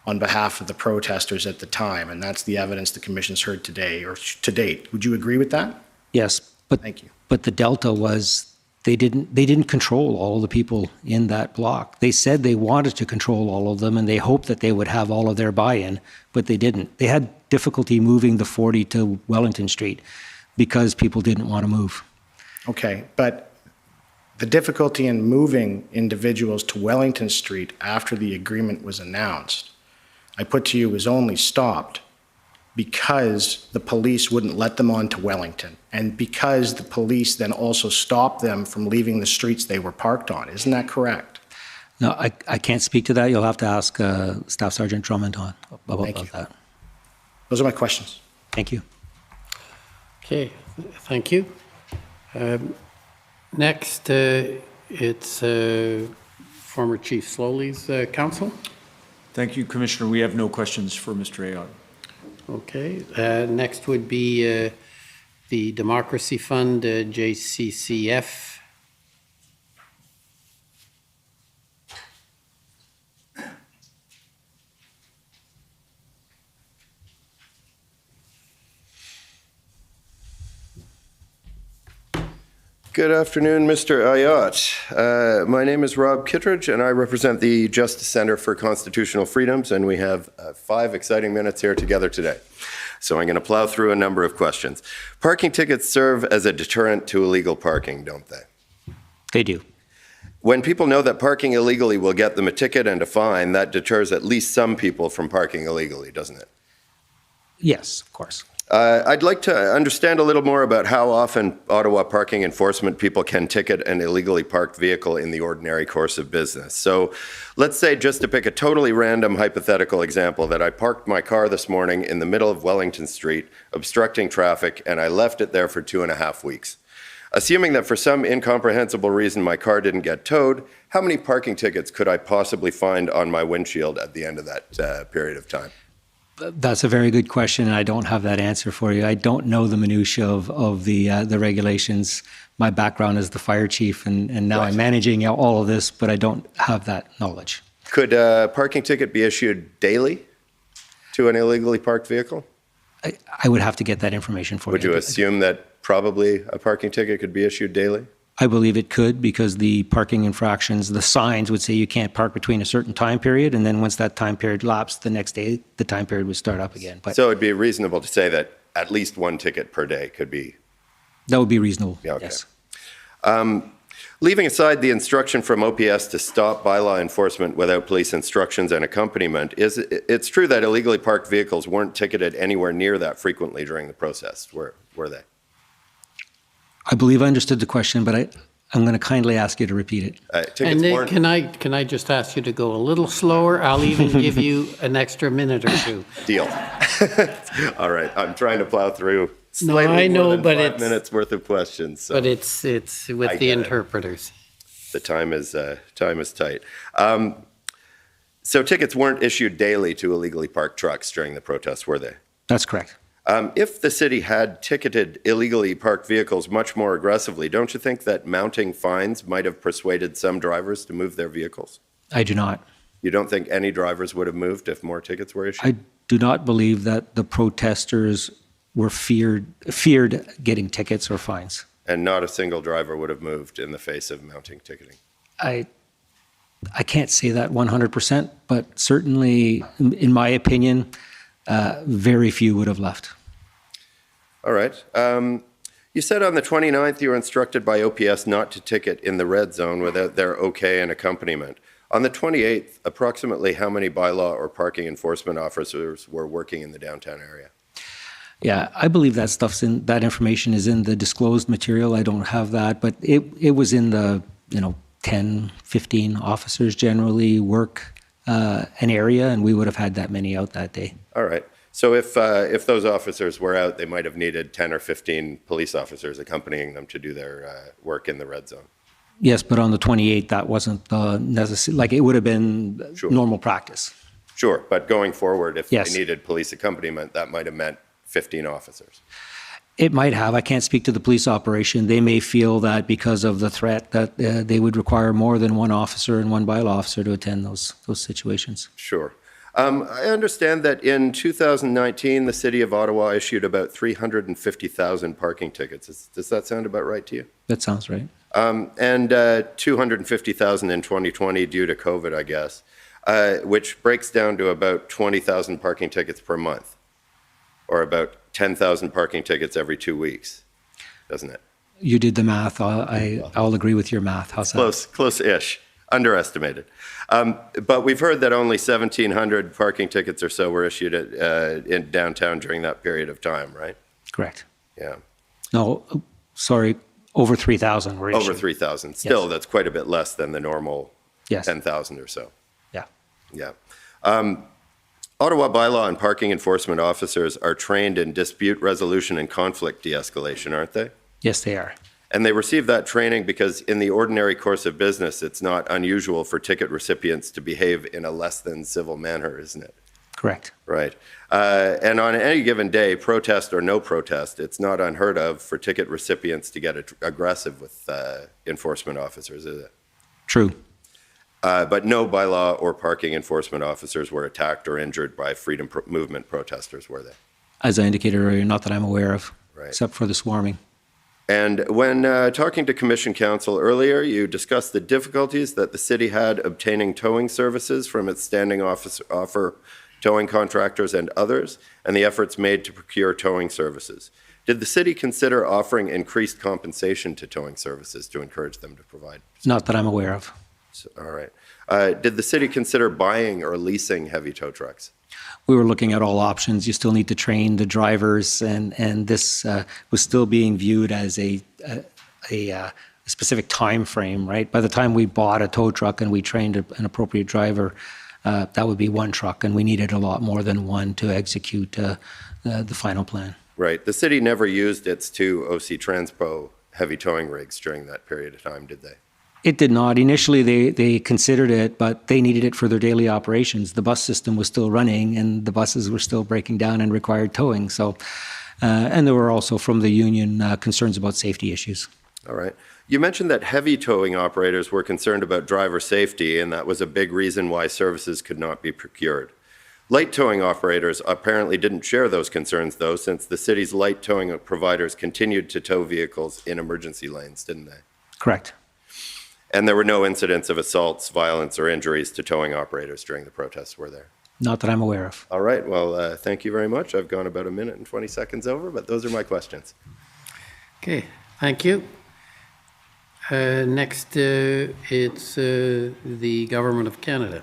on behalf of the protesters at the time, and that's the evidence the commission's heard today or to date. Would you agree with that? Yes, but Thank you. But the delta was they didn't control all the people in that block. They said they wanted to control all of them, and they hoped that they would have all of their buy-in, but they didn't. They had difficulty moving the 40 to Wellington Street because people didn't want to move. Okay, but the difficulty in moving individuals to Wellington Street after the agreement was announced, I put to you, was only stopped because the police wouldn't let them on to Wellington, and because the police then also stopped them from leaving the streets they were parked on. Isn't that correct? No, I can't speak to that. You'll have to ask Staff Sergeant Drummond about that. Those are my questions. Thank you. Okay, thank you. Next, it's former Chief Slowly's counsel. Thank you, Commissioner. We have no questions for Mr. Ayotte. Okay, next would be the Democracy Fund, JCCF. Good afternoon, Mr. Ayotte. My name is Rob Kittredge, and I represent the Justice Center for Constitutional Freedoms, and we have 5 exciting minutes here together today. So I'm going to plow through a number of questions. Parking tickets serve as a deterrent to illegal parking, don't they? They do. When people know that parking illegally will get them a ticket and a fine, that deters at least some people from parking illegally, doesn't it? Yes, of course. I'd like to understand a little more about how often Ottawa parking enforcement people can ticket an illegally parked vehicle in the ordinary course of business. So let's say, just to pick a totally random hypothetical example, that I parked my car this morning in the middle of Wellington Street, obstructing traffic, and I left it there for 2.5 weeks. Assuming that for some incomprehensible reason my car didn't get towed, how many parking tickets could I possibly find on my windshield at the end of that period of time? That's a very good question, and I don't have that answer for you. I don't know the minutiae of the regulations. My background is the fire chief, and now I'm managing all of this, but I don't have that knowledge. Could a parking ticket be issued daily to an illegally parked vehicle? I would have to get that information for you. Would you assume that probably a parking ticket could be issued daily? I believe it could, because the parking infractions, the signs would say you can't park between a certain time period, and then once that time period lapsed, the next day, the time period would start up again. But so it'd be reasonable to say that at least one ticket per day could be? That would be reasonable, yeah, okay. Yes. Leaving aside the instruction from OPS to stop bylaw enforcement without police instructions and accompaniment, it's true that illegally parked vehicles weren't ticketed anywhere near that frequently during the process, were they? I believe I understood the question, but I'm going to kindly ask you to repeat it. And Nick, can I just ask you to go a little slower? I'll even give you an extra minute or 2. Deal. All right, I'm trying to plow through No, I know, but 5 minutes worth of questions. So but it's with the interpreters. The time is tight. So tickets weren't issued daily to illegally parked trucks during the protests, were they? That's correct. If the city had ticketed illegally parked vehicles much more aggressively, don't you think that mounting fines might have persuaded some drivers to move their vehicles? I do not. You don't think any drivers would have moved if more tickets were issued? I do not believe that the protesters were feared getting tickets or fines. And not a single driver would have moved in the face of mounting ticketing? I can't say that 100%, but certainly, in my opinion, very few would have left. All right. You said on the 29th you were instructed by OPS not to ticket in the red zone without their okay and accompaniment. On the 28th, approximately how many bylaw or parking enforcement officers were working in the downtown area? Yeah, I believe that information is in the disclosed material. I don't have that, but it was in the, 10, 15 officers generally work an area, and we would have had that many out that day. All right. So if those officers were out, they might have needed 10 or 15 police officers accompanying them to do their work in the red zone. Yes, but on the 28th, that wasn't necessary. Like, it would have been normal practice. Sure, but going forward, if Yes. they needed police accompaniment, that might have meant 15 officers. It might have. I can't speak to the police operation. They may feel that because of the threat that they would require more than one officer and one bylaw officer to attend those situations. Sure. I understand that in 2019, the City of Ottawa issued about 350,000 parking tickets. Does that sound about right to you? That sounds right. And 250,000 in 2020 due to COVID, I guess, which breaks down to about 20,000 parking tickets per month, or about 10,000 parking tickets every 2 weeks, doesn't it? You did the math. I'll agree with your math. How's that? Close-ish, underestimated. But we've heard that only 1,700 parking tickets or so were issued in downtown during that period of time, right? Correct. Yeah. No, sorry, over 3,000 were issued. Over 3,000. Still, that's quite a bit less than the normal Yes. 10,000 or so. Yeah. Yeah. Ottawa bylaw and parking enforcement officers are trained in dispute resolution and conflict de-escalation, aren't they? Yes, they are. And they receive that training because in the ordinary course of business, it's not unusual for ticket recipients to behave in a less than civil manner, isn't it? Correct. Right. And on any given day, protest or no protest, it's not unheard of for ticket recipients to get aggressive with enforcement officers, is it? True. But no bylaw or parking enforcement officers were attacked or injured by freedom movement protesters, were they? As I indicated earlier, not that I'm aware of, Right. except for the swarming. And when talking to Commission Council earlier, you discussed the difficulties that the city had obtaining towing services from its standing offer towing contractors and others, and the efforts made to procure towing services. Did the city consider offering increased compensation to towing services to encourage them to provide? Not that I'm aware of. All right. Did the city consider buying or leasing heavy tow trucks? We were looking at all options. You still need to train the drivers, and this was still being viewed as a specific time frame, right? By the time we bought a tow truck and we trained an appropriate driver, that would be one truck, and we needed a lot more than one to execute the final plan. Right. The city never used its two OC Transpo heavy towing rigs during that period of time, did they? It did not. Initially, they considered it, but they needed it for their daily operations. The bus system was still running, and the buses were still breaking down and required towing. So, and there were also from the union concerns about safety issues. All right. You mentioned that heavy towing operators were concerned about driver safety, and that was a big reason why services could not be procured. Light towing operators apparently didn't share those concerns, though, since the city's light towing providers continued to tow vehicles in emergency lanes, didn't they? Correct. And there were no incidents of assaults, violence, or injuries to towing operators during the protests, were there? Not that I'm aware of. All right. Well, thank you very much. I've gone about 1 minute and 20 seconds over, but those are my questions. Okay, thank you. Next, it's the Government of Canada.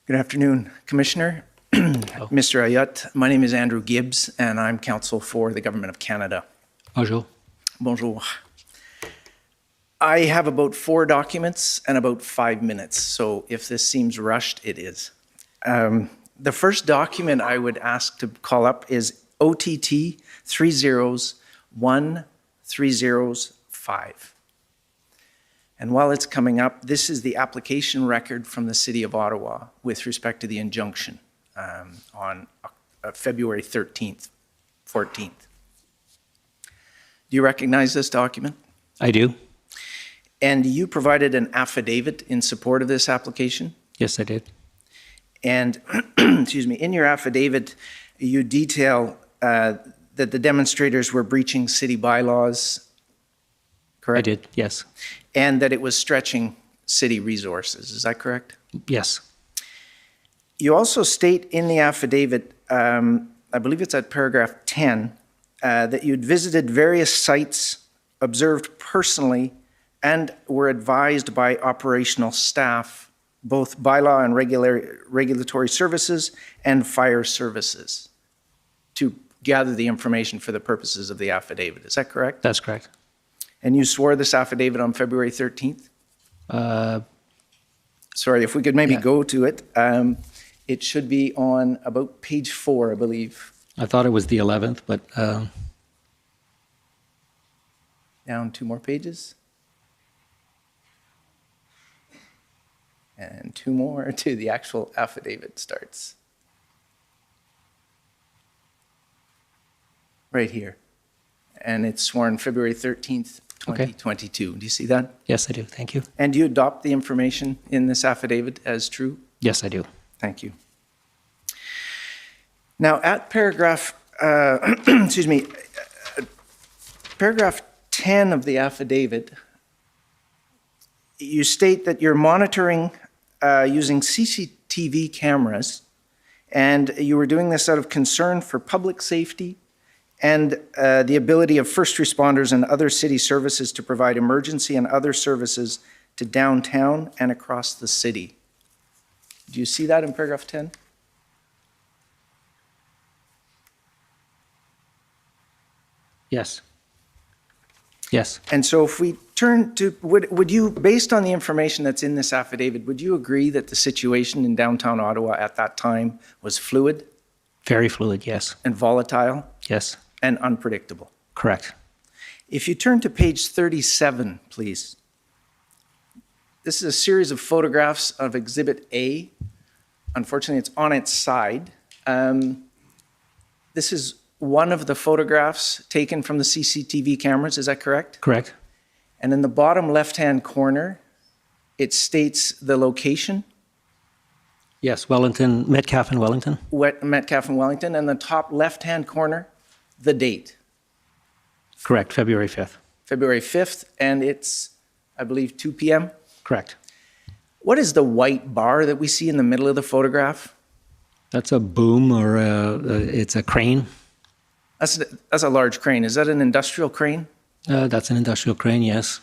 Good afternoon, Commissioner. Mr. Ayotte, my name is Andrew Gibbs, and I'm counsel for the Government of Canada. Bonjour. Bonjour. I have about 4 documents and about 5 minutes, so if this seems rushed, it is. The first document I would ask to call up is OTT 301305. And while it's coming up, this is the application record from the City of Ottawa with respect to the injunction on February 13th, 14th. Do you recognize this document? I do. And you provided an affidavit in support of this application? Yes, I did. And, excuse me, in your affidavit, you detail that the demonstrators were breaching city bylaws, correct? I did, yes. And that it was stretching city resources. Is that correct? Yes. You also state in the affidavit, I believe it's at paragraph 10, that you'd visited various sites, observed personally, and were advised by operational staff, both bylaw and regulatory services and fire services, to gather the information for the purposes of the affidavit. Is that correct? That's correct. And you swore this affidavit on February 13th? Sorry, if we could maybe go to it. It should be on about page 4, I believe. I thought it was the 11th, but Down 2 more pages. And 2 more to the actual affidavit starts. Right here. And it's sworn February 13th, 2022. Do you see that? yes, I do. Thank you. And do you adopt the information in this affidavit as true? Yes, I do. Thank you. Now, at paragraph, excuse me, paragraph 10 of the affidavit, you state that you're monitoring using CCTV cameras, and you were doing this out of concern for public safety and the ability of first responders and other city services to provide emergency and other services to downtown and across the city. Do you see that in paragraph 10? Yes. Yes. And so if we turn to, would you, based on the information that's in this affidavit, would you agree that the situation in downtown Ottawa at that time was fluid? Very fluid, yes. And volatile? Yes. And unpredictable? Correct. If you turn to page 37, please. This is a series of photographs of Exhibit A. Unfortunately, it's on its side. This is one of the photographs taken from the CCTV cameras, is that correct? Correct. And in the bottom left-hand corner, it states the location. Yes, Wellington, Metcalf and Wellington. Metcalf and Wellington, and the top left-hand corner, the date. Correct, February 5th. February 5th, and it's, I believe, 2 p.m.? Correct. What is the white bar that we see in the middle of the photograph? That's a boom or it's a crane. That's a large crane. Is that an industrial crane? That's an industrial crane, yes.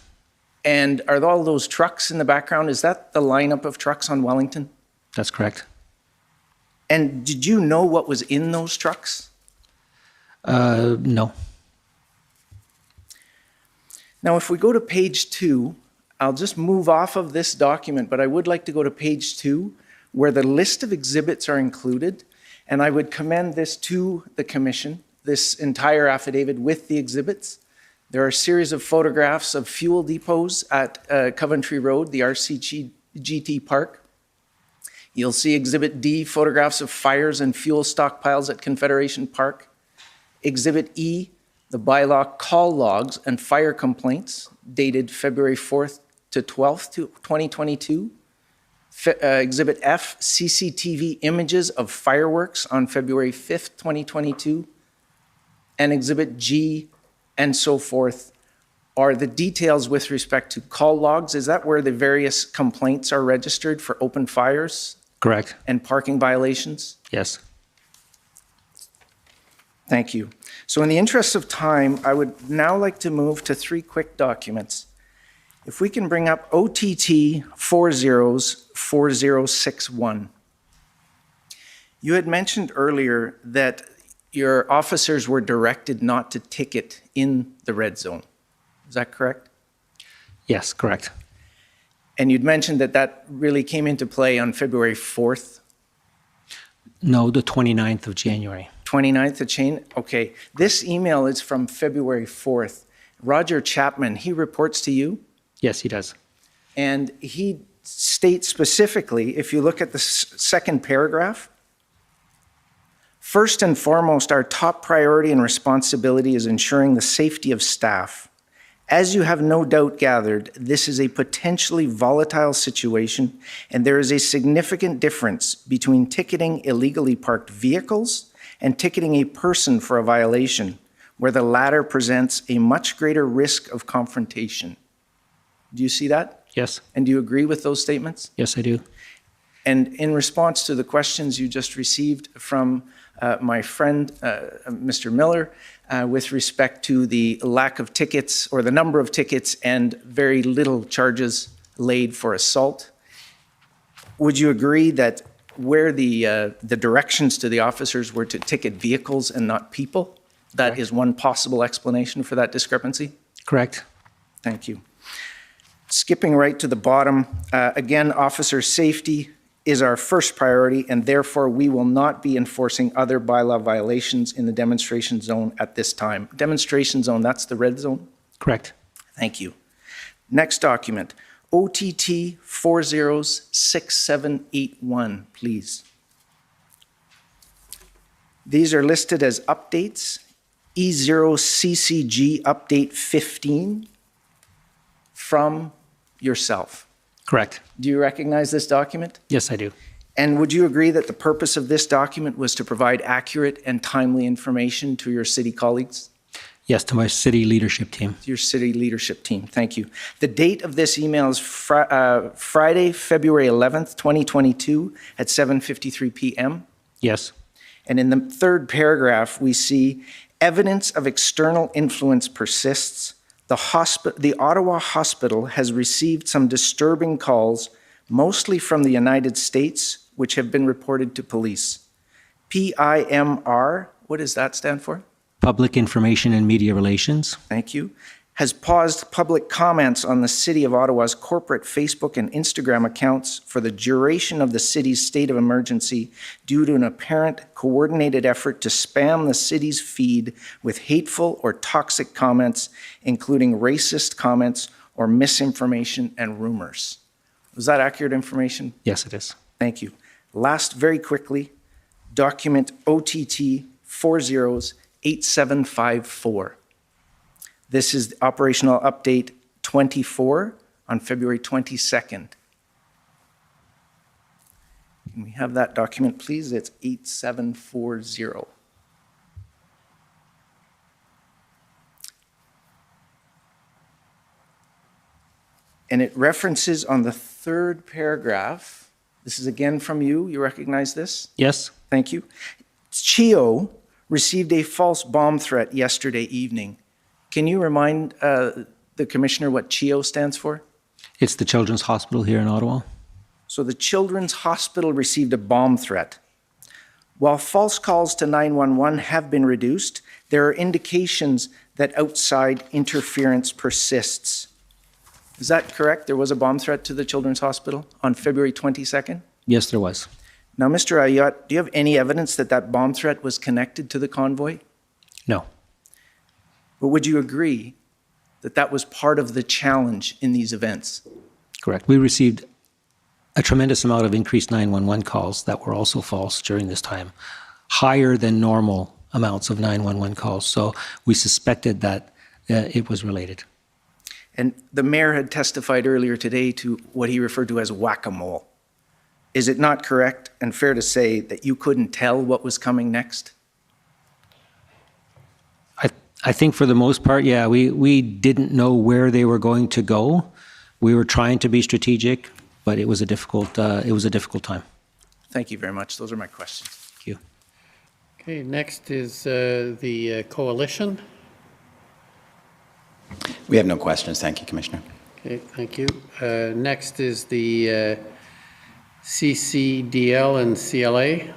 And are all those trucks in the background, is that the lineup of trucks on Wellington? That's correct. And did you know what was in those trucks? No. Now, if we go to page 2, I'll just move off of this document, but I would like to go to page 2, where the list of exhibits are included, and I would commend this to the commission, this entire affidavit with the exhibits. There are a series of photographs of fuel depots at Coventry Road, the RCGT Park. You'll see Exhibit D, photographs of fires and fuel stockpiles at Confederation Park. Exhibit E, the bylaw call logs and fire complaints dated February 4th to 12th, 2022. Exhibit F, CCTV images of fireworks on February 5th, 2022. And Exhibit G, and so forth, are the details with respect to call logs. Is that where the various complaints are registered for open fires? Correct. And parking violations? Yes. Thank you. So in the interest of time, I would now like to move to 3 quick documents. If we can bring up OTT 404061. You had mentioned earlier that your officers were directed not to ticket in the red zone. Is that correct? Yes, correct. And you'd mentioned that that really came into play on February 4th? No, the 29th of January. 29th of January? Okay. This email is from February 4th. Roger Chapman, he reports to you? Yes, he does. And he states specifically, if you look at the second paragraph, first and foremost, our top priority and responsibility is ensuring the safety of staff. As you have no doubt gathered, this is a potentially volatile situation, and there is a significant difference between ticketing illegally parked vehicles and ticketing a person for a violation, where the latter presents a much greater risk of confrontation. Do you see that? Yes. And do you agree with those statements? Yes, I do. And in response to the questions you just received from my friend, Mr. Miller, with respect to the lack of tickets or the number of tickets and very little charges laid for assault, would you agree that where the directions to the officers were to ticket vehicles and not people, that is one possible explanation for that discrepancy? Correct. Thank you. Skipping right to the bottom, again, officer safety is our first priority, and therefore we will not be enforcing other bylaw violations in the demonstration zone at this time. Demonstration zone, that's the red zone? Correct. Thank you. Next document, OTT 406781, please. These are listed as updates. E0CCG update 15 from yourself. Correct. Do you recognize this document? Yes, I do. And would you agree that the purpose of this document was to provide accurate and timely information to your city colleagues? Yes, to my city leadership team. To your city leadership team. Thank you. The date of this email is Friday, February 11th, 2022 at 7:53 p.m. Yes. And in the third paragraph, we see evidence of external influence persists. The Ottawa Hospital has received some disturbing calls, mostly from the United States, which have been reported to police. PIMR, what does that stand for? Public Information and Media Relations. Thank you. Has paused public comments on the City of Ottawa's corporate Facebook and Instagram accounts for the duration of the city's state of emergency due to an apparent coordinated effort to spam the city's feed with hateful or toxic comments, including racist comments or misinformation and rumors. Was that accurate information? Yes, it is. Thank you. Last, very quickly, document OTT 408754. This is the operational update 24 on February 22nd. Can we have that document, please? It's 8740. And it references on the third paragraph. This is again from you. You recognize this? Yes. Thank you. CHEO received a false bomb threat yesterday evening. Can you remind the Commissioner what CHEO stands for? It's the Children's Hospital here in Ottawa. So the Children's Hospital received a bomb threat. While false calls to 911 have been reduced, there are indications that outside interference persists. Is that correct? There was a bomb threat to the Children's Hospital on February 22nd? Yes, there was. Now, Mr. Ayotte, do you have any evidence that that bomb threat was connected to the convoy? No. But would you agree that that was part of the challenge in these events? Correct. We received a tremendous amount of increased 911 calls that were also false during this time, higher than normal amounts of 911 calls. So we suspected that it was related. And the mayor had testified earlier today to what he referred to as whack-a-mole. Is it not correct and fair to say that you couldn't tell what was coming next? I think for the most part, yeah, we didn't know where they were going to go. We were trying to be strategic, but it was a difficult time. Thank you very much. Those are my questions. Thank you. Okay, next is the coalition. We have no questions. Thank you, Commissioner. Okay, thank you. Next is the CCDL and CLA.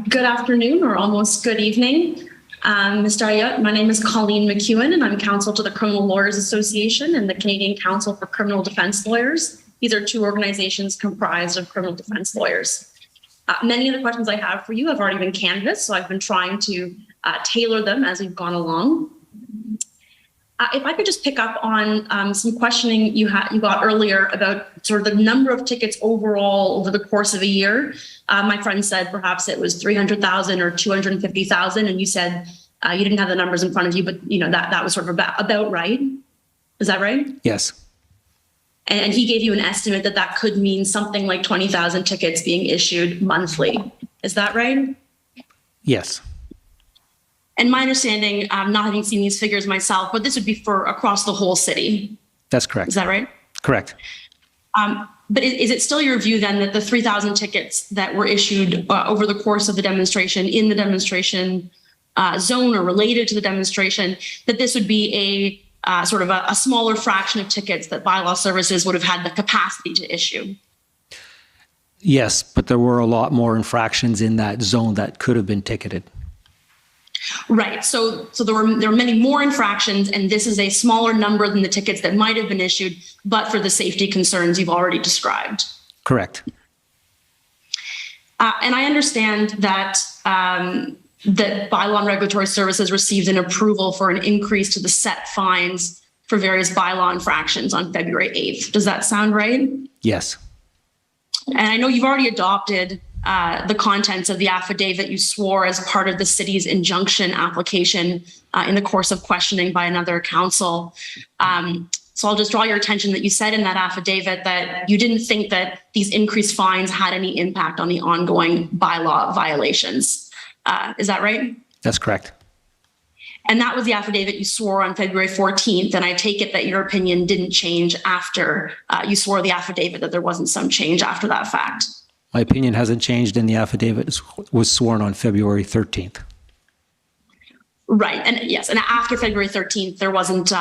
Good afternoon, or almost good evening. Mr. Ayotte, my name is Colleen McEwen, and I'm counsel to the Criminal Lawyers Association and the Canadian Council for Criminal Defense Lawyers. These are two organizations comprised of criminal defense lawyers. Many of the questions I have for you have already been canvassed, so I've been trying to tailor them as we've gone along. If I could just pick up on some questioning you got earlier about sort of the number of tickets overall over the course of a year. My friend said perhaps it was 300,000 or 250,000, and you said you didn't have the numbers in front of you, but that was sort of about right. Is that right? Yes. And he gave you an estimate that could mean something like 20,000 tickets being issued monthly. Is that right? Yes. And my understanding, not having seen these figures myself, but this would be for across the whole city. That's correct. Is that right? Correct. But is it still your view then that the 3,000 tickets that were issued over the course of the demonstration in the demonstration zone or related to the demonstration, that this would be a sort of a smaller fraction of tickets that bylaw services would have had the capacity to issue? Yes, but there were a lot more infractions in that zone that could have been ticketed. Right. So there were many more infractions, and this is a smaller number than the tickets that might have been issued, but for the safety concerns you've already described. Correct. And I understand that that bylaw and regulatory services received an approval for an increase to the set fines for various bylaw infractions on February 8th. Does that sound right? Yes. And I know you've already adopted the contents of the affidavit you swore as part of the city's injunction application in the course of questioning by another council. So I'll just draw your attention that you said in that affidavit that you didn't think that these increased fines had any impact on the ongoing bylaw violations. Is that right? That's correct. And that was the affidavit you swore on February 14th. And I take it that your opinion didn't change after you swore the affidavit, that there wasn't some change after that fact. My opinion hasn't changed, and the affidavit was sworn on February 13th. Right. And yes, and after February 13th, there wasn't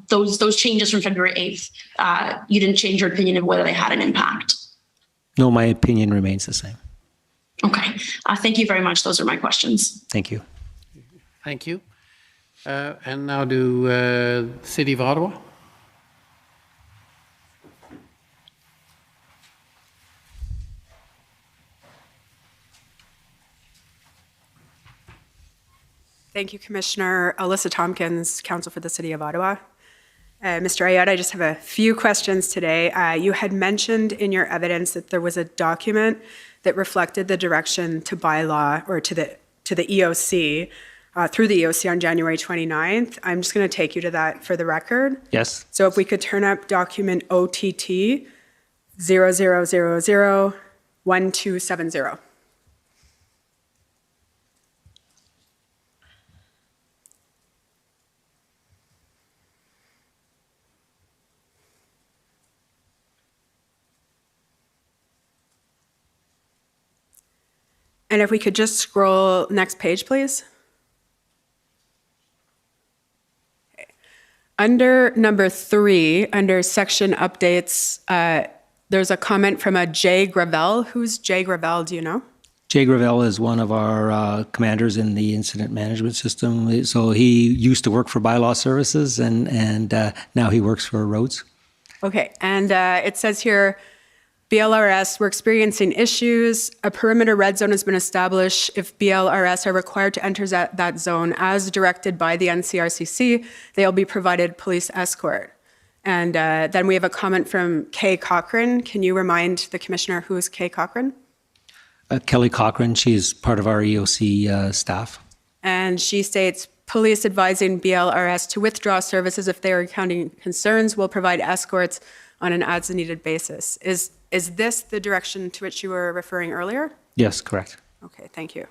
those changes from February 8th. You didn't change your opinion of whether they had an impact. No, my opinion remains the same. Okay. Thank you very much. Those are my questions. Thank you. Thank you. And now to City of Ottawa. Thank you, Commissioner. Alyssa Tompkins, Counsel for the City of Ottawa. Mr. Ayotte, I just have a few questions today. You had mentioned in your evidence that there was a document that reflected the direction to bylaw or to the EOC through the EOC on January 29th. I'm just going to take you to that for the record. Yes. So if we could turn up document OTT 00001270. And if we could just scroll next page, please. Okay. Under number 3, under section updates, there's a comment from a Jay Gravel. Who's Jay Gravel? Do you know? Jay Gravel is one of our commanders in the incident management system. So he used to work for bylaw services, and now he works for roads. Okay, and it says here, BLRS, we're experiencing issues. A perimeter red zone has been established. If BLRS are required to enter that zone as directed by the NCRCC, they'll be provided police escort. And then we have a comment from Kay Cochran. Can you remind the Commissioner who is Kay Cochran? Kelly Cochran, she's part of our EOC staff. And she states, police advising BLRS to withdraw services if they are encountering concerns will provide escorts on an as-needed basis. Is this the direction to which you were referring earlier? Yes, correct. Okay, thank you.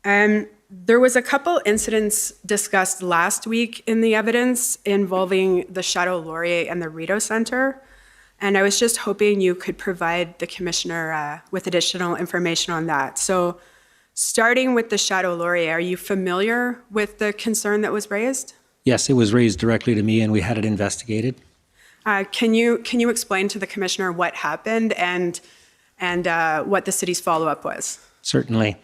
There was a couple incidents discussed last week in the evidence involving the Chateau Laurier and the Rideau Center. And I was just hoping you could provide the Commissioner with additional information on that. So starting with the Chateau Laurier, are you familiar with the concern that was raised? Yes, it was raised directly to me, and we had it investigated. Can you explain to the Commissioner what happened and what the city's follow-up was? Certainly.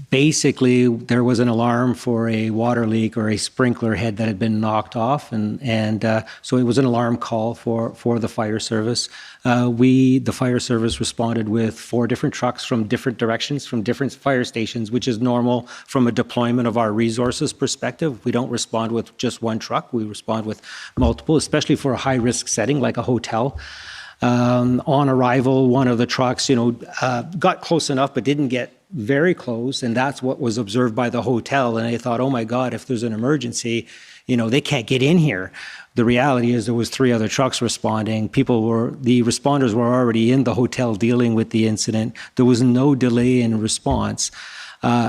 Basically, there was an alarm for a water leak or a sprinkler head that had been knocked off, and so it was an alarm call for the fire service. The fire service responded with 4 different trucks from different directions, from different fire stations, which is normal from a deployment of our resources perspective. We don't respond with just one truck. We respond with multiple, especially for a high-risk setting like a hotel. On arrival, one of the trucks, got close enough but didn't get very close, and that's what was observed by the hotel. And I thought, oh my God, if there's an emergency, they can't get in here. The reality is there was 3 other trucks responding. The responders were already in the hotel dealing with the incident. There was no delay in response.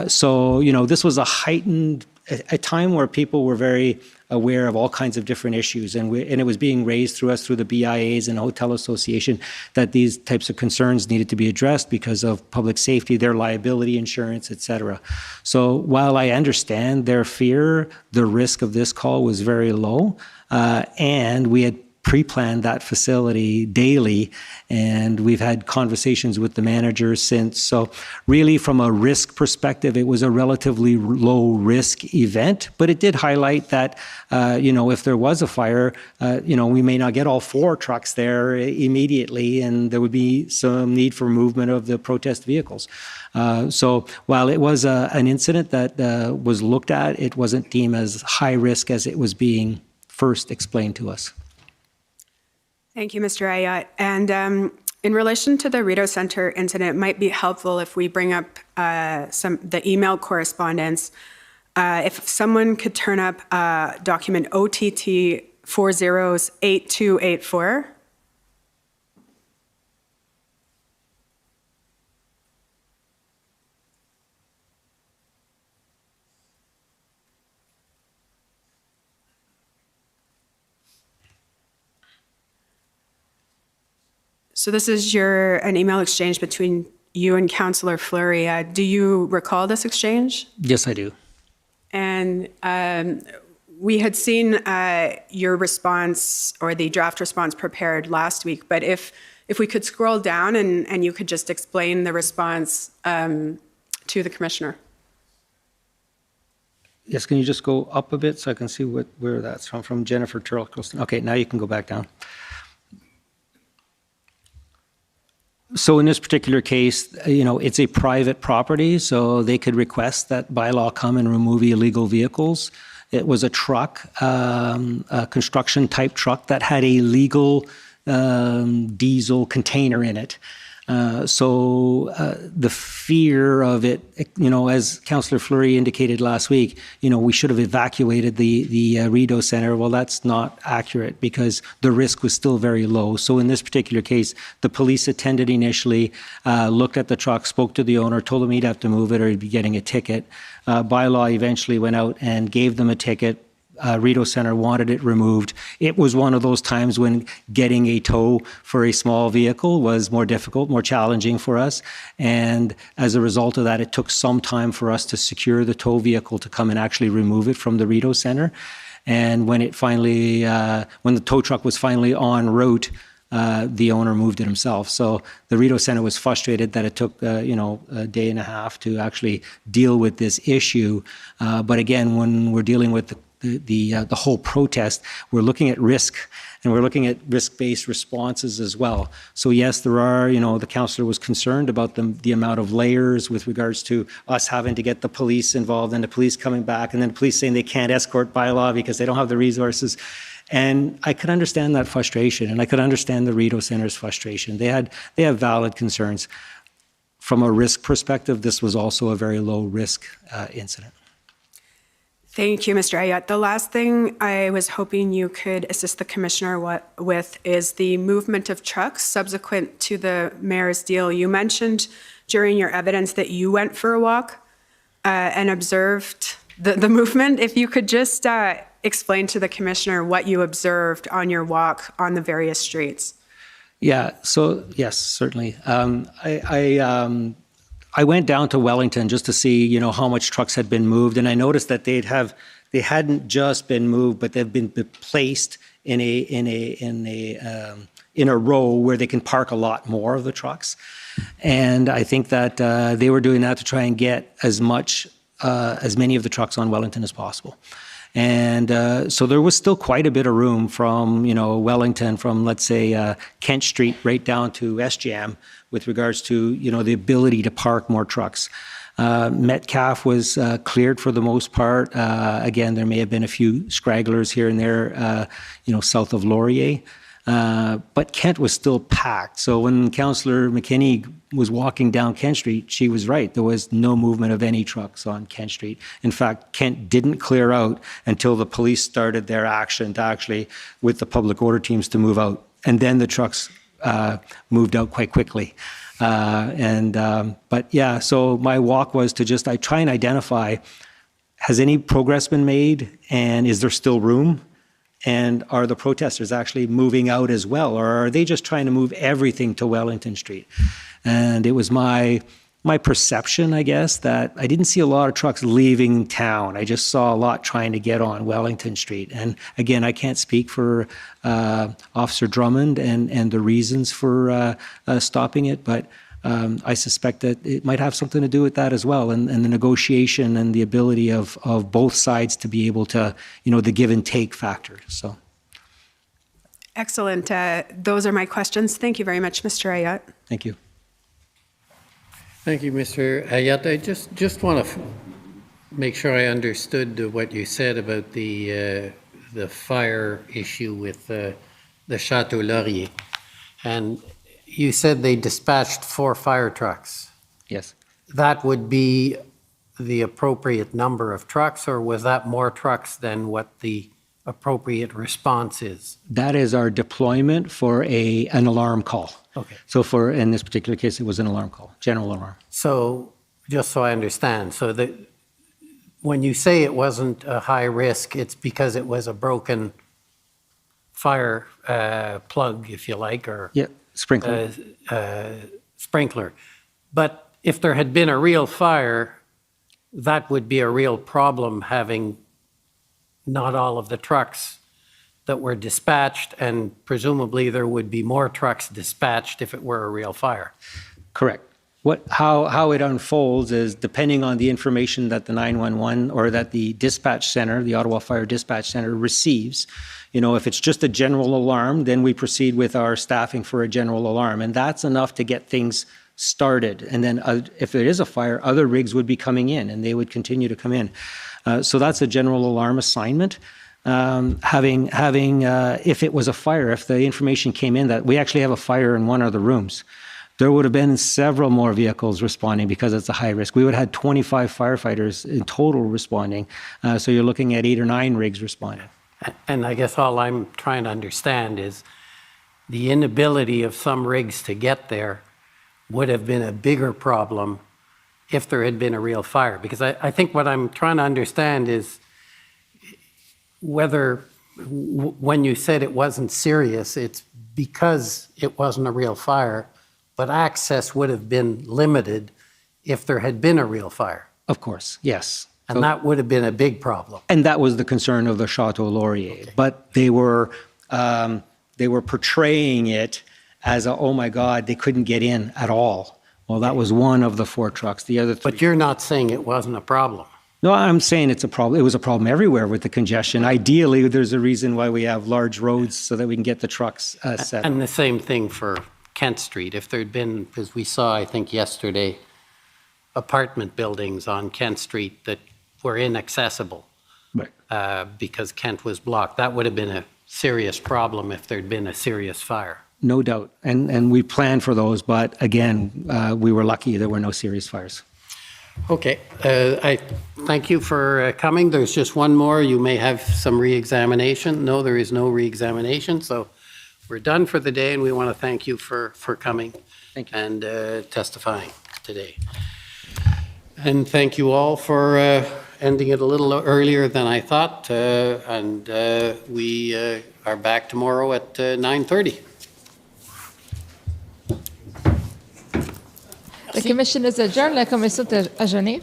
So, this was a time where people were very aware of all kinds of different issues, and it was being raised through the BIAs and Hotel Association that these types of concerns needed to be addressed because of public safety, their liability insurance, et cetera. So while I understand their fear, the risk of this call was very low, and we had pre-planned that facility daily, and we've had conversations with the managers since. So really, from a risk perspective, it was a relatively low risk event, but it did highlight that, if there was a fire, we may not get all 4 trucks there immediately, and there would be some need for movement of the protest vehicles. So while it was an incident that was looked at, it wasn't deemed as high risk as it was being first explained to us. Thank you, Mr. Ayotte. And in relation to the Rideau Center incident, it might be helpful if we bring up the email correspondence. If someone could turn up document OTT 408284. So this is an email exchange between you and Councillor Fleury. Do you recall this exchange? Yes, I do. And we had seen your response or the draft response prepared last week, but if we could scroll down and you could just explain the response to the Commissioner. Yes, can you just go up a bit so I can see where that's from Jennifer Turlkoston. Okay, now you can go back down. So in this particular case, it's a private property, so they could request that by law come and remove illegal vehicles. It was a truck, a construction type truck that had a legal diesel container in it. So the fear of it, as Councillor Fleury indicated last week, we should have evacuated the Rideau Center. Well, that's not accurate because the risk was still very low. So in this particular case, the police attended initially, looked at the truck, spoke to the owner, told him he'd have to move it or he'd be getting a ticket. Bylaw eventually went out and gave them a ticket. Rideau Center wanted it removed. It was one of those times when getting a tow for a small vehicle was more difficult, more challenging for us. And as a result of that, it took some time for us to secure the tow vehicle to come and actually remove it from the Rideau Center. And when when the tow truck was finally en route, the owner moved it himself. So the Rideau Center was frustrated that it took, a day and a half to actually deal with this issue. But again, when we're dealing with the whole protest, we're looking at risk, and we're looking at risk-based responses as well. So yes, there are, the councillor was concerned about the amount of layers with regards to us having to get the police involved and the police coming back and then the police saying they can't escort by law because they don't have the resources. And I could understand that frustration, and I could understand the Rideau Center's frustration. They have valid concerns. From a risk perspective, this was also a very low risk incident. Thank you, Mr. Ayotte. The last thing I was hoping you could assist the Commissioner with is the movement of trucks subsequent to the mayor's deal. You mentioned during your evidence that you went for a walk and observed the movement. If you could just explain to the Commissioner what you observed on your walk on the various streets. Yeah, so yes, certainly. I went down to Wellington just to see, how much trucks had been moved, and I noticed that they hadn't just been moved, but they've been placed in a row where they can park a lot more of the trucks. And I think that they were doing that to try and get as many of the trucks on Wellington as possible. And so there was still quite a bit of room from, Wellington, from, let's say, Kent Street right down to SGM with regards to, the ability to park more trucks. Metcalfe was cleared for the most part. Again, there may have been a few scragglers here and there, south of Laurier. But Kent was still packed. So when Councillor McKinney was walking down Kent Street, she was right. There was no movement of any trucks on Kent Street. In fact, Kent didn't clear out until the police started their action to actually, with the public order teams, to move out. And then the trucks moved out quite quickly. But yeah, so my walk was to I try and identify, has any progress been made, and is there still room? And are the protesters actually moving out as well, or are they just trying to move everything to Wellington Street? And it was my perception, I guess, that I didn't see a lot of trucks leaving town. I just saw a lot trying to get on Wellington Street. And again, I can't speak for Officer Drummond and the reasons for stopping it, but I suspect that it might have something to do with that as well, and the negotiation and the ability of both sides to be able to, the give and take factor. So, Excellent. Those are my questions. Thank you very much, Mr. Ayat. Thank you. Thank you, Mr. Ayat. I just want to make sure I understood what you said about the fire issue with the Chateau Laurier. And you said they dispatched 4 fire trucks. Yes. That would be the appropriate number of trucks, or was that more trucks than what the appropriate response is? That is our deployment for an alarm call. Okay. So in this particular case, it was an alarm call, general alarm. So just so I understand, so when you say it wasn't a high risk, it's because it was a broken fire plug, if you like, or yeah, sprinkler. Sprinkler. But if there had been a real fire, that would be a real problem, having not all of the trucks that were dispatched, and presumably there would be more trucks dispatched if it were a real fire. Correct. How it unfolds is depending on the information that the 911 or that the dispatch center, the Ottawa Fire Dispatch Center, receives. If it's just a general alarm, then we proceed with our staffing for a general alarm, and that's enough to get things started. And then if there is a fire, other rigs would be coming in, and they would continue to come in. So that's a general alarm assignment. If it was a fire, if the information came in that we actually have a fire in one of the rooms, there would have been several more vehicles responding because it's a high risk. We would have had 25 firefighters in total responding. So you're looking at 8 or 9 rigs responding. And I guess all I'm trying to understand is the inability of some rigs to get there would have been a bigger problem if there had been a real fire. Because I think what I'm trying to understand is whether when you said it wasn't serious, it's because it wasn't a real fire, but access would have been limited if there had been a real fire. Of course, yes. And that would have been a big problem. And that was the concern of the Chateau Laurier. Okay. But they were portraying it as oh my God, they couldn't get in at all. Well, that was one of the 4 trucks. The other 3. But you're not saying it wasn't a problem. No, I'm saying it's a problem. It was a problem everywhere with the congestion. Ideally, there's a reason why we have large roads so that we can get the trucks set. And the same thing for Kent Street. If there'd been, because we saw, I think yesterday, apartment buildings on Kent Street that were inaccessible, right, because Kent was blocked, that would have been a serious problem if there'd been a serious fire. No doubt. And we planned for those, but again, we were lucky there were no serious fires. Okay, I thank you for coming. There's just one more. You may have some re-examination. No, there is no re-examination. So we're done for the day, and we want to thank you for coming and testifying today. And thank you all for ending it a little earlier than I thought. And we are back tomorrow at 9:30. The commission is adjourned. La commission est adjournée.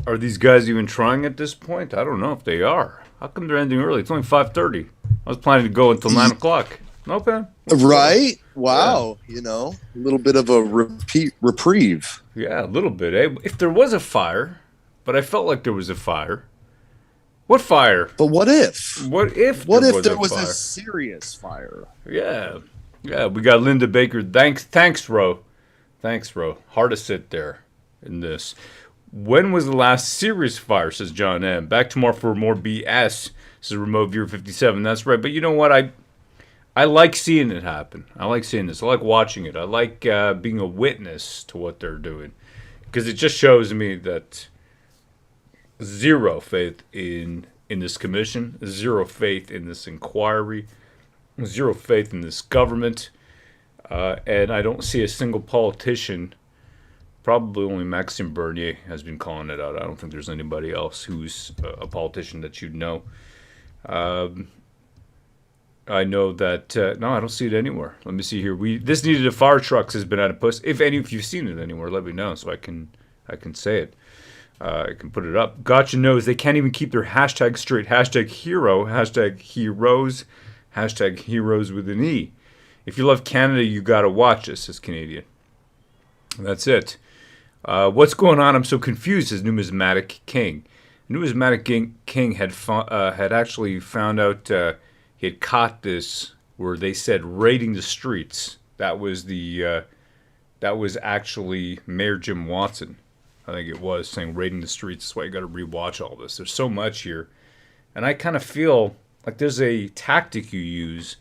Are these guys even trying at this point? I don't know if they are. How come they're ending early? It's only 5:30. I was planning to go until 9 o'clock. Okay. Right? Wow. Yeah. A little bit of a reprieve. Yeah, a little bit. Eh? If there was a fire, but I felt like there was a fire. What fire? But what if? What if there was a serious fire? Yeah. Yeah, we got Linda Baker. Thanks, Ro. Thanks, Ro. Hard to sit there in this. When was the last serious fire, says John M. Back tomorrow for more BS, says Remote Viewer 57. That's right. But you know what? I like seeing it happen. I like seeing this. I like watching it. I like being a witness to what they're doing. because it just shows me that zero faith in this commission, zero faith in this inquiry, zero faith in this government, and I don't see a single politician. Probably only Maxime Bernier has been calling it out. I don't think there's anybody else who's a politician that you'd know. I know that no, I don't see it anywhere. Let me see here. This needed a fire trucks has been at a post. If you've seen it anywhere, let me know so I can say it. I can put it up. Gotcha knows they can't even keep their hashtag straight. Hashtag hero. Hashtag heroes. Hashtag heroes with an E. If you love Canada, you gotta watch this, says Canadian. That's it. What's going on? I'm so confused, says Numismatic King. Numismatic King had actually found out he had caught this where they said raiding the streets. That was actually Mayor Jim Watson. I think it was saying raiding the streets. That's why you got to rewatch all this. There's so much here, and I kind of feel like there's a tactic you use.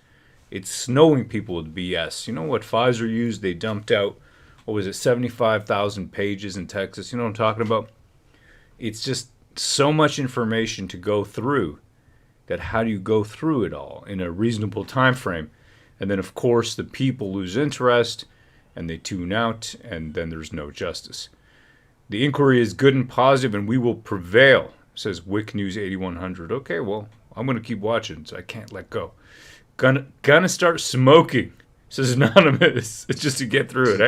It's snowing people with BS. You know what Pfizer used? They dumped out, what was it, 75,000 pages in Texas. You know what I'm talking about? It's just so much information to go through that how do you go through it all in a reasonable time frame? And then, of course, the people lose interest and they tune out, and then there's no justice. The inquiry is good and positive, and we will prevail, says Wick News 8100. Okay, well, I'm going to keep watching, so I can't let go. Gonna start smoking, says Anonymous, just to get through it,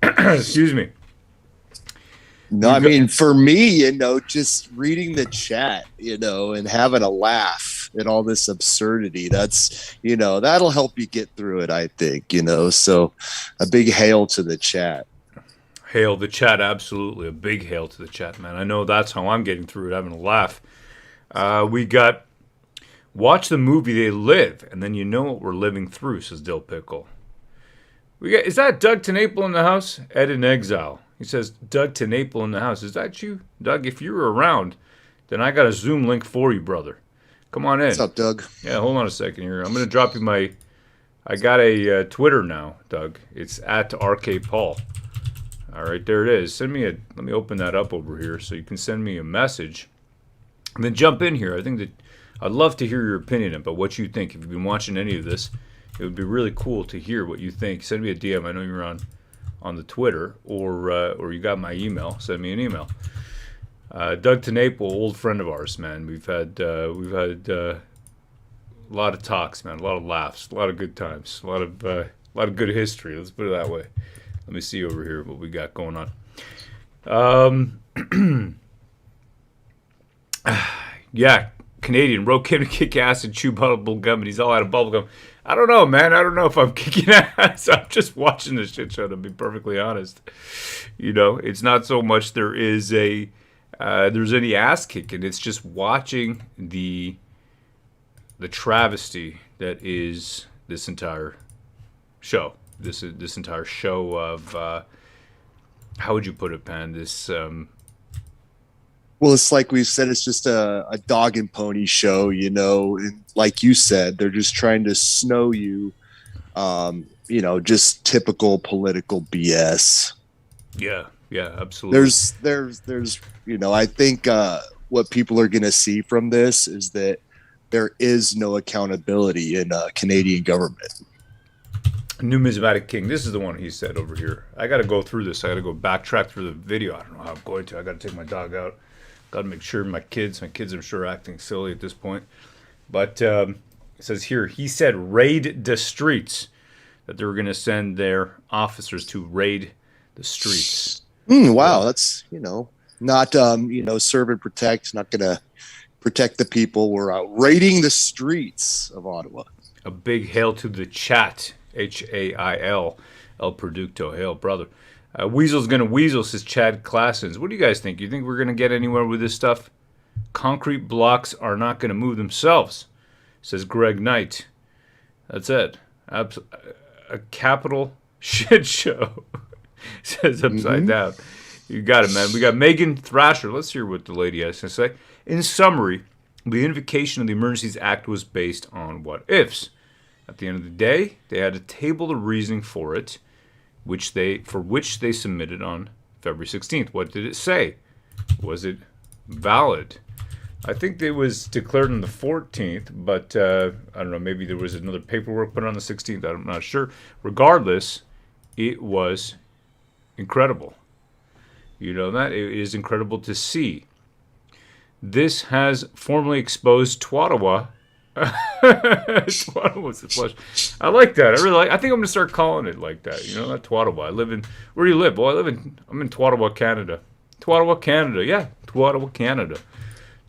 eh? Excuse me. No, I mean, for me, just reading the chat, and having a laugh at all this absurdity, that's, that'll help you get through it, I think, so a big hail to the chat. Hail the chat, absolutely. A big hail to the chat, man. I know that's how I'm getting through it, having a laugh. We got watch the movie They Live, and then you know what we're living through, says Dill Pickle. Is that Doug Tenaple in the house? Ed in Exile. He says, Doug Tenaple in the house. Is that you? Doug, if you're around, then I got a Zoom link for you, brother. Come on in. What's up, Doug? Yeah, hold on a second here. I'm going to drop you I got a Twitter now, Doug. It's at RK Paul. All right, there it is. Let me open that up over here so you can send me a message. And then jump in here. I think that I'd love to hear your opinion about what you think. If you've been watching any of this, it would be really cool to hear what you think. Send me a DM. I know you're on the Twitter, or you got my email. Send me an email. Doug Tenaple, old friend of ours, man. We've had a lot of talks, man. A lot of laughs, a lot of good times, a lot of good history. Let's put it that way. Let me see over here what we got going on. Yeah, Canadian broke him to kick ass and chew bubble gum, and he's all out of bubble gum. I don't know, man. I don't know if I'm kicking ass. I'm just watching this shit show, to be perfectly honest. It's not so much there's any ass kicking. It's just watching the travesty that is this entire show. This entire show of how would you put it, Pan? This. Well, it's like we've said, it's just a dog and pony show, and like you said, they're just trying to snow you, just typical political BS. Yeah, absolutely. There's I think what people are going to see from this is that there is no accountability in Canadian government. Numismatic King. This is the one he said over here. I got to go through this. I got to go backtrack through the video. I don't know how I'm going to. I got to take my dog out. Got to make sure my kids I'm sure are acting silly at this point. But it says here, he said raid the streets, that they were going to send their officers to raid the streets. Wow, that's, not, serve and protect, not going to protect the people. We're out raiding the streets of Ottawa. A big hail to the chat. Hail. El Producto. Hail, brother. Weasel's gonna weasel, says Chad Classens. What do you guys think? You think we're gonna get anywhere with this stuff? Concrete blocks are not gonna move themselves, says Greg Knight. That's it. A capital shit show, says Upside Down. You got it, man. We got Megan Thrasher. Let's hear what the lady has to say. In summary, the invocation of the Emergencies Act was based on what ifs. At the end of the day, they had to table the reasoning for it, which they submitted on February 16th. What did it say? Was it valid? I think it was declared on the 14th, but I don't know, maybe there was another paperwork put on the 16th. I'm not sure. Regardless, it was incredible. You know that? It is incredible to see. This has formally exposed Twattawa. Twattawa's the flush. I like that. I really like. I think I'm gonna start calling it like that. You know, that Twattawa. I live in. Where do you live? Well, I'm in Twattawa, Canada. Twattawa, Canada. Yeah, Twattawa, Canada.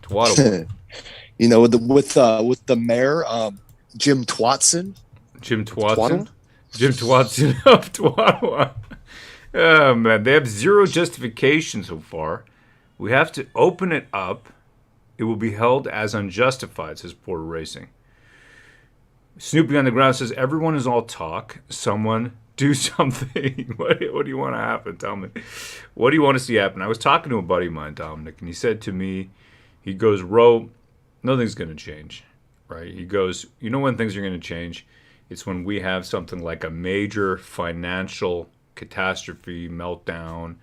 Twattawa. You know, with the mayor, Jim Twatson. Jim Twatson. Twaddle? Jim Twatson of Twattawa. Oh man, they have zero justification so far. We have to open it up. It will be held as unjustified, says Porter Racing. Snoopy on the ground says, everyone is all talk. Someone do something. What do you want to happen? Tell me. What do you want to see happen? I was talking to a buddy of mine, Dominic, and he said to me, he goes, Ro, nothing's going to change, right? He goes, you know when things are going to change? It's when we have something like a major financial catastrophe, meltdown,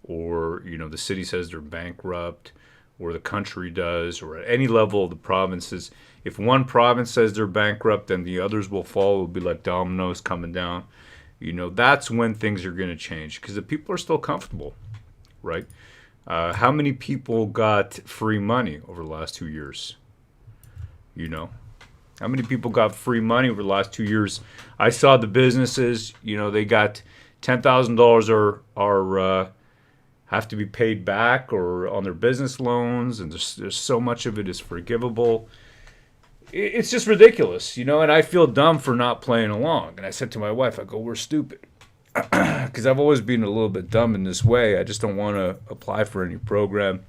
or, you know, the city says they're bankrupt, or the country does, or at any level of the provinces. If one province says they're bankrupt, then the others will follow. It'll be like dominoes coming down. You know, that's when things are going to change, because the people are still comfortable, right? How many people got free money over the last 2 years? You know, how many people got free money over the last 2 years? I saw the businesses, you know, they got $10,000 are have to be paid back or on their business loans, and there's so much of it is forgivable. It's just ridiculous, you know, and I feel dumb for not playing along. And I said to my wife, I go, we're stupid. Because I've always been a little bit dumb in this way. I just don't want to apply for any program.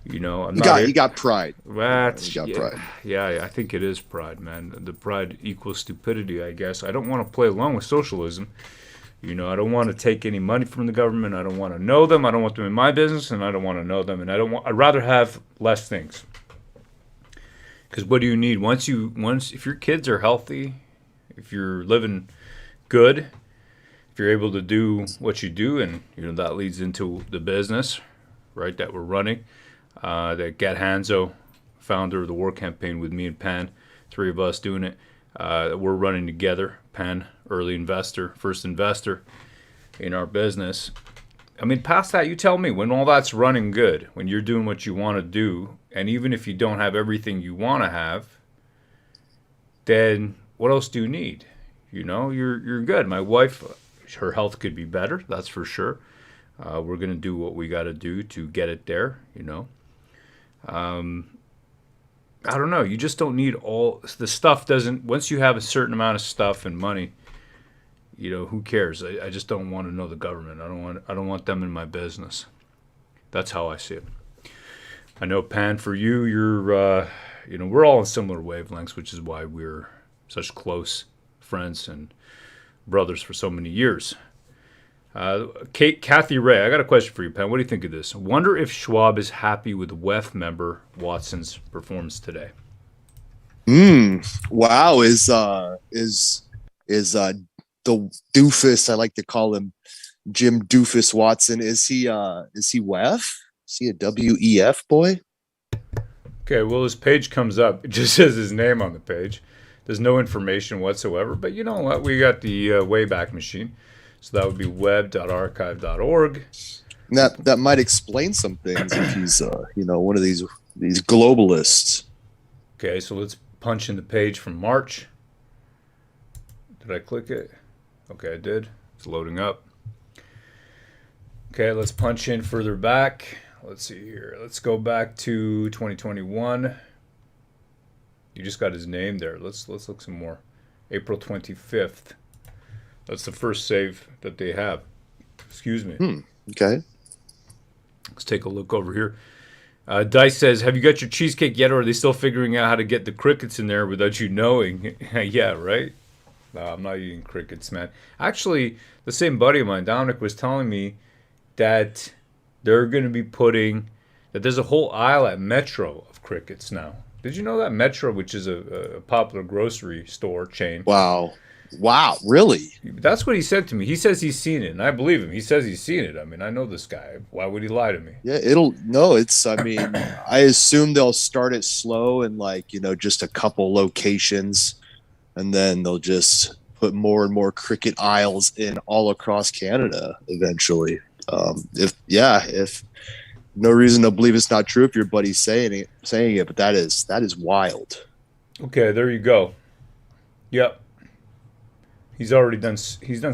You know, You got pride. That's, You got pride. Yeah, I think it is pride, man. The pride equals stupidity, I guess. I don't want to play along with socialism. You know, I don't want to take any money from the government. I don't want to know them. I don't want them in my business, and I don't want to know them. And I'd rather have less things. Because what do you need? If your kids are healthy, if you're living good, if you're able to do what you do, and you know that leads into the business, right, that we're running, that Gat Hanzo, founder of the War Campaign with me and Pan, three of us doing it, we're running together. Pan, early investor, first investor in our business. I mean, past that, you tell me, when all that's running good, when you're doing what you want to do, and even if you don't have everything you want to have, then what else do you need? You know, you're good. My wife, her health could be better, that's for sure. We're going to do what we got to do to get it there, you know. I don't know. You just don't need all the stuff. Once you have a certain amount of stuff and money, you know, who cares? I just don't want to know the government. I don't want them in my business. That's how I see it. I know, Pan, for you, you're, you know, we're all on similar wavelengths, which is why we're such close friends and brothers for so many years. Kathy Ray, I got a question for you, Pan. What do you think of this? Wonder if Schwab is happy with WEF member Watson's performance today. Wow, is the doofus, I like to call him Jim Doofus Watson, is he WEF? Is he a WEF boy? Okay, well, his page comes up. It just says his name on the page. There's no information whatsoever. But you know what? We got the Wayback Machine. So that would be web.archive.org. That might explain some things if he's you know, one of these globalists. Okay, so let's punch in the page from March. Did I click it? Okay, I did. It's loading up. Okay, let's punch in further back. Let's see here. Let's go back to 2021. You just got his name there. Let's look some more. April 25th. That's the first save that they have. Excuse me. Okay. Let's take a look over here. Dice says, have you got your cheesecake yet, or are they still figuring out how to get the crickets in there without you knowing? Yeah, right? No, I'm not eating crickets, man. Actually, the same buddy of mine, Dominic, was telling me that they're going to be that there's a whole aisle at Metro of crickets now. Did you know that? Metro, which is a popular grocery store chain. Wow. Wow, really? That's what he said to me. He says he's seen it, and I believe him. He says he's seen it. I mean, I know this guy. Why would he lie to me? Yeah, I mean, I assume they'll start it slow and like, just a couple locations, and then they'll just put more and more cricket aisles in all across Canada eventually. If no reason to believe it's not true if your buddy's saying it, but that is wild. Okay, there you go. Yep. He's done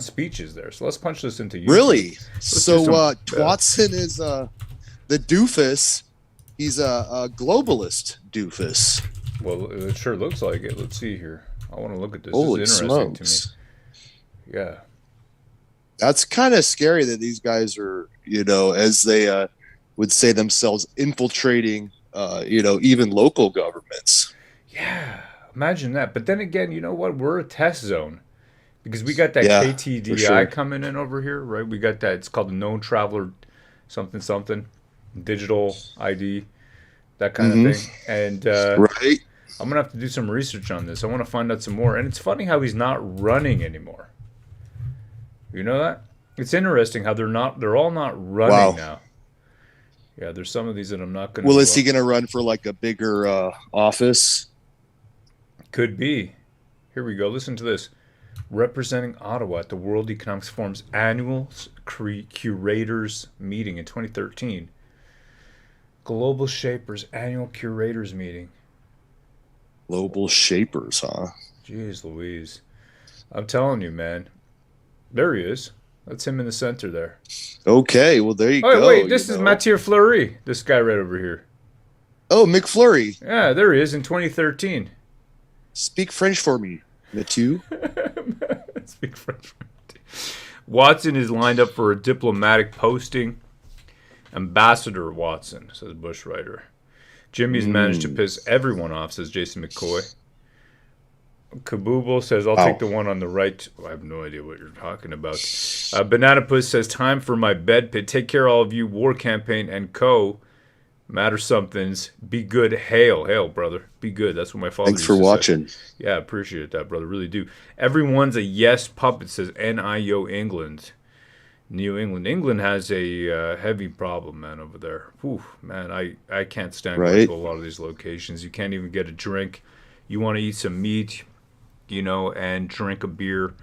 speeches there. So let's punch this into YouTube. Really? Let's So do some- Watson is the doofus. He's a globalist doofus. Well, it sure looks like it. Let's see here. I want to look at this. Holy This is interesting smokes. to me. Yeah. That's kind of scary that these guys are, as they would say themselves, infiltrating, even local governments. Yeah. Imagine that. But then again, you know what? We're a test zone. Because we got that Yeah, KTDI for sure. coming in over here, right? We got that. It's called the Known Traveler something, digital ID, that kind of thing. And Right. I'm going to have to do some research on this. I want to find out some more. And it's funny how he's not running anymore. You know that? It's interesting how they're all not running Wow. now. Yeah, there's some of these that I'm not going to. Well, is he going to run for like a bigger office? Could be. Here we go. Listen to this. Representing Ottawa at the World Economic Forum's annual curators meeting in 2013. Global Shapers annual curators meeting. Global Shapers, huh? Jeez Louise. I'm telling you, man. There he is. That's him in the center there. Okay, well, there you Oh, go. wait, this is Mathieu Fleury. This guy right over here. Oh, McFlurry. Yeah, there he is in 2013. Speak French for me, Mathieu. Speak French. Watson is lined up for a diplomatic posting. Ambassador Watson, says Bushwriter. Jimmy's managed to piss everyone off, says Jason McCoy. Kaboobel says, I'll take the one on the right. I have no idea what you're talking about. Banana Puss says, time for my bed pit. Take care, all of you. War Campaign and Co. Matter somethings. Be good. Hail. Hail, brother. Be good. That's what my father Thanks used for to say. watching. Yeah, I appreciate that, brother. Really do. Everyone's a yes puppet, says NIO England. New England. England has a heavy problem, man, over there. Whew, man, I can't stand going Right. to a lot of these locations. You can't even get a drink. You want to eat some meat, and drink a beer.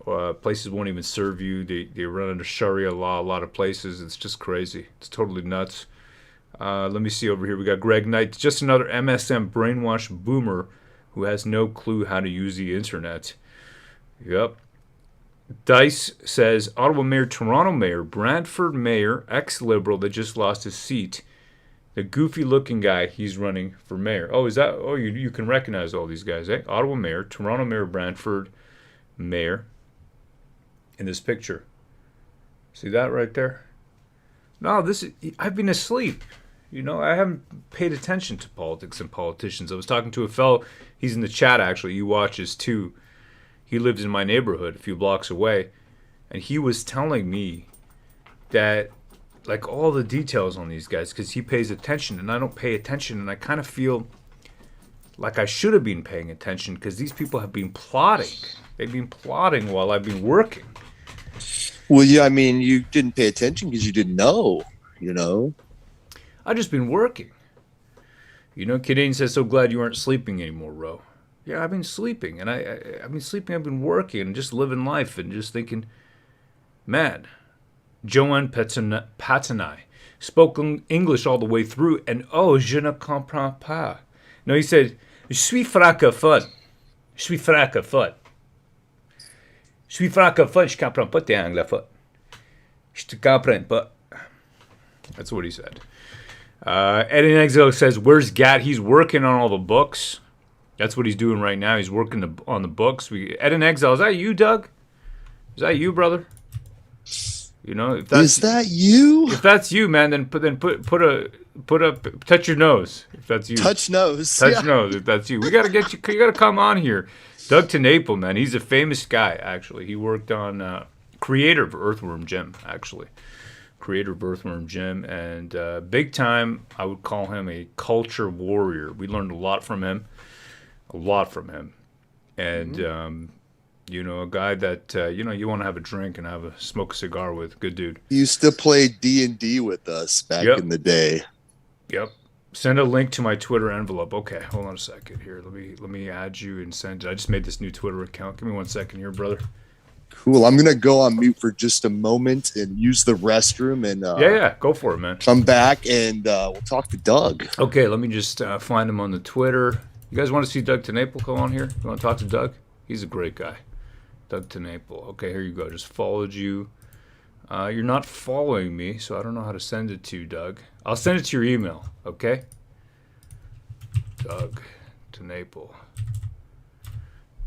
Places won't even serve you. They run under Sharia law, a lot of places. It's just crazy. It's totally nuts. Let me see over here. We got Greg Knight, just another MSM brainwashed boomer who has no clue how to use the internet. Yep. Dice says, Ottawa Mayor, Toronto Mayor, Brantford Mayor, ex-Liberal that just lost his seat. The goofy-looking guy, he's running for mayor. Oh, is that? Oh, you can recognize all these guys, eh? Ottawa Mayor, Toronto Mayor, Brantford Mayor. In this picture. See that right there? No, I've been asleep. I haven't paid attention to politics and politicians. I was talking to a fellow, he's in the chat actually, he watches too. He lives in my neighborhood a few blocks away, and he was telling me that, like, all the details on these guys, because he pays attention, and I don't pay attention, and I kind of feel like I should have been paying attention, because these people have been plotting. They've been plotting while I've been working. Well, yeah, I mean, you didn't pay attention because you didn't know, I've just been working. Kidane says, so glad you aren't sleeping anymore, Ro. Yeah, I've been sleeping, and I've been sleeping, I've been working, and just living life, and just thinking, man, Joanne Patanai spoke English all the way through, and je ne comprends pas. No, he said, je suis francophone. Je suis francophone. Je suis francophone, je comprends pas tes anglophone. Je te comprends pas. That's what he said. Ed in Exile says, where's Gat? He's working on all the books. That's what he's doing right now. He's working on the books. Ed in Exile, is that you, Doug? Is that you, brother? If that's, is that you? If that's you, man, then put a touch your nose. If that's you, Touch nose. touch nose. If that's you, we gotta get you. You gotta come on here, Doug Tenaple, man. He's a famous guy. Actually, he worked on creator of Earthworm Jim. Actually, creator of Earthworm Jim, and big time. I would call him a culture warrior. We learned a lot from him, and You know, a guy that you know you want to have a drink and smoke a cigar with. Good dude. He used to play D&D with us back Yep. in the day. Yep. Send a link to my Twitter envelope. Okay, hold on a second here. Let me add you and send it. I just made this new Twitter account. Give me 1 second here, brother. Cool. I'm gonna go on mute for just a moment and use the restroom, and Yeah, go for it, man. come back and we'll talk to Doug. Okay, let me just find him on the Twitter. You guys want to see Doug TeNapel come on here? You want to talk to Doug? He's a great guy. Doug TeNapel. Okay, here you go. Just followed you. You're not following me, so I don't know how to send it to you, Doug. I'll send it to your email, okay? Doug TeNapel.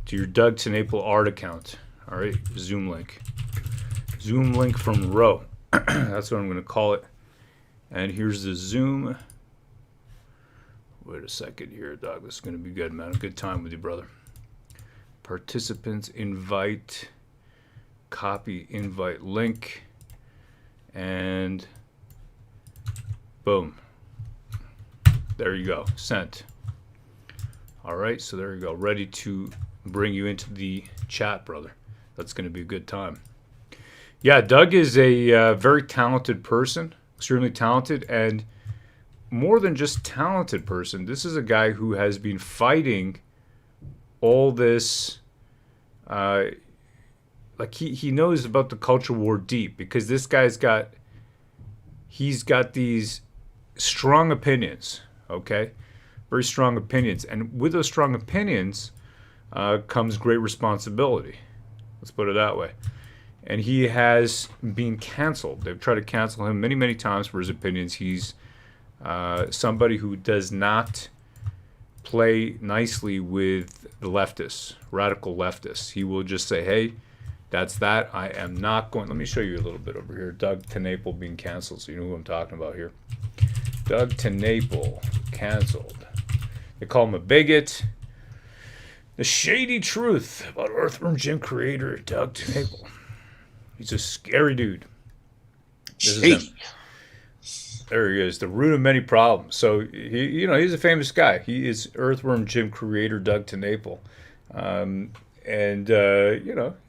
To your Doug TeNapel art account. All right, Zoom link. Zoom link from Row. That's what I'm going to call it. And here's the Zoom. Wait a second here, Doug. This is going to be good, man. A good time with you, brother. Participants invite. Copy invite link. And boom. There you go. Sent. All right, so there you go. Ready to bring you into the chat, brother. That's going to be a good time. Yeah, Doug is a very talented person, extremely talented, and more than just talented person. This is a guy who has been fighting all this. Like he knows about the culture war deep, because this guy's got these strong opinions. Okay, very strong opinions, and with those strong opinions comes great responsibility. Let's put it that way. And he has been canceled. They've tried to cancel him many, many times for his opinions. He's somebody who does not play nicely with the leftists, radical leftists. He will just say, hey, that's that. I am not going. Let me show you a little bit over here. Doug TeNapel being canceled, so you know who I'm talking about here. Doug TeNapel canceled. They call him a bigot. The shady truth about Earthworm Jim creator Doug TeNapel. He's a scary dude. This is him. There he is, the root of many problems. So he's a famous guy. He is Earthworm Jim creator Doug TeNapel,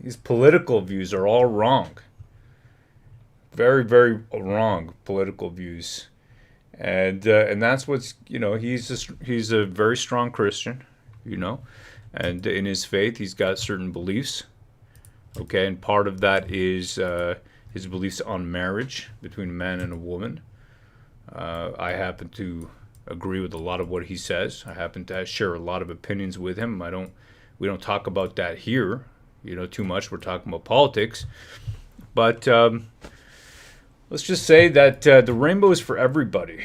his political views are all wrong. Very, very wrong political views, and that's what's he's a very strong Christian, and in his faith he's got certain beliefs. Okay, and part of that is his beliefs on marriage between a man and a woman. I happen to agree with a lot of what he says. I happen to share a lot of opinions with him. We don't talk about that here, too much. We're talking about politics. But let's just say that the rainbow is for everybody.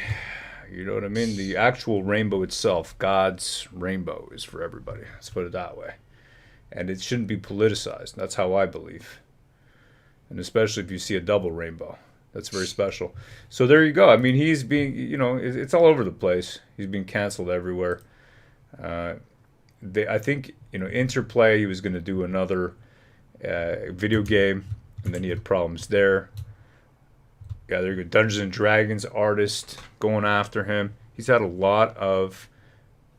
You know what I mean? The actual rainbow itself, God's rainbow, is for everybody. Let's put it that way. And it shouldn't be politicized. That's how I believe. And especially if you see a double rainbow. That's very special. So there you go. I mean, he's being, it's all over the place. He's being canceled everywhere. I think, Interplay, he was going to do another video game, and then he had problems there. Yeah, there you go. Dungeons and Dragons artist going after him. He's had a lot of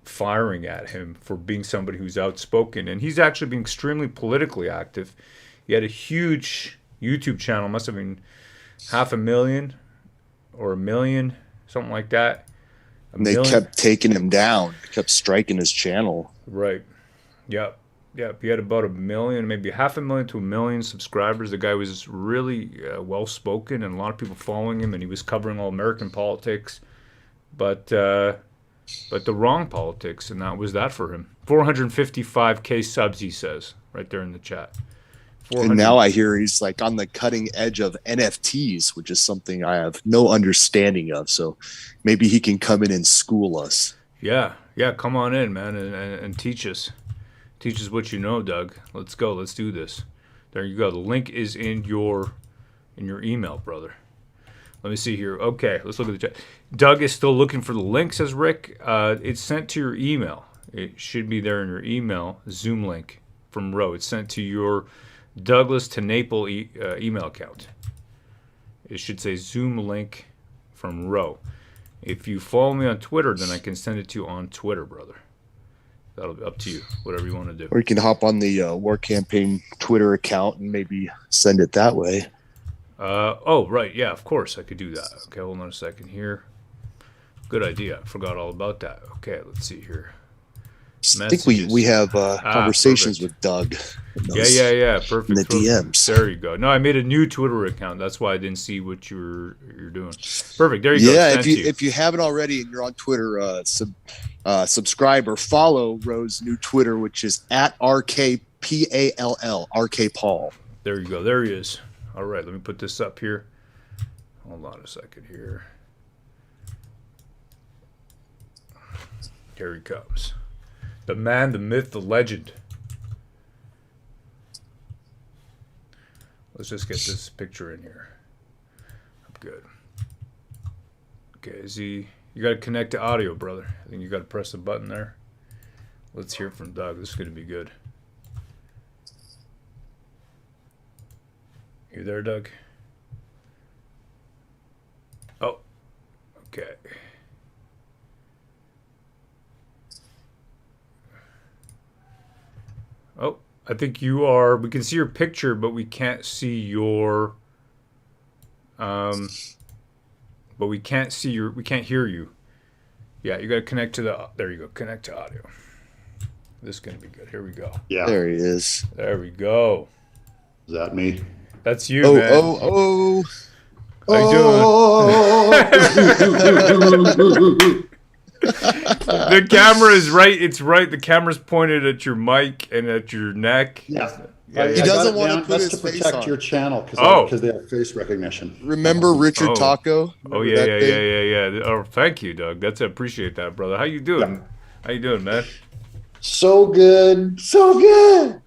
firing at him for being somebody who's outspoken, and he's actually been extremely politically active. He had a huge YouTube channel, must have been 500,000 or 1 million, something like that. And they kept taking him down, kept striking his channel. Right. Yep. He had about 1 million, maybe 500,000 to 1 million subscribers. The guy was really well-spoken, and a lot of people following him, and he was covering all American politics, but the wrong politics, and that was that for him. 455K subs, he says, right there in the chat. And now I hear he's like on the cutting edge of NFTs, which is something I have no understanding of. So maybe he can come in and school us. Yeah, come on in, man, and teach us. Teach us what you know, Doug. Let's go. Let's do this. There you go. The link is in your email, brother. Let me see here. Okay, let's look at the chat. Doug is still looking for the link, says Rick. It's sent to your email. It should be there in your email. Zoom link from Row. It's sent to your Douglas TeNapel email account. It should say Zoom link from Row. If you follow me on Twitter, then I can send it to you on Twitter, brother. That'll be up to you, whatever you want to do. Or you can hop on the War Campaign Twitter account and maybe send it that way. Oh, right. Yeah, of course I could do that. Okay, hold on a second here. Good idea. I forgot all about that. Okay, let's see here. I think we have conversations with Doug. Yeah. Perfect. In the perfect. DMs. There you go. No, I made a new Twitter account. That's why I didn't see what you're doing. Perfect. There you go. Yeah, Sent to you. if you haven't already and you're on Twitter, subscribe or follow Rose's new Twitter, which is at RKPALL, RK Paul. There you go. There he is. All right, let me put this up here. Hold on a second here. Here he comes. The man, the myth, the legend. Let's just get this picture in here. I'm good. Okay, is he... You got to connect to audio, brother. I think you got to press the button there. Let's hear from Doug. This is going to be good. You there, Doug? Oh, okay. Oh, I think you are. We can see your picture, but we can't see your. But we can't see your. We can't hear you. Yeah, you got to connect to the. There you go. Connect to audio. This is gonna be good. Here we go. Yeah, there he is. There we go. Is that me? That's you, man. How you doing? The camera is right. It's right. The camera's pointed at your mic and at your neck. Yeah. He doesn't want to put That's his to face protect on. your channel because they have face recognition. Remember Richard Taco? Oh Remember that thing? yeah. Oh, thank you, Doug. I appreciate that, brother. How you doing? Yeah. How you doing, man? So good. So good.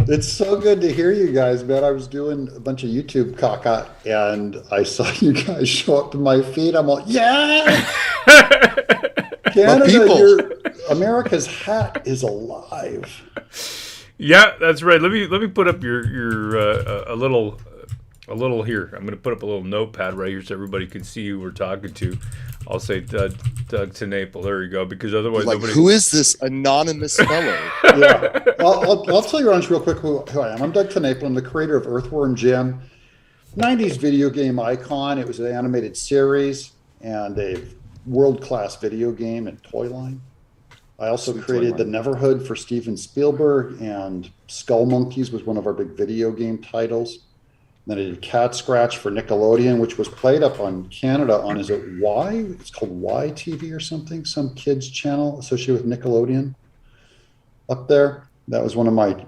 It's so good to hear you guys, man. I was doing a bunch of YouTube caca and I saw you guys show up in my feed. I'm all, yeah! Canada, America's hat is alive. Yeah, that's right. Let me put up your a little here. I'm going to put up a little notepad right here so everybody can see who we're talking to. I'll say Doug TeNapel. There you go. Because otherwise, nobody. Who is this anonymous fellow? Yeah, I'll tell you real quick who I am. I'm Doug TeNapel. I'm the creator of Earthworm Jim, 90s video game icon. It was an animated series and a world-class video game and toy line. I also created the Neverhood for Steven Spielberg, and Skull Monkeys was one of our big video game titles. Then I did Cat Scratch for Nickelodeon, which was played up on Canada on, is it Y? It's called Y TV or something, some kids channel associated with Nickelodeon up there. That was one of my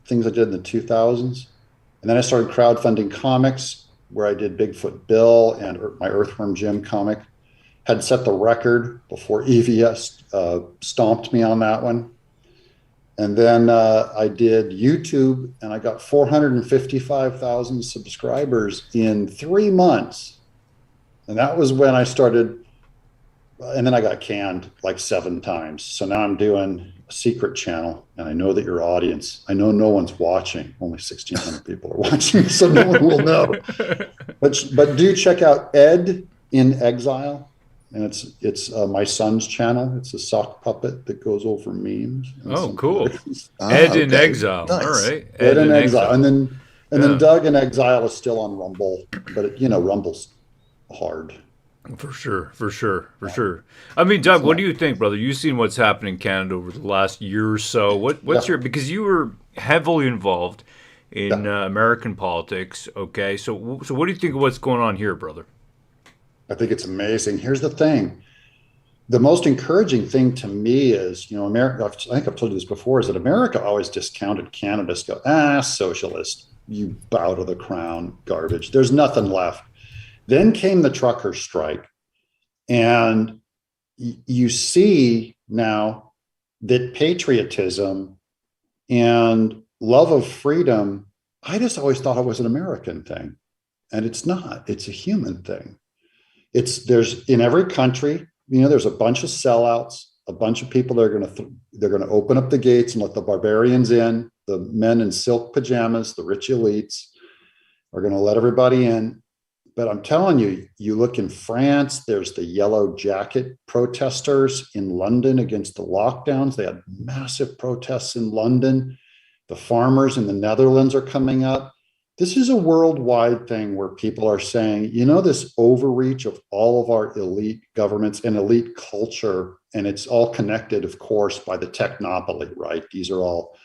things I did in the 2000s. And then I started crowdfunding comics, where I did Bigfoot Bill and my Earthworm Jim comic. Had set the record before EVS stomped me on that one. And then I did YouTube, and I got 455,000 subscribers in 3 months. And that was when I started, and then I got canned like 7 times. So now I'm doing a secret channel, and I know that your audience, I know no one's watching, only 1,600 people are watching, so no one will know. But do check out Ed in Exile. And it's my son's channel. It's a sock puppet that goes over memes. Oh, cool. Ed in Exile. Nice. All right. Ed in Exile. And then Doug in Exile is still on Rumble, but Rumble's hard. For sure. I mean, Doug, what do you think, brother? You've seen what's happened in Canada over the last year or so. What's your, because you were heavily involved in American politics. Okay, so what do you think of what's going on here, brother? I think it's amazing. Here's the thing. The most encouraging thing to me is, America, I think I've told you this before, is that America always discounted Canada. Go, socialist, you bow to the crown, garbage. There's nothing left. Then came the trucker strike. And you see now that patriotism and love of freedom, I just always thought it was an American thing. And it's not. It's a human thing. There's in every country, there's a bunch of sellouts, a bunch of people that are they're going to open up the gates and let the barbarians in. The men in silk pajamas, the rich elites, are going to let everybody in. But I'm telling you, you look in France, there's the yellow jacket protesters in London against the lockdowns. They had massive protests in London. The farmers in the Netherlands are coming up. This is a worldwide thing where people are saying, you know, this overreach of all of our elite governments and elite culture, and it's all connected, of course, by the technopoly, right? These are all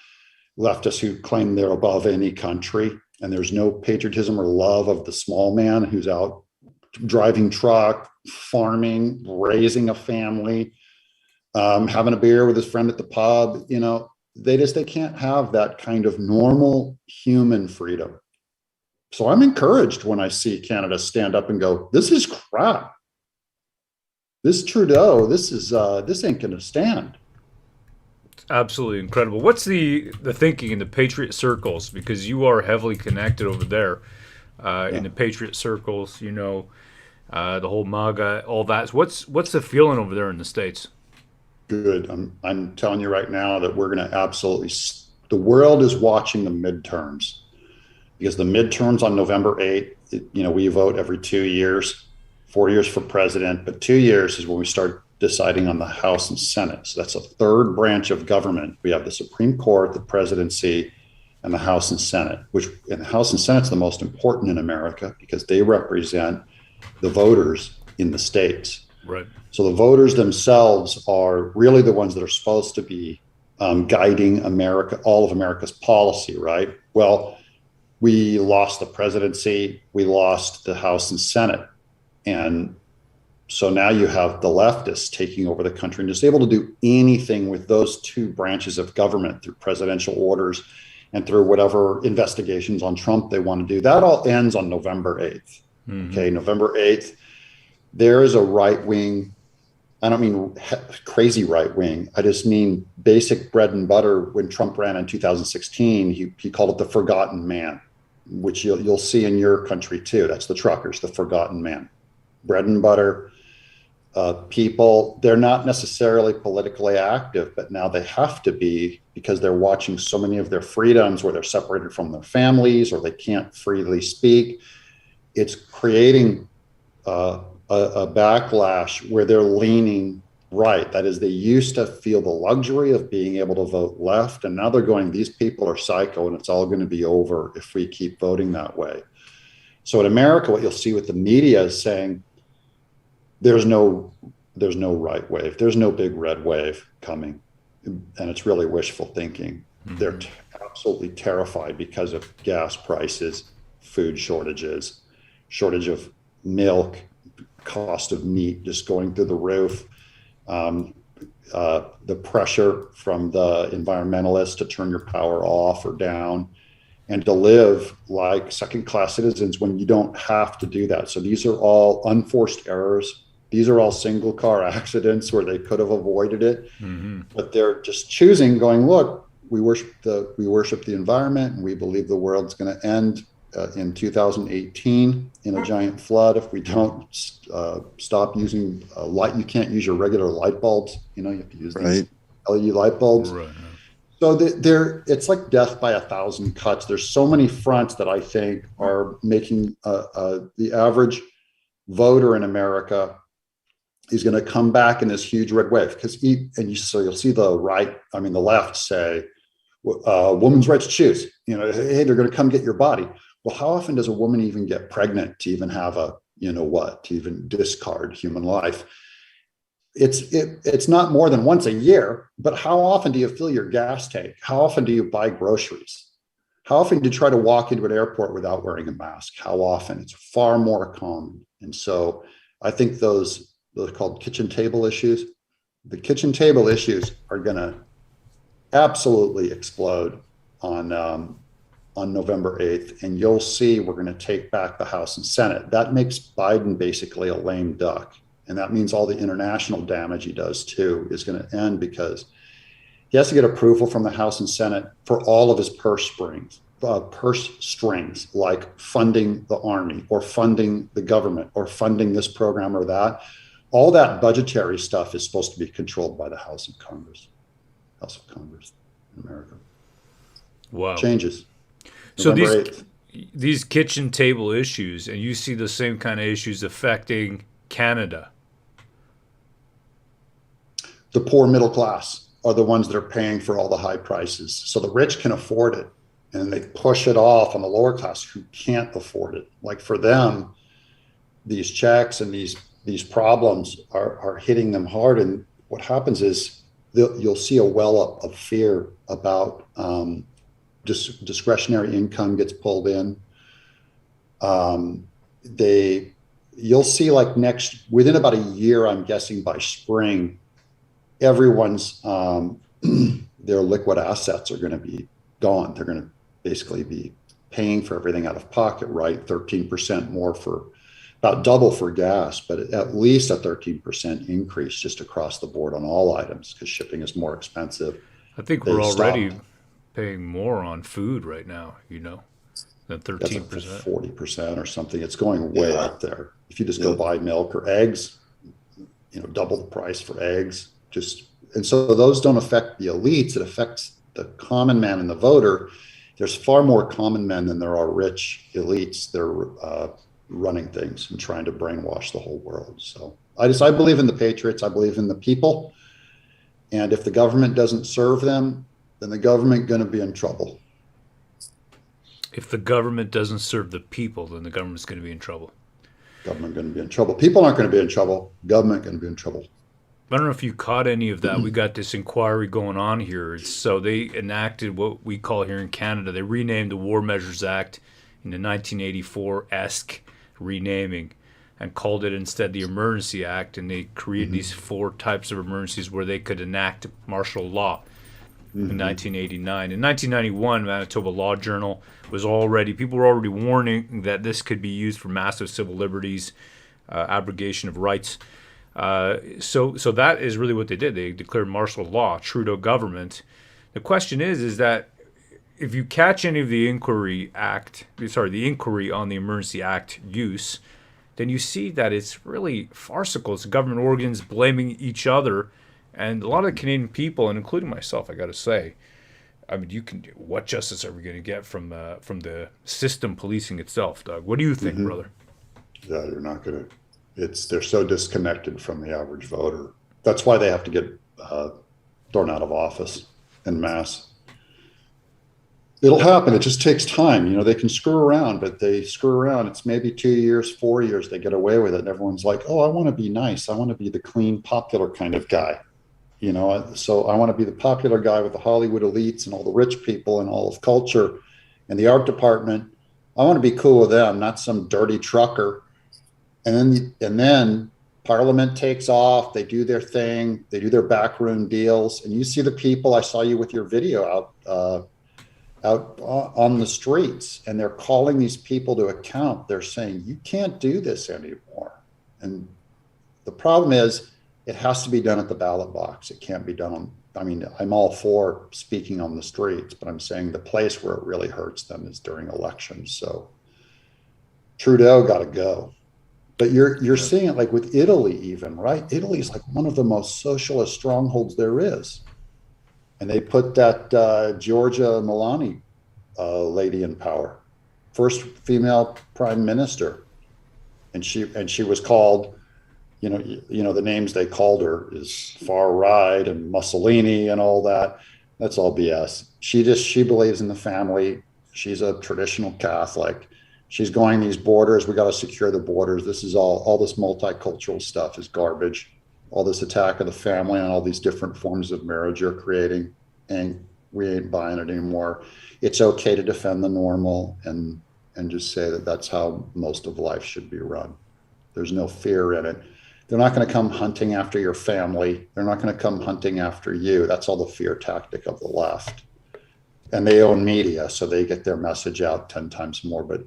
leftists who claim they're above any country, and there's no patriotism or love of the small man who's out driving truck, farming, raising a family, having a beer with his friend at the pub. You know, they can't have that kind of normal human freedom. So I'm encouraged when I see Canada stand up and go, this is crap. This Trudeau, this ain't gonna stand. Absolutely incredible. What's the thinking in the Patriot circles? Because you are heavily connected over there in the Patriot circles, you know, the whole MAGA, all that. What's the feeling over there in the States? Good. I'm telling you right now that we're going to absolutely, the world is watching the midterms, because the midterms on November 8th, you know, we vote every 2 years, 4 years for president, but 2 years is when we start deciding on the House and Senate. So that's a third branch of government. We have the Supreme Court, the presidency, and the House and Senate, which in the House and Senate is the most important in America because they represent the voters in the states. Right. So the voters themselves are really the ones that are supposed to be guiding America, all of America's policy, right? Well, we lost the presidency, we lost the House and Senate. And so now you have the leftists taking over the country and just able to do anything with those two branches of government through presidential orders and through whatever investigations on Trump they want to do. That all ends on November 8th. Mm-hmm. Okay, November 8th, there is a right wing. I don't mean crazy right wing. I just mean basic bread and butter. When Trump ran in 2016, he called it the forgotten man, which you'll see in your country too. That's the truckers, the forgotten man. Bread and butter people. They're not necessarily politically active, but now they have to be because they're watching so many of their freedoms where they're separated from their families or they can't freely speak. It's creating a backlash where they're leaning right. That is, they used to feel the luxury of being able to vote left, and now they're going, these people are psycho and it's all going to be over if we keep voting that way. So in America, what you'll see with the media is saying there's no right wave, there's no big red wave coming, and it's really wishful thinking. Mm-hmm. They're absolutely terrified because of gas prices, food shortages, shortage of milk, cost of meat just going through the roof, the pressure from the environmentalists to turn your power off or down and to live like second-class citizens when you don't have to do that. So these are all unforced errors. These are all single car accidents where they could have avoided it, but they're just choosing, going, look, we worship the environment, and we believe the world's going to end in 2018 in a giant flood if we don't stop using light. You can't use your regular light bulbs. You know, you have to use these LED light bulbs. Right. So it's like death by 1,000 cuts. There's so many fronts that I think are making the average voter in America is going to come back in this huge red wave. So you'll see the left say, women's right to choose. You know, hey, they're going to come get your body. Well, how often does a woman even get pregnant to even have to even discard human life? It's not more than once a year, but how often do you fill your gas tank? How often do you buy groceries? How often do you try to walk into an airport without wearing a mask? How often? It's far more common. And so I think those are called kitchen table issues. The kitchen table issues are going to absolutely explode on November 8th, and you'll see we're going to take back the House and Senate. That makes Biden basically a lame duck, and that means all the international damage he does too is going to end because he has to get approval from the House and Senate for all of his purse strings, like funding the Army or funding the government or funding this program or that. All that budgetary stuff is supposed to be controlled by the House of Congress in America. Wow. Changes. So November 8th. these kitchen table issues, and you see the same kind of issues affecting Canada. The poor middle class are the ones that are paying for all the high prices. So the rich can afford it, and they push it off on the lower class who can't afford it. Like for them, these checks and these problems are hitting them hard. And what happens is you'll see a well up of fear about discretionary income gets pulled in. You'll see like within about a year, I'm guessing by spring, everyone's their liquid assets are going to be gone. They're going to basically be paying for everything out of pocket, right? 13% more for about double for gas, but at least a 13% increase just across the board on all items because shipping is more expensive. I think we're already paying more on food right now, than 13%. 40% or something. It's going way up there. If you just go buy milk or eggs, double the price for eggs. And so those don't affect the elites. It affects the common man and the voter. There's far more common men than there are rich elites. They're running things and trying to brainwash the whole world. So I believe in the patriots. I believe in the people. And if the government doesn't serve them, then the government going to be in trouble. If the government doesn't serve the people, then the government's going to be in trouble. Government going to be in trouble. People aren't going to be in trouble. Government going to be in trouble. I don't know if you caught any of that. We got this inquiry going on here. So they enacted what we call here in Canada. They renamed the War Measures Act in the 1984-esque renaming and called it instead the Emergency Act. And they created these 4 types of emergencies where they could enact martial law in 1989. In 1991, Manitoba Law Journal people were already warning that this could be used for massive civil liberties, abrogation of rights. So that is really what they did. They declared martial law, Trudeau government. The question is that if you catch any of the inquiry on the Emergency Act use, then you see that it's really farcical. It's government organs blaming each other, and a lot of the Canadian people, and including myself, I got to say, what justice are we going to get from the system policing itself, Doug? What do you think, brother? Yeah, you're not going to. They're so disconnected from the average voter. That's why they have to get thrown out of office en masse. It'll happen. It just takes time. They can screw around, but they screw around. It's maybe 2 years, 4 years, they get away with it. And everyone's like, oh, I want to be nice. I want to be the clean, popular kind of guy. So I want to be the popular guy with the Hollywood elites and all the rich people and all of culture and the art department. I want to be cool with them, not some dirty trucker. And then Parliament takes off. They do their thing. They do their backroom deals. And you see the people. I saw you with your video out on the streets, and they're calling these people to account. They're saying, you can't do this anymore. And the problem is it has to be done at the ballot box. It can't be done I'm all for speaking on the streets, but I'm saying the place where it really hurts them is during elections. So Trudeau got to go. But you're seeing it like with Italy even, right? Italy is like one of the most socialist strongholds there is. And they put that Giorgia Meloni lady in power, first female prime minister, and she was called, the names they called her is far right and Mussolini and all that. That's all BS. She believes in the family. She's a traditional Catholic. She's going these borders. We got to secure the borders. This is all this multicultural stuff is garbage. All this attack of the family and all these different forms of marriage you're creating, and we ain't buying it anymore. It's okay to defend the normal and just say that that's how most of life should be run. There's no fear in it. They're not going to come hunting after your family. They're not going to come hunting after you. That's all the fear tactic of the left. And they own media, so they get their message out 10 times more. But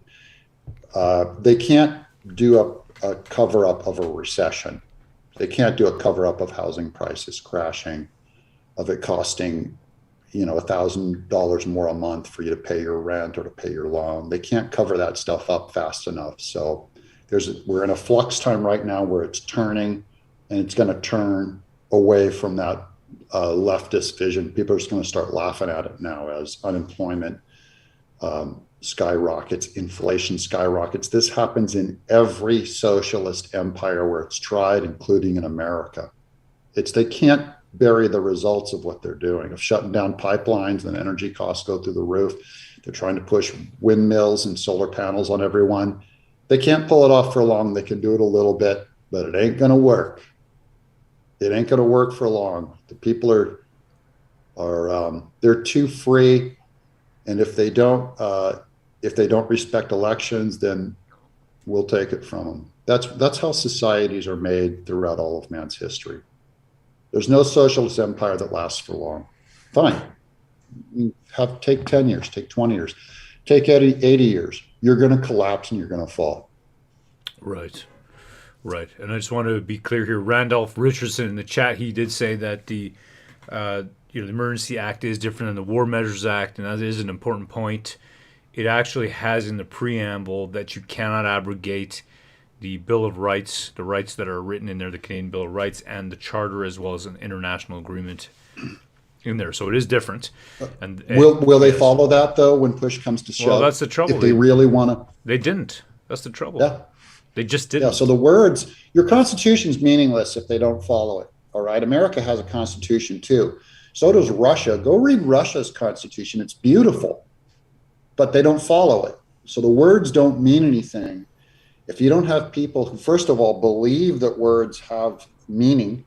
they can't do a cover-up of a recession. They can't do a cover-up of housing prices crashing, of it costing, $1,000 more a month for you to pay your rent or to pay your loan. They can't cover that stuff up fast enough. So we're in a flux time right now where it's turning, and it's going to turn away from that leftist vision. People are just going to start laughing at it now as unemployment skyrockets, inflation skyrockets. This happens in every socialist empire where it's tried, including in America. They can't bury the results of what they're doing, of shutting down pipelines, and energy costs go through the roof. They're trying to push windmills and solar panels on everyone. They can't pull it off for long. They can do it a little bit, but it ain't going to work. It ain't going to work for long. The people they're too free, and if they don't respect elections, then we'll take it from them. That's how societies are made throughout all of man's history. There's no socialist empire that lasts for long. Fine. Take 10 years, take 20 years, take 80 years. You're going to collapse and you're going to fall. Right. Right. And I just want to be clear here. Randolph Richardson in the chat, he did say that the Emergency Act is different than the War Measures Act, and that is an important point. It actually has in the preamble that you cannot abrogate the Bill of Rights, the rights that are written in there, the Canadian Bill of Rights, and the Charter, as well as an international agreement in there. So it is different. And will they follow that, though, when push comes to shove? Well, that's the trouble. If they really want to. They didn't. That's the trouble. Yeah. They just didn't. Yeah, so the words, your Constitution's meaningless if they don't follow it, all right? America has a Constitution, too. So does Russia. Go read Russia's Constitution. It's beautiful, but they don't follow it. So the words don't mean anything if you don't have people who, first of all, believe that words have meaning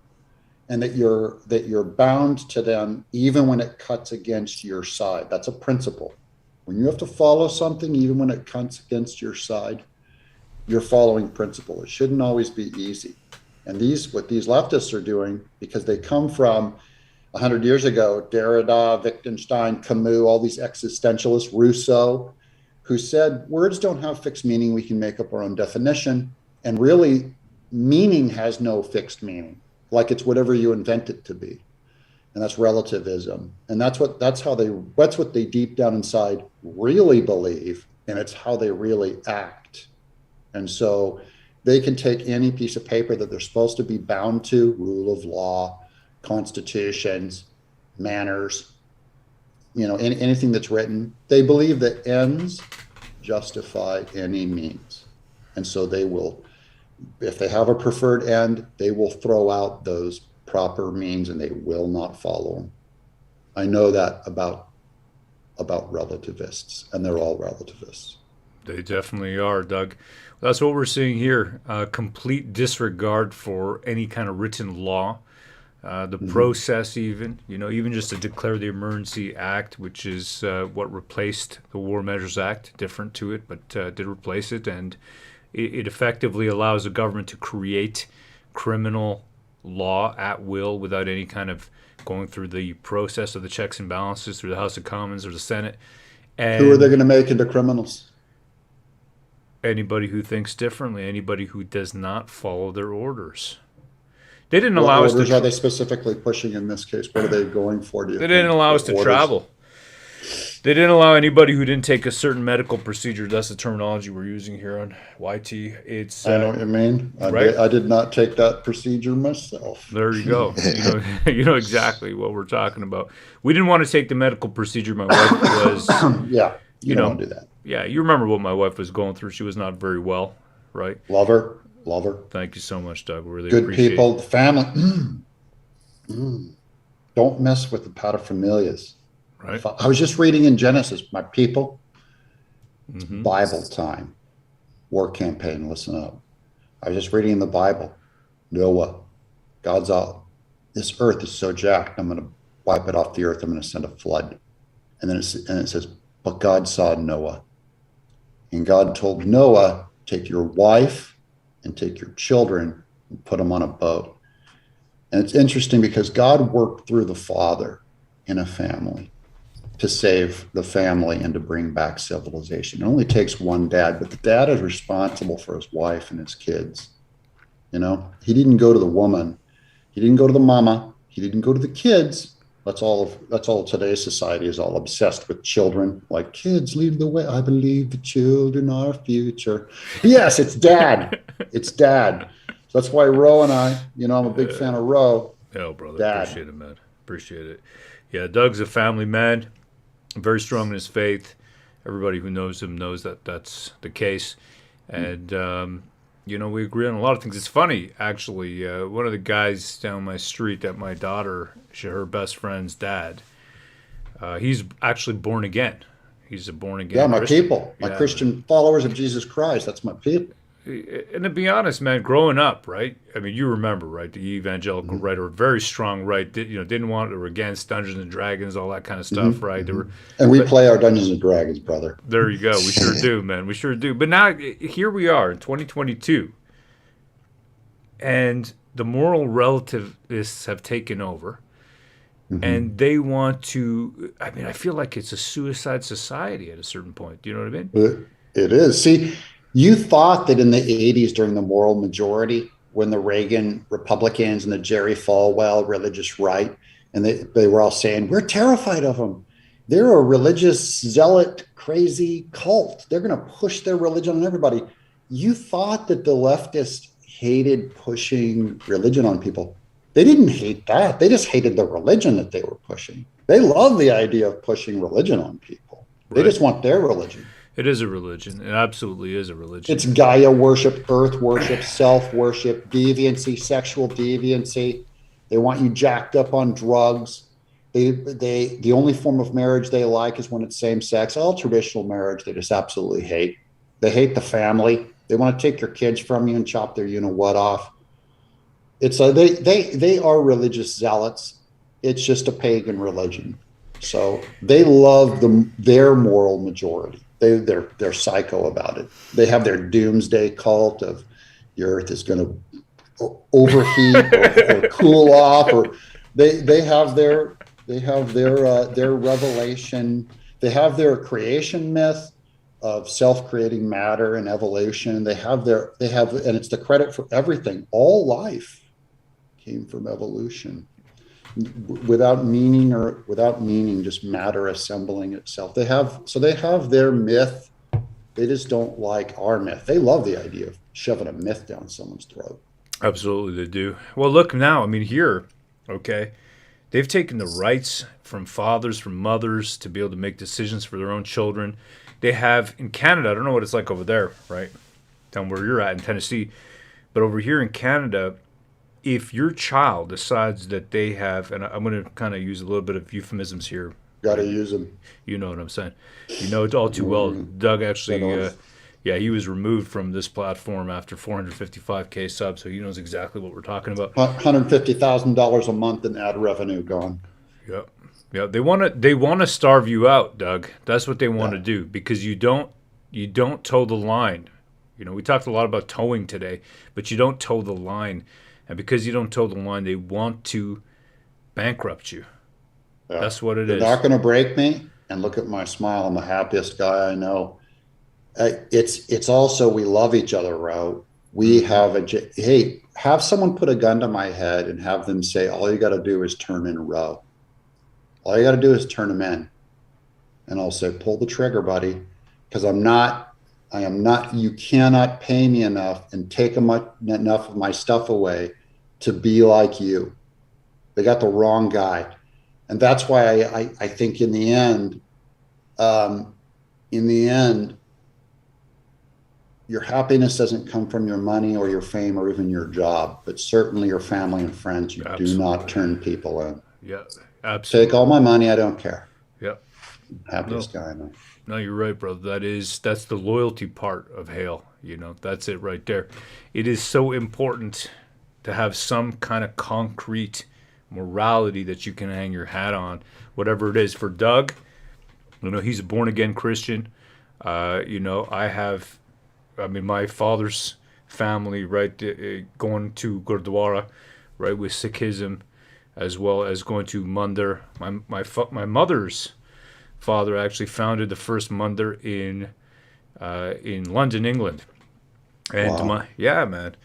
and that you're bound to them even when it cuts against your side. That's a principle. When you have to follow something, even when it cuts against your side, you're following principle. It shouldn't always be easy. And what these leftists are doing, because they come from 100 years ago, Derrida, Wittgenstein, Camus, all these existentialists, Rousseau, who said words don't have fixed meaning. We can make up our own definition. And really, meaning has no fixed meaning, like it's whatever you invent it to be. And that's relativism. And that's what they deep down inside really believe. And it's how they really act. And so they can take any piece of paper that they're supposed to be bound to, rule of law, constitutions, manners, anything that's written. They believe that ends justify any means. And so they will, if they have a preferred end, they will throw out those proper means and they will not follow them. I know that about relativists, and they're all relativists. They definitely are, Doug. That's what we're seeing here. Complete disregard for any kind of written law. The process even just to declare the Emergency Act, which is what replaced the War Measures Act, different to it, but did replace it. And it effectively allows the government to create criminal law at will without any kind of going through the process of the checks and balances through the House of Commons or the Senate. And who are they going to make into criminals? Anybody who thinks differently, anybody who does not follow their orders. They didn't allow us to. What orders are they specifically pushing in this case? What are they going for? They didn't allow us to travel. They didn't allow anybody who didn't take a certain medical procedure. That's the terminology we're using here on YT. It's. I know what you mean. Right? I did not take that procedure myself. There you go. You know exactly what we're talking about. We didn't want to take the medical procedure. My wife was. Yeah, you don't want to do that. Yeah, you remember what my wife was going through. She was not very well, right? Love her. Thank you so much, Doug. We really good appreciate people, it. the family. Don't mess with the paterfamilias. Right. I was just reading in Genesis, my people. It's Bible time. War campaign. Listen up. I was just reading in the Bible. Noah, God's out. This earth is so jacked. I'm going to wipe it off the earth. I'm going to send a flood. And then it says, but God saw Noah. And God told Noah, take your wife and take your children and put them on a boat. And it's interesting because God worked through the father in a family to save the family and to bring back civilization. It only takes one dad, but the dad is responsible for his wife and his kids. He didn't go to the woman. He didn't go to the mama. He didn't go to the kids. That's all today's society is all obsessed with children. Like, kids lead the way. I believe the children are our future. Yes, it's dad. It's dad. So that's why Roe and I, I'm a big fan of Roe. Oh, brother. Dad. Appreciate it, man. Appreciate it. Yeah, Doug's a family man, very strong in his faith. Everybody who knows him knows that that's the case. And, we agree on a lot of things. It's funny, actually. One of the guys down my street that my daughter, her best friend's dad, he's actually born again. He's a born again Yeah, my Christian. people, my Yeah. Christian followers of Jesus Christ. That's my people. And to be honest, man, growing up, right? I mean, you remember, right? The evangelical right, or very strong right, didn't want or against Dungeons and Dragons, all that kind of stuff, right? They were, And we play our Dungeons and Dragons, brother. there you go. We sure do, man. We sure do. But now here we are in 2022, and the moral relativists have taken over, and they want to. I mean, I feel like it's a suicide society at a certain point. Do you know what I mean? It is. See, you thought that in the 80s during the moral majority, when the Reagan Republicans and the Jerry Falwell religious right, and they were all saying, we're terrified of them. They're a religious zealot, crazy cult. They're going to push their religion on everybody. You thought that the leftists hated pushing religion on people. They didn't hate that. They just hated the religion that they were pushing. They love the idea of pushing religion on people. They just want their religion. It is a religion. It absolutely is a religion. It's Gaia worship, earth worship, self worship, deviancy, sexual deviancy. They want you jacked up on drugs. The only form of marriage they like is when it's same sex. All traditional marriage they just absolutely hate. They hate the family. They want to take your kids from you and chop their what off. It's they are religious zealots. It's just a pagan religion. So they love their moral majority. They're psycho about it. They have their doomsday cult of the earth is going to overheat or cool off, or they have their revelation. They have their creation myth of self-creating matter and evolution. They have and it's the credit for everything. All life came from evolution. Without meaning, just matter assembling itself. They have their myth. They just don't like our myth. They love the idea of shoving a myth down someone's throat. Absolutely, they do. Well, look now. I mean, here, okay, they've taken the rights from fathers, from mothers to be able to make decisions for their own children. They have in Canada. I don't know what it's like over there, right, down where you're at in Tennessee, but over here in Canada, if your child decides that they have, and I'm going to kind of use a little bit of euphemisms here. Got to use them. You know what I'm saying. You know it all too well. Doug actually, he was removed from this platform after 455K subs, so he knows exactly what we're talking about. $150,000 a month in ad revenue gone. Yep. Yeah, they want to starve you out, Doug. That's what they want to do, because you don't toe the line. We talked a lot about towing today, but you don't toe the line. And because you don't toe the line, they want to bankrupt you. Yeah. That's what it is. They're not going to break me. And look at my smile. I'm the happiest guy I know. It's also we love each other, Ro. We have have someone put a gun to my head and have them say, all you got to do is turn in Ro. All you got to do is turn them in. And I'll say, pull the trigger, buddy, because I am not, you cannot pay me enough and take enough of my stuff away to be like you. They got the wrong guy. And that's why I think in the end, your happiness doesn't come from your money or your fame or even your job, but certainly your family and friends. You do not turn people in. Yeah, absolutely. Take all my money. I don't care. Yeah. Happiest guy I know. No, you're right, brother. That's the loyalty part of Hale. That's it right there. It is so important to have some kind of concrete morality that you can hang your hat on, whatever it is. For Doug, he's a born-again Christian. My father's family, right, going to Gurdwara, right, with Sikhism, as well as going to Mandir. My mother's father actually founded the first mandir in London, England. And wow. Man.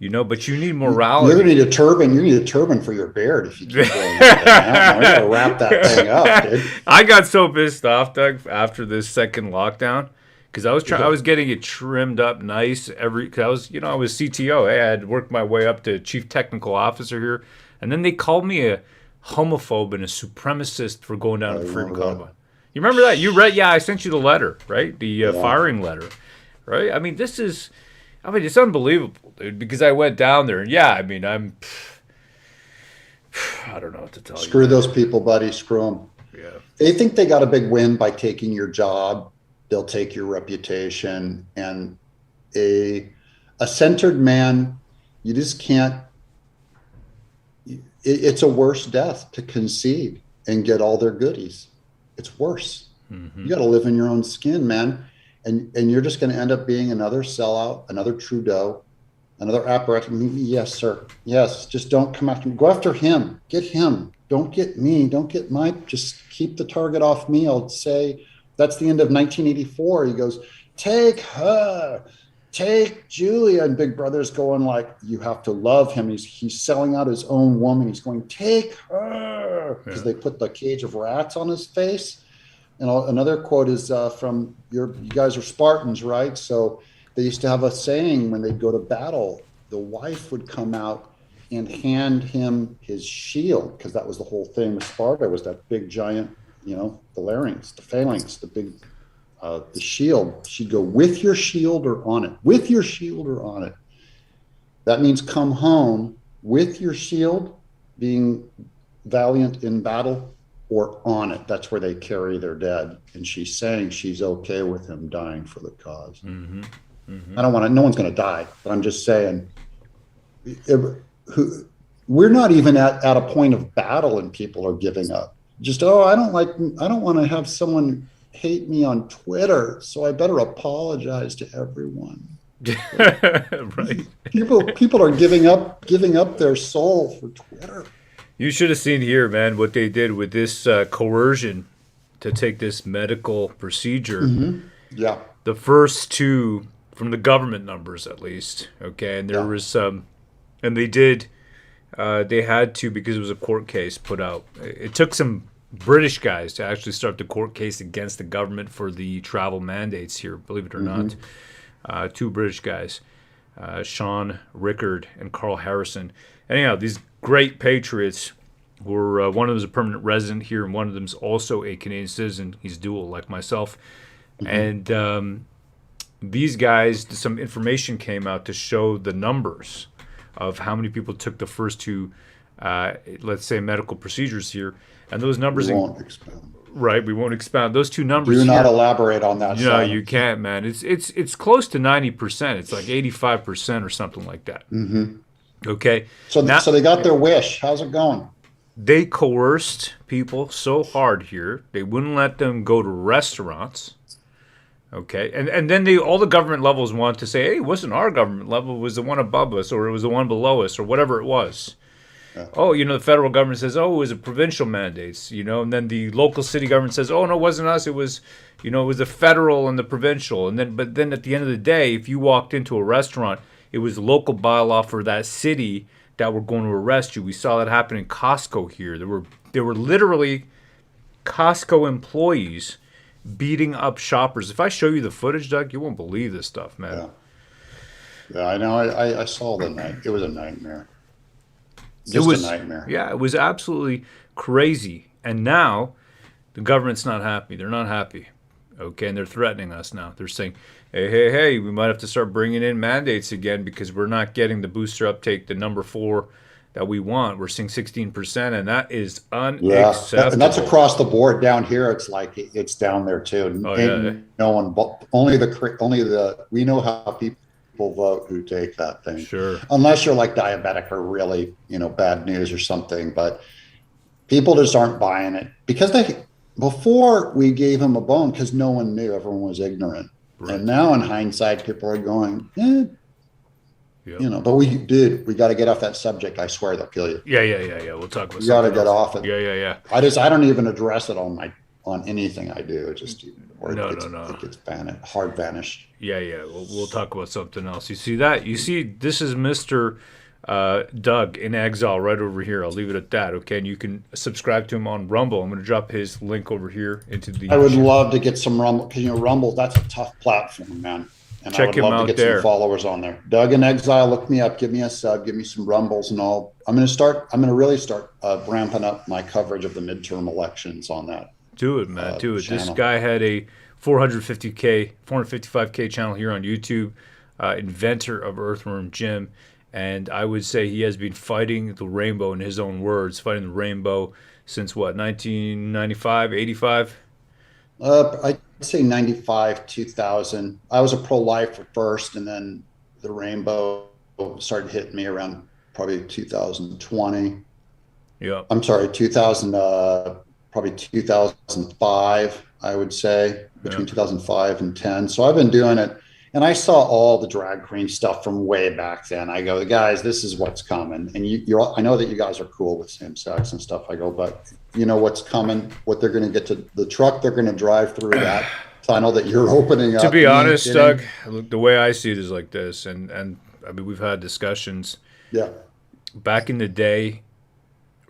But you need morality. You're gonna need a turban. You need a turban for your beard if you keep going like that. We're gonna wrap that thing up, dude. I got so pissed off, Doug, after this second lockdown, because I was getting it trimmed up nice cause I was CTO. I had worked my way up to chief technical officer here, and then they called me a homophobe and a supremacist for going down to the Freedom Convoy. You remember that? You read? Yeah, I sent you the letter, right? The firing letter, right? I mean, it's unbelievable, dude. Because I went down there, and I don't know what to tell you. Screw those people, buddy. Screw them. Yeah. They think they got a big win by taking your job. They'll take your reputation, and a centered man, you just can't. It's a worse death to concede and get all their goodies. It's worse. You got to live in your own skin, man. And you're just going to end up being another sellout, another Trudeau, another apparatus. Yes, sir. Yes. Just don't come after me. Go after him. Get him. Don't get me. Don't get just keep the target off me. I'll say that's the end of 1984. He goes, take her, take Julia. And Big Brother's going like, you have to love him. He's selling out his own woman. He's going, take her. Because they put the cage of rats on his face. And another quote is from you guys are Spartans, right? So they used to have a saying when they'd go to battle, the wife would come out and hand him his shield, because that was the whole thing with Sparta, was that big giant, the phalanx, the shield. She'd go, with your shield or on it, with your shield or on it. That means come home with your shield, being valiant in battle, or on it. That's where they carry their dead. And she's saying she's okay with him dying for the cause. I don't want to, no one's going to die, but I'm just saying, we're not even at a point of battle and people are giving up. Just, I don't want to have someone hate me on Twitter, so I better apologize to everyone. Right. People are giving up their soul for Twitter. You should have seen here, man, what they did with this coercion to take this medical procedure. Yeah. The first two, from the government numbers at least, okay, and there was and they did, they had to, because it was a court case put out. It took some British guys to actually start the court case against the government for the travel mandates here, believe it or not. Two British guys, Sean Rickard and Carl Harrison. Anyhow, these great patriots were, one of them is a permanent resident here, and one of them is also a Canadian citizen. He's dual, like myself. And these guys, some information came out to show the numbers of how many people took the first two, let's say, medical procedures here. And those numbers... We won't expound. Right, we won't expound. Those two numbers Do not elaborate on that. No, you can't, man. It's close to 90%. It's like 85% or something like that. Okay. So they got their wish. How's it going? They coerced people so hard here. They wouldn't let them go to restaurants. Okay. And then all the government levels want to say, hey, it wasn't our government level. It was the one above us, or it was the one below us, or whatever it was. Yeah. Oh, the federal government says, oh, it was a provincial mandates, and then the local city government says, oh, no, it wasn't us. It was, it was the federal and the provincial. But then at the end of the day, if you walked into a restaurant, it was the local bylaw for that city that were going to arrest you. We saw that happen in Costco here. There were literally Costco employees beating up shoppers. If I show you the footage, Doug, you won't believe this stuff, man. Yeah, I know. I saw the night. It was a nightmare. It was a nightmare. Yeah, it was absolutely crazy. And now the government's not happy. They're not happy. Okay, and they're threatening us now. They're saying, hey, we might have to start bringing in mandates again because we're not getting the booster uptake, the number 4 that we want. We're seeing 16%, and that is unacceptable. Yeah, and that's across the board. Down here, it's like it's down there too. No one, only we know how people vote who take that thing. Sure. Unless you're like diabetic or really, bad news or something, but people just aren't buying it because before we gave him a bone because no one knew, everyone was ignorant. Right. And now in hindsight, people are going, but we got to get off that subject. I swear they'll kill you. Yeah. We'll talk about You got to get off it. Yeah. I don't even address it on anything I do. It just, no. It gets hard vanished. Yeah. We'll talk about something else. You see that? This is Mr. Doug in exile right over here. I'll leave it at that. Okay, and you can subscribe to him on Rumble. I'm going to drop his link over here into the. I would love to get some Rumble because Rumble, that's a tough platform, man. And check him out there. I would love to get some followers on there. Doug in exile, look me up, give me a sub, give me some Rumbles, and I'm going to really start ramping up my coverage of the midterm elections on that. Do it, man. Do it. This channel. guy had a 455K channel here on YouTube, inventor of Earthworm Jim. And I would say he has been fighting the rainbow, in his own words, fighting the rainbow since what, 1995, 85? I'd say 95, 2000. I was a pro-lifer first, and then the rainbow started hitting me around probably 2020. Yeah. I'm sorry, 2000, probably 2005, I would say, between 2005 and 10. So I've been doing it, and I saw all the drag queen stuff from way back then. I go, guys, this is what's coming. And I know that you guys are cool with same sex and stuff. I go, but you know what's coming, what they're going to get to, the truck they're going to drive through that. So I know that you're opening up. To be honest, Doug, the way I see it is like this, and I mean, we've had discussions. Yeah. Back in the day,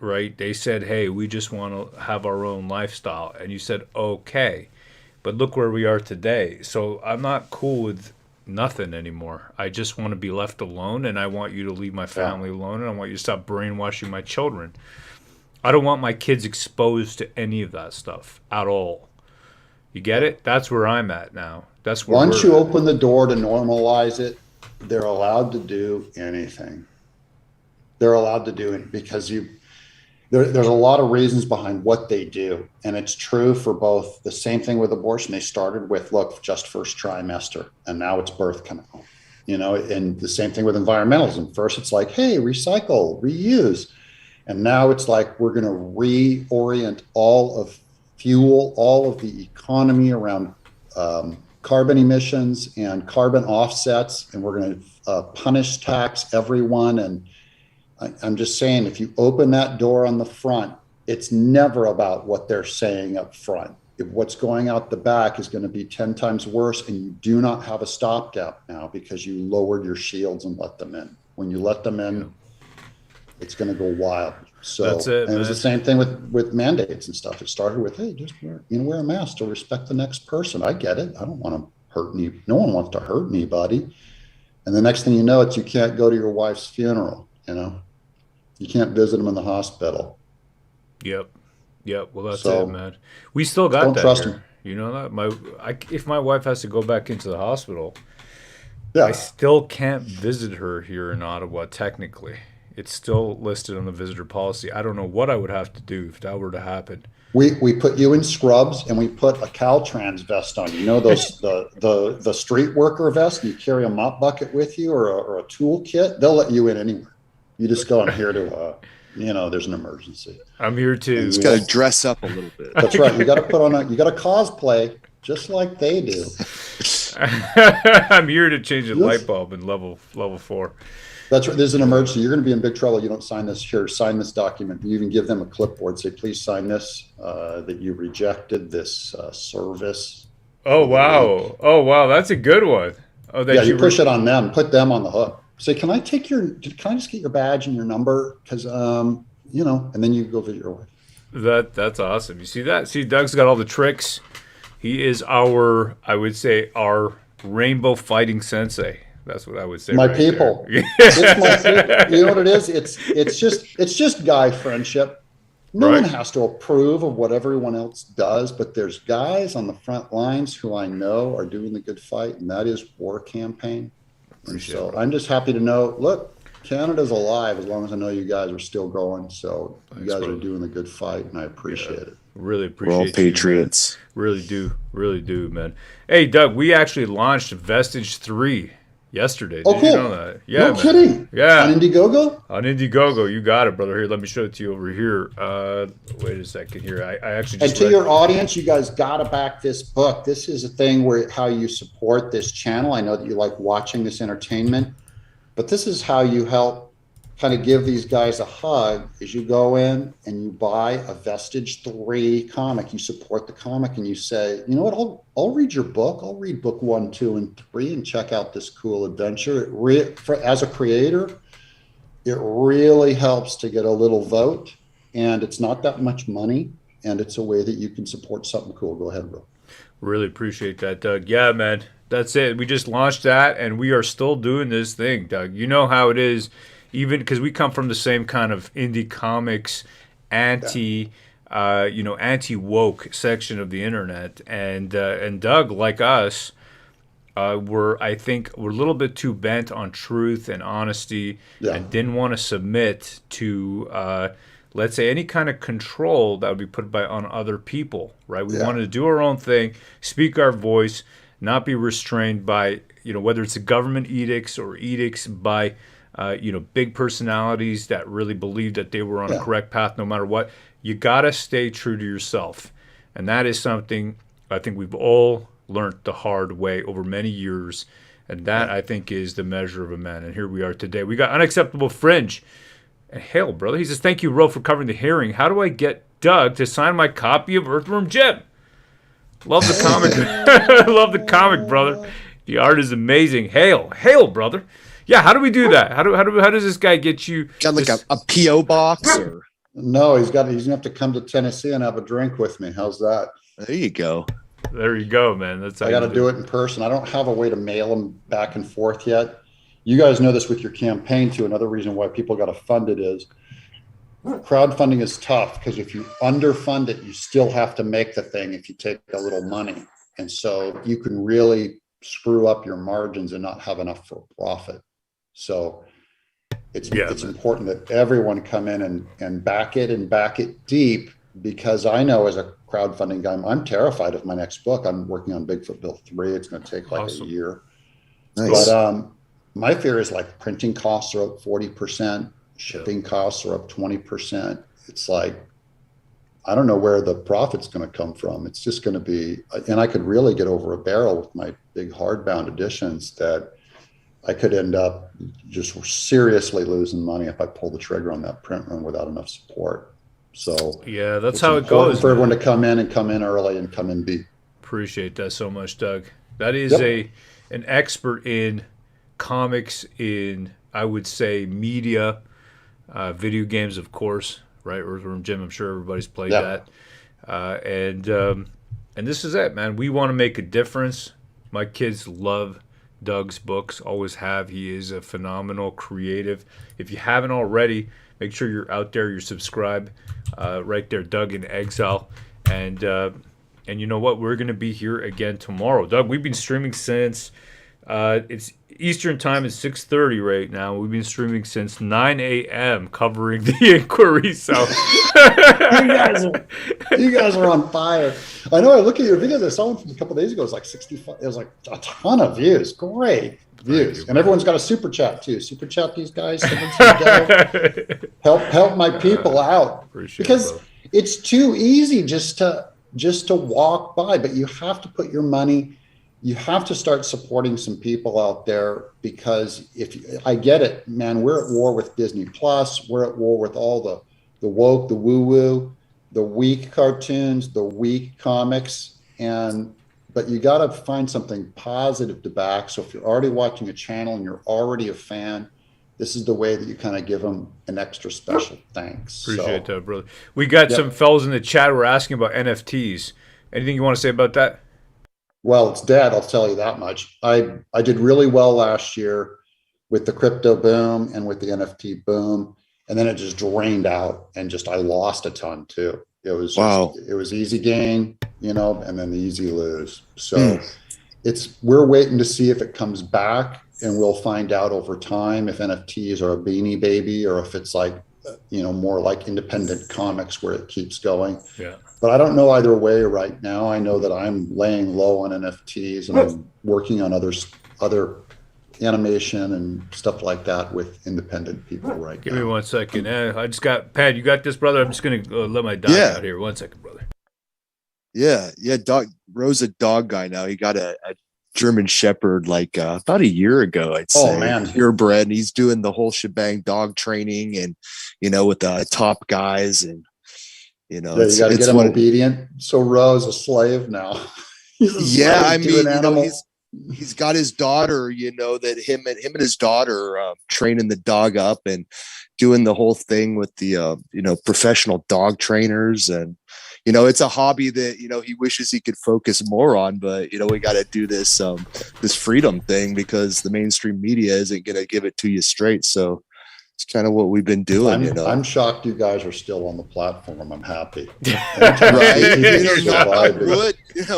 right, they said, hey, we just want to have our own lifestyle. And you said, okay. But look where we are today. So I'm not cool with nothing anymore. I just want to be left alone, and I want you to leave my family alone, and I want you to stop brainwashing my children. I don't want my kids exposed to any of that stuff at all. You get it? That's where I'm at now. That's where once you open the door to normalize it, they're allowed to do anything. They're allowed to do it because there's a lot of reasons behind what they do. And it's true for both. The same thing with abortion. They started with, look, just first trimester, and now it's birth control. You know, and the same thing with environmentalism. First, it's like, hey, recycle, reuse. And now it's like, we're going to reorient all of fuel, all of the economy around carbon emissions and carbon offsets. And we're going to punish tax everyone. And I'm just saying, if you open that door on the front, it's never about what they're saying up front. If what's going out the back is going to be 10 times worse, and you do not have a stopgap now because you lowered your shields and let them in. When you let them in, it's going to go wild. So That's it, and it was the man. same thing with mandates and stuff. It started with, hey, just wear a mask to respect the next person. I get it. I don't want to hurt any. No one wants to hurt anybody. And the next thing you know, it's you can't go to your wife's funeral. You know, you can't visit them in the hospital. Yep. Well, that's So, it, man. We still got don't that trust here. him. You know that? If my wife has to go back into the hospital, Yeah. I still can't visit her here in Ottawa, technically. It's still listed on the visitor policy. I don't know what I would have to do if that were to happen. We put you in scrubs, and we put a Caltrans vest on. You know those the street worker vest. And you carry a mop bucket with you or a tool kit. They'll let you in anywhere. You just go, I'm here to there's an emergency. I'm here to. You just got to dress up a little bit. That's right. You got to put on you got to cosplay just like they do. I'm here to change a light bulb in level 4. That's right. There's an emergency. You're going to be in big trouble. You don't sign this. Here, sign this document. You even give them a clipboard. Say, please sign this, that you rejected this service. Oh, wow. That's a good one. Oh, that Yeah, you push it on them. Put them on the hook. Say, can I just get your badge and your number? Because, and then you go visit your wife. That's awesome. You see that? See, Doug's got all the tricks. He is our rainbow fighting sensei. That's what I would say. My right people. there. It's my people. You know what it is? It's just guy friendship. No one has to approve of what everyone else does, but there's guys on the front lines who I know are doing the good fight, and that is War Campaign. And so I'm just happy to know, look, Canada's alive as long as I know you guys are still going. So you guys are doing the good fight, and I appreciate it. Really We're all appreciate you, man. patriots. Really do, man. Hey, Doug, we actually launched Vestige 3 yesterday. Oh, Did cool. you know that? Yeah, No man. kidding. Yeah. On Indiegogo? On Indiegogo. You got it, brother. Here, let me show it to you over here. Wait a second here. I actually just And to read- your audience, you guys got to back this book. This is a thing where how you support this channel. I know that you like watching this entertainment, but this is how you help kind of give these guys a hug as you go in and you buy a Vestige 3 comic. You support the comic and you say, you know what, I'll read your book. I'll read book 1, 2, and 3 and check out this cool adventure. As a creator, it really helps to get a little vote, and it's not that much money, and it's a way that you can support something cool. Go ahead, bro. Really appreciate that, Doug. Yeah, man. That's it. We just launched that, and we are still doing this thing, Doug. You know how it is, even because we come from the same kind of indie comics, anti-woke section of the internet, and Doug, like us, we're a little bit too bent on truth and honesty, and didn't want to submit to let's say any kind of control that would be put on other people, right? We wanted to do our own thing, speak our voice, not be restrained by whether it's the government edicts or edicts by big personalities that really believe that they were on a correct path no matter what. You gotta stay true to yourself, and that is something I think we've all learned the hard way over many years, and that I think is the measure of a man. And here we are today. We got Unacceptable Fringe. And hail, brother. He says, "Thank you, Ro, for covering the hearing. How do I get Doug to sign my copy of Earthworm Jim?" Love the comic. Love the comic, brother. The art is amazing. Hail, brother. Yeah, how do we do that? How does this guy get you? Got like a PO box or? No, he's gonna have to come to Tennessee and have a drink with me. How's that? There you go. There you go, man. That's how I got to do it in person. I don't have a way to mail them back and forth yet. You guys know this with your campaign too. Another reason why people got to fund it is crowdfunding is tough because if you underfund it, you still have to make the thing if you take a little money. And so you can really screw up your margins and not have enough for profit. So it's important that everyone come in and back it deep, because I know as a crowdfunding guy, I'm terrified of my next book. I'm working on Bigfoot Bill 3. It's going to take like a year. Nice. But my fear is like printing costs are up 40%, shipping costs are up 20%. It's like, I don't know where the profit's going to come from. It's just going to be, and I could really get over a barrel with my big hardbound editions that I could end up just seriously losing money if I pull the trigger on that print run without enough support. So yeah, that's how it goes. For everyone to come in early and come in deep. Appreciate that so much, Doug. That is an expert in comics, in I would say media, video games, of course, right? Earthworm Jim, I'm sure everybody's played that. And this is it, man. We want to make a difference. My kids love Doug's books, always have. He is a phenomenal creative. If you haven't already, make sure you're out there, you're subscribed, right there, Doug in Exile. And you know what? We're going to be here again tomorrow. Doug, we've been streaming since it's Eastern time is 6:30 right now. We've been streaming since 9 a.m. covering the inquiry. So you guys are on fire. I know. I look at your videos. I saw one from a couple days ago. It was like 65. It was like a ton of views. Great views. And everyone's got a super chat too. Super chat these guys. Help my people out. Because it's too easy just to walk by, but you have to put your money. You have to start supporting some people out there, because I get it, man, we're at war with Disney Plus. We're at war with all the woke, the woo-woo, the weak cartoons, the weak comics. But you got to find something positive to back. So if you're already watching a channel and you're already a fan, this is the way that you kind of give them an extra special thanks. Appreciate that, brother. We got some fellas in the chat who are asking about NFTs. Anything you want to say about that? Well, it's dead, I'll tell you that much. I did really well last year with the crypto boom and with the NFT boom, and then it just drained out, and I lost a ton too. It was it was easy gain, and then the easy lose. So we're waiting to see if it comes back, and we'll find out over time if NFTs are a Beanie Baby or if it's like, more like independent comics where it keeps going. Yeah. But I don't know either way right now. I know that I'm laying low on NFTs and I'm working on other animation and stuff like that with independent people right now. Give me 1 second. I just got Pat. You got this, brother. I'm just gonna let my dog out here. 1 second, brother. Yeah. Dog. Ro's a dog guy now. He got a German Shepherd like about a year ago, I'd say. Oh man, purebred. And he's doing the whole shebang, dog training, and with the top guys, and you got to get him obedient. So Ro's a slave now. He's got his daughter. That him and his daughter training the dog up and doing the whole thing with the professional dog trainers, and it's a hobby that he wishes he could focus more on, but we got to do this freedom thing because the mainstream media isn't going to give it to you straight. So It's kind of what we've been doing, you know. I'm shocked you guys are still on the platform. I'm happy. Right?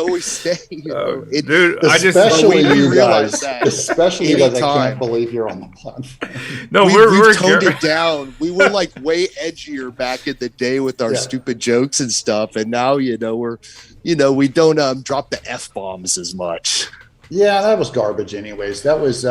We stay. Dude, especially you realize guys. that Especially you guys. I anytime. can't believe you're on the platform. No, we've toned it down. We were like way edgier back in the day with our Yeah. stupid jokes and stuff, and now we don't drop the F-bombs as much. Yeah, that was garbage anyways. That was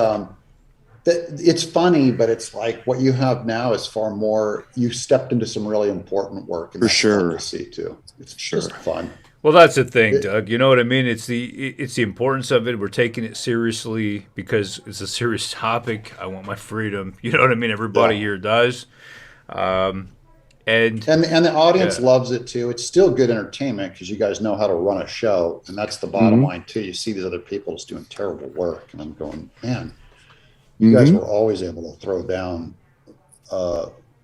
it's funny, but it's like what you have now is far more. You stepped into some really important work, and For that's sure. fun to see too. It's just fun. Well, that's the thing, Doug. You know what I mean? It's the importance of it. We're taking it seriously because it's a serious topic. I want my freedom. You know what I mean? Everybody here does. And the audience Yeah. loves it too. It's still good entertainment because you guys know how to run a show, and that's the bottom Mhm. line too. You see these other people just doing terrible work, and I'm going, man, you guys were always able to throw down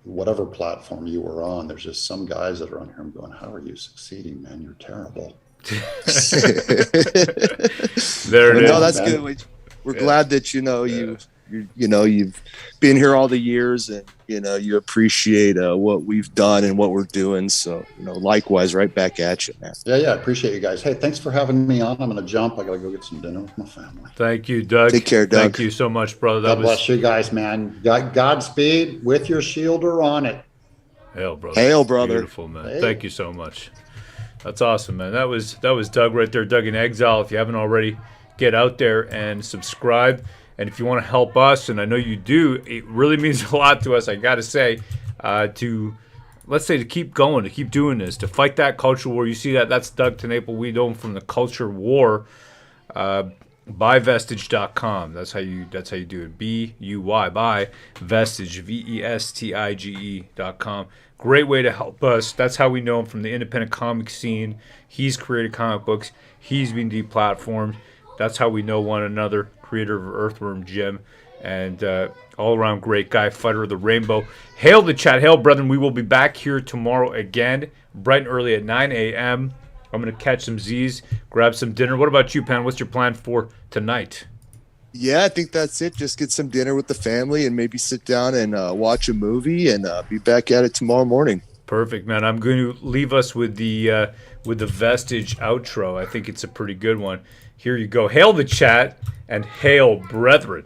whatever platform you were on. There's just some guys that are on here. I'm going, how are you succeeding, man? You're terrible. There it No, is. that's good. We're glad that you've been here all the years, and you appreciate what we've done and what we're doing. So likewise, right back at you, man. Yeah, I appreciate you guys. Hey, thanks for having me on. I'm going to jump. I got to go get some dinner with my family. Thank you, Doug. Take care, Doug. Thank you so much, brother. That God was bless you guys, man. Godspeed with your shielder on it. Hail, brother. Hail, brother. Beautiful, man. Hail. Thank you so much. That's awesome, man. That was Doug right there, Doug in Exile. If you haven't already, get out there and subscribe. And if you want to help us, and I know you do, it really means a lot to us, I got to say, to keep going, to keep doing this, to fight that culture war. You see that's Doug TenNapel. We know him from the culture war. Buyvestige.com. That's how you do it. B-U-Y, buy Vestige, VESTIGE.com. Great way to help us. That's how we know him from the independent comic scene. He's created comic books. He's been deplatformed. That's how we know one another. Creator of Earthworm Jim, and all around great guy, fighter of the rainbow. Hail the chat. Hail, brethren. We will be back here tomorrow again, bright and early at 9 a.m. I'm going to catch some Z's, grab some dinner. What about you, Pan? What's your plan for tonight? Yeah, I think that's it. Just get some dinner with the family and maybe sit down and watch a movie, and be back at it tomorrow morning. Perfect, man. I'm going to leave us with the Vestige outro. I think it's a pretty good one. Here you go. Hail the chat and hail, brethren.